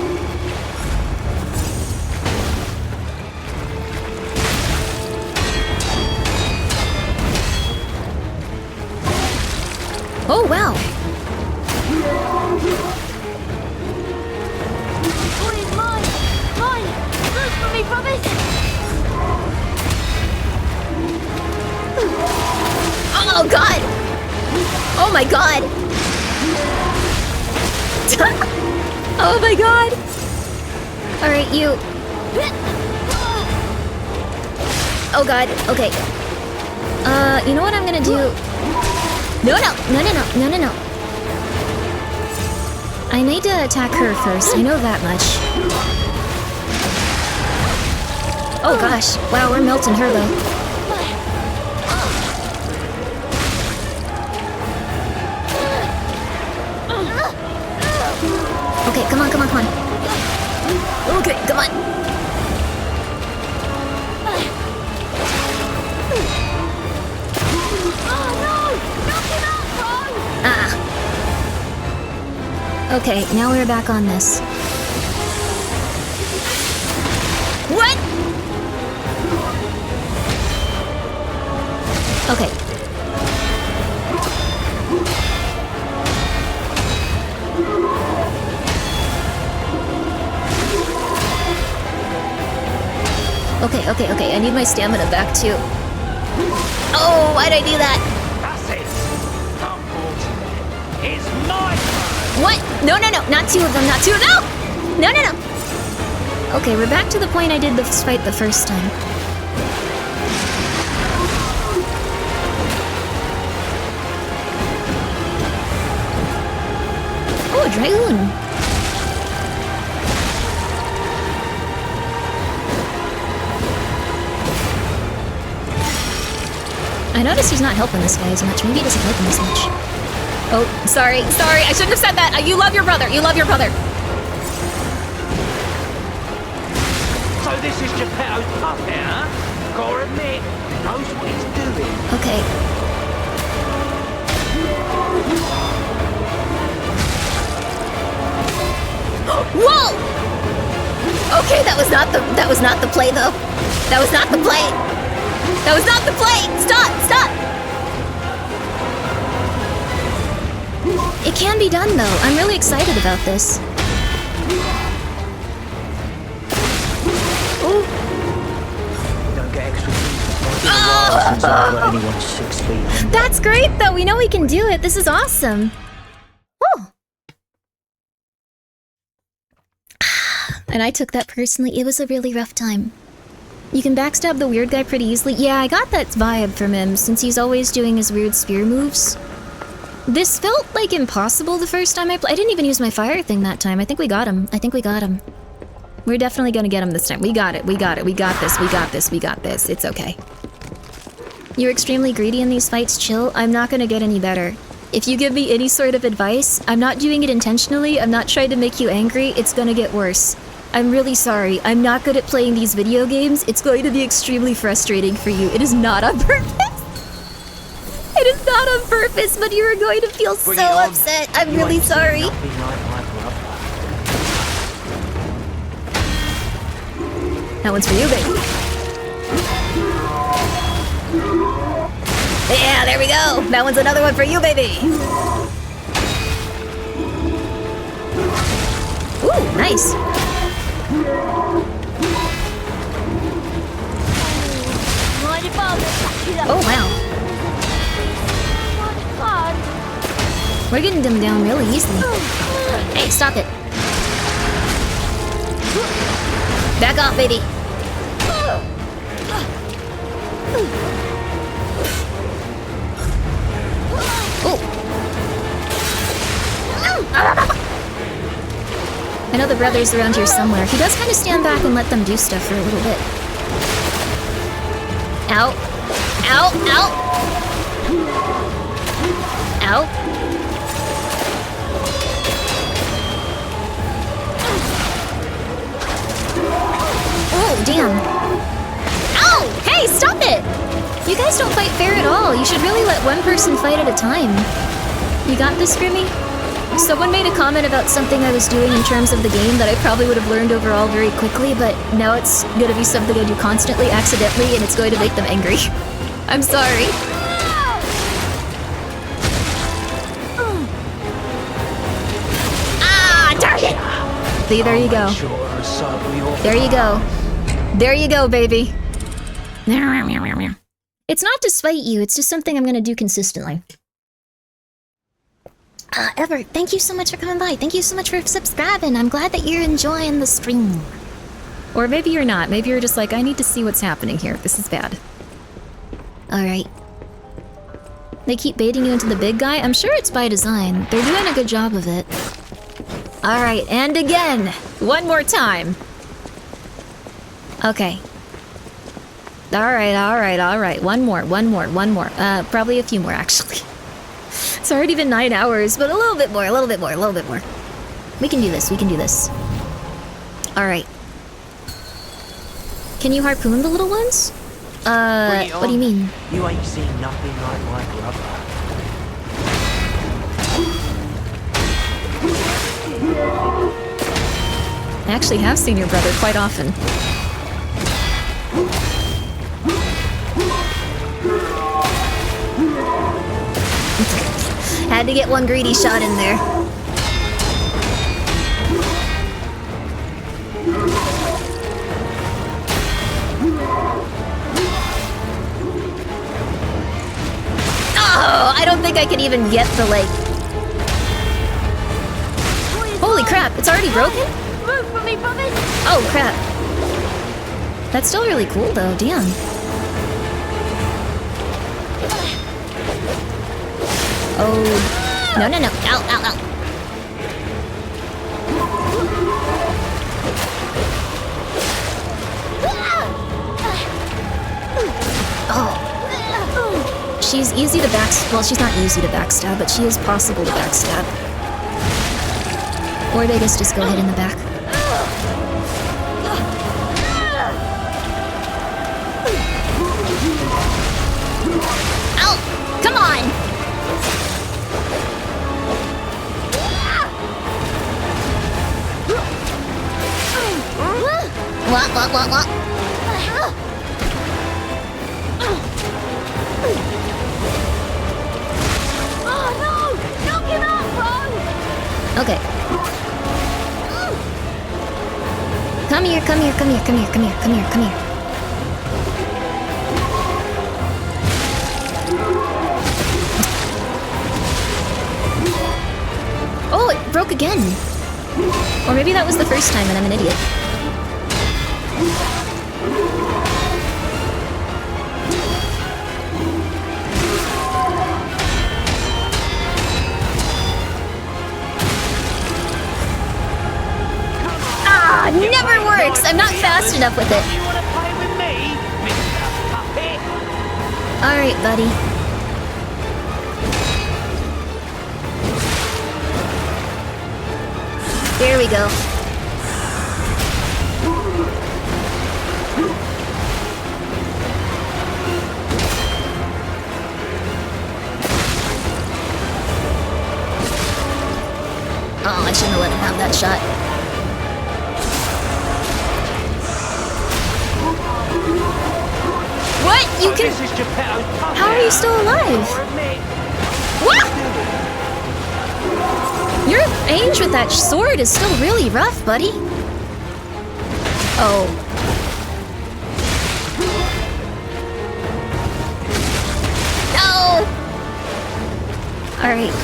Oh wow! What is mine? Mine! Look for me, promise! Oh god! Oh my god! Oh my god! Alright, you... Oh god, okay. You know what I'm gonna do? No, no. I need to attack her first, I know that much. Oh gosh, wow, we're melting her though. Okay, come on. Okay, come on. Oh no! Knock him out, bro! Okay, now we're back on this. What? Okay. Okay, I need my stamina back too. Oh, why'd I do that? That's it. Unfortunately, it's my turn. What? No, not two of them, not two. No! Okay, we're back to the point I did this fight the first time. Oh, a dragoon. I noticed he's not helping this guy as much. Maybe he doesn't like him as much. Oh, sorry. I shouldn't have said that. You love your brother. So this is Geppetto's puppet, huh? Gotta admit, knows what he's doing. Okay. Whoa! Okay, that was not the play though. That was not the play. Stop! It can be done though. I'm really excited about this. Don't get extra since I've got anyone 6 feet under. That's great though. We know we can do it. This is awesome. Woo! And I took that personally. It was a really rough time. You can backstab the weird guy pretty easily. Yeah, I got that vibe from him since he's always doing his weird spear moves. This felt like impossible the first time I played. I didn't even use my fire thing that time. I think we got him. We're definitely gonna get him this time. We got it. We got this. It's okay. You're extremely greedy in these fights, chill. I'm not gonna get any better. If you give me any sort of advice, I'm not doing it intentionally, I'm not trying to make you angry, it's gonna get worse. I'm really sorry, I'm not good at playing these video games, it's going to be extremely frustrating for you. It is not on purpose! It is not on purpose, but you're going to feel so upset. I'm really sorry. That one's for you, baby. Yeah, there we go. That one's another one for you, baby. Ooh, nice. Oh, wow. We're getting them down really easily. Hey, stop it. Back off, baby. I know the brother's around here somewhere. He does kind of stand back and let them do stuff for a little bit. Ow. Ow, ow. Ow. Oh, damn. Ow! Hey, stop it! You guys don't fight fair at all. You should really let one person fight at a time. You got this, Grimmi? Someone made a comment about something I was doing in terms of the game that I probably would have learned overall very quickly, but now it's gonna be something I do constantly, accidentally, and it's going to make them angry. I'm sorry. Ah, darn it! See, there you go. There you go. There you go, baby. It's not to spite you, it's just something I'm gonna do consistently. Ever, thank you so much for coming by. Thank you so much for subscribing. I'm glad that you're enjoying the stream. Or maybe you're not. Maybe you're just like, I need to see what's happening here. This is bad. Alright. They keep baiting you into the big guy? I'm sure it's by design. They're doing a good job of it. Alright, and again! One more time! Okay. Alright. One more. Probably a few more, actually. It's already been 9 hours, but a little bit more. We can do this. Alright. Can you harpoon the little ones? What do you mean? You ain't seen nothing like my brother. I actually have seen your brother quite often. Had to get one greedy shot in there. Oh, I don't think I can even get the, like... Holy crap, it's already broken? Oh, crap. That's still really cool, though, damn. Oh, no. Ow. Oh. She's easy to backstab. Well, she's not easy to backstab, but she is possible to backstab. Or they just go hit in the back. Ow! Come on! What? Oh no! Knock him out, Ron! Okay. Come here. Oh, it broke again. Or maybe that was the first time and I'm an idiot. Ah, never works! I'm not fast enough with it. Alright, buddy. There we go. Oh, I shouldn't have let him have that shot. What? You can... How are you still alive? What? Your range with that sword is still really rough, buddy. Oh. No! Alright.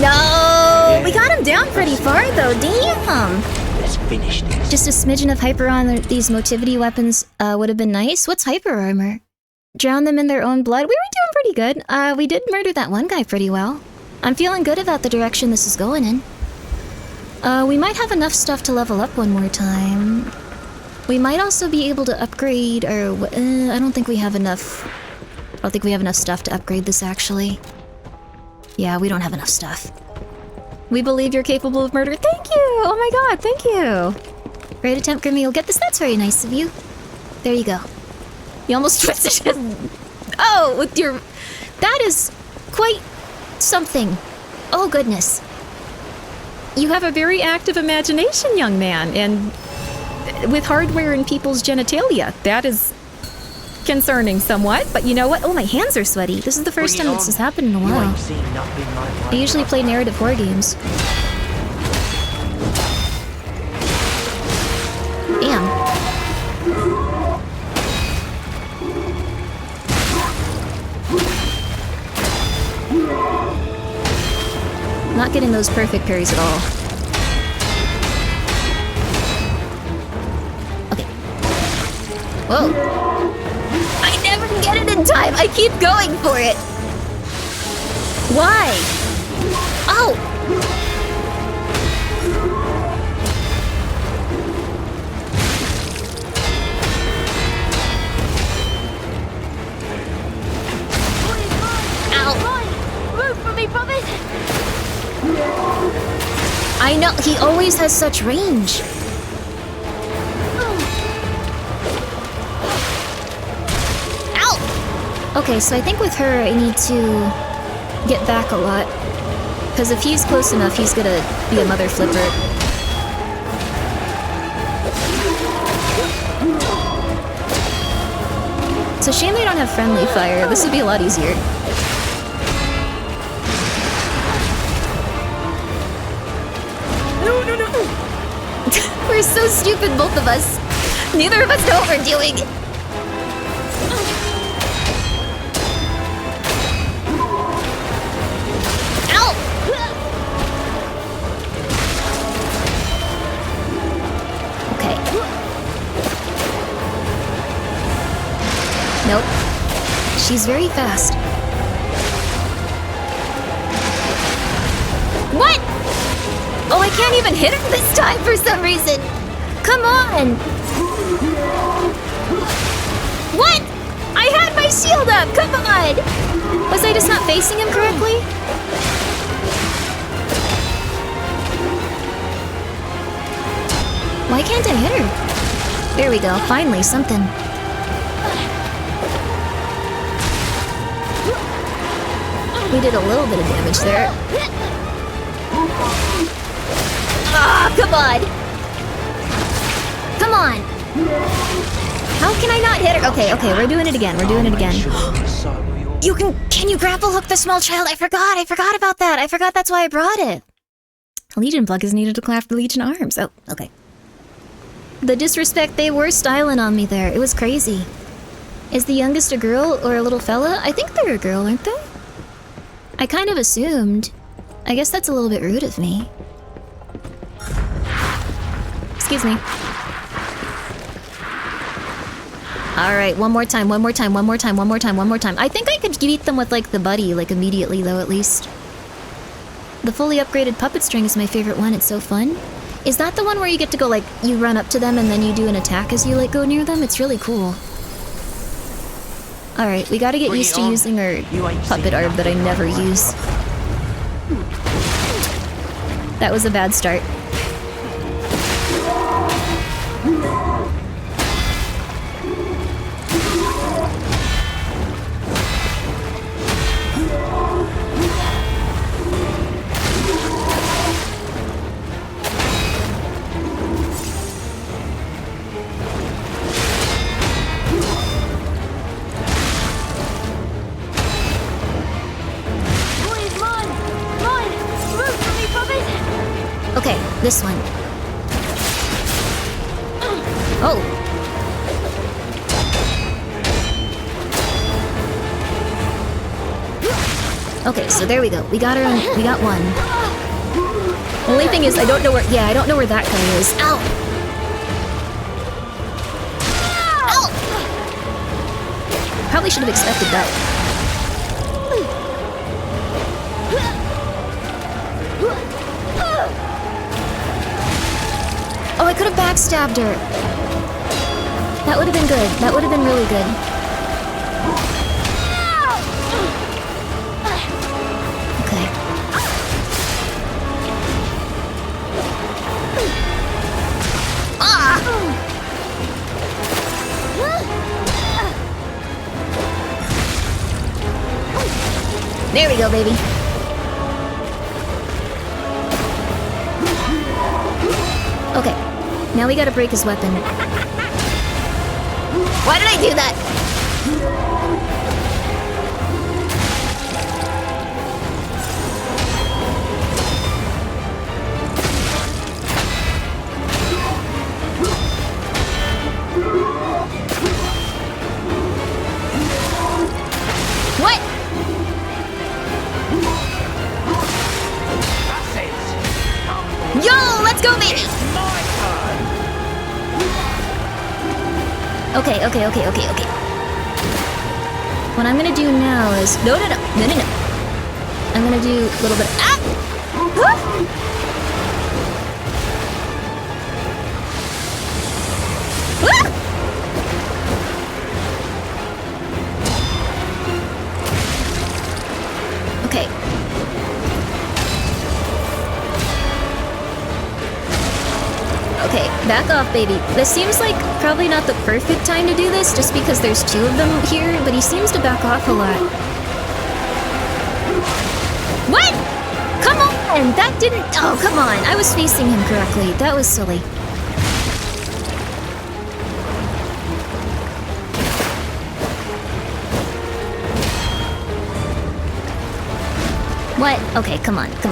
No! We got him down pretty far though, damn! Let's finish this. Just a smidgen of hyper on these motivity weapons would have been nice. What's hyper armor? Drown them in their own blood? We were doing pretty good. We did murder that one guy pretty well. I'm feeling good about the direction this is going in. We might have enough stuff to level up one more time. We might also be able to upgrade, or I don't think we have enough. I don't think we have enough stuff to upgrade this, actually. Yeah, we don't have enough stuff. We believe you're capable of murder. Thank you! Oh my god, thank you! Great attempt, Grimmi. You'll get this. That's very nice of you. There you go. You almost twisted it. Oh, with your... That is quite something. Oh, goodness. You have a very active imagination, young man, and with hardware in people's genitalia. That is concerning somewhat, but you know what? Oh, my hands are sweaty. This is the first time this has happened in a while. I usually play narrative horror games. Damn. Not getting those perfect parries at all. Okay. Whoa. I never get it in time. I keep going for it. Why? Oh. Ow. Move for me, promise. I know, he always has such range. Ow! Okay, so I think with her I need to get back a lot. Because if he's close enough, he's gonna be a mother flipper. It's a shame they don't have friendly fire. This would be a lot easier. No, no, no! We're so stupid, both of us. Neither of us know what we're doing. Ow! Okay. Nope. She's very fast. What? Oh, I can't even hit her this time for some reason. Come on. What? I had my shield up. Come on. Was I just not facing him correctly? Why can't I hit her? There we go. Finally, something. We did a little bit of damage there. Ah, come on! Come on! How can I not hit her? Okay, okay, we're doing it again. We're doing it again. Can you grapple hook the small child? I forgot about that. I forgot that's why I brought it. A Legion plug is needed to craft the Legion arms. Oh, okay. The disrespect, they were styling on me there. It was crazy. Is the youngest a girl or a little fella? I think they're a girl, aren't they? I kind of assumed. I guess that's a little bit rude of me. Excuse me. Alright, one more time. I think I could beat them with, like, the buddy, like, immediately, though, at least. The fully upgraded puppet string is my favorite one. It's so fun. Is that the one where you get to go, like, you run up to them and then you do an attack as you, like, go near them? It's really cool. Alright, we gotta get used to using our puppet arb that I never use. That was a bad start. Okay, this one. Oh. Okay, so there we go. We got her on, we got one. Only thing is I don't know where, yeah, I don't know where that guy is. Ow! Ow! Probably should have expected that. Oh, I could have backstabbed her. That would have been good. That would have been really good. Okay. Ah! There we go, baby. Okay, now we gotta break his weapon. Why did I do that? What? Yo, let's go, baby! Okay. What I'm gonna do now is... No. I'm gonna do a little bit of... Ah! Okay. Okay, back off, baby. This seems like probably not the perfect time to do this, just because there's two of them here, but he seems to back off a lot. What? Come on! That didn't... Oh, come on. I was facing him correctly. That was silly. What? Okay, come on. Okay.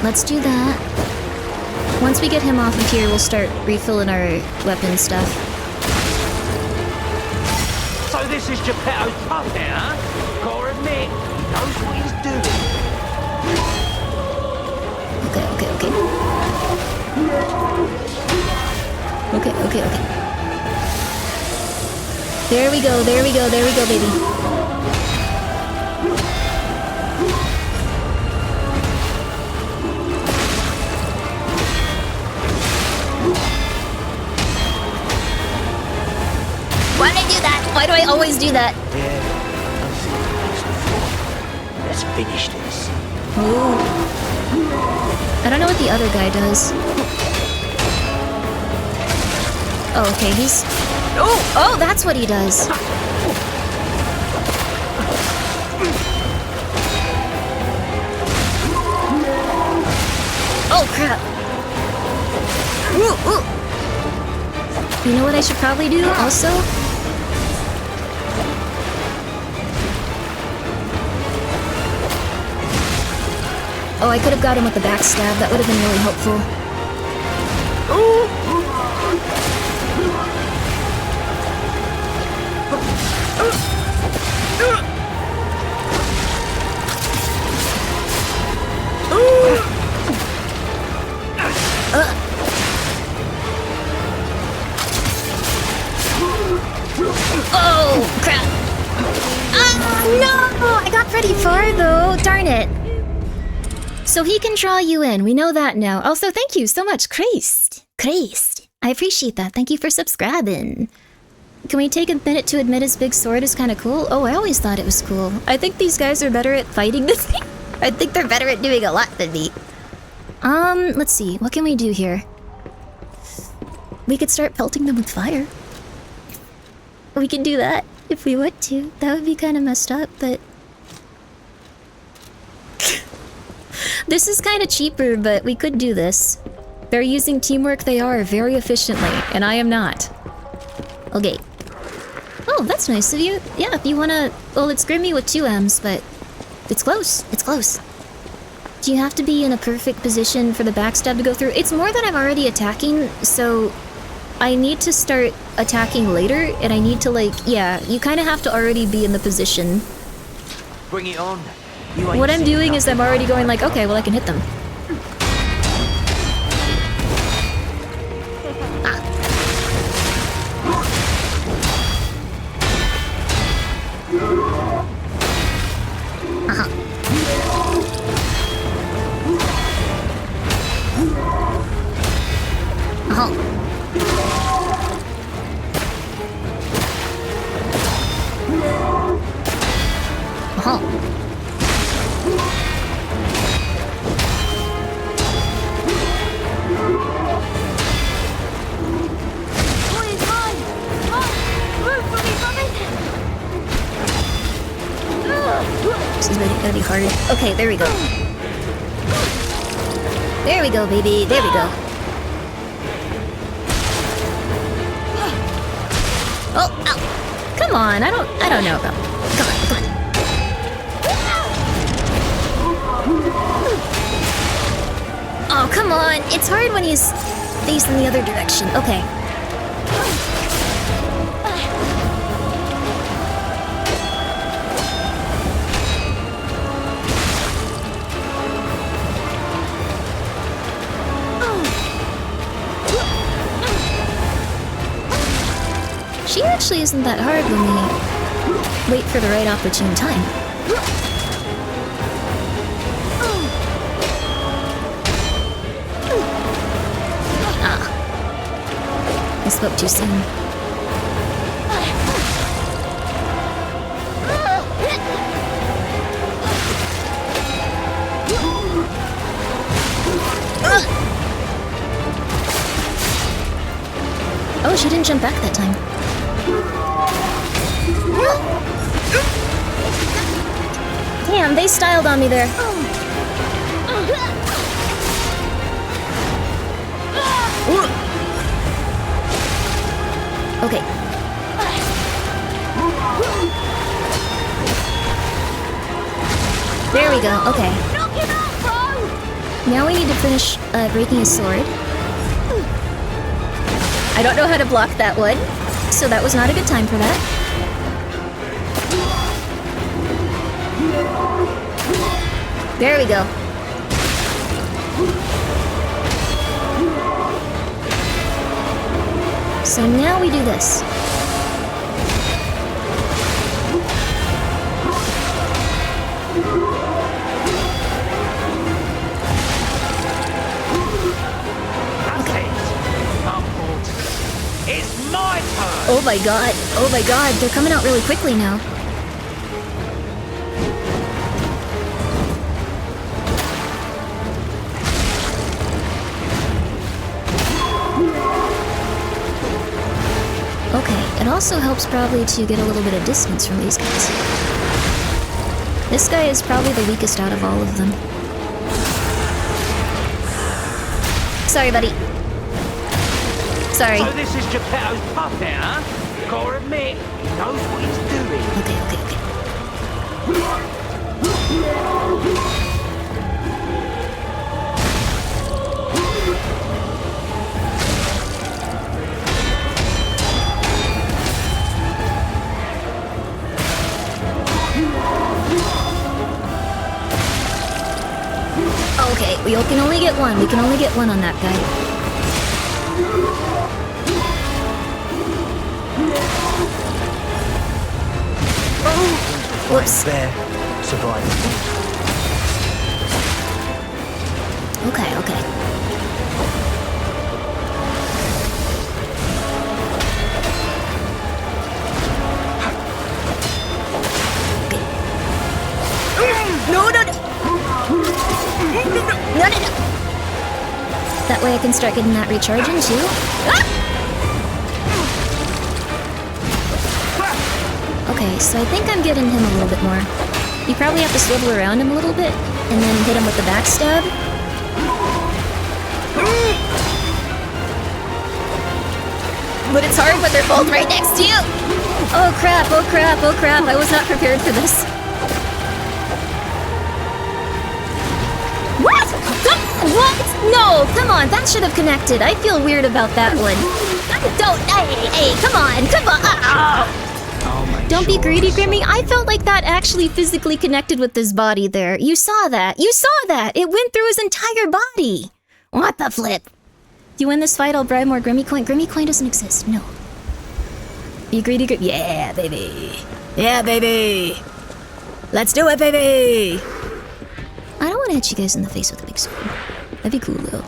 Let's do that. Once we get him off of here, we'll start refilling our weapon stuff. So this is Geppetto's puppet, huh? Gotta admit, he knows what he's doing. Okay. There we go, baby. Why did I do that? Why do I always do that? Yeah, I've seen this before. Let's finish this. Ooh. I don't know what the other guy does. Oh, okay, he's... Oh, that's what he does. Oh, crap. Ooh. You know what I should probably do, also? Oh, I could have got him with the backstab. That would have been really helpful. Oh, crap. No! I got pretty far, though. Darn it. So he can draw you in. We know that now. Also, thank you so much, Christ. I appreciate that. Thank you for subscribing. Can we take a minute to admit his big sword is kind of cool? Oh, I always thought it was cool. I think these guys are better at fighting than me. I think they're better at doing a lot than me. Let's see. What can we do here? We could start pelting them with fire. We can do that if we want to. That would be kind of messed up, but... This is kind of cheaper, but we could do this. They're using teamwork they are very efficiently, and I am not. Okay. Oh, that's nice of you. Yeah, if you wanna... Well, it's Grimmi with 2 M's, but... It's close. It's close. Do you have to be in a perfect position for the backstab to go through? It's more that I'm already attacking, so... I need to start attacking later, and I need to, like... Yeah, you kind of have to already be in the position. Bring it on. What I'm doing is I'm already going like, okay, well I can hit them. This is gonna be hard. Okay, there we go. There we go, baby. There we go. Oh, ow. Come on. I don't know about. Come on, come on. Oh, come on. It's hard when he's facing the other direction. Okay. She actually isn't that hard when we wait for the right opportune time. Ah. I spoke too soon. Oh, she didn't jump back that time. Damn, they styled on me there. Okay. There we go, okay. Now we need to finish breaking his sword. I don't know how to block that one, so that was not a good time for that. There we go. So now we do this. It's my turn! Oh my god. Oh my god. They're coming out really quickly now. Okay, it also helps probably to get a little bit of distance from these guys. This guy is probably the weakest out of all of them. Sorry, buddy. Sorry. So this is Geppetto's puppet, huh? Gotta admit, he knows what he's doing. Okay. can only get one. We can only get one on that guy. Whoops. There, surviving. Okay, okay. No, no, no. No, no, no. That way I can start getting that recharging too. Okay, so I think I'm getting him a little bit more. You probably have to swivel around him a little bit and then hit him with the backstab. But it's hard when they're both right next to you. Oh crap, oh crap, oh crap. I was not prepared for this. What? What? No, come on, that should have connected. I feel weird about that one. Don't, hey, come on, come on. Don't be greedy, Grimmi. I felt like that actually physically connected with his body there. You saw that. You saw that. It went through his entire body. What the flip? You win this fight, I'll bribe more Grimmi coin. Grimmi coin doesn't exist. No. Be greedy, yeah, baby. Yeah, baby. Let's do it, baby. I don't want to hit you guys in the face with a big sword. That'd be cool, though.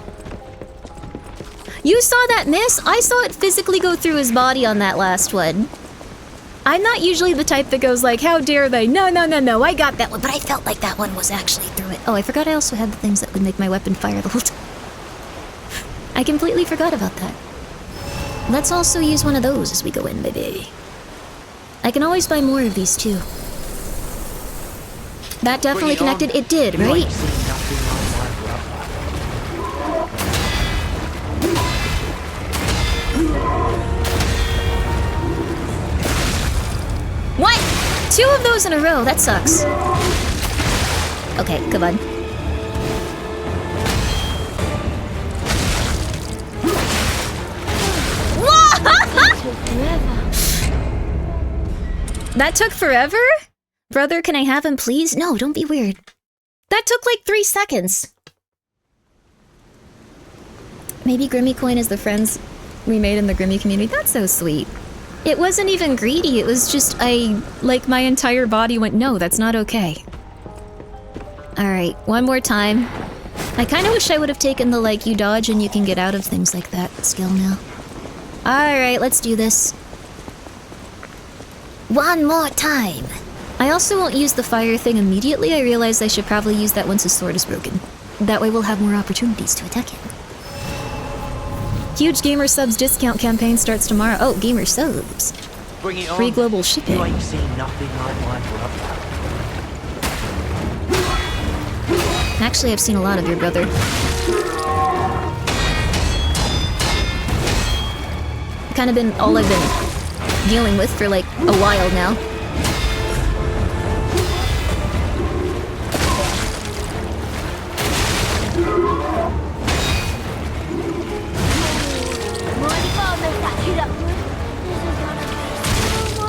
You saw that miss? I saw it physically go through his body on that last one. I'm not usually the type that goes like, how dare they? No, no, no, no, I got that one. But I felt like that one was actually through it. Oh, I forgot I also had the things that would make my weapon fire the whole time. I completely forgot about that. Let's also use one of those as we go in, baby. I can always buy more of these, too. That definitely connected. It did, right? What? 2 of those in a row. That sucks. Okay, come on. That took forever? Brother, can I have him, please? No, don't be weird. That took like 3 seconds. Maybe Grimmi coin is the friends we made in the Grimmi community. That's so sweet. It wasn't even greedy. It was just, like, my entire body went, no, that's not okay. Alright, one more time. I kind of wish I would have taken the, like, you dodge and you can get out of things like that skill now. Alright, let's do this. One more time. I also won't use the fire thing immediately. I realized I should probably use that once his sword is broken. That way we'll have more opportunities to attack him. Huge Gamer Subs discount campaign starts tomorrow. Oh, Gamer Subs. Bring it on. Free global shipping. You ain't seen nothing like my brother. Actually, I've seen a lot of your brother. Kind of been all I've been dealing with for like a while now.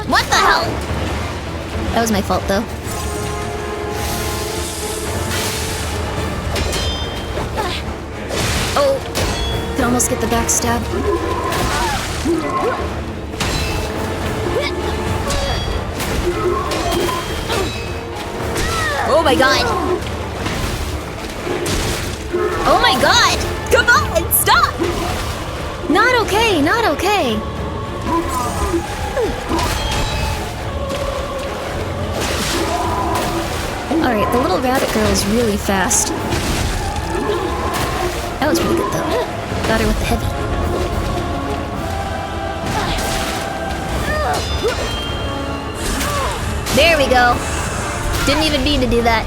What the hell? That was my fault, though. Oh, could almost get the backstab. Oh my god! Oh my god! Come on, stop! Not okay, not okay. Alright, the little rabbit girl is really fast. That was pretty good though. Got her with the heavy. There we go. Didn't even mean to do that.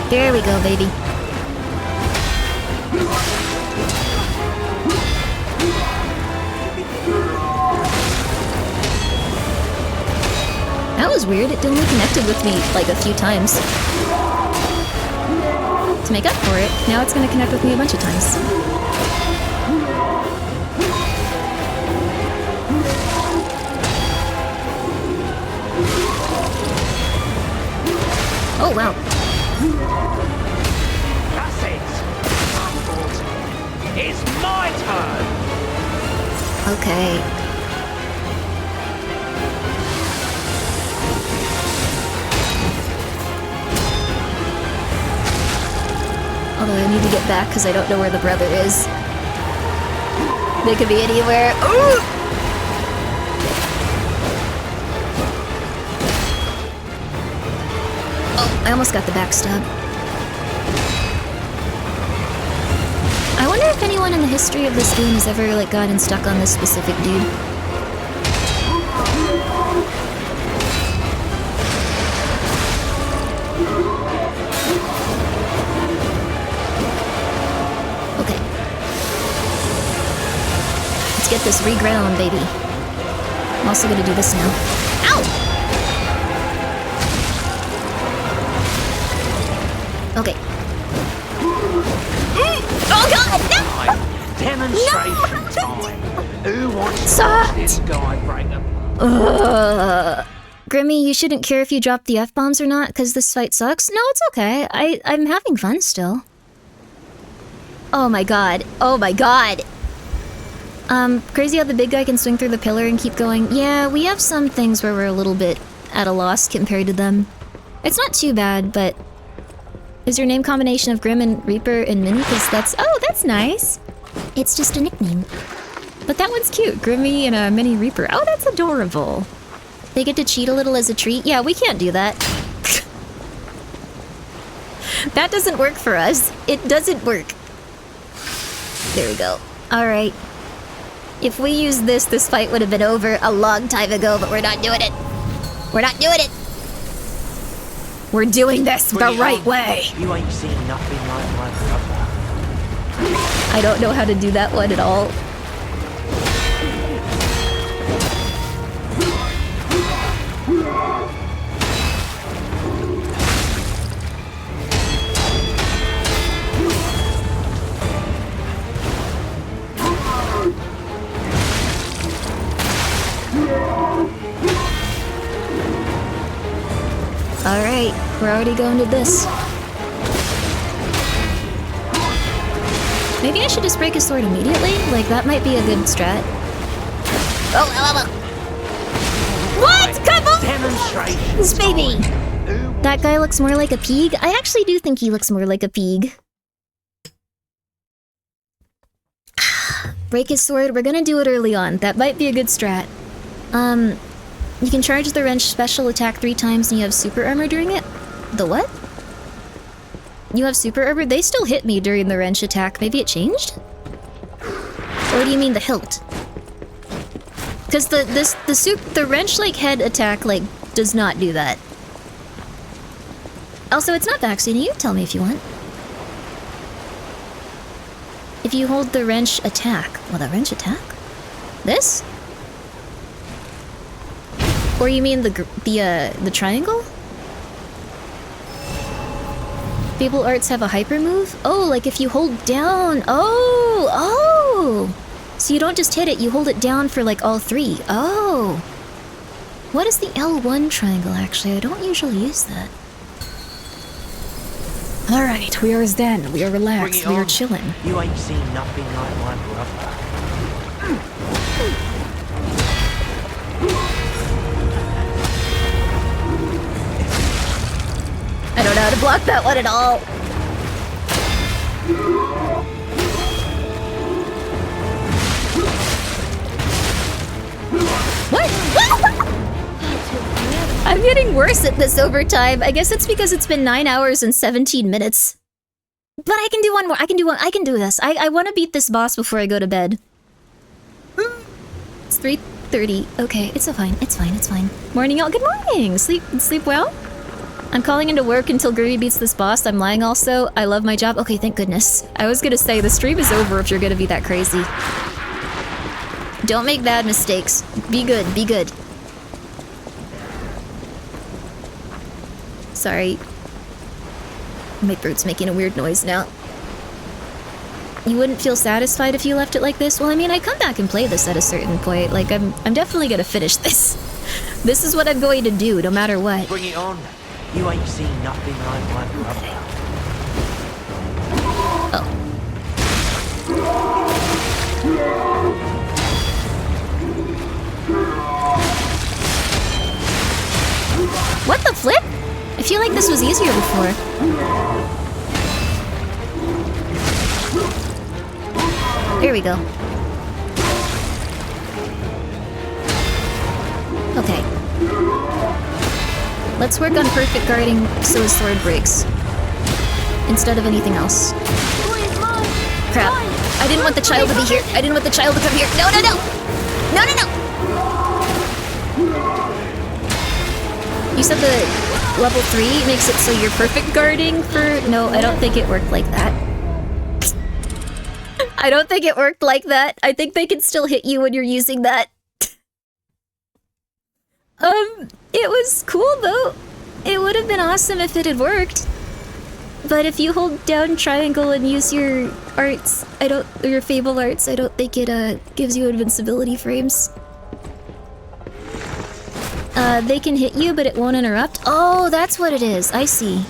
There we go, baby. That was weird. It only connected with me like a few times. To make up for it, now it's gonna connect with me a bunch of times. Oh, wow. Although I need to get back because I don't know where the brother is. They could be anywhere. Ooh! Oh, I almost got the backstab. I wonder if anyone in the history of this game has ever, like, gotten stuck on this specific dude. Okay. Let's get this reground, baby. I'm also gonna do this now. Ow! Okay. Oh god, no! Demonstration time. Who wants to watch this guy break them? Grimmi, you shouldn't care if you drop the F-bombs or not, because this fight sucks. No, it's okay. I'm having fun still. Oh my god. Oh my god! Crazy how the big guy can swing through the pillar and keep going. Yeah, we have some things where we're a little bit at a loss compared to them. It's not too bad, but... Is your name combination of Grim and Reaper and Minnie? Because that's... Oh, that's nice! It's just a nickname. But that one's cute. Grimmi and a Mini Reaper. Oh, that's adorable. They get to cheat a little as a treat? Yeah, we can't do that. That doesn't work for us. It doesn't work. There we go. Alright. If we used this, this fight would have been over a long time ago, but we're not doing it. We're not doing it! We're doing this the right way! You ain't seen nothing like my brother. I don't know how to do that one at all. Alright, we're already going to this. Maybe I should just break his sword immediately? Like, that might be a good strat. Oh, what? Come on! Demonstrations, baby! That guy looks more like a pig? I actually do think he looks more like a pig. Break his sword, we're gonna do it early on. That might be a good strat. You can charge the wrench special attack 3 times and you have super armor during it? The what? You have super armor? They still hit me during the wrench attack. Maybe it changed? Or do you mean the hilt? Because the wrench like head attack like does not do that. Also, it's not vaccinating. You tell me if you want. If you hold the wrench attack. Well, the wrench attack? This? Or you mean the triangle? Fable Arts have a hyper move? Oh, like if you hold down. Oh! So you don't just hit it, you hold it down for like all 3. Oh! What is the L1 triangle actually? I don't usually use that. Alright, we are zen. We are relaxed. We are chilling. You ain't seen nothing like my brother. I don't know how to block that one at all. What? I'm getting worse at this over time. I guess it's because it's been 9 hours and 17 minutes. But I can do one more. I can do this. I want to beat this boss before I go to bed. It's 3:30. Okay, it's so fine. It's fine. It's fine. Morning, y'all. Good morning. Sleep well? I'm calling into work until Grimmi beats this boss. I'm lying also. I love my job. Okay, thank goodness. I was gonna say, the stream is over if you're gonna be that crazy. Don't make bad mistakes. Be good, be good. Sorry. My throat's making a weird noise now. You wouldn't feel satisfied if you left it like this? Well, I mean, I come back and play this at a certain point. Like, I'm definitely gonna finish this. This is what I'm going to do, no matter what. Bring it on. You ain't seen nothing like my brother. Oh. What the flip? I feel like this was easier before. There we go. Okay. Let's work on perfect guarding so his sword breaks. Instead of anything else. Crap. I didn't want the child to be here. I didn't want the child to come here. No, no, no! No, no, no! You said the level 3 makes it so you're perfect guarding for... No, I don't think it worked like that. I don't think it worked like that. I think they can still hit you when you're using that. It was cool though. It would have been awesome if it had worked. But if you hold down triangle and use your arts, your Fable arts, I don't think it gives you invincibility frames. They can hit you, but it won't interrupt. Oh, that's what it is. I see.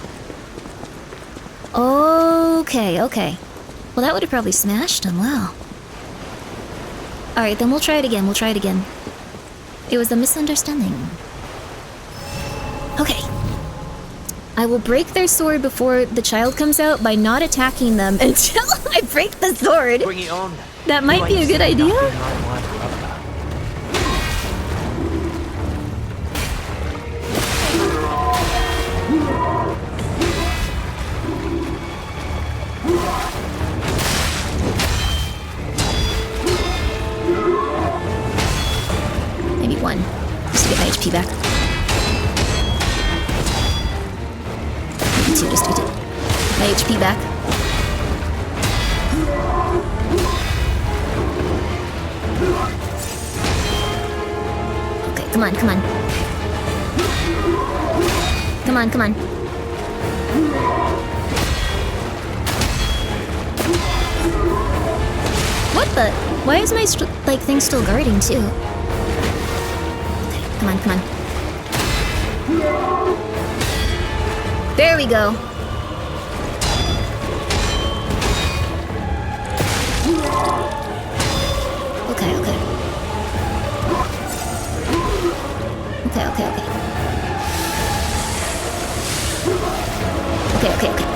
Okay, okay. Well, that would have probably smashed him. Wow. Alright, then we'll try it again. We'll try it again. It was a misunderstanding. Okay. I will break their sword before the child comes out by not attacking them until I break the sword. Bring it on. That might be a good idea. Maybe one, just to get my HP back. Maybe two, just to get my HP back. Okay, come on, come on. Come on, come on. What the? Why is my thing still guarding too? Okay, come on, come on. There we go. Okay, okay. Okay, okay, okay. Okay, okay, okay.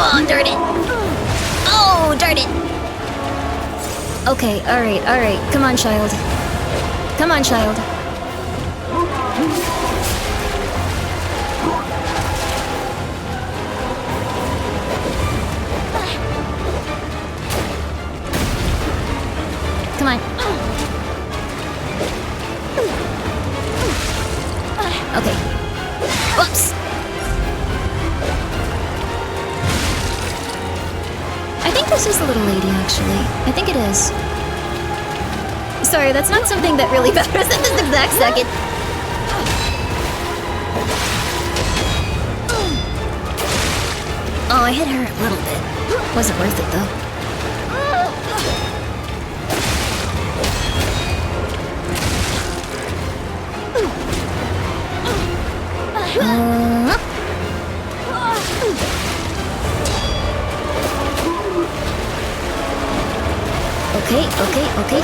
Oh, darn it! Oh, darn it! Okay, alright, alright. Come on, child. Come on, child. Come on. Okay. Whoops! I think this is the little lady, actually. I think it is. Sorry, that's not something that really matters at this exact second. Oh, I hit her a little bit. Wasn't worth it, though. Okay, okay, okay.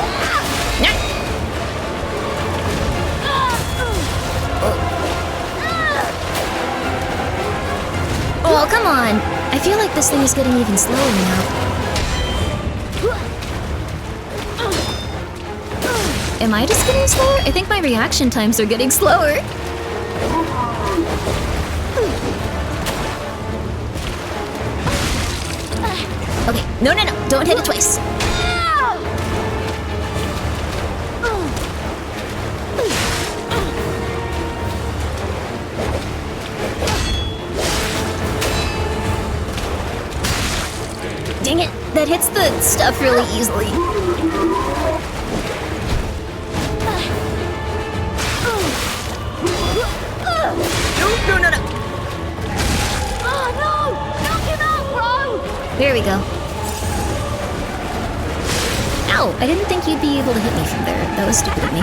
Oh, come on! I feel like this thing is getting even slower now. Am I just getting slower? I think my reaction times are getting slower. Okay, no, no, no, don't hit it twice. Dang it, that hits the stuff really easily. No, no, no, no. Oh no! Don't give up, bro! There we go. Ow! I didn't think you'd be able to hit me from there. That was stupid of me.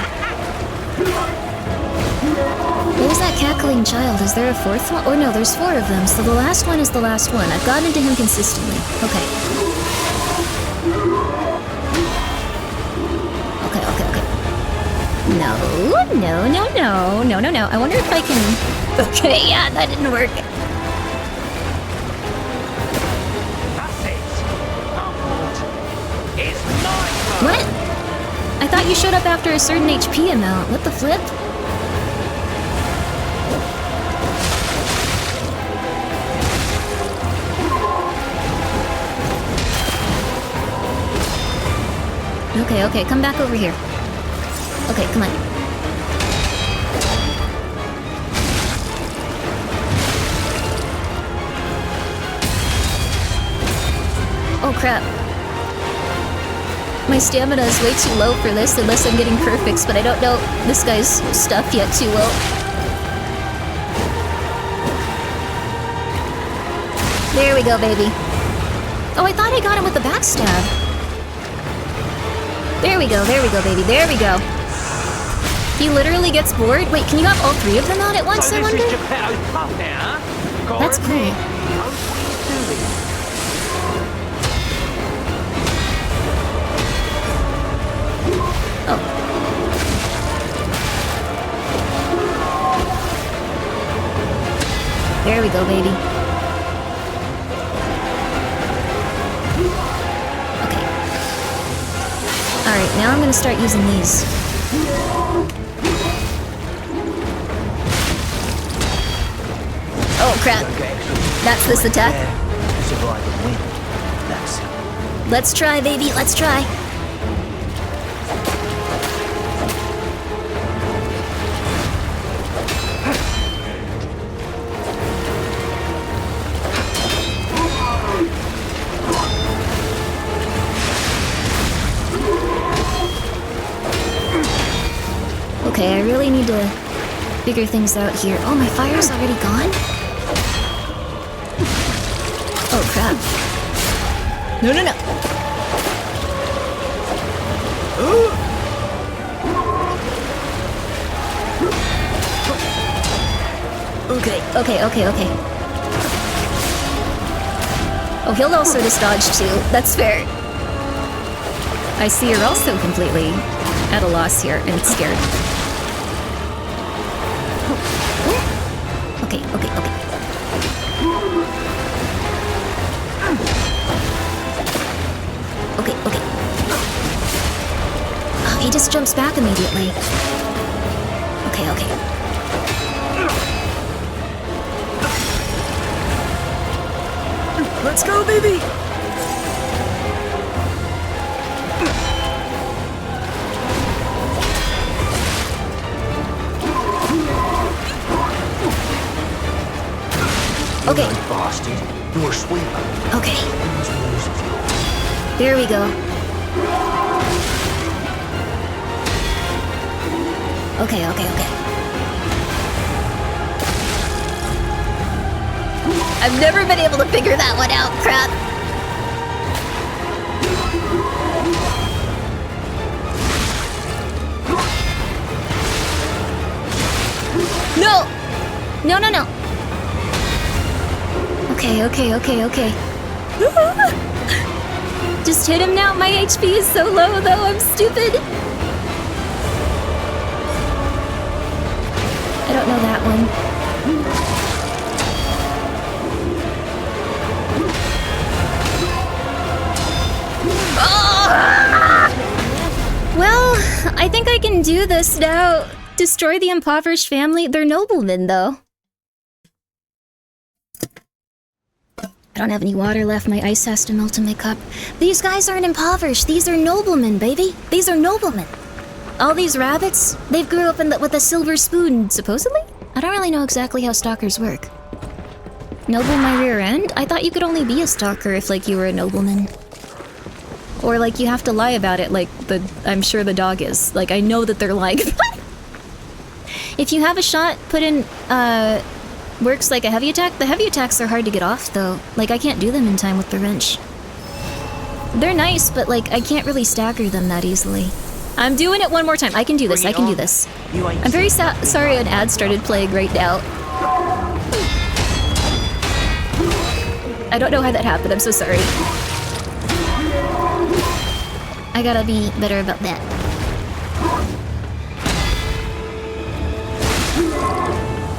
What was that cackling child. Is there a fourth one? Oh no, there's 4 of them, so the last one is the last one. I've gotten to him consistently. Okay. Okay. No. I wonder if I can... Okay, yeah, that didn't work. What? I thought you showed up after a certain HP amount. What the flip? Okay, come back over here. Okay, come on. Oh crap. My stamina is way too low for this unless I'm getting perfects, but I don't know this guy's stuff yet too well. There we go, baby. Oh, I thought I got him with the backstab. There we go, baby. There we go. He literally gets bored. Wait, can you have all 3 of them out at once, So I this wonder? is Geppetto's puppet, huh? That's cool. Oh. There we go, baby. Okay. Alright, now I'm gonna start using these. Oh crap. That's this attack. Let's try, baby, let's try. Okay, I really need to figure things out here. Oh, my fire's already gone? Oh, crap. No. Okay. Oh, he'll also just dodge too. That's fair. I see you're also completely at a loss here and scared. Okay. Oh, he just jumps back immediately. Okay. Let's go, baby! Okay. Bastard. You're a sweeper. Okay. There we go. Okay. I've never been able to figure that one out, crap. No! Okay. Just hit him now. My HP is so low, though. I'm stupid. I don't know that one. Well, I think I can do this now. Destroy the impoverished family. They're noblemen, though. I don't have any water left. My ice has to melt in my cup. These guys aren't impoverished. These are noblemen, baby. These are noblemen. All these rabbits, they've grew up with a silver spoon, supposedly? I don't really know exactly how stalkers work. Noble my rear end? I thought you could only be a stalker if, like, you were a nobleman. Or, like, you have to lie about it, like, I'm sure the dog is. Like, I know that they're like... If you have a shot put in, works like a heavy attack. The heavy attacks are hard to get off, though. Like, I can't do them in time with the wrench. They're nice, but, like, I can't really stagger them that easily. I'm doing it one more time. I can do this. I can do this. I'm very sorry an ad started playing right now. I don't know how that happened. I'm so sorry. I gotta be better about that.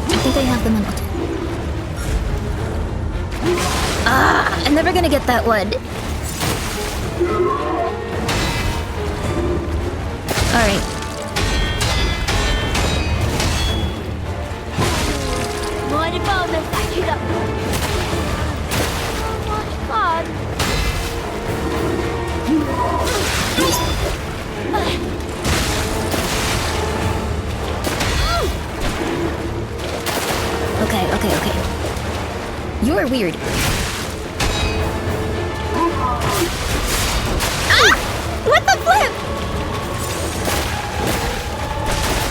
I think I have them on auto. Ah, I'm never gonna get that one. Alright. Mighty bonus, back it up. So much fun. Okay. You're weird. Ah! What the flip?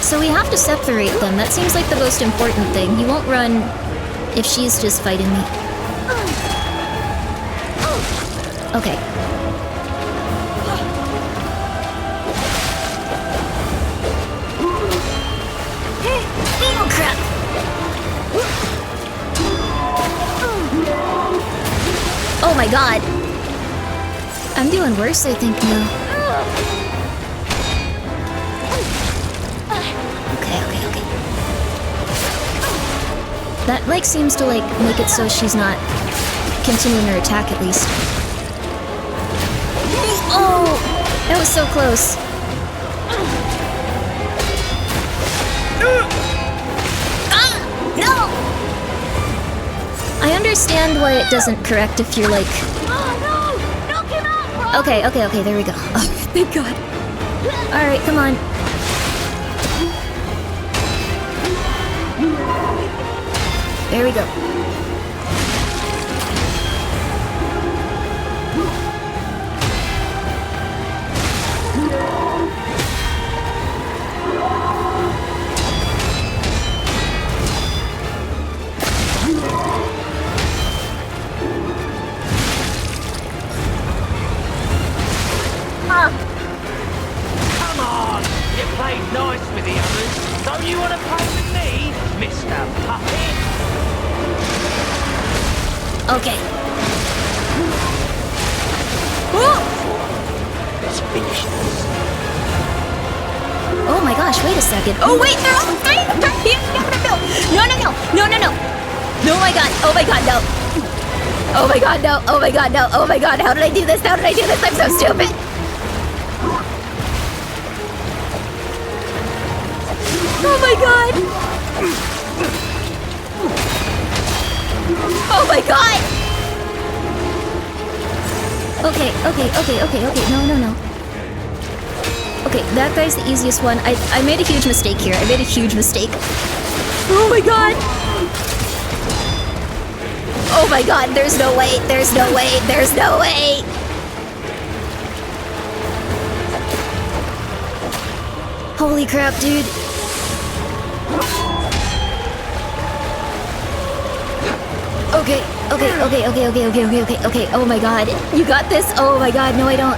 So we have to separate them. That seems like the most important thing. He won't run if she's just fighting me. Okay. Oh crap! Oh my god! I'm doing worse, I think, now. Okay. That, like, seems to, like, make it so she's not continuing her attack, at least. Oh! That was so close. No! I understand why it doesn't correct if you're like... Okay, there we go. Oh, thank God. Alright, come on. There we go. Come on! You played nice with the others. Don't you want to play with me, Mr. Puppet? Okay. Whoa! Let's finish this. Oh my gosh, wait a second. Oh wait, they're all three! No. No, my god, no. Oh my god, no. Oh my god, no. Oh my god, how did I do this? I'm so stupid. Oh my god! Oh my god! Okay. No. Okay, that guy's the easiest one. I made a huge mistake here. Oh my god! Oh my god, there's no way. Holy crap, dude. Okay. Oh my god. You got this? Oh my god, no I don't.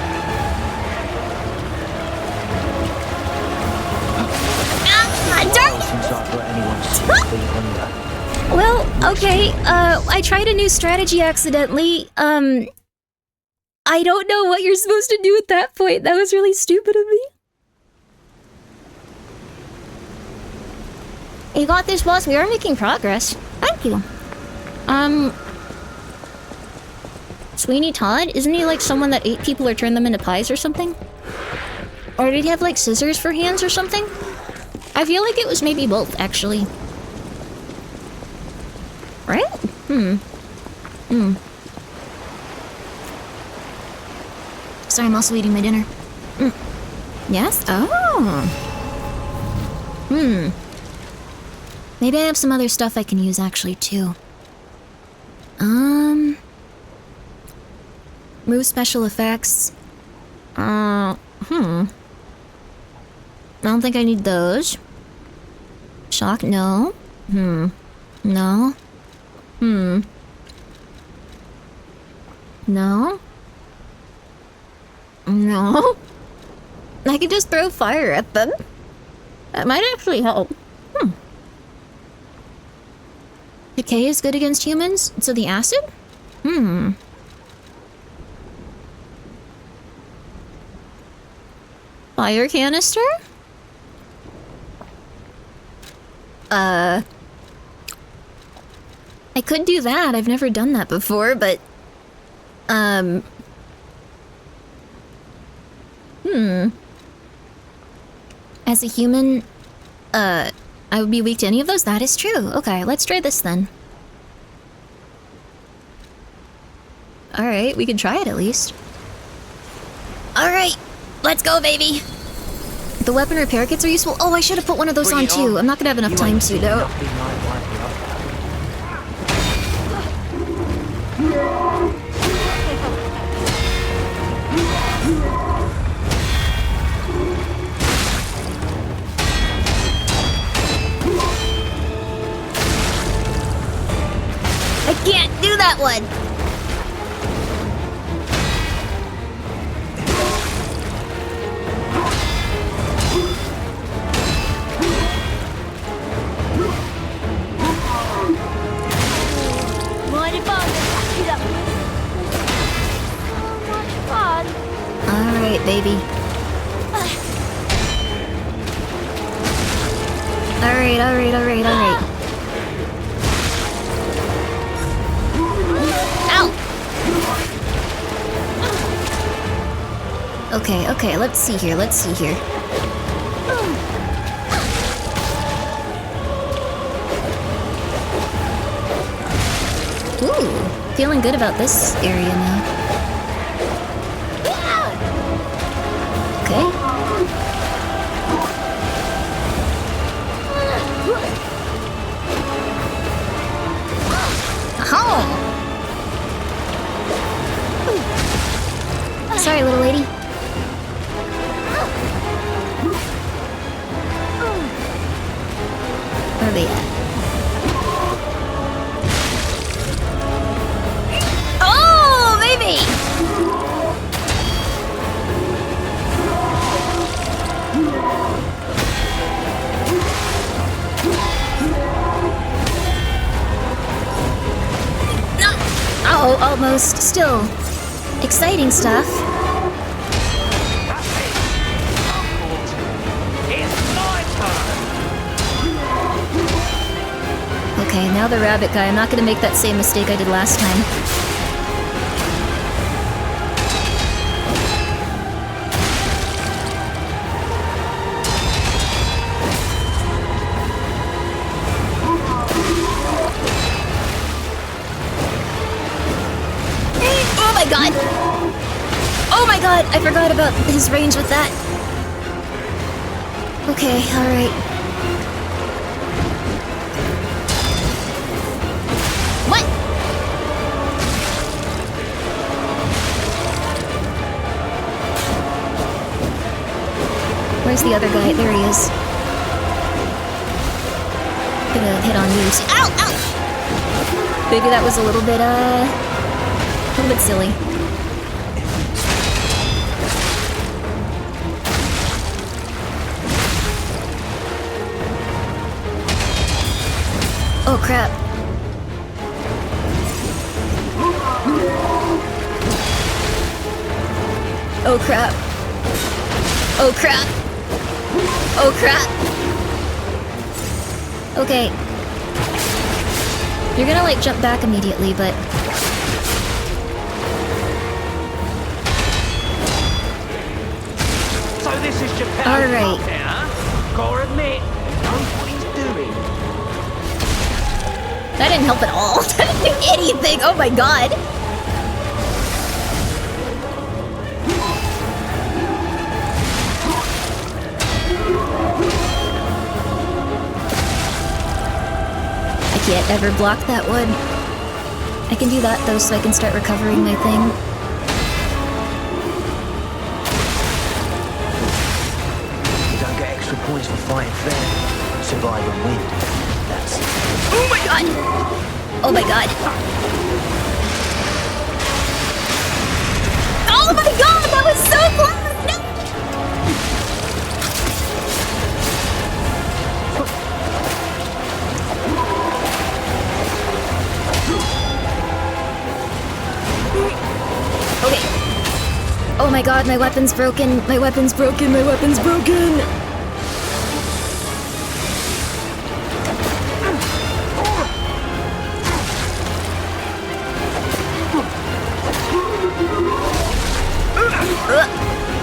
Well, okay, I tried a new strategy accidentally. I don't know what you're supposed to do at that point. That was really stupid of me. You got this, boss. We are making progress. Thank you. Sweeney Todd? Isn't he like someone that ate people or turned them into pies or something? Or did he have like scissors for hands or something? I feel like it was maybe both, actually. Right? Sorry, I'm also eating my dinner. Yes? Oh. Maybe I have some other stuff I can use, actually, too. Move special effects. I don't think I need those. Shock, no. No. No. No. I could just throw fire at them. That might actually help. Decay is good against humans? So the acid? Fire canister? I could do that. I've never done that before, but... As a human, I would be weak to any of those? That is true. Okay, let's try this then. Alright, we can try it at least. Alright, let's go, baby! The weapon repair kits are useful? Oh, I should have put one of those on too. I'm not gonna have enough time to, though. I can't do that one! Alright, baby. Alright. Ow! Okay, let's see here. Ooh, feeling good about this area now. Okay. Oh! Sorry, little lady. Where are they at? Oh, baby! Oh, almost. Still. Exciting stuff. Okay, now the rabbit guy. I'm not gonna make that same mistake I did last time. Oh my god, I forgot about his range with that. Okay, alright. What? Where's the other guy? There he is. Gonna hit on you too. Ow! Ow! Maybe that was a little bit silly. Oh crap. Oh crap. Oh crap. Oh crap. Okay. You're gonna like jump back immediately, but... So this is Japan. Alright. Gotta admit, he knows what he's doing. That didn't help at all. That didn't do anything. Oh my god. I can't ever block that one. I can do that though, so I can start recovering my thing. You don't get extra points for fighting fair. Survive and win. That's... Oh my god! Oh my god! Oh my god! That was so close! No! my god, my weapon's broken. My weapon's broken. My weapon's broken.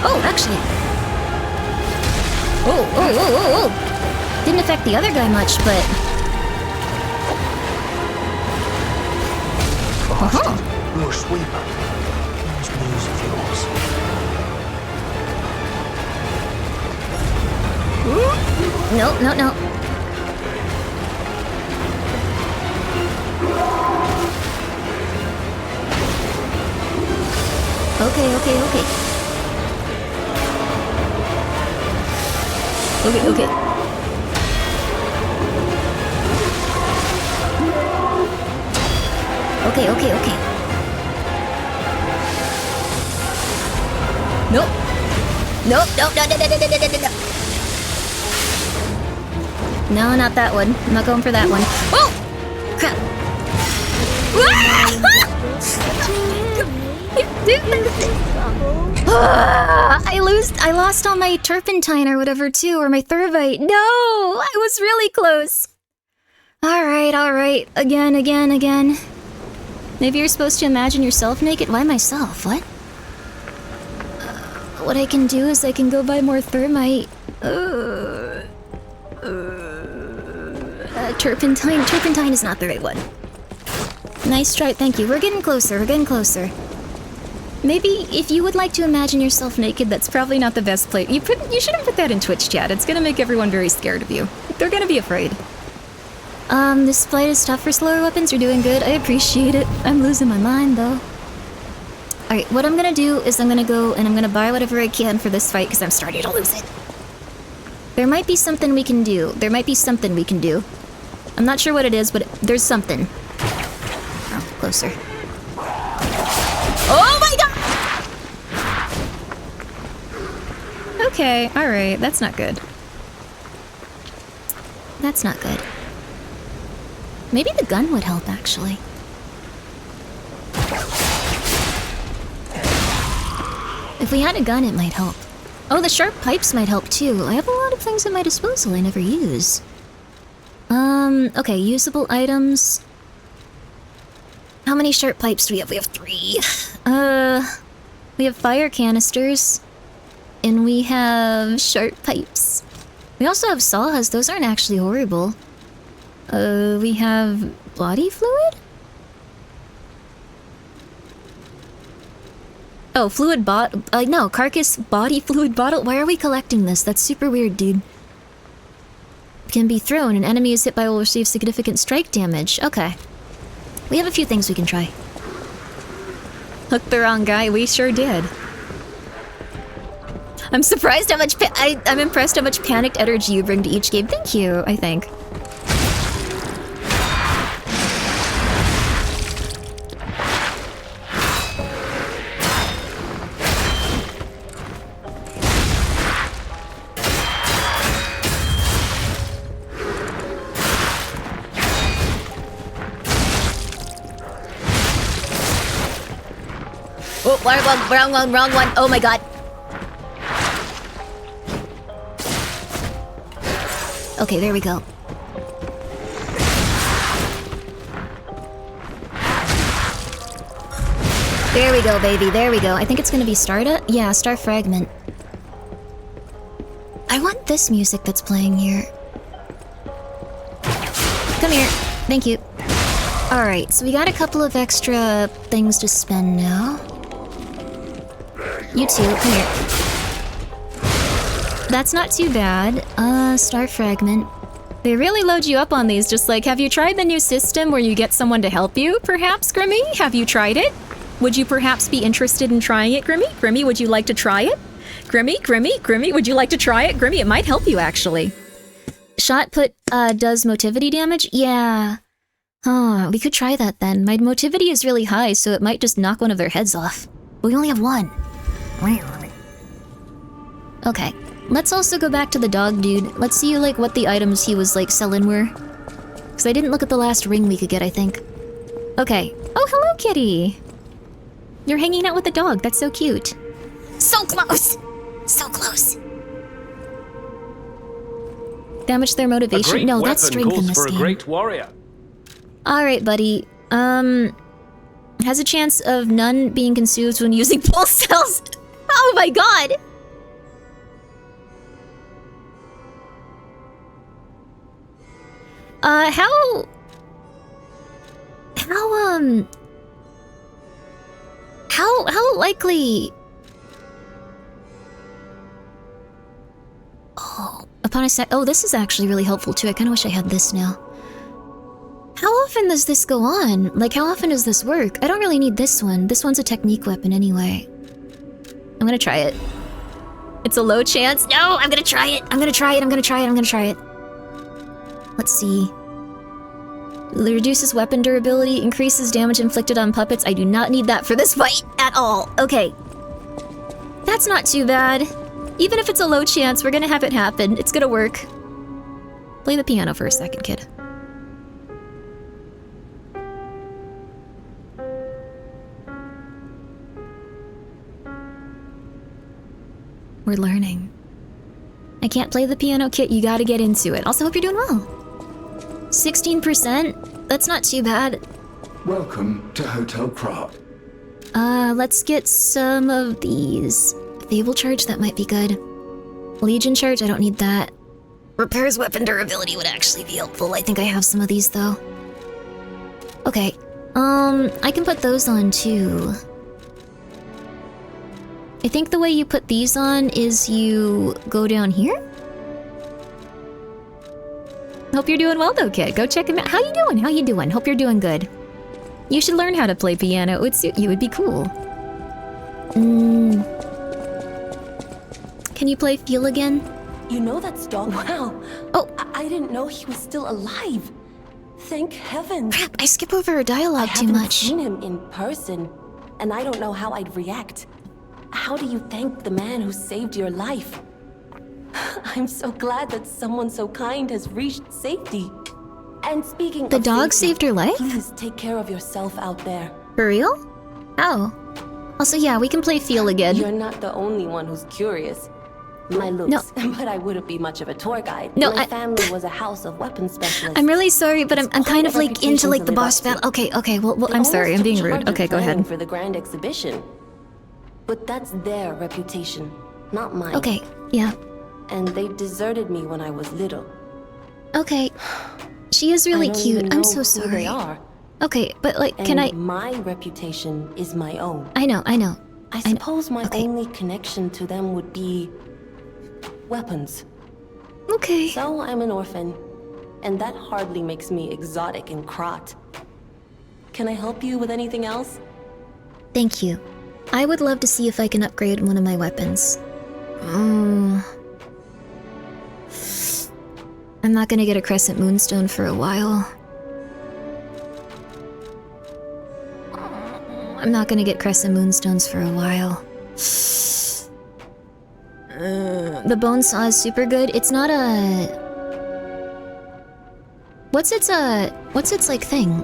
Oh, actually. Oh. Didn't affect the other guy much, but... You're a sweeper. Those news of yours. No. Okay. Okay. Nope. No. No, not that one. I'm not going for that one. Oh! Crap. I lost all my turpentine or whatever too, or my thermite. No! I was really close. Alright. Again. Maybe you're supposed to imagine yourself naked? Why myself? What? What I can do is I can go buy more thermite. Turpentine. Turpentine is not the right one. Nice try, thank you. We're getting closer. Maybe if you would like to imagine yourself naked, that's probably not the best play. You shouldn't put that in Twitch chat. It's gonna make everyone very scared of you. They're gonna be afraid. This fight is tough for slower weapons. You're doing good. I appreciate it. I'm losing my mind though. Alright, what I'm gonna do is I'm gonna go and I'm gonna buy whatever I can for this fight because I'm starting to lose it. There might be something we can do. I'm not sure what it is, but there's something. Oh, closer. Oh my god! Okay, alright, that's not good. Maybe the gun would help, actually. If we had a gun, it might help. Oh, the sharp pipes might help, too. I have a lot of things at my disposal I never use. Okay, usable items. How many sharp pipes do we have? We have 3. We have fire canisters. And we have sharp pipes. We also have saws. Those aren't actually horrible. We have body fluid? Oh, fluid no, carcass body fluid bottle. Why are we collecting this? That's super weird, dude. Can be thrown. An enemy is hit by will receive significant strike damage. Okay. We have a few things we can try. Hooked the wrong guy. We sure did. I'm surprised how much I'm impressed how much panicked energy you bring to each game. Thank you, I think. Oh, wrong one. Oh my god. Okay, there we go. There we go, baby. There we go. I think it's gonna be Starda? Yeah, Star Fragment. I want this music that's playing here. Come here. Thank you. Alright, so we got a couple of extra things to spend now. You two, come here. That's not too bad. Star Fragment. They really load you up on these, just like, have you tried the new system where you get someone to help you, perhaps, Grimmi? Have you tried it? Would you perhaps be interested in trying it, Grimmi? Grimmi, would you like to try it? Grimmi, would you like to try it? Grimmi, it might help you, actually. Shot put, does motivity damage? Yeah. Huh, we could try that then. My motivity is really high, so it might just knock one of their heads off. But we only have one. Okay. Let's also go back to the dog dude. Let's see, like, what the items he was, like, selling were. Because I didn't look at the last ring we could get, I think. Okay. Oh, hello, kitty! You're hanging out with the dog. That's so cute. So close! So close. Damage their motivation? No, that's strength in this for game. a great warrior. Alright, buddy. Has a chance of none being consumed when using pulse cells. Oh my god! How likely... Oh, upon a sec... Oh, this is actually really helpful too. I kind of wish I had this now. How often does this go on? Like, how often does this work? I don't really need this one. This one's a technique weapon anyway. I'm gonna try it. It's a low chance. No, I'm gonna try it. I'm gonna try it. I'm gonna try it. I'm gonna try it. Let's see. Reduces weapon durability, increases damage inflicted on puppets. I do not need that for this fight at all. Okay. That's not too bad. Even if it's a low chance, we're gonna have it happen. It's gonna work. Play the piano for a second, kid. We're learning. I can't play the piano, Kit. You gotta get into it. Also, hope you're doing well. 16%? That's not too bad. Welcome to Hotel Krat. Let's get some of these. Fable charge, that might be good. Legion charge, I don't need that. Repairs weapon durability would actually be helpful. I think I have some of these, though. Okay. I can put those on, too. I think the way you put these on is you go down here? Hope you're doing well though, kid. Go check him out. How you doing? How you doing? Hope you're doing good. You should learn how to play piano. It would suit you. It'd be cool. Can you play Feel again? You know that's dog. Wow. Oh. I didn't know he was still alive. Thank heaven. Crap, I skip over her dialogue too much. I haven't seen him in person, and I don't know how I'd react. How do you thank the man who saved your life? I'm so glad that someone so kind has reached safety. And speaking of the dog safety, saved her life? Please take care of yourself out there. For real? How? Also, yeah, we can play Feel again. You're not the only one who's curious. My looks, No. but I wouldn't be much of a tour guide. No, My family was a house of weapons specialists. I'm really sorry, but I'm kind of like into like the reputation to boss live up battle. to. Okay, well, They I'm sorry, I'm almost being took rude. charge of Okay, go planning ahead. for the grand exhibition. But that's their reputation, not mine. Okay, yeah. And they deserted me when I was little. Okay. She is really I don't cute. even I'm know so who sorry. they are. Okay, but like, And can I... my reputation is my own. I know. I suppose my only connection to them would be weapons. Okay. So I'm an orphan, and that hardly makes me exotic in Krat. Can I help you with anything else? Thank you. I would love to see if I can upgrade one of my weapons. I'm not gonna get a Crescent Moonstone for a while. I'm not gonna get Crescent Moonstones for a while. The bone saw is super good. It's not a... What's its like thing?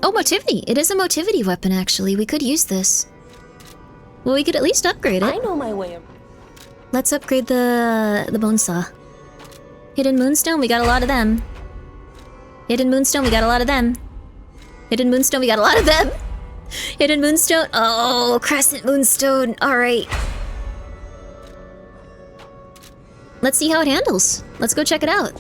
Oh, motivity! It is a motivity weapon, actually. We could use this. Well, we could at least upgrade it. I know my way. Let's upgrade the bone saw. Hidden Moonstone, we got a lot of them. Hidden Moonstone, we got a lot of them. Hidden Moonstone, we got a lot of them. Hidden Moonstone, oh, Crescent Moonstone, alright. Let's see how it handles. Let's go check it out.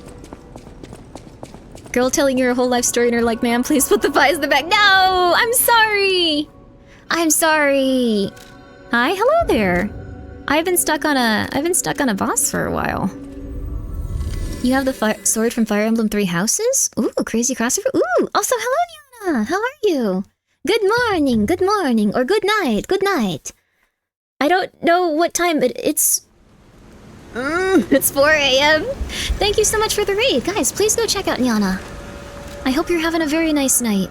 Girl telling your whole life story and you're like, man, please put the pies in the bag. No, I'm sorry. I'm sorry. Hi, hello there. I've been stuck on a boss for a while. You have the sword from Fire Emblem Three Houses? Ooh, crazy crossover. Ooh, also hello, Niana. How are you? Good morning, or good night, good night. I don't know what time, but it's 4 a.m. Thank you so much for the raid. Guys, please go check out Niana. I hope you're having a very nice night.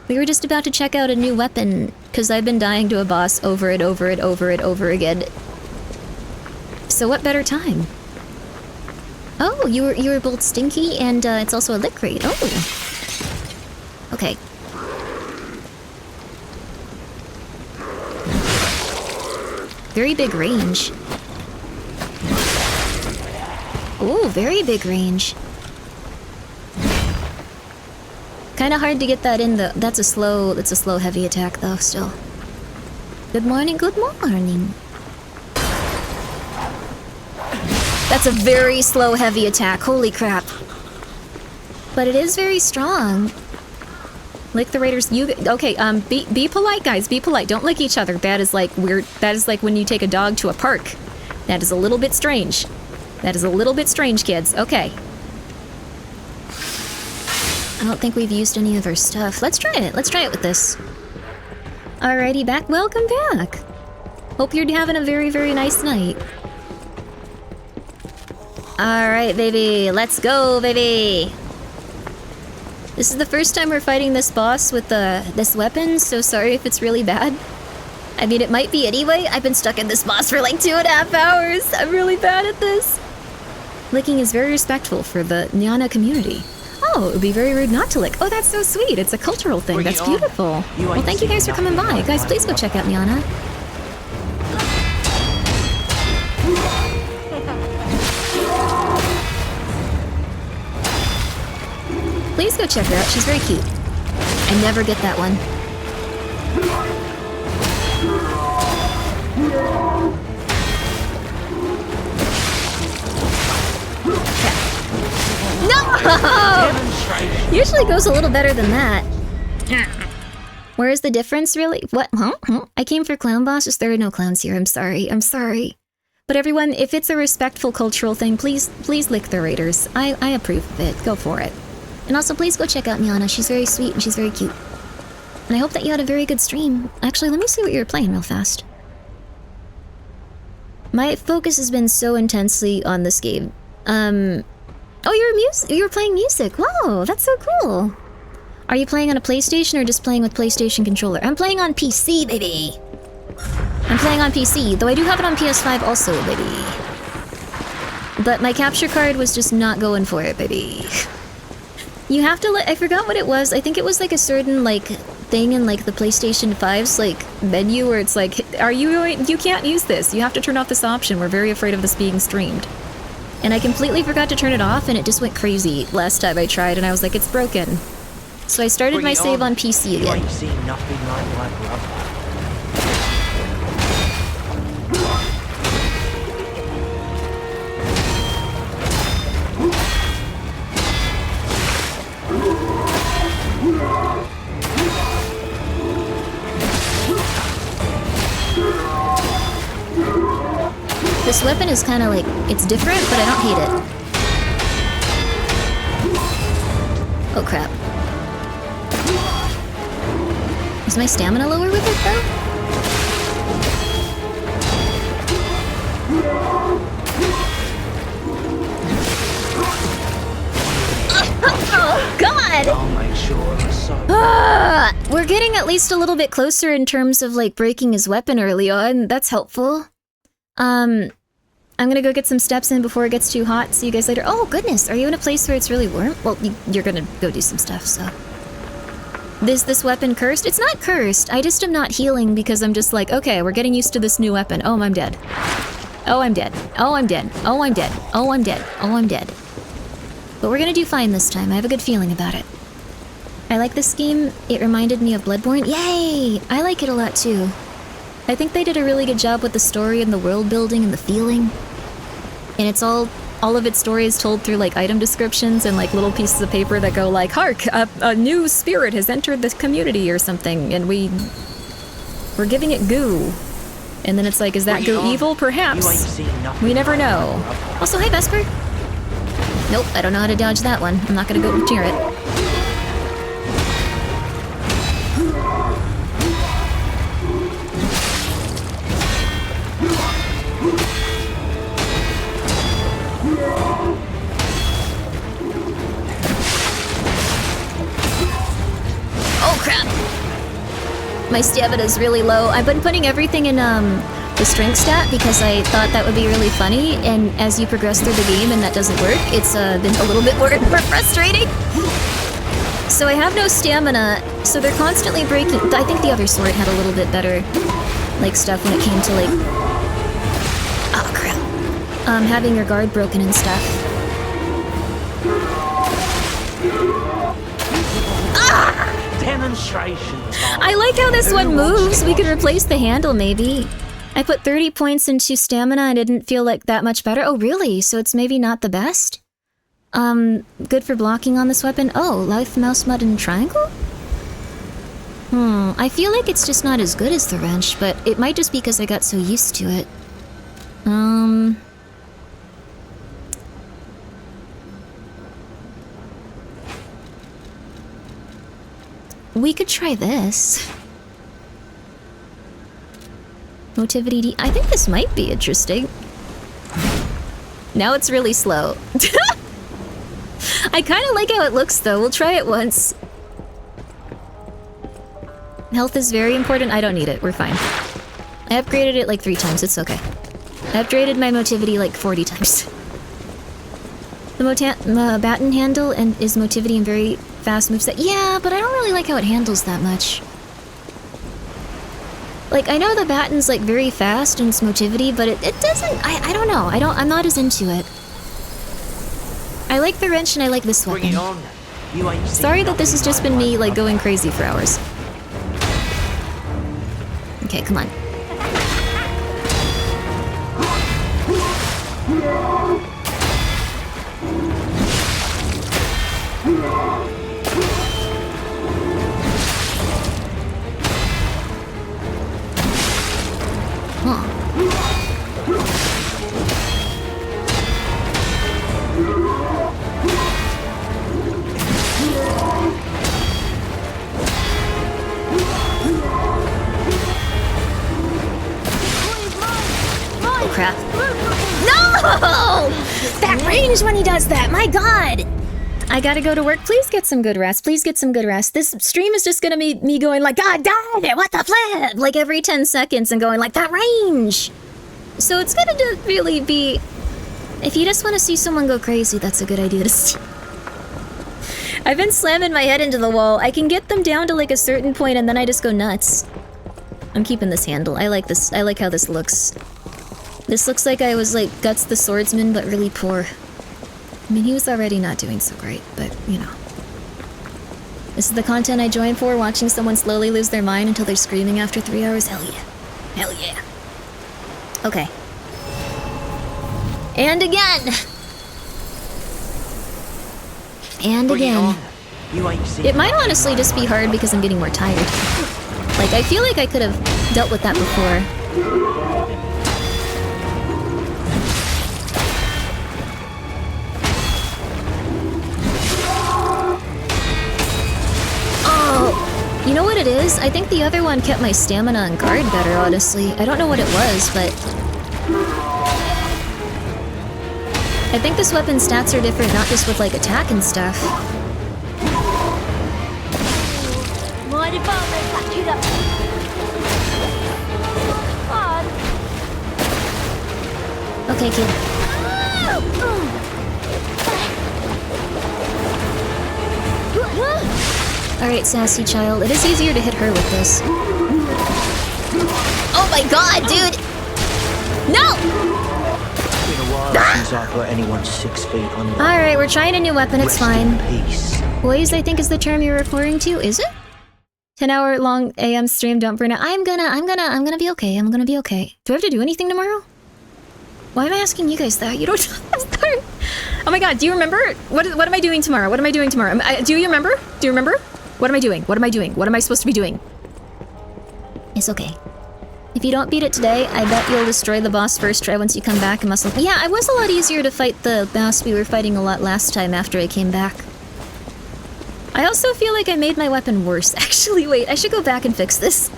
We were just about to check out a new weapon, because I've been dying to a boss over and over and over and over again. So what better time? Oh, you were both stinky and it's also a lick raid. Oh. Okay. Very big range. Ooh, very big range. Kinda hard to get that in the... That's a slow heavy attack though, still. Good morning, good morning. That's a very slow heavy attack, holy crap. But it is very strong. Lick the raiders, okay, be polite guys, be polite. Don't lick each other. That is like weird, that is like when you take a dog to a park. That is a little bit strange. That is a little bit strange, kids. Okay. I don't think we've used any of our stuff. Let's try it with this. Alrighty, back. Welcome back. Hope you're having a very, very nice night. Alright, baby. Let's go, baby. This is the first time we're fighting this boss with this weapon, so sorry if it's really bad. I mean, it might be anyway. I've been stuck in this boss for like 2.5 hours. I'm really bad at this. Licking is very respectful for the Nyana community. Oh, it would be very rude not to lick. Oh, that's so sweet. It's a cultural thing. That's beautiful. Well, thank you guys for coming by. Guys, please go check out Nyana. Please go check her out. She's very cute. I never get that one. No! Usually goes a little better than that. Where is the difference, really? What? Huh? I came for clown bosses. There are no clowns here. I'm sorry. I'm sorry. But everyone, if it's a respectful cultural thing, please lick the raiders. I approve of it. Go for it. And also, please go check out Nyana. She's very sweet and she's very cute. And I hope that you had a very good stream. Actually, let me see what you were playing real fast. My focus has been so intensely on this game. Oh, you were playing music. Wow, that's so cool. Are you playing on a PlayStation or just playing with PlayStation controller? I'm playing on PC, baby. I'm playing on PC, though I do have it on PS5 also, baby. But my capture card was just not going for it, baby. You have to I forgot what it was. I think it was like a certain like thing in like the PlayStation 5's like menu where it's like, you can't use this. You have to turn off this option. We're very afraid of this being streamed. And I completely forgot to turn it off and it just went crazy last time I tried and I was like, it's broken. So I started my save on PC again. You ain't seen nothing like my brother. This weapon is kind of like, it's different, but I don't hate it. Oh crap. Is my stamina lower with it though? Oh god! We're getting at least a little bit closer in terms of like breaking his weapon early on. That's helpful. I'm gonna go get some steps in before it gets too hot. See you guys later. Oh goodness, are you in a place where it's really warm? Well, you're gonna go do some stuff, so. This weapon cursed? It's not cursed. I just am not healing because I'm just like, okay, we're getting used to this new weapon. Oh, I'm dead. Oh, I'm dead. Oh, I'm dead. Oh, I'm dead. Oh, I'm dead. Oh, I'm dead. But we're gonna do fine this time. I have a good feeling about it. I like this game. It reminded me of Bloodborne. Yay! I like it a lot too. I think they did a really good job with the story and the world building and the feeling. And it's all of its story is told through like item descriptions and like little pieces of paper that go like, hark, a new spirit has entered this community or something, and we're giving it goo. And then it's like, is that goo evil? Perhaps. We never know. Also, hi Vesper. Nope, I don't know how to dodge that one. I'm not gonna go near it. Oh crap! My stamina's really low. I've been putting everything in the strength stat because I thought that would be really funny, and as you progress through the game and that doesn't work, it's been a little bit more frustrating. So I have no stamina, so they're constantly breaking. I think the other sword had a little bit better like stuff when it came to like having your guard broken and stuff. Demonstration. I like how this one moves. We could replace the handle, maybe. I put 30 points into stamina and it didn't feel like that much better. Oh, really? So it's maybe not the best? Good for blocking on this weapon. Oh, life, mouse, button, triangle? I feel like it's just not as good as the wrench, but it might just be because I got so used to it. We could try this. Motivity D. I think this might be interesting. Now it's really slow. I kind of like how it looks though. We'll try it once. Health is very important. I don't need it. We're fine. I upgraded it like 3 times. It's okay. I upgraded my motivity like 40 times. The baton handle and is motivity and very fast moveset. Yeah, but I don't really like how it handles that much. Like, I know the baton's like very fast and it's motivity, but it doesn't. I don't know. I'm not as into it. I like the wrench and I like this weapon. Sorry that this has just been me like going crazy for hours. Okay, come on. Oh crap. No! That range when he does that, my god! I gotta go to work. Please get some good rest. Please get some good rest. This stream is just gonna be me going like, God damn it, what the flip? Like every 10 seconds and going like, that range! So it's gonna really be... If you just want to see someone go crazy, that's a good idea to see. I've been slamming my head into the wall. I can get them down to like a certain point and then I just go nuts. I'm keeping this handle. I like this. I like how this looks. This looks like I was like Guts the Swordsman, but really poor. I mean, he was already not doing so great, but you know. This is the content I joined for, watching someone slowly lose their mind until they're screaming after 3 hours. Hell yeah. Hell yeah. Okay. And again! And again. It might honestly just be hard because I'm getting more tired. Like, I feel like I could have dealt with that before. Oh! You know what it is? I think the other one kept my stamina and guard better, honestly. I don't know what it was, but... I think this weapon's stats are different, not just with, like, attack and stuff. Okay, kid. Alright, sassy child. It is easier to hit her with this. Oh my god, dude! No! Since I've got anyone 6 feet under. Alright, we're trying a new weapon, it's fine. Poised, I think, is the term you're referring to, is it? 10-hour long AM stream, don't burn out. I'm gonna be okay. I'm gonna be okay. Do I have to do anything tomorrow? Why am I asking you guys that? You don't start. Oh my god, do you remember? What am I doing tomorrow? What am I doing tomorrow? Do you remember? Do you remember? What am I doing? What am I doing? What am I supposed to be doing? It's okay. If you don't beat it today, I bet you'll destroy the boss first try once you come back and muscle. Yeah, it was a lot easier to fight the boss we were fighting a lot last time after I came back. I also feel like I made my weapon worse, actually. Wait, I should go back and fix this.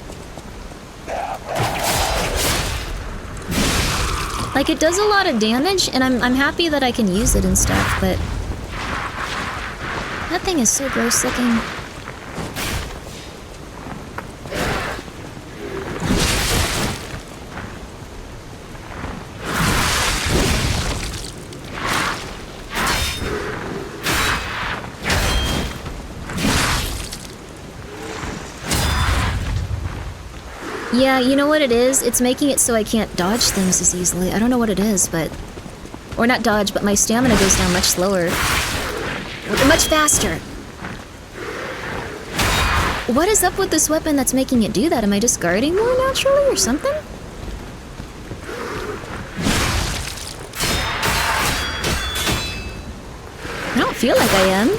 Like, it does a lot of damage, and I'm happy that I can use it and stuff, but... That thing is so gross looking. Yeah, you know what it is? It's making it so I can't dodge things as easily. I don't know what it is, but Or not dodge, but my stamina goes down much slower. Much faster. What is up with this weapon that's making it do that? Am I just guarding more naturally or something? I don't feel like I am.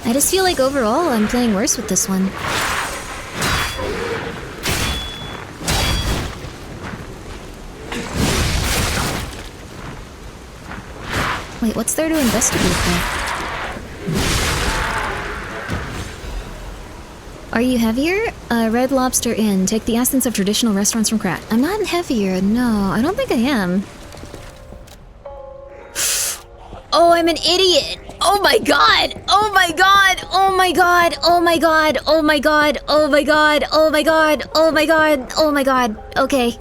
I just feel like overall I'm playing worse with this one. Wait, what's there to investigate there? Are you heavier? Red Lobster Inn. Take the essence of traditional restaurants from Krat. I'm not heavier, no. I don't think I am. Oh, I'm an idiot! Oh my god! Oh my god! Oh my god! Oh my god! Oh my god! Oh my god! Oh my god! Oh my god! Oh my god! Okay.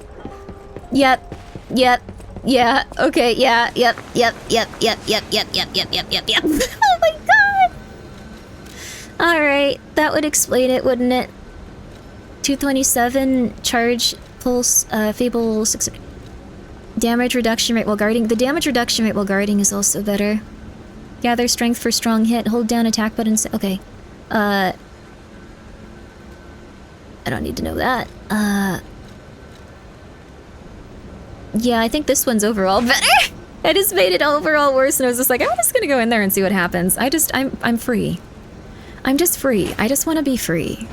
Yep. Yep. Yeah, okay, yeah, yep. Oh my god! Alright, that would explain it, wouldn't it? 227, charge, pulse, feeble, 6... Damage reduction rate while guarding. The damage reduction rate while guarding is also better. Gather strength for strong hit, hold down attack button, okay. I don't need to know that. Yeah, I think this one's overall better. I just made it overall worse and I was just like, I'm just gonna go in there and see what happens. I'm free. I'm just free. I just want to be free.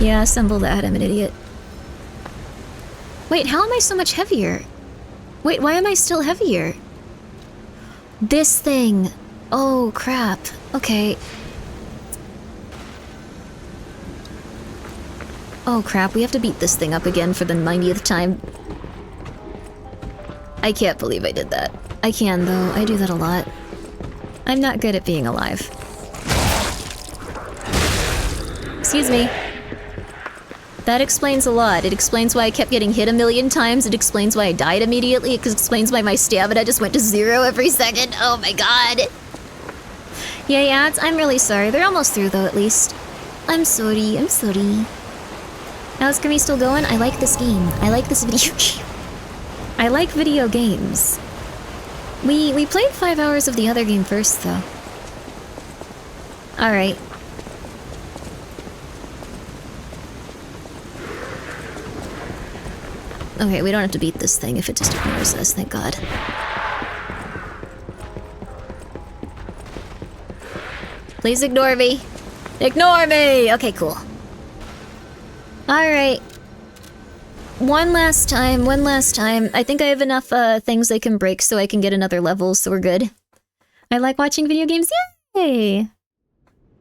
Yeah, assemble that. I'm an idiot. Wait, how am I so much heavier? Wait, why am I still heavier? This thing. Oh, crap. Okay. Oh, crap. We have to beat this thing up again for the 90th time. I can't believe I did that. I can, though. I do that a lot. I'm not good at being alive. Excuse me. That explains a lot. It explains why I kept getting hit a million times. It explains why I died immediately. It explains why my stamina just went to 0 every second. Oh my god. Yay, ads. I'm really sorry. They're almost through, though, at least. I'm sorry. I'm sorry. Now is Grimmi still going? I like this game. I like this video game. I like video games. We played 5 hours of the other game first, though. Alright. Okay, we don't have to beat this thing if it just ignores us, thank god. Please ignore me. Ignore me! Okay, cool. Alright. One last time. I think I have enough things I can break so I can get another level, so we're good. I like watching video games. Yay!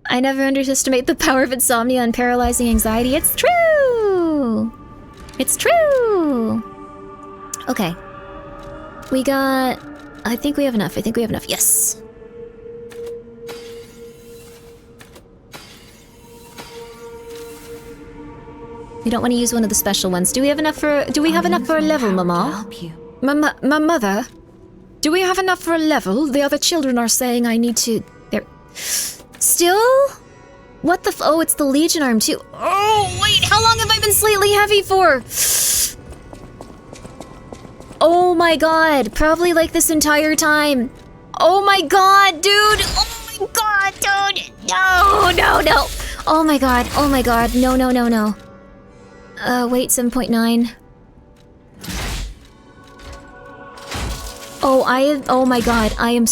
I never underestimate the power of insomnia and paralyzing anxiety. It's true! It's true! Okay. We got... I think we have enough. Yes! We don't want to use one of the special ones. Do we have enough for a level, Mama? Mother? Do we have enough for a level? The other children are saying I need to... Still? What the oh, it's the Legion arm too. Oh, wait, how long have I been slightly heavy for? Oh my god, probably like this entire time. Oh my god, dude! Oh my god, dude! No! Oh my god, no. Wait, 7.9. Oh my god, I am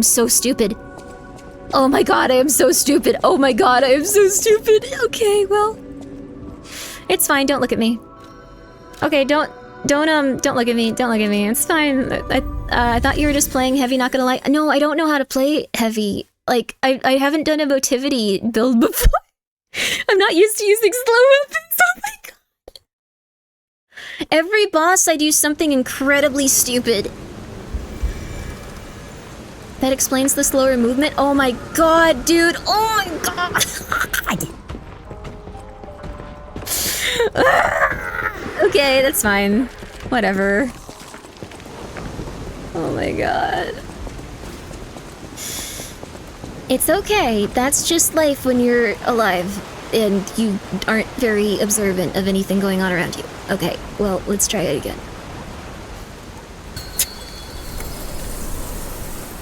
so stupid. Oh my god, I am so stupid. Okay, well. It's fine, don't look at me. Okay, don't look at me. It's fine. I thought you were just playing heavy, not gonna lie. No, I don't know how to play heavy. Like, I haven't done a emotivity build before. I'm not used to using slow weapons. Oh my god. Every boss I do something incredibly stupid. That explains the slower movement. Oh my god, dude. Oh my god. Okay, that's fine. Whatever. Oh my god. It's okay. That's just life when you're alive. and you aren't very observant of anything going on around you. Okay, well, let's try it again.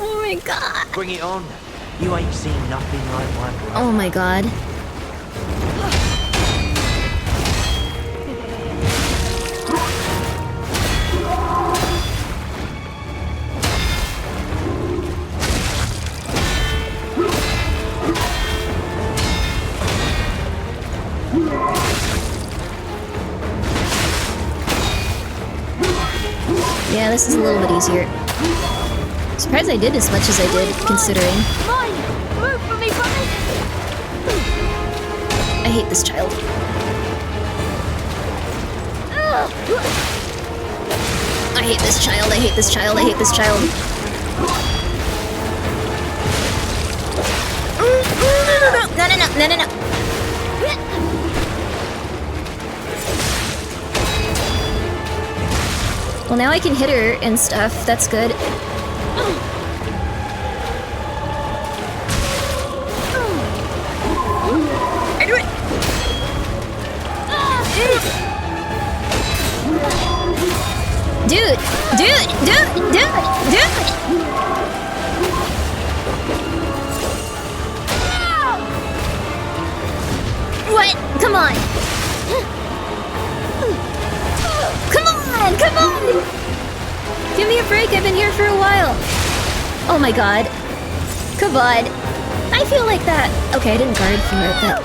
Oh my god! Bring it on. You ain't seen nothing like my brother. Oh my god. Yeah, this is a little bit easier. Surprised I did as much as I did, considering. Mine! Move for me, buddy! I hate this child. I hate this child, I hate this child, I hate this child. No. Well, now I can hit her and stuff. That's good. I do it! Dude! What? Come on! Come on! Give me a break, I've been here for a while. Oh my god. Come on. I feel like that. Okay, I didn't guard for it, but...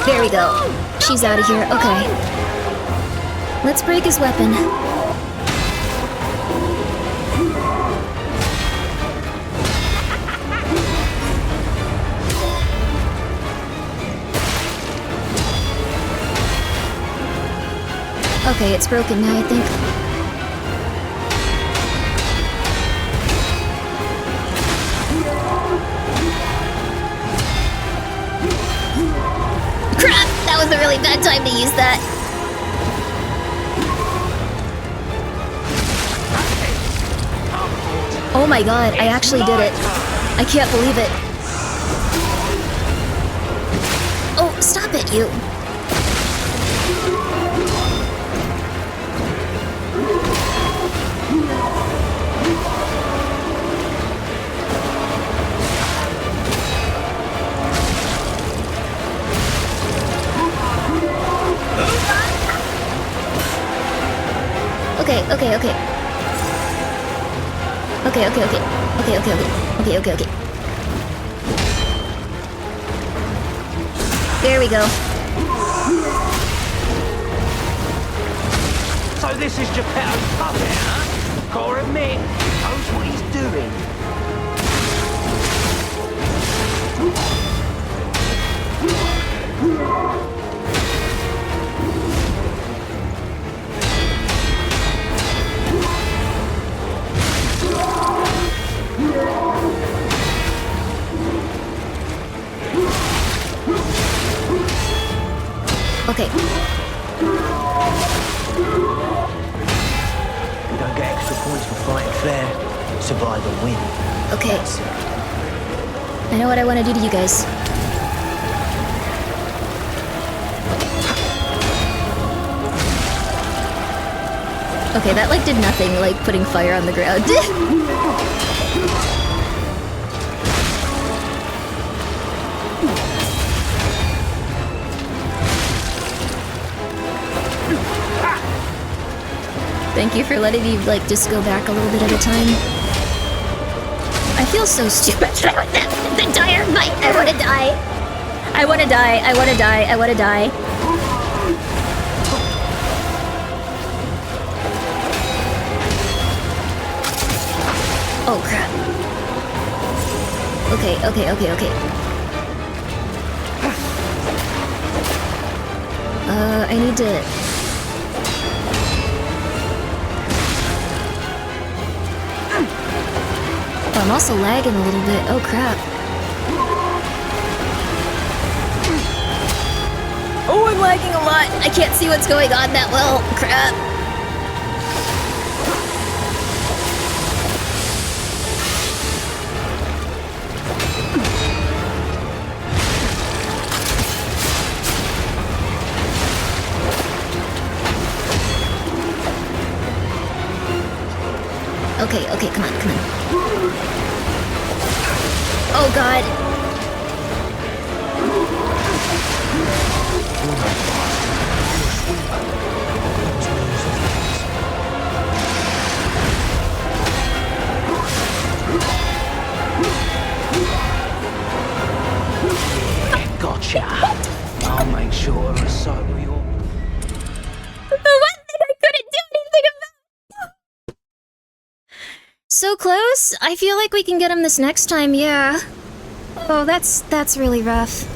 There we go. She's out of here. Okay. Let's break his weapon. Okay, it's broken now, I think. Crap! That was a really bad time to use that. Oh my god, I actually did it. I can't believe it. Oh, stop it, you. Okay. There we go. So this is Geppetto's puppet, huh? Gotta admit, knows what he's doing. Okay. You don't get extra points for fighting fair. Survive and win. Okay. I know what I want to do to you guys. Okay, that like did nothing, like putting fire on the ground. Thank you for letting me, like, just go back a little bit at a time. I feel so stupid. The dire fight. I wanna die. I wanna die. I wanna die. I wanna die. Oh, crap. Okay. I need to... Oh, I'm also lagging a little bit. Oh, crap. Oh, I'm lagging a lot. I can't see what's going on that well. Crap. Okay, come on. Oh god. Gotcha. I'll make sure I sober your... The one thing I couldn't do anything about! So close? I feel like we can get him this next time, yeah. Oh, that's really rough.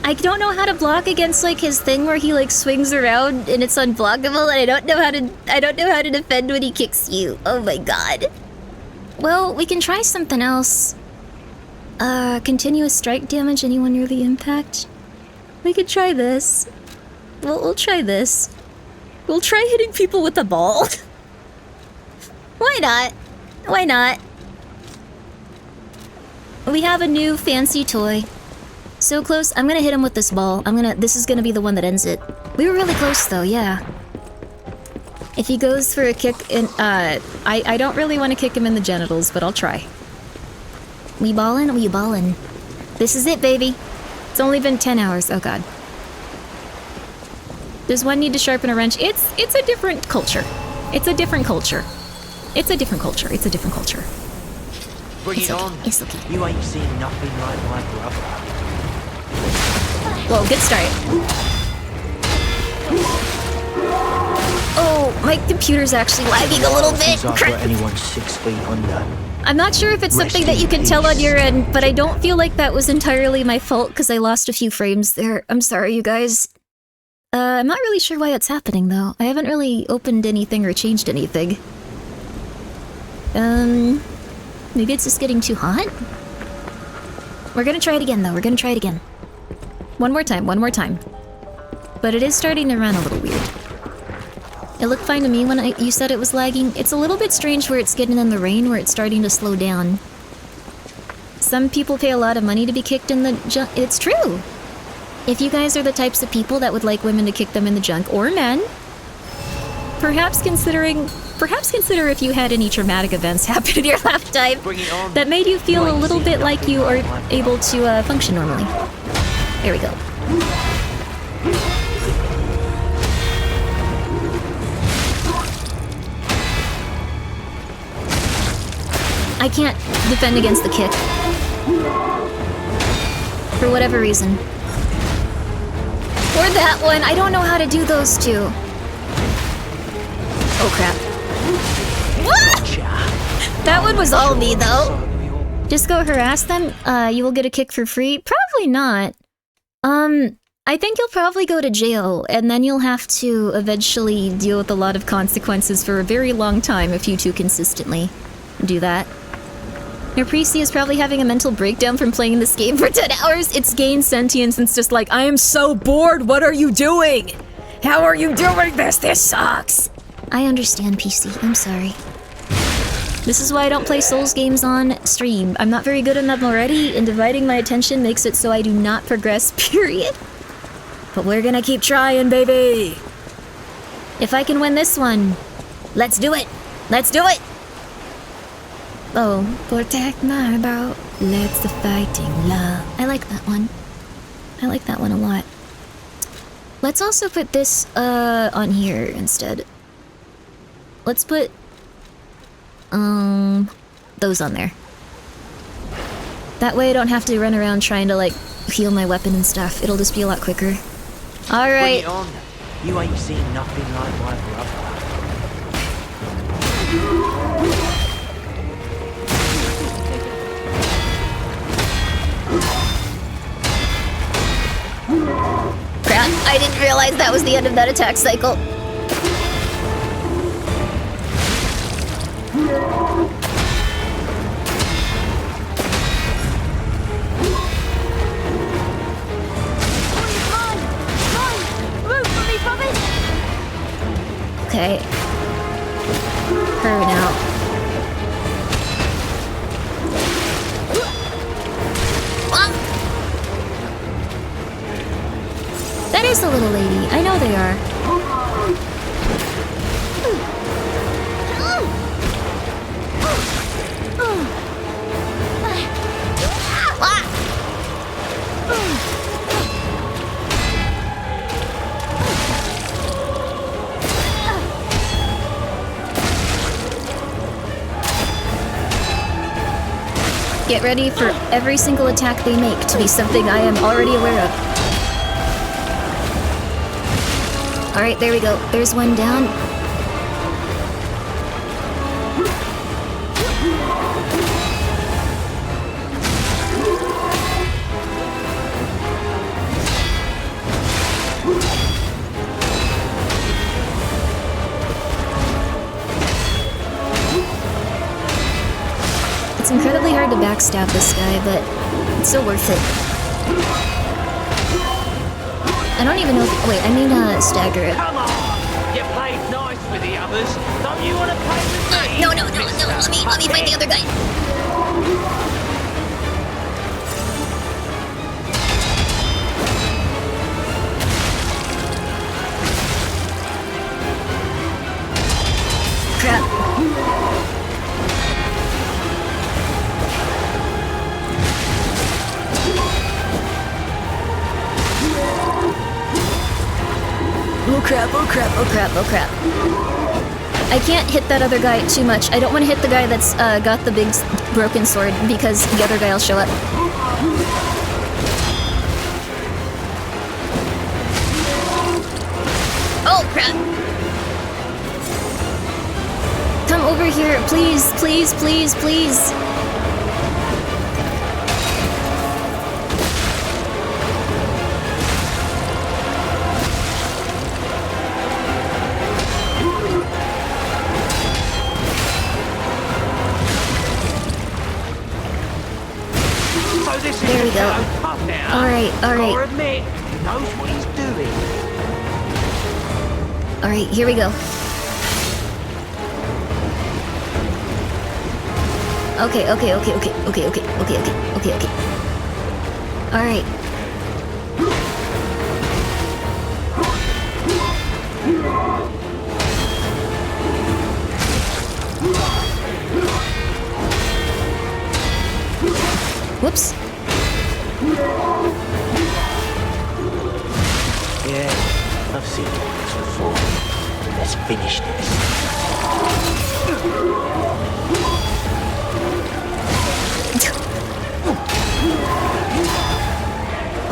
I don't know how to block against like his thing where he like swings around and it's unblockable, and I don't know how to defend when he kicks you. Oh my god. Well, we can try something else. Continuous strike damage anyone near the impact. We could try this. We'll try this. We'll try hitting people with a ball. Why not? Why not? We have a new fancy toy. So close. I'm gonna hit him with this ball. This is gonna be the one that ends it. We were really close though, yeah. If he goes for a kick in, I don't really want to kick him in the genitals, but I'll try. We ballin'? We ballin'. This is it, baby. It's only been 10 hours. Oh god. Does one need to sharpen a wrench? It's a different culture. It's a different culture. It's a different culture. It's a different culture. Bring it on. It's okay. You ain't seen nothing like my brother. Whoa, good start. Oh, my computer's actually lagging a little bit. Since I've got anyone 6 feet under. I'm not sure if it's something that you can tell on your end, but I don't feel like that was entirely my fault because I lost a few frames there. I'm sorry, you guys. I'm not really sure why it's happening, though. I haven't really opened anything or changed anything. Maybe it's just getting too hot? We're gonna try it again, though. We're gonna try it again. One more time. But it is starting to run a little weird. It looked fine to me when you said it was lagging. It's a little bit strange where it's getting in the rain, where it's starting to slow down. Some people pay a lot of money to be kicked in the junk. It's true! If you guys are the types of people that would like women to kick them in the junk, or men, perhaps consider if you had any traumatic events happen in your lifetime that made you feel a little bit like you are able to function normally. There we go. I can't defend against the kick. For whatever reason. Or that one. I don't know how to do those two. Oh crap. What? That one was all me though. Just go harass them? You will get a kick for free? Probably not. I think you'll probably go to jail, and then you'll have to eventually deal with a lot of consequences for a very long time if you two consistently do that. Your PC is probably having a mental breakdown from playing this game for 10 hours. It's gained sentience and it's just like, I am so bored, what are you doing? How are you doing this? This sucks! I understand, PC, I'm sorry. This is why I don't play Souls games on stream. I'm not very good at them already, and dividing my attention makes it so I do not progress, period. But we're gonna keep trying, baby! If I can win this one, let's do it! Let's do it! Oh, protect my boat, let's the fighting love. I like that one. I like that one a lot. Let's also put this, on here instead. Let's put, those on there. That way I don't have to run around trying to, like, heal my weapon and stuff. It'll just be a lot quicker. Alright. Bring it on. You ain't seen nothing like my brother. Crap, I didn't realize that was the end of that attack cycle. Okay. Her now. That is a little lady. I know they are. Get ready for every single attack they make to be something I am already aware of. Alright, there we go. There's one down. It's incredibly hard to backstab this guy, but it's still worth it. I don't even know if— wait, I mean stagger it. Come on! You played nice with the others. Don't you want to play with me? No, let me fight the other guy. Crap. Oh crap, oh crap, oh crap, oh crap. I can't hit that other guy too much. I don't want to hit the guy that's got the big broken sword because the other guy will show up. Oh crap! Come over here, please, please, please, please. There we go. Alright. Knows what he's doing. Alright, here we go. Okay. Alright. Whoops. Yeah, I've seen this before. Let's finish this.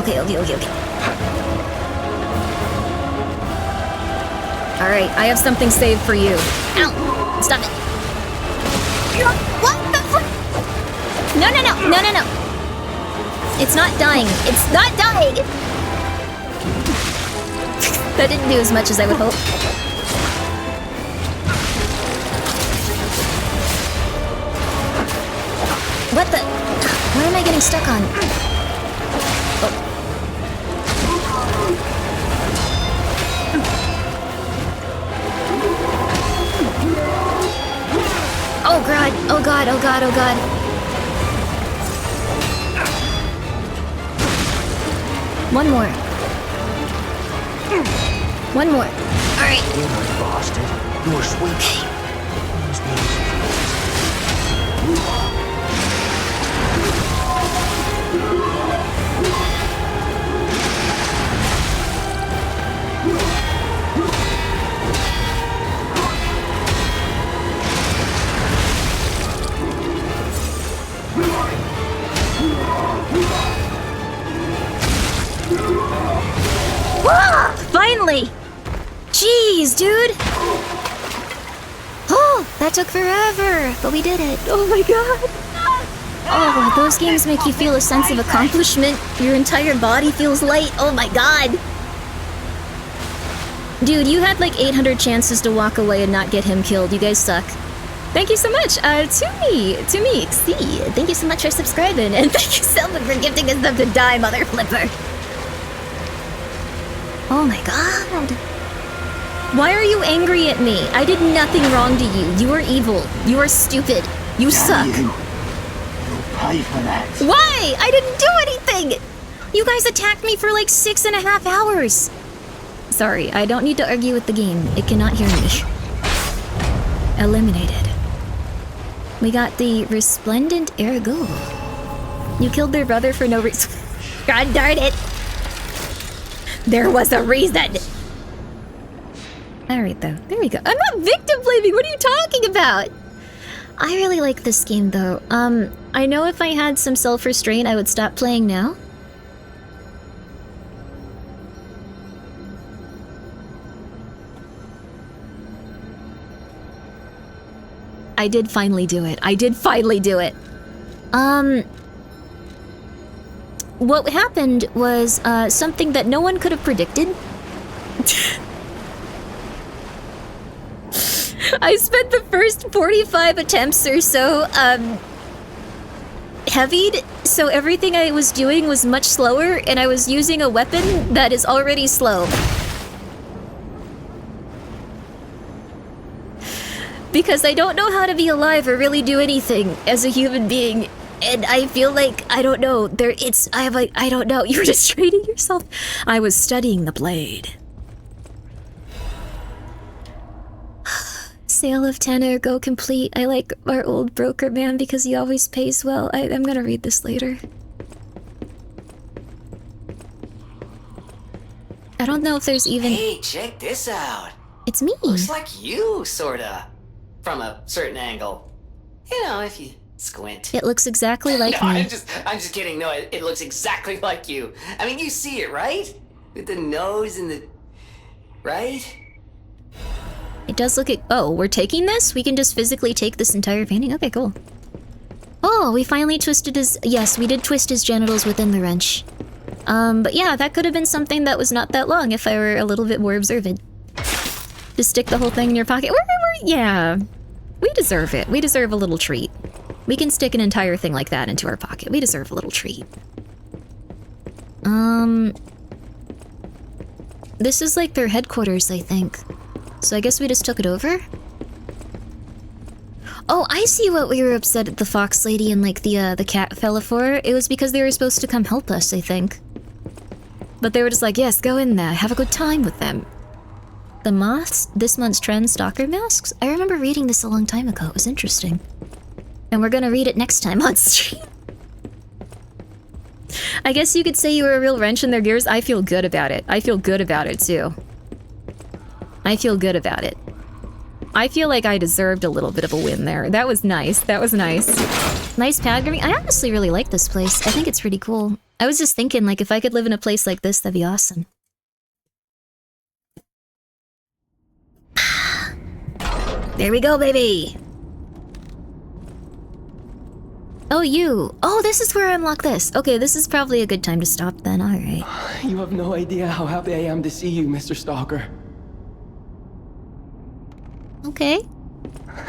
Okay. Alright, I have something saved for you. Ow! Stop it. What the frick? No. It's not dying. It's not dying! That didn't do as much as I would hope. What the? What am I getting stuck on? Oh god, oh god, oh god, oh god. One more. One more. Alright. You bastard. You're sweet. Finally! Jeez, dude! Oh, that took forever, but we did it. Oh my god! Oh, those games make you feel a sense of accomplishment. Your entire body feels light. Oh my god! Dude, you had like 800 chances to walk away and not get him killed. You guys suck. Thank you so much, to me, see. Thank you so much for subscribing, and thank you so much for gifting us up to die, mother flipper. Oh my god. Why are you angry at me? I did nothing wrong to you. You are evil. You are stupid. You suck. You'll pay for that. Why? I didn't do anything! You guys attacked me for like 6.5 hours. Sorry, I don't need to argue with the game. It cannot hear me. Eliminated. We got the Resplendent Ergo. You killed their brother for no reason. God darn it! There was a reason! Alright though, there we go. I'm not victim blaming, what are you talking about? I really like this game though. I know if I had some self-restraint, I would stop playing now. I did finally do it. I did finally do it. What happened was something that no one could have predicted. I spent the first 45 attempts or so heavied, so everything I was doing was much slower, and I was using a weapon that is already slow. Because I don't know how to be alive or really do anything as a human being. And I feel like, I don't know, I don't know, you're just training yourself. I was studying the blade. Sale of tenor, go complete. I like our old broker man because he always pays well. I'm gonna read this later. I don't know if there's even... Hey, check this out. It's me. Looks like you, sorta. From a certain angle. You know, if you squint. It looks exactly like No, me. I'm just kidding. No, it looks exactly like you. I mean, you see it, right? With the nose and the... Right? It does look at... Oh, we're taking this? We can just physically take this entire painting? Okay, cool. Oh, we finally twisted his... Yes, we did twist his genitals within the wrench. But yeah, that could have been something that was not that long if I were a little bit more observant. Just stick the whole thing in your pocket. Yeah. We deserve it. We deserve a little treat. We can stick an entire thing like that into our pocket. We deserve a little treat. This is like their headquarters, I think. So I guess we just took it over? Oh, I see what we were upset at the fox lady and like the cat fella for. It was because they were supposed to come help us, I think. But they were just like, yes, go in there, have a good time with them. The moths, this month's trend stalker masks? I remember reading this a long time ago, it was interesting. And we're gonna read it next time on stream. I guess you could say you were a real wrench in their gears. I feel good about it. I feel good about it too. I feel good about it. I feel like I deserved a little bit of a win there. That was nice. That was nice. Nice pad, Grimmi. I honestly really like this place. I think it's pretty cool. I was just thinking, like, if I could live in a place like this, that'd be awesome. There we go, baby! Oh, you. Oh, this is where I unlock this. Okay, this is probably a good time to stop then. Alright. You have no idea how happy I am to see you, Mr. Stalker. Okay.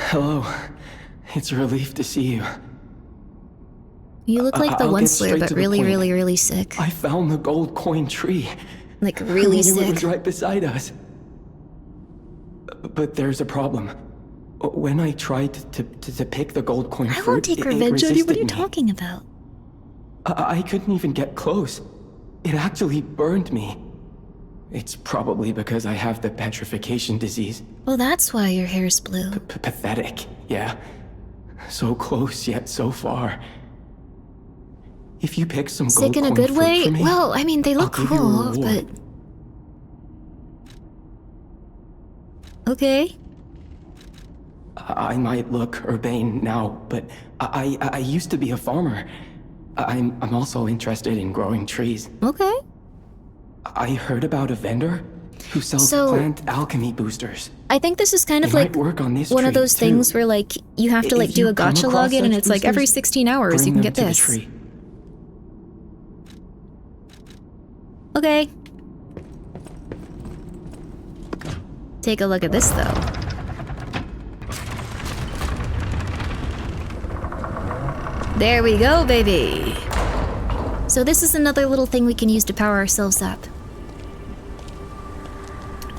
Hello. It's a relief to see you. You look like the one slayer, but really, really, really sick. I found the gold coin tree. Like, really I knew sick. It was right beside us. But there's a problem. When I tried to pick the gold coin fruit, I won't take revenge on you. What are you me. talking about? I couldn't even get close. It actually burned me. It's probably because I have the petrification disease. Well, that's why your hair's blue. Pathetic, yeah. So close, yet so far. If you pick some Sick gold in a coin good fruit way? for me, Well, I mean, they look I'll give you a cool, reward. but... Okay. I might look urbane now, but I used to be a farmer. I'm also interested in growing trees. Okay. I heard about a vendor who sells plant alchemy boosters. I think this is kind of They like might work on this one of tree, those too. things where like you have to like If do you a come gacha across login and such it's like every boosters, 16 hours you bring can them get to the this. tree. Okay. Take a look at this though. There we go, baby. So this is another little thing we can use to power ourselves up.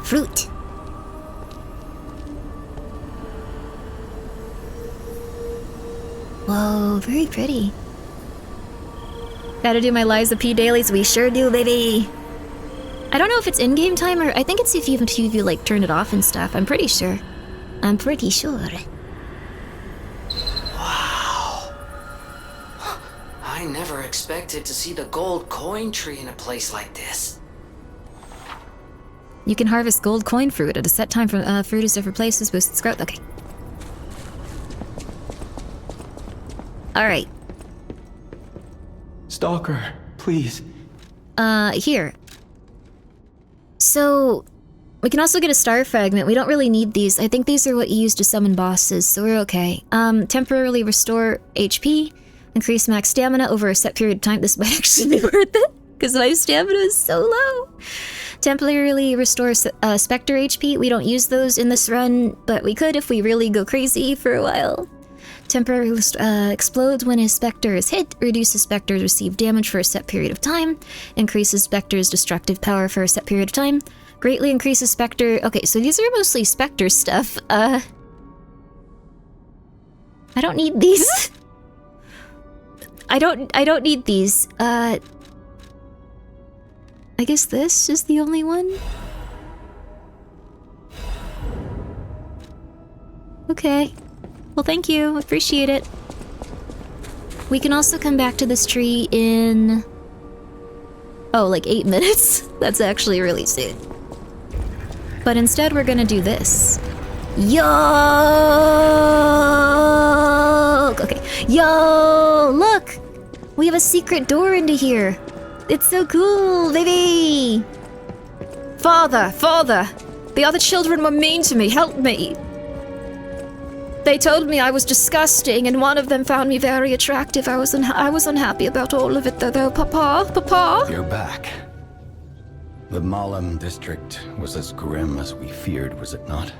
Fruit. Whoa, very pretty. Gotta do my Liza P dailies, we sure do, baby. I don't know if it's in-game time or I think it's if you like turn it off and stuff. I'm pretty sure. I'm pretty sure. I never expected to see the gold coin tree in a place like this. You can harvest gold coin fruit at a set time from fruit is different places, boosts its growth. Okay. Alright. Stalker, please. Here. So, we can also get a star fragment. We don't really need these. I think these are what you use to summon bosses, so we're okay. Temporarily restore HP, increase max stamina over a set period of time. This might actually be worth it, because my stamina is so low. Temporarily restore Spectre HP. We don't use those in this run, but we could if we really go crazy for a while. Temporarily explodes when a Spectre is hit, reduces Spectre's received damage for a set period of time, increases Spectre's destructive power for a set period of time, greatly increases Spectre... Okay, so these are mostly Spectre stuff. I don't need these. I don't need these. I guess this is the only one? Okay. Well, thank you. Appreciate it. We can also come back to this tree in... Oh, like 8 minutes? That's actually really soon. But instead, we're gonna do this. Yo! Okay. Yo! Look! We have a secret door into here. It's so cool, baby! Father! Father! The other children were mean to me. Help me! They told me I was disgusting, and one of them found me very attractive. I was unhappy about all of it, though. Papa? Papa? You're back. The Malam district was as grim as we feared, was it not?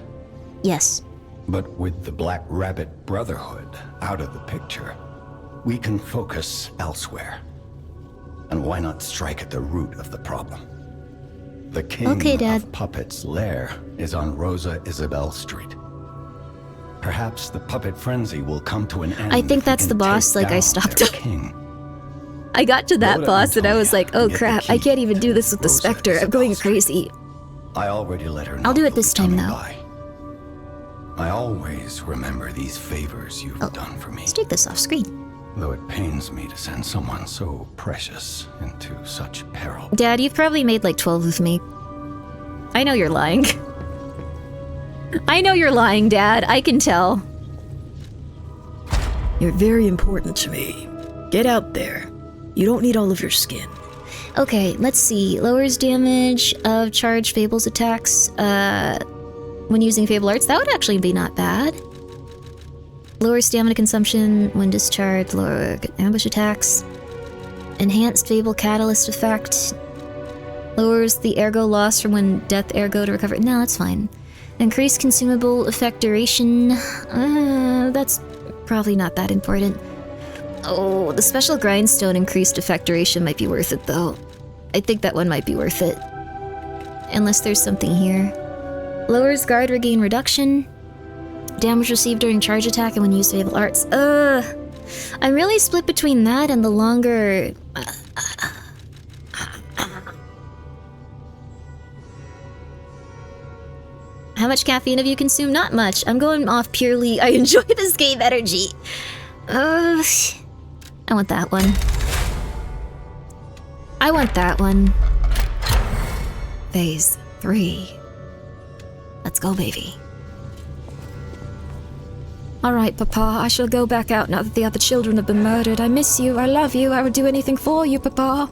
Yes. But with the Black Rabbit Brotherhood out of the picture, we can focus elsewhere. And why not strike at the root of the problem? The king of Puppets' lair is on Rosa Isabel Street. Perhaps the puppet frenzy will come to an end. I think that's the boss, like I stopped. I got to that boss and I was like, oh crap, I can't even do this with the Spectre. I'm going crazy. I already let her know. I'll do it this time though. I always remember these favors you've done for me. Let's take this off screen. Though it pains me to send someone so precious into such peril. Dad, you've probably made like 12 of me. I know you're lying. I know you're lying, Dad. I can tell. You're very important to me. Get out there. You don't need all of your skin. Okay, let's see. Lowers damage of charged Fables attacks when using Fable Arts. That would actually be not bad. Lowers stamina consumption when discharged. Lower ambush attacks. Enhanced Fable Catalyst effect. Lowers the ergo loss from when death ergo to recover. No, that's fine. Increased consumable effect duration. That's probably not that important. Oh, the special grindstone increased effect duration might be worth it though. I think that one might be worth it. Unless there's something here. Lowers guard regain reduction. Damage received during charge attack and when used Fable Arts. I'm really split between that and the longer... How much caffeine have you consumed? Not much. I'm going off purely I enjoy this game energy. I want that one. I want that one. Phase 3. Let's go, baby. Alright, Papa, I shall go back out now that the other children have been murdered. I miss you, I love you, I would do anything for you, Papa.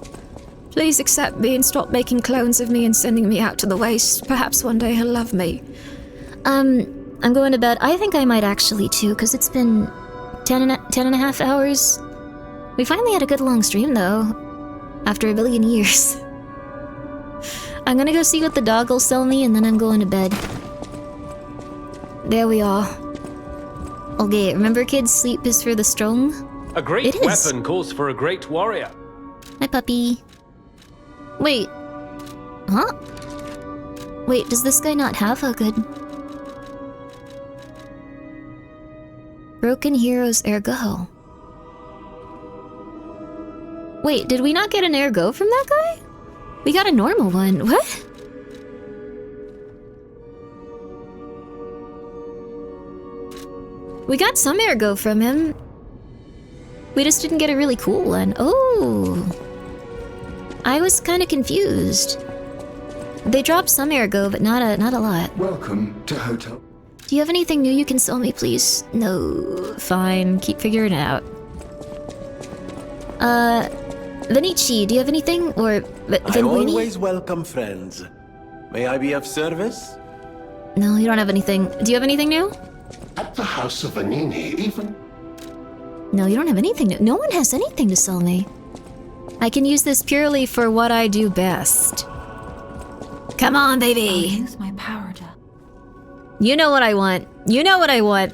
Please accept me and stop making clones of me and sending me out to the waste. Perhaps one day he'll love me. I'm going to bed. I think I might actually too, because it's been 10 and a half hours. We finally had a good long stream though, after a billion years. I'm gonna go see what the dog will sell me and then I'm going to bed. There we are. Okay, remember kids, sleep is for the strong? A great weapon calls for a great warrior. My puppy. Wait. Huh? Wait, does this guy not have a good... Broken Heroes Ergo. Wait, did we not get an Ergo from that guy? We got a normal one. What? We got some Ergo from him. We just didn't get a really cool one. Oh. I was kind of confused. They dropped some Ergo, but not a lot. Welcome to Hotel. Do you have anything new you can sell me, please? No. Fine. Keep figuring it out. Vinici, do you have anything? Or I Vinwini? always welcome friends. May I be of service? No, you don't have anything. Do you have anything new? At the House of Vanini, even... No, you don't have anything new. No one has anything to sell me. I can use this purely for what I do best. Come on, baby! I'll use my power to... You know what I want. You know what I want.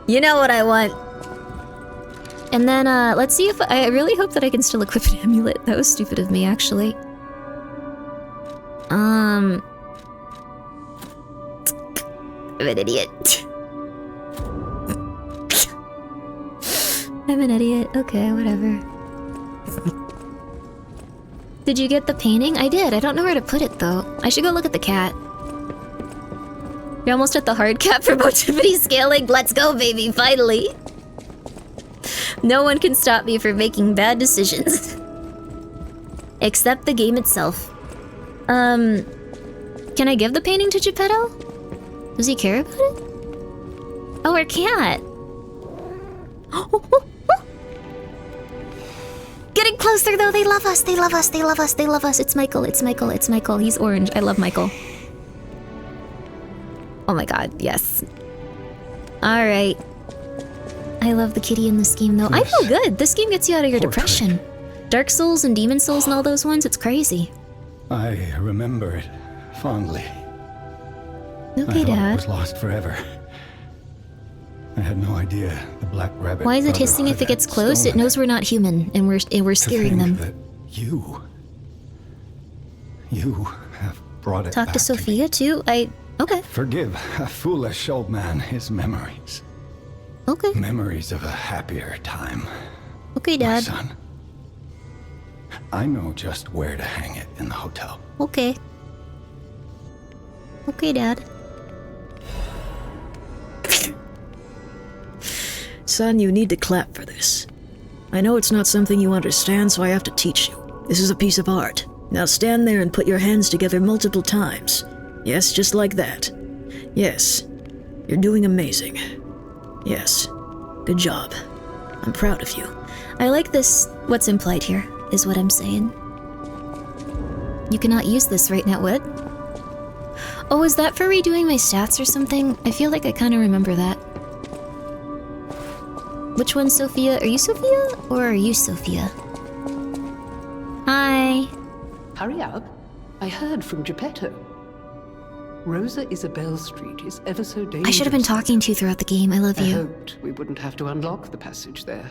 You know what I want. And then, let's see if... I really hope that I can still equip an amulet. That was stupid of me, actually. I'm an idiot. I'm an idiot. Okay, whatever. Did you get the painting? I did. I don't know where to put it, though. I should go look at the cat. You're almost at the hard cap for motivity scaling. Let's go, baby, finally. No one can stop me from making bad decisions. Except the game itself. Can I give the painting to Geppetto? Does he care about it? Oh, our cat. Getting closer, though. They love us. They love us. They love us. They love us. It's Michael. It's Michael. It's Michael. He's orange. I love Michael. Oh my god, yes. Alright. I love the kitty in this game, though. I feel good. This game gets you out of your depression. Dark Souls and Demon Souls and all those ones, it's crazy. I remember it fondly. Okay, I thought Dad. it was lost forever. I had no idea the Black Rabbit. Why is it hissing if it gets close? It knows we're not human, and we're scaring them. That you have brought it Talk back to Sophia, too? Okay. Forgive a foolish old man his memories. Okay. Memories of a happier time. Okay, Dad. My son. I know just where to hang it in the hotel. Okay. Okay, Dad. Son, you need to clap for this. I know it's not something you understand, so I have to teach you. This is a piece of art. Now stand there and put your hands together multiple times. Yes, just like that. Yes. You're doing amazing. Yes. Good job. I'm proud of you. I like this. What's implied here is what I'm saying. You cannot use this right now, what? Oh, is that for redoing my stats or something? I feel like I kind of remember that. Which one's Sophia? Are you Sophia? Or are you Sophia? Hi. Hurry up. I heard from Geppetto. Rosa Isabel Street is ever so dangerous. I should have been talking to you throughout the game. I love I you. hoped we wouldn't have to unlock the passage there.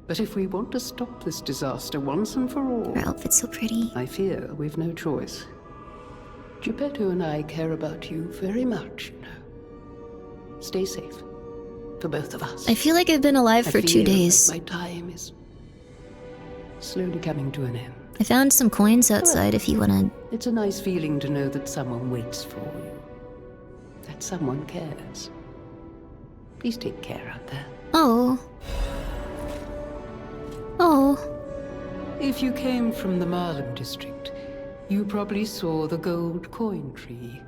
But if we want to stop this disaster once and for all... Her outfit's so pretty. I fear we've no choice. Geppetto and I care about you very much, you know. Stay safe. For both of us. I feel like I've been alive for 2 days. Like my time is slowly coming to an end. I found some coins outside if you wanna... It's a nice feeling to know that someone waits for you. That someone cares. Please take care out there. Oh. Oh. If you came from the Marlem district, you probably saw the gold coin tree.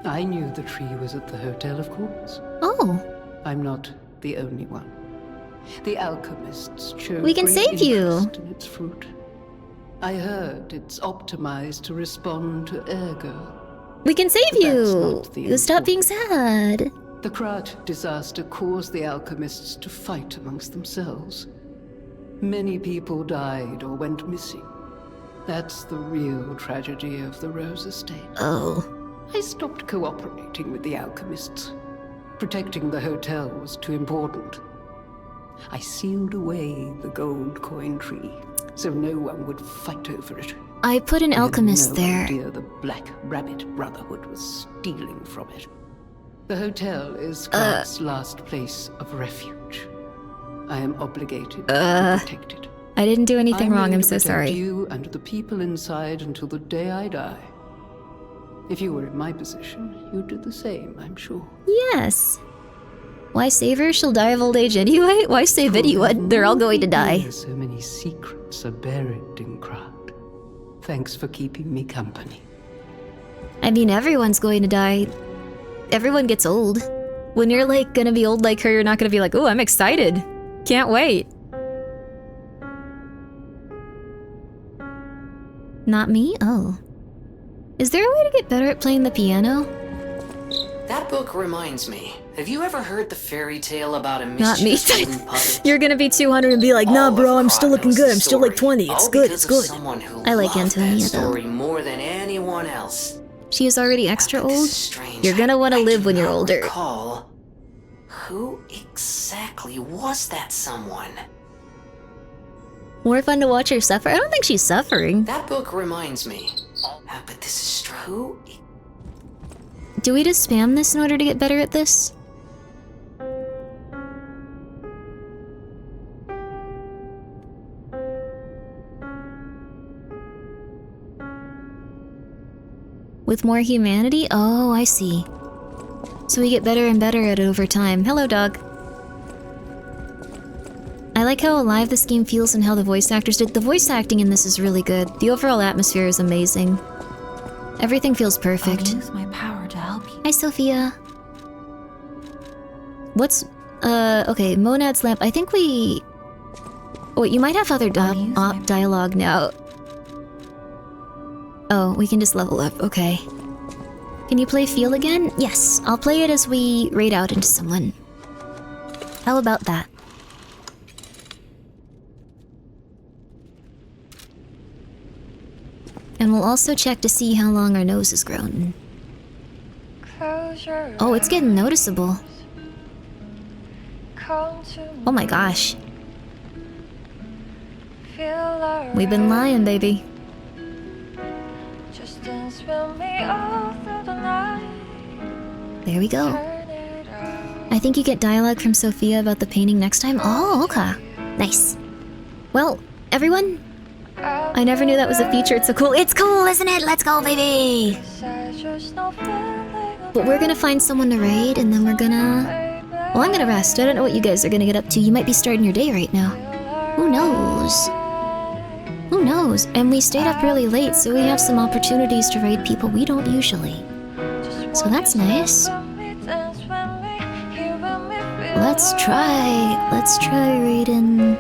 I knew the tree was at the hotel, of course. Oh. I'm not the only one. The alchemists chose We can great save you. interest in its fruit. I heard it's optimized to respond to ergo. We can save But that's you! not the You stop being sad. The Krat disaster caused the alchemists to fight amongst themselves. Many people died or went missing. That's the real tragedy of the Rose Estate. Oh. I stopped cooperating with the alchemists. Protecting the hotel was too important. I sealed away the gold coin tree, so no one would fight over it. I put an alchemist there. I had no idea the Black Rabbit Brotherhood was stealing from it. The hotel is Krat's last place of refuge. I am obligated to protect it. I didn't do anything wrong, I'm so protect sorry. you and the people inside until the day I die. If you were in my position, you'd do the same, I'm sure. Yes. Why save her? She'll die of old age anyway? Why save anyone? They're all going to die. So many secrets are buried in Krat. Thanks for keeping me company. I mean, everyone's going to die. Everyone gets old. When you're like gonna be old like her, you're not gonna be like, "Ooh, I'm excited. Can't wait." Not me? Oh. Is there a way to get better at playing the piano? That book reminds me. Have you ever heard the fairy tale about a Not me. mischievous wooden puppet? You're gonna be 200 and be like, nah, bro, I'm still looking good. I'm still like 20. It's good, it's good. I like Loved that Antonia, story though. more than anyone else. She is already extra old. You're gonna want to live when you're older. Recall, who exactly was that someone? More fun to watch her suffer? I don't think she's suffering. That book reminds me. But this is true. Do we just spam this in order to get better at this? With more humanity? Oh, I see. So we get better and better at it over time. Hello, dog. I like how alive this game feels and how the voice actors did. The voice acting in this is really good. The overall atmosphere is amazing. Everything feels perfect. I'll use my power to help you. Hi, Sophia. What's... okay, Monad's Lamp. I think we... Oh, wait, you might have other dialogue now. Oh, we can just level up. Okay. Can you play Feel again? Yes, I'll play it as we raid out into someone. How about that? And we'll also check to see how long our nose has grown. Oh, it's getting noticeable. Oh my gosh. We've been lying, baby. There we go. I think you get dialogue from Sophia about the painting next time. Oh, okay. Nice. Well, everyone, I never knew that was a feature. It's so cool. It's cool, isn't it? Let's go, baby! But we're gonna find someone to raid, and then we're gonna... Well, I'm gonna rest. I don't know what you guys are gonna get up to. You might be starting your day right now. Who knows? Who knows? And we stayed up really late, so we have some opportunities to raid people we don't usually. So that's nice. Let's try raiding...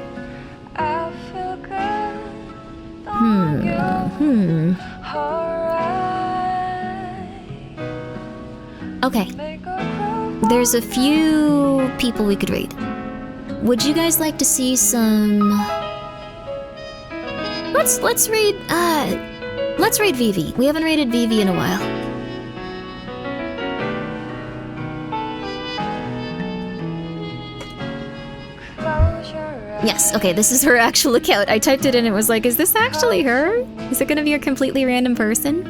Okay. There's a few people we could raid. Would you guys like to see some... Let's raid Vivi. We haven't raided Vivi in a while. Yes, okay, this is her actual account. I typed it in and it was like, is this actually her? Is it gonna be a completely random person?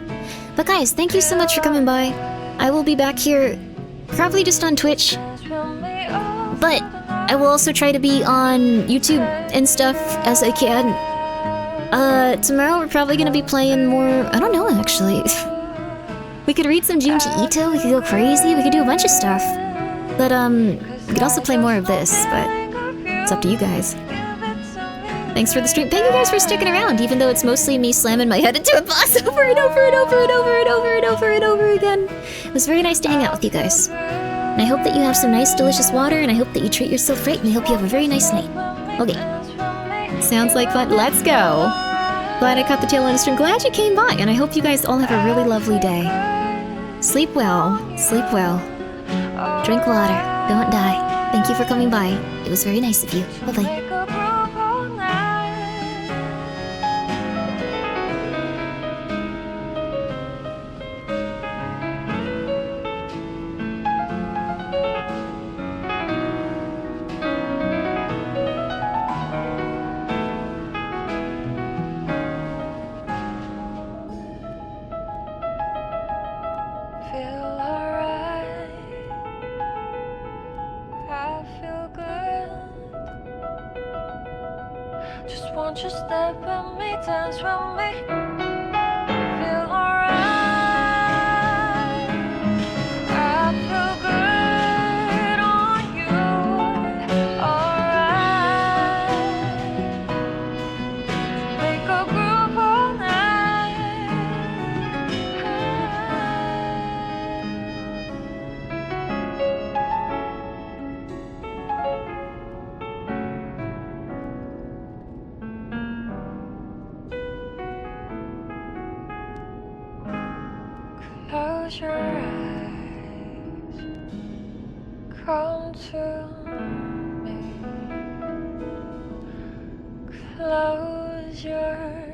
But guys, thank you so much for coming by. I will be back here, probably just on Twitch. But I will also try to be on YouTube and stuff as I can. Tomorrow we're probably gonna be playing more... I don't know, actually. We could read some Junji Ito, we could go crazy, we could do a bunch of stuff. But, we could also play more of this, but it's up to you guys. Thanks for the stream. Thank you guys for sticking around, even though it's mostly me slamming my head into a boss over and over and over and over and over and over and over again. It was very nice to hang out with you guys. And I hope that you have some nice, delicious water, and I hope that you treat yourself right, and I hope you have a very nice night. Okay. Sounds like fun. Let's go. Glad I caught the tail end of the stream. Glad you came by, and I hope you guys all have a really lovely day. Sleep well. Sleep well. Drink water. Don't die. Thank you for coming by. It was very nice of you. Bye-bye. to me. Close your